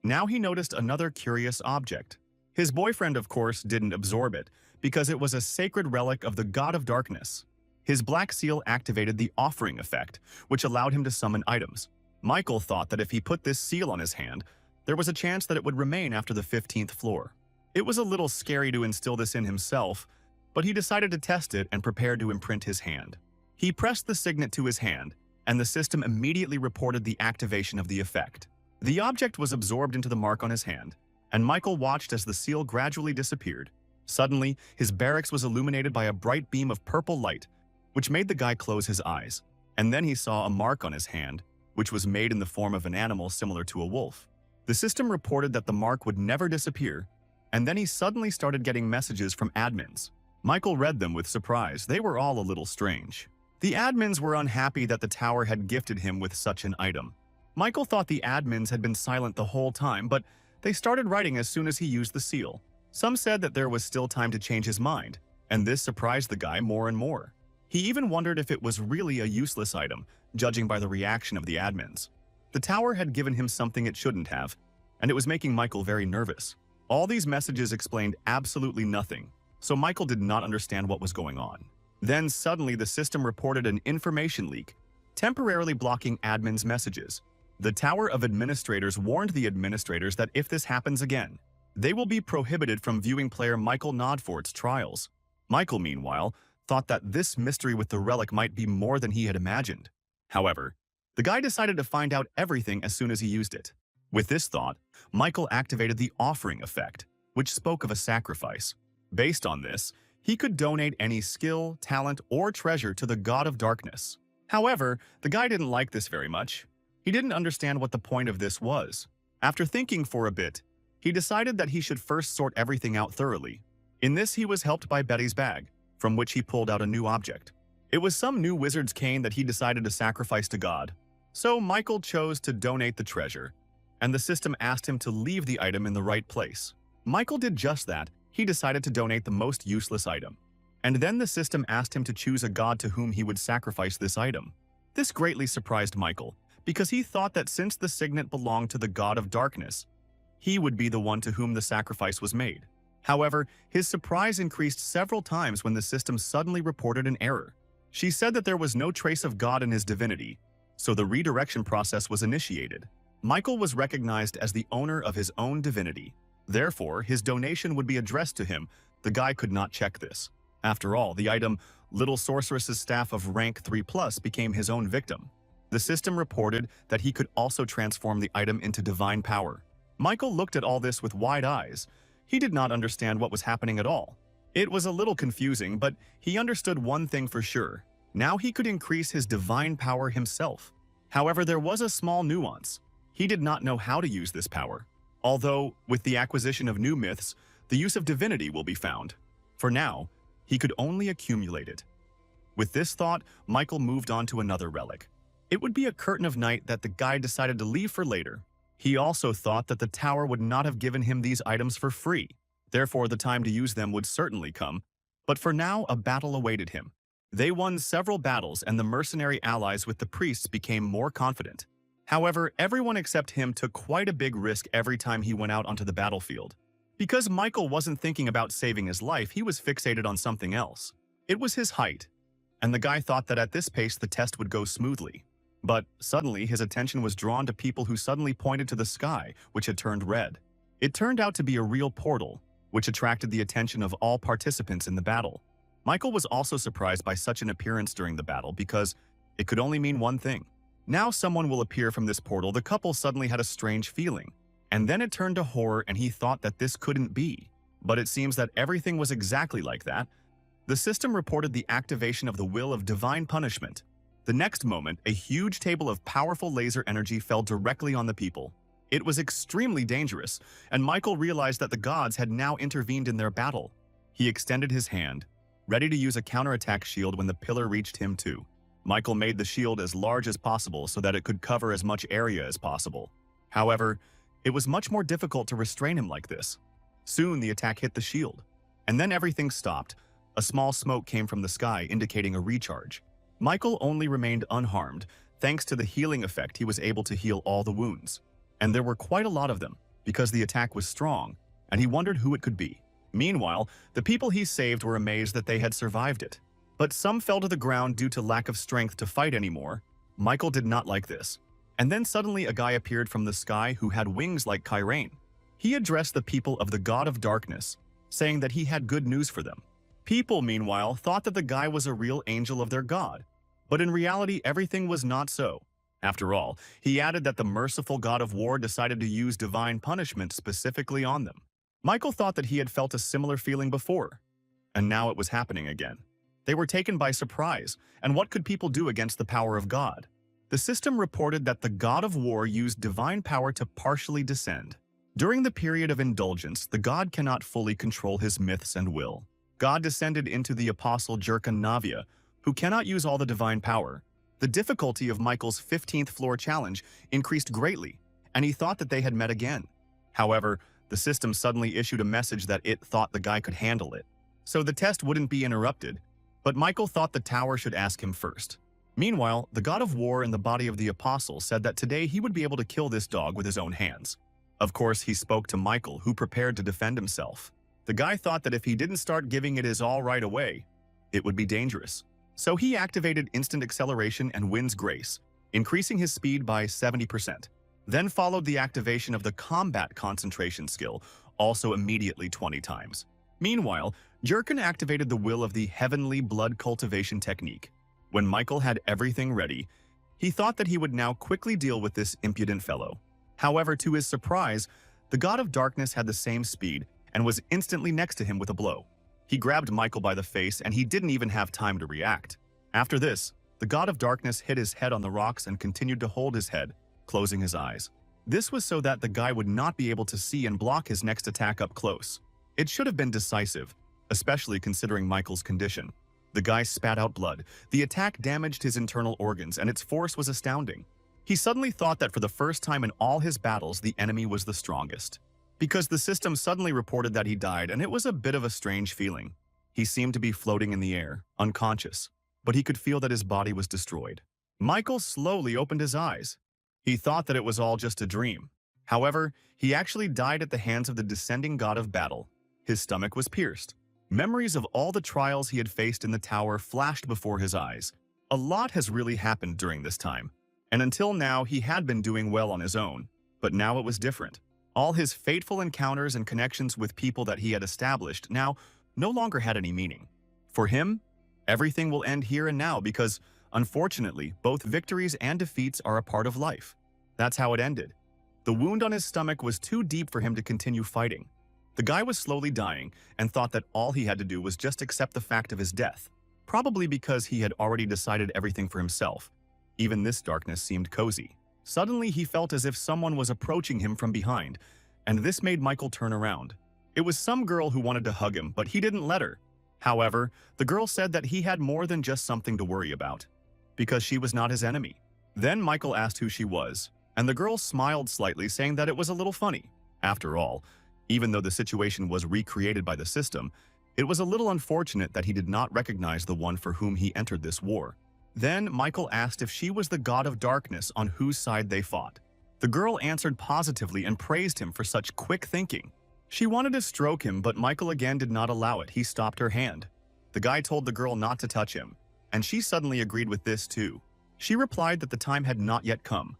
Now he noticed another curious object. His boyfriend, of course, didn't absorb it, because it was a sacred relic of the god of darkness. His black seal activated the offering effect, which allowed him to summon items. Michael thought that if he put this seal on his hand, there was a chance that it would remain after the 15th floor. It was a little scary to instill this in himself, but he decided to test it and prepared to imprint his hand. He pressed the signet to his hand, and the system immediately reported the activation of the effect. The object was absorbed into the mark on his hand, and Michael watched as the seal gradually disappeared. Suddenly, his barracks was illuminated by a bright beam of purple light, which made the guy close his eyes. And then he saw a mark on his hand, which was made in the form of an animal similar to a wolf. The system reported that the mark would never disappear, and then he suddenly started getting messages from admins. Michael read them with surprise. They were all a little strange. The admins were unhappy that the tower had gifted him with such an item. Michael thought the admins had been silent the whole time, but they started writing as soon as he used the seal. Some said that there was still time to change his mind, and this surprised the guy more and more. He even wondered if it was really a useless item, judging by the reaction of the admins. The tower had given him something it shouldn't have, and it was making Michael very nervous. All these messages explained absolutely nothing, so Michael did not understand what was going on. Then suddenly the system reported an information leak, temporarily blocking admins' messages. The Tower of Administrators warned the administrators that if this happens again, they will be prohibited from viewing player Michael Nodfort's trials. Michael, meanwhile, thought that this mystery with the relic might be more than he had imagined. However, the guy decided to find out everything as soon as he used it. With this thought, Michael activated the offering effect, which spoke of a sacrifice. Based on this, he could donate any skill, talent, or treasure to the god of darkness. However, the guy didn't like this very much. He didn't understand what the point of this was. After thinking for a bit, he decided that he should first sort everything out thoroughly. In this, he was helped by Betty's bag, from which he pulled out a new object. It was some new wizard's cane that he decided to sacrifice to God. So Michael chose to donate the treasure, and the system asked him to leave the item in the right place. Michael did just that. He decided to donate the most useless item. And then the system asked him to choose a god to whom he would sacrifice this item. This greatly surprised Michael, because he thought that since the signet belonged to the god of darkness, he would be the one to whom the sacrifice was made. However, his surprise increased several times when the system suddenly reported an error. She said that there was no trace of God in his divinity, so the redirection process was initiated. Michael was recognized as the owner of his own divinity. Therefore, his donation would be addressed to him. The guy could not check this. After all, the item, Little Sorceress's Staff of Rank 3+, became his own victim. The system reported that he could also transform the item into divine power. Michael looked at all this with wide eyes. He did not understand what was happening at all. It was a little confusing, but he understood one thing for sure. Now he could increase his divine power himself. However, there was a small nuance. He did not know how to use this power. Although, with the acquisition of new myths, the use of divinity will be found. For now, he could only accumulate it. With this thought, Michael moved on to another relic. It would be a curtain of night that the guy decided to leave for later. He also thought that the tower would not have given him these items for free. Therefore, the time to use them would certainly come. But for now, a battle awaited him. They won several battles, and the mercenary allies with the priests became more confident. However, everyone except him took quite a big risk every time he went out onto the battlefield. Because Michael wasn't thinking about saving his life, he was fixated on something else. It was his height, and the guy thought that at this pace the test would go smoothly. But suddenly his attention was drawn to people who suddenly pointed to the sky, which had turned red. It turned out to be a real portal, which attracted the attention of all participants in the battle. Michael was also surprised by such an appearance during the battle because it could only mean one thing. Now someone will appear from this portal. The couple suddenly had a strange feeling. And then it turned to horror, and he thought that this couldn't be. But it seems that everything was exactly like that. The system reported the activation of the will of divine punishment. The next moment, a huge table of powerful laser energy fell directly on the people. It was extremely dangerous, and Michael realized that the gods had now intervened in their battle. He extended his hand, ready to use a counterattack shield when the pillar reached him too. Michael made the shield as large as possible so that it could cover as much area as possible. However, It was much more difficult to restrain him like this. Soon the attack hit the shield, and then everything stopped. A small smoke came from the sky, indicating a recharge. Michael only remained unharmed. Thanks to the healing effect, he was able to heal all the wounds. And there were quite a lot of them, because the attack was strong, and he wondered who it could be. Meanwhile, the people he saved were amazed that they had survived it. But some fell to the ground due to lack of strength to fight anymore. Michael did not like this. And then suddenly a guy appeared from the sky who had wings like Kyrane. He addressed the people of the God of Darkness, saying that he had good news for them. People, meanwhile, thought that the guy was a real angel of their god. But in reality, everything was not so. After all, he added that the merciful God of War decided to use divine punishment specifically on them. Michael thought that he had felt a similar feeling before, and now it was happening again. They were taken by surprise, and what could people do against the power of God? The system reported that the God of War used divine power to partially descend. During the period of indulgence, the god cannot fully control his myths and will. God descended into the apostle Jurkan Navia, who cannot use all the divine power. The difficulty of Michael's 15th floor challenge increased greatly, and he thought that they had met again. However, the system suddenly issued a message that it thought the guy could handle it. So the test wouldn't be interrupted, but Michael thought the tower should ask him first. Meanwhile, the God of War in the body of the apostle said that today he would be able to kill this dog with his own hands. Of course, he spoke to Michael, who prepared to defend himself. The guy thought that if he didn't start giving it his all right away, it would be dangerous. So he activated instant acceleration and Wind's Grace, increasing his speed by 70%. Then followed the activation of the combat concentration skill, also immediately 20 times. Meanwhile, Jurkan activated the will of the heavenly blood cultivation technique. When Michael had everything ready, he thought that he would now quickly deal with this impudent fellow. However, to his surprise, the God of Darkness had the same speed and was instantly next to him with a blow. He grabbed Michael by the face and he didn't even have time to react. After this, the God of Darkness hit his head on the rocks and continued to hold his head, closing his eyes. This was so that the guy would not be able to see and block his next attack up close. It should have been decisive, especially considering Michael's condition. The guy spat out blood. The attack damaged his internal organs and its force was astounding. He suddenly thought that for the first time in all his battles, the enemy was the strongest. Because the system suddenly reported that he died, and it was a bit of a strange feeling. He seemed to be floating in the air, unconscious, but he could feel that his body was destroyed. Michael slowly opened his eyes. He thought that it was all just a dream. However, he actually died at the hands of the descending god of battle. His stomach was pierced. Memories of all the trials he had faced in the tower flashed before his eyes. A lot has really happened during this time, and until now he had been doing well on his own, but now it was different. All his fateful encounters and connections with people that he had established now no longer had any meaning. For him, everything will end here and now because, unfortunately, both victories and defeats are a part of life. That's how it ended. The wound on his stomach was too deep for him to continue fighting. The guy was slowly dying and thought that all he had to do was just accept the fact of his death, probably because he had already decided everything for himself. Even this darkness seemed cozy. Suddenly, he felt as if someone was approaching him from behind, and this made Michael turn around. It was some girl who wanted to hug him, but he didn't let her. However, the girl said that he had more than just something to worry about, because she was not his enemy. Then Michael asked who she was, and the girl smiled slightly, saying that it was a little funny. After all, even though the situation was recreated by the system, it was a little unfortunate that he did not recognize the one for whom he entered this war. Then Michael asked if she was the God of Darkness on whose side they fought. The girl answered positively and praised him for such quick thinking. She wanted to stroke him, but Michael again did not allow it. He stopped her hand. The guy told the girl not to touch him, and she suddenly agreed with this too. She replied that the time had not yet come,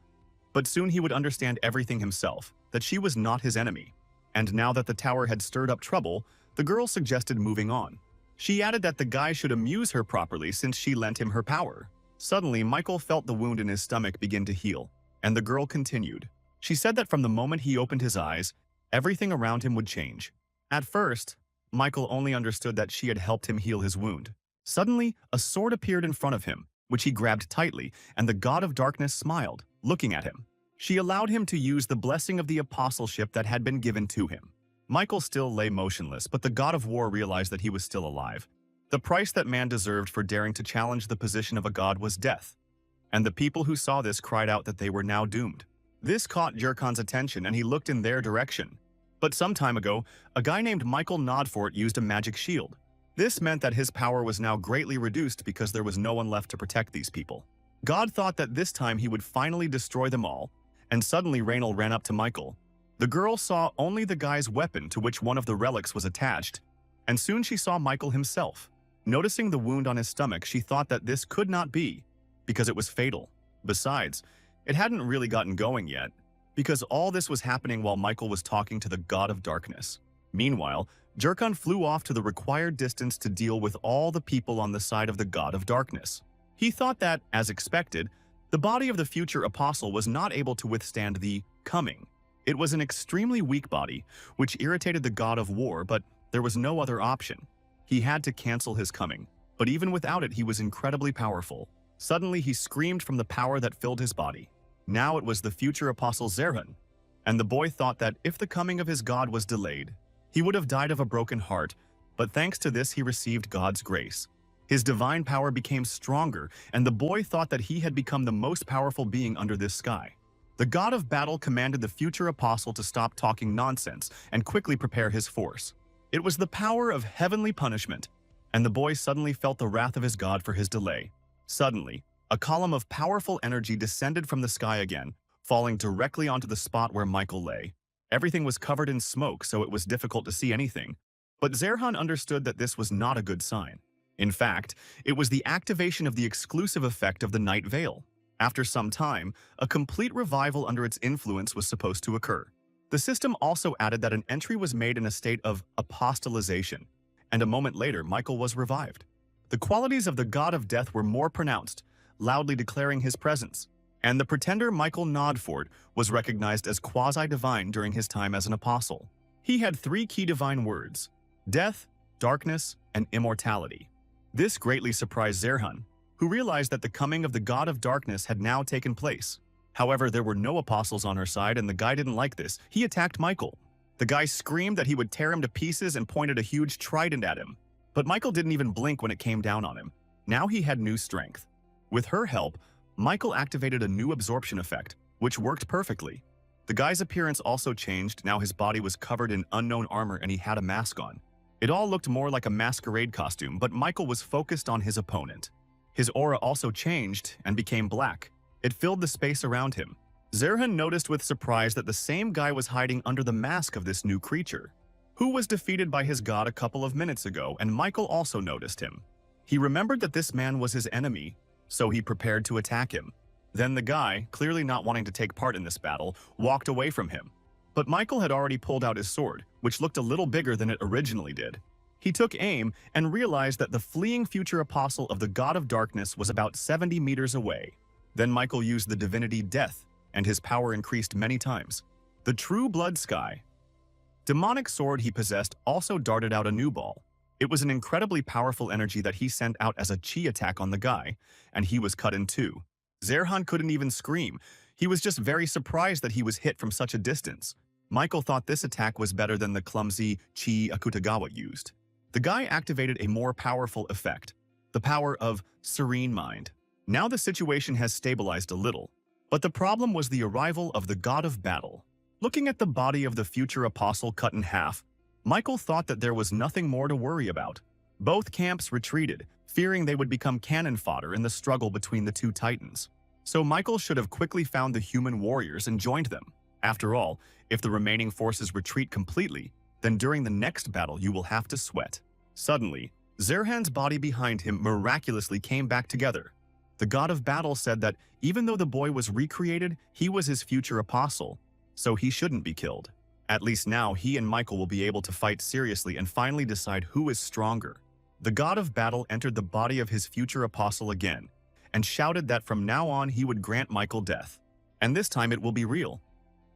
but soon he would understand everything himself, that she was not his enemy. And now that the tower had stirred up trouble, the girl suggested moving on. She added that the guy should amuse her properly since she lent him her power. Suddenly, Michael felt the wound in his stomach begin to heal, and the girl continued. She said that from the moment he opened his eyes, everything around him would change. At first, Michael only understood that she had helped him heal his wound. Suddenly, a sword appeared in front of him, which he grabbed tightly, and the God of Darkness smiled, looking at him. She allowed him to use the blessing of the apostleship that had been given to him. Michael still lay motionless, but the God of War realized that he was still alive. The price that man deserved for daring to challenge the position of a god was death, and the people who saw this cried out that they were now doomed. This caught Jurkan's attention and he looked in their direction. But some time ago, a guy named Michael Nodfort used a magic shield. This meant that his power was now greatly reduced because there was no one left to protect these people. God thought that this time he would finally destroy them all, and suddenly Rainel ran up to Michael. The girl saw only the guy's weapon to which one of the relics was attached, and soon she saw Michael himself. Noticing the wound on his stomach, she thought that this could not be, because it was fatal. Besides, it hadn't really gotten going yet, because all this was happening while Michael was talking to the God of Darkness. Meanwhile, Jurkan flew off to the required distance to deal with all the people on the side of the God of Darkness. He thought that, as expected, the body of the future apostle was not able to withstand the coming. It was an extremely weak body, which irritated the God of War, but there was no other option. He had to cancel his coming, but even without it, he was incredibly powerful. Suddenly, he screamed from the power that filled his body. Now it was the future apostle Zerhan, and the boy thought that if the coming of his God was delayed, he would have died of a broken heart, but thanks to this he received God's grace. His divine power became stronger, and the boy thought that he had become the most powerful being under this sky. The God of Battle commanded the future apostle to stop talking nonsense and quickly prepare his force. It was the power of heavenly punishment, and the boy suddenly felt the wrath of his God for his delay. Suddenly, a column of powerful energy descended from the sky again, falling directly onto the spot where Michael lay. Everything was covered in smoke, so it was difficult to see anything. But Zerhan understood that this was not a good sign. In fact, it was the activation of the exclusive effect of the Night Veil. After some time, a complete revival under its influence was supposed to occur. The system also added that an entry was made in a state of apostolization, and a moment later, Michael was revived. The qualities of the God of Death were more pronounced, loudly declaring his presence, and the pretender Michael Nodfort was recognized as quasi-divine during his time as an apostle. He had 3 key divine words: death, darkness, and immortality. This greatly surprised Zerhan, who realized that the coming of the God of Darkness had now taken place. However, there were no apostles on her side, and the guy didn't like this. He attacked Michael. The guy screamed that he would tear him to pieces and pointed a huge trident at him. But Michael didn't even blink when it came down on him. Now he had new strength. With her help, Michael activated a new absorption effect, which worked perfectly. The guy's appearance also changed. Now his body was covered in unknown armor and he had a mask on. It all looked more like a masquerade costume, but Michael was focused on his opponent. His aura also changed and became black. It filled the space around him. Zerhan noticed with surprise that the same guy was hiding under the mask of this new creature, who was defeated by his god a couple of minutes ago, and Michael also noticed him. He remembered that this man was his enemy, so he prepared to attack him. Then the guy, clearly not wanting to take part in this battle, walked away from him. But Michael had already pulled out his sword, which looked a little bigger than it originally did. He took aim and realized that the fleeing future apostle of the God of Darkness was about 70 meters away. Then Michael used the divinity Death, and his power increased many times. The true blood sky demonic sword he possessed also darted out a new ball. It was an incredibly powerful energy that he sent out as a chi attack on the guy, and he was cut in two. Zerhan couldn't even scream. He was just very surprised that he was hit from such a distance. Michael thought this attack was better than the clumsy chi Akutagawa used. The guy activated a more powerful effect, the power of Serene Mind. Now the situation has stabilized a little, but the problem was the arrival of the God of Battle. Looking at the body of the future apostle cut in half, Michael thought that there was nothing more to worry about. Both camps retreated, fearing they would become cannon fodder in the struggle between the two titans. So Michael should have quickly found the human warriors and joined them. After all, if the remaining forces retreat completely, then during the next battle you will have to sweat. Suddenly, Zerhan's body behind him miraculously came back together. The God of Battle said that even though the boy was recreated, he was his future apostle, so he shouldn't be killed. At least now he and Michael will be able to fight seriously and finally decide who is stronger. The God of Battle entered the body of his future apostle again and shouted that from now on he would grant Michael death. And this time it will be real.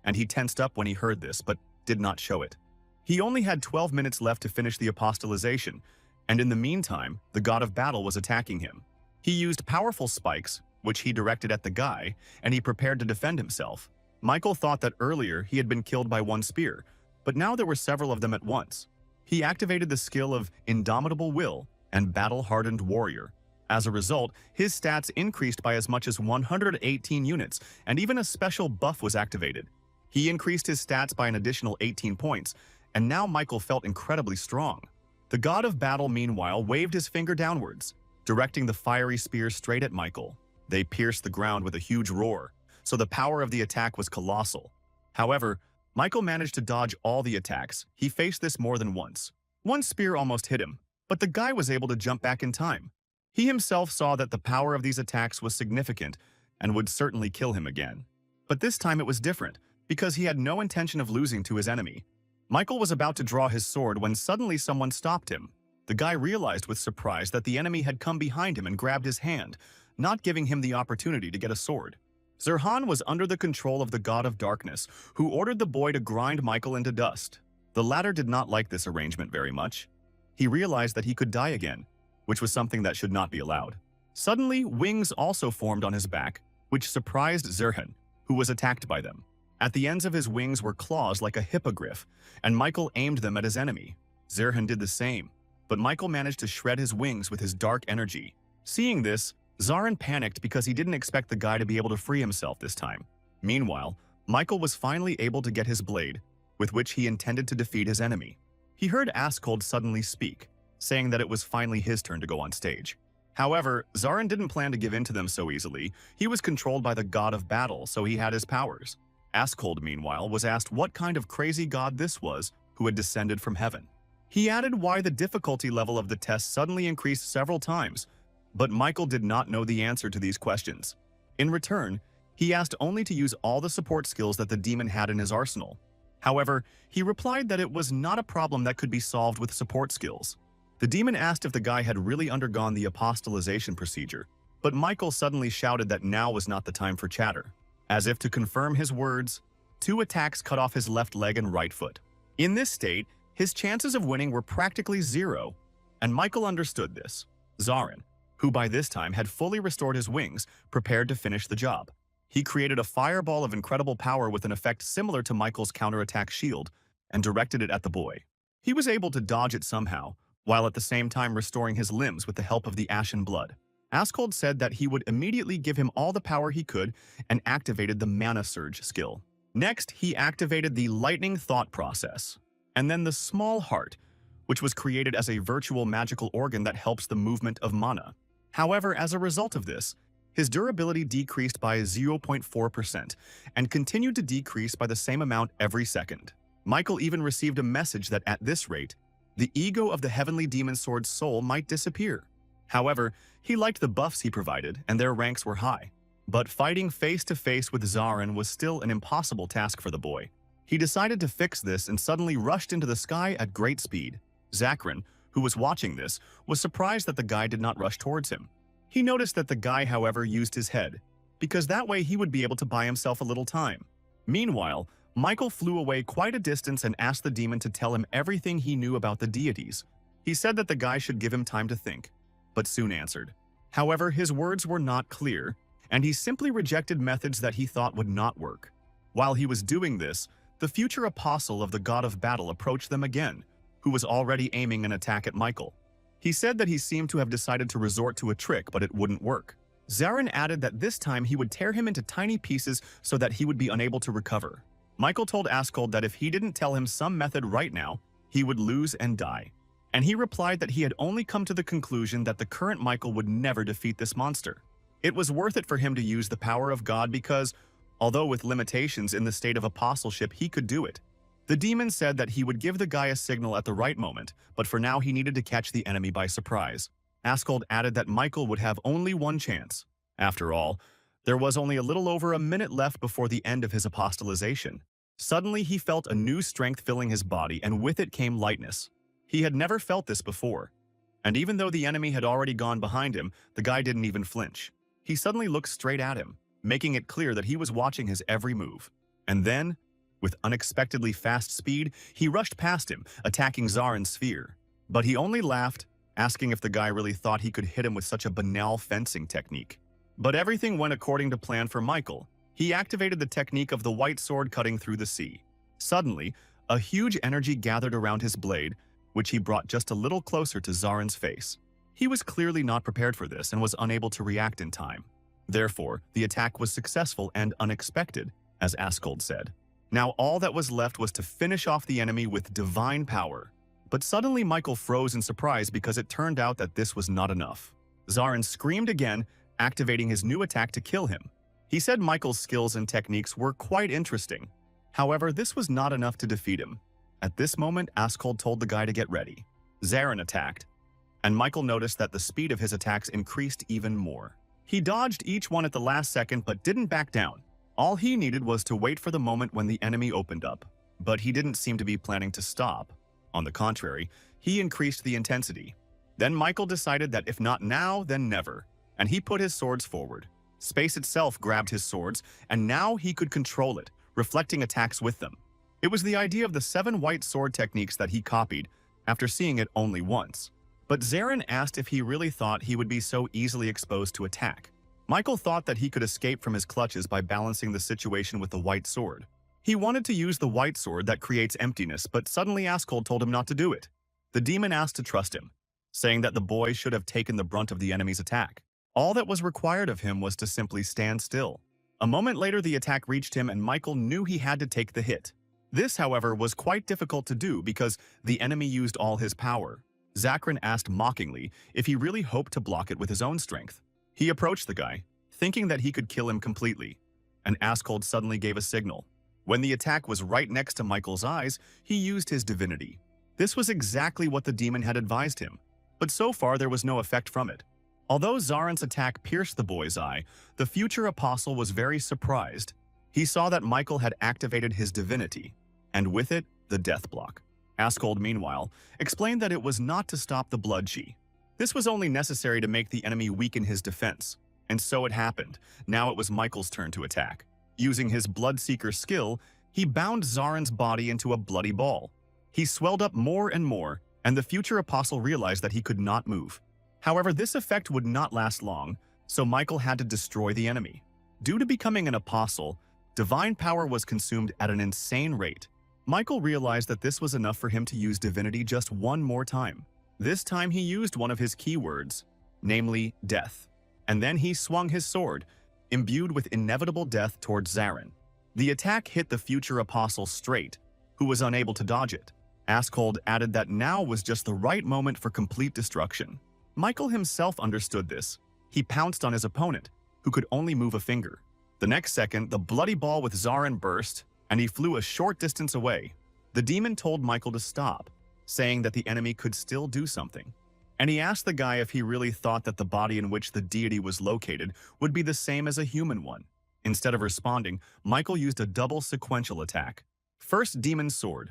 And he tensed up when he heard this, but did not show it. He only had 12 minutes left to finish the apostolization, and in the meantime, the God of Battle was attacking him. He used powerful spikes, which he directed at the guy, and he prepared to defend himself. Michael thought that earlier he had been killed by one spear, but now there were several of them at once. He activated the skill of Indomitable Will and Battle-Hardened Warrior. As a result, his stats increased by as much as 118 units, and even a special buff was activated. He increased his stats by an additional 18 points, and now Michael felt incredibly strong. The god of battle, meanwhile, waved his finger downwards, directing the fiery spears straight at Michael. They pierced the ground with a huge roar, so the power of the attack was colossal. However, Michael managed to dodge all the attacks. He faced this more than once. One spear almost hit him, but the guy was able to jump back in time. He himself saw that the power of these attacks was significant and would certainly kill him again. But this time it was different, because he had no intention of losing to his enemy. Michael was about to draw his sword when suddenly someone stopped him. The guy realized with surprise that the enemy had come behind him and grabbed his hand, not giving him the opportunity to get a sword. Zirhan was under the control of the god of darkness, who ordered the boy to grind Michael into dust. The latter did not like this arrangement very much. He realized that he could die again, which was something that should not be allowed. Suddenly, wings also formed on his back, which surprised Zirhan, who was attacked by them. At the ends of his wings were claws like a hippogriff, and Michael aimed them at his enemy. Zirhan did the same, but Michael managed to shred his wings with his dark energy. Seeing this, Zarin panicked because he didn't expect the guy to be able to free himself this time. Meanwhile, Michael was finally able to get his blade, with which he intended to defeat his enemy. He heard Askold suddenly speak, saying that it was finally his turn to go on stage. However, Zarin didn't plan to give in to them so easily. He was controlled by the god of battle, so he had his powers. Askold, meanwhile, was asked what kind of crazy god this was who had descended from heaven. He added why the difficulty level of the test suddenly increased several times, but Michael did not know the answer to these questions. In return, he asked only to use all the support skills that the demon had in his arsenal. However, he replied that it was not a problem that could be solved with support skills. The demon asked if the guy had really undergone the apostolization procedure, but Michael suddenly shouted that now was not the time for chatter. As if to confirm his words, 2 attacks cut off his left leg and right foot. In this state, his chances of winning were practically zero, and Michael understood this. Zarin, who by this time had fully restored his wings, prepared to finish the job. He created a fireball of incredible power with an effect similar to Michael's counterattack shield and directed it at the boy. He was able to dodge it somehow, while at the same time restoring his limbs with the help of the ashen blood. Askold said that he would immediately give him all the power he could and activated the Mana Surge skill. Next, he activated the Lightning Thought process, and then the Small Heart, which was created as a virtual magical organ that helps the movement of mana. However, as a result of this, his durability decreased by 0.4% and continued to decrease by the same amount every second. Michael even received a message that at this rate, the ego of the Heavenly Demon Sword's soul might disappear. However, he liked the buffs he provided, and their ranks were high. But fighting face-to-face with Zarin was still an impossible task for the boy. He decided to fix this and suddenly rushed into the sky at great speed. Zakrin, who was watching this, was surprised that the guy did not rush towards him. He noticed that the guy, however, used his head, because that way he would be able to buy himself a little time. Meanwhile, Michael flew away quite a distance and asked the demon to tell him everything he knew about the deities. He said that the guy should give him time to think, but soon answered. However, his words were not clear, and he simply rejected methods that he thought would not work. While he was doing this, the future apostle of the god of battle approached them again, who was already aiming an attack at Michael. He said that he seemed to have decided to resort to a trick, but it wouldn't work. Zarin added that this time he would tear him into tiny pieces so that he would be unable to recover. Michael told Askold that if he didn't tell him some method right now, he would lose and die. And he replied that he had only come to the conclusion that the current Michael would never defeat this monster. It was worth it for him to use the power of God because, although with limitations in the state of apostleship, he could do it. The demon said that he would give the guy a signal at the right moment, but for now he needed to catch the enemy by surprise. Askold added that Michael would have only one chance. After all, there was only a little over a minute left before the end of his apostolization. Suddenly he felt a new strength filling his body, and with it came lightness. He had never felt this before. And even though the enemy had already gone behind him, the guy didn't even flinch. He suddenly looked straight at him, making it clear that he was watching his every move. And then, with unexpectedly fast speed, he rushed past him, attacking Zarin's sphere. But he only laughed, asking if the guy really thought he could hit him with such a banal fencing technique. But everything went according to plan for Michael. He activated the technique of the white sword cutting through the sea. Suddenly, a huge energy gathered around his blade, which he brought just a little closer to Zarin's face. He was clearly not prepared for this and was unable to react in time. Therefore, the attack was successful and unexpected, as Askold said. Now all that was left was to finish off the enemy with divine power. But suddenly Michael froze in surprise because it turned out that this was not enough. Zarin screamed again, activating his new attack to kill him. He said Michael's skills and techniques were quite interesting. However, this was not enough to defeat him. At this moment, Askold told the guy to get ready. Zarin attacked, and Michael noticed that the speed of his attacks increased even more. He dodged each one at the last second but didn't back down. All he needed was to wait for the moment when the enemy opened up. But he didn't seem to be planning to stop. On the contrary, he increased the intensity. Then Michael decided that if not now, then never, and he put his swords forward. Space itself grabbed his swords, and now he could control it, reflecting attacks with them. It was the idea of the 7 white sword techniques that he copied, after seeing it only once. But Zarin asked if he really thought he would be so easily exposed to attack. Michael thought that he could escape from his clutches by balancing the situation with the white sword. He wanted to use the white sword that creates emptiness, but suddenly Askold told him not to do it. The demon asked to trust him, saying that the boy should have taken the brunt of the enemy's attack. All that was required of him was to simply stand still. A moment later, the attack reached him and Michael knew he had to take the hit. This, however, was quite difficult to do because the enemy used all his power. Zarin asked mockingly if he really hoped to block it with his own strength. He approached the guy, thinking that he could kill him completely, and Askold suddenly gave a signal. When the attack was right next to Michael's eyes, he used his divinity. This was exactly what the demon had advised him, but so far there was no effect from it. Although Zarin's attack pierced the boy's eye, the future apostle was very surprised. He saw that Michael had activated his divinity, and with it, the death block. Askold, meanwhile, explained that it was not to stop the blood chi. This was only necessary to make the enemy weaken his defense. And so it happened. Now it was Michael's turn to attack. Using his Bloodseeker skill, he bound Zarin's body into a bloody ball. He swelled up more and more, and the future apostle realized that he could not move. However, this effect would not last long, so Michael had to destroy the enemy. Due to becoming an apostle, divine power was consumed at an insane rate. Michael realized that this was enough for him to use divinity just one more time. This time he used one of his keywords, namely death. And then he swung his sword, imbued with inevitable death towards Zarin. The attack hit the future apostle straight, who was unable to dodge it. Askold added that now was just the right moment for complete destruction. Michael himself understood this. He pounced on his opponent, who could only move a finger. The next second, the bloody ball with Zarin burst, and he flew a short distance away. The demon told Michael to stop, saying that the enemy could still do something. And he asked the guy if he really thought that the body in which the deity was located would be the same as a human one. Instead of responding, Michael used a double sequential attack. First, Demon's Sword.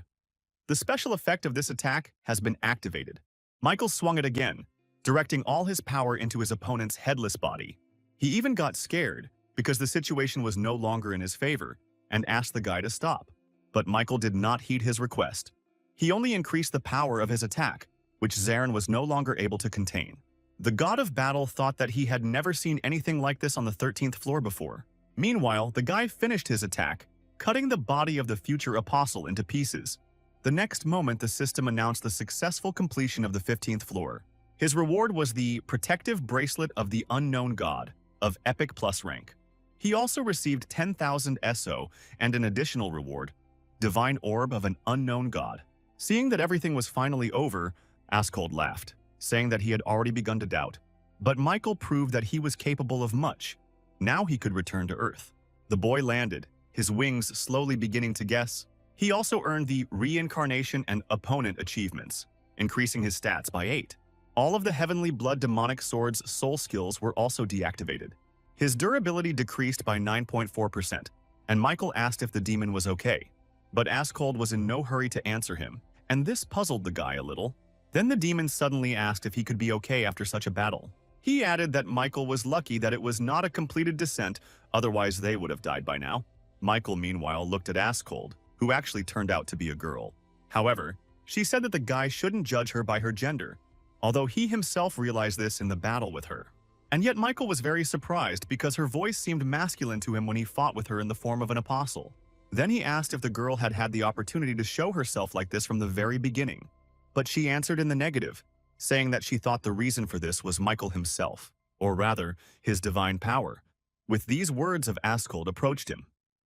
The special effect of this attack has been activated. Michael swung it again, directing all his power into his opponent's headless body. He even got scared because the situation was no longer in his favor and asked the guy to stop. But Michael did not heed his request. He only increased the power of his attack, which Zarin was no longer able to contain. The god of battle thought that he had never seen anything like this on the 13th floor before. Meanwhile, the guy finished his attack, cutting the body of the future apostle into pieces. The next moment, the system announced the successful completion of the 15th floor. His reward was the Protective Bracelet of the Unknown God, of Epic Plus rank. He also received 10,000 SO and an additional reward, Divine Orb of an Unknown God. Seeing that everything was finally over, Askold laughed, saying that he had already begun to doubt. But Michael proved that he was capable of much. Now he could return to Earth. The boy landed, his wings slowly beginning to guess. He also earned the Reincarnation and Opponent achievements, increasing his stats by 8. All of the Heavenly Blood Demonic Sword's soul skills were also deactivated. His durability decreased by 9.4%, and Michael asked if the demon was okay. But Askold was in no hurry to answer him, and this puzzled the guy a little. Then the demon suddenly asked if he could be okay after such a battle. He added that Michael was lucky that it was not a completed descent, otherwise they would have died by now. Michael, meanwhile, looked at Askold, who actually turned out to be a girl. However, she said that the guy shouldn't judge her by her gender, although he himself realized this in the battle with her. And yet Michael was very surprised because her voice seemed masculine to him when he fought with her in the form of an apostle. Then he asked if the girl had had the opportunity to show herself like this from the very beginning. But she answered in the negative, saying that she thought the reason for this was Michael himself, or rather, his divine power. With these words of Askold approached him.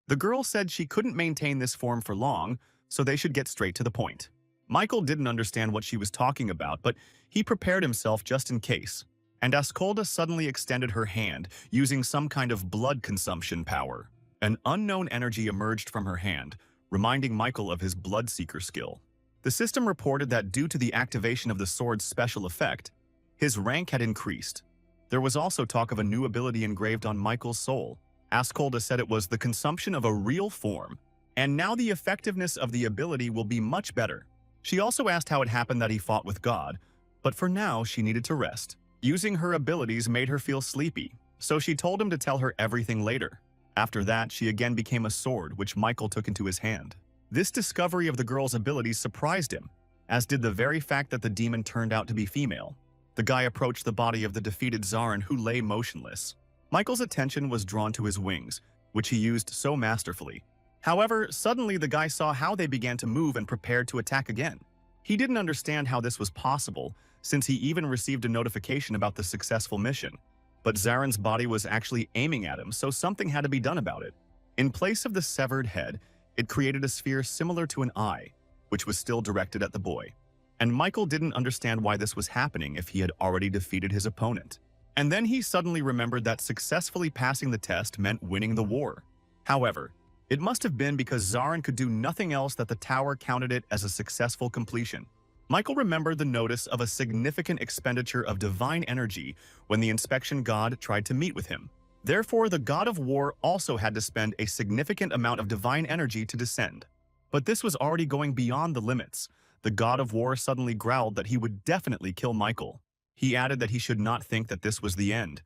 The girl said she couldn't maintain this form for long, so they should get straight to the point. Michael didn't understand what she was talking about, but he prepared himself just in case, and Askolda suddenly extended her hand, using some kind of blood consumption power. An unknown energy emerged from her hand, reminding Michael of his Bloodseeker skill. The system reported that due to the activation of the sword's special effect, his rank had increased. There was also talk of a new ability engraved on Michael's soul. Askolda said it was the consumption of a real form, and now the effectiveness of the ability will be much better. She also asked how it happened that he fought with God, but for now she needed to rest. Using her abilities made her feel sleepy, so she told him to tell her everything later. After that, she again became a sword, which Michael took into his hand. This discovery of the girl's abilities surprised him, as did the very fact that the demon turned out to be female. The guy approached the body of the defeated Zarin, who lay motionless. Michael's attention was drawn to his wings, which he used so masterfully. However, suddenly the guy saw how they began to move and prepared to attack again. He didn't understand how this was possible, since he even received a notification about the successful mission. But Zarin's body was actually aiming at him, so something had to be done about it. In place of the severed head, it created a sphere similar to an eye, which was still directed at the boy. And Michael didn't understand why this was happening if he had already defeated his opponent. And then he suddenly remembered that successfully passing the test meant winning the war. However, it must have been because Zarin could do nothing else that the tower counted it as a successful completion. Michael remembered the notice of a significant expenditure of divine energy when the inspection god tried to meet with him. Therefore, the god of war also had to spend a significant amount of divine energy to descend. But this was already going beyond the limits. The god of war suddenly growled that he would definitely kill Michael. He added that he should not think that this was the end.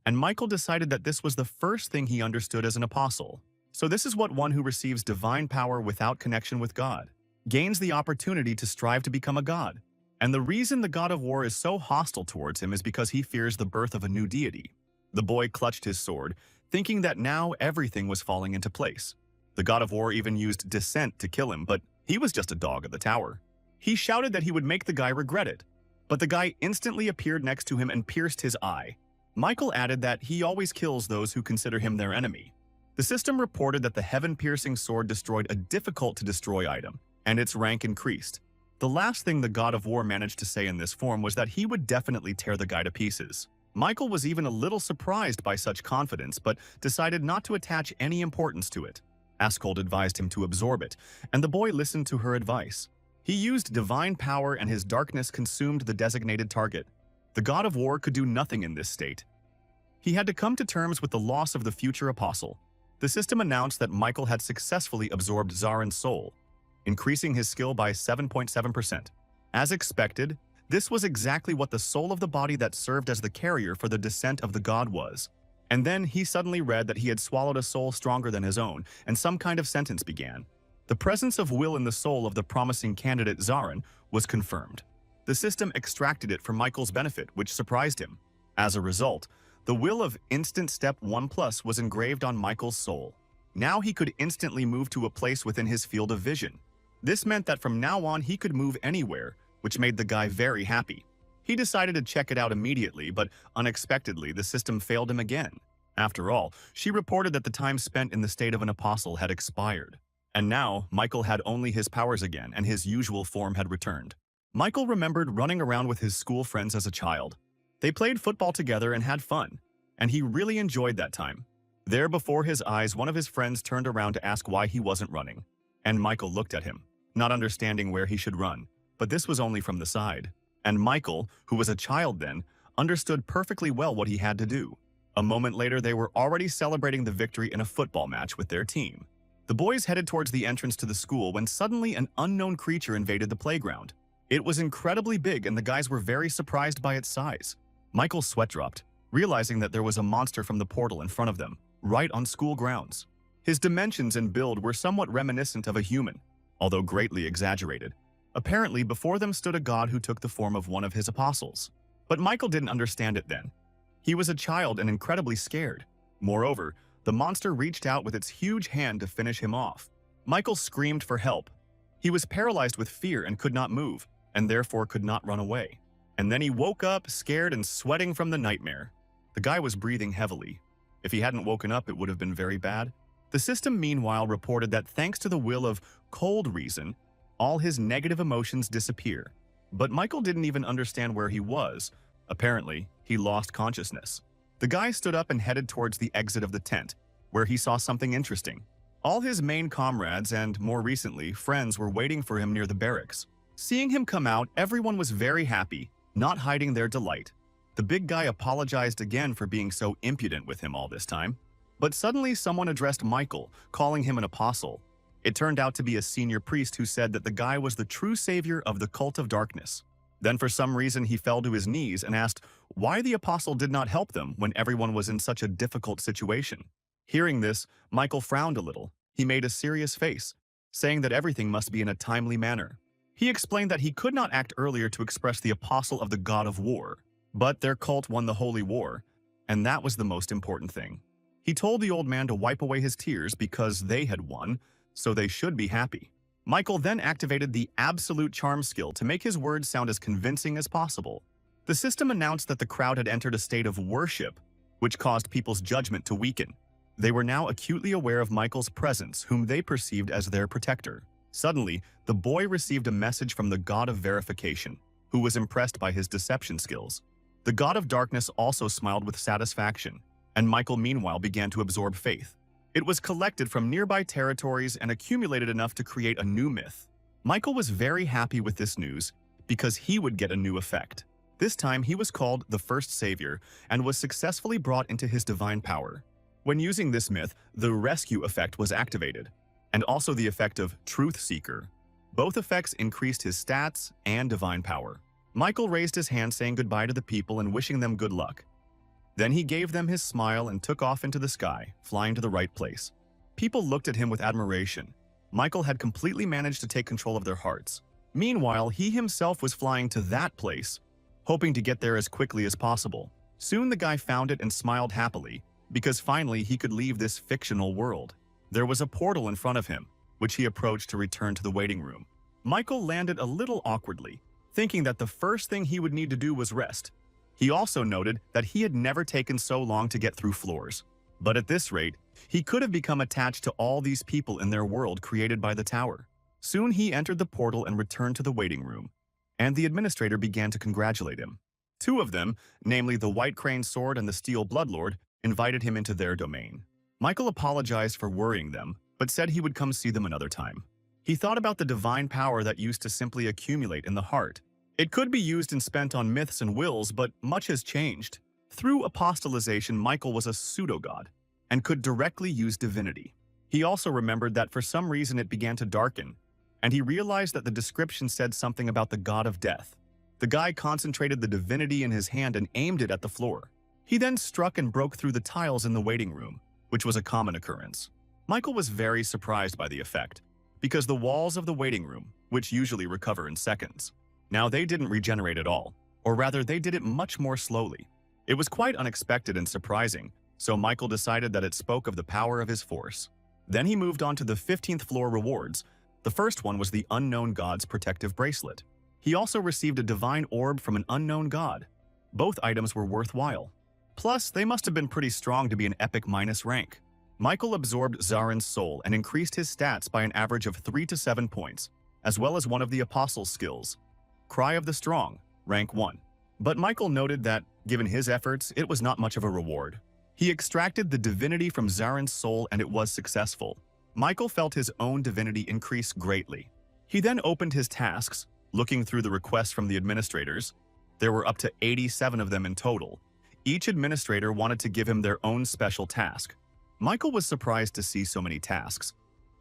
And Michael decided that this was the first thing he understood as an apostle. So this is what one who receives divine power without connection with God gains the opportunity to strive to become a god. And the reason the god of war is so hostile towards him is because he fears the birth of a new deity. The boy clutched his sword, thinking that now everything was falling into place. The god of war even used dissent to kill him, but he was just a dog of the tower. He shouted that he would make the guy regret it, but the guy instantly appeared next to him and pierced his eye. Michael added that he always kills those who consider him their enemy. The system reported that the heaven-piercing sword destroyed a difficult-to-destroy item, and its rank increased. The last thing the god of war managed to say in this form was that he would definitely tear the guy to pieces. Michael was even a little surprised by such confidence, but decided not to attach any importance to it. Askold advised him to absorb it, and the boy listened to her advice. He used divine power and his darkness consumed the designated target. The god of war could do nothing in this state. He had to come to terms with the loss of the future apostle. The system announced that Michael had successfully absorbed Zarin's soul, increasing his skill by 7.7%. As expected, this was exactly what the soul of the body that served as the carrier for the descent of the god was. And then he suddenly read that he had swallowed a soul stronger than his own, and some kind of sentence began. The presence of will in the soul of the promising candidate Zarin was confirmed. The system extracted it for Michael's benefit, which surprised him. As a result, the will of Instant Step 1+ was engraved on Michael's soul. Now he could instantly move to a place within his field of vision. This meant that from now on he could move anywhere, which made the guy very happy. He decided to check it out immediately, but unexpectedly the system failed him again. After all, she reported that the time spent in the state of an apostle had expired. And now, Michael had only his powers again, and his usual form had returned. Michael remembered running around with his school friends as a child. They played football together and had fun, and he really enjoyed that time. There before his eyes, one of his friends turned around to ask why he wasn't running. And Michael looked at him, not understanding where he should run. But this was only from the side. And Michael, who was a child then, understood perfectly well what he had to do. A moment later, they were already celebrating the victory in a football match with their team. The boys headed towards the entrance to the school when suddenly an unknown creature invaded the playground. It was incredibly big and the guys were very surprised by its size. Michael's sweat dropped, realizing that there was a monster from the portal in front of them, right on school grounds. His dimensions and build were somewhat reminiscent of a human, although greatly exaggerated. Apparently, before them stood a god who took the form of one of his apostles. But Michael didn't understand it then. He was a child and incredibly scared. Moreover, the monster reached out with its huge hand to finish him off. Michael screamed for help. He was paralyzed with fear and could not move, and therefore could not run away. And then he woke up, scared and sweating from the nightmare. The guy was breathing heavily. If he hadn't woken up, it would have been very bad. The system, meanwhile, reported that thanks to the will of cold reason, all his negative emotions disappear. But Michael didn't even understand where he was. Apparently, he lost consciousness. The guy stood up and headed towards the exit of the tent, where he saw something interesting. All his main comrades and, more recently, friends were waiting for him near the barracks. Seeing him come out, everyone was very happy, not hiding their delight. The big guy apologized again for being so impudent with him all this time. But suddenly someone addressed Michael, calling him an apostle. It turned out to be a senior priest who said that the guy was the true savior of the cult of darkness. Then for some reason he fell to his knees and asked why the apostle did not help them when everyone was in such a difficult situation. Hearing this, Michael frowned a little. He made a serious face, saying that everything must be in a timely manner. He explained that he could not act earlier to express the apostle of the god of war, but their cult won the holy war, and that was the most important thing. He told the old man to wipe away his tears because they had won, so they should be happy. Michael then activated the absolute charm skill to make his words sound as convincing as possible. The system announced that the crowd had entered a state of worship, which caused people's judgment to weaken. They were now acutely aware of Michael's presence, whom they perceived as their protector. Suddenly, the boy received a message from the god of verification, who was impressed by his deception skills. The god of darkness also smiled with satisfaction, and Michael meanwhile began to absorb faith. It was collected from nearby territories and accumulated enough to create a new myth. Michael was very happy with this news because he would get a new effect. This time he was called the First Savior and was successfully brought into his divine power. When using this myth, the rescue effect was activated, and also the effect of Truth Seeker. Both effects increased his stats and divine power. Michael raised his hand saying goodbye to the people and wishing them good luck. Then he gave them his smile and took off into the sky, flying to the right place. People looked at him with admiration. Michael had completely managed to take control of their hearts. Meanwhile, he himself was flying to that place, hoping to get there as quickly as possible. Soon the guy found it and smiled happily, because finally he could leave this fictional world. There was a portal in front of him, which he approached to return to the waiting room. Michael landed a little awkwardly, thinking that the first thing he would need to do was rest. He also noted that he had never taken so long to get through floors. But at this rate, he could have become attached to all these people in their world created by the tower. Soon he entered the portal and returned to the waiting room, and the administrator began to congratulate him. Two of them, namely the White Crane Sword and the Steel Bloodlord, invited him into their domain. Michael apologized for worrying them, but said he would come see them another time. He thought about the divine power that used to simply accumulate in the heart. It could be used and spent on myths and wills, but much has changed. Through apostolization, Michael was a pseudo-god and could directly use divinity. He also remembered that for some reason it began to darken, and he realized that the description said something about the god of death. The guy concentrated the divinity in his hand and aimed it at the floor. He then struck and broke through the tiles in the waiting room, which was a common occurrence. Michael was very surprised by the effect, because the walls of the waiting room, which usually recover in seconds, now they didn't regenerate at all, or rather they did it much more slowly. It was quite unexpected and surprising, so Michael decided that it spoke of the power of his force. Then he moved on to the 15th floor rewards. The first one was the unknown god's protective bracelet. He also received a divine orb from an unknown god. Both items were worthwhile. Plus, they must have been pretty strong to be an epic minus rank. Michael absorbed Zarin's soul and increased his stats by an average of 3 to 7 points, as well as one of the apostle's skills, Cry of the Strong, rank 1. But Michael noted that, given his efforts, it was not much of a reward. He extracted the divinity from Zarin's soul and it was successful. Michael felt his own divinity increase greatly. He then opened his tasks, looking through the requests from the administrators. There were up to 87 of them in total. Each administrator wanted to give him their own special task. Michael was surprised to see so many tasks,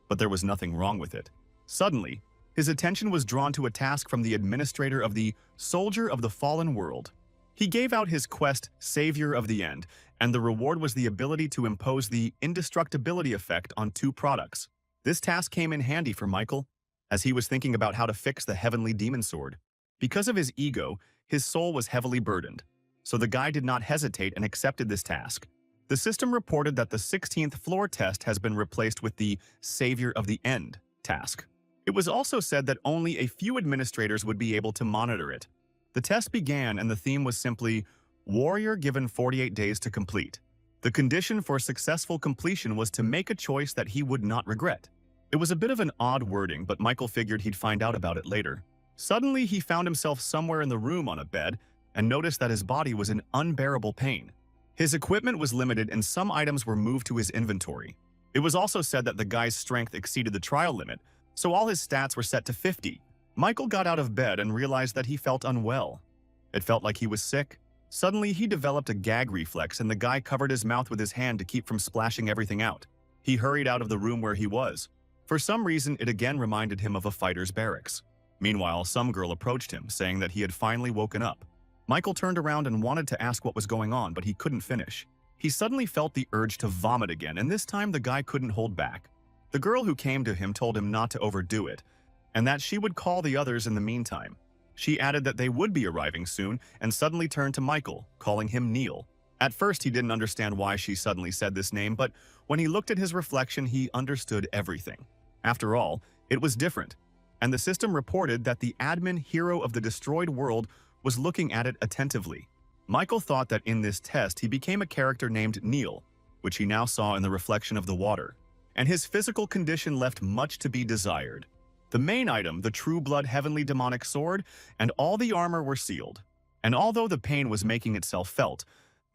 but there was nothing wrong with it. Suddenly, his attention was drawn to a task from the administrator of the Soldier of the Fallen World. He gave out his quest, Savior of the End, and the reward was the ability to impose the indestructibility effect on 2 products. This task came in handy for Michael, as he was thinking about how to fix the Heavenly Demon Sword. Because of his ego, his soul was heavily burdened, so the guy did not hesitate and accepted this task. The system reported that the 16th floor test has been replaced with the Savior of the End task. It was also said that only a few administrators would be able to monitor it. The test began and the theme was simply, Warrior given 48 days to complete. The condition for successful completion was to make a choice that he would not regret. It was a bit of an odd wording, but Michael figured he'd find out about it later. Suddenly, he found himself somewhere in the room on a bed and noticed that his body was in unbearable pain. His equipment was limited and some items were moved to his inventory. It was also said that the guy's strength exceeded the trial limit, so all his stats were set to 50. Michael got out of bed and realized that he felt unwell. It felt like he was sick. Suddenly, he developed a gag reflex and the guy covered his mouth with his hand to keep from splashing everything out. He hurried out of the room where he was. For some reason, it again reminded him of a fighter's barracks. Meanwhile, some girl approached him, saying that he had finally woken up. Michael turned around and wanted to ask what was going on, but he couldn't finish. He suddenly felt the urge to vomit again, and this time the guy couldn't hold back. The girl who came to him told him not to overdo it, and that she would call the others in the meantime. She added that they would be arriving soon, and suddenly turned to Michael, calling him Neil. At first, he didn't understand why she suddenly said this name, but when he looked at his reflection, he understood everything. After all, it was different, and the system reported that the admin hero of the destroyed world was looking at it attentively. Michael thought that in this test, he became a character named Neil, which he now saw in the reflection of the water, and his physical condition left much to be desired. The main item, the True Blood Heavenly Demonic Sword, and all the armor were sealed. And although the pain was making itself felt,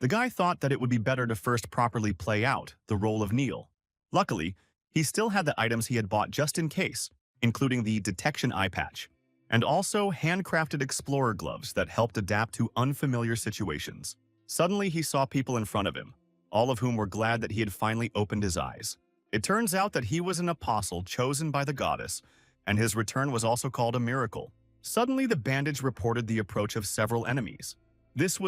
the guy thought that it would be better to first properly play out the role of Neil. Luckily, he still had the items he had bought just in case, including the detection eye patch, and also handcrafted explorer gloves that helped adapt to unfamiliar situations. Suddenly, he saw people in front of him, all of whom were glad that he had finally opened his eyes. It turns out that he was an apostle chosen by the goddess, and his return was also called a miracle. Suddenly, the bandage reported the approach of several enemies. This was